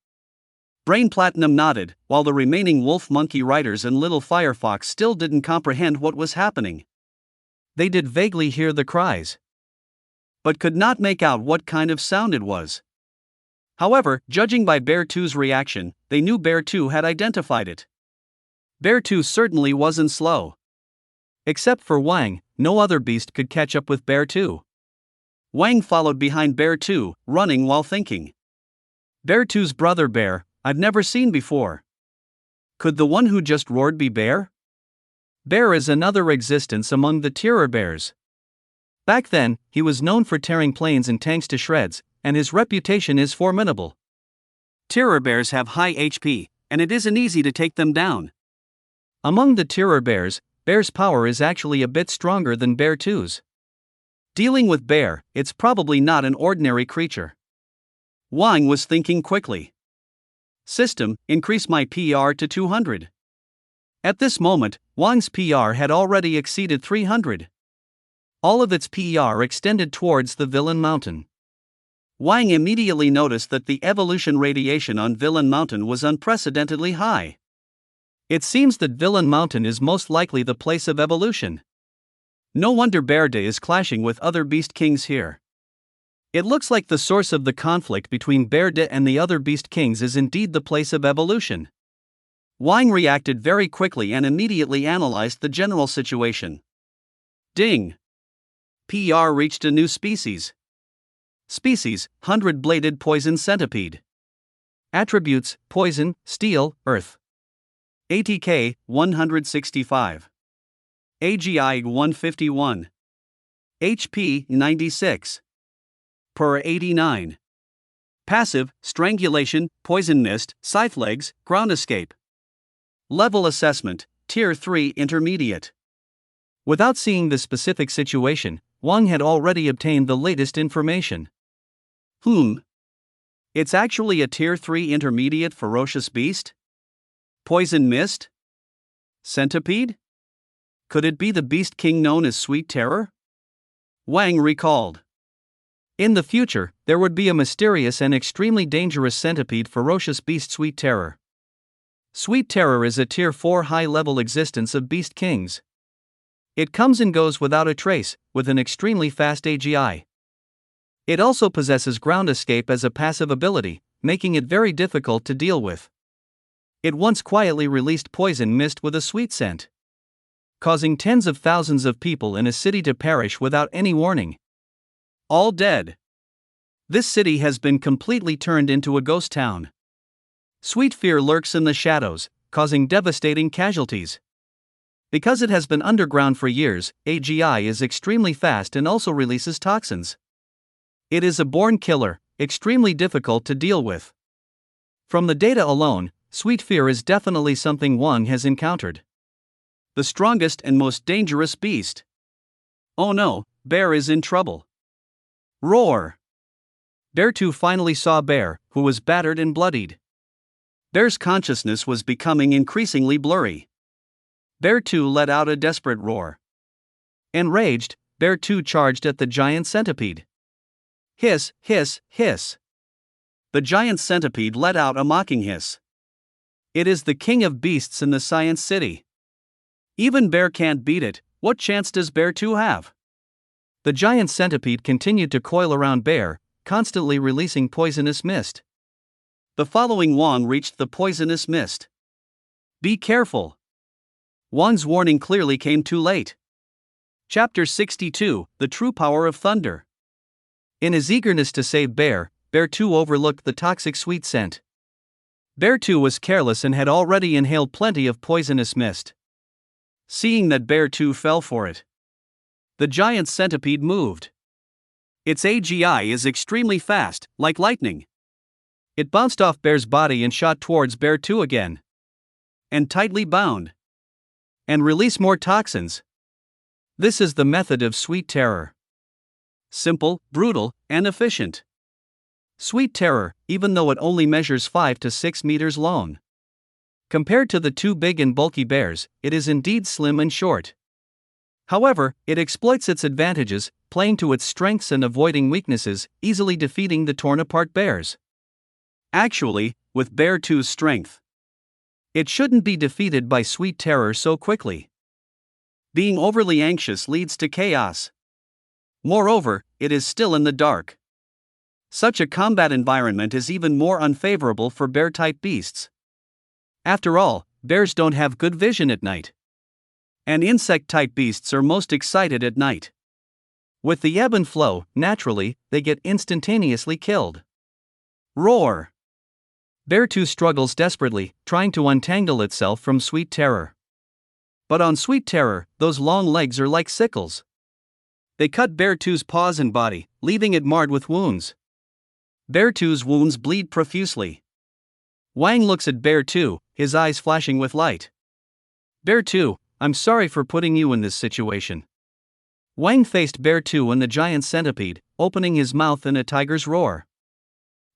Brain Platinum nodded, while the remaining wolf monkey riders and little Firefox still didn't comprehend what was happening. They did vaguely hear the cries, but could not make out what kind of sound it was. However, judging by Bear 2's reaction, they knew Bear 2 had identified it. Bear 2 certainly wasn't slow. Except for Wang, no other beast could catch up with Bear 2. Wang followed behind Bear 2, running while thinking. Bear 2's brother Bear, I've never seen before. Could the one who just roared be Bear? Bear is another existence among the terror bears. Back then, he was known for tearing planes and tanks to shreds, and his reputation is formidable. Terror bears have high HP, and it isn't easy to take them down. Among the terror bears, Bear's power is actually a bit stronger than Bear 2's. Dealing with Bear, it's probably not an ordinary creature. Wang was thinking quickly. System, increase my PR to 200. At this moment, Wang's PR had already exceeded 300. All of its PR extended towards the Villain Mountain. Wang immediately noticed that the evolution radiation on Villain Mountain was unprecedentedly high. It seems that Villain Mountain is most likely the place of evolution. No wonder Bearda is clashing with other beast kings here. It looks like the source of the conflict between Bearda and the other beast kings is indeed the place of evolution. Wang reacted very quickly and immediately analyzed the general situation. Ding! PR reached a new species. Species, 100-bladed poison centipede. Attributes, poison, steel, earth. ATK, 165. AGI, 151. HP, 96. Per 89. Passive, strangulation, poison mist, scythe legs, ground escape. Level assessment, Tier 3 intermediate. Without seeing the specific situation, Wang had already obtained the latest information. It's actually a Tier 3 intermediate ferocious beast? Poison mist? Centipede? Could it be the beast king known as Sweet Terror? Wang recalled. In the future, there would be a mysterious and extremely dangerous centipede ferocious beast Sweet Terror. Sweet Terror is a Tier 4 high-level existence of beast kings. It comes and goes without a trace, with an extremely fast AGI. It also possesses ground escape as a passive ability, making it very difficult to deal with. It once quietly released poison mist with a sweet scent, causing tens of thousands of people in a city to perish without any warning. All dead. This city has been completely turned into a ghost town. Sweet fear lurks in the shadows, causing devastating casualties. Because it has been underground for years, AGI is extremely fast and also releases toxins. It is a born killer, extremely difficult to deal with. From the data alone, Sweet fear is definitely something Wang has encountered. The strongest and most dangerous beast. Oh no, Bear is in trouble. Roar! Bear 2 finally saw Bear, who was battered and bloodied. Bear's consciousness was becoming increasingly blurry. Bear 2 let out a desperate roar. Enraged, Bear 2 charged at the giant centipede. Hiss, hiss, hiss. The giant centipede let out a mocking hiss. It is the king of beasts in the Science City. Even Bear can't beat it. What chance does Bear 2 have? The giant centipede continued to coil around Bear, constantly releasing poisonous mist. The following Wang reached the poisonous mist. Be careful. Wang's warning clearly came too late. Chapter 62, The True Power of Thunder. In his eagerness to save Bear, Bear 2 overlooked the toxic sweet scent. Bear 2 was careless and had already inhaled plenty of poisonous mist. Seeing that Bear 2 fell for it, the giant centipede moved. Its AGI is extremely fast, like lightning. It bounced off Bear's body and shot towards Bear 2 again. And tightly bound. And release more toxins. This is the method of Sweet Terror. Simple, brutal, and efficient. Sweet Terror, even though it only measures 5 to 6 meters long. Compared to the two big and bulky bears, it is indeed slim and short. However, it exploits its advantages, playing to its strengths and avoiding weaknesses, easily defeating the torn-apart bears. Actually, with Bear 2's strength, it shouldn't be defeated by Sweet Terror so quickly. Being overly anxious leads to chaos. Moreover, it is still in the dark. Such a combat environment is even more unfavorable for bear-type beasts. After all, bears don't have good vision at night. And insect-type beasts are most excited at night. With the ebb and flow, naturally, they get instantaneously killed. Roar! Bear 2 struggles desperately, trying to untangle itself from Sweet Terror. But on Sweet Terror, those long legs are like sickles. They cut Bear 2's paws and body, leaving it marred with wounds. Bear 2's wounds bleed profusely. Wang looks at Bear 2, his eyes flashing with light. Bear 2, I'm sorry for putting you in this situation. Wang faced Bear 2 and the giant centipede, opening his mouth in a tiger's roar.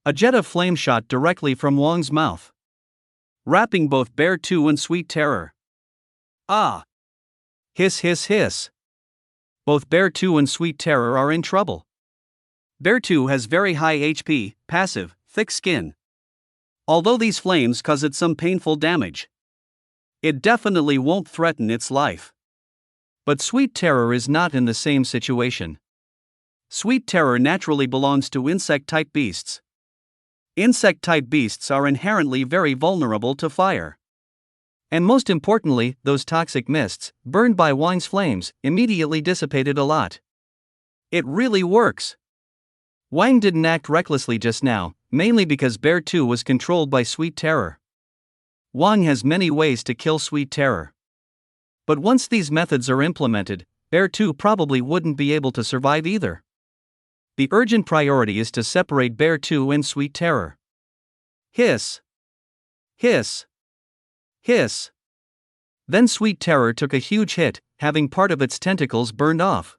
A jet of flame shot directly from Wang's mouth, wrapping both Bear 2 and Sweet Terror. Ah! Hiss, hiss, hiss. Both Bear 2 and Sweet Terror are in trouble. Bear 2 has very high HP, passive, thick skin. Although these flames cause it some painful damage, it definitely won't threaten its life. But Sweet Terror is not in the same situation. Sweet Terror naturally belongs to insect-type beasts. Insect-type beasts are inherently very vulnerable to fire. And most importantly, those toxic mists, burned by Wang's flames, immediately dissipated a lot. It really works. Wang didn't act recklessly just now, mainly because Bear 2 was controlled by Sweet Terror. Wang has many ways to kill Sweet Terror. But once these methods are implemented, Bear 2 probably wouldn't be able to survive either. The urgent priority is to separate Bear 2 and Sweet Terror. Hiss! Hiss! Hiss! Then Sweet Terror took a huge hit, having part of its tentacles burned off.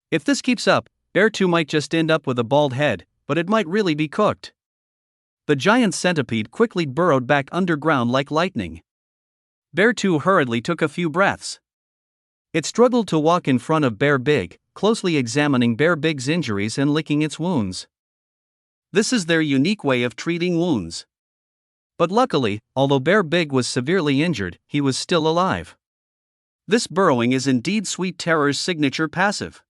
If this keeps up, Bear 2 might just end up with a bald head, but it might really be cooked. The giant centipede quickly burrowed back underground like lightning. Bear 2 hurriedly took a few breaths. It struggled to walk in front of Bear Big, closely examining Bear Big's injuries and licking its wounds. This is their unique way of treating wounds. But luckily, although Bear Big was severely injured, he was still alive. This burrowing is indeed Sweet Terror's signature passive.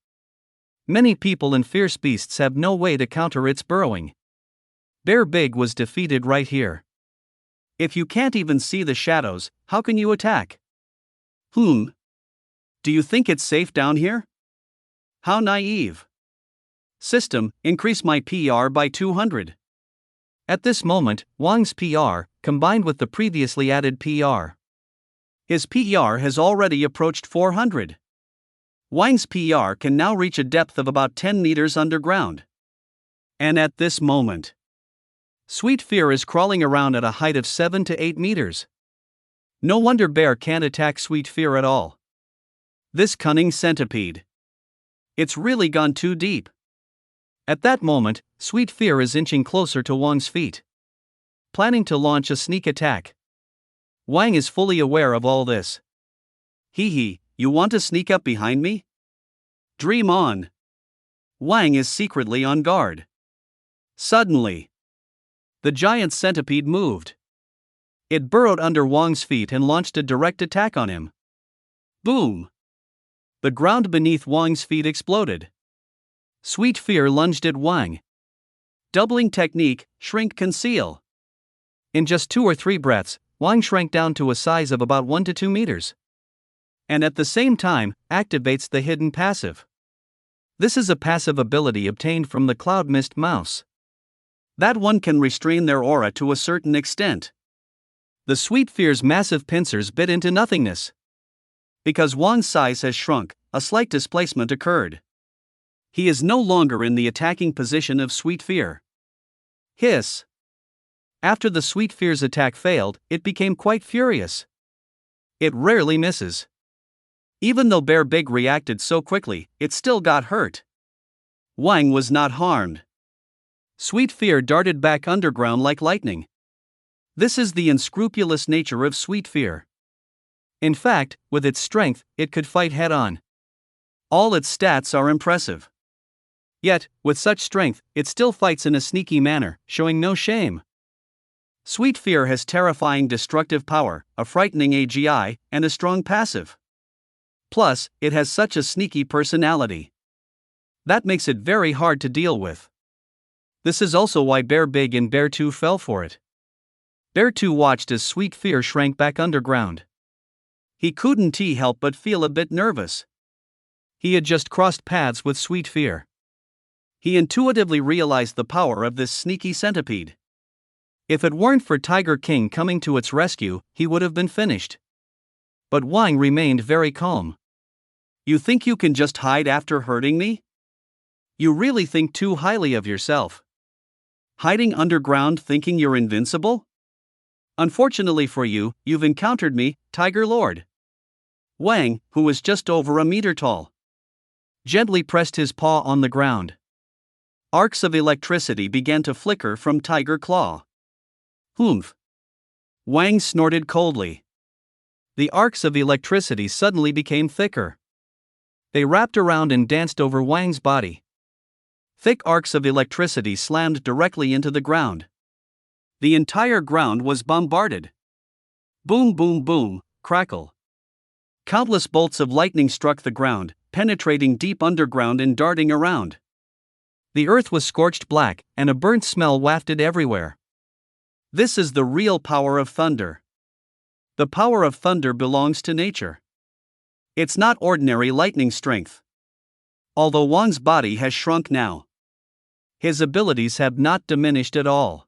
Many people and fierce beasts have no way to counter its burrowing. Bear Big was defeated right here. If you can't even see the shadows, how can you attack? Do you think it's safe down here? How naive. System, increase my PR by 200. At this moment, Wang's PR, combined with the previously added PR. His PR has already approached 400. Wang's PR can now reach a depth of about 10 meters underground. And at this moment, Sweet Fear is crawling around at a height of 7 to 8 meters. No wonder Bear can't attack Sweet Fear at all. This cunning centipede. It's really gone too deep. At that moment, Sweet Fear is inching closer to Wang's feet, planning to launch a sneak attack. Wang is fully aware of all this. Hee, you want to sneak up behind me? Dream on. Wang is secretly on guard. Suddenly, the giant centipede moved. It burrowed under Wang's feet and launched a direct attack on him. Boom! The ground beneath Wang's feet exploded. Sweet Fear lunged at Wang. Doubling technique, shrink conceal. In just 2 or 3 breaths, Wang shrank down to a size of about 1 to 2 meters. And at the same time, activates the hidden passive. This is a passive ability obtained from the Cloud Mist mouse. That one can restrain their aura to a certain extent. The Sweet Fear's massive pincers bit into nothingness. Because Wang's size has shrunk, a slight displacement occurred. He is no longer in the attacking position of Sweet Fear. Hiss. After the Sweet Fear's attack failed, it became quite furious. It rarely misses. Even though Bear Big reacted so quickly, it still got hurt. Wang was not harmed. Sweet Fear darted back underground like lightning. This is the unscrupulous nature of Sweet Fear. In fact, with its strength, it could fight head-on. All its stats are impressive. Yet, with such strength, it still fights in a sneaky manner, showing no shame. Sweet Fear has terrifying destructive power, a frightening AGI, and a strong passive. Plus, it has such a sneaky personality. That makes it very hard to deal with. This is also why Bear Big and Bear 2 fell for it. Bear 2 watched as Sweet Fear shrank back underground. He couldn't help but feel a bit nervous. He had just crossed paths with Sweet Fear. He intuitively realized the power of this sneaky centipede. If it weren't for Tiger King coming to its rescue, he would have been finished. But Wang remained very calm. You think you can just hide after hurting me? You really think too highly of yourself. Hiding underground thinking you're invincible? Unfortunately for you, you've encountered me, Tiger Lord. Wang, who was just over a meter tall, gently pressed his paw on the ground. Arcs of electricity began to flicker from Tiger Claw. Humph! Wang snorted coldly. The arcs of electricity suddenly became thicker. They wrapped around and danced over Wang's body. Thick arcs of electricity slammed directly into the ground. The entire ground was bombarded. Boom, boom, boom, crackle. Countless bolts of lightning struck the ground, penetrating deep underground and darting around. The earth was scorched black, and a burnt smell wafted everywhere. This is the real power of thunder. The power of thunder belongs to nature. It's not ordinary lightning strength. Although Wang's body has shrunk now, his abilities have not diminished at all.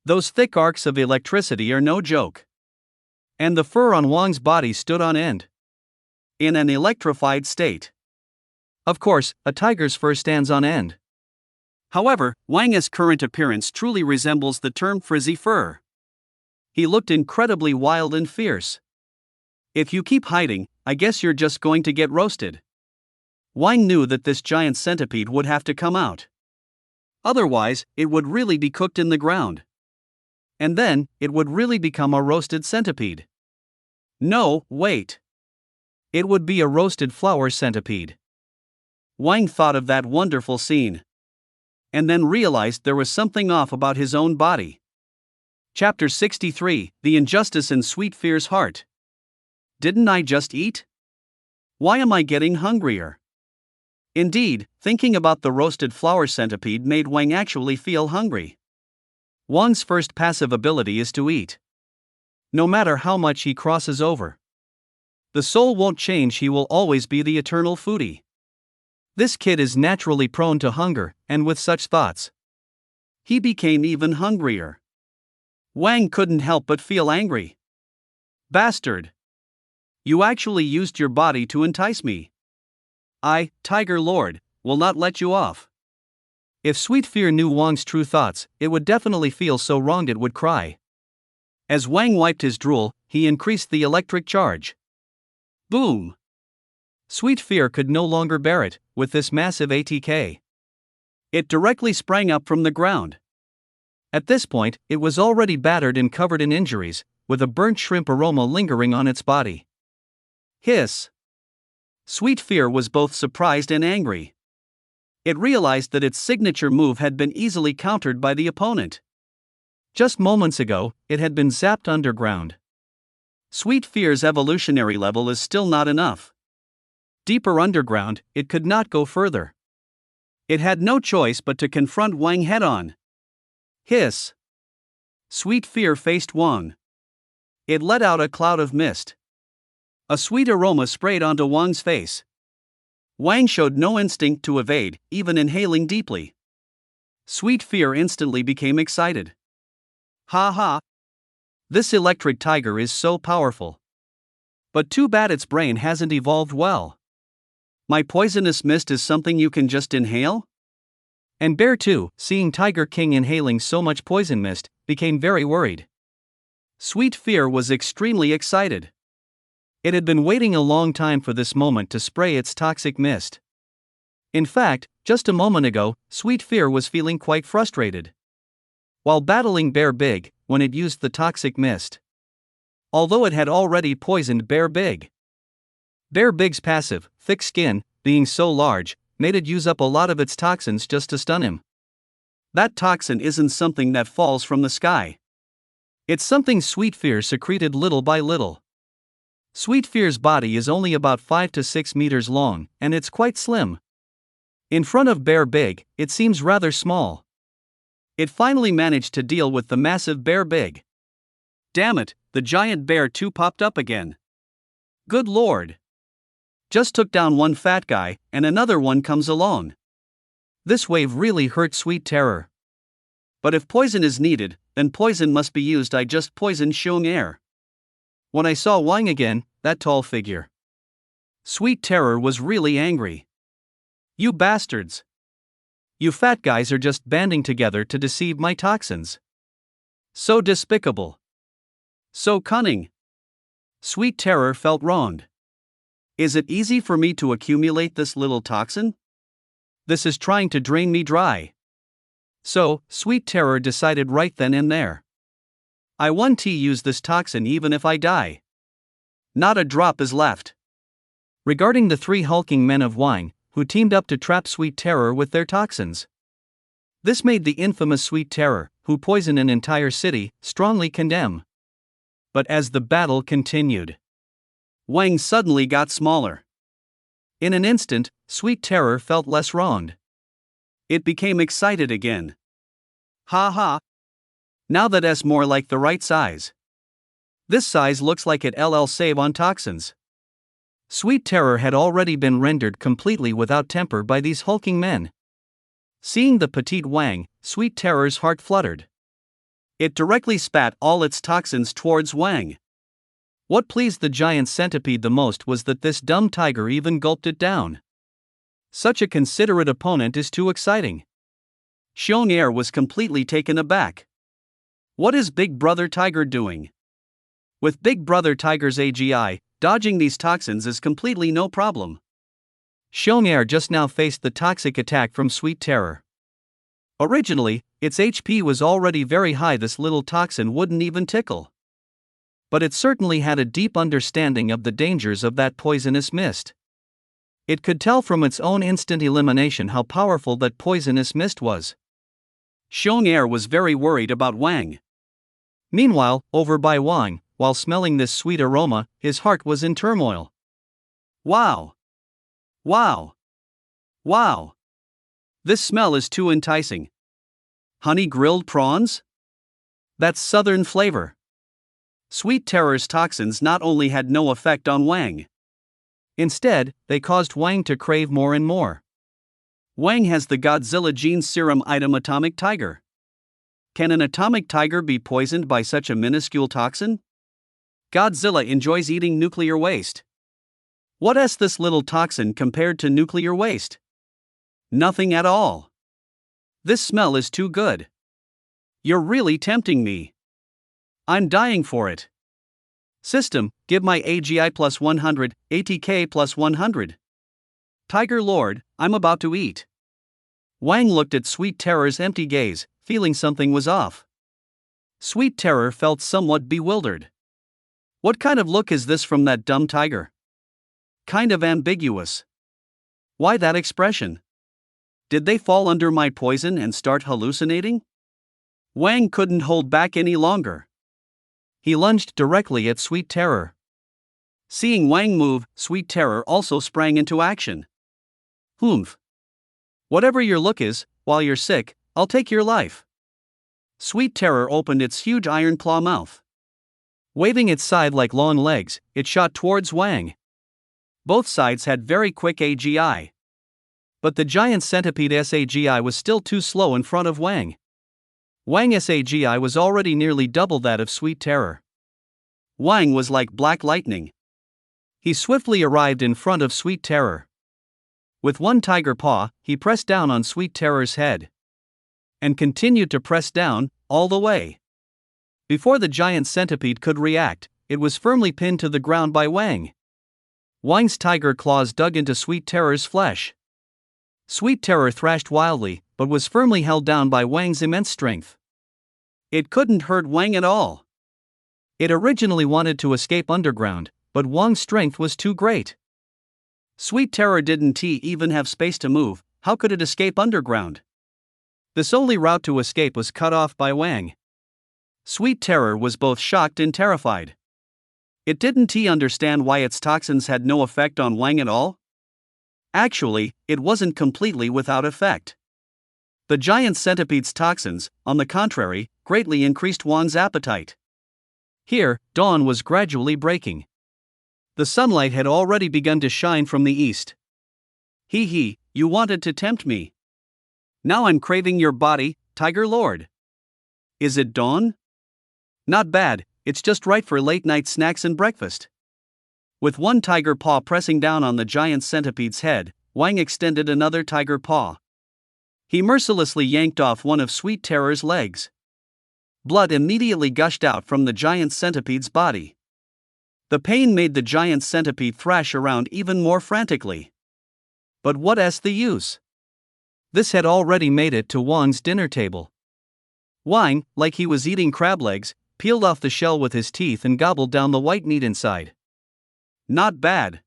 Those thick arcs of electricity are no joke. And the fur on Wang's body stood on end, in an electrified state. Of course, a tiger's fur stands on end. However, Wang's current appearance truly resembles the term frizzy fur. He looked incredibly wild and fierce. If you keep hiding, I guess you're just going to get roasted. Wang knew that this giant centipede would have to come out. Otherwise, it would really be cooked in the ground. And then, it would really become a roasted centipede. No, wait. It would be a roasted flower centipede. Wang thought of that wonderful scene. And then realized there was something off about his own body. Chapter 63, The Injustice in Sweet Fear's Heart. Didn't I just eat? Why am I getting hungrier? Indeed, thinking about the roasted flower centipede made Wang actually feel hungry. Wang's first passive ability is to eat. No matter how much he crosses over, the soul won't change, he will always be the eternal foodie. This kid is naturally prone to hunger, and with such thoughts, he became even hungrier. Wang couldn't help but feel angry. Bastard! You actually used your body to entice me. I, Tiger Lord, will not let you off. If Sweet Fear knew Wang's true thoughts, it would definitely feel so wronged it would cry. As Wang wiped his drool, he increased the electric charge. Boom! Sweet Fear could no longer bear it, with this massive ATK. It directly sprang up from the ground. At this point, it was already battered and covered in injuries, with a burnt shrimp aroma lingering on its body. Hiss! Sweet Fear was both surprised and angry. It realized that its signature move had been easily countered by the opponent. Just moments ago, it had been zapped underground. Sweet Fear's evolutionary level is still not enough. Deeper underground, it could not go further. It had no choice but to confront Wang head-on. Hiss! Sweet Fear faced Wang. It let out a cloud of mist. A sweet aroma sprayed onto Wang's face. Wang showed no instinct to evade, even inhaling deeply. Sweet Fear instantly became excited. Ha ha! This electric tiger is so powerful. But too bad its brain hasn't evolved well. My poisonous mist is something you can just inhale? And Bear too, seeing Tiger King inhaling so much poison mist, became very worried. Sweet Fear was extremely excited. It had been waiting a long time for this moment to spray its toxic mist. In fact, just a moment ago, Sweet Fear was feeling quite frustrated while battling Bear Big when it used the toxic mist. Although it had already poisoned Bear Big. Bear Big's passive, thick skin, being so large, made it use up a lot of its toxins just to stun him. That toxin isn't something that falls from the sky. It's something Sweet Fear secreted little by little. Sweet Fear's body is only about 5 to 6 meters long, and it's quite slim. In front of Bear Big, it seems rather small. It finally managed to deal with the massive Bear Big. Damn it, the giant bear too popped up again. Good lord. Just took down one fat guy, and another one comes along. This wave really hurt Sweet Terror. But if poison is needed, then poison must be used. I just poisoned Xiong Air. When I saw Wang again, that tall figure, Sweet Terror was really angry. You bastards! You fat guys are just banding together to deceive my toxins. So despicable. So cunning. Sweet Terror felt wronged. Is it easy for me to accumulate this little toxin? This is trying to drain me dry. So, Sweet Terror decided right then and there. I want to use this toxin even if I die. Not a drop is left. Regarding the 3 hulking men of Wang, who teamed up to trap Sweet Terror with their toxins. This made the infamous Sweet Terror, who poisoned an entire city, strongly condemn. But as the battle continued, Wang suddenly got smaller. In an instant, Sweet Terror felt less wronged. It became excited again. Ha ha! Now that's more like the right size. This size looks like it'll save on toxins. Sweet Terror had already been rendered completely without temper by these hulking men. Seeing the petite Wang, Sweet Terror's heart fluttered. It directly spat all its toxins towards Wang. What pleased the giant centipede the most was that this dumb tiger even gulped it down. Such a considerate opponent is too exciting. Xiong Air was completely taken aback. What is Big Brother Tiger doing? With Big Brother Tiger's AGI, dodging these toxins is completely no problem. Xiong Air just now faced the toxic attack from Sweet Terror. Originally, its HP was already very high. This little toxin wouldn't even tickle. But it certainly had a deep understanding of the dangers of that poisonous mist. It could tell from its own instant elimination how powerful that poisonous mist was. Xiong Air was very worried about Wang. Meanwhile, over by Wang, while smelling this sweet aroma, his heart was in turmoil. Wow! Wow! Wow! This smell is too enticing. Honey grilled prawns? That's southern flavor. Sweet Terror's toxins not only had no effect on Wang. Instead, they caused Wang to crave more and more. Wang has the Godzilla gene serum item Atomic Tiger. Can an atomic tiger be poisoned by such a minuscule toxin? Godzilla enjoys eating nuclear waste. What's this little toxin compared to nuclear waste? Nothing at all. This smell is too good. You're really tempting me. I'm dying for it. System, give my AGI plus 100, ATK plus 100. Tiger Lord, I'm about to eat. Wang looked at Sweet Terror's empty gaze, feeling something was off. Sweet Terror felt somewhat bewildered. What kind of look is this from that dumb tiger? Kind of ambiguous. Why that expression? Did they fall under my poison and start hallucinating? Wang couldn't hold back any longer. He lunged directly at Sweet Terror. Seeing Wang move, Sweet Terror also sprang into action. Humph. Whatever your look is, while you're sick, I'll take your life. Sweet Terror opened its huge iron claw mouth. Waving its side like long legs, it shot towards Wang. Both sides had very quick AGI. But the giant centipede SAGI was still too slow in front of Wang. Wang's AGI was already nearly double that of Sweet Terror. Wang was like black lightning. He swiftly arrived in front of Sweet Terror. With one tiger paw, he pressed down on Sweet Terror's head. And continued to press down, all the way. Before the giant centipede could react, it was firmly pinned to the ground by Wang. Wang's tiger claws dug into Sweet Terror's flesh. Sweet Terror thrashed wildly, but was firmly held down by Wang's immense strength. It couldn't hurt Wang at all. It originally wanted to escape underground, but Wang's strength was too great. Sweet Terror didn't even have space to move. How could it escape underground? This only route to escape was cut off by Wang. Sweet Terror was both shocked and terrified. It didn't understand why its toxins had no effect on Wang at all. Actually, it wasn't completely without effect. The giant centipede's toxins, on the contrary, greatly increased Wang's appetite. Here, dawn was gradually breaking. The sunlight had already begun to shine from the east. Hee, you wanted to tempt me. Now I'm craving your body, Tiger Lord. Is it dawn? Not bad, it's just right for late-night snacks and breakfast. With one tiger paw pressing down on the giant centipede's head, Wang extended another tiger paw. He mercilessly yanked off one of Sweet Terror's legs. Blood immediately gushed out from the giant centipede's body. The pain made the giant centipede thrash around even more frantically. But what's the use? This had already made it to Wang's dinner table. Wang, like he was eating crab legs, peeled off the shell with his teeth and gobbled down the white meat inside. Not bad.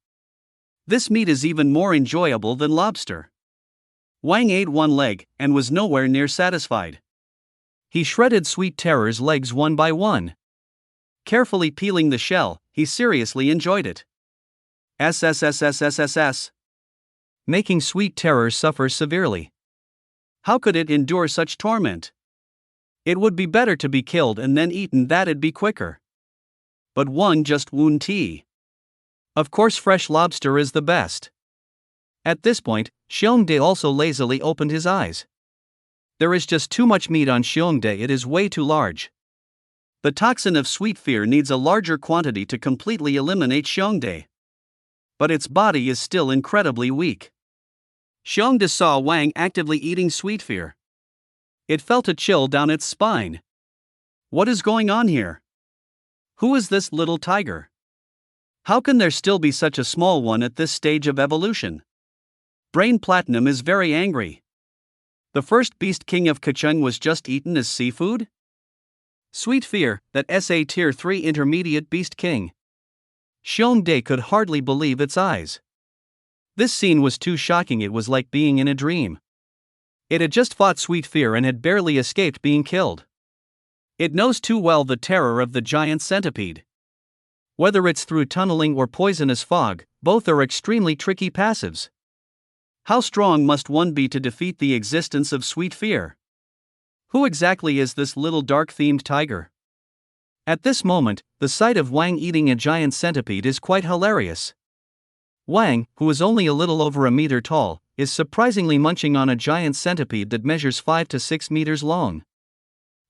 This meat is even more enjoyable than lobster. Wang ate one leg and was nowhere near satisfied. He shredded Sweet Terror's legs one by one. Carefully peeling the shell, he seriously enjoyed it. SSSSSSS. Making Sweet Terror suffer severely. How could it endure such torment? It would be better to be killed and then eaten, that'd be quicker. But Wang just wouldn't tea. Of course fresh lobster is the best. At this point, Xiongdae also lazily opened his eyes. There is just too much meat on Xiongdae, it is way too large. The toxin of sweet fear needs a larger quantity to completely eliminate Xiongdae. But its body is still incredibly weak. Xiongdae saw Wang actively eating sweet fear. It felt a chill down its spine. What is going on here? Who is this little tiger? How can there still be such a small one at this stage of evolution? Brain Platinum is very angry. The first beast king of Kacheng was just eaten as seafood? Sweet fear, that SA Tier 3 intermediate beast king. Xiongdae could hardly believe its eyes. This scene was too shocking, it was like being in a dream. It had just fought Sweet Fear and had barely escaped being killed. It knows too well the terror of the giant centipede. Whether it's through tunneling or poisonous fog, both are extremely tricky passives. How strong must one be to defeat the existence of sweet fear? Who exactly is this little dark-themed tiger? At this moment, the sight of Wang eating a giant centipede is quite hilarious. Wang, who is only a little over a meter tall, is surprisingly munching on a giant centipede that measures 5 to 6 meters long.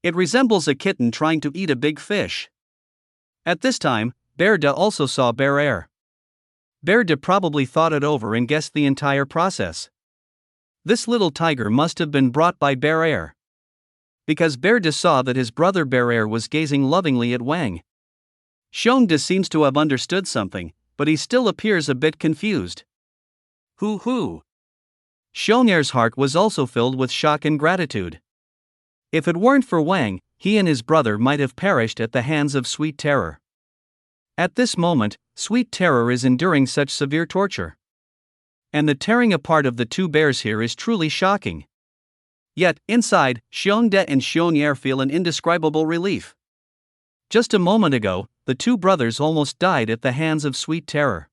It resembles a kitten trying to eat a big fish. At this time, Bear also saw Bear. Bear probably thought it over and guessed the entire process. This little tiger must have been brought by Bear, because Bear saw that his brother Bear was gazing lovingly at Wang. Xiong seems to have understood something, but he still appears a bit confused. Hoo. Xiong's heart was also filled with shock and gratitude. If it weren't for Wang, he and his brother might have perished at the hands of Sweet Terror. At this moment, Sweet Terror is enduring such severe torture. And the tearing apart of the two bears here is truly shocking. Yet, inside, Xiong and Xiong feel an indescribable relief. Just a moment ago, the two brothers almost died at the hands of Sweet Terror.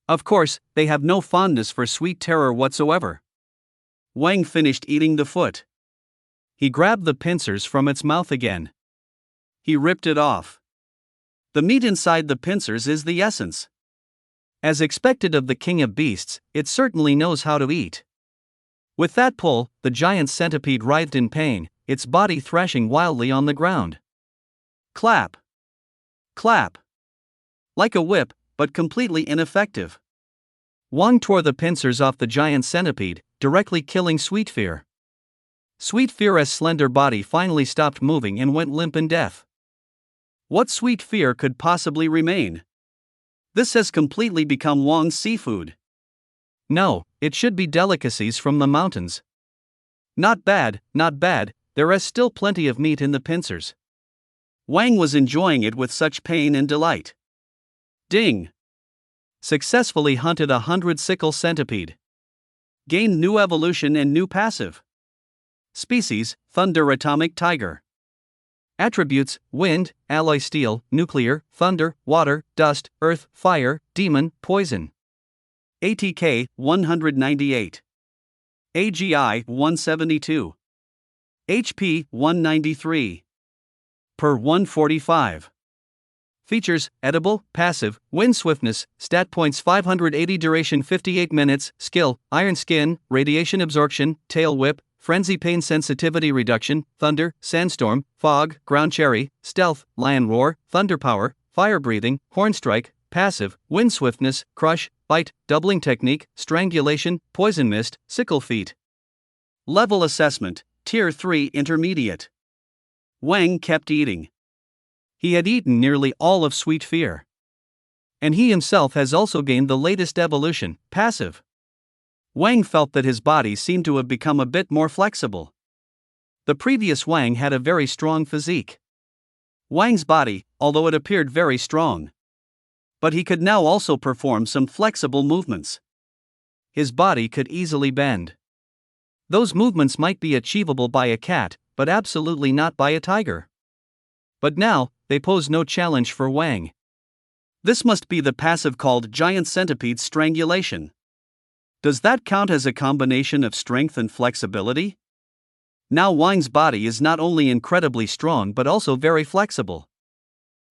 Of course, they have no fondness for Sweet Terror whatsoever. Wang finished eating the foot. He grabbed the pincers from its mouth again. He ripped it off. The meat inside the pincers is the essence. As expected of the king of beasts, it certainly knows how to eat. With that pull, the giant centipede writhed in pain, its body thrashing wildly on the ground. Clap. Clap. Like a whip, but completely ineffective. Wang tore the pincers off the giant centipede, directly killing Sweet Fear. Sweet Fear's slender body finally stopped moving and went limp in death. What Sweet Fear could possibly remain? This has completely become Wang's seafood. No, it should be delicacies from the mountains. Not bad, there is still plenty of meat in the pincers. Wang was enjoying it with such pain and delight. Ding! Successfully hunted 100 sickle centipede. Gained new evolution and new passive. Species, Thunder Atomic Tiger. Attributes, Wind, Alloy Steel, Nuclear, Thunder, Water, Dust, Earth, Fire, Demon, Poison. ATK, 198. AGI, 172. HP, 193. Per 145. Features, edible, passive, wind swiftness, stat points 580, duration 58 minutes, skill, iron skin, radiation absorption, tail whip, frenzy pain sensitivity reduction, thunder, sandstorm, fog, ground cherry, stealth, lion roar, thunder power, fire breathing, horn strike, passive, wind swiftness, crush, bite, doubling technique, strangulation, poison mist, sickle feet. Level assessment, Tier 3 intermediate. Wang kept eating. He had eaten nearly all of Sweet Fear. And he himself has also gained the latest evolution, passive. Wang felt that his body seemed to have become a bit more flexible. The previous Wang had a very strong physique. Wang's body, although it appeared very strong. But he could now also perform some flexible movements. His body could easily bend. Those movements might be achievable by a cat, but absolutely not by a tiger. But now, they pose no challenge for Wang. This must be the passive called Giant Centipede Strangulation. Does that count as a combination of strength and flexibility? Now Wang's body is not only incredibly strong but also very flexible.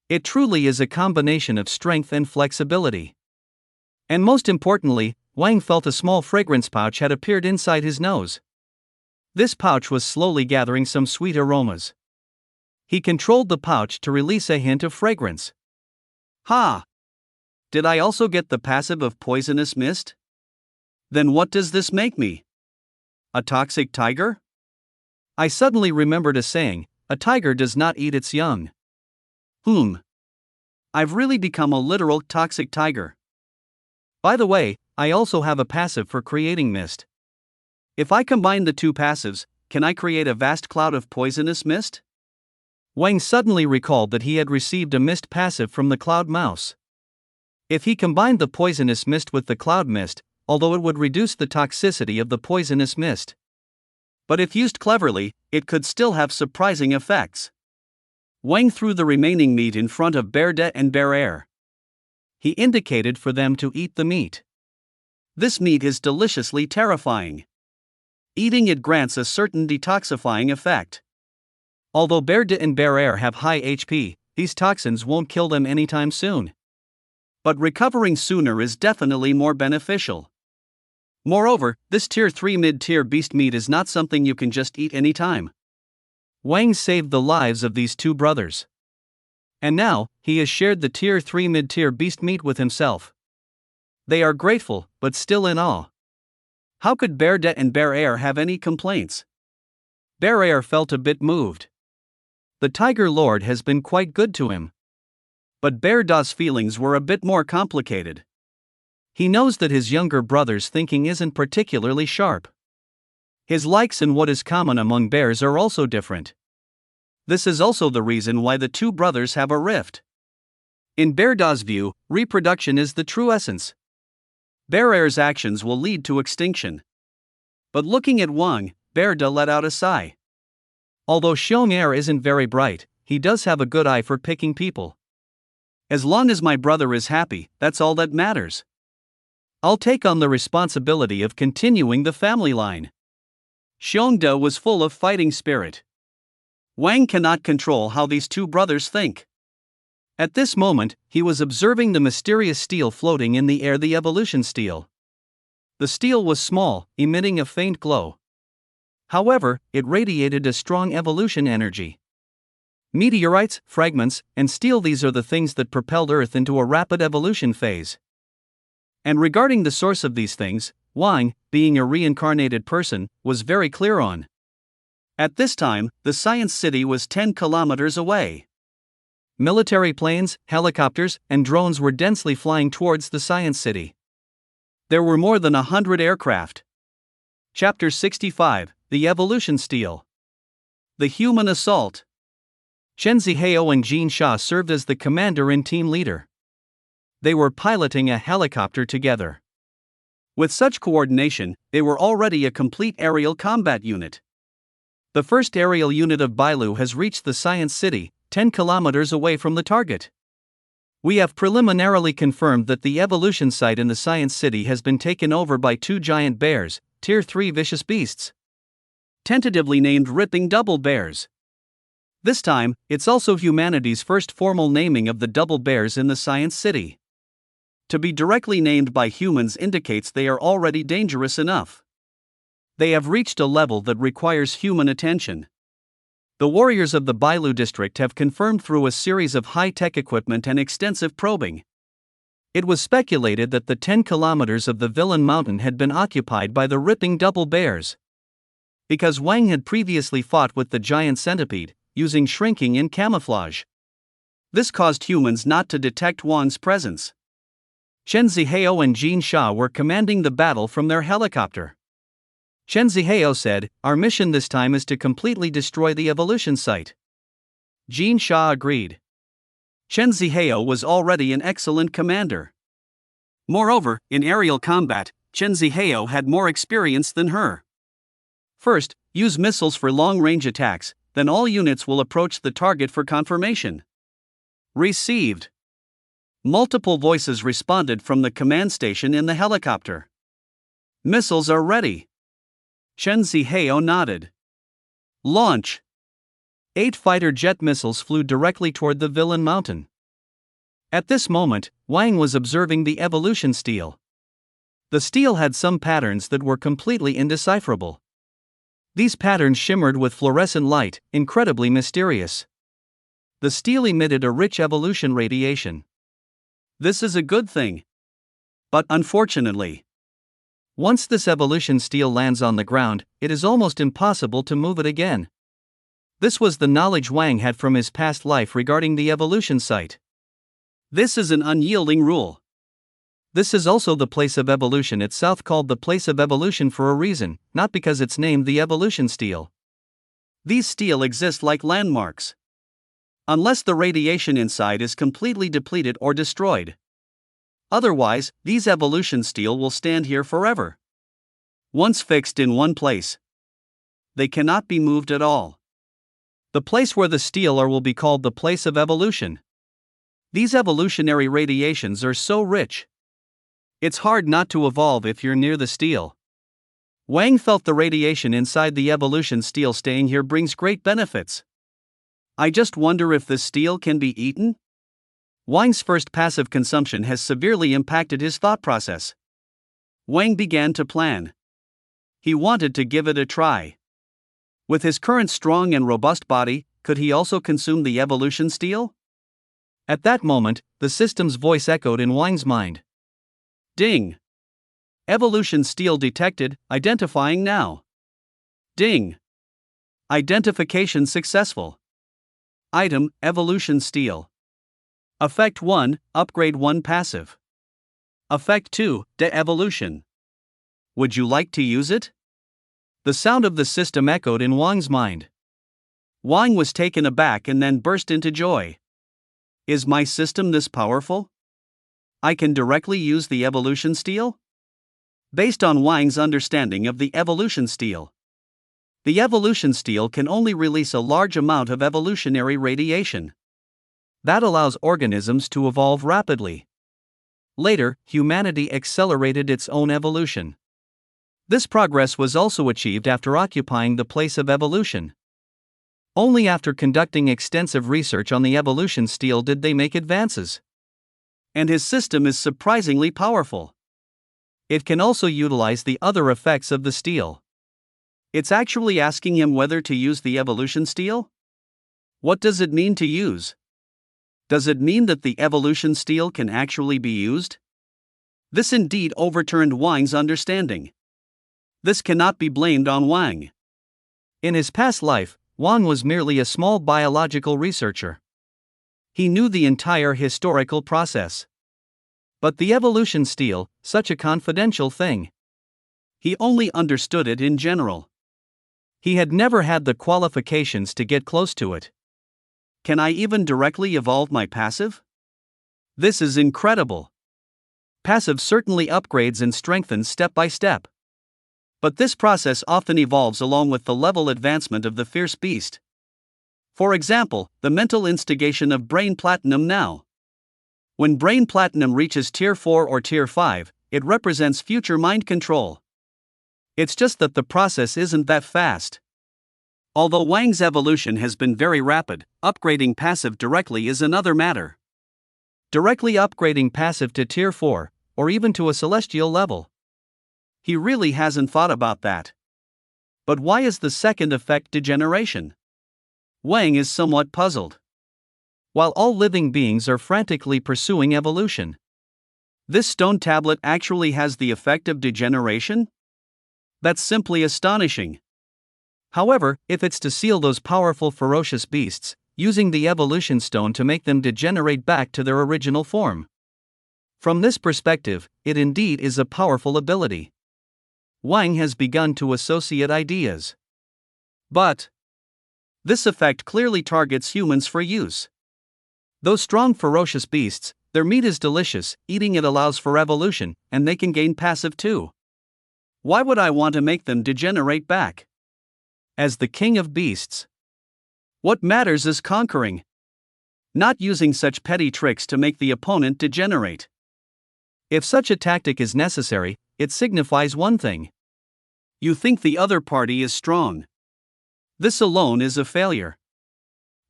It truly is a combination of strength and flexibility. And most importantly, Wang felt a small fragrance pouch had appeared inside his nose. This pouch was slowly gathering some sweet aromas. He controlled the pouch to release a hint of fragrance. Ha! Did I also get the passive of poisonous mist? Then what does this make me? A toxic tiger? I suddenly remembered a saying, a tiger does not eat its young. I've really become a literal toxic tiger. By the way, I also have a passive for creating mist. If I combine the two passives, can I create a vast cloud of poisonous mist? Wang suddenly recalled that he had received a mist passive from the Cloud Mouse. If he combined the poisonous mist with the Cloud Mist, although it would reduce the toxicity of the poisonous mist. But if used cleverly, it could still have surprising effects. Wang threw the remaining meat in front of Bear and Bear. He indicated for them to eat the meat. This meat is deliciously terrifying. Eating it grants a certain detoxifying effect. Although bear and bear air have high HP, these toxins won't kill them anytime soon. But recovering sooner is definitely more beneficial. Moreover, this tier 3 mid-tier beast meat is not something you can just eat anytime. Wang saved the lives of these two brothers. And now, he has shared the tier 3 mid-tier beast meat with himself. They are grateful, but still in awe. How could Bear and Bear Air have any complaints? Bear Air felt a bit moved. The Tiger Lord has been quite good to him. But Bear Da's feelings were a bit more complicated. He knows that his younger brother's thinking isn't particularly sharp. His likes and what is common among bears are also different. This is also the reason why the two brothers have a rift. In Bear Da's view, reproduction is the true essence. Bear Air's actions will lead to extinction. But looking at Wang, Bear Da let out a sigh. Although Xiong Air isn't very bright, he does have a good eye for picking people. As long as my brother is happy, that's all that matters. I'll take on the responsibility of continuing the family line. Xiong Da was full of fighting spirit. Wang cannot control how these two brothers think. At this moment, he was observing the mysterious steel floating in the air, the evolution steel. The steel was small, emitting a faint glow. However, it radiated a strong evolution energy. Meteorites, fragments, and steel, these are the things that propelled Earth into a rapid evolution phase. And regarding the source of these things, Wang, being a reincarnated person, was very clear on. At this time, the Science City was 10 kilometers away. Military planes, helicopters, and drones were densely flying towards the Science City. There were more than 100 aircraft. Chapter 65, The Evolution Steel. The Human Assault. Chen Zihao and Jin Sha served as the commander and team leader. They were piloting a helicopter together. With such coordination, they were already a complete aerial combat unit. The first aerial unit of Bailu has reached the Science City, 10 kilometers away from the target. We have preliminarily confirmed that the evolution site in the Science City has been taken over by two giant bears, Tier 3 vicious beasts. Tentatively named Ripping Double Bears. This time, it's also humanity's first formal naming of the double bears in the Science City. To be directly named by humans indicates they are already dangerous enough. They have reached a level that requires human attention. The warriors of the Bailu district have confirmed through a series of high-tech equipment and extensive probing. It was speculated that the 10 kilometers of the Villain Mountain had been occupied by the Ripping Double Bears. Because Wang had previously fought with the giant centipede, using shrinking and camouflage. This caused humans not to detect Wang's presence. Chen Zihao and Jin Sha were commanding the battle from their helicopter. Chen Zihao said, "Our mission this time is to completely destroy the evolution site." Jin Sha agreed. Chen Zihao was already an excellent commander. Moreover, in aerial combat, Chen Zihao had more experience than her. First, use missiles for long-range attacks, then all units will approach the target for confirmation. Received. Multiple voices responded from the command station in the helicopter. Missiles are ready. Chen Zihao nodded. Launch. 8 fighter jet missiles flew directly toward the Villain Mountain. At this moment, Wang was observing the evolution steel. The steel had some patterns that were completely indecipherable. These patterns shimmered with fluorescent light, incredibly mysterious. The steel emitted a rich evolution radiation. This is a good thing. But unfortunately, once this evolution steel lands on the ground, it is almost impossible to move it again. This was the knowledge Wang had from his past life regarding the evolution site. This is an unyielding rule. This is also the place of evolution itself, called the place of evolution for a reason, not because it's named the evolution steel. These steel exist like landmarks. Unless the radiation inside is completely depleted or destroyed. Otherwise, these evolution steel will stand here forever. Once fixed in one place, they cannot be moved at all. The place where the steel are will be called the place of evolution. These evolutionary radiations are so rich. It's hard not to evolve if you're near the steel. Wang felt the radiation inside the evolution steel. Staying here brings great benefits. I just wonder if this steel can be eaten? Wang's first passive consumption has severely impacted his thought process. Wang began to plan. He wanted to give it a try. With his current strong and robust body, could he also consume the evolution steel? At that moment, the system's voice echoed in Wang's mind. Ding! Evolution steel detected, identifying now. Ding! Identification successful. Item, evolution steel. Effect 1, upgrade 1 passive. Effect 2, de-evolution. Would you like to use it? The sound of the system echoed in Wang's mind. Wang was taken aback and then burst into joy. Is my system this powerful? I can directly use the evolution steel? Based on Wang's understanding of the evolution steel, the evolution steel can only release a large amount of evolutionary radiation. That allows organisms to evolve rapidly. Later, humanity accelerated its own evolution. This progress was also achieved after occupying the place of evolution. Only after conducting extensive research on the evolution steel did they make advances. And his system is surprisingly powerful. It can also utilize the other effects of the steel. It's actually asking him whether to use the evolution steel? What does it mean to use? Does it mean that the evolution steel can actually be used? This indeed overturned Wang's understanding. This cannot be blamed on Wang. In his past life, Wang was merely a small biological researcher. He knew the entire historical process. But the evolution steel, such a confidential thing. He only understood it in general. He had never had the qualifications to get close to it. Can I even directly evolve my passive? This is incredible. Passive certainly upgrades and strengthens step by step. But this process often evolves along with the level advancement of the fierce beast. For example, the mental instigation of brain platinum now. When brain platinum reaches tier 4 or tier 5, it represents future mind control. It's just that the process isn't that fast. Although Wang's evolution has been very rapid, upgrading passive directly is another matter. Directly upgrading passive to tier 4, or even to a celestial level. He really hasn't thought about that. But why is the second effect degeneration? Wang is somewhat puzzled. While all living beings are frantically pursuing evolution, this stone tablet actually has the effect of degeneration? That's simply astonishing. However, if it's to seal those powerful ferocious beasts, using the evolution stone to make them degenerate back to their original form. From this perspective, it indeed is a powerful ability. Wang has begun to associate ideas. But this effect clearly targets humans for use. Those strong ferocious beasts, their meat is delicious, eating it allows for evolution, and they can gain passive too. Why would I want to make them degenerate back? As the king of beasts, what matters is conquering, not using such petty tricks to make the opponent degenerate. If such a tactic is necessary, it signifies one thing. You think the other party is strong. This alone is a failure.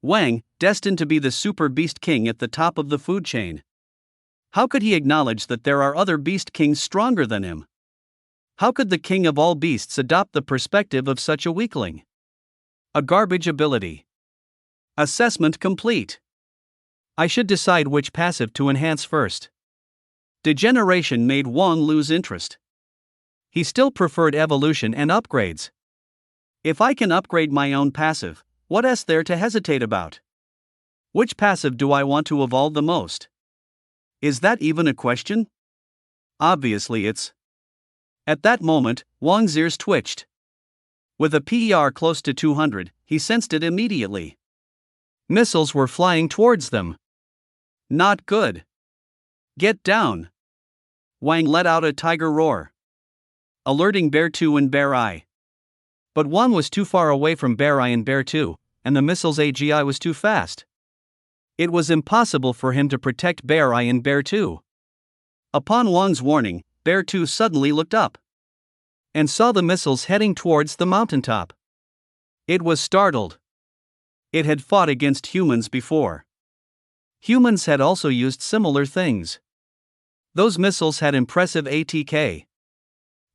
Wang, destined to be the super beast king at the top of the food chain. How could he acknowledge that there are other beast kings stronger than him? How could the king of all beasts adopt the perspective of such a weakling? A garbage ability. Assessment complete. I should decide which passive to enhance first. Degeneration made Wang lose interest. He still preferred evolution and upgrades. If I can upgrade my own passive, what is there to hesitate about? Which passive do I want to evolve the most? Is that even a question? Obviously it's. At that moment, Wang's ears twitched. With a PER close to 200, he sensed it immediately. Missiles were flying towards them. Not good. Get down. Wang let out a tiger roar, alerting Bear 2 and Bear Eye. But Wang was too far away from Bear Eye and Bear 2, and the missile's AGI was too fast. It was impossible for him to protect Bear Eye and Bear 2. Upon Wang's warning, Bear 2 suddenly looked up and saw the missiles heading towards the mountaintop. It was startled. It had fought against humans before. Humans had also used similar things. Those missiles had impressive ATK.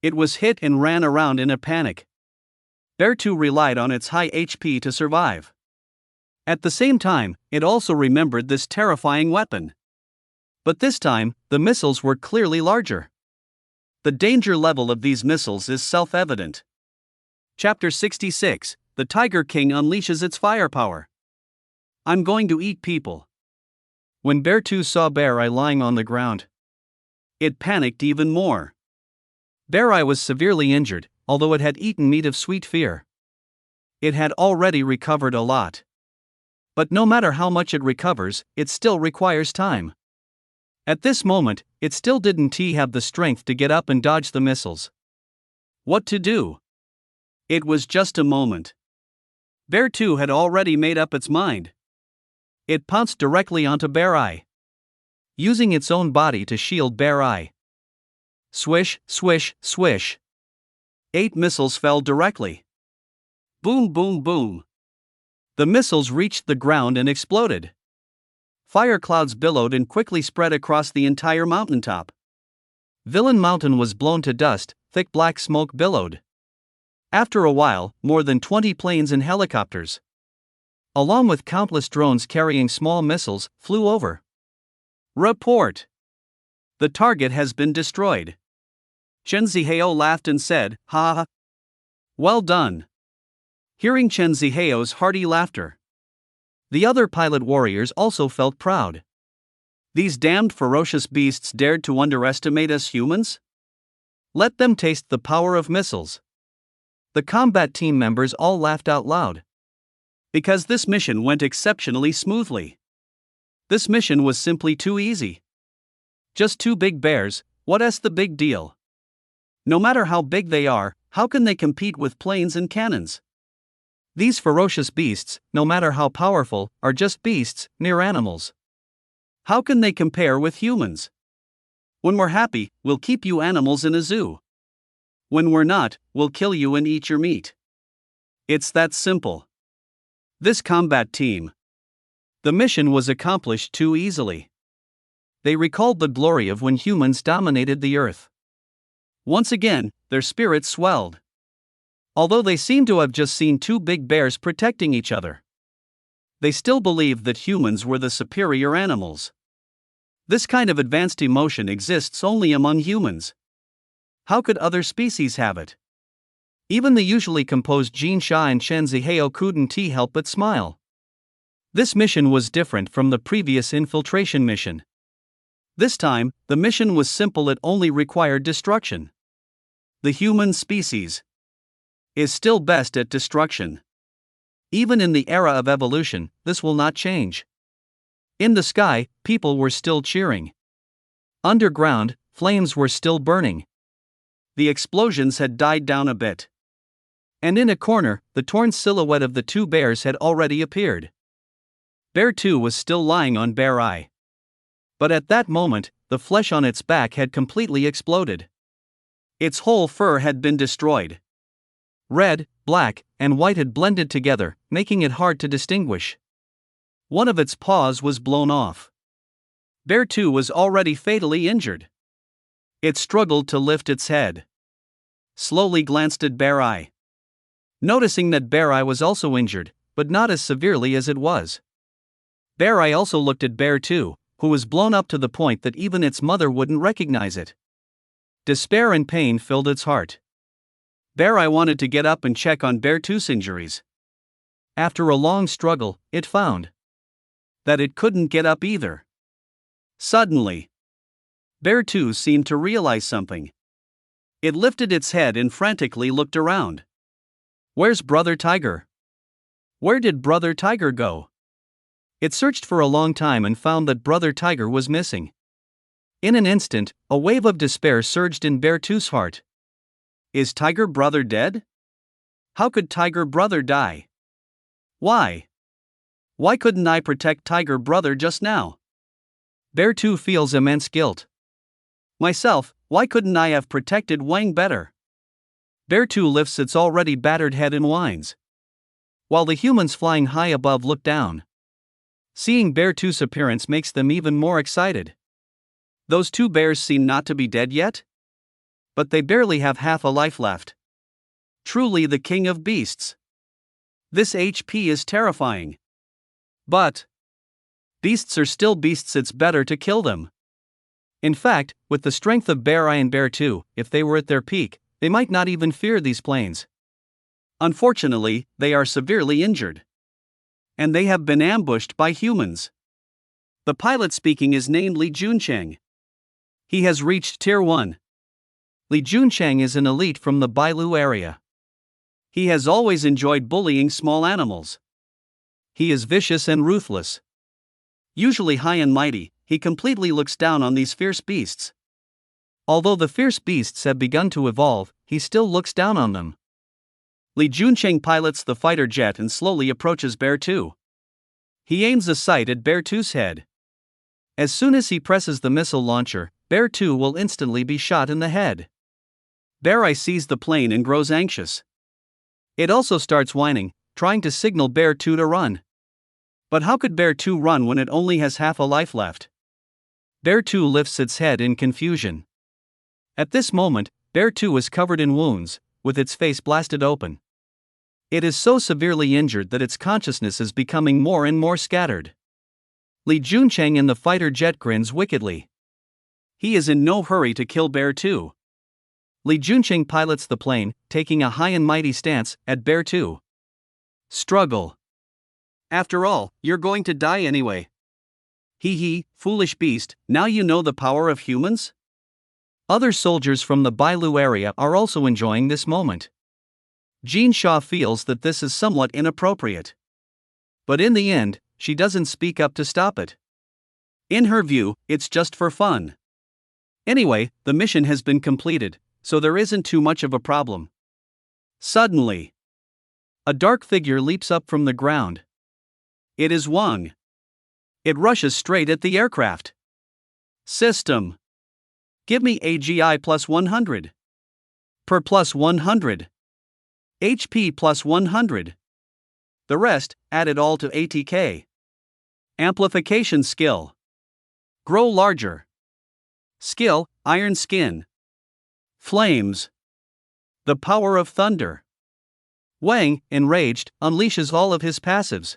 It was hit and ran around in a panic. Bear 2 relied on its high HP to survive. At the same time, it also remembered this terrifying weapon. But this time, the missiles were clearly larger. The danger level of these missiles is self-evident. Chapter 66, The Tiger King Unleashes Its Firepower. I'm going to eat people. When Bear 2 saw Bear Eye lying on the ground, it panicked even more. Bear Eye was severely injured, although it had eaten meat of sweet fear. It had already recovered a lot. But no matter how much it recovers, it still requires time. At this moment, it still didn't have the strength to get up and dodge the missiles. What to do? It was just a moment. Bear 2 had already made up its mind. It pounced directly onto Bear Eye, using its own body to shield Bear Eye. Swish, swish, swish. 8 missiles fell directly. Boom, boom, boom. The missiles reached the ground and exploded. Fire clouds billowed and quickly spread across the entire mountaintop. Villain Mountain was blown to dust, thick black smoke billowed. After a while, more than 20 planes and helicopters, along with countless drones carrying small missiles, flew over. Report! The target has been destroyed. Chen Zihao laughed and said, "Ha ha. Well done." Hearing Chen Zihao's hearty laughter, the other pilot warriors also felt proud. These damned ferocious beasts dared to underestimate us humans? Let them taste the power of missiles. The combat team members all laughed out loud. Because this mission went exceptionally smoothly. This mission was simply too easy. Just 2 big bears, what's the big deal? No matter how big they are, how can they compete with planes and cannons? These ferocious beasts, no matter how powerful, are just beasts, mere animals. How can they compare with humans? When we're happy, we'll keep you animals in a zoo. When we're not, we'll kill you and eat your meat. It's that simple. This combat team. The mission was accomplished too easily. They recalled the glory of when humans dominated the earth. Once again, their spirits swelled. Although they seemed to have just seen 2 big bears protecting each other, they still believed that humans were the superior animals. This kind of advanced emotion exists only among humans. How could other species have it? Even the usually composed Jin Sha and Chen Zihao couldn't help but smile. This mission was different from the previous infiltration mission. This time, the mission was simple, it only required destruction. The human species is still best at destruction. Even in the era of evolution, this will not change. In the sky, people were still cheering. Underground, flames were still burning. The explosions had died down a bit. And in a corner, the torn silhouette of the 2 bears had already appeared. Bear 2 was still lying on Bear Eye. But at that moment, the flesh on its back had completely exploded. Its whole fur had been destroyed. Red, black, and white had blended together, making it hard to distinguish. One of its paws was blown off. Bear 2 was already fatally injured. It struggled to lift its head. Slowly glanced at Bear Eye. Noticing that Bear Eye was also injured, but not as severely as it was. Bear Eye also looked at Bear 2, who was blown up to the point that even its mother wouldn't recognize it. Despair and pain filled its heart. Bear Eye wanted to get up and check on Bear 2's injuries. After a long struggle, it found that it couldn't get up either. Suddenly, Bear 2 seemed to realize something. It lifted its head and frantically looked around. Where's Brother Tiger? Where did Brother Tiger go? It searched for a long time and found that Brother Tiger was missing. In an instant, a wave of despair surged in Bear 2's heart. Is Tiger Brother dead? How could Tiger Brother die? Why? Why couldn't I protect Tiger Brother just now? Bear 2 feels immense guilt. Myself, why couldn't I have protected Wang better? Bear 2 lifts its already battered head and whines. While the humans flying high above look down. Seeing Bear 2's appearance makes them even more excited. Those two bears seem not to be dead yet? But they barely have half a life left. Truly the king of beasts. This HP is terrifying. But beasts are still beasts, it's better to kill them. In fact, with the strength of Bear I and Bear 2, if they were at their peak, they might not even fear these planes. Unfortunately, they are severely injured. And they have been ambushed by humans. The pilot speaking is named Li Juncheng. He has reached Tier 1. Li Juncheng is an elite from the Bailu area. He has always enjoyed bullying small animals. He is vicious and ruthless. Usually high and mighty, he completely looks down on these fierce beasts. Although the fierce beasts have begun to evolve, he still looks down on them. Li Juncheng pilots the fighter jet and slowly approaches Bear 2. He aims a sight at Bear 2's head. As soon as he presses the missile launcher, Bear 2 will instantly be shot in the head. Bear I sees the plane and grows anxious. It also starts whining, trying to signal Bear 2 to run. But how could Bear 2 run when it only has half a life left? Bear 2 lifts its head in confusion. At this moment, Bear 2 is covered in wounds, with its face blasted open. It is so severely injured that its consciousness is becoming more and more scattered. Li Juncheng in the fighter jet grins wickedly. He is in no hurry to kill Bear 2. Li Juncheng pilots the plane, taking a high and mighty stance at Bear 2. Struggle. After all, you're going to die anyway. Hee hee, foolish beast, now you know the power of humans? Other soldiers from the Bailu area are also enjoying this moment. Jean Shaw feels that this is somewhat inappropriate. But in the end, she doesn't speak up to stop it. In her view, it's just for fun. Anyway, the mission has been completed, so there isn't too much of a problem. Suddenly, a dark figure leaps up from the ground. It is Wang. It rushes straight at the aircraft. System. Give me AGI plus 100. Per plus 100. HP plus 100. The rest, add it all to ATK. Amplification skill. Grow larger. Skill, Iron Skin. Flames. The power of thunder. Wang, enraged, unleashes all of his passives.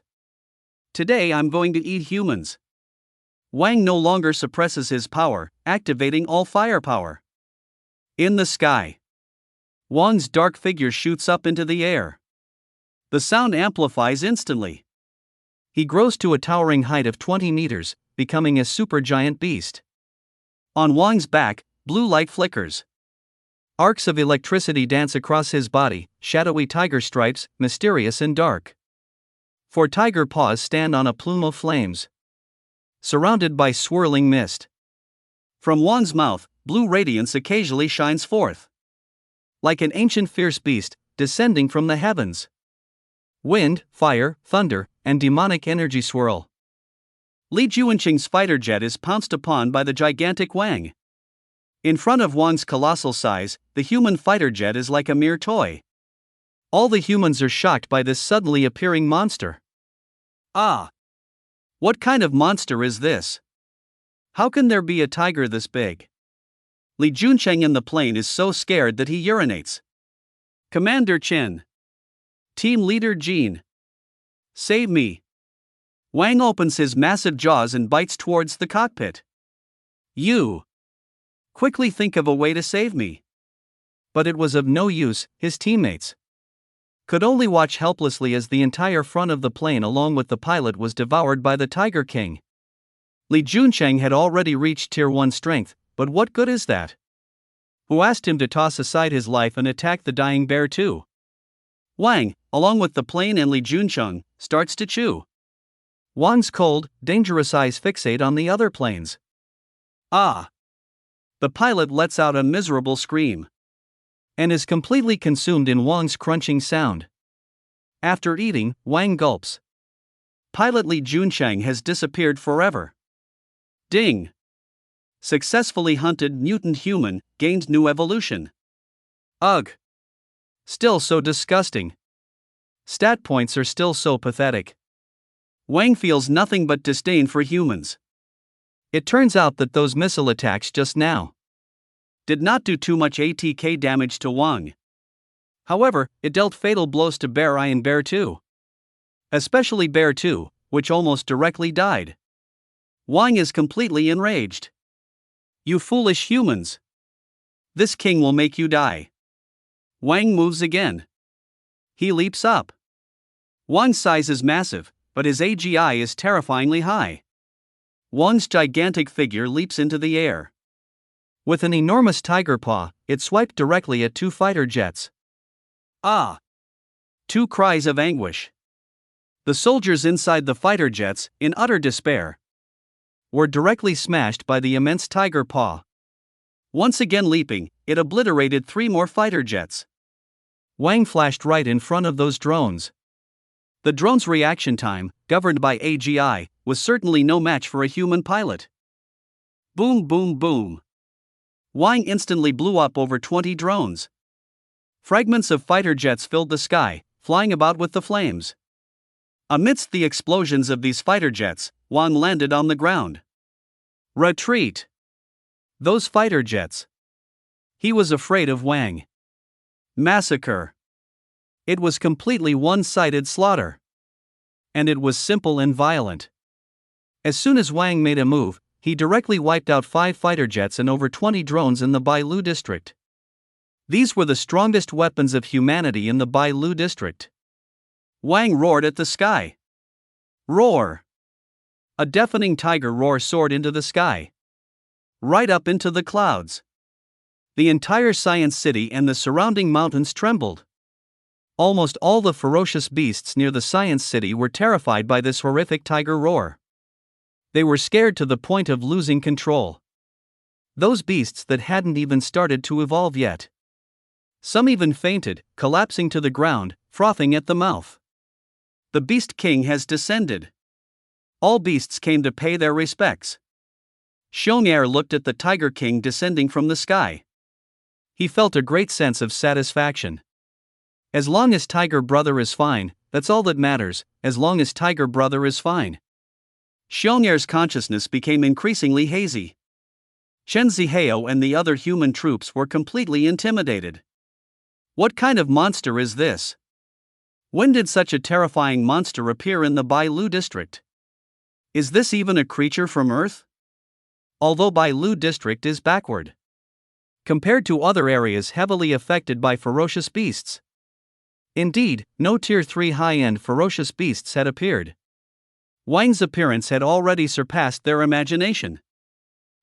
Today I'm going to eat humans. Wang no longer suppresses his power, activating all firepower. In the sky, Wang's dark figure shoots up into the air. The sound amplifies instantly. He grows to a towering height of 20 meters, becoming a supergiant beast. On Wang's back, blue light flickers. Arcs of electricity dance across his body, shadowy tiger stripes, mysterious and dark. Four tiger paws stand on a plume of flames, surrounded by swirling mist. From Wang's mouth, blue radiance occasionally shines forth. Like an ancient fierce beast, descending from the heavens. Wind, fire, thunder, and demonic energy swirl. Li Juncheng's fighter jet is pounced upon by the gigantic Wang. In front of Wang's colossal size, the human fighter jet is like a mere toy. All the humans are shocked by this suddenly appearing monster. Ah! What kind of monster is this? How can there be a tiger this big? Li Juncheng in the plane is so scared that he urinates. Commander Chen. Team Leader Jean. Save me. Wang opens his massive jaws and bites towards the cockpit. You. Quickly think of a way to save me. But it was of no use, his teammates could only watch helplessly as the entire front of the plane along with the pilot was devoured by the Tiger King. Li Juncheng had already reached Tier 1 strength, but what good is that? Who asked him to toss aside his life and attack the dying Bear 2? Wang, along with the plane and Li Juncheng, starts to chew. Wang's cold, dangerous eyes fixate on the other planes. Ah! The pilot lets out a miserable scream and is completely consumed in Wang's crunching sound. After eating, Wang gulps. Pilot Li Junsheng has disappeared forever. Ding. Successfully hunted mutant human, gained new evolution. Ugh. Still so disgusting. Stat points are still so pathetic. Wang feels nothing but disdain for humans. It turns out that those missile attacks just now did not do too much ATK damage to Wang. However, it dealt fatal blows to Bear I and Bear 2. Especially Bear 2, which almost directly died. Wang is completely enraged. You foolish humans! This king will make you die. Wang moves again. He leaps up. Wang's size is massive, but his AGI is terrifyingly high. Wang's gigantic figure leaps into the air. With an enormous tiger paw, it swiped directly at two fighter jets. Ah! Two cries of anguish. The soldiers inside the fighter jets, in utter despair, were directly smashed by the immense tiger paw. Once again leaping, it obliterated three more fighter jets. Wang flashed right in front of those drones. The drone's reaction time, governed by AGI, was certainly no match for a human pilot. Boom, boom, boom. Wang instantly blew up over 20 drones. Fragments of fighter jets filled the sky, flying about with the flames. Amidst the explosions of these fighter jets, Wang landed on the ground. Retreat! Those fighter jets. He was afraid of Wang. Massacre. It was completely one-sided slaughter. And it was simple and violent. As soon as Wang made a move, he directly wiped out 5 fighter jets and over 20 drones in the Bailu district. These were the strongest weapons of humanity in the Bailu district. Wang roared at the sky. Roar! A deafening tiger roar soared into the sky. Right up into the clouds. The entire Science City and the surrounding mountains trembled. Almost all the ferocious beasts near the Science City were terrified by this horrific tiger roar. They were scared to the point of losing control. Those beasts that hadn't even started to evolve yet. Some even fainted, collapsing to the ground, frothing at the mouth. The Beast King has descended. All beasts came to pay their respects. Xiong'er looked at the Tiger King descending from the sky. He felt a great sense of satisfaction. As long as Tiger Brother is fine, that's all that matters, as long as Tiger Brother is fine. Xiong'er's consciousness became increasingly hazy. Chen Zihao and the other human troops were completely intimidated. What kind of monster is this? When did such a terrifying monster appear in the Bailu district? Is this even a creature from Earth? Although Bailu district is backward compared to other areas heavily affected by ferocious beasts. Indeed, no Tier 3 high-end ferocious beasts had appeared. Wang's appearance had already surpassed their imagination.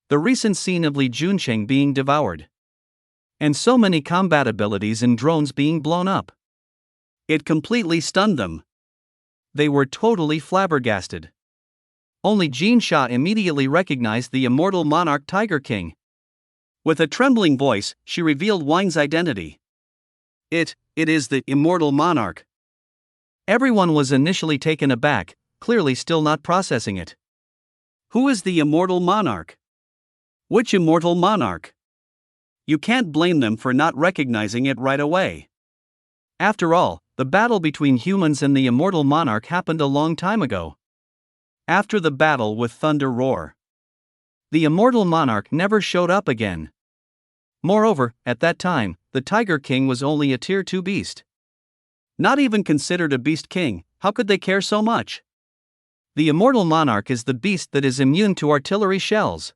The recent scene of Li Junsheng being devoured. And so many combat abilities and drones being blown up. It completely stunned them. They were totally flabbergasted. Only Jin Sha immediately recognized the immortal monarch Tiger King. With a trembling voice, she revealed Wang's identity. It is the immortal monarch. Everyone was initially taken aback, clearly still not processing it. Who is the immortal monarch? Which immortal monarch? You can't blame them for not recognizing it right away. After all, the battle between humans and the immortal monarch happened a long time ago. After the battle with Thunder Roar, the immortal monarch never showed up again. Moreover, at that time, the Tiger King was only a Tier 2 beast. Not even considered a beast king, how could they care so much? The immortal monarch is the beast that is immune to artillery shells.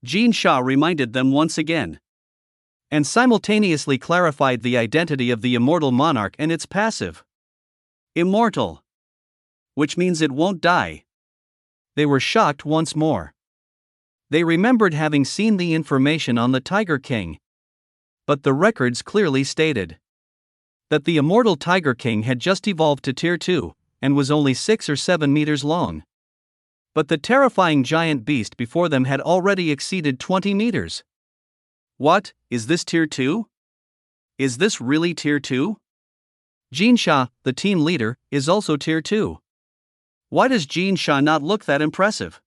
Jin Sha reminded them once again. And simultaneously clarified the identity of the immortal monarch and its passive. Immortal. Which means it won't die. They were shocked once more. They remembered having seen the information on the Tiger King. But the records clearly stated that the immortal Tiger King had just evolved to Tier 2, and was only 6 or 7 meters long. But the terrifying giant beast before them had already exceeded 20 meters. What, is this Tier 2? Is this really Tier 2? Jin Sha, the team leader, is also Tier 2. Why does Jean Sha not look that impressive?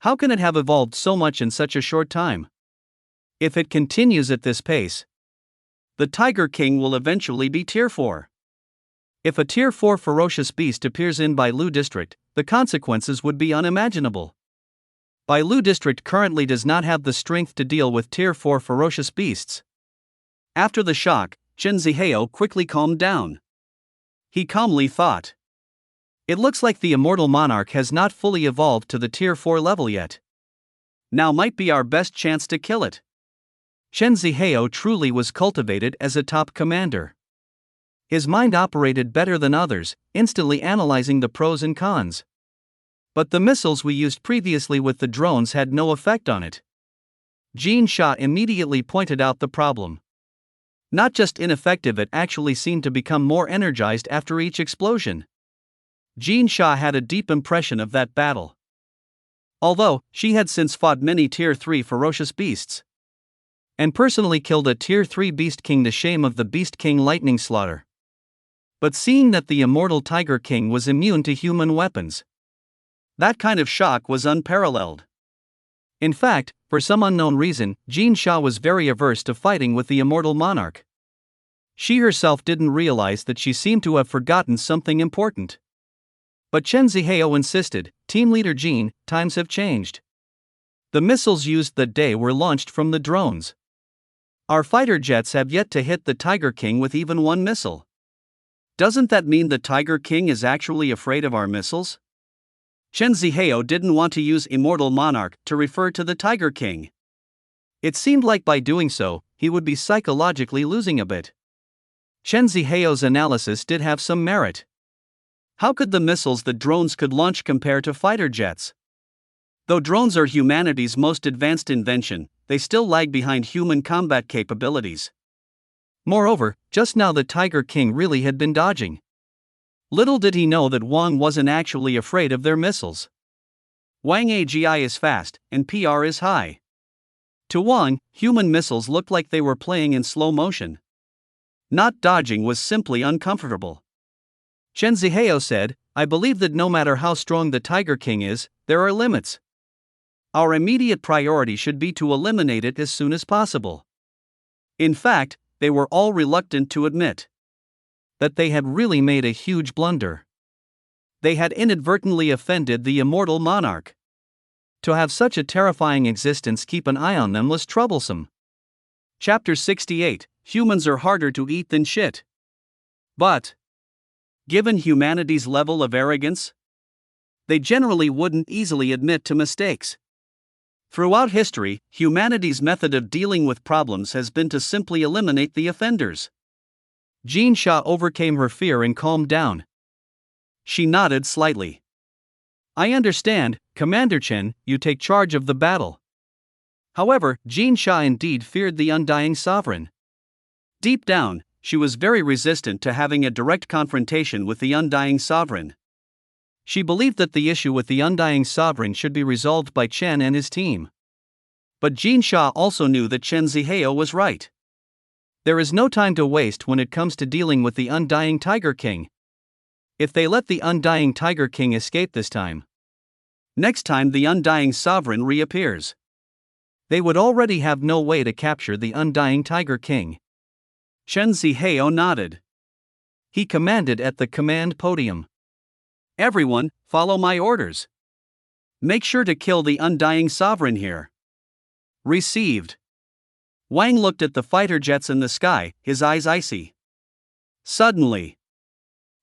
How can it have evolved so much in such a short time? If it continues at this pace, the Tiger King will eventually be Tier 4. If a Tier 4 ferocious beast appears in Bailu District, the consequences would be unimaginable. Bailu District currently does not have the strength to deal with Tier 4 ferocious beasts. After the shock, Chen Zihao quickly calmed down. He calmly thought, "It looks like the immortal monarch has not fully evolved to the Tier 4 level yet. Now might be our best chance to kill it." Chen Zihao truly was cultivated as a top commander. His mind operated better than others, instantly analyzing the pros and cons. But the missiles we used previously with the drones had no effect on it. Jean Sha immediately pointed out the problem. Not just ineffective, it actually seemed to become more energized after each explosion. Jean Sha had a deep impression of that battle. Although, she had since fought many Tier 3 ferocious beasts. And personally killed a Tier 3 Beast King, the shame of the Beast King lightning slaughter. But seeing that the immortal Tiger King was immune to human weapons, that kind of shock was unparalleled. In fact, for some unknown reason, Jean Sha was very averse to fighting with the immortal monarch. She herself didn't realize that she seemed to have forgotten something important. But Chen Zihao insisted, "Team leader Jean, times have changed. The missiles used that day were launched from the drones. Our fighter jets have yet to hit the Tiger King with even one missile. Doesn't that mean the Tiger King is actually afraid of our missiles?" Chen Zihao didn't want to use Immortal Monarch to refer to the Tiger King. It seemed like by doing so, he would be psychologically losing a bit. Chen Zihao's analysis did have some merit. How could the missiles that drones could launch compare to fighter jets? Though drones are humanity's most advanced invention, they still lag behind human combat capabilities. Moreover, just now the Tiger King really had been dodging. Little did he know that Wang wasn't actually afraid of their missiles. Wang AGI is fast, and PR is high. To Wang, human missiles looked like they were playing in slow motion. Not dodging was simply uncomfortable. Chen Zihao said, "I believe that no matter how strong the Tiger King is, there are limits. Our immediate priority should be to eliminate it as soon as possible." In fact, they were all reluctant to admit that they had really made a huge blunder. They had inadvertently offended the immortal monarch. To have such a terrifying existence keep an eye on them was troublesome. Chapter 68, Humans are harder to eat than shit. But, given humanity's level of arrogance, they generally wouldn't easily admit to mistakes. Throughout history, humanity's method of dealing with problems has been to simply eliminate the offenders. Jean Sha overcame her fear and calmed down. She nodded slightly. "I understand, Commander Chen, you take charge of the battle." However, Jean Sha indeed feared the Undying Sovereign. Deep down, she was very resistant to having a direct confrontation with the Undying Sovereign. She believed that the issue with the Undying Sovereign should be resolved by Chen and his team. But Jean Sha also knew that Chen Zihao was right. There is no time to waste when it comes to dealing with the Undying Tiger King. If they let the Undying Tiger King escape this time, next time the Undying Sovereign reappears, they would already have no way to capture the Undying Tiger King. Chen Zihao nodded. He commanded at the command podium. "Everyone, follow my orders. Make sure to kill the Undying Sovereign here." Received. Wang looked at the fighter jets in the sky, his eyes icy. Suddenly,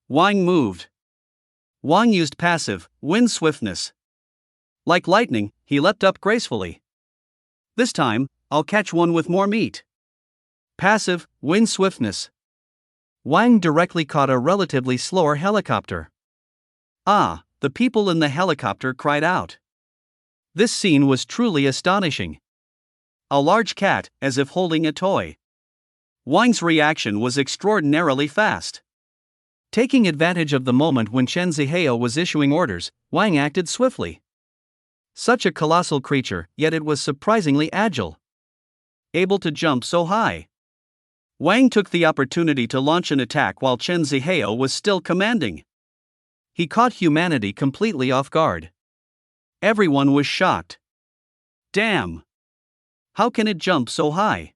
Wang moved. Wang used passive, wind swiftness. Like lightning, he leapt up gracefully. "This time, I'll catch one with more meat." Passive, wind swiftness. Wang directly caught a relatively slower helicopter. "Ah!" the people in the helicopter cried out. This scene was truly astonishing. A large cat, as if holding a toy. Wang's reaction was extraordinarily fast. Taking advantage of the moment when Chen Zihao was issuing orders, Wang acted swiftly. Such a colossal creature, yet it was surprisingly agile. Able to jump so high. Wang took the opportunity to launch an attack while Chen Zihao was still commanding. He caught humanity completely off guard. Everyone was shocked. Damn! How can it jump so high?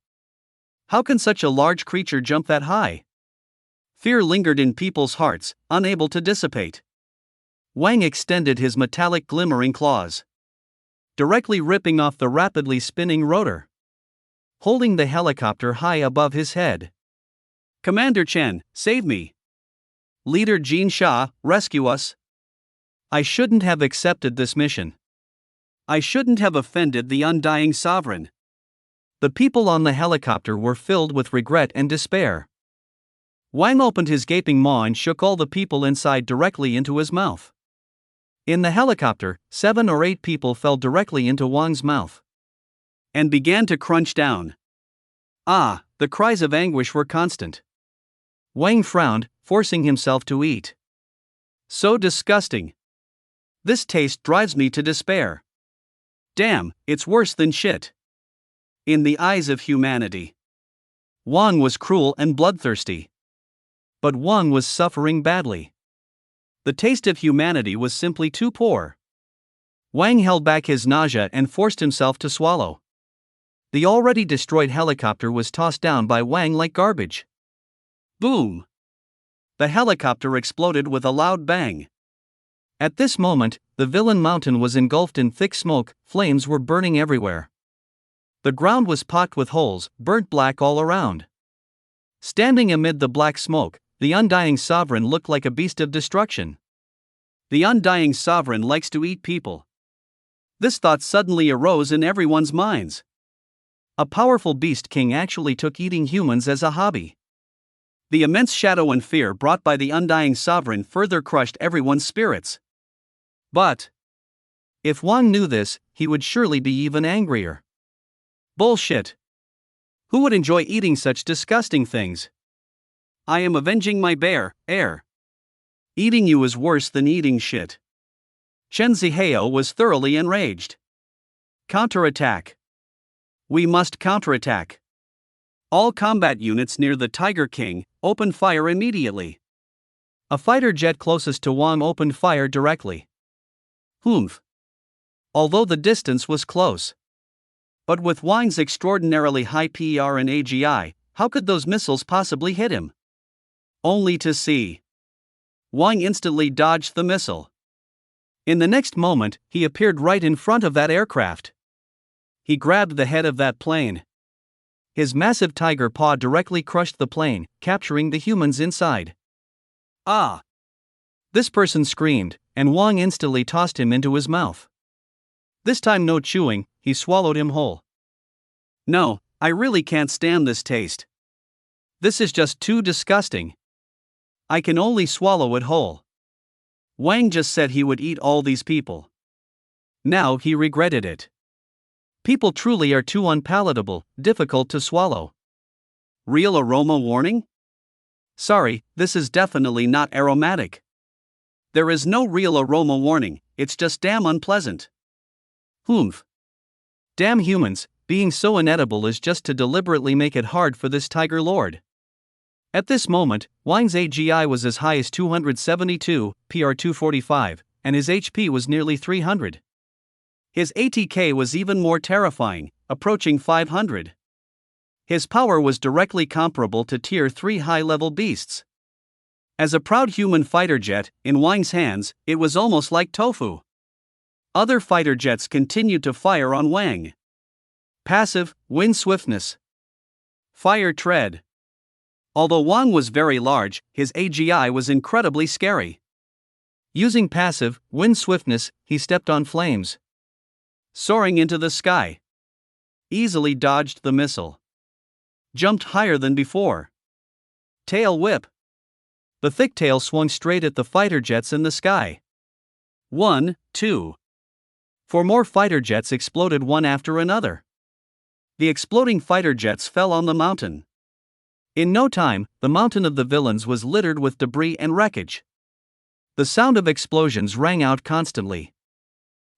How can such a large creature jump that high? Fear lingered in people's hearts, unable to dissipate. Wang extended his metallic glimmering claws, directly ripping off the rapidly spinning rotor, holding the helicopter high above his head. Commander Chen, save me! Leader Jin Sha, rescue us! I shouldn't have accepted this mission. I shouldn't have offended the undying sovereign. The people on the helicopter were filled with regret and despair. Wang opened his gaping maw and shook all the people inside directly into his mouth. In the helicopter, 7 or 8 people fell directly into Wang's mouth and began to crunch down. Ah, the cries of anguish were constant. Wang frowned, forcing himself to eat. So disgusting. This taste drives me to despair. Damn, it's worse than shit. In the eyes of humanity, Wang was cruel and bloodthirsty. But Wang was suffering badly. The taste of humanity was simply too poor. Wang held back his nausea and forced himself to swallow. The already destroyed helicopter was tossed down by Wang like garbage. Boom! The helicopter exploded with a loud bang. At this moment, the villain mountain was engulfed in thick smoke, flames were burning everywhere. The ground was pocked with holes, burnt black all around. Standing amid the black smoke, the undying sovereign looked like a beast of destruction. The undying sovereign likes to eat people. This thought suddenly arose in everyone's minds. A powerful beast king actually took eating humans as a hobby. The immense shadow and fear brought by the undying sovereign further crushed everyone's spirits. But if Wang knew this, he would surely be even angrier. Bullshit! Who would enjoy eating such disgusting things? I am avenging my bear, heir. Eating you is worse than eating shit. Chen Zihao was thoroughly enraged. Counterattack. We must counterattack. All combat units near the Tiger King, open fire immediately. A fighter jet closest to Wang opened fire directly. Humph. Although the distance was close. But with Wang's extraordinarily high PER and AGI, how could those missiles possibly hit him? Only to see. Wang instantly dodged the missile. In the next moment, he appeared right in front of that aircraft. He grabbed the head of that plane. His massive tiger paw directly crushed the plane, capturing the humans inside. Ah! This person screamed, and Wang instantly tossed him into his mouth. This time no chewing, he swallowed him whole. No, I really can't stand this taste. This is just too disgusting. I can only swallow it whole. Wang just said he would eat all these people. Now he regretted it. People truly are too unpalatable, difficult to swallow. Real aroma warning? Sorry, this is definitely not aromatic. There is no real aroma warning, it's just damn unpleasant. Humph. Damn humans, being so inedible is just to deliberately make it hard for this tiger lord. At this moment, Wang's AGI was as high as 272, PR 245, and his HP was nearly 300. His ATK was even more terrifying, approaching 500. His power was directly comparable to Tier 3 high-level beasts. As a proud human fighter jet, in Wang's hands, it was almost like tofu. Other fighter jets continued to fire on Wang. Passive, wind swiftness. Fire tread. Although Wang was very large, his AGI was incredibly scary. Using passive, wind swiftness, he stepped on flames. Soaring into the sky. Easily dodged the missile. Jumped higher than before. Tail whip. The thick tail swung straight at the fighter jets in the sky. 1, 2. 4 more fighter jets exploded one after another. The exploding fighter jets fell on the mountain. In no time, the mountain of the villains was littered with debris and wreckage. The sound of explosions rang out constantly.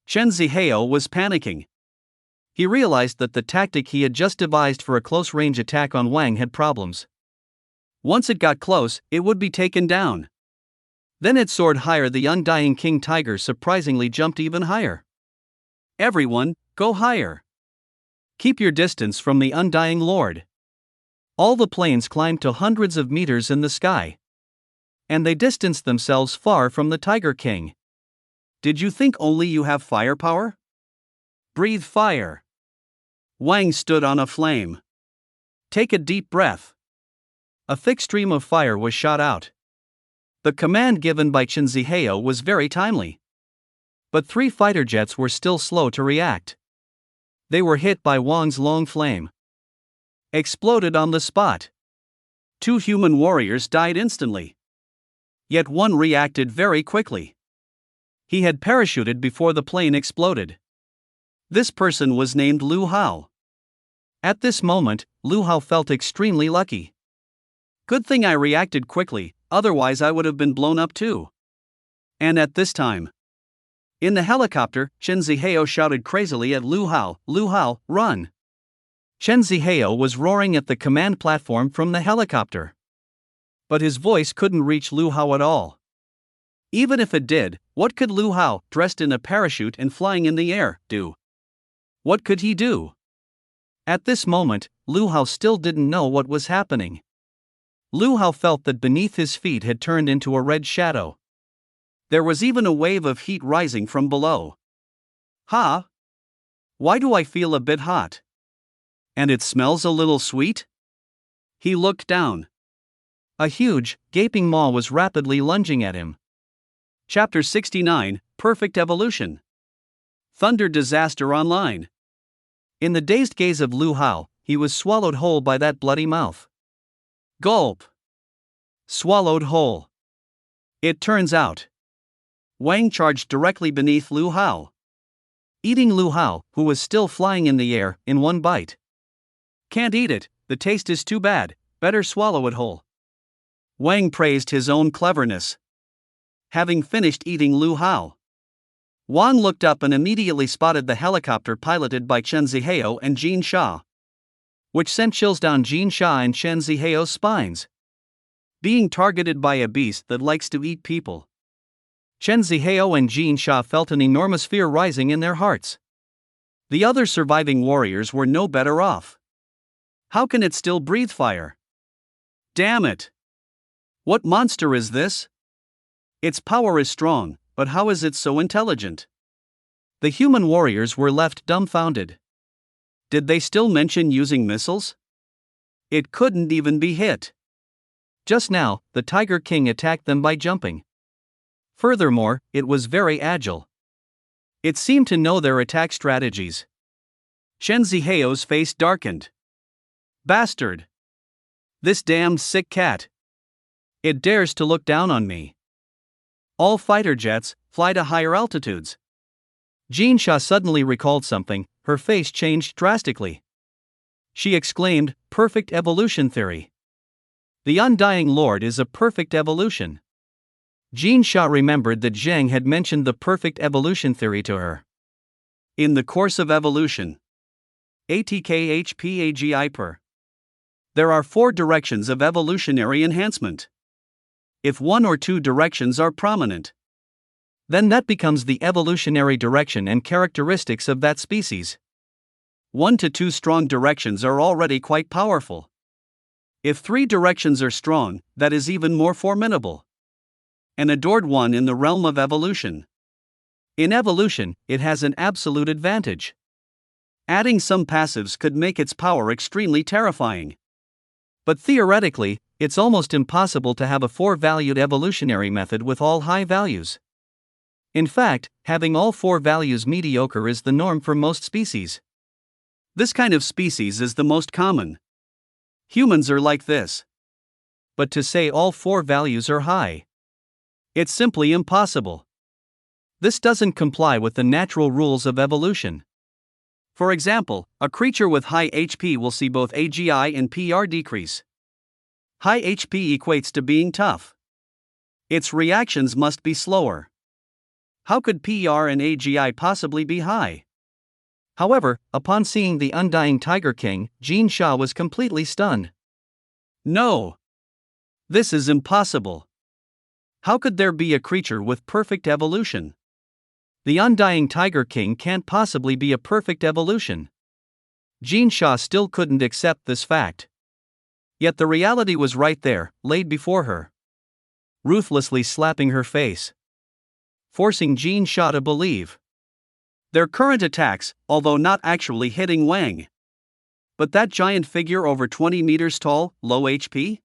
Chen Zihao was panicking. He realized that the tactic he had just devised for a close-range attack on Wang had problems. Once it got close, it would be taken down. Then it soared higher. The undying king tiger surprisingly jumped even higher. Everyone, go higher. Keep your distance from the undying lord. All the planes climbed to hundreds of meters in the sky. And they distanced themselves far from the Tiger King. Did you think only you have firepower? Breathe fire. Wang stood on a flame. Take a deep breath. A thick stream of fire was shot out. The command given by Chen Zihao was very timely. But 3 fighter jets were still slow to react. They were hit by Wang's long flame. Exploded on the spot. 2 human warriors died instantly. Yet one reacted very quickly. He had parachuted before the plane exploded. This person was named Lu Hao. At this moment, Lu Hao felt extremely lucky. Good thing I reacted quickly, otherwise I would have been blown up too. And at this time, in the helicopter, Chen Zihao shouted crazily at Lu Hao, run! Chen Zihao was roaring at the command platform from the helicopter. But his voice couldn't reach Lu Hao at all. Even if it did, what could Lu Hao, dressed in a parachute and flying in the air, do? What could he do? At this moment, Lu Hao still didn't know what was happening. Lu Hao felt that beneath his feet had turned into a red shadow. There was even a wave of heat rising from below. Ha! Why do I feel a bit hot? And it smells a little sweet? He looked down. A huge, gaping maw was rapidly lunging at him. Chapter 69, Perfect Evolution. Thunder Disaster Online. In the dazed gaze of Lu Hao, he was swallowed whole by that bloody mouth. Gulp. Swallowed whole. It turns out, Wang charged directly beneath Lu Hao, eating Lu Hao, who was still flying in the air, in one bite. Can't eat it, the taste is too bad, better swallow it whole. Wang praised his own cleverness. Having finished eating Lu Hao, Wang looked up and immediately spotted the helicopter piloted by Chen Zihao and Jin Sha, which sent chills down Jin Sha and Chen Zihao's spines. Being targeted by a beast that likes to eat people. Chen Zihao and Jin Sha felt an enormous fear rising in their hearts. The other surviving warriors were no better off. How can it still breathe fire? Damn it! What monster is this? Its power is strong, but how is it so intelligent? The human warriors were left dumbfounded. Did they still mention using missiles? It couldn't even be hit. Just now, the Tiger King attacked them by jumping. Furthermore, it was very agile. It seemed to know their attack strategies. Chen Zihao's face darkened. Bastard! This damned sick cat! It dares to look down on me. All fighter jets, fly to higher altitudes. Jin Sha suddenly recalled something, her face changed drastically. She exclaimed, perfect evolution theory. The Undying Lord is a perfect evolution. Jin Sha remembered that Zheng had mentioned the perfect evolution theory to her. In the course of evolution. ATKHPAGI per. There are 4 directions of evolutionary enhancement. If 1 or 2 directions are prominent, then that becomes the evolutionary direction and characteristics of that species. 1 to 2 strong directions are already quite powerful. If 3 directions are strong, that is even more formidable. An adored one in the realm of evolution. In evolution, it has an absolute advantage. Adding some passives could make its power extremely terrifying. But theoretically, it's almost impossible to have a 4-valued evolutionary method with all high values. In fact, having all 4 values mediocre is the norm for most species. This kind of species is the most common. Humans are like this. But to say all 4 values are high, it's simply impossible. This doesn't comply with the natural rules of evolution. For example, a creature with high HP will see both AGI and PR decrease. High HP equates to being tough. Its reactions must be slower. How could PR and AGI possibly be high? However, upon seeing the Undying Tiger King, Jin Sha was completely stunned. No! This is impossible. How could there be a creature with perfect evolution? The undying Tiger King can't possibly be a perfect evolution. Jean Shaw still couldn't accept this fact. Yet the reality was right there, laid before her, ruthlessly slapping her face, forcing Jean Shaw to believe. Their current attacks, although not actually hitting Wang. But that giant figure over 20 meters tall, low HP?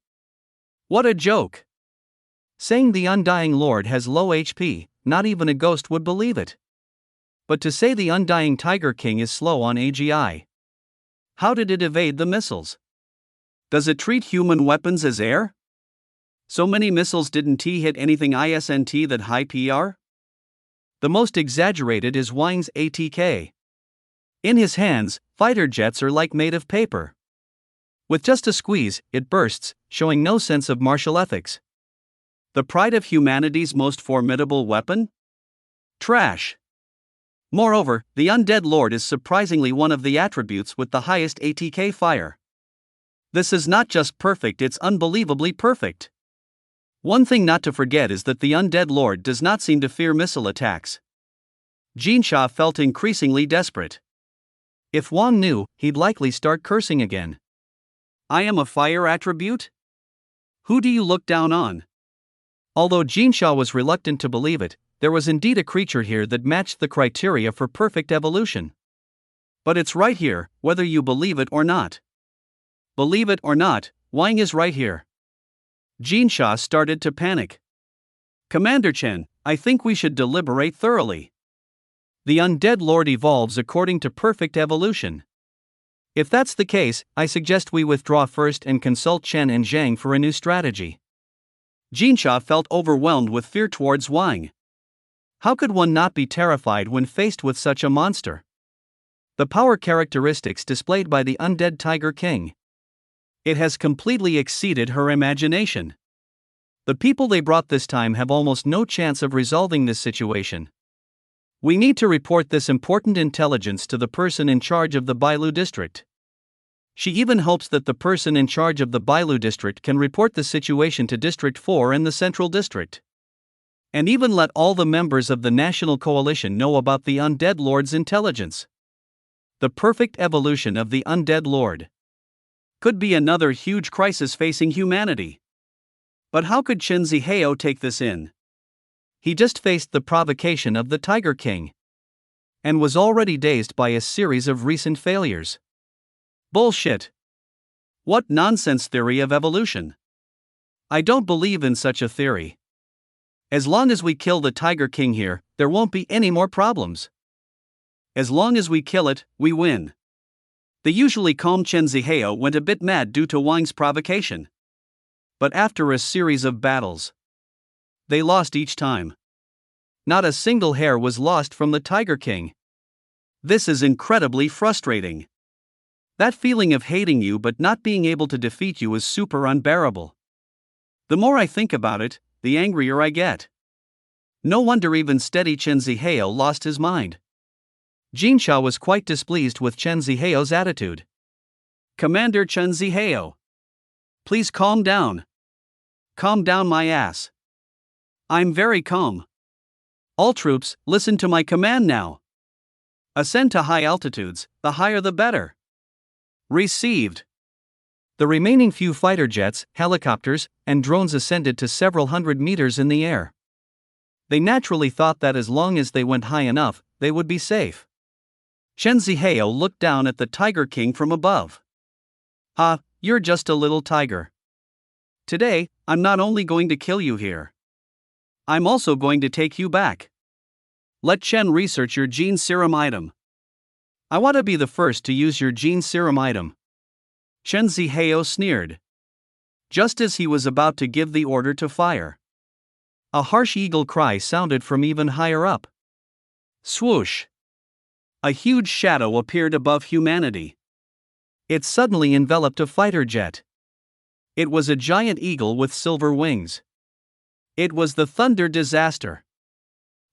What a joke! Saying the Undying Lord has low HP, not even a ghost would believe it. But to say the Undying Tiger King is slow on AGI. How did it evade the missiles? Does it treat human weapons as air? So many missiles didn't hit anything ISNT that high PR? The most exaggerated is Wang's ATK. In his hands, fighter jets are like made of paper. With just a squeeze, it bursts, showing no sense of martial ethics. The pride of humanity's most formidable weapon? Trash. Moreover, the Undead Lord is surprisingly one of the attributes with the highest ATK fire. This is not just perfect, it's unbelievably perfect. One thing not to forget is that the Undead Lord does not seem to fear missile attacks. Jean Shaw felt increasingly desperate. If Wang knew, he'd likely start cursing again. I am a fire attribute? Who do you look down on? Although Jean Shaw was reluctant to believe it, there was indeed a creature here that matched the criteria for perfect evolution. But it's right here, whether you believe it or not. Believe it or not, Wang is right here. Jean Shaw started to panic. Commander Chen, I think we should deliberate thoroughly. The Undead Lord evolves according to perfect evolution. If that's the case, I suggest we withdraw first and consult Chen and Zhang for a new strategy. Jean Shaw felt overwhelmed with fear towards Wang. How could one not be terrified when faced with such a monster? The power characteristics displayed by the Undead Tiger King. It has completely exceeded her imagination. The people they brought this time have almost no chance of resolving this situation. We need to report this important intelligence to the person in charge of the Bailu district. She even hopes that the person in charge of the Bailu district can report the situation to District 4 and the Central District. And even let all the members of the National Coalition know about the Undead Lord's intelligence. The perfect evolution of the Undead Lord could be another huge crisis facing humanity. But how could Chen Zihao take this in? He just faced the provocation of the Tiger King and was already dazed by a series of recent failures. Bullshit. What nonsense theory of evolution? I don't believe in such a theory. As long as we kill the Tiger King here, there won't be any more problems. As long as we kill it, we win. The usually calm Chen Zihao went a bit mad due to Wang's provocation. But after a series of battles, they lost each time. Not a single hair was lost from the Tiger King. This is incredibly frustrating. That feeling of hating you but not being able to defeat you is super unbearable. The more I think about it, the angrier I get. No wonder even steady Chen Zihao lost his mind. Jean Shaw was quite displeased with Chen Zihao's attitude. Commander Chen Zihao, please calm down. Calm down my ass. I'm very calm. All troops, listen to my command now. Ascend to high altitudes, the higher the better. Received. The remaining few fighter jets, helicopters, and drones ascended to several hundred meters in the air. They naturally thought that as long as they went high enough, they would be safe. Chen Zihao looked down at the Tiger King from above. Ah, you're just a little tiger. Today, I'm not only going to kill you here. I'm also going to take you back. Let Chen research your gene serum item. I want to be the first to use your gene serum item. Chen Zihao sneered. Just as he was about to give the order to fire, a harsh eagle cry sounded from even higher up. Swoosh! A huge shadow appeared above humanity. It suddenly enveloped a fighter jet. It was a giant eagle with silver wings. It was the Thunder Disaster.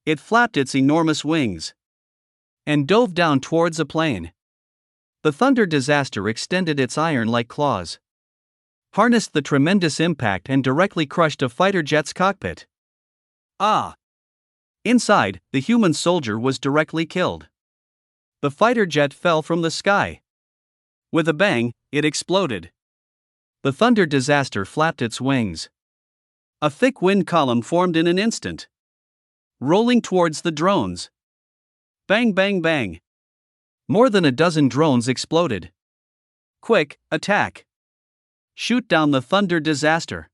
It flapped its enormous wings and dove down towards a plane. The Thunder Disaster extended its iron-like claws, harnessed the tremendous impact and directly crushed a fighter jet's cockpit. Ah! Inside, the human soldier was directly killed. The fighter jet fell from the sky. With a bang, it exploded. The thunder disaster flapped its wings. A thick wind column formed in an instant, rolling towards the drones. Bang, bang, bang. More than a dozen drones exploded. Quick, attack! Shoot down the thunder disaster.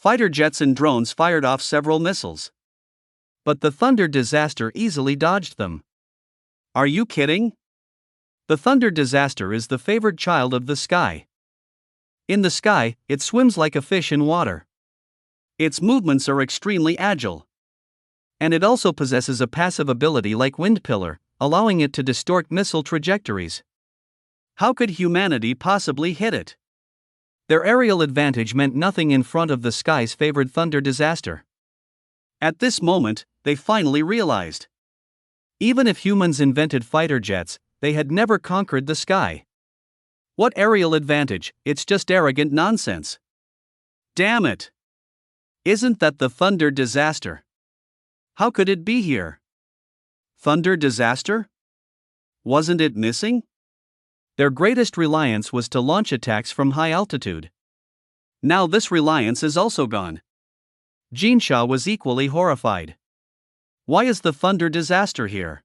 Fighter jets and drones fired off several missiles. But the thunder disaster easily dodged them. Are you kidding? The thunder disaster is the favored child of the sky. In the sky, it swims like a fish in water. Its movements are extremely agile. And it also possesses a passive ability like wind pillar, allowing it to distort missile trajectories. How could humanity possibly hit it? Their aerial advantage meant nothing in front of the sky's favored thunder disaster. At this moment, they finally realized. Even if humans invented fighter jets, they had never conquered the sky. What aerial advantage? It's just arrogant nonsense. Damn it! Isn't that the thunder disaster? How could it be here? Thunder disaster? Wasn't it missing? Their greatest reliance was to launch attacks from high altitude. Now this reliance is also gone. Jinsha was equally horrified. Why is the thunder disaster here?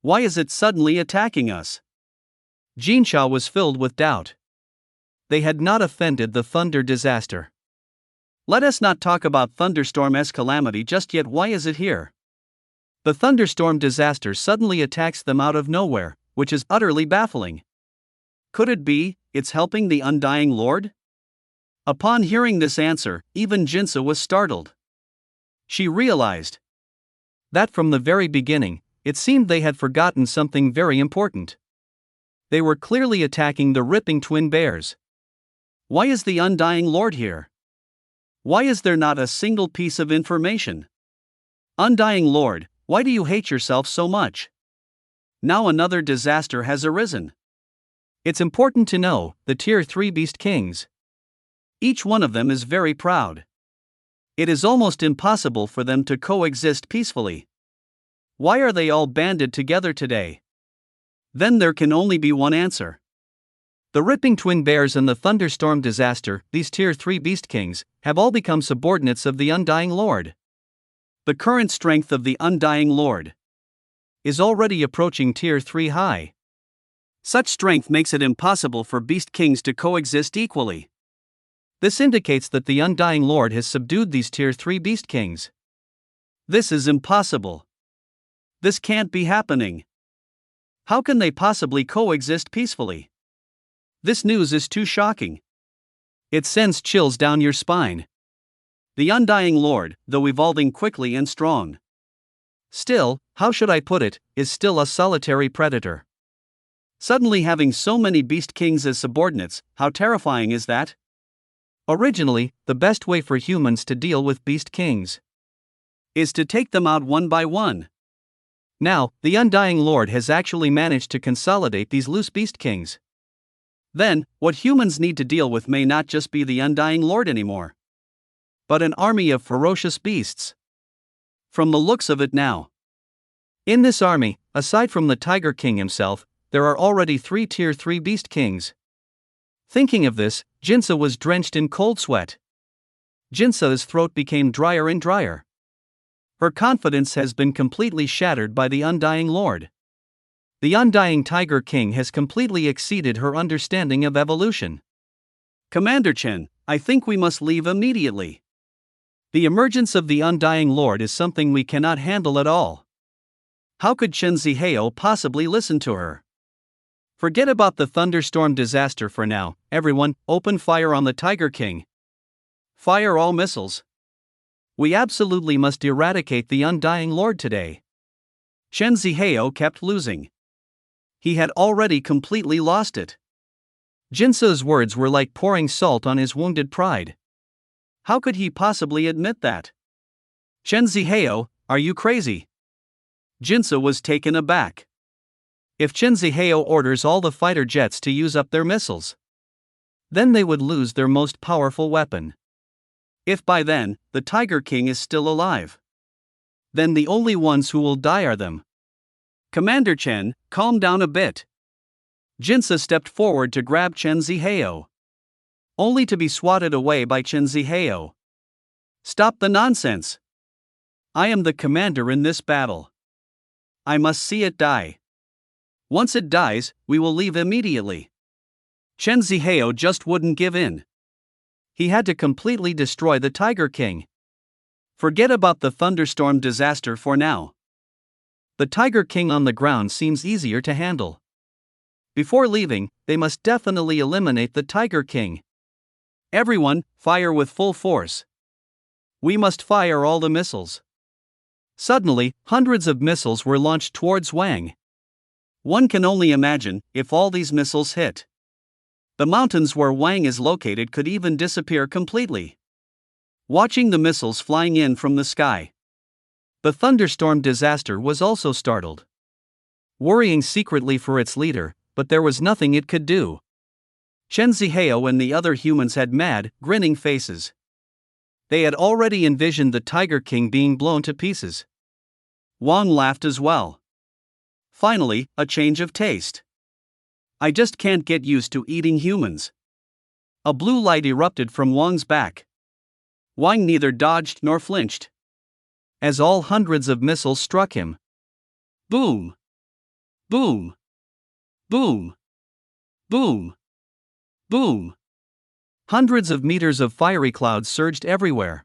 Why is it suddenly attacking us? Jinsha was filled with doubt. They had not offended the thunder disaster. Let us not talk about thunderstorm-esque calamity just yet. Why is it here? The thunderstorm disaster suddenly attacks them out of nowhere, which is utterly baffling. Could it be, it's helping the Undying Lord? Upon hearing this answer, even Jinsa was startled. She realized that from the very beginning, it seemed they had forgotten something very important. They were clearly attacking the ripping twin bears. Why is the Undying Lord here? Why is there not a single piece of information? Undying Lord, why do you hate yourself so much? Now another disaster has arisen. It's important to know, the Tier 3 Beast Kings. Each one of them is very proud. It is almost impossible for them to coexist peacefully. Why are they all banded together today? Then there can only be one answer. The ripping twin bears and the thunderstorm disaster, these Tier 3 Beast Kings, have all become subordinates of the Undying Lord. The current strength of the Undying Lord is already approaching Tier 3 high. Such strength makes it impossible for Beast Kings to coexist equally. This indicates that the Undying Lord has subdued these Tier 3 Beast Kings. This is impossible. This can't be happening. How can they possibly coexist peacefully? This news is too shocking. It sends chills down your spine. The Undying Lord, though evolving quickly and strong, still, how should I put it, is still a solitary predator. Suddenly having so many Beast Kings as subordinates, how terrifying is that? Originally, the best way for humans to deal with Beast Kings is to take them out one by one. Now, the Undying Lord has actually managed to consolidate these loose Beast Kings. Then, what humans need to deal with may not just be the Undying Lord anymore, but an army of ferocious beasts. From the looks of it now. In this army, aside from the Tiger King himself, there are already 3 Tier 3 Beast Kings. Thinking of this, Jinsa was drenched in cold sweat. Jinsa's throat became drier and drier. Her confidence has been completely shattered by the Undying Lord. The Undying Tiger King has completely exceeded her understanding of evolution. Commander Chen, I think we must leave immediately. The emergence of the Undying Lord is something we cannot handle at all. How could Chen Zihao possibly listen to her? Forget about the thunderstorm disaster for now, everyone, open fire on the Tiger King. Fire all missiles. We absolutely must eradicate the Undying Lord today. Chen Zihao kept losing. He had already completely lost it. Jinsa's words were like pouring salt on his wounded pride. How could he possibly admit that? Chen Zihao, are you crazy? Jinsa was taken aback. If Chen Zihao orders all the fighter jets to use up their missiles, then they would lose their most powerful weapon. If by then, the Tiger King is still alive, then the only ones who will die are them. Commander Chen, calm down a bit. Jinsa stepped forward to grab Chen Zihao, only to be swatted away by Chen Zihao. Stop the nonsense. I am the commander in this battle. I must see it die. Once it dies, we will leave immediately. Chen Zihao just wouldn't give in. He had to completely destroy the Tiger King. Forget about the thunderstorm disaster for now. The Tiger King on the ground seems easier to handle. Before leaving, they must definitely eliminate the Tiger King. Everyone, fire with full force. We must fire all the missiles. Suddenly, hundreds of missiles were launched towards Wang. One can only imagine if all these missiles hit. The mountains where Wang is located could even disappear completely. Watching the missiles flying in from the sky, the thunderstorm disaster was also startled, worrying secretly for its leader, but there was nothing it could do. Chen Zihao and the other humans had mad, grinning faces. They had already envisioned the Tiger King being blown to pieces. Wang laughed as well. Finally, a change of taste. I just can't get used to eating humans. A blue light erupted from Wang's back. Wang neither dodged nor flinched, as all hundreds of missiles struck him. Boom! Boom! Boom! Boom! Boom! Hundreds of meters of fiery clouds surged everywhere.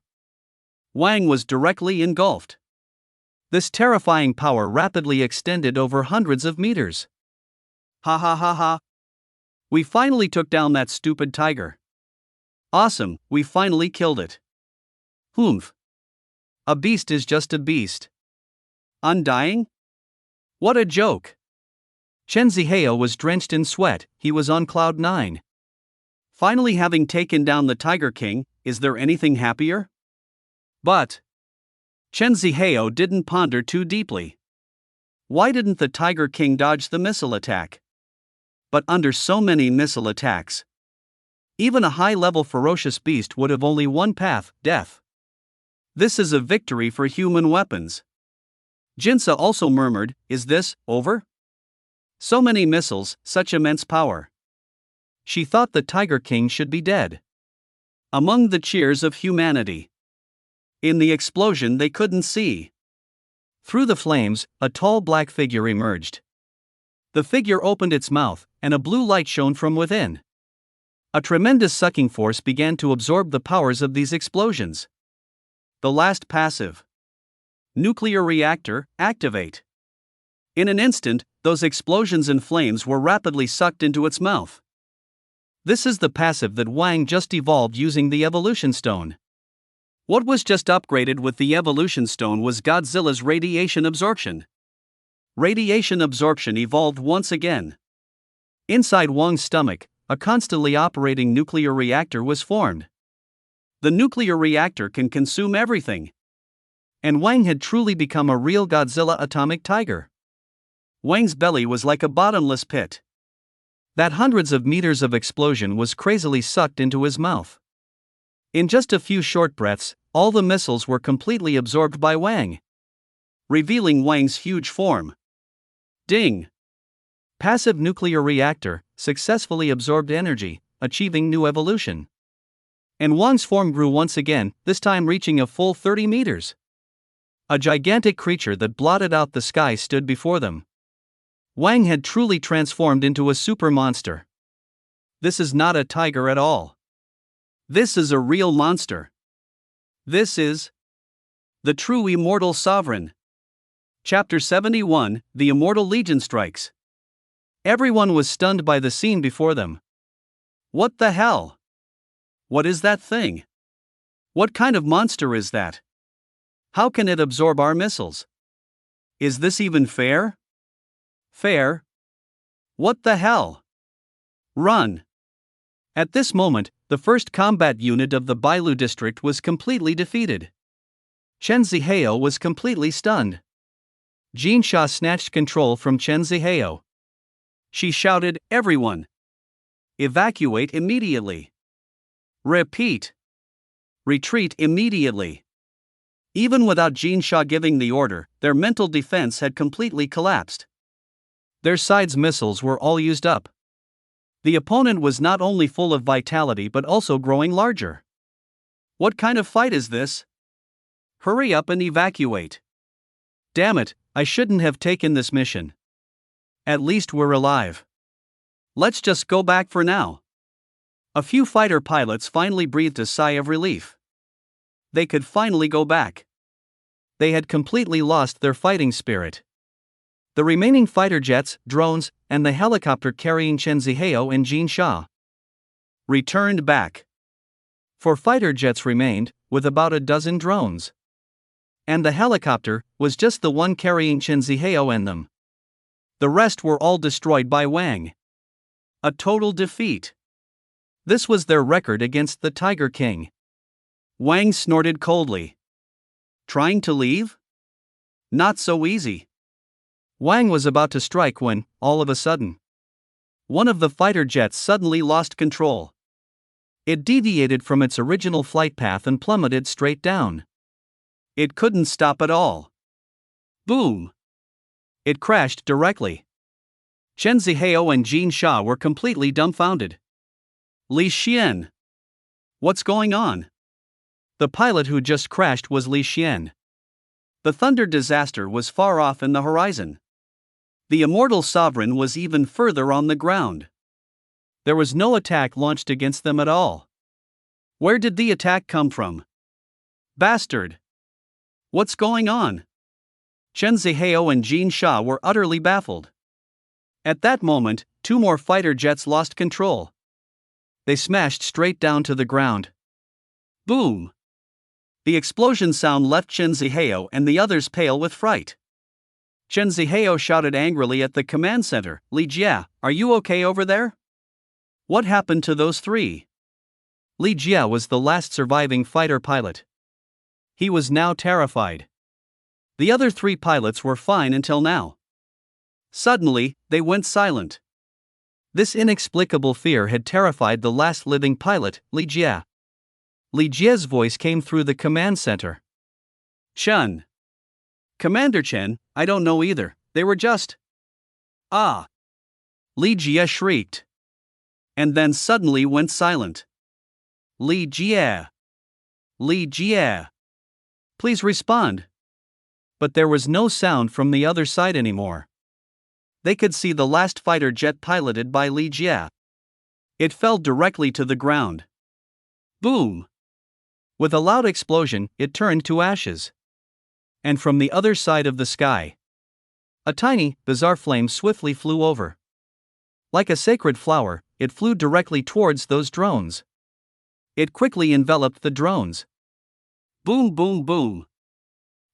Wang was directly engulfed. This terrifying power rapidly extended over hundreds of meters. Ha ha ha ha! We finally took down that stupid tiger. Awesome, we finally killed it. Humph. A beast is just a beast. Undying? What a joke! Chen Zihao was drenched in sweat, he was on cloud 9. Finally having taken down the Tiger King, is there anything happier? But Chen Zihao didn't ponder too deeply. Why didn't the Tiger King dodge the missile attack? But under so many missile attacks, even a high-level ferocious beast would have only one path, death. This is a victory for human weapons. Jinsa also murmured, is this over? So many missiles, such immense power. She thought the Tiger King should be dead. Among the cheers of humanity. In the explosion they couldn't see. Through the flames, a tall black figure emerged. The figure opened its mouth, and a blue light shone from within. A tremendous sucking force began to absorb the powers of these explosions. The last passive. Nuclear reactor, activate. In an instant, those explosions and flames were rapidly sucked into its mouth. This is the passive that Wang just evolved using the evolution stone. What was just upgraded with the evolution stone was Godzilla's radiation absorption. Radiation absorption evolved once again. Inside Wang's stomach, a constantly operating nuclear reactor was formed. The nuclear reactor can consume everything. And Wang had truly become a real Godzilla atomic tiger. Wang's belly was like a bottomless pit. That hundreds of meters of explosion was crazily sucked into his mouth. In just a few short breaths, all the missiles were completely absorbed by Wang, revealing Wang's huge form. Ding! Passive nuclear reactor successfully absorbed energy, achieving new evolution. And Wang's form grew once again, this time reaching a full 30 meters. A gigantic creature that blotted out the sky stood before them. Wang had truly transformed into a super monster. This is not a tiger at all. This is a real monster. This is the true immortal sovereign. Chapter 71, The Immortal Legion Strikes. Everyone was stunned by the scene before them. What the hell? What is that thing? What kind of monster is that? How can it absorb our missiles? Is this even fair? Fair? What the hell? Run! At this moment, the first combat unit of the Bailu district was completely defeated. Chen Zihao was completely stunned. Jin Sha snatched control from Chen Zihao. She shouted, everyone! Evacuate immediately! Repeat! Retreat immediately. Even without Jin Sha giving the order, their mental defense had completely collapsed. Their side's missiles were all used up. The opponent was not only full of vitality but also growing larger. What kind of fight is this? Hurry up and evacuate. Damn it, I shouldn't have taken this mission. At least we're alive. Let's just go back for now. A few fighter pilots finally breathed a sigh of relief. They could finally go back. They had completely lost their fighting spirit. The remaining fighter jets, drones, and the helicopter carrying Chen Zihao and Jin Sha returned back. 4 fighter jets remained, with about a dozen drones. And the helicopter was just the one carrying Chen Zihao and them. The rest were all destroyed by Wang. A total defeat. This was their record against the Tiger King. Wang snorted coldly. Trying to leave? Not so easy. Wang was about to strike when, all of a sudden, one of the fighter jets suddenly lost control. It deviated from its original flight path and plummeted straight down. It couldn't stop at all. Boom! It crashed directly. Chen Zihao and Jin Sha were completely dumbfounded. Li Xian. What's going on? The pilot who just crashed was Li Xian. The thunder disaster was far off in the horizon. The immortal sovereign was even further on the ground. There was no attack launched against them at all. Where did the attack come from? Bastard! What's going on? Chen Zihao and Jin Sha were utterly baffled. At that moment, 2 more fighter jets lost control. They smashed straight down to the ground. Boom! The explosion sound left Chen Zihao and the others pale with fright. Chen Zihao shouted angrily at the command center, Li Jia, are you okay over there? What happened to those 3? Li Jia was the last surviving fighter pilot. He was now terrified. The other 3 pilots were fine until now. Suddenly, they went silent. This inexplicable fear had terrified the last living pilot, Li Jia. Li Jia's voice came through the command center. Chen. Commander Chen, I don't know either, they were just... Ah! Li Jia shrieked. And then suddenly went silent. Li Jia. Li Jia. Please respond. But there was no sound from the other side anymore. They could see the last fighter jet piloted by Li Jia. It fell directly to the ground. Boom! With a loud explosion, it turned to ashes. And from the other side of the sky, a tiny, bizarre flame swiftly flew over. Like a sacred flower, it flew directly towards those drones. It quickly enveloped the drones. Boom, boom, boom.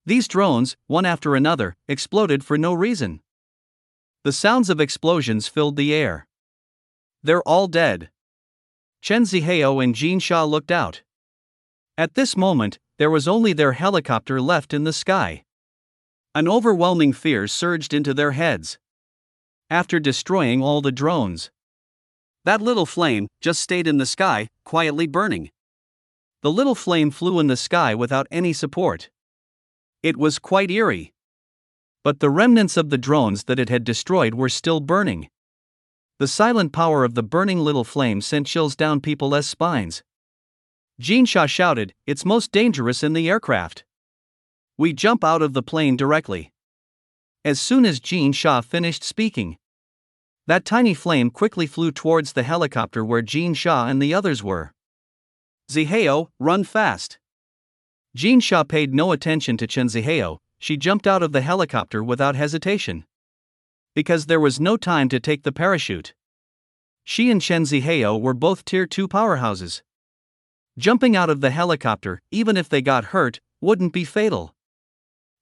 These drones, one after another, exploded for no reason. The sounds of explosions filled the air. They're all dead. Chen Zihao and Jin Sha looked out. At this moment, there was only their helicopter left in the sky. An overwhelming fear surged into their heads. After destroying all the drones, that little flame just stayed in the sky, quietly burning. The little flame flew in the sky without any support. It was quite eerie. But the remnants of the drones that it had destroyed were still burning. The silent power of the burning little flame sent chills down people's spines. Jin Sha shouted, "It's most dangerous in the aircraft. We jump out of the plane directly." As soon as Jin Sha finished speaking, that tiny flame quickly flew towards the helicopter where Jin Sha and the others were. Zihao, run fast. Jin Sha paid no attention to Chen Zihao, she jumped out of the helicopter without hesitation. Because there was no time to take the parachute. She and Chen Zihao were both Tier 2 powerhouses. Jumping out of the helicopter, even if they got hurt, wouldn't be fatal.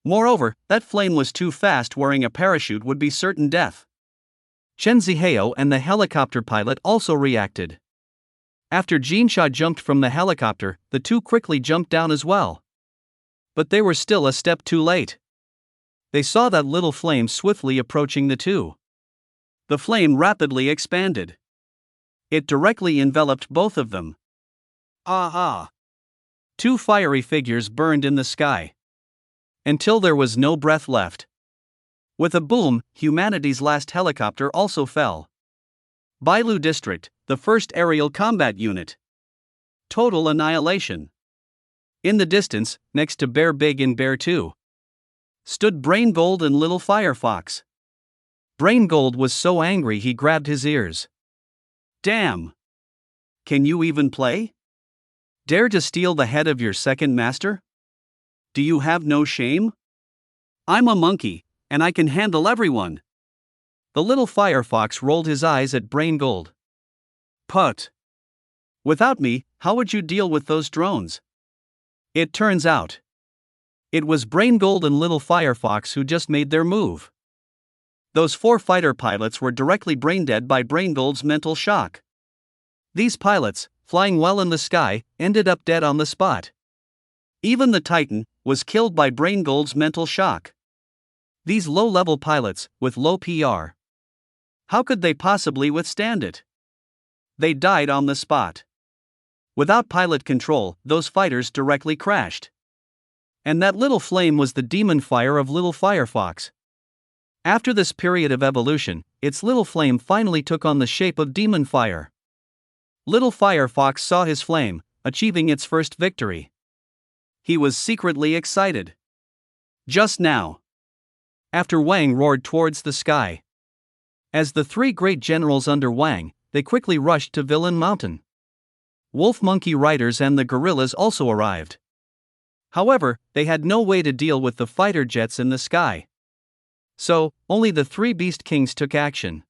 Moreover, that flame was too fast, wearing a parachute would be certain death. Chen Zihao and the helicopter pilot also reacted. After Jin Sha jumped from the helicopter, the two quickly jumped down as well. But they were still a step too late. They saw that little flame swiftly approaching the two. The flame rapidly expanded. It directly enveloped both of them. Ah! Two fiery figures burned in the sky until there was no breath left. With a boom, humanity's last helicopter also fell. Bailu District, the first aerial combat unit. Total annihilation. In the distance, next to Bear Big and Bear 2, stood Brain Gold and Little Firefox. Brain Gold was so angry he grabbed his ears. Damn! Can you even play? Dare to steal the head of your second master? Do you have no shame? I'm a monkey, and I can handle everyone. The little Firefox rolled his eyes at Brain Gold. Put. Without me, how would you deal with those drones? It turns out it was Brain Gold and Little Firefox who just made their move. Those 4 fighter pilots were directly brain dead by Brain Gold's mental shock. These pilots, flying well in the sky, ended up dead on the spot. Even the Titan was killed by Brain Gold's mental shock. These low-level pilots, with low PR, how could they possibly withstand it? They died on the spot. Without pilot control, those fighters directly crashed. And that little flame was the demon fire of Little Firefox. After this period of evolution, its little flame finally took on the shape of demon fire. Little Firefox saw his flame, achieving its first victory. He was secretly excited. Just now, after Wang roared towards the sky. As the 3 great generals under Wang, they quickly rushed to Villain Mountain. Wolf Monkey riders and the gorillas also arrived. However, they had no way to deal with the fighter jets in the sky. So, only the 3 Beast Kings took action.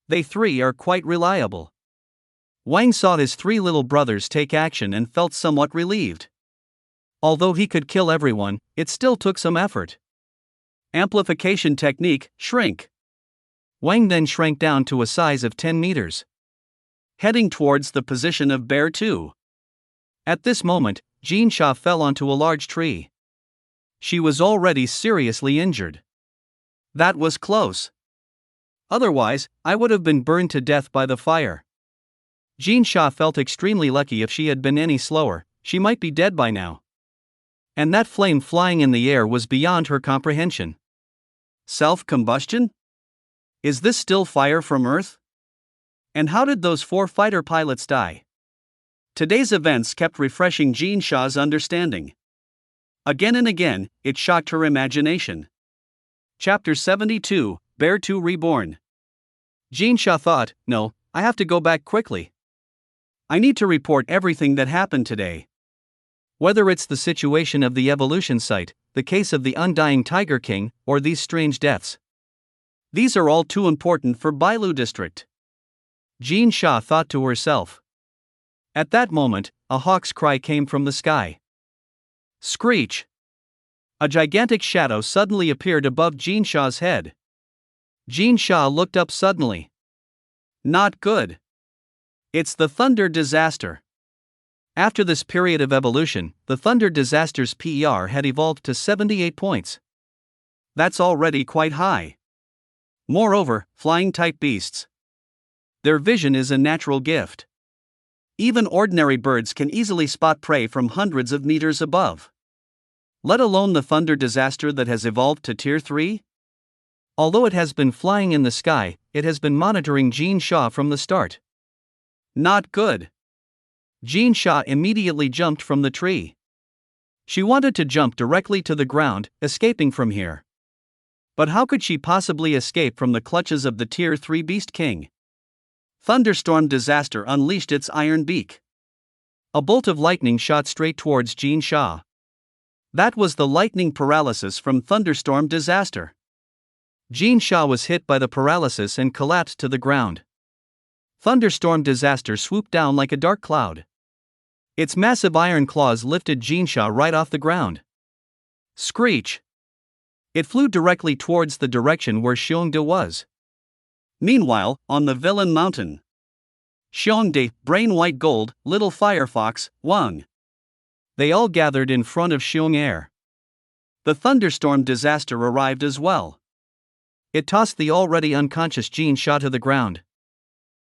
They 3 are quite reliable. Wang saw his 3 little brothers take action and felt somewhat relieved. Although he could kill everyone, it still took some effort. Amplification technique, shrink. Wang then shrank down to a size of 10 meters. Heading towards the position of Bear 2. At this moment, Jean Sha fell onto a large tree. She was already seriously injured. That was close. Otherwise, I would have been burned to death by the fire. Jean Sha felt extremely lucky. If she had been any slower, she might be dead by now. And that flame flying in the air was beyond her comprehension. Self-combustion? Is this still fire from Earth? And how did those 4 fighter pilots die? Today's events kept refreshing Jean Sha's understanding. Again and again, it shocked her imagination. Chapter 72, Bear 2 Reborn. Jean Sha thought, no, I have to go back quickly. I need to report everything that happened today. Whether it's the situation of the evolution site, the case of the undying Tiger King, or these strange deaths. These are all too important for Bailu District. Jean Sha thought to herself. At that moment, a hawk's cry came from the sky. Screech! A gigantic shadow suddenly appeared above Jean Sha's head. Jean Sha looked up suddenly. Not good. It's the Thunder Disaster. After this period of evolution, the Thunder Disaster's PR had evolved to 78 points. That's already quite high. Moreover, flying-type beasts. Their vision is a natural gift. Even ordinary birds can easily spot prey from hundreds of meters above. Let alone the Thunder Disaster that has evolved to Tier 3? Although it has been flying in the sky, it has been monitoring Jean Sha from the start. Not good. Jean Sha immediately jumped from the tree. She wanted to jump directly to the ground, escaping from here. But how could she possibly escape from the clutches of the Tier 3 Beast King? Thunderstorm Disaster unleashed its iron beak. A bolt of lightning shot straight towards Jean Sha. That was the lightning paralysis from Thunderstorm Disaster. Jean Sha was hit by the paralysis and collapsed to the ground. Thunderstorm Disaster swooped down like a dark cloud. Its massive iron claws lifted Jean Sha right off the ground. Screech! It flew directly towards the direction where Xiongde was. Meanwhile, on the Villain Mountain, Xiongde, Brain White Gold, Little Firefox, Wang. They all gathered in front of Xiong. The Thunderstorm Disaster arrived as well. It tossed the already unconscious Jean Sha to the ground.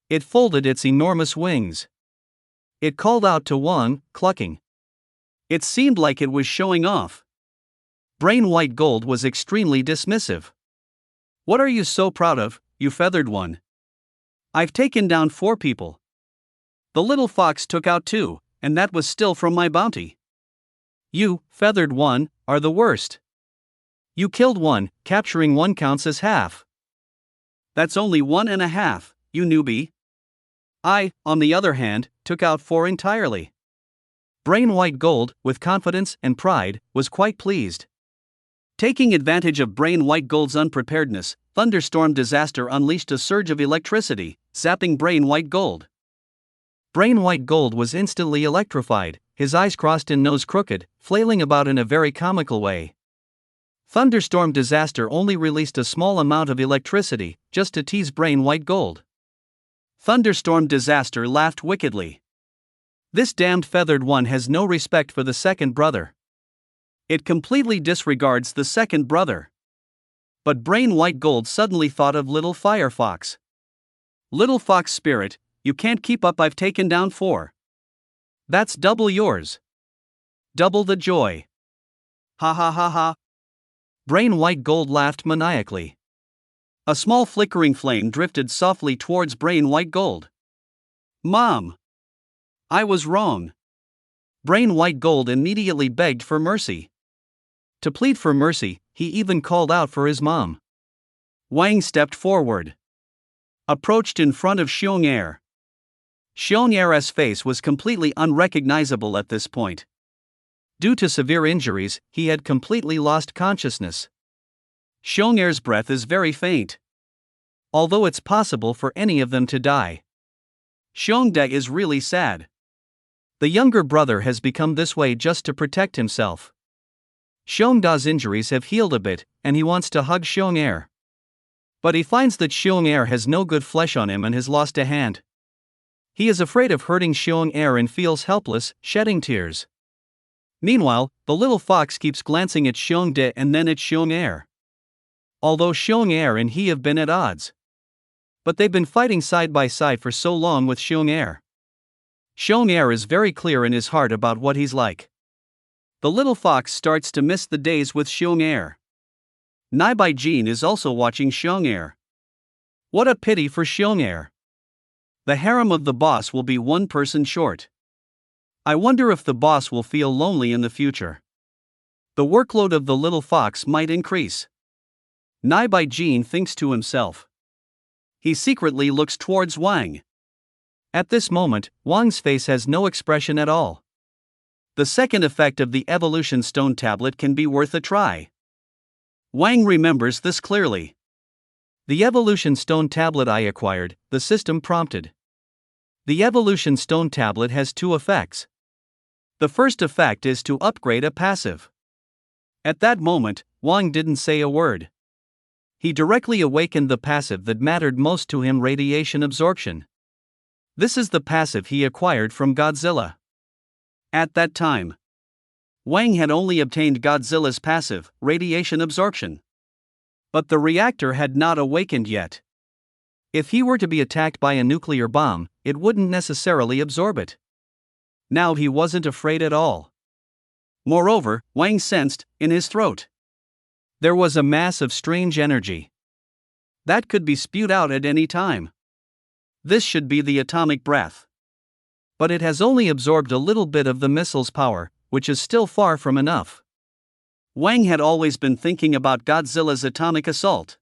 It folded its enormous wings. It called out to Wang, clucking. It seemed like it was showing off. Brain White Gold was extremely dismissive. What are you so proud of, you feathered one? I've taken down 4 people. The little fox took out 2, and that was still from my bounty. You, feathered one, are the worst. You killed 1, capturing 1 counts as half. That's only 1.5, you newbie. I, on the other hand, took out 4 entirely. Brain White Gold, with confidence and pride, was quite pleased. Taking advantage of Brain White Gold's unpreparedness, Thunderstorm Disaster unleashed a surge of electricity, zapping Brain White Gold. Brain White Gold was instantly electrified, his eyes crossed and nose crooked, flailing about in a very comical way. Thunderstorm Disaster only released a small amount of electricity, just to tease Brain White Gold. Thunderstorm Disaster laughed wickedly. This damned feathered one has no respect for the second brother. It completely disregards the second brother. But Brain White Gold suddenly thought of Little Firefox. Little Fox Spirit, you can't keep up, I've taken down 4. That's double yours. Double the joy. Ha ha ha ha. Brain White Gold laughed maniacally. A small flickering flame drifted softly towards Brain White Gold. Mom! I was wrong. Brain White Gold immediately begged for mercy. To plead for mercy, he even called out for his mom. Wang stepped forward. Approached in front of Xiong'er. Xiong'er's face was completely unrecognizable at this point. Due to severe injuries, he had completely lost consciousness. Xiong'er's breath is very faint. Although it's possible for any of them to die. Xiong'de is really sad. The younger brother has become this way just to protect himself. Xiong'da's injuries have healed a bit, and he wants to hug Xiong'er. But he finds that Xiong'er has no good flesh on him and has lost a hand. He is afraid of hurting Xiong'er and feels helpless, shedding tears. Meanwhile, the little fox keeps glancing at Xiong'de and then at Xiong'er. Although Xiong'er and he have been at odds. But they've been fighting side by side for so long with Xiong'er. Xiong'er is very clear in his heart about what he's like. The little fox starts to miss the days with Xiong'er. Naibai Jin is also watching Xiong'er. What a pity for Xiong'er. The harem of the boss will be 1 person short. I wonder if the boss will feel lonely in the future. The workload of the little fox might increase. Naibai Jin thinks to himself. He secretly looks towards Wang. At this moment, Wang's face has no expression at all. The second effect of the evolution stone tablet can be worth a try. Wang remembers this clearly. The evolution stone tablet I acquired, the system prompted. The evolution stone tablet has 2 effects. The first effect is to upgrade a passive. At that moment, Wang didn't say a word. He directly awakened the passive that mattered most to him, radiation absorption. This is the passive he acquired from Godzilla. At that time, Wang had only obtained Godzilla's passive, radiation absorption. But the reactor had not awakened yet. If he were to be attacked by a nuclear bomb, it wouldn't necessarily absorb it. Now he wasn't afraid at all. Moreover, Wang sensed, in his throat, there was a mass of strange energy that could be spewed out at any time. This should be the atomic breath. But it has only absorbed a little bit of the missile's power, which is still far from enough. Wang had always been thinking about Godzilla's atomic assault.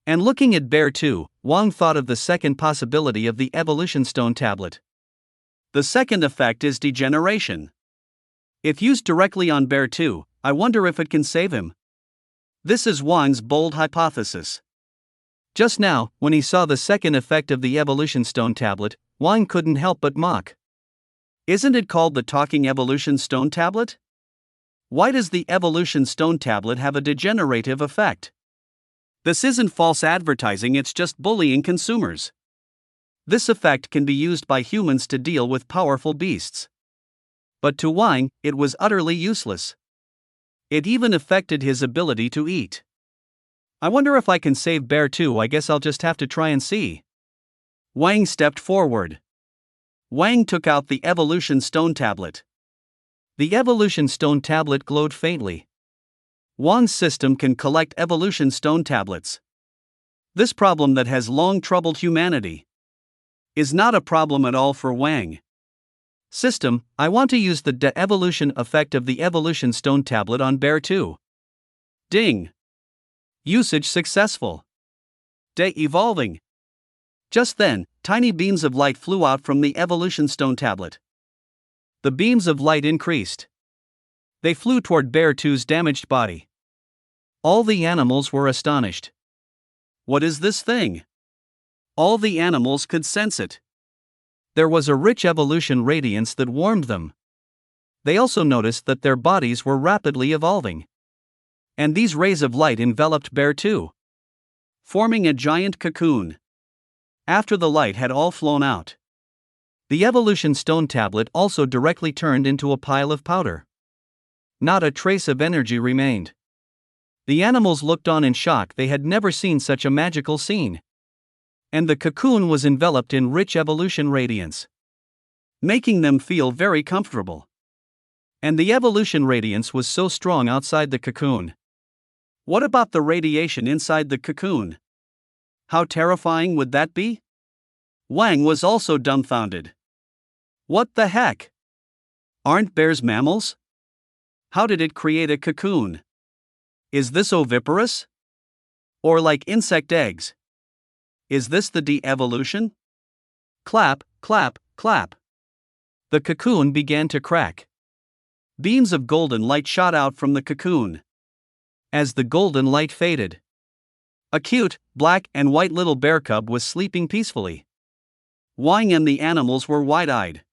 And looking at Bear 2, Wang thought of the second possibility of the evolution stone tablet. The second effect is degeneration. If used directly on Bear 2, I wonder if it can save him. This is Wang's bold hypothesis. Just now, when he saw the second effect of the evolution stone tablet, Wang couldn't help but mock. Isn't it called the talking evolution stone tablet? Why does the evolution stone tablet have a degenerative effect? This isn't false advertising, it's just bullying consumers. This effect can be used by humans to deal with powerful beasts. But to Wang, it was utterly useless. It even affected his ability to eat. I wonder if I can save Bear 2. I guess I'll just have to try and see. Wang stepped forward. Wang took out the evolution stone tablet. The evolution stone tablet glowed faintly. Wang's system can collect evolution stone tablets. This problem that has long troubled humanity is not a problem at all for Wang. System, I want to use the de-evolution effect of the evolution stone tablet on Bear 2. Ding. Usage successful. De-evolving. Just then, tiny beams of light flew out from the evolution stone tablet. The beams of light increased. They flew toward Bear 2's damaged body. All the animals were astonished. What is this thing? All the animals could sense it. There was a rich evolution radiance that warmed them. They also noticed that their bodies were rapidly evolving. And these rays of light enveloped Bear 2, forming a giant cocoon. After the light had all flown out, the evolution stone tablet also directly turned into a pile of powder. Not a trace of energy remained. The animals looked on in shock. They had never seen such a magical scene. And the cocoon was enveloped in rich evolution radiance, making them feel very comfortable. And the evolution radiance was so strong outside the cocoon. What about the radiation inside the cocoon? How terrifying would that be? Wang was also dumbfounded. What the heck? Aren't bears mammals? How did it create a cocoon? Is this oviparous? Or like insect eggs? Is this the de-evolution? Clap, clap, clap. The cocoon began to crack. Beams of golden light shot out from the cocoon. As the golden light faded, a cute, black and white little bear cub was sleeping peacefully. Wang and the animals were wide-eyed,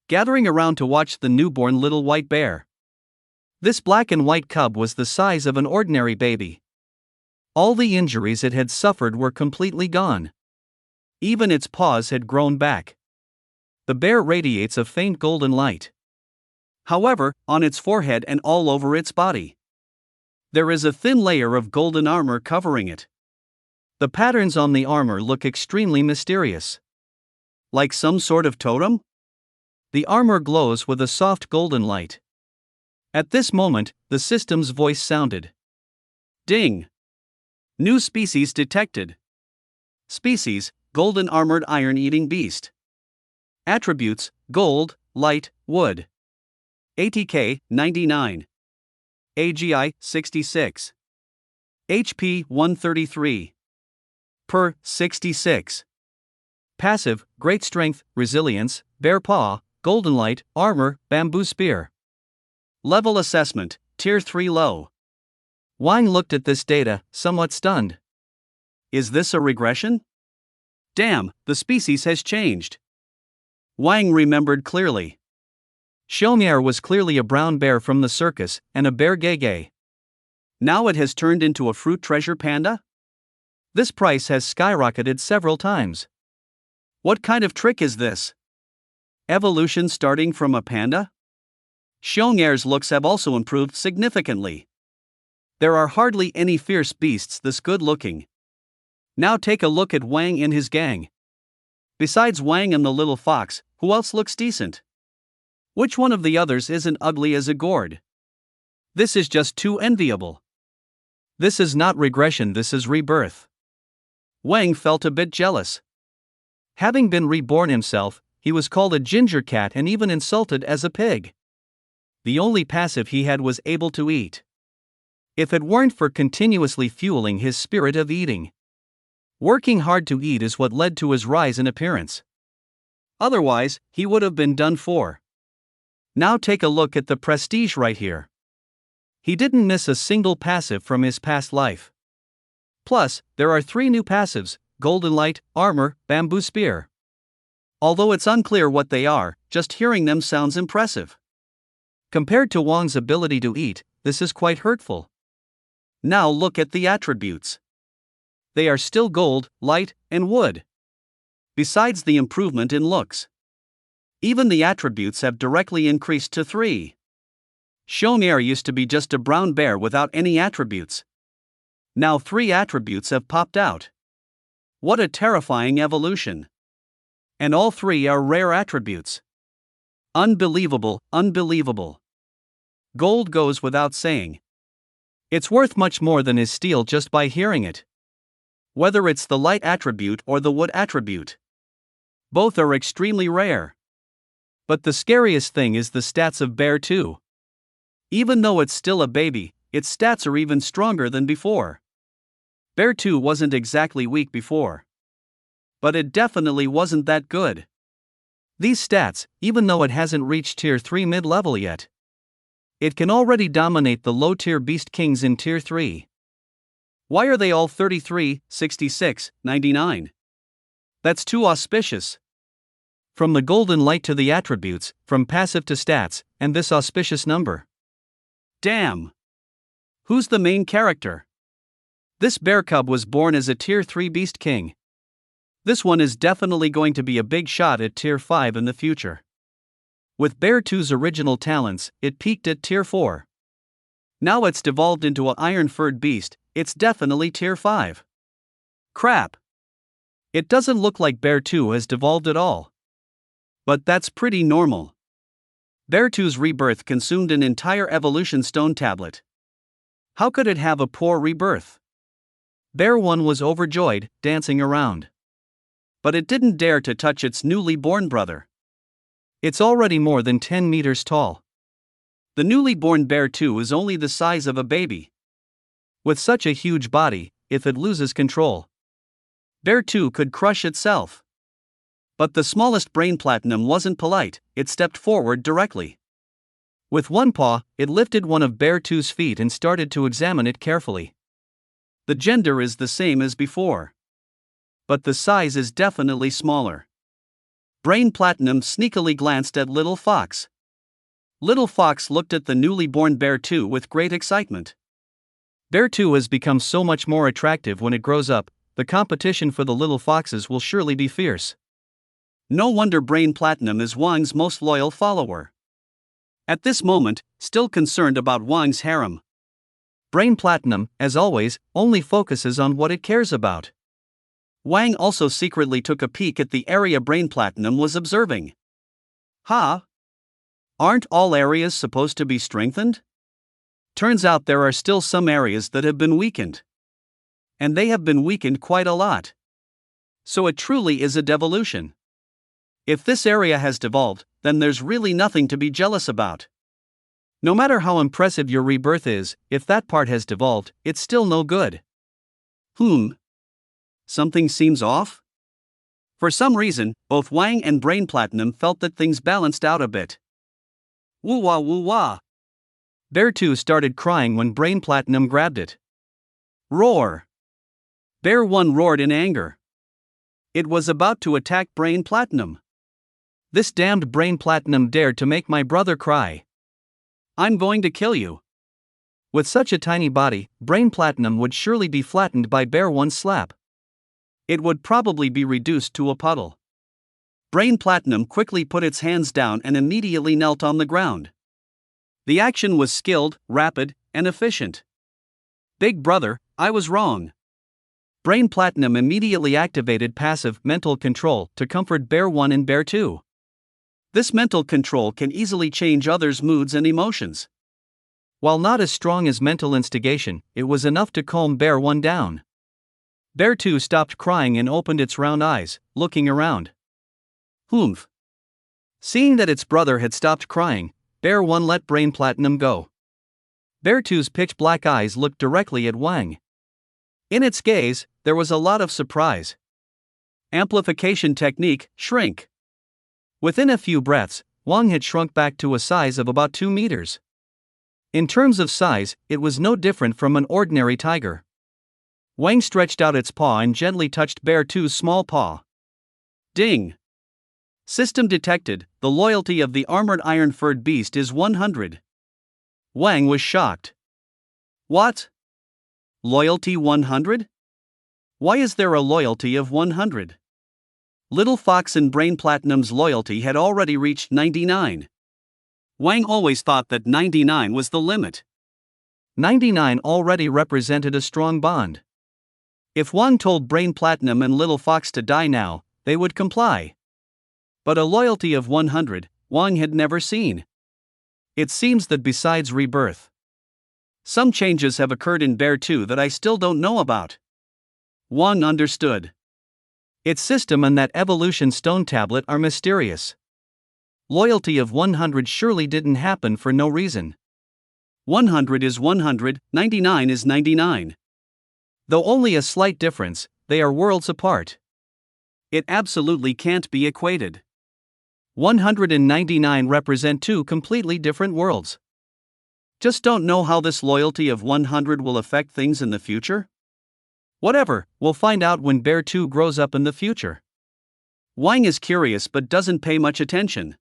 gathering around to watch the newborn little white bear. This black and white cub was the size of an ordinary baby. All the injuries it had suffered were completely gone. Even its paws had grown back. The bear radiates a faint golden light. However, on its forehead and all over its body, there is a thin layer of golden armor covering it. The patterns on the armor look extremely mysterious. Like some sort of totem? The armor glows with a soft golden light. At this moment, the system's voice sounded. Ding! New species detected. Species, golden armored iron-eating beast. Attributes, gold, light, wood. ATK, 99. AGI, 66. HP, 133. Per, 66. Passive, great strength, resilience, bear paw, golden light, armor, bamboo spear. Level assessment, Tier 3 low. Wang looked at this data, somewhat stunned. Is this a regression? Damn, the species has changed. Wang remembered clearly. Xiong'er was clearly a brown bear from the circus, and a bear gege. Now it has turned into a fruit treasure panda? This price has skyrocketed several times. What kind of trick is this? Evolution starting from a panda? Xiong'er's looks have also improved significantly. There are hardly any fierce beasts this good looking. Now take a look at Wang and his gang. Besides Wang and the little fox, who else looks decent? Which one of the others isn't ugly as a gourd? This is just too enviable. This is not regression, this is rebirth. Wang felt a bit jealous. Having been reborn himself, he was called a ginger cat and even insulted as a pig. The only passive he had was able to eat. If it weren't for continuously fueling his spirit of eating. Working hard to eat is what led to his rise in appearance. Otherwise, he would have been done for. Now take a look at the prestige right here. He didn't miss a single passive from his past life. Plus, there are 3 new passives, golden light, armor, bamboo spear. Although it's unclear what they are, just hearing them sounds impressive. Compared to Wang's ability to eat, this is quite hurtful. Now look at the attributes. They are still gold, light, and wood. Besides the improvement in looks, even the attributes have directly increased to 3. Xiong'er used to be just a brown bear without any attributes. Now 3 attributes have popped out. What a terrifying evolution. And all 3 are rare attributes. Unbelievable, unbelievable. Gold goes without saying. It's worth much more than is steel just by hearing it. Whether it's the light attribute or the wood attribute. Both are extremely rare. But the scariest thing is the stats of Bear 2. Even though it's still a baby, its stats are even stronger than before. Bear 2 wasn't exactly weak before. But it definitely wasn't that good. These stats, even though it hasn't reached Tier 3 mid-level yet, it can already dominate the low-tier Beast Kings in Tier 3. Why are they all 33, 66, 99? That's too auspicious. From the golden light to the attributes, from passive to stats, and this auspicious number. Damn! Who's the main character? This bear cub was born as a Tier 3 Beast King. This one is definitely going to be a big shot at Tier 5 in the future. With Bear 2's original talents, it peaked at Tier 4. Now it's devolved into an iron-furred beast, it's definitely Tier 5. Crap! It doesn't look like Bear 2 has devolved at all. But that's pretty normal. Bear 2's rebirth consumed an entire evolution stone tablet. How could it have a poor rebirth? Bear 1 was overjoyed, dancing around. But it didn't dare to touch its newly born brother. It's already more than 10 meters tall. The newly born Bear 2 is only the size of a baby. With such a huge body, if it loses control, Bear 2 could crush itself. But the smallest brain platinum wasn't polite, it stepped forward directly. With one paw, it lifted one of Bear 2's feet and started to examine it carefully. The gender is the same as before. But the size is definitely smaller. Brain Platinum sneakily glanced at Little Fox. Little Fox looked at the newly born Bear 2 with great excitement. Bear 2 has become so much more attractive when it grows up, the competition for the little foxes will surely be fierce. No wonder Brain Platinum is Wang's most loyal follower. At this moment, still concerned about Wang's harem. Brain Platinum, as always, only focuses on what it cares about. Wang also secretly took a peek at the area Brain Platinum was observing. Huh? Aren't all areas supposed to be strengthened? Turns out there are still some areas that have been weakened. And they have been weakened quite a lot. So it truly is a devolution. If this area has devolved, then there's really nothing to be jealous about. No matter how impressive your rebirth is, if that part has devolved, it's still no good. Something seems off? For some reason, both Wang and Brain Platinum felt that things balanced out a bit. Woo-wah woo-wah. Bear 2 started crying when Brain Platinum grabbed it. Roar! Bear 1 roared in anger. It was about to attack Brain Platinum. This damned Brain Platinum dared to make my brother cry. I'm going to kill you. With such a tiny body, Brain Platinum would surely be flattened by Bear 1's slap. It would probably be reduced to a puddle. Brain Platinum quickly put its hands down and immediately knelt on the ground. The action was skilled, rapid, and efficient. Big brother, I was wrong. Brain Platinum immediately activated passive mental control to comfort Bear 1 and Bear 2. This mental control can easily change others' moods and emotions. While not as strong as mental instigation, it was enough to calm Bear 1 down. Bear 2 stopped crying and opened its round eyes, looking around. Seeing that its brother had stopped crying, Bear 1 let Brain Platinum go. Bear 2's pitch black eyes looked directly at Wang. In its gaze, there was a lot of surprise. Amplification technique, shrink. Within a few breaths, Wang had shrunk back to a size of about 2 meters. In terms of size, it was no different from an ordinary tiger. Wang stretched out its paw and gently touched Bear 2's small paw. Ding! System detected, the loyalty of the armored iron-furred beast is 100. Wang was shocked. What? Loyalty 100? Why is there a loyalty of 100? Little Fox and Brain Platinum's loyalty had already reached 99. Wang always thought that 99 was the limit. 99 already represented a strong bond. If Wang told Brain Platinum and Little Fox to die now, they would comply. But a loyalty of 100, Wang had never seen. It seems that besides Rebirth, some changes have occurred in Bear 2 that I still don't know about. Wang understood. Its system and that evolution stone tablet are mysterious. Loyalty of 100 surely didn't happen for no reason. 100 is 100, 99 is 99. Though only a slight difference, they are worlds apart. It absolutely can't be equated. 199 represent two completely different worlds. Just don't know how this loyalty of 100 will affect things in the future? Whatever, we'll find out when Bear 2 grows up in the future. Wang is curious but doesn't pay much attention.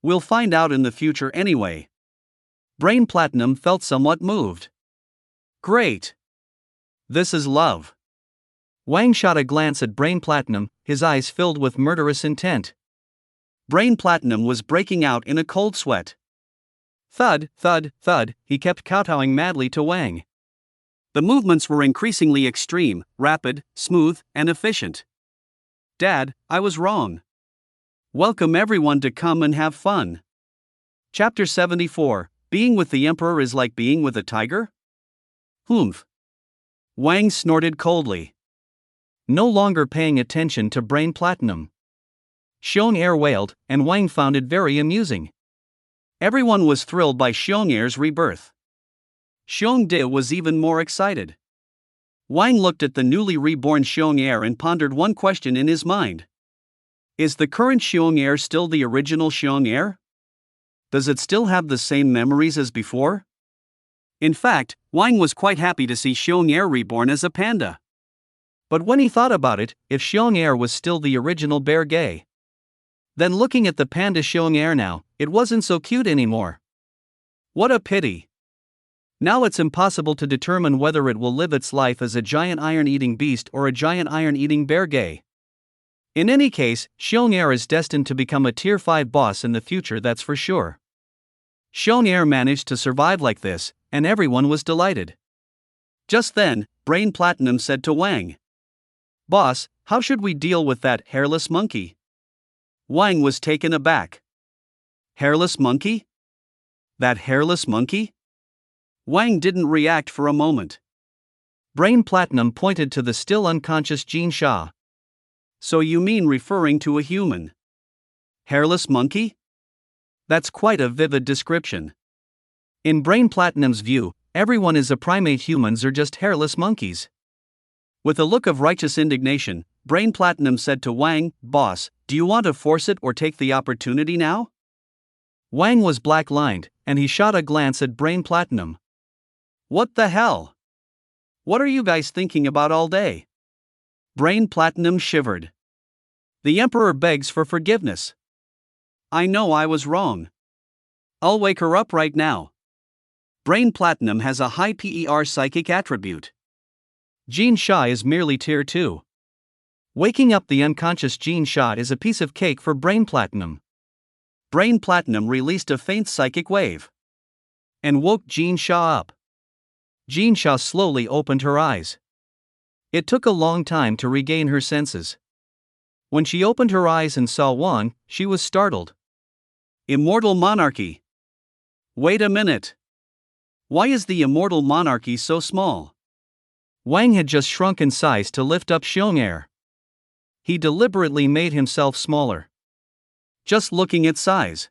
We'll find out in the future anyway. Brain Platinum felt somewhat moved. Great. This is love. Wang shot a glance at Brain Platinum, his eyes filled with murderous intent. Brain Platinum was breaking out in a cold sweat. Thud, thud, thud, he kept kowtowing madly to Wang. The movements were increasingly extreme, rapid, smooth, and efficient. Dad, I was wrong. Welcome everyone to come and have fun. Chapter 74, Being with the Emperor is like being with a tiger? Humph. Wang snorted coldly. No longer paying attention to Brain Platinum. Xiong wailed, and Wang found it very amusing. Everyone was thrilled by Xiong's rebirth. Xiong was even more excited. Wang looked at the newly reborn Xiong and pondered one question in his mind. Is the current Xiong still the original Xiong? Does it still have the same memories as before? In fact, Wang was quite happy to see Xiong reborn as a panda. But when he thought about it, if Xiong was still the original bear gay, then looking at the panda Xiong now, it wasn't so cute anymore. What a pity. Now it's impossible to determine whether it will live its life as a giant iron-eating beast or a giant iron-eating bear gay. In any case, Xiong is destined to become a Tier 5 boss in the future, that's for sure. Xiong managed to survive like this, and everyone was delighted. Just then, Brain Platinum said to Wang, "Boss, how should we deal with that hairless monkey?" Wang was taken aback. Hairless monkey? That hairless monkey? Wang didn't react for a moment. Brain Platinum pointed to the still unconscious Jin Sha. So you mean referring to a human? Hairless monkey? That's quite a vivid description. In Brain Platinum's view, everyone is a primate, humans are just hairless monkeys. With a look of righteous indignation, Brain Platinum said to Wang, "Boss, do you want to force it or take the opportunity now?" Wang was black-lined, and he shot a glance at Brain Platinum. What the hell? What are you guys thinking about all day? Brain Platinum shivered. The Emperor begs for forgiveness. I know I was wrong. I'll wake her up right now. Brain Platinum has a high PER psychic attribute. Jin Sha is merely Tier 2. Waking up the unconscious Jin Sha is a piece of cake for Brain Platinum. Brain Platinum released a faint psychic wave and woke Jin Sha up. Jin Sha slowly opened her eyes. It took a long time to regain her senses. When she opened her eyes and saw Wang, she was startled. Immortal monarchy. Wait a minute. Why is the immortal monarchy so small? Wang had just shrunk in size to lift up Xiong. He deliberately made himself smaller. Just looking at size.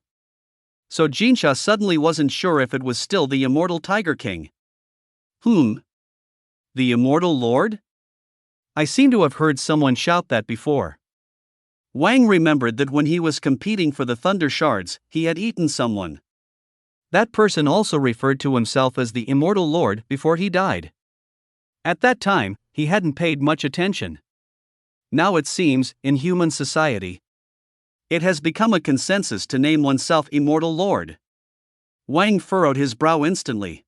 So Jin Sha suddenly wasn't sure if it was still the immortal Tiger King. The immortal lord? I seem to have heard someone shout that before. Wang remembered that when he was competing for the Thunder Shards, he had eaten someone. That person also referred to himself as the immortal lord before he died. At that time, he hadn't paid much attention. Now it seems, in human society, it has become a consensus to name oneself immortal lord. Wang furrowed his brow instantly.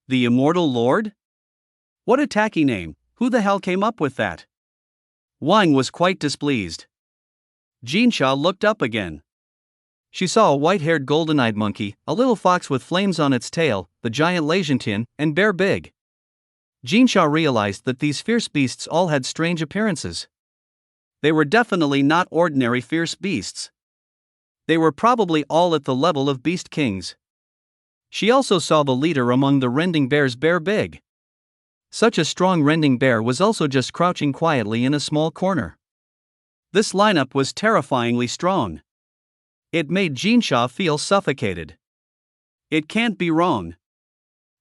The immortal lord? What a tacky name, who the hell came up with that? Wang was quite displeased. Jin Sha looked up again. She saw a white-haired golden-eyed monkey, a little fox with flames on its tail, the giant Legiantin, and Bear Big. Jin Sha realized that these fierce beasts all had strange appearances. They were definitely not ordinary fierce beasts. They were probably all at the level of beast kings. She also saw the leader among the rending bears bear big. Such a strong rending bear was also just crouching quietly in a small corner. This lineup was terrifyingly strong. It made Jinsha feel suffocated. It can't be wrong.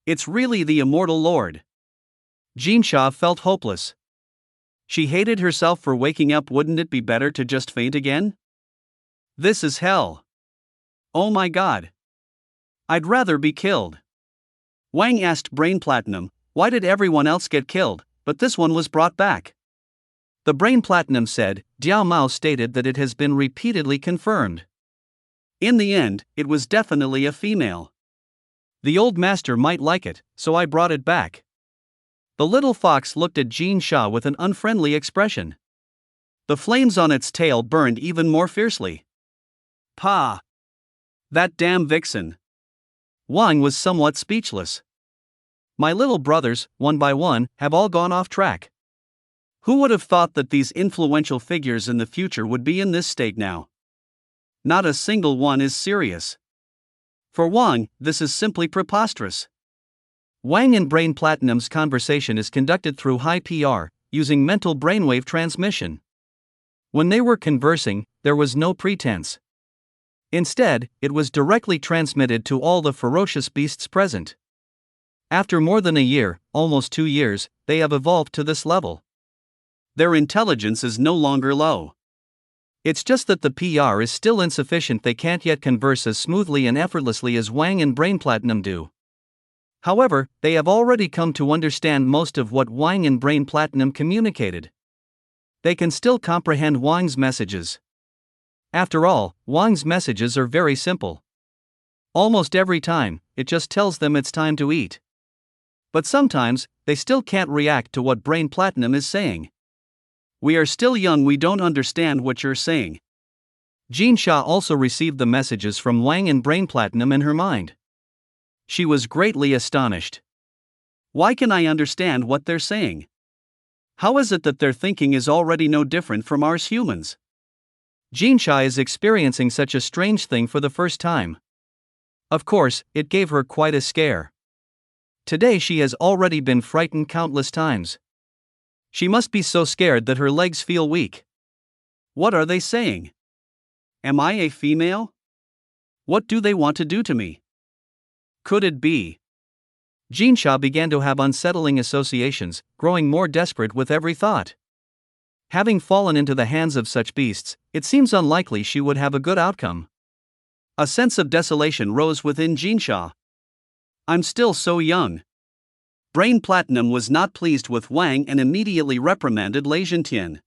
It's really the immortal lord. Jinsha felt hopeless. She hated herself for waking up. Wouldn't it be better to just faint again? This is hell. Oh my god. I'd rather be killed. Wang asked Brain Platinum, why did everyone else get killed, but this one was brought back? The Brain Platinum said, Diao Mao stated that it has been repeatedly confirmed. In the end, it was definitely a female. The old master might like it, so I brought it back. The little fox looked at Jinsha with an unfriendly expression. The flames on its tail burned even more fiercely. Pa! That damn vixen! Wang was somewhat speechless. My little brothers, one by one, have all gone off track. Who would have thought that these influential figures in the future would be in this state now? Not a single one is serious. For Wang, this is simply preposterous. Wang and Brain Platinum's conversation is conducted through high PR, using mental brainwave transmission. When they were conversing, there was no pretense. Instead, it was directly transmitted to all the ferocious beasts present. After more than a year, almost 2 years, they have evolved to this level. Their intelligence is no longer low. It's just that the PR is still insufficient. They can't yet converse as smoothly and effortlessly as Wang and Brain Platinum do. However, they have already come to understand most of what Wang and Brain Platinum communicated. They can still comprehend Wang's messages. After all, Wang's messages are very simple. Almost every time, it just tells them it's time to eat. But sometimes, they still can't react to what Brain Platinum is saying. We are still young, we don't understand what you're saying. Jinsha also received the messages from Wang and Brain Platinum in her mind. She was greatly astonished. Why can I understand what they're saying? How is it that their thinking is already no different from ours humans? Jinsha is experiencing such a strange thing for the first time. Of course, it gave her quite a scare. Today she has already been frightened countless times. She must be so scared that her legs feel weak. What are they saying? Am I a female? What do they want to do to me? Could it be? Jinsha began to have unsettling associations, growing more desperate with every thought. Having fallen into the hands of such beasts, it seems unlikely she would have a good outcome. A sense of desolation rose within Jinsha. I'm still so young. Brain Platinum was not pleased with Wang and immediately reprimanded Lei Zhentian.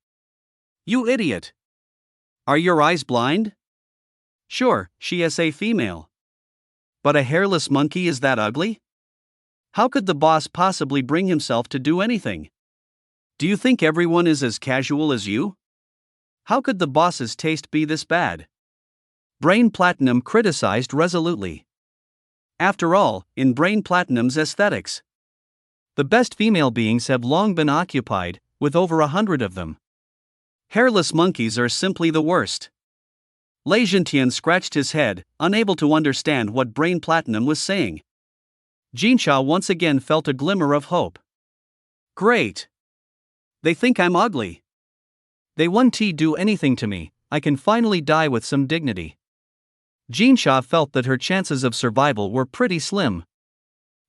You idiot! Are your eyes blind? Sure, she is a female. But a hairless monkey, is that ugly? How could the boss possibly bring himself to do anything? Do you think everyone is as casual as you? How could the boss's taste be this bad? Brain Platinum criticized resolutely. After all, in Brain Platinum's aesthetics, the best female beings have long been occupied, with over 100 of them. Hairless monkeys are simply the worst. Lei Zhentian scratched his head, unable to understand what Brain Platinum was saying. Jinsha once again felt a glimmer of hope. Great! They think I'm ugly. They won't do anything to me. I can finally die with some dignity. Jinsha felt that her chances of survival were pretty slim.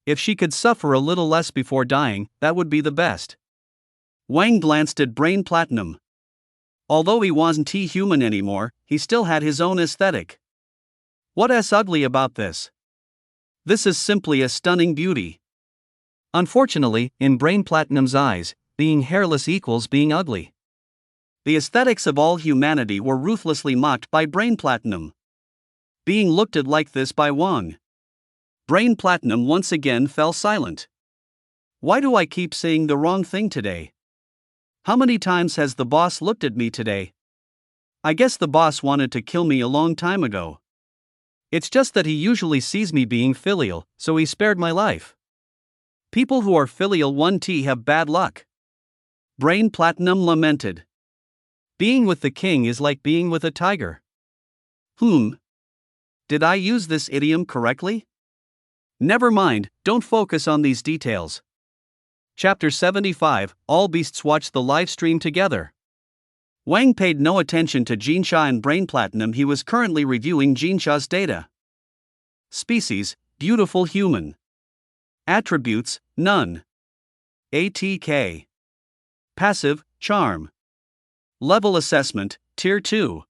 If she could suffer a little less before dying, that would be the best. Wang glanced at Brain Platinum. Although he wasn't human anymore, he still had his own aesthetic. What's ugly about this? This is simply a stunning beauty. Unfortunately, in Brain Platinum's eyes, being hairless equals being ugly. The aesthetics of all humanity were ruthlessly mocked by Brain Platinum. Being looked at like this by Wang. Brain Platinum once again fell silent. Why do I keep saying the wrong thing today? How many times has the boss looked at me today? I guess the boss wanted to kill me a long time ago. It's just that he usually sees me being filial, so he spared my life. People who are filial 1T have bad luck. Brain Platinum lamented. Being with the king is like being with a tiger. Did I use this idiom correctly? Never mind, don't focus on these details. Chapter 75, All Beasts Watch the Live Stream Together. Wang paid no attention to Jinsha and Brain Platinum. He was currently reviewing Jinsha's data. Species, beautiful human. Attributes, none. ATK. Passive, charm. Level assessment, Tier 2.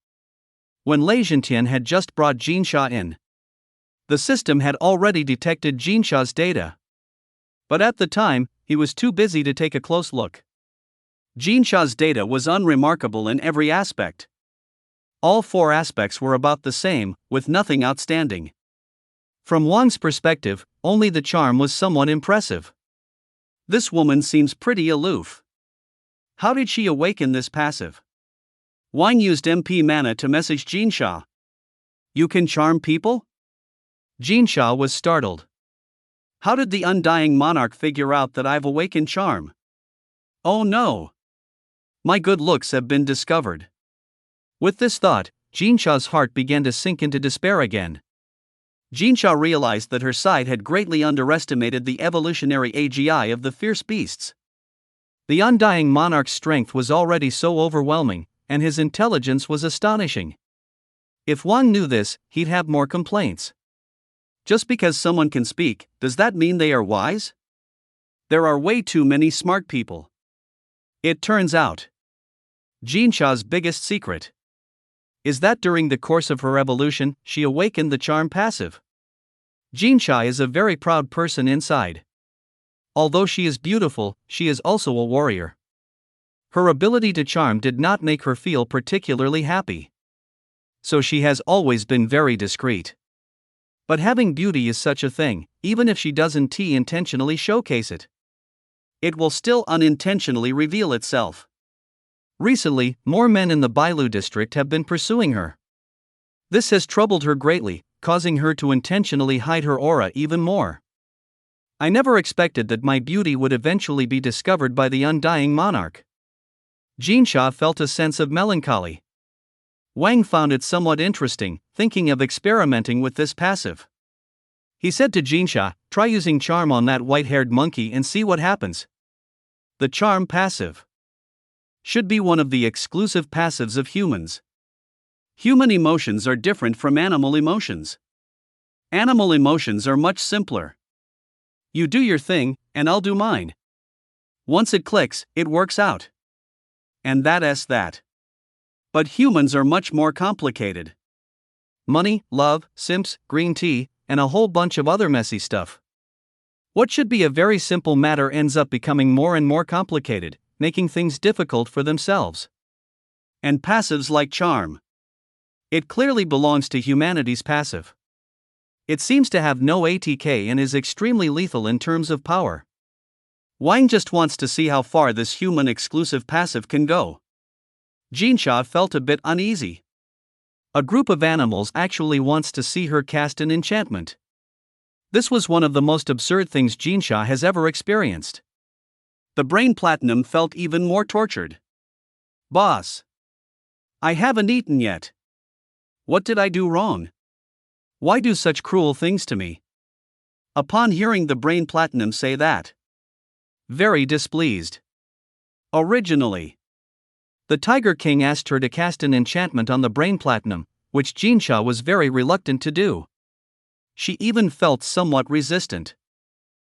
When Lei Zhentian had just brought Jinsha in, the system had already detected Jinsha's data. But at the time, he was too busy to take a close look. Jinsha's data was unremarkable in every aspect. All 4 aspects were about the same, with nothing outstanding. From Wang's perspective, only the charm was somewhat impressive. This woman seems pretty aloof. How did she awaken this passive? Wang used MP mana to message Jinsha. You can charm people? Jinsha was startled. How did the Undying Monarch figure out that I've awakened charm? Oh no! My good looks have been discovered. With this thought, Jinsha's heart began to sink into despair again. Jinsha realized that her side had greatly underestimated the evolutionary AGI of the fierce beasts. The Undying Monarch's strength was already so overwhelming, and his intelligence was astonishing. If Wang knew this, he'd have more complaints. Just because someone can speak, does that mean they are wise? There are way too many smart people. It turns out, Jinsha's biggest secret is that during the course of her evolution, she awakened the charm passive. Jinsha is a very proud person inside. Although she is beautiful, she is also a warrior. Her ability to charm did not make her feel particularly happy. So she has always been very discreet. But having beauty is such a thing, even if she doesn't intentionally showcase it. It will still unintentionally reveal itself. Recently, more men in the Bailu district have been pursuing her. This has troubled her greatly, causing her to intentionally hide her aura even more. I never expected that my beauty would eventually be discovered by the Undying Monarch. Jinsha felt a sense of melancholy. Wang found it somewhat interesting, thinking of experimenting with this passive. He said to Jinsha, try using charm on that white-haired monkey and see what happens. The charm passive should be one of the exclusive passives of humans. Human emotions are different from animal emotions. Animal emotions are much simpler. You do your thing, and I'll do mine. Once it clicks, it works out. And that's that. But humans are much more complicated. Money, love, simps, green tea, and a whole bunch of other messy stuff. What should be a very simple matter ends up becoming more and more complicated, making things difficult for themselves. And passives like charm. It clearly belongs to humanity's passive. It seems to have no ATK and is extremely lethal in terms of power. Wang just wants to see how far this human exclusive passive can go. Jinsha felt a bit uneasy. A group of animals actually wants to see her cast an enchantment. This was one of the most absurd things Jinsha has ever experienced. The Brain Platinum felt even more tortured. Boss, I haven't eaten yet. What did I do wrong? Why do such cruel things to me? Upon hearing the Brain Platinum say that, very displeased. Originally, the Tiger King asked her to cast an enchantment on the Brain Platinum, which Jinsha was very reluctant to do. She even felt somewhat resistant.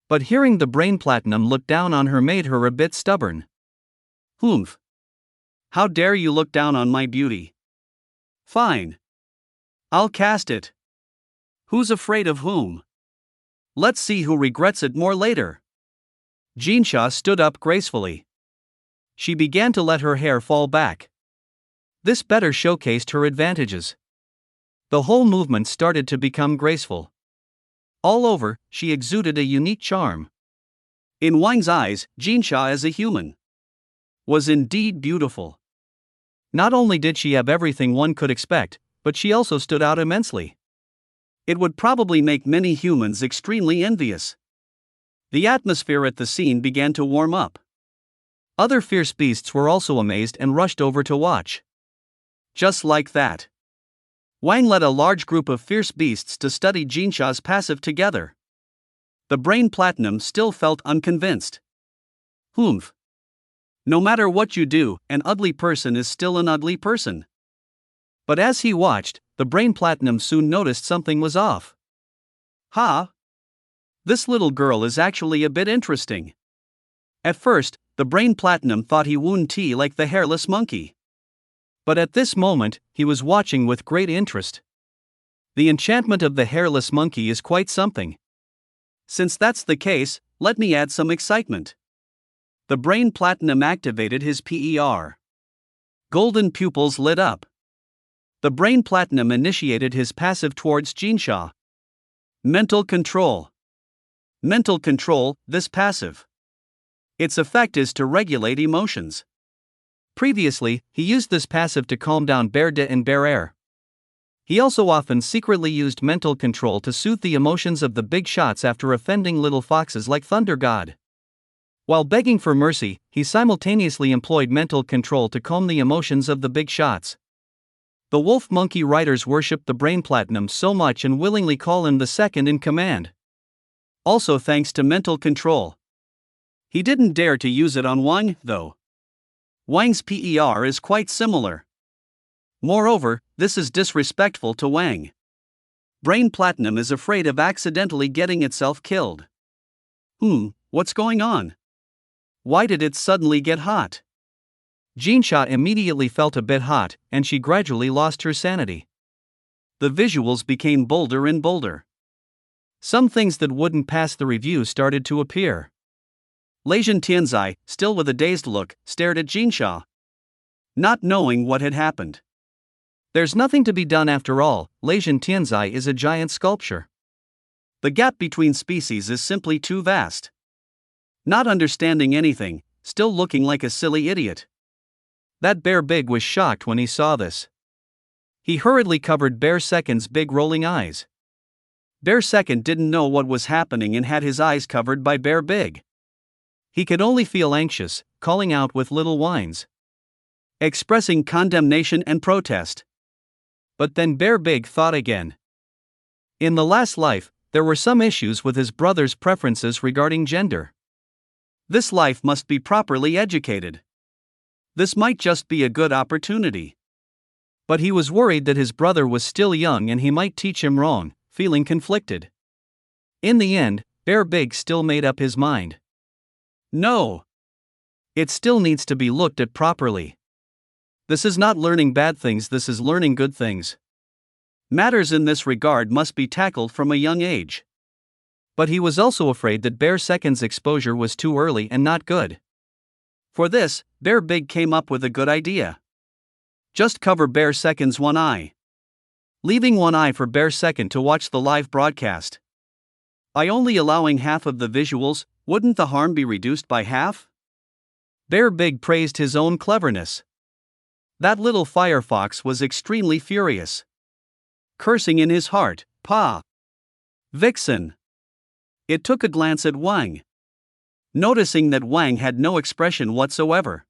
But hearing the Brain Platinum look down on her made her a bit stubborn. Humph. How dare you look down on my beauty? Fine. I'll cast it. Who's afraid of whom? Let's see who regrets it more later. Jinsha stood up gracefully. She began to let her hair fall back. This better showcased her advantages. The whole movement started to become graceful. All over, she exuded a unique charm. In Wang's eyes, Jinsha as a human was indeed beautiful. Not only did she have everything one could expect, but she also stood out immensely. It would probably make many humans extremely envious. The atmosphere at the scene began to warm up. Other fierce beasts were also amazed and rushed over to watch. Just like that, Wang led a large group of fierce beasts to study Jinsha's passive together. The brain platinum still felt unconvinced. Humph. No matter what you do, an ugly person is still an ugly person. But as he watched, the brain platinum soon noticed something was off. Ha! This little girl is actually a bit interesting. At first, the brain platinum thought he wound tea like the hairless monkey. But at this moment, he was watching with great interest. The enchantment of the hairless monkey is quite something. Since that's the case, let me add some excitement. The brain platinum activated his PER. Golden pupils lit up. The brain platinum initiated his passive towards Jinsha. Mental control. Mental control, this passive. Its effect is to regulate emotions. Previously, he used this passive to calm down Bear De and Bear Air. He also often secretly used mental control to soothe the emotions of the big shots after offending little foxes like Thunder God. While begging for mercy, he simultaneously employed mental control to calm the emotions of the big shots. The wolf monkey riders worship the brain platinum so much and willingly call him the second in command. Also thanks to mental control. He didn't dare to use it on Wang, though. Wang's PER is quite similar. Moreover, this is disrespectful to Wang. Brain platinum is afraid of accidentally getting itself killed. What's going on? Why did it suddenly get hot? Jinsha immediately felt a bit hot, and she gradually lost her sanity. The visuals became bolder and bolder. Some things that wouldn't pass the review started to appear. Leijin Tianzai, still with a dazed look, stared at Jinsha, not knowing what had happened. There's nothing to be done after all, Leijin Tianzai is a giant sculpture. The gap between species is simply too vast. Not understanding anything, still looking like a silly idiot. That Bear Big was shocked when he saw this. He hurriedly covered Bear Second's big rolling eyes. Bear Second didn't know what was happening and had his eyes covered by Bear Big. He could only feel anxious, calling out with little whines, expressing condemnation and protest. But then Bear Big thought again. In the last life, there were some issues with his brother's preferences regarding gender. This life must be properly educated. This might just be a good opportunity. But he was worried that his brother was still young and he might teach him wrong, feeling conflicted. In the end, Bear Big still made up his mind. No. It still needs to be looked at properly. This is not learning bad things, this is learning good things. Matters in this regard must be tackled from a young age. But he was also afraid that Bear Second's exposure was too early and not good. For this, Bear Big came up with a good idea. Just cover Bear Second's one eye. Leaving one eye for Bear Second to watch the live broadcast. By only allowing half of the visuals, wouldn't the harm be reduced by half? Bear Big praised his own cleverness. That little firefox was extremely furious. Cursing in his heart, "Pa! Vixen!" It took a glance at Wang. Noticing that Wang had no expression whatsoever.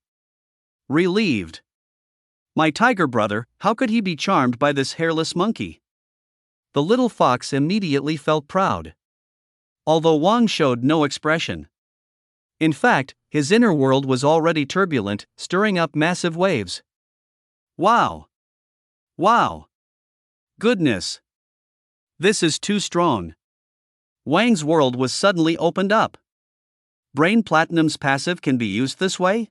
Relieved. My tiger brother, how could he be charmed by this hairless monkey? The little fox immediately felt proud. Although Wang showed no expression. In fact, his inner world was already turbulent, stirring up massive waves. Wow! Wow! Goodness! This is too strong. Wang's world was suddenly opened up. Brain Platinum's passive can be used this way?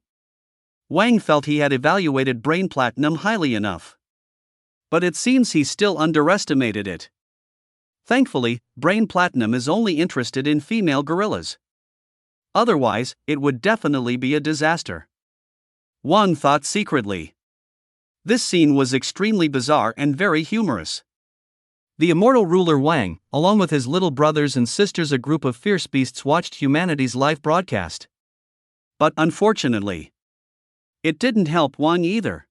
Wang felt he had evaluated Brain Platinum highly enough. But it seems he still underestimated it. Thankfully, Brain Platinum is only interested in female gorillas. Otherwise, it would definitely be a disaster. Wang thought secretly. This scene was extremely bizarre and very humorous. The immortal ruler Wang, along with his little brothers and sisters, a group of fierce beasts, watched humanity's live broadcast. But unfortunately, it didn't help Wang either.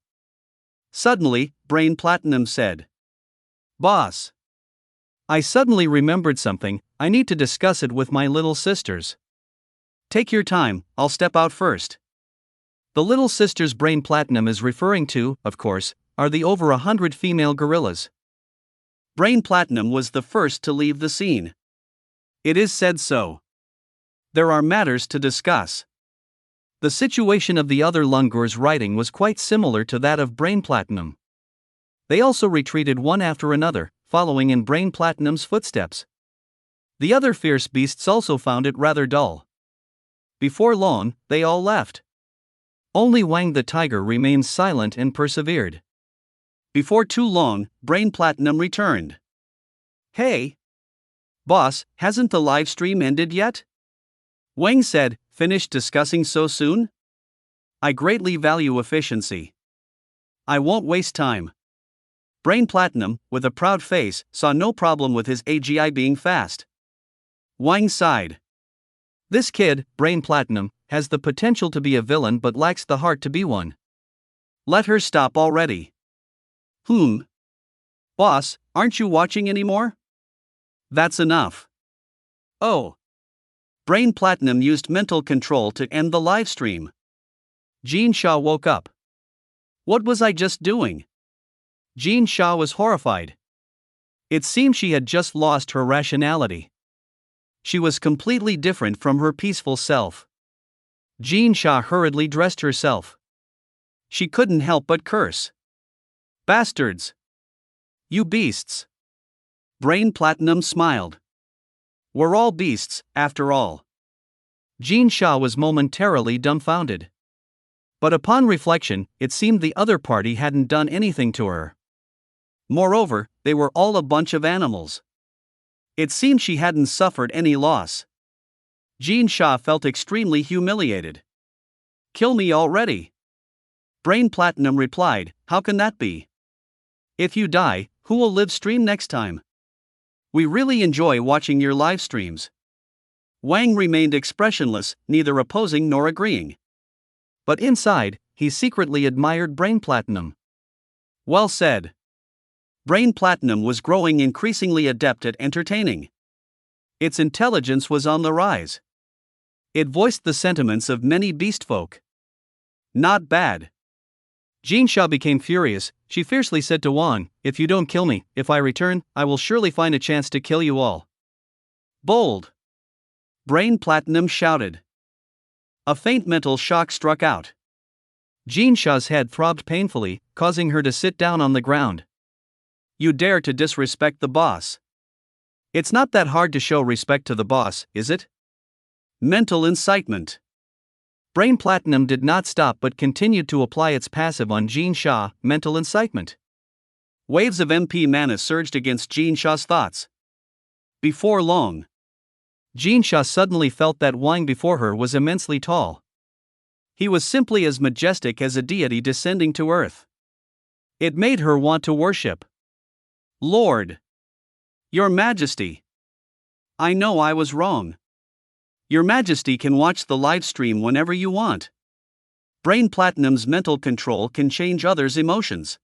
Suddenly, Brain Platinum said, "Boss, I suddenly remembered something, I need to discuss it with my little sisters. Take your time, I'll step out first." The little sisters Brain Platinum is referring to, of course, are the over 100 female gorillas. Brain Platinum was the first to leave the scene. It is said so. There are matters to discuss. The situation of the other Lungur's writing was quite similar to that of Brain Platinum. They also retreated one after another, following in Brain Platinum's footsteps. The other fierce beasts also found it rather dull. Before long, they all left. Only Wang the tiger remained silent and persevered. Before too long, Brain Platinum returned. "Hey! Boss, hasn't the live stream ended yet?" Wang said, "Finished discussing so soon? I greatly value efficiency. I won't waste time." Brain Platinum, with a proud face, saw no problem with his AGI being fast. Wang sighed. This kid, Brain Platinum, has the potential to be a villain but lacks the heart to be one. Let her stop already. Boss, aren't you watching anymore? That's enough. Oh. Brain Platinum used mental control to end the live stream. Jean Shah woke up. What was I just doing? Jean Shah was horrified. It seemed she had just lost her rationality. She was completely different from her peaceful self. Jean Shah hurriedly dressed herself. She couldn't help but curse. Bastards! You beasts! Brain Platinum smiled. We're all beasts, after all. Jean Shah was momentarily dumbfounded. But upon reflection, it seemed the other party hadn't done anything to her. Moreover, they were all a bunch of animals. It seemed she hadn't suffered any loss. Jean Shah felt extremely humiliated. Kill me already. Brain Platinum replied, how can that be? If you die, who will live stream next time? We really enjoy watching your live streams. Wang remained expressionless, neither opposing nor agreeing. But inside, he secretly admired Brain Platinum. Well said. Brain Platinum was growing increasingly adept at entertaining. Its intelligence was on the rise. It voiced the sentiments of many beastfolk. Not bad. Jean Shah became furious. She fiercely said to Wang, if you don't kill me, if I return, I will surely find a chance to kill you all. Bold! Brain Platinum shouted. A faint mental shock struck out. Jean Shah's head throbbed painfully, causing her to sit down on the ground. You dare to disrespect the boss. It's not that hard to show respect to the boss, is it? Mental incitement. Brain Platinum did not stop but continued to apply its passive on Jean Shah, mental incitement. Waves of MP mana surged against Jean Shah's thoughts. Before long, Jean Shah suddenly felt that Wang before her was immensely tall. He was simply as majestic as a deity descending to earth. It made her want to worship. Lord! Your Majesty! I know I was wrong. Your Majesty can watch the live stream whenever you want. Brain Platinum's mental control can change others' emotions.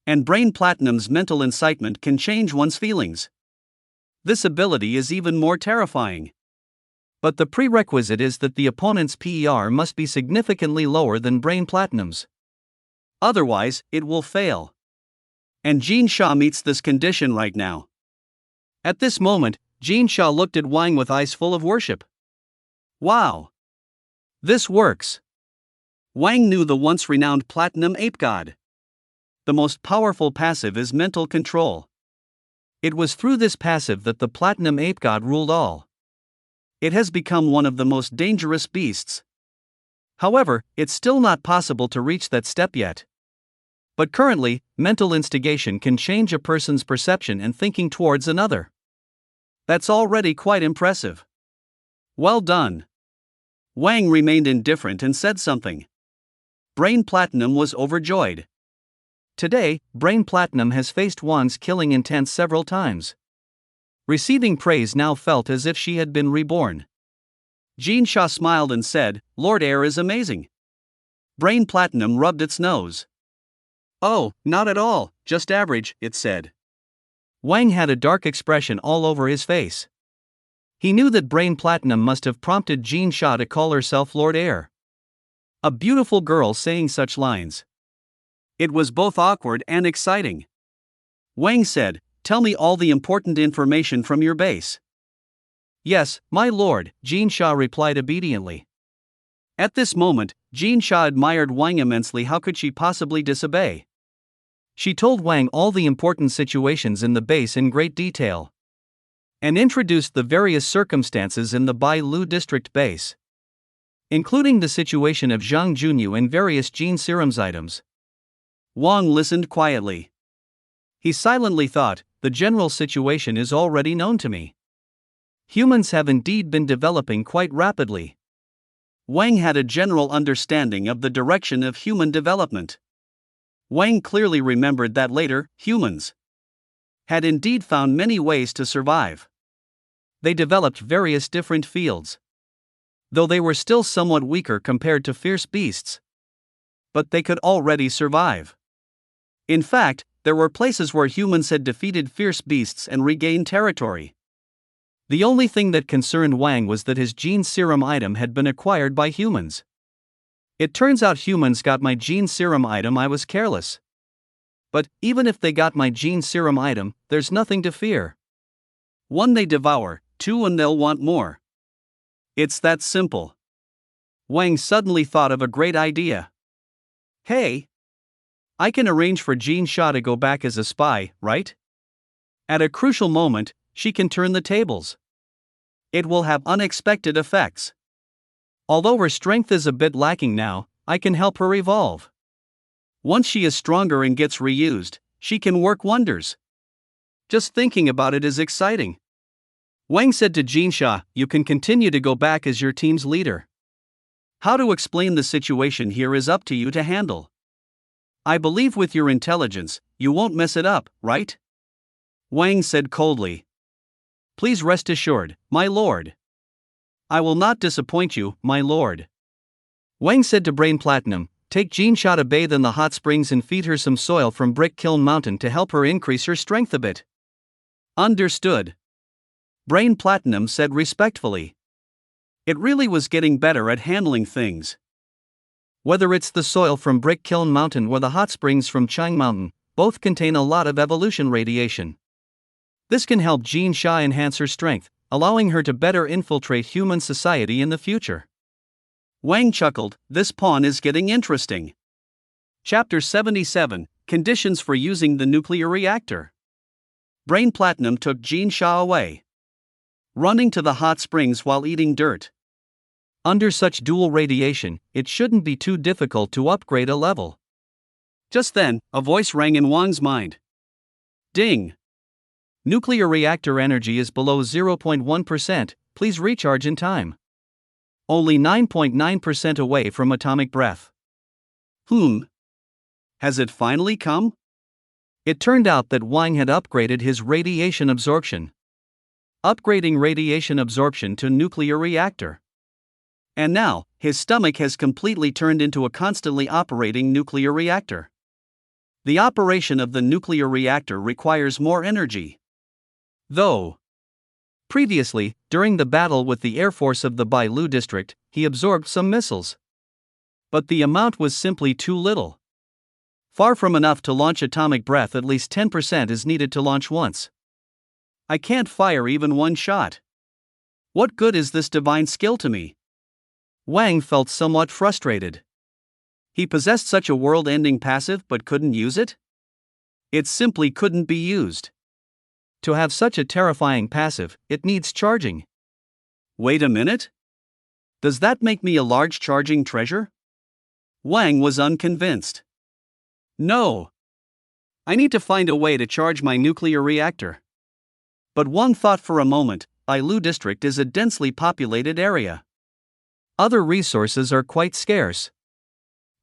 And Brain Platinum's mental incitement can change one's feelings. This ability is even more terrifying. But the prerequisite is that the opponent's PER must be significantly lower than Brain Platinum's. Otherwise, it will fail. And Jean Shah meets this condition right now. At this moment, Jean Shah looked at Wang with eyes full of worship. Wow! This works! Wang knew the once renowned Platinum Ape God. The most powerful passive is mental control. It was through this passive that the Platinum Ape God ruled all. It has become one of the most dangerous beasts. However, it's still not possible to reach that step yet. But currently, mental instigation can change a person's perception and thinking towards another. That's already quite impressive. Well done. Wang remained indifferent and said something. Brain Platinum was overjoyed. Today, Brain Platinum has faced Wang's killing intent several times. Receiving praise now felt as if she had been reborn. Jean Shah smiled and said, Lord Air is amazing. Brain Platinum rubbed its nose. Oh, not at all, just average, it said. Wang had a dark expression all over his face. He knew that Brain Platinum must have prompted Jean Shah to call herself Lord Air. A beautiful girl saying such lines. It was both awkward and exciting. Wang said, tell me all the important information from your base. Yes, my lord, Jin Sha replied obediently. At this moment, Jin Sha admired Wang immensely. How could she possibly disobey? She told Wang all the important situations in the base in great detail, and introduced the various circumstances in the Bai Lu district base, including the situation of Zhang Junyu and various gene serums items. Wang listened quietly. He silently thought, the general situation is already known to me. Humans have indeed been developing quite rapidly. Wang had a general understanding of the direction of human development. Wang clearly remembered that later, humans had indeed found many ways to survive. They developed various different fields, though they were still somewhat weaker compared to fierce beasts. But they could already survive. In fact, there were places where humans had defeated fierce beasts and regained territory. The only thing that concerned Wang was that his gene serum item had been acquired by humans. It turns out humans got my gene serum item. I was careless. But even if they got my gene serum item, there's nothing to fear. One they devour, two and they'll want more. It's that simple. Wang suddenly thought of a great idea. Hey! I can arrange for Jin Sha to go back as a spy, right? At a crucial moment, she can turn the tables. It will have unexpected effects. Although her strength is a bit lacking now, I can help her evolve. Once she is stronger and gets reused, she can work wonders. Just thinking about it is exciting. Wang said to Jin Sha, you can continue to go back as your team's leader. How to explain the situation here is up to you to handle. I believe with your intelligence, you won't mess it up, right? Wang said coldly. Please rest assured, my lord. I will not disappoint you, my lord. Wang said to Brain Platinum, take Jin Sha to bathe in the hot springs and feed her some soil from Brick Kiln Mountain to help her increase her strength a bit. Understood. Brain Platinum said respectfully. It really was getting better at handling things. Whether it's the soil from Brick Kiln Mountain or the hot springs from Chang Mountain, both contain a lot of evolution radiation. This can help Jin Sha enhance her strength, allowing her to better infiltrate human society in the future. Wang chuckled, this pawn is getting interesting. Chapter 77, Conditions for Using the Nuclear Reactor. Brain Platinum took Jin Sha away, running to the hot springs while eating dirt. Under such dual radiation, it shouldn't be too difficult to upgrade a level. Just then, a voice rang in Wang's mind. Ding! Nuclear reactor energy is below 0.1%, please recharge in time. Only 9.9% away from atomic breath. Has it finally come? It turned out that Wang had upgraded his radiation absorption. Upgrading radiation absorption to nuclear reactor. And now, his stomach has completely turned into a constantly operating nuclear reactor. The operation of the nuclear reactor requires more energy. Though previously, during the battle with the Air Force of the Bai Lu district, he absorbed some missiles. But the amount was simply too little. Far from enough to launch atomic breath. At least 10% is needed to launch once. I can't fire even one shot. What good is this divine skill to me? Wang felt somewhat frustrated. He possessed such a world-ending passive but couldn't use it? It simply couldn't be used. To have such a terrifying passive, it needs charging. Wait a minute? Does that make me a large charging treasure? Wang was unconvinced. No. I need to find a way to charge my nuclear reactor. But Wang thought for a moment, Bai Lu district is a densely populated area. Other resources are quite scarce.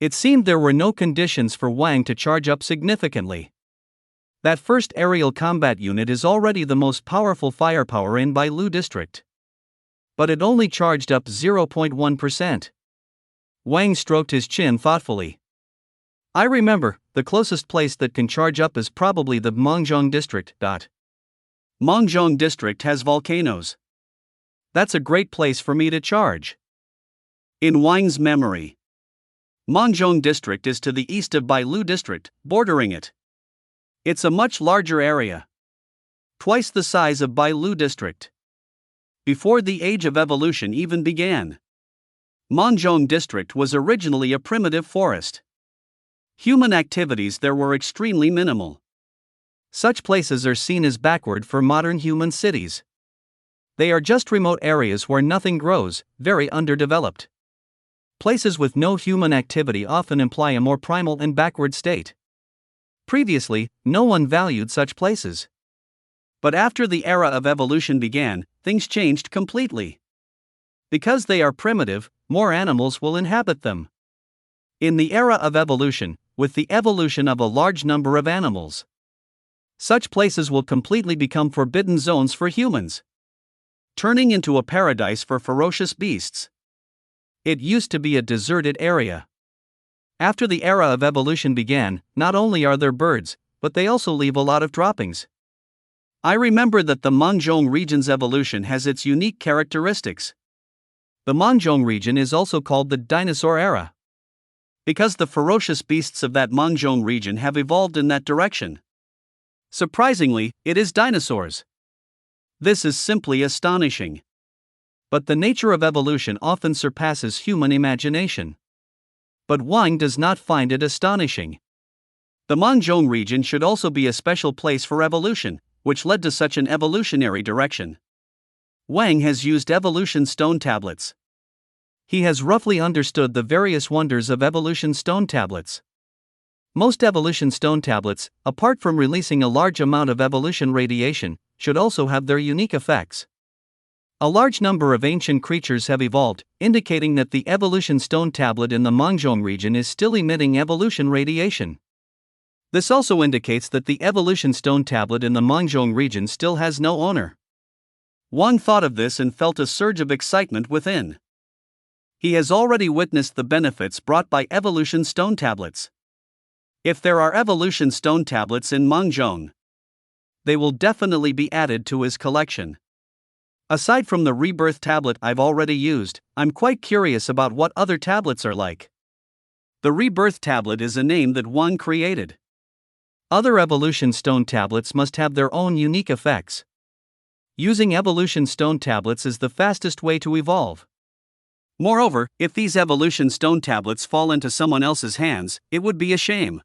It seemed there were no conditions for Wang to charge up significantly. That first aerial combat unit is already the most powerful firepower in Bai Lu district. But it only charged up 0.1%. Wang stroked his chin thoughtfully. I remember, the closest place that can charge up is probably the Mengzhong district. Mengzhong district has volcanoes. That's a great place for me to charge. In Wang's memory, Mengzhong district is to the east of Bai Lu district, bordering it. It's a much larger area. Twice the size of Bai Lu district. before the age of evolution even began. Monjong district was originally a primitive forest. Human activities there were extremely minimal. Such places are seen as backward for modern human cities. They are just remote areas where nothing grows, very underdeveloped. Places with no human activity often imply a more primal and backward state. Previously, no one valued such places. But after the era of evolution began, things changed completely. Because they are primitive, more animals will inhabit them. In the era of evolution, with the evolution of a large number of animals, such places will completely become forbidden zones for humans, turning into a paradise for ferocious beasts. It used to be a deserted area. After the era of evolution began, not only are there birds, but they also leave a lot of droppings. I remember that the Monjong region's evolution has its unique characteristics. The Monjong region is also called the dinosaur era, because the ferocious beasts of that Monjong region have evolved in that direction. Surprisingly, it is dinosaurs. This is simply astonishing. But the nature of evolution often surpasses human imagination. But Wang does not find it astonishing. The Monjong region should also be a special place for evolution, which led to such an evolutionary direction. Wang has used evolution stone tablets. He has roughly understood the various wonders of evolution stone tablets. Most evolution stone tablets, apart from releasing a large amount of evolution radiation, should also have their unique effects. A large number of ancient creatures have evolved, indicating that the evolution stone tablet in the Monjong region is still emitting evolution radiation. This also indicates that the evolution stone tablet in the Monjong region still has no owner. Wang thought of this and felt a surge of excitement within. He has already witnessed the benefits brought by evolution stone tablets. If there are evolution stone tablets in Monjong, they will definitely be added to his collection. Aside from the Rebirth tablet I've already used, I'm quite curious about what other tablets are like. The Rebirth tablet is a name that Wang created. Other evolution stone tablets must have their own unique effects. Using evolution stone tablets is the fastest way to evolve. Moreover, if these evolution stone tablets fall into someone else's hands, it would be a shame.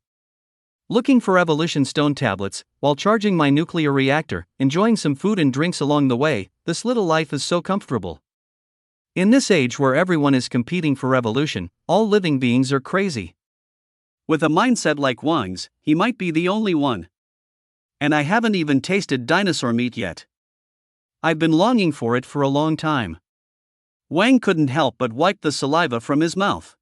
Looking for evolution stone tablets, while charging my nuclear reactor, enjoying some food and drinks along the way, this little life is so comfortable. In this age where everyone is competing for evolution, all living beings are crazy. With a mindset like Wang's, he might be the only one. And I haven't even tasted dinosaur meat yet. I've been longing for it for a long time. Wang couldn't help but wipe the saliva from his mouth.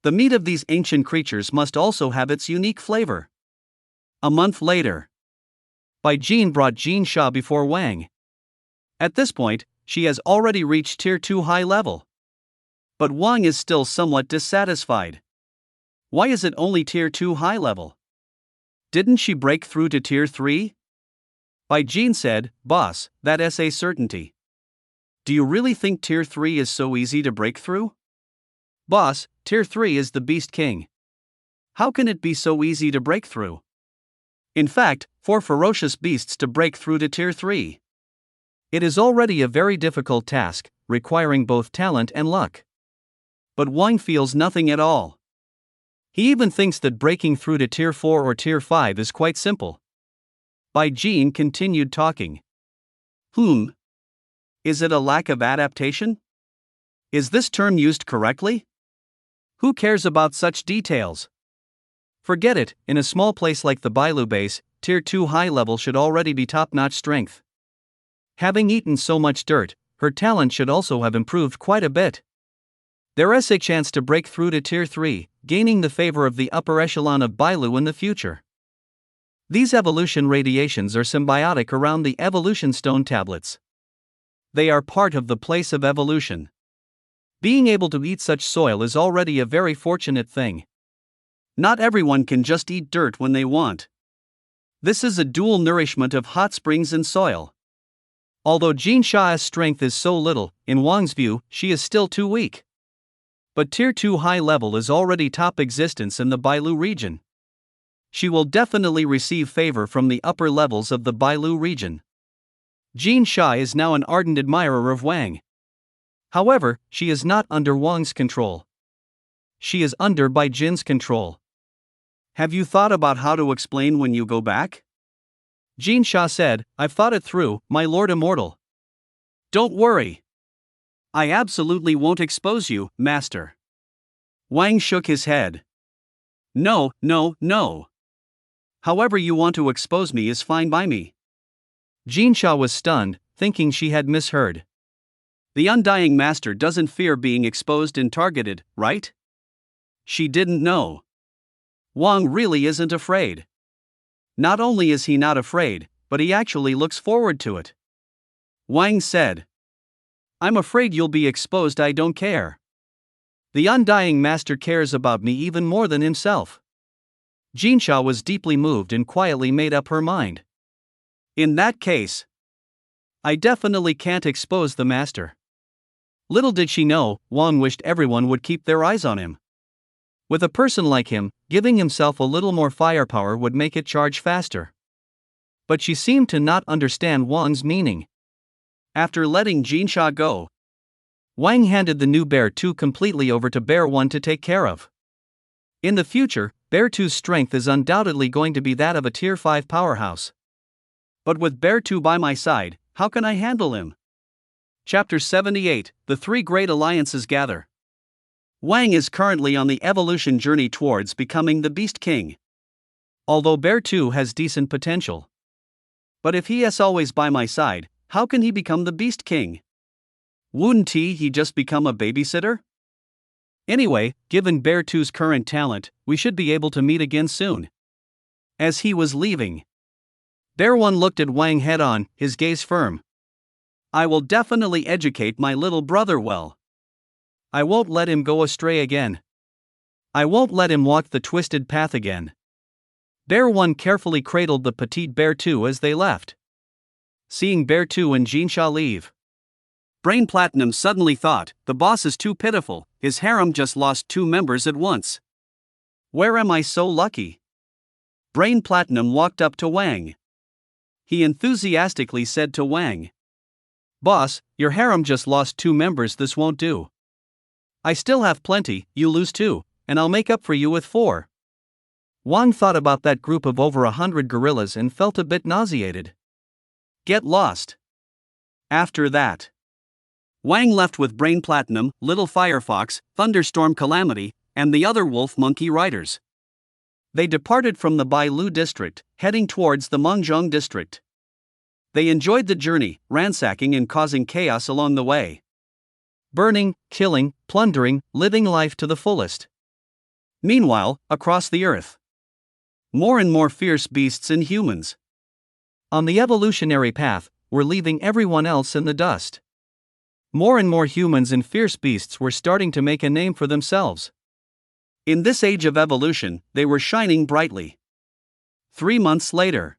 The meat of these ancient creatures must also have its unique flavor. A month later, Bai Jin brought Jin Sha before Wang. At this point, she has already reached Tier 2 high level. But Wang is still somewhat dissatisfied. Why is it only Tier 2 high level? Didn't she break through to Tier 3? Bai Jin said, "Boss, that's a certainty. Do you really think Tier 3 is so easy to break through?" "Boss, Tier 3 is the Beast King. How can it be so easy to break through? In fact, for ferocious beasts to break through to Tier 3, it is already a very difficult task, requiring both talent and luck." But Wang feels nothing at all. He even thinks that breaking through to Tier 4 or Tier 5 is quite simple. Bai Jin continued talking. Is it a lack of adaptation? Is this term used correctly? Who cares about such details? Forget it, in a small place like the Bailu base, Tier 2 high level should already be top-notch strength. Having eaten so much dirt, her talent should also have improved quite a bit. There is a chance to break through to Tier 3, gaining the favor of the upper echelon of Bailu in the future. These evolution radiations are symbiotic around the evolution stone tablets. They are part of the place of evolution. Being able to eat such soil is already a very fortunate thing. Not everyone can just eat dirt when they want. This is a dual nourishment of hot springs and soil. Although Jin Sha's strength is so little, in Wang's view, she is still too weak. But Tier 2 high level is already top existence in the Bailu region. She will definitely receive favor from the upper levels of the Bailu region. Jin Sha is now an ardent admirer of Wang. However, she is not under Wang's control. She is under Bai Jin's control. Have you thought about how to explain when you go back? Jin Sha said, I've thought it through, my lord immortal. Don't worry. I absolutely won't expose you, master. Wang shook his head. No. However you want to expose me is fine by me. Jin Sha was stunned, thinking she had misheard. The Undying Master doesn't fear being exposed and targeted, right? She didn't know. Wang really isn't afraid. Not only is he not afraid, but he actually looks forward to it. Wang said, I'm afraid you'll be exposed. I don't care. The Undying Master cares about me even more than himself. Jin Sha was deeply moved and quietly made up her mind. In that case, I definitely can't expose the master. Little did she know, Wang wished everyone would keep their eyes on him. With a person like him, giving himself a little more firepower would make it charge faster. But she seemed to not understand Wang's meaning. After letting Jin Sha go, Wang handed the new Bear 2 completely over to Bear 1 to take care of. In the future, Bear 2's strength is undoubtedly going to be that of a Tier 5 powerhouse. But with Bear 2 by my side, how can I handle him? Chapter 78, The Three Great Alliances Gather. Wang is currently on the evolution journey towards becoming the Beast King. Although Bear 2 has decent potential. But if he is always by my side, how can he become the Beast King? Wouldn't he just become a babysitter? Anyway, given Bear 2's current talent, we should be able to meet again soon. As he was leaving, Bear 1 looked at Wang head on, his gaze firm. I will definitely educate my little brother well. I won't let him go astray again. I won't let him walk the twisted path again. Bear 1 carefully cradled the petite Bear 2 as they left. Seeing Bear 2 and Jin Sha leave, Brain Platinum suddenly thought, the boss is too pitiful, his harem just lost 2 members at once. Where am I so lucky? Brain Platinum walked up to Wang. He enthusiastically said to Wang, Boss, your harem just lost 2 members, this won't do. I still have plenty, you lose 2, and I'll make up for you with 4. Wang thought about that group of over 100 gorillas and felt a bit nauseated. Get lost. After that, Wang left with Brain Platinum, Little Firefox, Thunderstorm Calamity, and the other wolf monkey riders. They departed from the Bailu district, heading towards the Mengzhong district. They enjoyed the journey, ransacking and causing chaos along the way. Burning, killing, plundering, living life to the fullest. Meanwhile, across the earth, more and more fierce beasts and humans. On the evolutionary path, were leaving everyone else in the dust. More and more humans and fierce beasts were starting to make a name for themselves. In this age of evolution, they were shining brightly. 3 months later,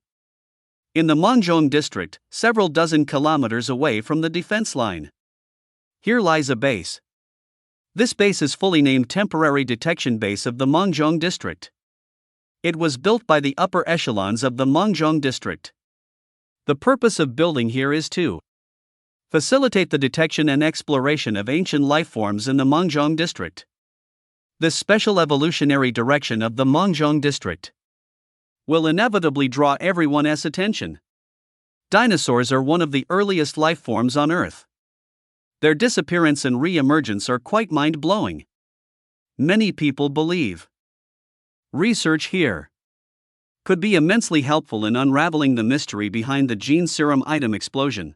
in the Mengzhong district, several dozen kilometers away from the defense line, here lies a base. This base is fully named Temporary Detection Base of the Mengzhong district. It was built by the upper echelons of the Mengzhong district. The purpose of building here is to facilitate the detection and exploration of ancient life forms in the Mengzhong district. This special evolutionary direction of the Mengzhong district will inevitably draw everyone's attention. Dinosaurs are one of the earliest life forms on Earth. Their disappearance and re-emergence are quite mind-blowing. Many people believe research here could be immensely helpful in unraveling the mystery behind the gene serum item explosion.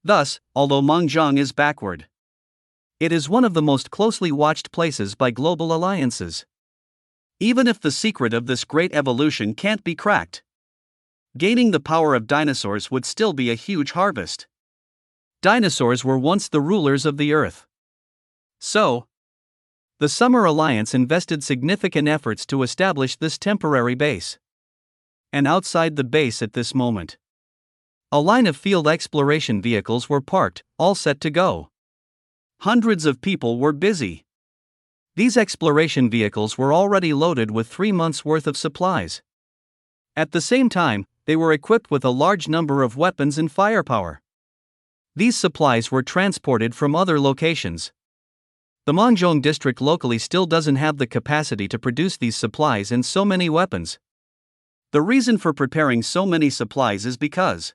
Thus, although Mengzhong is backward, it is one of the most closely watched places by global alliances. Even if the secret of this great evolution can't be cracked, gaining the power of dinosaurs would still be a huge harvest. Dinosaurs were once the rulers of the earth. So, the Summer Alliance invested significant efforts to establish this temporary base. And outside the base at this moment, a line of field exploration vehicles were parked, all set to go. Hundreds of people were busy. These exploration vehicles were already loaded with 3 months' worth of supplies. At the same time, they were equipped with a large number of weapons and firepower. These supplies were transported from other locations. The Mongjong district locally still doesn't have the capacity to produce these supplies and so many weapons. The reason for preparing so many supplies is because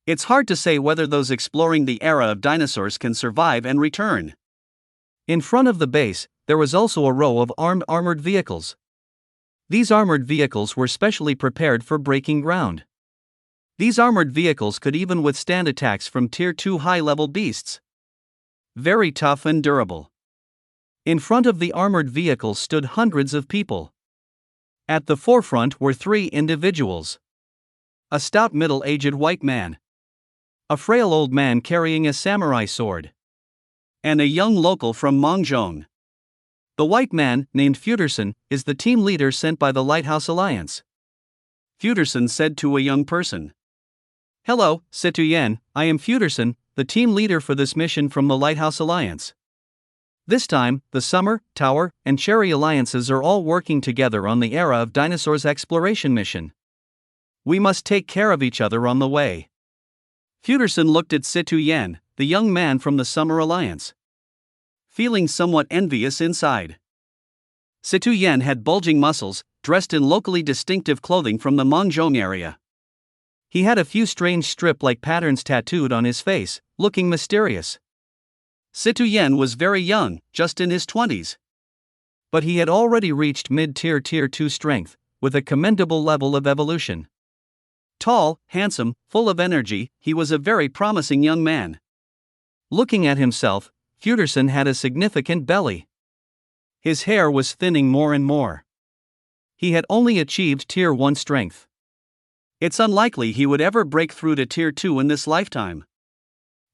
it's hard to say whether those exploring the era of dinosaurs can survive and return. In front of the base, there was also a row of armored vehicles. These armored vehicles were specially prepared for breaking ground. These armored vehicles could even withstand attacks from Tier 2 high-level beasts. Very tough and durable. In front of the armored vehicles stood hundreds of people. At the forefront were 3 individuals. A stout middle-aged white man. A frail old man carrying a samurai sword. And a young local from Mongjong. The white man, named Fuderson, is the team leader sent by the Lighthouse Alliance. Fuderson said to a young person, "Hello, citoyen, I am Fuderson, the team leader for this mission from the Lighthouse Alliance. This time, the Summer, Tower, and Cherry Alliances are all working together on the Era of Dinosaurs exploration mission. We must take care of each other on the way." Fuderson looked at Citoyen, the young man from the Summer Alliance, feeling somewhat envious inside. Citoyen had bulging muscles, dressed in locally distinctive clothing from the Mongjong area. He had a few strange strip-like patterns tattooed on his face, looking mysterious. Citoyen was very young, just in his 20s. But he had already reached mid-tier Tier 2 strength, with a commendable level of evolution. Tall, handsome, full of energy, he was a very promising young man. Looking at himself, Fuderson had a significant belly. His hair was thinning more and more. He had only achieved Tier 1 strength. It's unlikely he would ever break through to Tier 2 in this lifetime.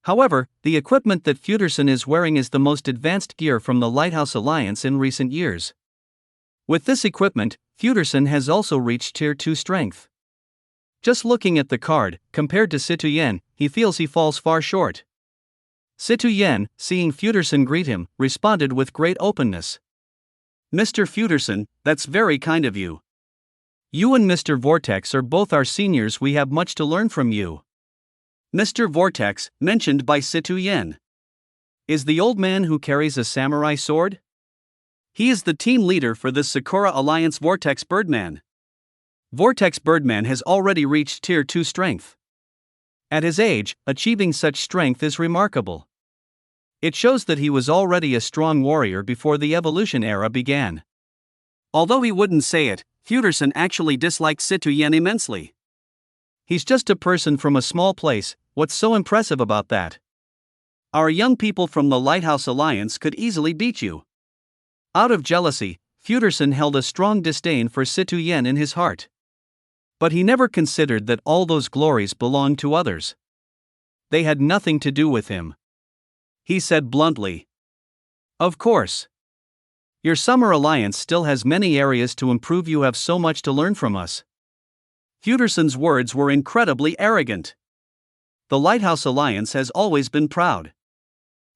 However, the equipment that Fuderson is wearing is the most advanced gear from the Lighthouse Alliance in recent years. With this equipment, Fuderson has also reached Tier 2 strength. Just looking at the card, compared to Citoyen, he feels he falls far short. Citoyen, seeing Fuderson greet him, responded with great openness. "Mr. Fuderson, that's very kind of you. You and Mr. Vortex are both our seniors, we have much to learn from you." Mr. Vortex, mentioned by Citoyen, is the old man who carries a samurai sword. He is the team leader for the Sakura Alliance Vortex Birdman. Vortex Birdman has already reached Tier 2 strength. At his age, achieving such strength is remarkable. It shows that he was already a strong warrior before the evolution era began. Although he wouldn't say it, Fuderson actually dislikes Citoyen immensely. He's just a person from a small place, what's so impressive about that? Our young people from the Lighthouse Alliance could easily beat you. Out of jealousy, Fuderson held a strong disdain for Citoyen in his heart. But he never considered that all those glories belonged to others. They had nothing to do with him. He said bluntly, "Of course. Your Summer Alliance still has many areas to improve, you have so much to learn from us." Fuderson's words were incredibly arrogant. The Lighthouse Alliance has always been proud.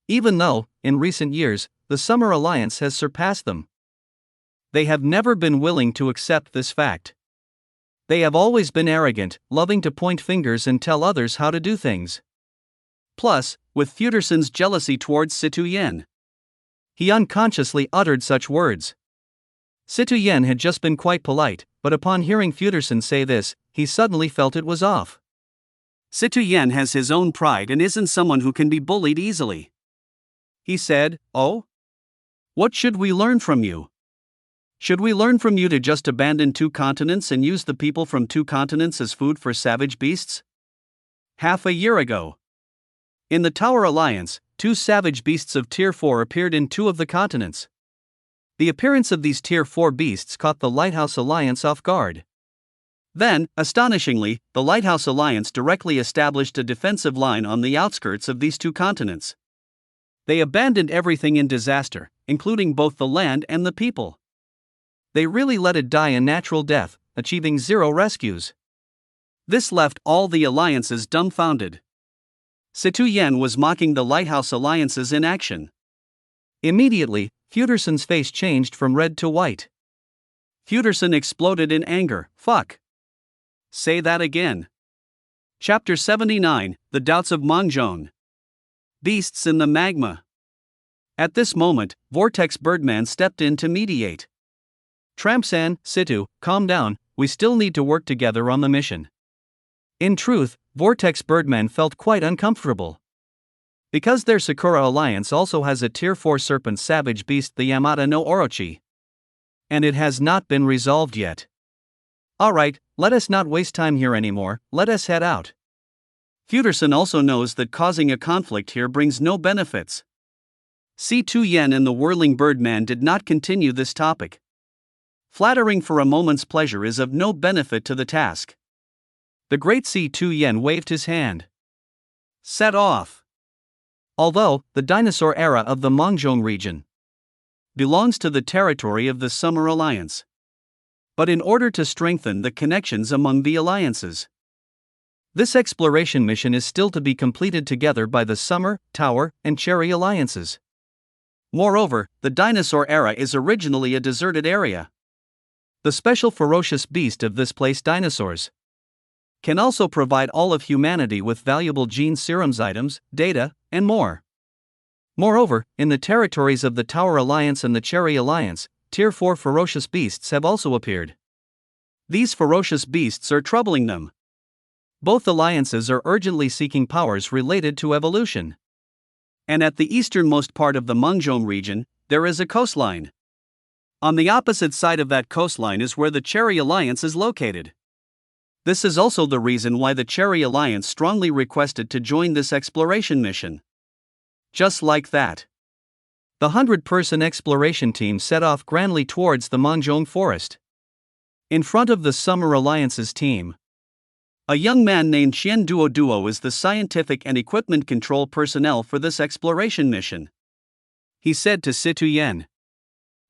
Even though, in recent years, the Summer Alliance has surpassed them. They have never been willing to accept this fact. They have always been arrogant, loving to point fingers and tell others how to do things. Plus, with Fuderson's jealousy towards Citoyen, he unconsciously uttered such words. Citoyen had just been quite polite, but upon hearing Fuderson say this, he suddenly felt it was off. Citoyen has his own pride and isn't someone who can be bullied easily. He said, "Oh? What should we learn from you? Should we learn from you to just abandon 2 continents and use the people from 2 continents as food for savage beasts?" Half a year ago, in the Tower Alliance, 2 savage beasts of Tier 4 appeared in 2 of the continents. The appearance of these Tier 4 beasts caught the Lighthouse Alliance off guard. Then, astonishingly, the Lighthouse Alliance directly established a defensive line on the outskirts of these 2 continents. They abandoned everything in disaster, including both the land and the people. They really let it die a natural death, achieving 0 rescues. This left all the alliances dumbfounded. Citoyen was mocking the Lighthouse Alliances in action. Immediately, Fuderson's face changed from red to white. Fuderson exploded in anger. "Fuck. Say that again. Chapter 79, The Doubts of Mangzhong. Beasts in the Magma. At this moment, Vortex Birdman stepped in to mediate. Tramp-san, Situ, calm down, we still need to work together on the mission. In truth, Vortex Birdman felt quite uncomfortable. Because their Sakura alliance also has a Tier 4 serpent savage beast, the Yamata no Orochi. And it has not been resolved yet. Alright, let us not waste time here anymore, let us head out. Futerson also knows that causing a conflict here brings no benefits. C2 Yen and the whirling Birdman did not continue this topic. Flattering for a moment's pleasure is of no benefit to the task. The great C2 Yen waved his hand. Set off. Although, the dinosaur era of the Mangzhong region belongs to the territory of the Summer Alliance. But in order to strengthen the connections among the alliances, this exploration mission is still to be completed together by the Summer, Tower, and Cherry alliances. Moreover, the dinosaur era is originally a deserted area. The special ferocious beast of this place, dinosaurs, can also provide all of humanity with valuable gene serums items, data, and more. Moreover, in the territories of the Tower Alliance and the Cherry Alliance, Tier 4 ferocious beasts have also appeared. These ferocious beasts are troubling them. Both alliances are urgently seeking powers related to evolution. And at the easternmost part of the Mangzhong region, there is a coastline. On the opposite side of that coastline is where the Cherry Alliance is located. This is also the reason why the Cherry Alliance strongly requested to join this exploration mission. Just like that, the 100-person exploration team set off grandly towards the Mangzhong forest. In front of the Summer Alliance's team, a young man named Xian Duo is the scientific and equipment control personnel for this exploration mission. He said to Situ Yen,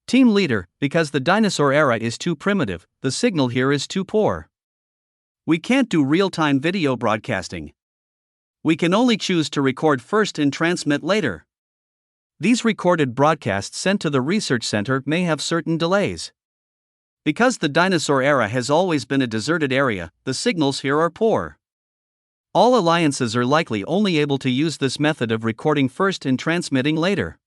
"Team leader, because the dinosaur era is too primitive, the signal here is too poor. We can't do real-time video broadcasting. We can only choose to record first and transmit later. These recorded broadcasts sent to the research center may have certain delays. Because the dinosaur era has always been a deserted area, the signals here are poor. All alliances are likely only able to use this method of recording first and transmitting later,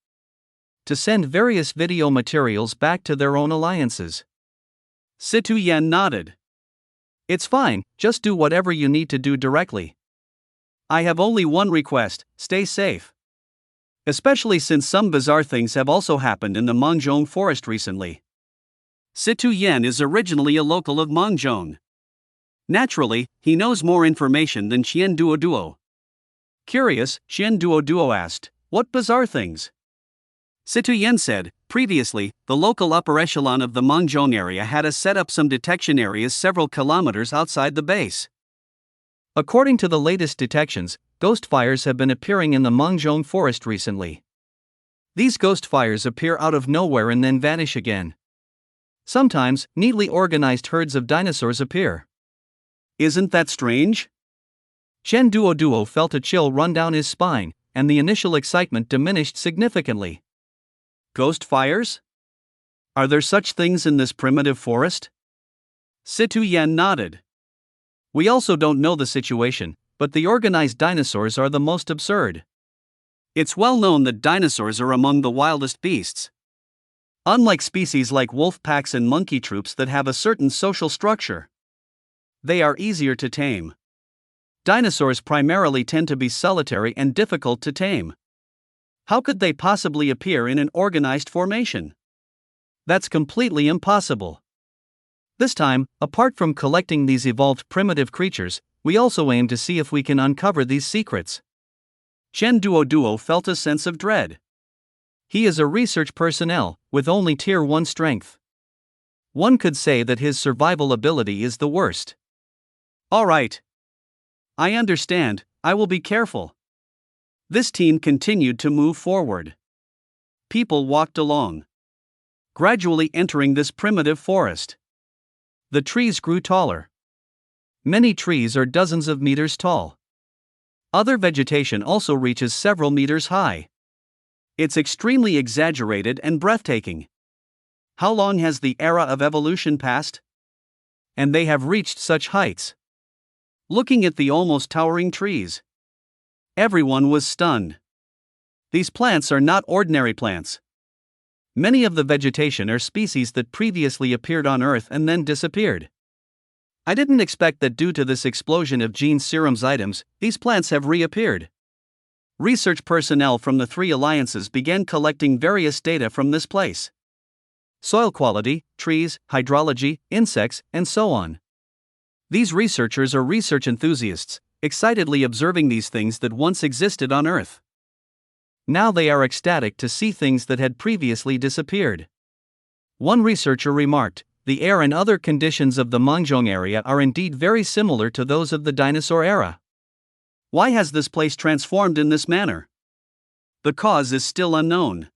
to send various video materials back to their own alliances." Situ Yen nodded. "It's fine, just do whatever you need to do directly. I have only one request, stay safe. Especially since some bizarre things have also happened in the Mangzhong forest recently." Situ Yen is originally a local of Mangzhong. Naturally, he knows more information than Xian Duo. Curious, Xian Duo asked, "What bizarre things?" Situ Yen said, "Previously, the local upper echelon of the Mangzhong area had us set up some detection areas several kilometers outside the base. According to the latest detections, ghost fires have been appearing in the Mangzhong forest recently. These ghost fires appear out of nowhere and then vanish again. Sometimes, neatly organized herds of dinosaurs appear. Isn't that strange?" Chen Duo felt a chill run down his spine, and the initial excitement diminished significantly. Ghost fires? Are there such things in this primitive forest? Situ Yen nodded. "We also don't know the situation, but the organized dinosaurs are the most absurd. It's well known that dinosaurs are among the wildest beasts. Unlike species like wolf packs and monkey troops that have a certain social structure, they are easier to tame. Dinosaurs primarily tend to be solitary and difficult to tame. How could they possibly appear in an organized formation? That's completely impossible. This time, apart from collecting these evolved primitive creatures, we also aim to see if we can uncover these secrets." Chen Duo felt a sense of dread. He is a research personnel, with only Tier 1 strength. One could say that his survival ability is the worst. "Alright. I understand, I will be careful." This team continued to move forward. People walked along, gradually entering this primitive forest. The trees grew taller. Many trees are dozens of meters tall. Other vegetation also reaches several meters high. It's extremely exaggerated and breathtaking. How long has the era of evolution passed? And they have reached such heights. looking at the almost towering trees. Everyone was stunned. These plants are not ordinary plants. Many of the vegetation are species that previously appeared on Earth and then disappeared. I didn't expect that due to this explosion of gene serums items, these plants have reappeared. Research personnel from the three alliances began collecting various data from this place: soil quality, trees, hydrology, insects, and so on. These researchers are research enthusiasts, excitedly observing these things that once existed on Earth. Now they are ecstatic to see things that had previously disappeared. One researcher remarked, "The air and other conditions of the Mangzhong area are indeed very similar to those of the dinosaur era. Why has this place transformed in this manner? The cause is still unknown.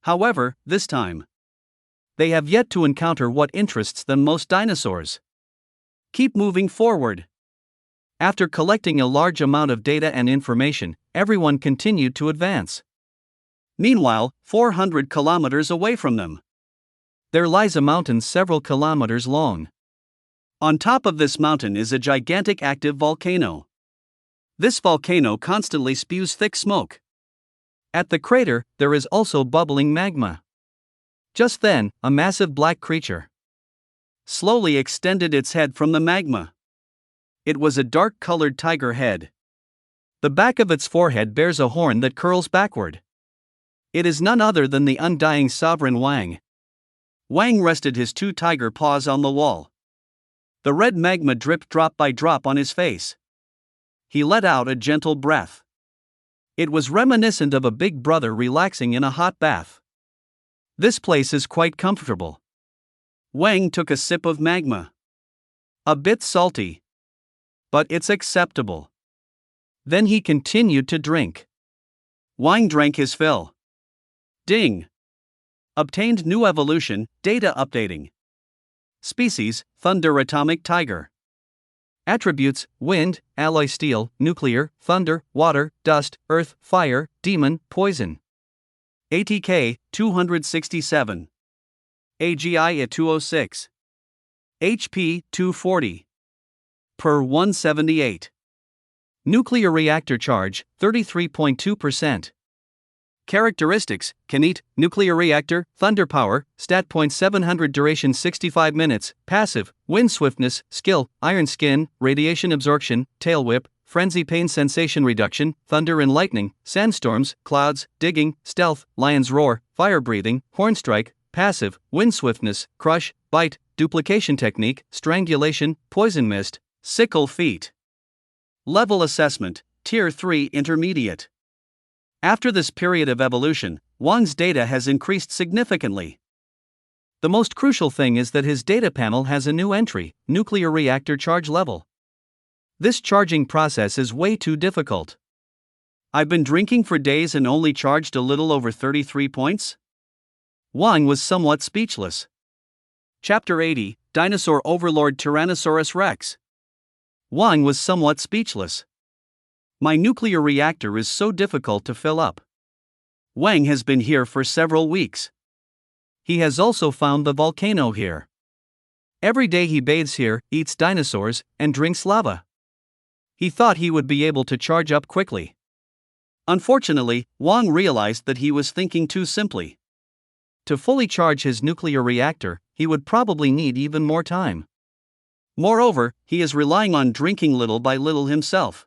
However, this time, they have yet to encounter what interests them most: dinosaurs. Keep moving forward." After collecting a large amount of data and information, everyone continued to advance. Meanwhile, 400 kilometers away from them, there lies a mountain several kilometers long. On top of this mountain is a gigantic active volcano. This volcano constantly spews thick smoke. At the crater, there is also bubbling magma. Just then, a massive black creature slowly extended its head from the magma. It was a dark-colored tiger head. The back of its forehead bears a horn that curls backward. It is none other than the undying sovereign Wang. Wang rested his two tiger paws on the wall. The red magma dripped drop by drop on his face. He let out a gentle breath. It was reminiscent of a big brother relaxing in a hot bath. This place is quite comfortable. Wang took a sip of magma. A bit salty, but it's acceptable. Then he continued to drink. Wang drank his fill. Ding! Obtained new evolution, data updating. Species, Thunder Atomic Tiger. Attributes, Wind, Alloy Steel, Nuclear, Thunder, Water, Dust, Earth, Fire, Demon, Poison. ATK, 267. AGI at 206. HP, 240. Per 178. Nuclear reactor charge, 33.2%. Characteristics: can eat, nuclear reactor, thunder power, stat point 700, duration 65 minutes, passive, wind swiftness, skill, iron skin, radiation absorption, tail whip, frenzy pain sensation reduction, thunder and lightning, sandstorms, clouds, digging, stealth, lion's roar, fire breathing, horn strike, passive, wind swiftness, crush, bite, duplication technique, strangulation, poison mist, sickle feet. Level assessment, Tier 3 intermediate. After this period of evolution, Wang's data has increased significantly. The most crucial thing is that his data panel has a new entry: nuclear reactor charge level. This charging process is way too difficult. I've been drinking for days and only charged a little over 33 points? Wang was somewhat speechless. Chapter 80, Dinosaur Overlord Tyrannosaurus Rex. Wang was somewhat speechless. My nuclear reactor is so difficult to fill up. Wang has been here for several weeks. He has also found the volcano here. Every day he bathes here, eats dinosaurs, and drinks lava. He thought he would be able to charge up quickly. Unfortunately, Wang realized that he was thinking too simply. To fully charge his nuclear reactor, he would probably need even more time. Moreover, he is relying on drinking little by little himself.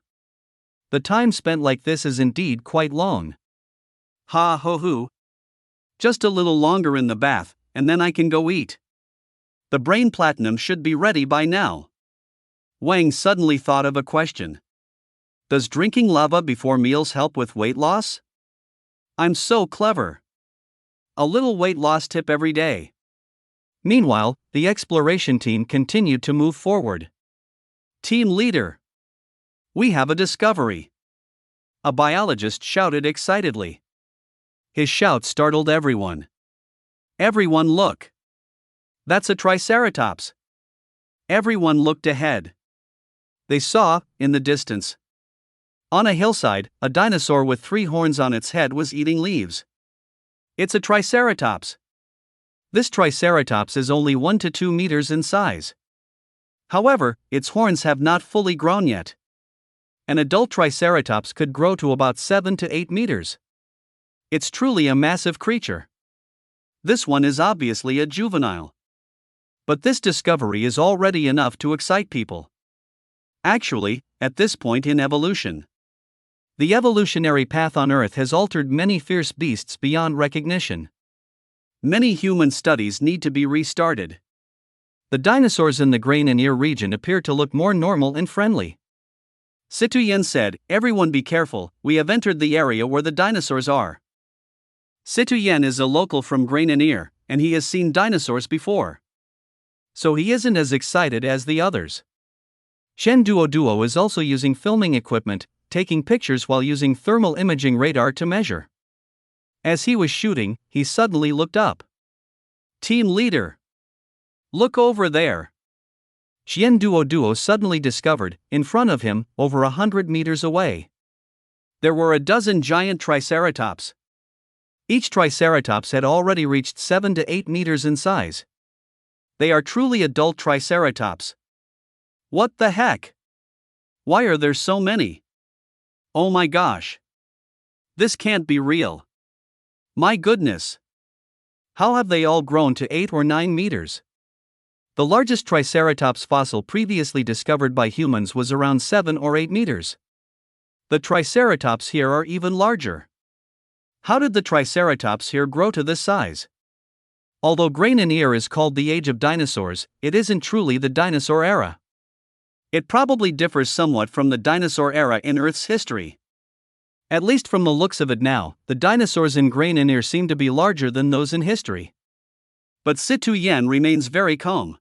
The time spent like this is indeed quite long. Ha ho hoo. Just a little longer in the bath, and then I can go eat. The brain platinum should be ready by now. Wang suddenly thought of a question. Does drinking lava before meals help with weight loss? I'm so clever. A little weight loss tip every day. Meanwhile, the exploration team continued to move forward. Team leader. We have a discovery. A biologist shouted excitedly. His shout startled everyone. Everyone look. That's a triceratops. Everyone looked ahead. They saw, in the distance, on a hillside, a dinosaur with 3 horns on its head was eating leaves. It's a triceratops. This triceratops is only 1 to 2 meters in size. However, its horns have not fully grown yet. An adult Triceratops could grow to about 7 to 8 meters. It's truly a massive creature. This one is obviously a juvenile. But this discovery is already enough to excite people. Actually, at this point in evolution, the evolutionary path on Earth has altered many fierce beasts beyond recognition. Many human studies need to be restarted. The dinosaurs in the grain and ear region appear to look more normal and friendly. Citoyen said, "Everyone be careful, we have entered the area where the dinosaurs are." Citoyen is a local from grain and ear, and he has seen dinosaurs before. So he isn't as excited as the others. Shen Duo is also using filming equipment, taking pictures while using thermal imaging radar to measure. As he was shooting, he suddenly looked up. "Team leader! Look over there!" Shen Duo suddenly discovered, in front of him, over 100 meters away, there were a dozen giant Triceratops. Each Triceratops had already reached 7 to 8 meters in size. They are truly adult Triceratops. What the heck? Why are there so many? Oh my gosh! This can't be real. My goodness! How have they all grown to 8 or 9 meters? The largest Triceratops fossil previously discovered by humans was around 7 or 8 meters. The Triceratops here are even larger. How did the Triceratops here grow to this size? Although grain and ear is called the age of dinosaurs, it isn't truly the dinosaur era. It probably differs somewhat from the dinosaur era in Earth's history. At least from the looks of it now, the dinosaurs in grain and ear seem to be larger than those in history. But Citoyen remains very calm.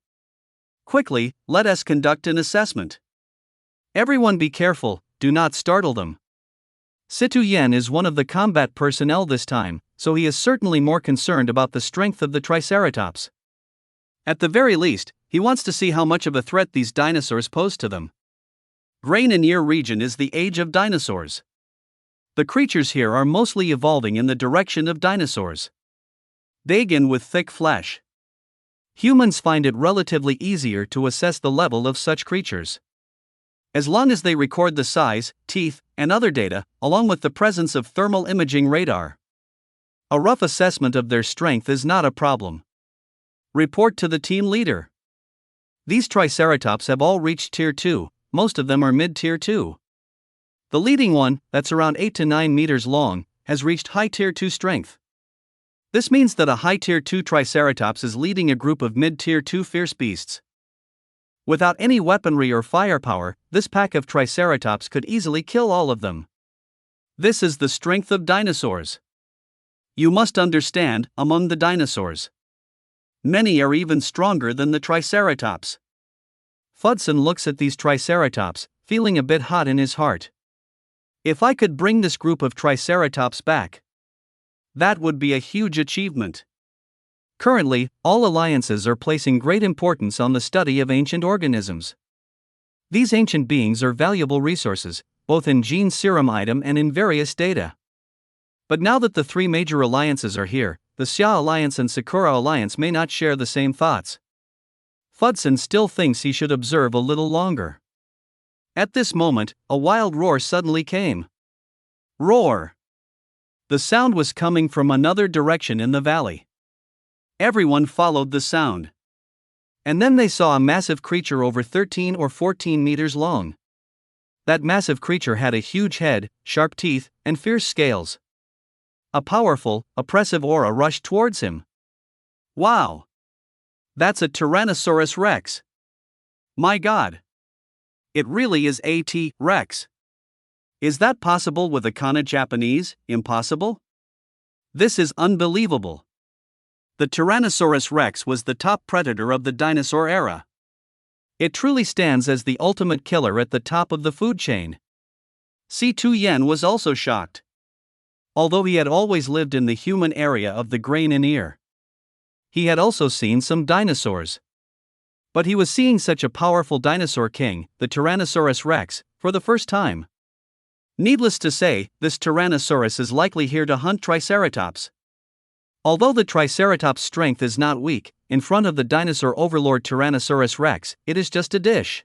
Quickly, let us conduct an assessment. Everyone be careful, do not startle them. Citoyen is one of the combat personnel this time, so he is certainly more concerned about the strength of the Triceratops. At the very least, he wants to see how much of a threat these dinosaurs pose to them. Grain and ear region is the age of dinosaurs. The creatures here are mostly evolving in the direction of dinosaurs. Dagon with thick flesh. Humans find it relatively easier to assess the level of such creatures. As long as they record the size, teeth, and other data, along with the presence of thermal imaging radar. A rough assessment of their strength is not a problem. Report to the team leader. These Triceratops have all reached Tier 2, most of them are mid-Tier 2. The leading one, that's around 8 to 9 meters long, has reached high Tier 2 strength. This means that a high Tier 2 Triceratops is leading a group of mid-Tier 2 fierce beasts. Without any weaponry or firepower, this pack of Triceratops could easily kill all of them. This is the strength of dinosaurs. You must understand, among the dinosaurs, many are even stronger than the Triceratops. Fudson looks at these Triceratops, feeling a bit hot in his heart. If I could bring this group of Triceratops back, that would be a huge achievement. Currently, all alliances are placing great importance on the study of ancient organisms. These ancient beings are valuable resources, both in gene serum item and in various data. But now that the three major alliances are here, the Xia Alliance and Sakura Alliance may not share the same thoughts. Fudson still thinks he should observe a little longer. At this moment, a wild roar suddenly came. Roar! The sound was coming from another direction in the valley. Everyone followed the sound. And then they saw a massive creature over 13 or 14 meters long. That massive creature had a huge head, sharp teeth, and fierce scales. A powerful, oppressive aura rushed towards him. Wow! That's a Tyrannosaurus Rex. My God! It really is a T-Rex. Is that possible with a Japanese? Impossible? This is unbelievable. The Tyrannosaurus Rex was the top predator of the dinosaur era. It truly stands as the ultimate killer at the top of the food chain. Citoyen was also shocked. Although he had always lived in the human area of the grain and ear, he had also seen some dinosaurs. But he was seeing such a powerful dinosaur king, the Tyrannosaurus Rex, for the first time. Needless to say, this Tyrannosaurus is likely here to hunt Triceratops. Although the Triceratops' strength is not weak, in front of the dinosaur overlord Tyrannosaurus rex, it is just a dish.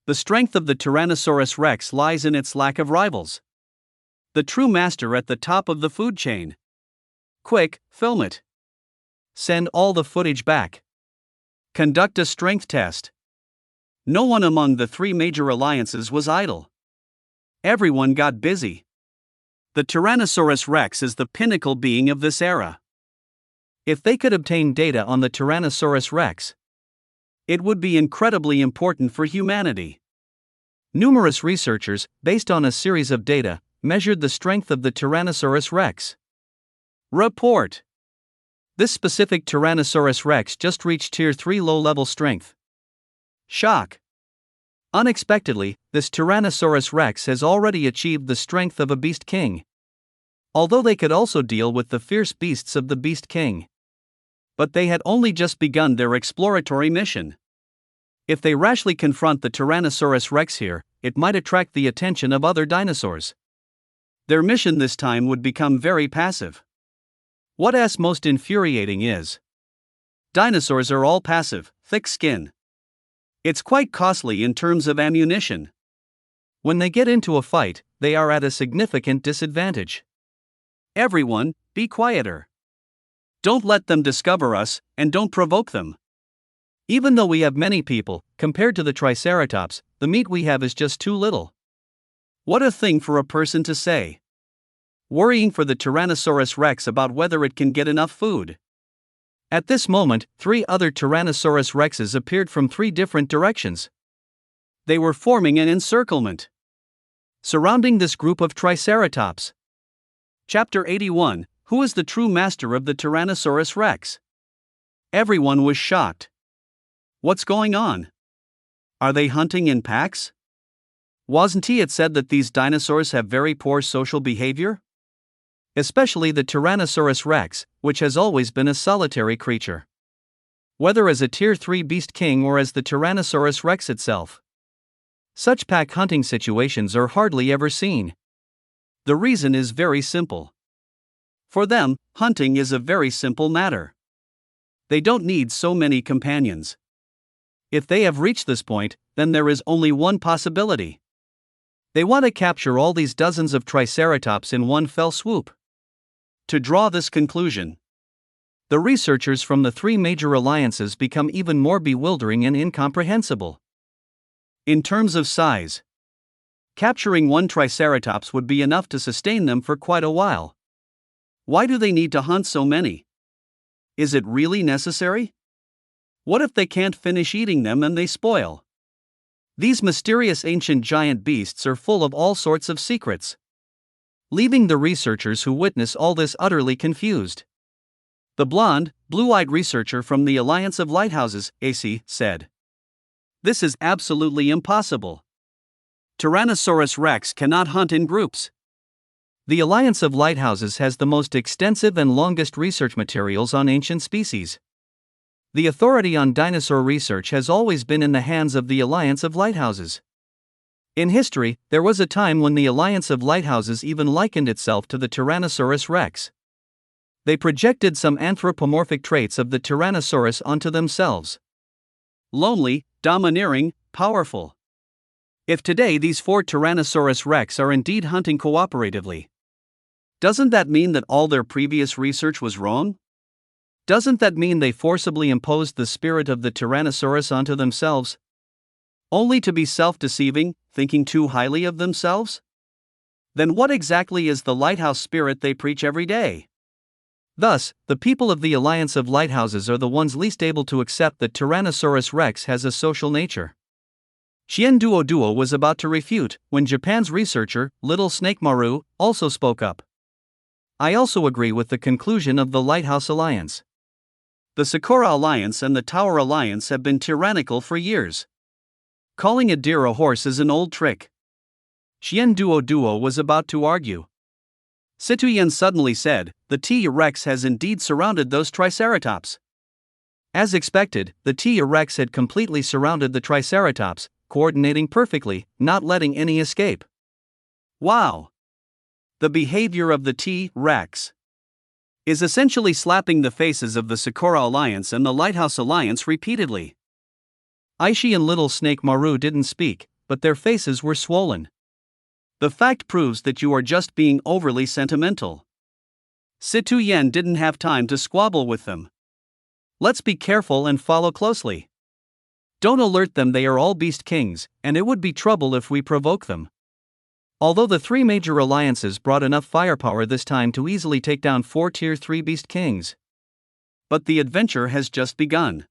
The strength of the Tyrannosaurus rex lies in its lack of rivals. The true master at the top of the food chain. Quick, film it. Send all the footage back. Conduct a strength test. No one among the three major alliances was idle. Everyone got busy. The Tyrannosaurus rex is the pinnacle being of this era. If they could obtain data on the Tyrannosaurus rex, it would be incredibly important for humanity. Numerous researchers, based on a series of data, measured the strength of the Tyrannosaurus rex. Report. This specific Tyrannosaurus rex just reached Tier 3 low-level strength. Shock. Unexpectedly, this Tyrannosaurus rex has already achieved the strength of a beast king. Although they could also deal with the fierce beasts of the beast king. But they had only just begun their exploratory mission. If they rashly confront the Tyrannosaurus rex here, it might attract the attention of other dinosaurs. Their mission this time would become very passive. What's most infuriating is, dinosaurs are all passive, thick skin. It's quite costly in terms of ammunition. When they get into a fight, they are at a significant disadvantage. Everyone, be quieter. Don't let them discover us, and don't provoke them. Even though we have many people, compared to the Triceratops, the meat we have is just too little. What a thing for a person to say. Worrying for the Tyrannosaurus rex about whether it can get enough food. At this moment, 3 other Tyrannosaurus rexes appeared from 3 different directions. They were forming an encirclement, surrounding this group of Triceratops. Chapter 81, Who is the true master of the Tyrannosaurus rex? Everyone was shocked. What's going on? Are they hunting in packs? Wasn't it said that these dinosaurs have very poor social behavior? Especially the Tyrannosaurus rex, which has always been a solitary creature. Whether as a Tier 3 beast king or as the Tyrannosaurus rex itself. Such pack hunting situations are hardly ever seen. The reason is very simple. For them, hunting is a very simple matter. They don't need so many companions. If they have reached this point, then there is only one possibility. They want to capture all these dozens of Triceratops in one fell swoop. To draw this conclusion, the researchers from the 3 major alliances become even more bewildering and incomprehensible. In terms of size, capturing one Triceratops would be enough to sustain them for quite a while. Why do they need to hunt so many? Is it really necessary? What if they can't finish eating them and they spoil? These mysterious ancient giant beasts are full of all sorts of secrets, leaving the researchers who witness all this utterly confused. The blonde, blue-eyed researcher from the Alliance of Lighthouses, AC, said, "This is absolutely impossible. Tyrannosaurus rex cannot hunt in groups." The Alliance of Lighthouses has the most extensive and longest research materials on ancient species. The authority on dinosaur research has always been in the hands of the Alliance of Lighthouses. In history, there was a time when the Alliance of Lighthouses even likened itself to the Tyrannosaurus rex. They projected some anthropomorphic traits of the Tyrannosaurus onto themselves. Lonely, domineering, powerful. If today these 4 Tyrannosaurus rex are indeed hunting cooperatively, doesn't that mean that all their previous research was wrong? Doesn't that mean they forcibly imposed the spirit of the Tyrannosaurus onto themselves? Only to be self-deceiving, thinking too highly of themselves? Then what exactly is the lighthouse spirit they preach every day? Thus, the people of the Alliance of Lighthouses are the ones least able to accept that Tyrannosaurus rex has a social nature. Shien Duo was about to refute, when Japan's researcher, Little Snake Maru, also spoke up. I also agree with the conclusion of the Lighthouse Alliance. The Sakura Alliance and the Tower Alliance have been tyrannical for years. Calling a deer a horse is an old trick. Shien Duo was about to argue. Situyen suddenly said, the T-Rex has indeed surrounded those Triceratops. As expected, the T-Rex had completely surrounded the Triceratops, coordinating perfectly, not letting any escape. Wow! The behavior of the T-Rex. is essentially slapping the faces of the Sakura Alliance and the Lighthouse Alliance repeatedly. Aishi and Little Snake Maru didn't speak, but their faces were swollen. The fact proves that you are just being overly sentimental. Situ Yen didn't have time to squabble with them. Let's be careful and follow closely. Don't alert them they are all Beast Kings, and it would be trouble if we provoke them. Although the three major alliances brought enough firepower this time to easily take down 4 Tier 3 Beast Kings. But the adventure has just begun.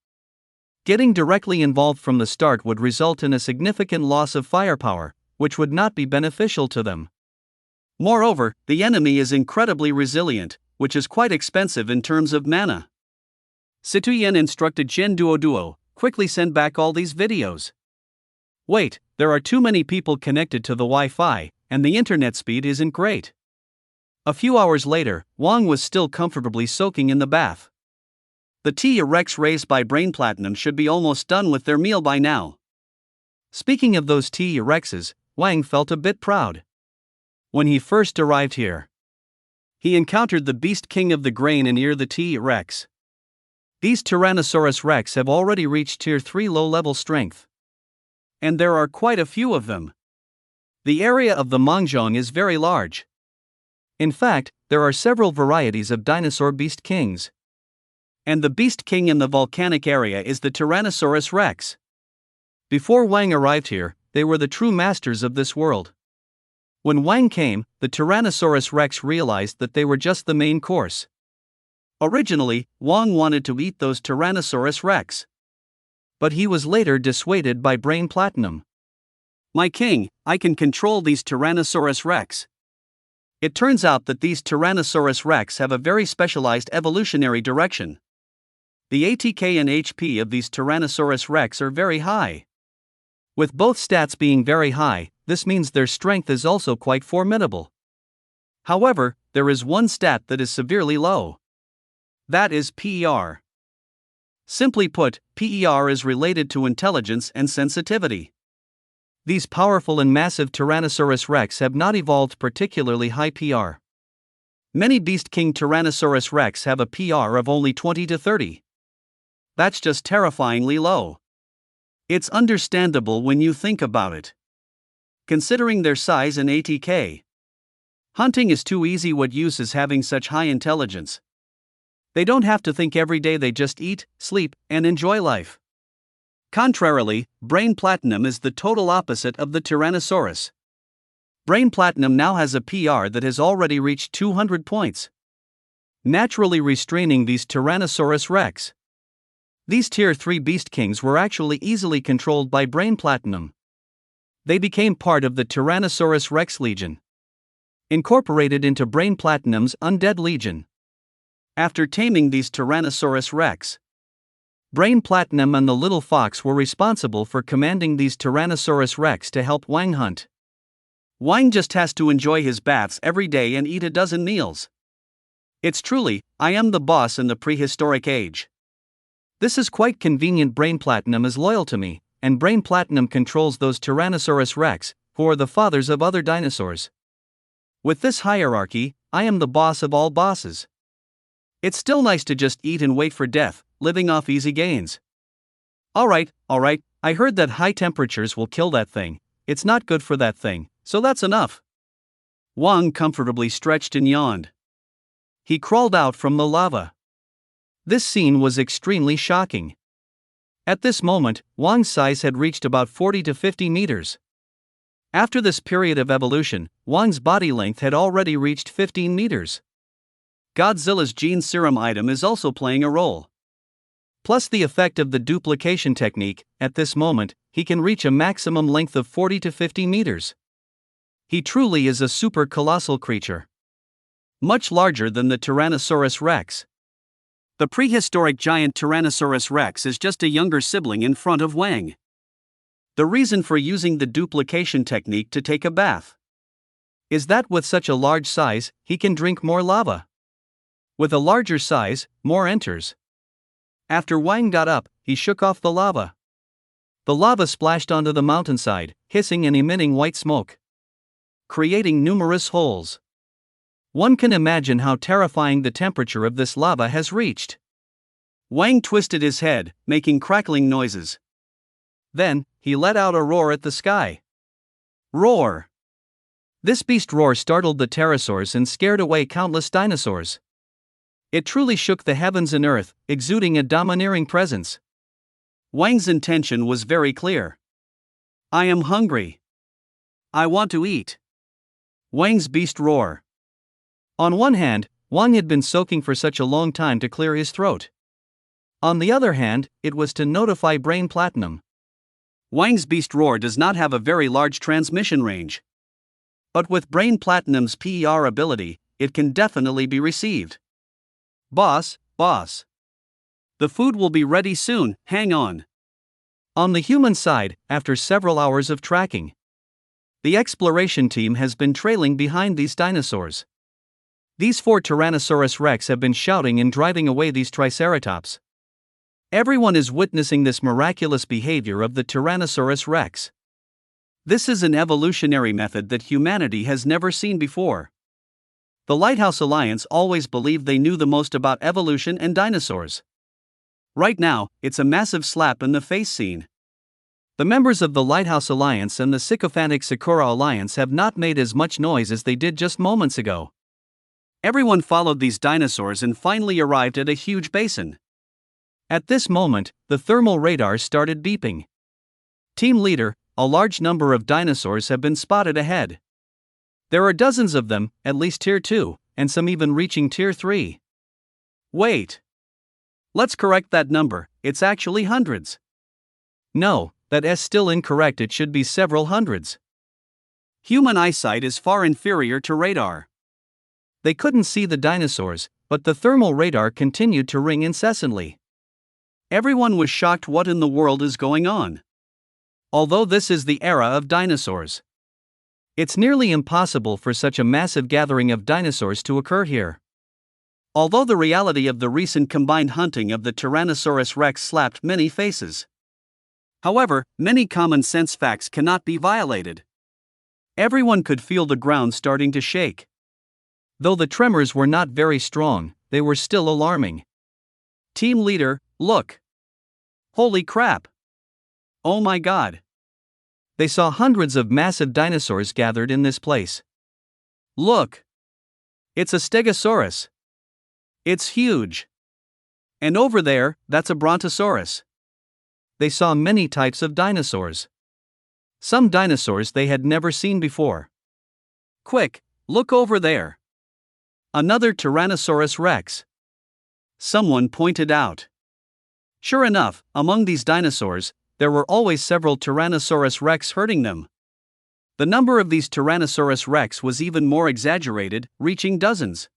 Getting directly involved from the start would result in a significant loss of firepower, which would not be beneficial to them. Moreover, the enemy is incredibly resilient, which is quite expensive in terms of mana. Situ Yen instructed Chen Duo, quickly send back all these videos. Wait, there are too many people connected to the Wi-Fi, and the internet speed isn't great. A few hours later, Wang was still comfortably soaking in the bath. The T-Rex raised by Brain Platinum should be almost done with their meal by now. Speaking of those T-Rexes, Wang felt a bit proud. When he first arrived here, he encountered the Beast King of the Grain and Ear, the T-Rex. These Tyrannosaurus Rex have already reached Tier 3 low-level strength. And there are quite a few of them. The area of the Mangzhong is very large. In fact, there are several varieties of dinosaur Beast Kings. And the Beast King in the volcanic area is the Tyrannosaurus Rex. Before Wang arrived here, they were the true masters of this world. When Wang came, the Tyrannosaurus Rex realized that they were just the main course. Originally, Wang wanted to eat those Tyrannosaurus Rex. But he was later dissuaded by Brain Platinum. My king, I can control these Tyrannosaurus Rex. It turns out that these Tyrannosaurus Rex have a very specialized evolutionary direction. The ATK and HP of these Tyrannosaurus Rex are very high. With both stats being very high, this means their strength is also quite formidable. However, there is one stat that is severely low. That is PER. Simply put, PER is related to intelligence and sensitivity. These powerful and massive Tyrannosaurus Rex have not evolved particularly high PR. Many Beast King Tyrannosaurus Rex have a PR of only 20 to 30. That's just terrifyingly low. It's understandable when you think about it. Considering their size and ATK. Hunting is too easy. What use is having such high intelligence? They don't have to think every day, they just eat, sleep, and enjoy life. Contrarily, Brain Platinum is the total opposite of the Tyrannosaurus. Brain Platinum now has a PR that has already reached 200 points. Naturally restraining these Tyrannosaurus Rex. These Tier 3 Beast Kings were actually easily controlled by Brain Platinum. They became part of the Tyrannosaurus Rex Legion, incorporated into Brain Platinum's Undead Legion. After taming these Tyrannosaurus Rex, Brain Platinum and the Little Fox were responsible for commanding these Tyrannosaurus Rex to help Wang hunt. Wang just has to enjoy his baths every day and eat a dozen meals. It's truly, I am the boss in the prehistoric age. This is quite convenient. Brain Platinum is loyal to me, and Brain Platinum controls those Tyrannosaurus Rex, who are the fathers of other dinosaurs. With this hierarchy, I am the boss of all bosses. It's still nice to just eat and wait for death, living off easy gains. Alright, I heard that high temperatures will kill that thing. It's not good for that thing, so that's enough. Wang comfortably stretched and yawned. He crawled out from the lava. This scene was extremely shocking. At this moment, Wang's size had reached about 40 to 50 meters. After this period of evolution, Wang's body length had already reached 15 meters. Godzilla's gene serum item is also playing a role. Plus the effect of the duplication technique, at this moment, he can reach a maximum length of 40 to 50 meters. He truly is a super colossal creature. Much larger than the Tyrannosaurus Rex. The prehistoric giant Tyrannosaurus Rex is just a younger sibling in front of Wang. The reason for using the duplication technique to take a bath is that with such a large size, he can drink more lava. With a larger size, more enters. After Wang got up, he shook off the lava. The lava splashed onto the mountainside, hissing and emitting white smoke, creating numerous holes. One can imagine how terrifying the temperature of this lava has reached. Wang twisted his head, making crackling noises. Then, he let out a roar at the sky. Roar! This beast roar startled the pterosaurs and scared away countless dinosaurs. It truly shook the heavens and earth, exuding a domineering presence. Wang's intention was very clear. I am hungry. I want to eat. Wang's beast roar. On one hand, Wang had been soaking for such a long time to clear his throat. On the other hand, it was to notify Brain Platinum. Wang's beast roar does not have a very large transmission range. But with Brain Platinum's PER ability, it can definitely be received. Boss. The food will be ready soon, hang on. On the human side, after several hours of tracking, the exploration team has been trailing behind these dinosaurs. These 4 Tyrannosaurus Rex have been shouting and driving away these Triceratops. Everyone is witnessing this miraculous behavior of the Tyrannosaurus Rex. This is an evolutionary method that humanity has never seen before. The Lighthouse Alliance always believed they knew the most about evolution and dinosaurs. Right now, it's a massive slap in the face scene. The members of the Lighthouse Alliance and the sycophantic Sakura Alliance have not made as much noise as they did just moments ago. Everyone followed these dinosaurs and finally arrived at a huge basin. At this moment, the thermal radars started beeping. Team leader, a large number of dinosaurs have been spotted ahead. There are dozens of them, at least tier 2, and some even reaching tier 3. Wait. Let's correct that number, it's actually hundreds. No, that is still incorrect, it should be several hundreds. Human eyesight is far inferior to radar. They couldn't see the dinosaurs, but the thermal radar continued to ring incessantly. Everyone was shocked. What in the world is going on? Although this is the era of dinosaurs, it's nearly impossible for such a massive gathering of dinosaurs to occur here. Although the reality of the recent combined hunting of the Tyrannosaurus Rex slapped many faces. However, many common sense facts cannot be violated. Everyone could feel the ground starting to shake. Though the tremors were not very strong, they were still alarming. Team leader, look. Holy crap. Oh my god. They saw hundreds of massive dinosaurs gathered in this place. Look. It's a Stegosaurus. It's huge. And over there, that's a Brontosaurus. They saw many types of dinosaurs. Some dinosaurs they had never seen before. Quick, look over there. Another Tyrannosaurus Rex. Someone pointed out. Sure enough, among these dinosaurs, there were always several Tyrannosaurus Rex herding them. The number of these Tyrannosaurus Rex was even more exaggerated, reaching dozens.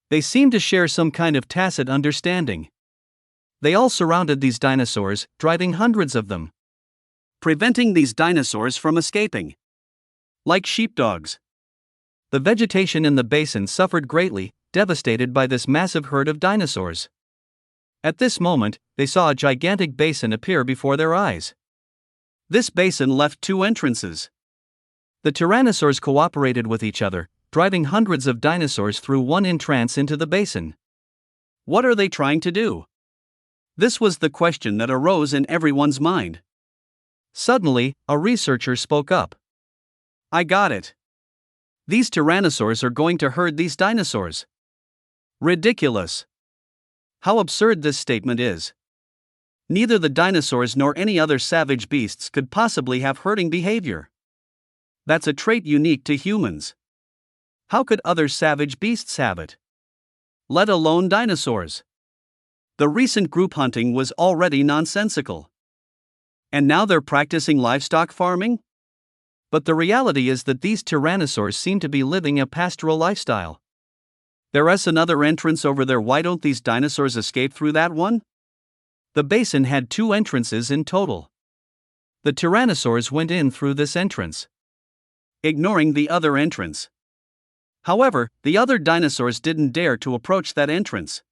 They seemed to share some kind of tacit understanding. They all surrounded these dinosaurs, driving hundreds of them, preventing these dinosaurs from escaping. Like sheepdogs. The vegetation in the basin suffered greatly, devastated by this massive herd of dinosaurs. At this moment, they saw a gigantic basin appear before their eyes. This basin left 2 entrances. The tyrannosaurs cooperated with each other, driving hundreds of dinosaurs through one entrance into the basin. What are they trying to do? This was the question that arose in everyone's mind. Suddenly, a researcher spoke up. I got it. These tyrannosaurs are going to herd these dinosaurs. Ridiculous. How absurd this statement is. Neither the dinosaurs nor any other savage beasts could possibly have herding behavior. That's a trait unique to humans. How could other savage beasts have it? Let alone dinosaurs. The recent group hunting was already nonsensical. And now they're practicing livestock farming? But the reality is that these tyrannosaurs seem to be living a pastoral lifestyle. There is another entrance over there. Why don't these dinosaurs escape through that one? The basin had 2 entrances in total. The tyrannosaurs went in through this entrance, ignoring the other entrance. However, the other dinosaurs didn't dare to approach that entrance.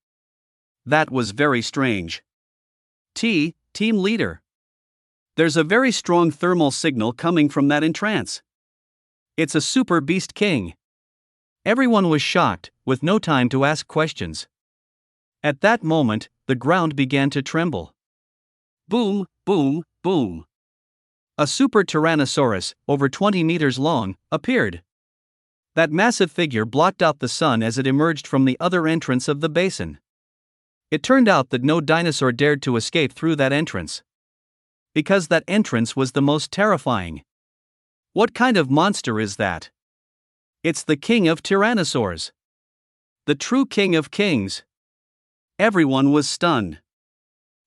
That was very strange. Team leader. There's a very strong thermal signal coming from that entrance. It's a super beast king. Everyone was shocked, with no time to ask questions. At that moment, the ground began to tremble. Boom, boom, boom. A super Tyrannosaurus, over 20 meters long, appeared. That massive figure blocked out the sun as it emerged from the other entrance of the basin. It turned out that no dinosaur dared to escape through that entrance. Because that entrance was the most terrifying. What kind of monster is that? It's the king of tyrannosaurs. The true king of kings. Everyone was stunned.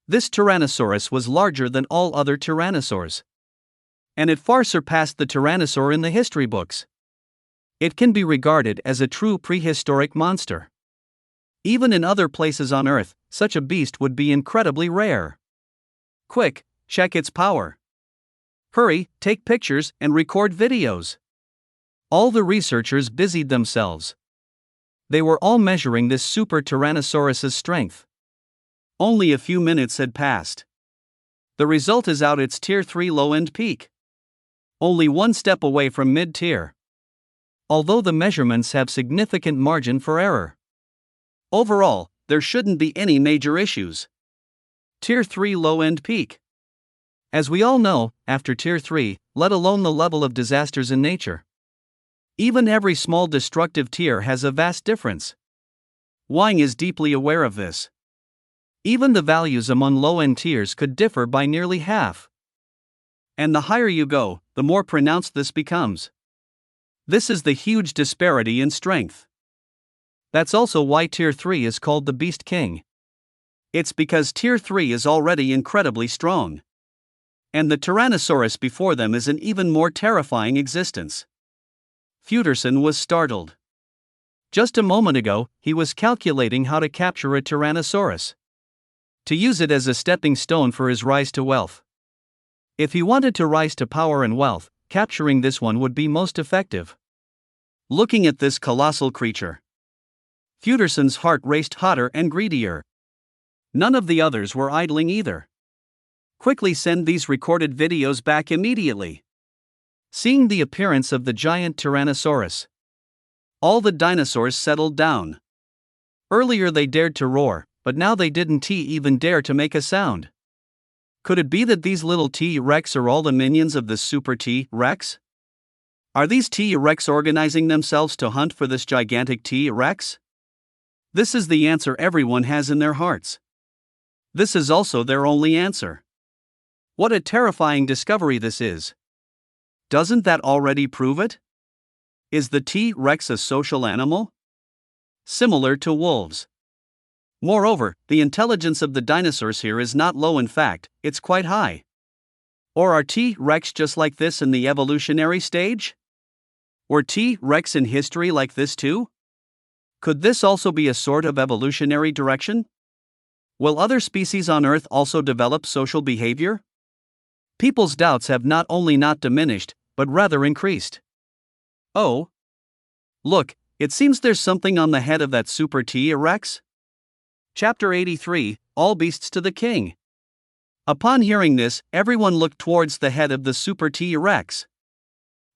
This Tyrannosaurus was larger than all other tyrannosaurs. And it far surpassed the tyrannosaur in the history books. It can be regarded as a true prehistoric monster. Even in other places on Earth, such a beast would be incredibly rare. Quick, check its power. Hurry, take pictures and record videos. All the researchers busied themselves. They were all measuring this super Tyrannosaurus's strength. Only a few minutes had passed. The result is out its Tier 3 low-end peak. Only one step away from mid-tier. Although the measurements have significant margin for error. Overall, there shouldn't be any major issues. Tier 3 low-end peak. As we all know, after Tier 3, let alone the level of disasters in nature. Even every small destructive tier has a vast difference. Wang is deeply aware of this. Even the values among low-end tiers could differ by nearly half. And the higher you go, the more pronounced this becomes. This is the huge disparity in strength. That's also why Tier 3 is called the Beast King. It's because Tier 3 is already incredibly strong. And the Tyrannosaurus before them is an even more terrifying existence. Futerson was startled. Just a moment ago, he was calculating how to capture a Tyrannosaurus. To use it as a stepping stone for his rise to wealth. If he wanted to rise to power and wealth, capturing this one would be most effective. Looking at this colossal creature, Futerson's heart raced hotter and greedier. None of the others were idling either. Quickly send these recorded videos back immediately. Seeing the appearance of the giant Tyrannosaurus, all the dinosaurs settled down. Earlier they dared to roar, but now they didn't even dare to make a sound. Could it be that these little T-Rex are all the minions of the Super T-Rex? Are these T-Rex organizing themselves to hunt for this gigantic T-Rex? This is the answer everyone has in their hearts. This is also their only answer. What a terrifying discovery this is. Doesn't that already prove it? Is the T-Rex a social animal? Similar to wolves. Moreover, the intelligence of the dinosaurs here is not low, in fact, it's quite high. Or are T-Rex just like this in the evolutionary stage? Were T-Rex in history like this too? Could this also be a sort of evolutionary direction? Will other species on Earth also develop social behavior? People's doubts have not only not diminished, but rather increased. Oh! Look, it seems there's something on the head of that Super T-Rex. Chapter 83, All Beasts to the King. Upon hearing this, everyone looked towards the head of the Super T-Rex.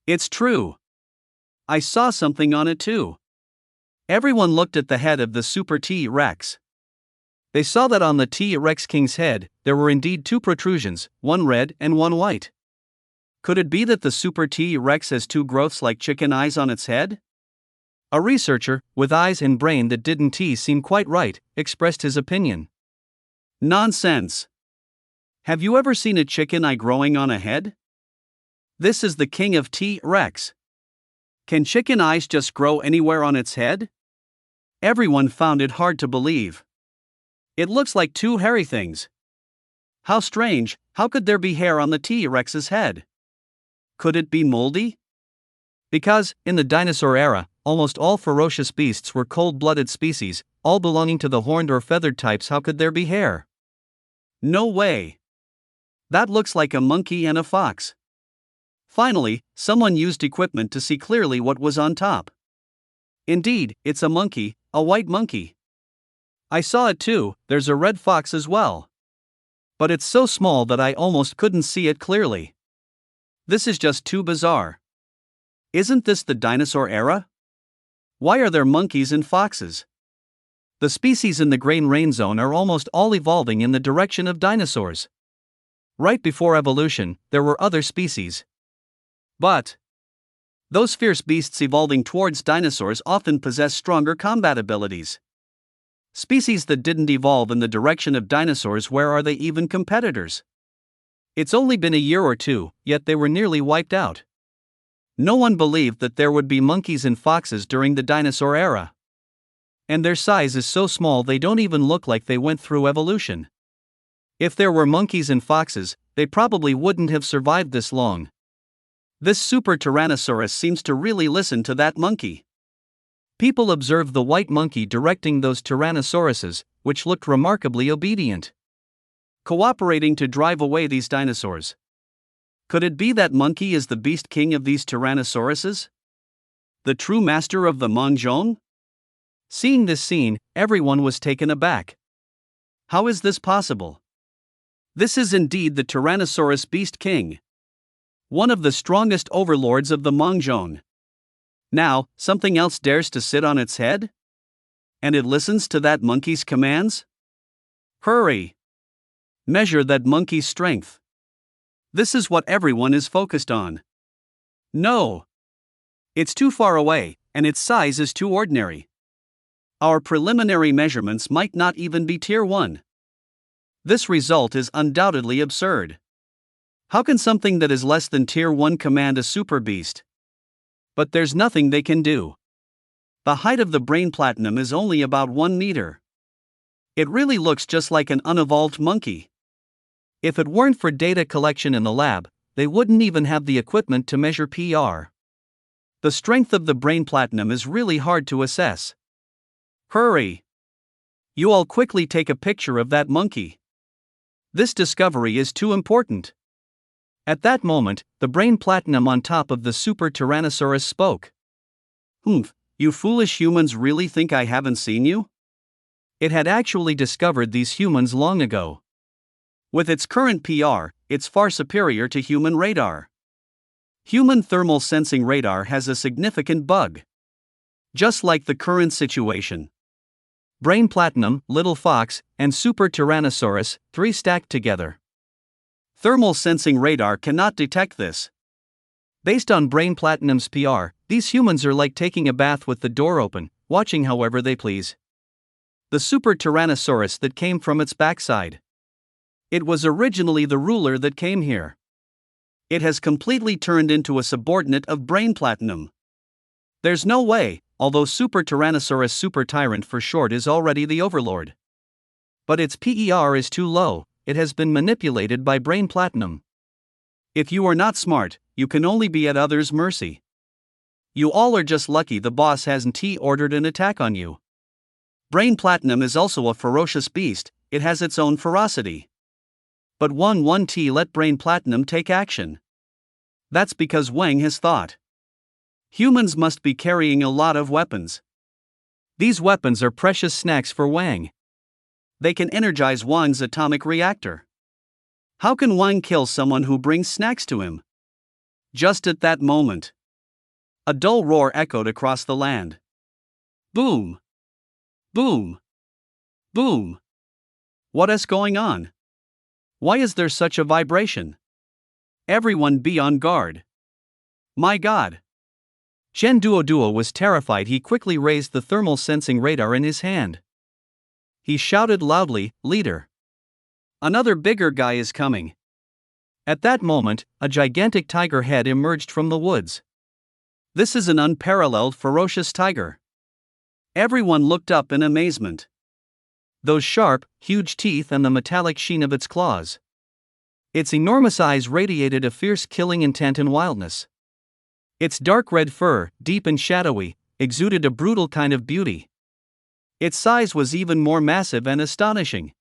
It's true. I saw something on it too. Everyone looked at the head of the Super T-Rex. They saw that on the T-Rex King's head, there were indeed two protrusions, one red and one white. Could it be that the Super T-Rex has two growths like chicken eyes on its head? A researcher, with eyes and brain that didn't seem quite right, expressed his opinion. Nonsense! Have you ever seen a chicken eye growing on a head? This is the king of T-Rex. Can chicken eyes just grow anywhere on its head? Everyone found it hard to believe. It looks like two hairy things. How strange, how could there be hair on the T-Rex's head? Could it be moldy? Because, in the dinosaur era, almost all ferocious beasts were cold-blooded species, all belonging to the horned or feathered types. How could there be hair? No way. That looks like a monkey and a fox. Finally, someone used equipment to see clearly what was on top. Indeed, it's a monkey, a white monkey. I saw it too, there's a red fox as well. But it's so small that I almost couldn't see it clearly. This is just too bizarre. Isn't this the dinosaur era? Why are there monkeys and foxes? The species in the Grain Rain Zone are almost all evolving in the direction of dinosaurs. Right before evolution, there were other species. But those fierce beasts evolving towards dinosaurs often possess stronger combat abilities. Species that didn't evolve in the direction of dinosaurs, where are they even competitors? It's only been a year or two, yet they were nearly wiped out. No one believed that there would be monkeys and foxes during the dinosaur era. And their size is so small they don't even look like they went through evolution. If there were monkeys and foxes, they probably wouldn't have survived this long. This super Tyrannosaurus seems to really listen to that monkey. People observed the white monkey directing those Tyrannosauruses, which looked remarkably obedient, cooperating to drive away these dinosaurs. Could it be that monkey is the beast king of these Tyrannosauruses? The true master of the Mangzhong? Seeing this scene, everyone was taken aback. How is this possible? This is indeed the Tyrannosaurus beast king, one of the strongest overlords of the Mangzhong. Now, something else dares to sit on its head? And it listens to that monkey's commands? Hurry! Measure that monkey's strength. This is what everyone is focused on. No! It's too far away, and its size is too ordinary. Our preliminary measurements might not even be Tier 1. This result is undoubtedly absurd. How can something that is less than Tier 1 command a super beast? But there's nothing they can do. The height of the brain platinum is only about 1 meter. It really looks just like an unevolved monkey. If it weren't for data collection in the lab, they wouldn't even have the equipment to measure PR. The strength of the brain platinum is really hard to assess. Hurry! You all quickly take a picture of that monkey. This discovery is too important. At that moment, the brain platinum on top of the super Tyrannosaurus spoke. Humph, you foolish humans really think I haven't seen you? It had actually discovered these humans long ago. With its current PR, it's far superior to human radar. Human thermal sensing radar has a significant bug. Just like the current situation. Brain Platinum, Little Fox, and Super Tyrannosaurus, 3 stacked together. Thermal sensing radar cannot detect this. Based on Brain Platinum's PR, these humans are like taking a bath with the door open, watching however they please. The Super Tyrannosaurus that came from its backside. It was originally the ruler that came here. It has completely turned into a subordinate of Brain Platinum. There's no way, although Super Tyrannosaurus Super Tyrant for short is already the overlord. But its PER is too low, it has been manipulated by Brain Platinum. If you are not smart, you can only be at others' mercy. You all are just lucky the boss hasn't ordered an attack on you. Brain Platinum is also a ferocious beast, it has its own ferocity. But 1-1T let Brain Platinum take action. That's because Wang has thought. Humans must be carrying a lot of weapons. These weapons are precious snacks for Wang. They can energize Wang's atomic reactor. How can Wang kill someone who brings snacks to him? Just at that moment, a dull roar echoed across the land. Boom! Boom! Boom! What is going on? Why is there such a vibration? Everyone be on guard. My God! Shen Duoduo was terrified. He quickly raised the thermal sensing radar in his hand. He shouted loudly, "Leader! Another bigger guy is coming." At that moment, a gigantic tiger head emerged from the woods. This is an unparalleled ferocious tiger. Everyone looked up in amazement. Those sharp, huge teeth and the metallic sheen of its claws. Its enormous eyes radiated a fierce killing intent and wildness. Its dark red fur, deep and shadowy, exuded a brutal kind of beauty. Its size was even more massive and astonishing.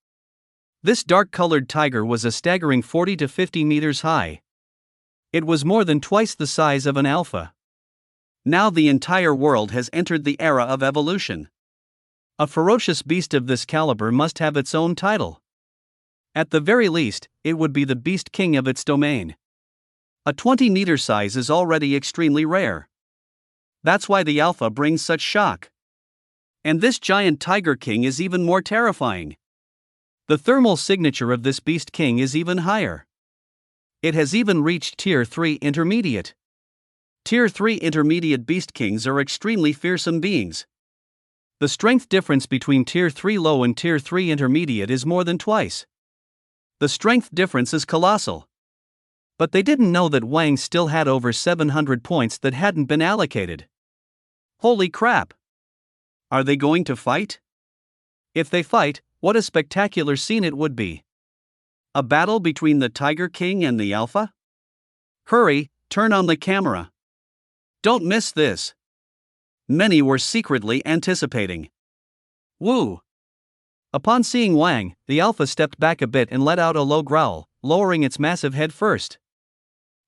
This dark-colored tiger was a staggering 40 to 50 meters high. It was more than twice the size of an alpha. Now the entire world has entered the era of evolution. A ferocious beast of this caliber must have its own title. At the very least, it would be the beast king of its domain. A 20-meter size is already extremely rare. That's why the alpha brings such shock. And this giant tiger king is even more terrifying. The thermal signature of this beast king is even higher. It has even reached Tier 3 intermediate. Tier 3 intermediate beast kings are extremely fearsome beings. The strength difference between Tier 3 low and Tier 3 intermediate is more than twice. The strength difference is colossal. But they didn't know that Wang still had over 700 points that hadn't been allocated. Holy crap! Are they going to fight? If they fight, what a spectacular scene it would be. A battle between the Tiger King and the Alpha? Hurry, turn on the camera. Don't miss this. Many were secretly anticipating. Woo! Upon seeing Wang, the Alpha stepped back a bit and let out a low growl, lowering its massive head first.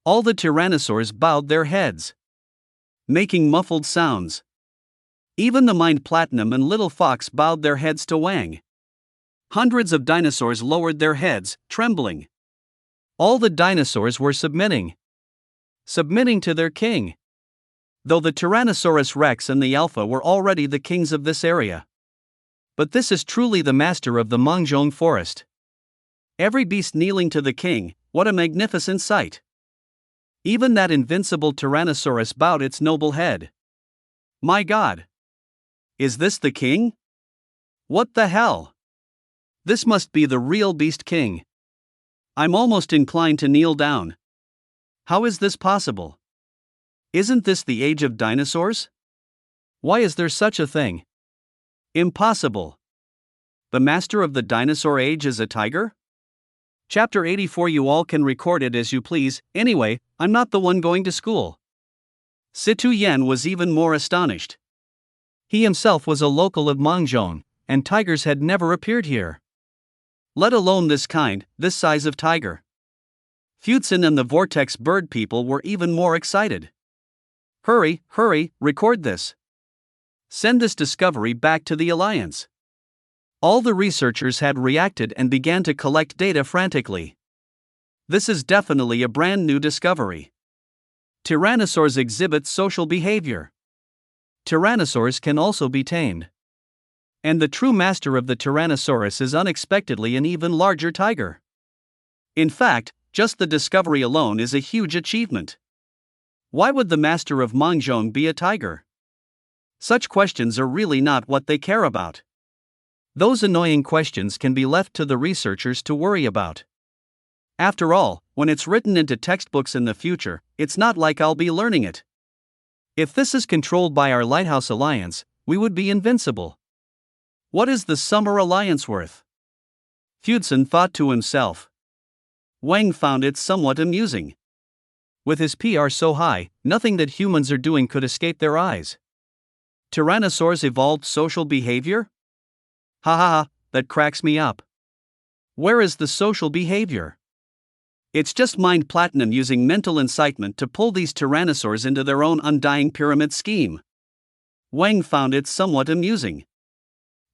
All the tyrannosaurs bowed their heads, making muffled sounds. Even the Mind Platinum and Little Fox bowed their heads to Wang. Hundreds of dinosaurs lowered their heads, trembling. All the dinosaurs were submitting to their king. Though the Tyrannosaurus Rex and the Alpha were already the kings of this area. But this is truly the master of the Mengzhong forest. Every beast kneeling to the king, what a magnificent sight. Even that invincible Tyrannosaurus bowed its noble head. My God! Is this the king? What the hell? This must be the real beast king. I'm almost inclined to kneel down. How is this possible? Isn't this the age of dinosaurs? Why is there such a thing? Impossible. The master of the dinosaur age is a tiger? Chapter 84. You all can record it as you please, anyway, I'm not the one going to school. Situ Yen was even more astonished. He himself was a local of Mengzhong, and tigers had never appeared here. Let alone this size of tiger. Futzin and the Vortex bird people were even more excited. Hurry, record this. Send this discovery back to the Alliance. All the researchers had reacted and began to collect data frantically. This is definitely a brand new discovery. Tyrannosaurs exhibit social behavior. Tyrannosaurs can also be tamed. And the true master of the Tyrannosaurus is unexpectedly an even larger tiger. In fact, just the discovery alone is a huge achievement. Why would the master of Mengzhong be a tiger? Such questions are really not what they care about. Those annoying questions can be left to the researchers to worry about. After all, when it's written into textbooks in the future, it's not like I'll be learning it. If this is controlled by our Lighthouse Alliance, we would be invincible. What is the Summer Alliance worth? Futzin thought to himself. Wang found it somewhat amusing. With his PR so high, nothing that humans are doing could escape their eyes. Tyrannosaurs evolved social behavior? Ha ha ha, that cracks me up. Where is the social behavior? It's just Mind Platinum using mental incitement to pull these tyrannosaurs into their own undying pyramid scheme. Wang found it somewhat amusing.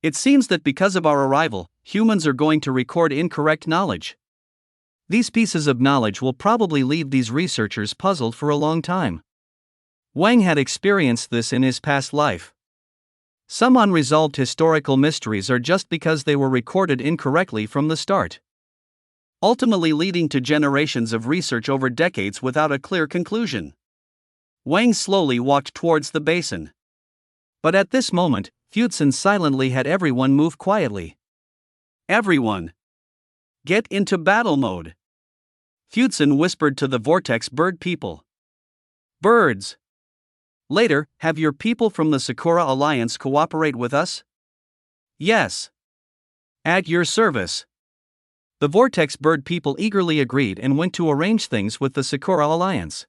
It seems that because of our arrival, humans are going to record incorrect knowledge. These pieces of knowledge will probably leave these researchers puzzled for a long time. Wang had experienced this in his past life. Some unresolved historical mysteries are just because they were recorded incorrectly from the start, ultimately leading to generations of research over decades without a clear conclusion. Wang slowly walked towards the basin. But at this moment, Futzin silently had everyone move quietly. Everyone! Get into battle mode! Futzin whispered to the Vortex bird people. Birds! Later, have your people from the Sakura Alliance cooperate with us? Yes. At your service. The Vortex bird people eagerly agreed and went to arrange things with the Sakura Alliance.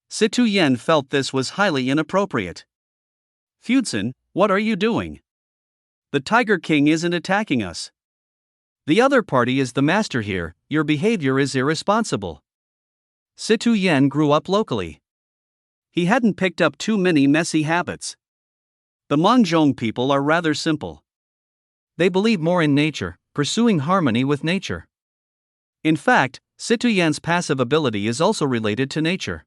Situ Yen felt this was highly inappropriate. Futzin, what are you doing? The Tiger King isn't attacking us. The other party is the master here, your behavior is irresponsible. Situ Yen grew up locally. He hadn't picked up too many messy habits. The Mengzhong people are rather simple. They believe more in nature, pursuing harmony with nature. In fact, Situ Yan's passive ability is also related to nature.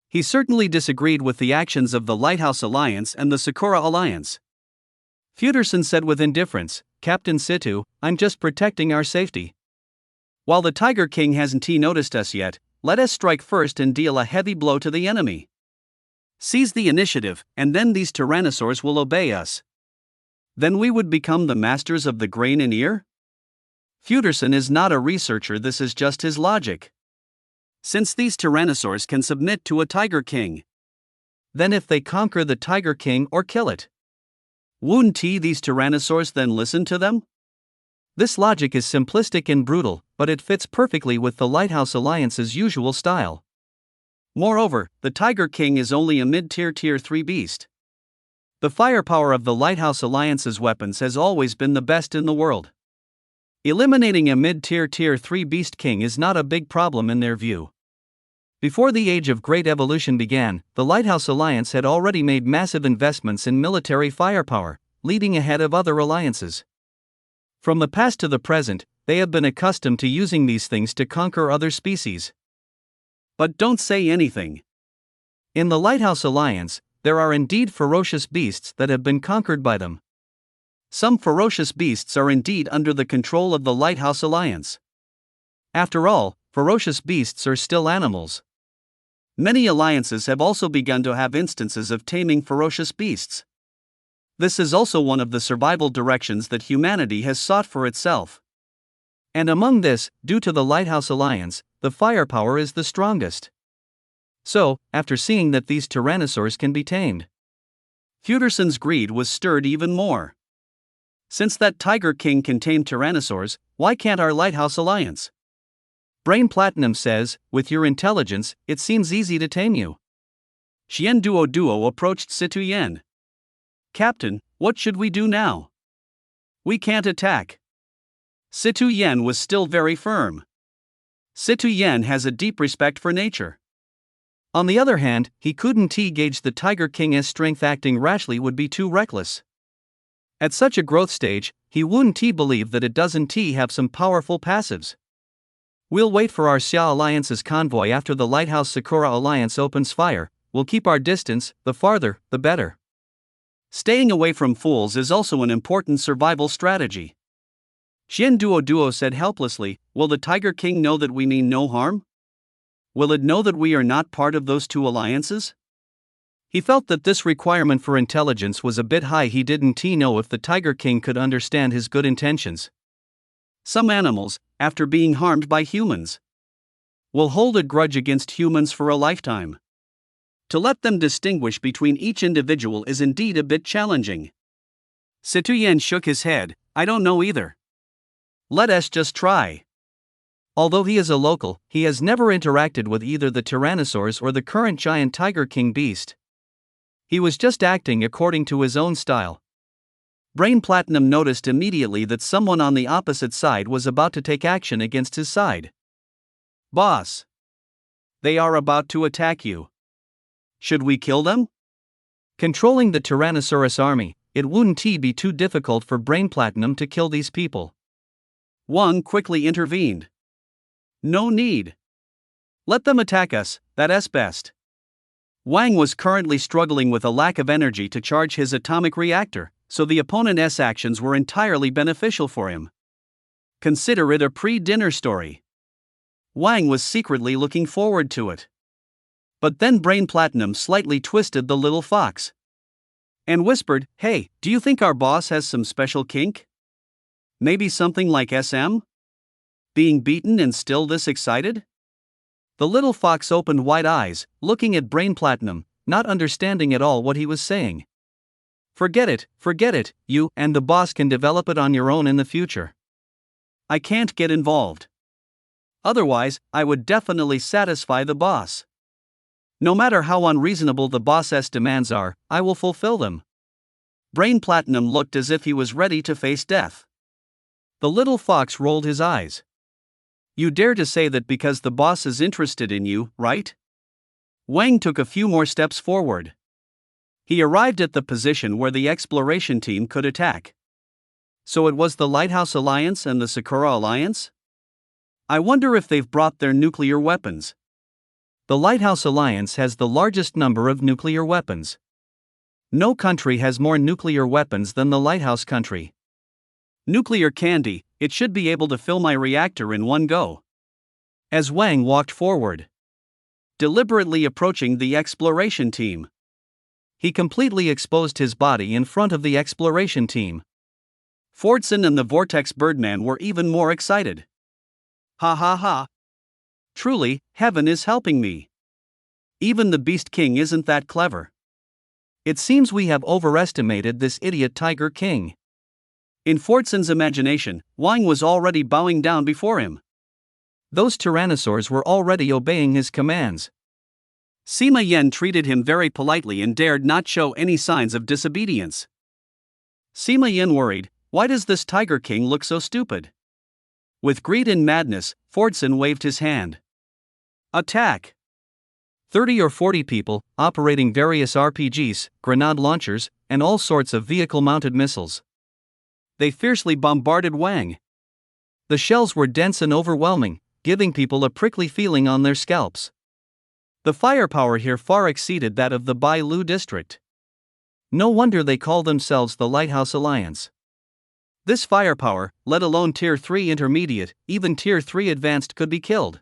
He certainly disagreed with the actions of the Lighthouse Alliance and the Sakura Alliance. Fuderson said with indifference, "Captain Situ, I'm just protecting our safety. While the Tiger King hasn't noticed us yet, let us strike first and deal a heavy blow to the enemy. Seize the initiative, and then these tyrannosaurs will obey us. Then we would become the masters of the grain and ear?" Fuderson is not a researcher, this is just his logic. Since these tyrannosaurs can submit to a Tiger King, then if they conquer the Tiger King or kill it, wouldn't these tyrannosaurs then listen to them? This logic is simplistic and brutal, but it fits perfectly with the Lighthouse Alliance's usual style. Moreover, the Tiger King is only a mid-tier Tier 3 beast. The firepower of the Lighthouse Alliance's weapons has always been the best in the world. Eliminating a mid-tier Tier 3 beast king is not a big problem in their view. Before the Age of Great Evolution began, the Lighthouse Alliance had already made massive investments in military firepower, leading ahead of other alliances. From the past to the present, they have been accustomed to using these things to conquer other species. But don't say anything. In the Lighthouse Alliance, there are indeed ferocious beasts that have been conquered by them. Some ferocious beasts are indeed under the control of the Lighthouse Alliance. After all, ferocious beasts are still animals. Many alliances have also begun to have instances of taming ferocious beasts. This is also one of the survival directions that humanity has sought for itself. And among this, due to the Lighthouse Alliance, the firepower is the strongest. So, after seeing that these tyrannosaurs can be tamed, Fuderson's greed was stirred even more. Since that Tiger King can tame tyrannosaurs, why can't our Lighthouse Alliance? Brain Platinum says, "With your intelligence, it seems easy to tame you." Xian Duo approached Situ Yen. "Captain, what should we do now? We can't attack." Situ Yen was still very firm. Situ Yen has a deep respect for nature. On the other hand, he couldn't gauge the Tiger King's strength. Acting rashly would be too reckless. At such a growth stage, he wouldn't believe that it doesn't have some powerful passives. "We'll wait for our Xia Alliance's convoy after the Lighthouse Sakura Alliance opens fire. We'll keep our distance, the farther, the better." Staying away from fools is also an important survival strategy. Xian Duo said helplessly, "Will the Tiger King know that we mean no harm? Will it know that we are not part of those two alliances?" He felt that this requirement for intelligence was a bit high. He didn't know if the Tiger King could understand his good intentions. Some animals, after being harmed by humans, will hold a grudge against humans for a lifetime. To let them distinguish between each individual is indeed a bit challenging. Situ Yen shook his head, "I don't know either. Let us just try." Although he is a local, he has never interacted with either the tyrannosaurs or the current giant Tiger King beast. He was just acting according to his own style. Brain Platinum noticed immediately that someone on the opposite side was about to take action against his side. "Boss, they are about to attack you. Should we kill them?" Controlling the Tyrannosaurus army, it wouldn't be too difficult for Brain Platinum to kill these people. Wang quickly intervened. "No need. Let them attack us, that's best." Wang was currently struggling with a lack of energy to charge his atomic reactor, so the opponent's actions were entirely beneficial for him. Consider it a pre-dinner story. Wang was secretly looking forward to it. But then Brain Platinum slightly twisted the little fox and whispered, "Hey, do you think our boss has some special kink? Maybe something like SM? Being beaten and still this excited?" The little fox opened wide eyes, looking at Brain Platinum, not understanding at all what he was saying. Forget it, you and the boss can develop it on your own in the future. I can't get involved. Otherwise, I would definitely satisfy the boss. No matter how unreasonable the boss's demands are, I will fulfill them." Brain Platinum looked as if he was ready to face death. The little fox rolled his eyes. "You dare to say that because the boss is interested in you, right?" Wang took a few more steps forward. He arrived at the position where the exploration team could attack. So it was the Lighthouse Alliance and the Sakura Alliance? I wonder if they've brought their nuclear weapons. The Lighthouse Alliance has the largest number of nuclear weapons. No country has more nuclear weapons than the Lighthouse country. Nuclear candy, it should be able to fill my reactor in one go. As Wang walked forward, deliberately approaching the exploration team, he completely exposed his body in front of the exploration team. Fordson and the Vortex Birdman were even more excited. Ha ha ha. Truly, heaven is helping me. Even the Beast King isn't that clever. It seems we have overestimated this idiot Tiger King. In Fordson's imagination, Wang was already bowing down before him. Those tyrannosaurs were already obeying his commands. Sima Yen treated him very politely and dared not show any signs of disobedience. Sima Yen worried, why does this Tiger King look so stupid? With greed and madness, Fordson waved his hand. Attack! 30 or 40 people, operating various RPGs, grenade launchers, and all sorts of vehicle-mounted missiles. They fiercely bombarded Wang. The shells were dense and overwhelming, giving people a prickly feeling on their scalps. The firepower here far exceeded that of the Bai Lu district. No wonder they call themselves the Lighthouse Alliance. This firepower, let alone Tier 3 intermediate, even Tier 3 advanced could be killed.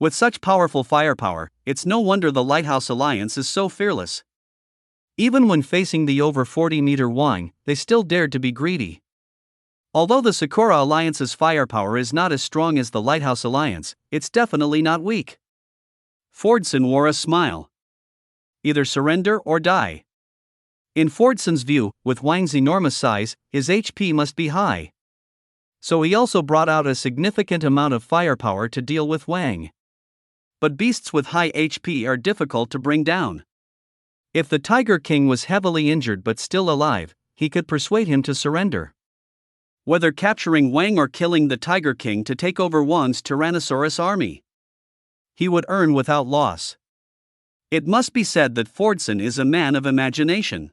With such powerful firepower, it's no wonder the Lighthouse Alliance is so fearless. Even when facing the over 40-meter Wang, they still dared to be greedy. Although the Sakura Alliance's firepower is not as strong as the Lighthouse Alliance, it's definitely not weak. Fordson wore a smile. Either surrender or die. In Fordson's view, with Wang's enormous size, his HP must be high. So he also brought out a significant amount of firepower to deal with Wang. But beasts with high HP are difficult to bring down. If the Tiger King was heavily injured but still alive, he could persuade him to surrender. Whether capturing Wang or killing the Tiger King to take over Wang's Tyrannosaurus army, he would earn without loss. It must be said that Fordson is a man of imagination.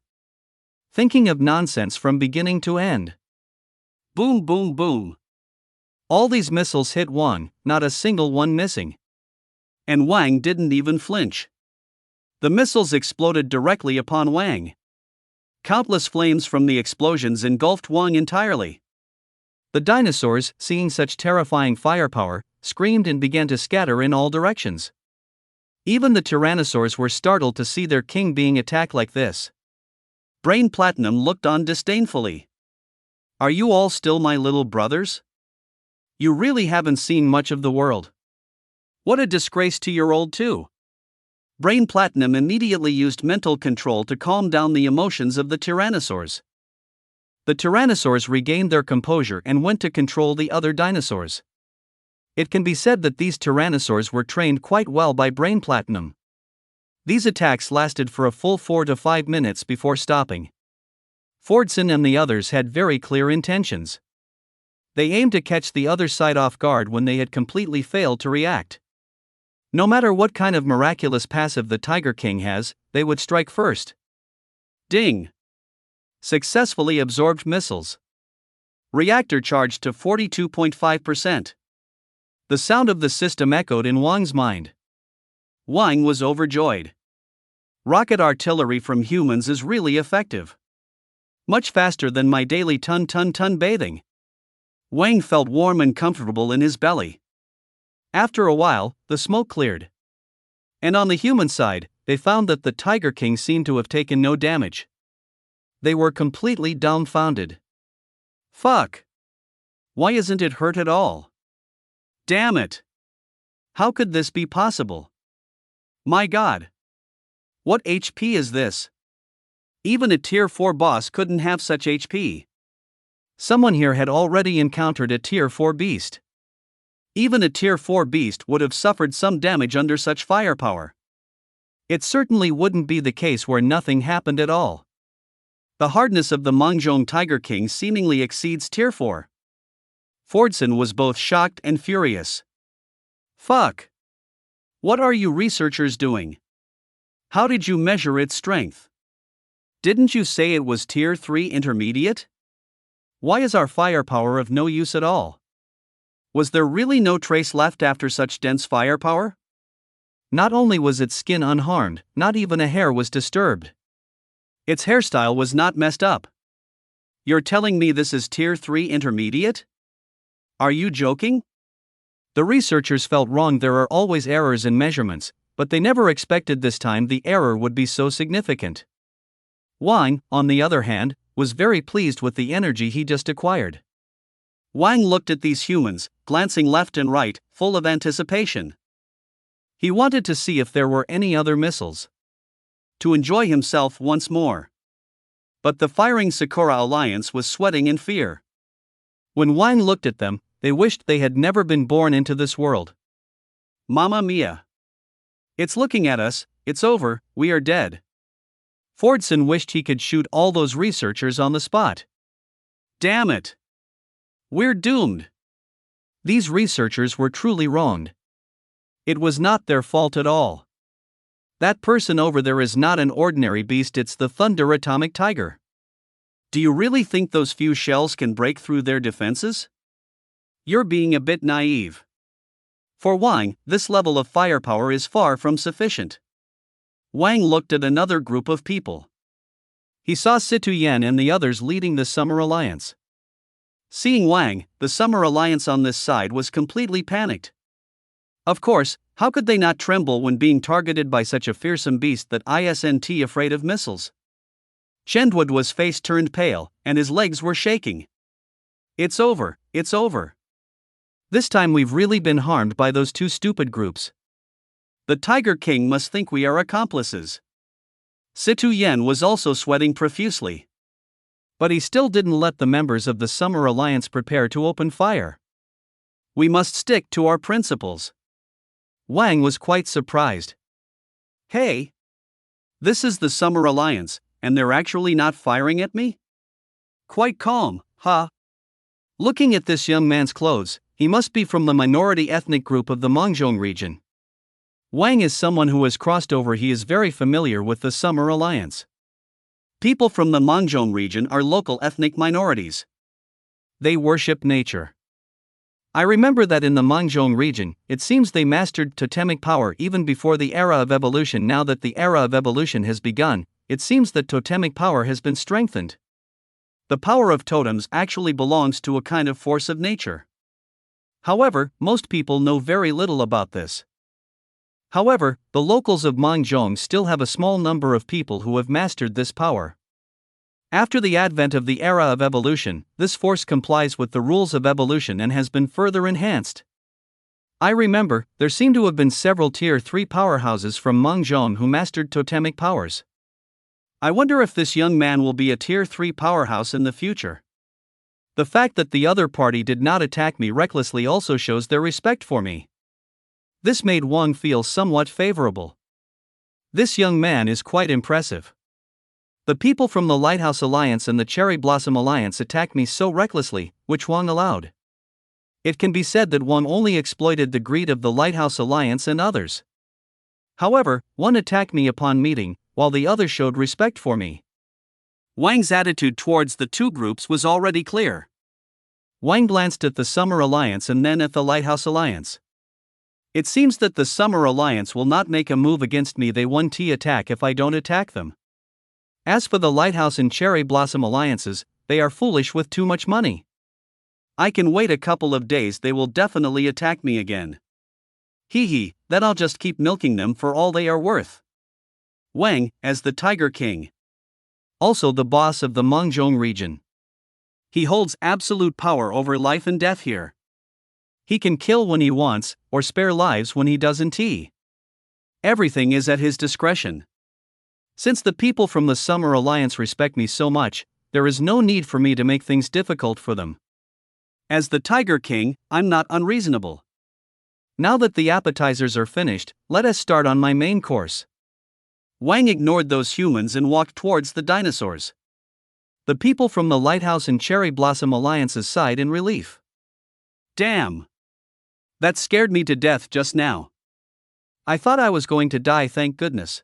Thinking of nonsense from beginning to end. Boom boom boom. All these missiles hit Wang, not a single one missing. And Wang didn't even flinch. The missiles exploded directly upon Wang. Countless flames from the explosions engulfed Wang entirely. The dinosaurs, seeing such terrifying firepower, screamed and began to scatter in all directions. Even the tyrannosaurs were startled to see their king being attacked like this. Brain Platinum looked on disdainfully. Are you all still my little brothers? You really haven't seen much of the world. What a disgrace to your old too. Brain Platinum immediately used mental control to calm down the emotions of the tyrannosaurs. The tyrannosaurs regained their composure and went to control the other dinosaurs. It can be said that these tyrannosaurs were trained quite well by Brain Platinum. These attacks lasted for a full 4 to 5 minutes before stopping. Fordson and the others had very clear intentions. They aimed to catch the other side off guard when they had completely failed to react. No matter what kind of miraculous passive the Tiger King has, they would strike first. Ding! Successfully absorbed missiles. Reactor charged to 42.5%. The sound of the system echoed in Wang's mind. Wang was overjoyed. Rocket artillery from humans is really effective. Much faster than my daily ton bathing. Wang felt warm and comfortable in his belly. After a while, the smoke cleared. And on the human side, they found that the Tiger King seemed to have taken no damage. They were completely dumbfounded. Fuck! Why isn't it hurt at all? Damn it! How could this be possible? My god! What HP is this? Even a Tier 4 boss couldn't have such HP. Someone here had already encountered a Tier 4 beast. Even a Tier 4 beast would have suffered some damage under such firepower. It certainly wouldn't be the case where nothing happened at all. The hardness of the Mangzhong Tiger King seemingly exceeds Tier 4. Fordson was both shocked and furious. Fuck! What are you researchers doing? How did you measure its strength? Didn't you say it was Tier 3 intermediate? Why is our firepower of no use at all? Was there really no trace left after such dense firepower? Not only was its skin unharmed, not even a hair was disturbed. Its hairstyle was not messed up. You're telling me this is Tier 3 Intermediate? Are you joking? The researchers felt wrong. There are always errors in measurements, but they never expected this time the error would be so significant. Wang, on the other hand, was very pleased with the energy he just acquired. Wang looked at these humans, glancing left and right, full of anticipation. He wanted to see if there were any other missiles, to enjoy himself once more. But the firing Sakura Alliance was sweating in fear. When Wang looked at them, they wished they had never been born into this world. Mamma mia! It's looking at us, it's over, we are dead. Fordson wished he could shoot all those researchers on the spot. Damn it! We're doomed. These researchers were truly wronged. It was not their fault at all. That person over there is not an ordinary beast, it's the Thunder Atomic Tiger. Do you really think those few shells can break through their defenses? You're being a bit naive. For Wang, this level of firepower is far from sufficient. Wang looked at another group of people. He saw Situ Yan and the others leading the Summer Alliance. Seeing Wang, the Summer Alliance on this side was completely panicked. Of course, how could they not tremble when being targeted by such a fearsome beast that isn't afraid of missiles? Chendwood was face turned pale, and his legs were shaking. It's over, it's over. This time we've really been harmed by those two stupid groups. The Tiger King must think we are accomplices. Situ Yen was also sweating profusely. But he still didn't let the members of the Summer Alliance prepare to open fire. We must stick to our principles. Wang was quite surprised. Hey! This is the Summer Alliance, and they're actually not firing at me? Quite calm, huh? Looking at this young man's clothes, he must be from the minority ethnic group of the Mengzhong region. Wang is someone who has crossed over. He is very familiar with the Summer Alliance. People from the Mengzhong region are local ethnic minorities. They worship nature. I remember that in the Mengzhong region, it seems they mastered totemic power even before the era of evolution. Now that the era of evolution has begun, it seems that totemic power has been strengthened. The power of totems actually belongs to a kind of force of nature. However, most people know very little about this. However, the locals of Mengzhong still have a small number of people who have mastered this power. After the advent of the era of evolution, this force complies with the rules of evolution and has been further enhanced. I remember, there seem to have been several Tier 3 powerhouses from Mengzhong who mastered totemic powers. I wonder if this young man will be a Tier 3 powerhouse in the future. The fact that the other party did not attack me recklessly also shows their respect for me. This made Wang feel somewhat favorable. This young man is quite impressive. The people from the Lighthouse Alliance and the Cherry Blossom Alliance attacked me so recklessly, which Wang allowed. It can be said that Wang only exploited the greed of the Lighthouse Alliance and others. However, one attacked me upon meeting, while the other showed respect for me. Wang's attitude towards the two groups was already clear. Wang glanced at the Summer Alliance and then at the Lighthouse Alliance. It seems that the Summer Alliance will not make a move against me. They won't attack if I don't attack them. As for the Lighthouse and Cherry Blossom Alliances, they are foolish with too much money. I can wait a couple of days, they will definitely attack me again. Hee, then I'll just keep milking them for all they are worth. Wang, as the Tiger King. Also the boss of the Mengzhong region. He holds absolute power over life and death here. He can kill when he wants, or spare lives when he doesn't. Everything is at his discretion. Since the people from the Summer Alliance respect me so much, there is no need for me to make things difficult for them. As the Tiger King, I'm not unreasonable. Now that the appetizers are finished, let us start on my main course. Wang ignored those humans and walked towards the dinosaurs. The people from the Lighthouse and Cherry Blossom Alliances sighed in relief. Damn! That scared me to death just now. I thought I was going to die, thank goodness.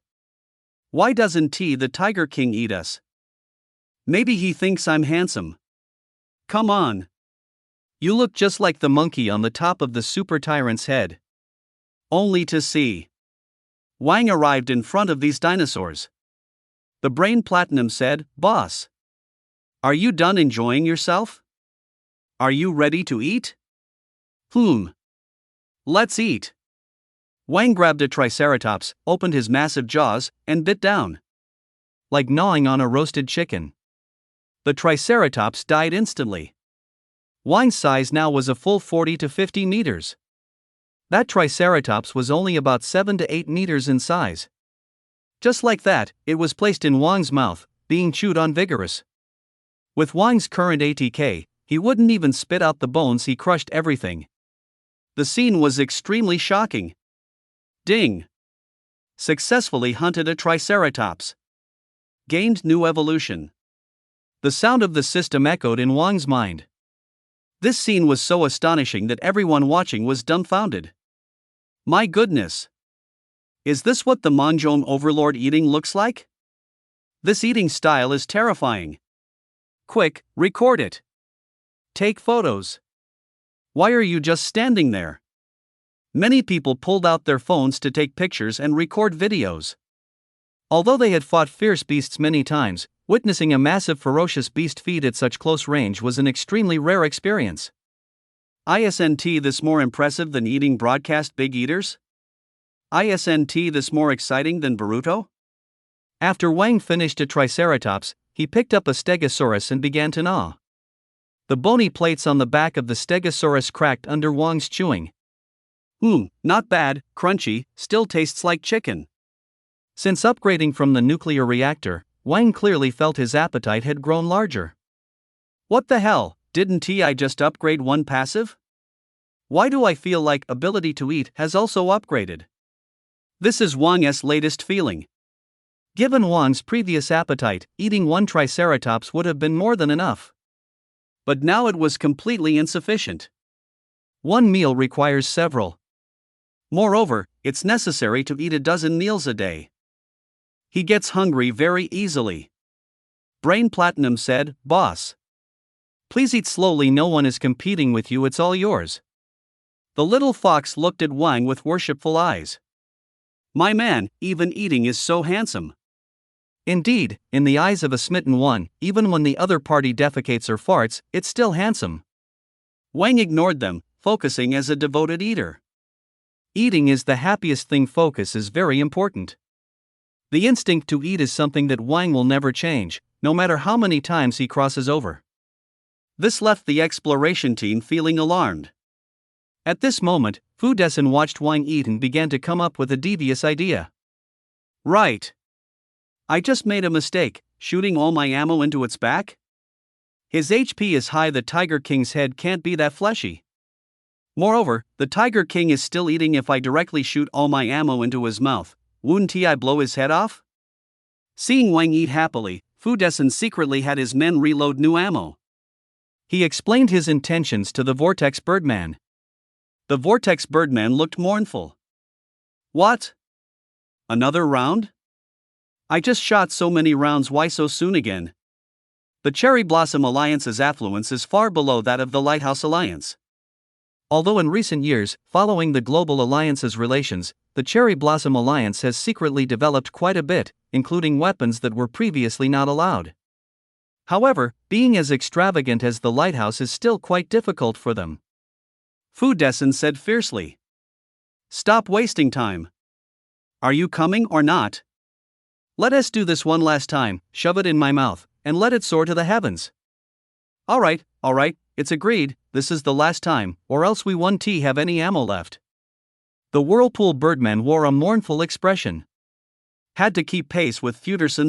Why doesn't the Tiger King eat us? Maybe he thinks I'm handsome. Come on. You look just like the monkey on the top of the super tyrant's head. Only to see. Wang arrived in front of these dinosaurs. The brain platinum said, "Boss, are you done enjoying yourself? Are you ready to eat?" Let's eat." Wang grabbed a triceratops, opened his massive jaws, and bit down. Like gnawing on a roasted chicken. The triceratops died instantly. Wang's size now was a full 40 to 50 meters. That triceratops was only about 7 to 8 meters in size. Just like that, it was placed in Wang's mouth, being chewed on vigorous. With Wang's current ATK, he wouldn't even spit out the bones, he crushed everything. The scene was extremely shocking. Ding! Successfully hunted a triceratops. Gained new evolution. The sound of the system echoed in Wang's mind. This scene was so astonishing that everyone watching was dumbfounded. My goodness! Is this what the Monjong overlord eating looks like? This eating style is terrifying. Quick, record it. Take photos. Why are you just standing there? Many people pulled out their phones to take pictures and record videos. Although they had fought fierce beasts many times, witnessing a massive ferocious beast feed at such close range was an extremely rare experience. Isn't this more impressive than eating broadcast big eaters? Isn't this more exciting than Boruto? After Wang finished a triceratops, he picked up a stegosaurus and began to gnaw. The bony plates on the back of the stegosaurus cracked under Wang's chewing. Not bad, crunchy, still tastes like chicken. Since upgrading from the nuclear reactor, Wang clearly felt his appetite had grown larger. What the hell, didn't I just upgrade one passive? Why do I feel like ability to eat has also upgraded? This is Wang's latest feeling. Given Wang's previous appetite, eating one triceratops would have been more than enough. But now it was completely insufficient. One meal requires several. Moreover, it's necessary to eat a dozen meals a day. He gets hungry very easily. Brain Platinum said, "Boss, please eat slowly, no one is competing with you, it's all yours." The little fox looked at Wang with worshipful eyes. My man, even eating is so handsome. Indeed, in the eyes of a smitten one, even when the other party defecates or farts, it's still handsome. Wang ignored them, focusing as a devoted eater. Eating is the happiest thing. Focus is very important. The instinct to eat is something that Wang will never change, no matter how many times he crosses over. This left the exploration team feeling alarmed. At this moment, Fu Dessen watched Wang eat and began to come up with a devious idea. Right. I just made a mistake, shooting all my ammo into its back? His HP is high, the Tiger King's head can't be that fleshy. Moreover, the Tiger King is still eating. If I directly shoot all my ammo into his mouth, wouldn't I blow his head off? Seeing Wang eat happily, Fu Dessen secretly had his men reload new ammo. He explained his intentions to the Vortex Birdman. The Vortex Birdman looked mournful. What? Another round? I just shot so many rounds, why so soon again? The Cherry Blossom Alliance's affluence is far below that of the Lighthouse Alliance. Although in recent years, following the Global Alliance's relations, the Cherry Blossom Alliance has secretly developed quite a bit, including weapons that were previously not allowed. However, being as extravagant as the Lighthouse is still quite difficult for them. Fu Dessen said fiercely. Stop wasting time. Are you coming or not? Let us do this one last time, shove it in my mouth, and let it soar to the heavens. Alright, it's agreed, this is the last time, or else we won't have any ammo left. The Whirlpool Birdman wore a mournful expression. Had to keep pace with Fuderson.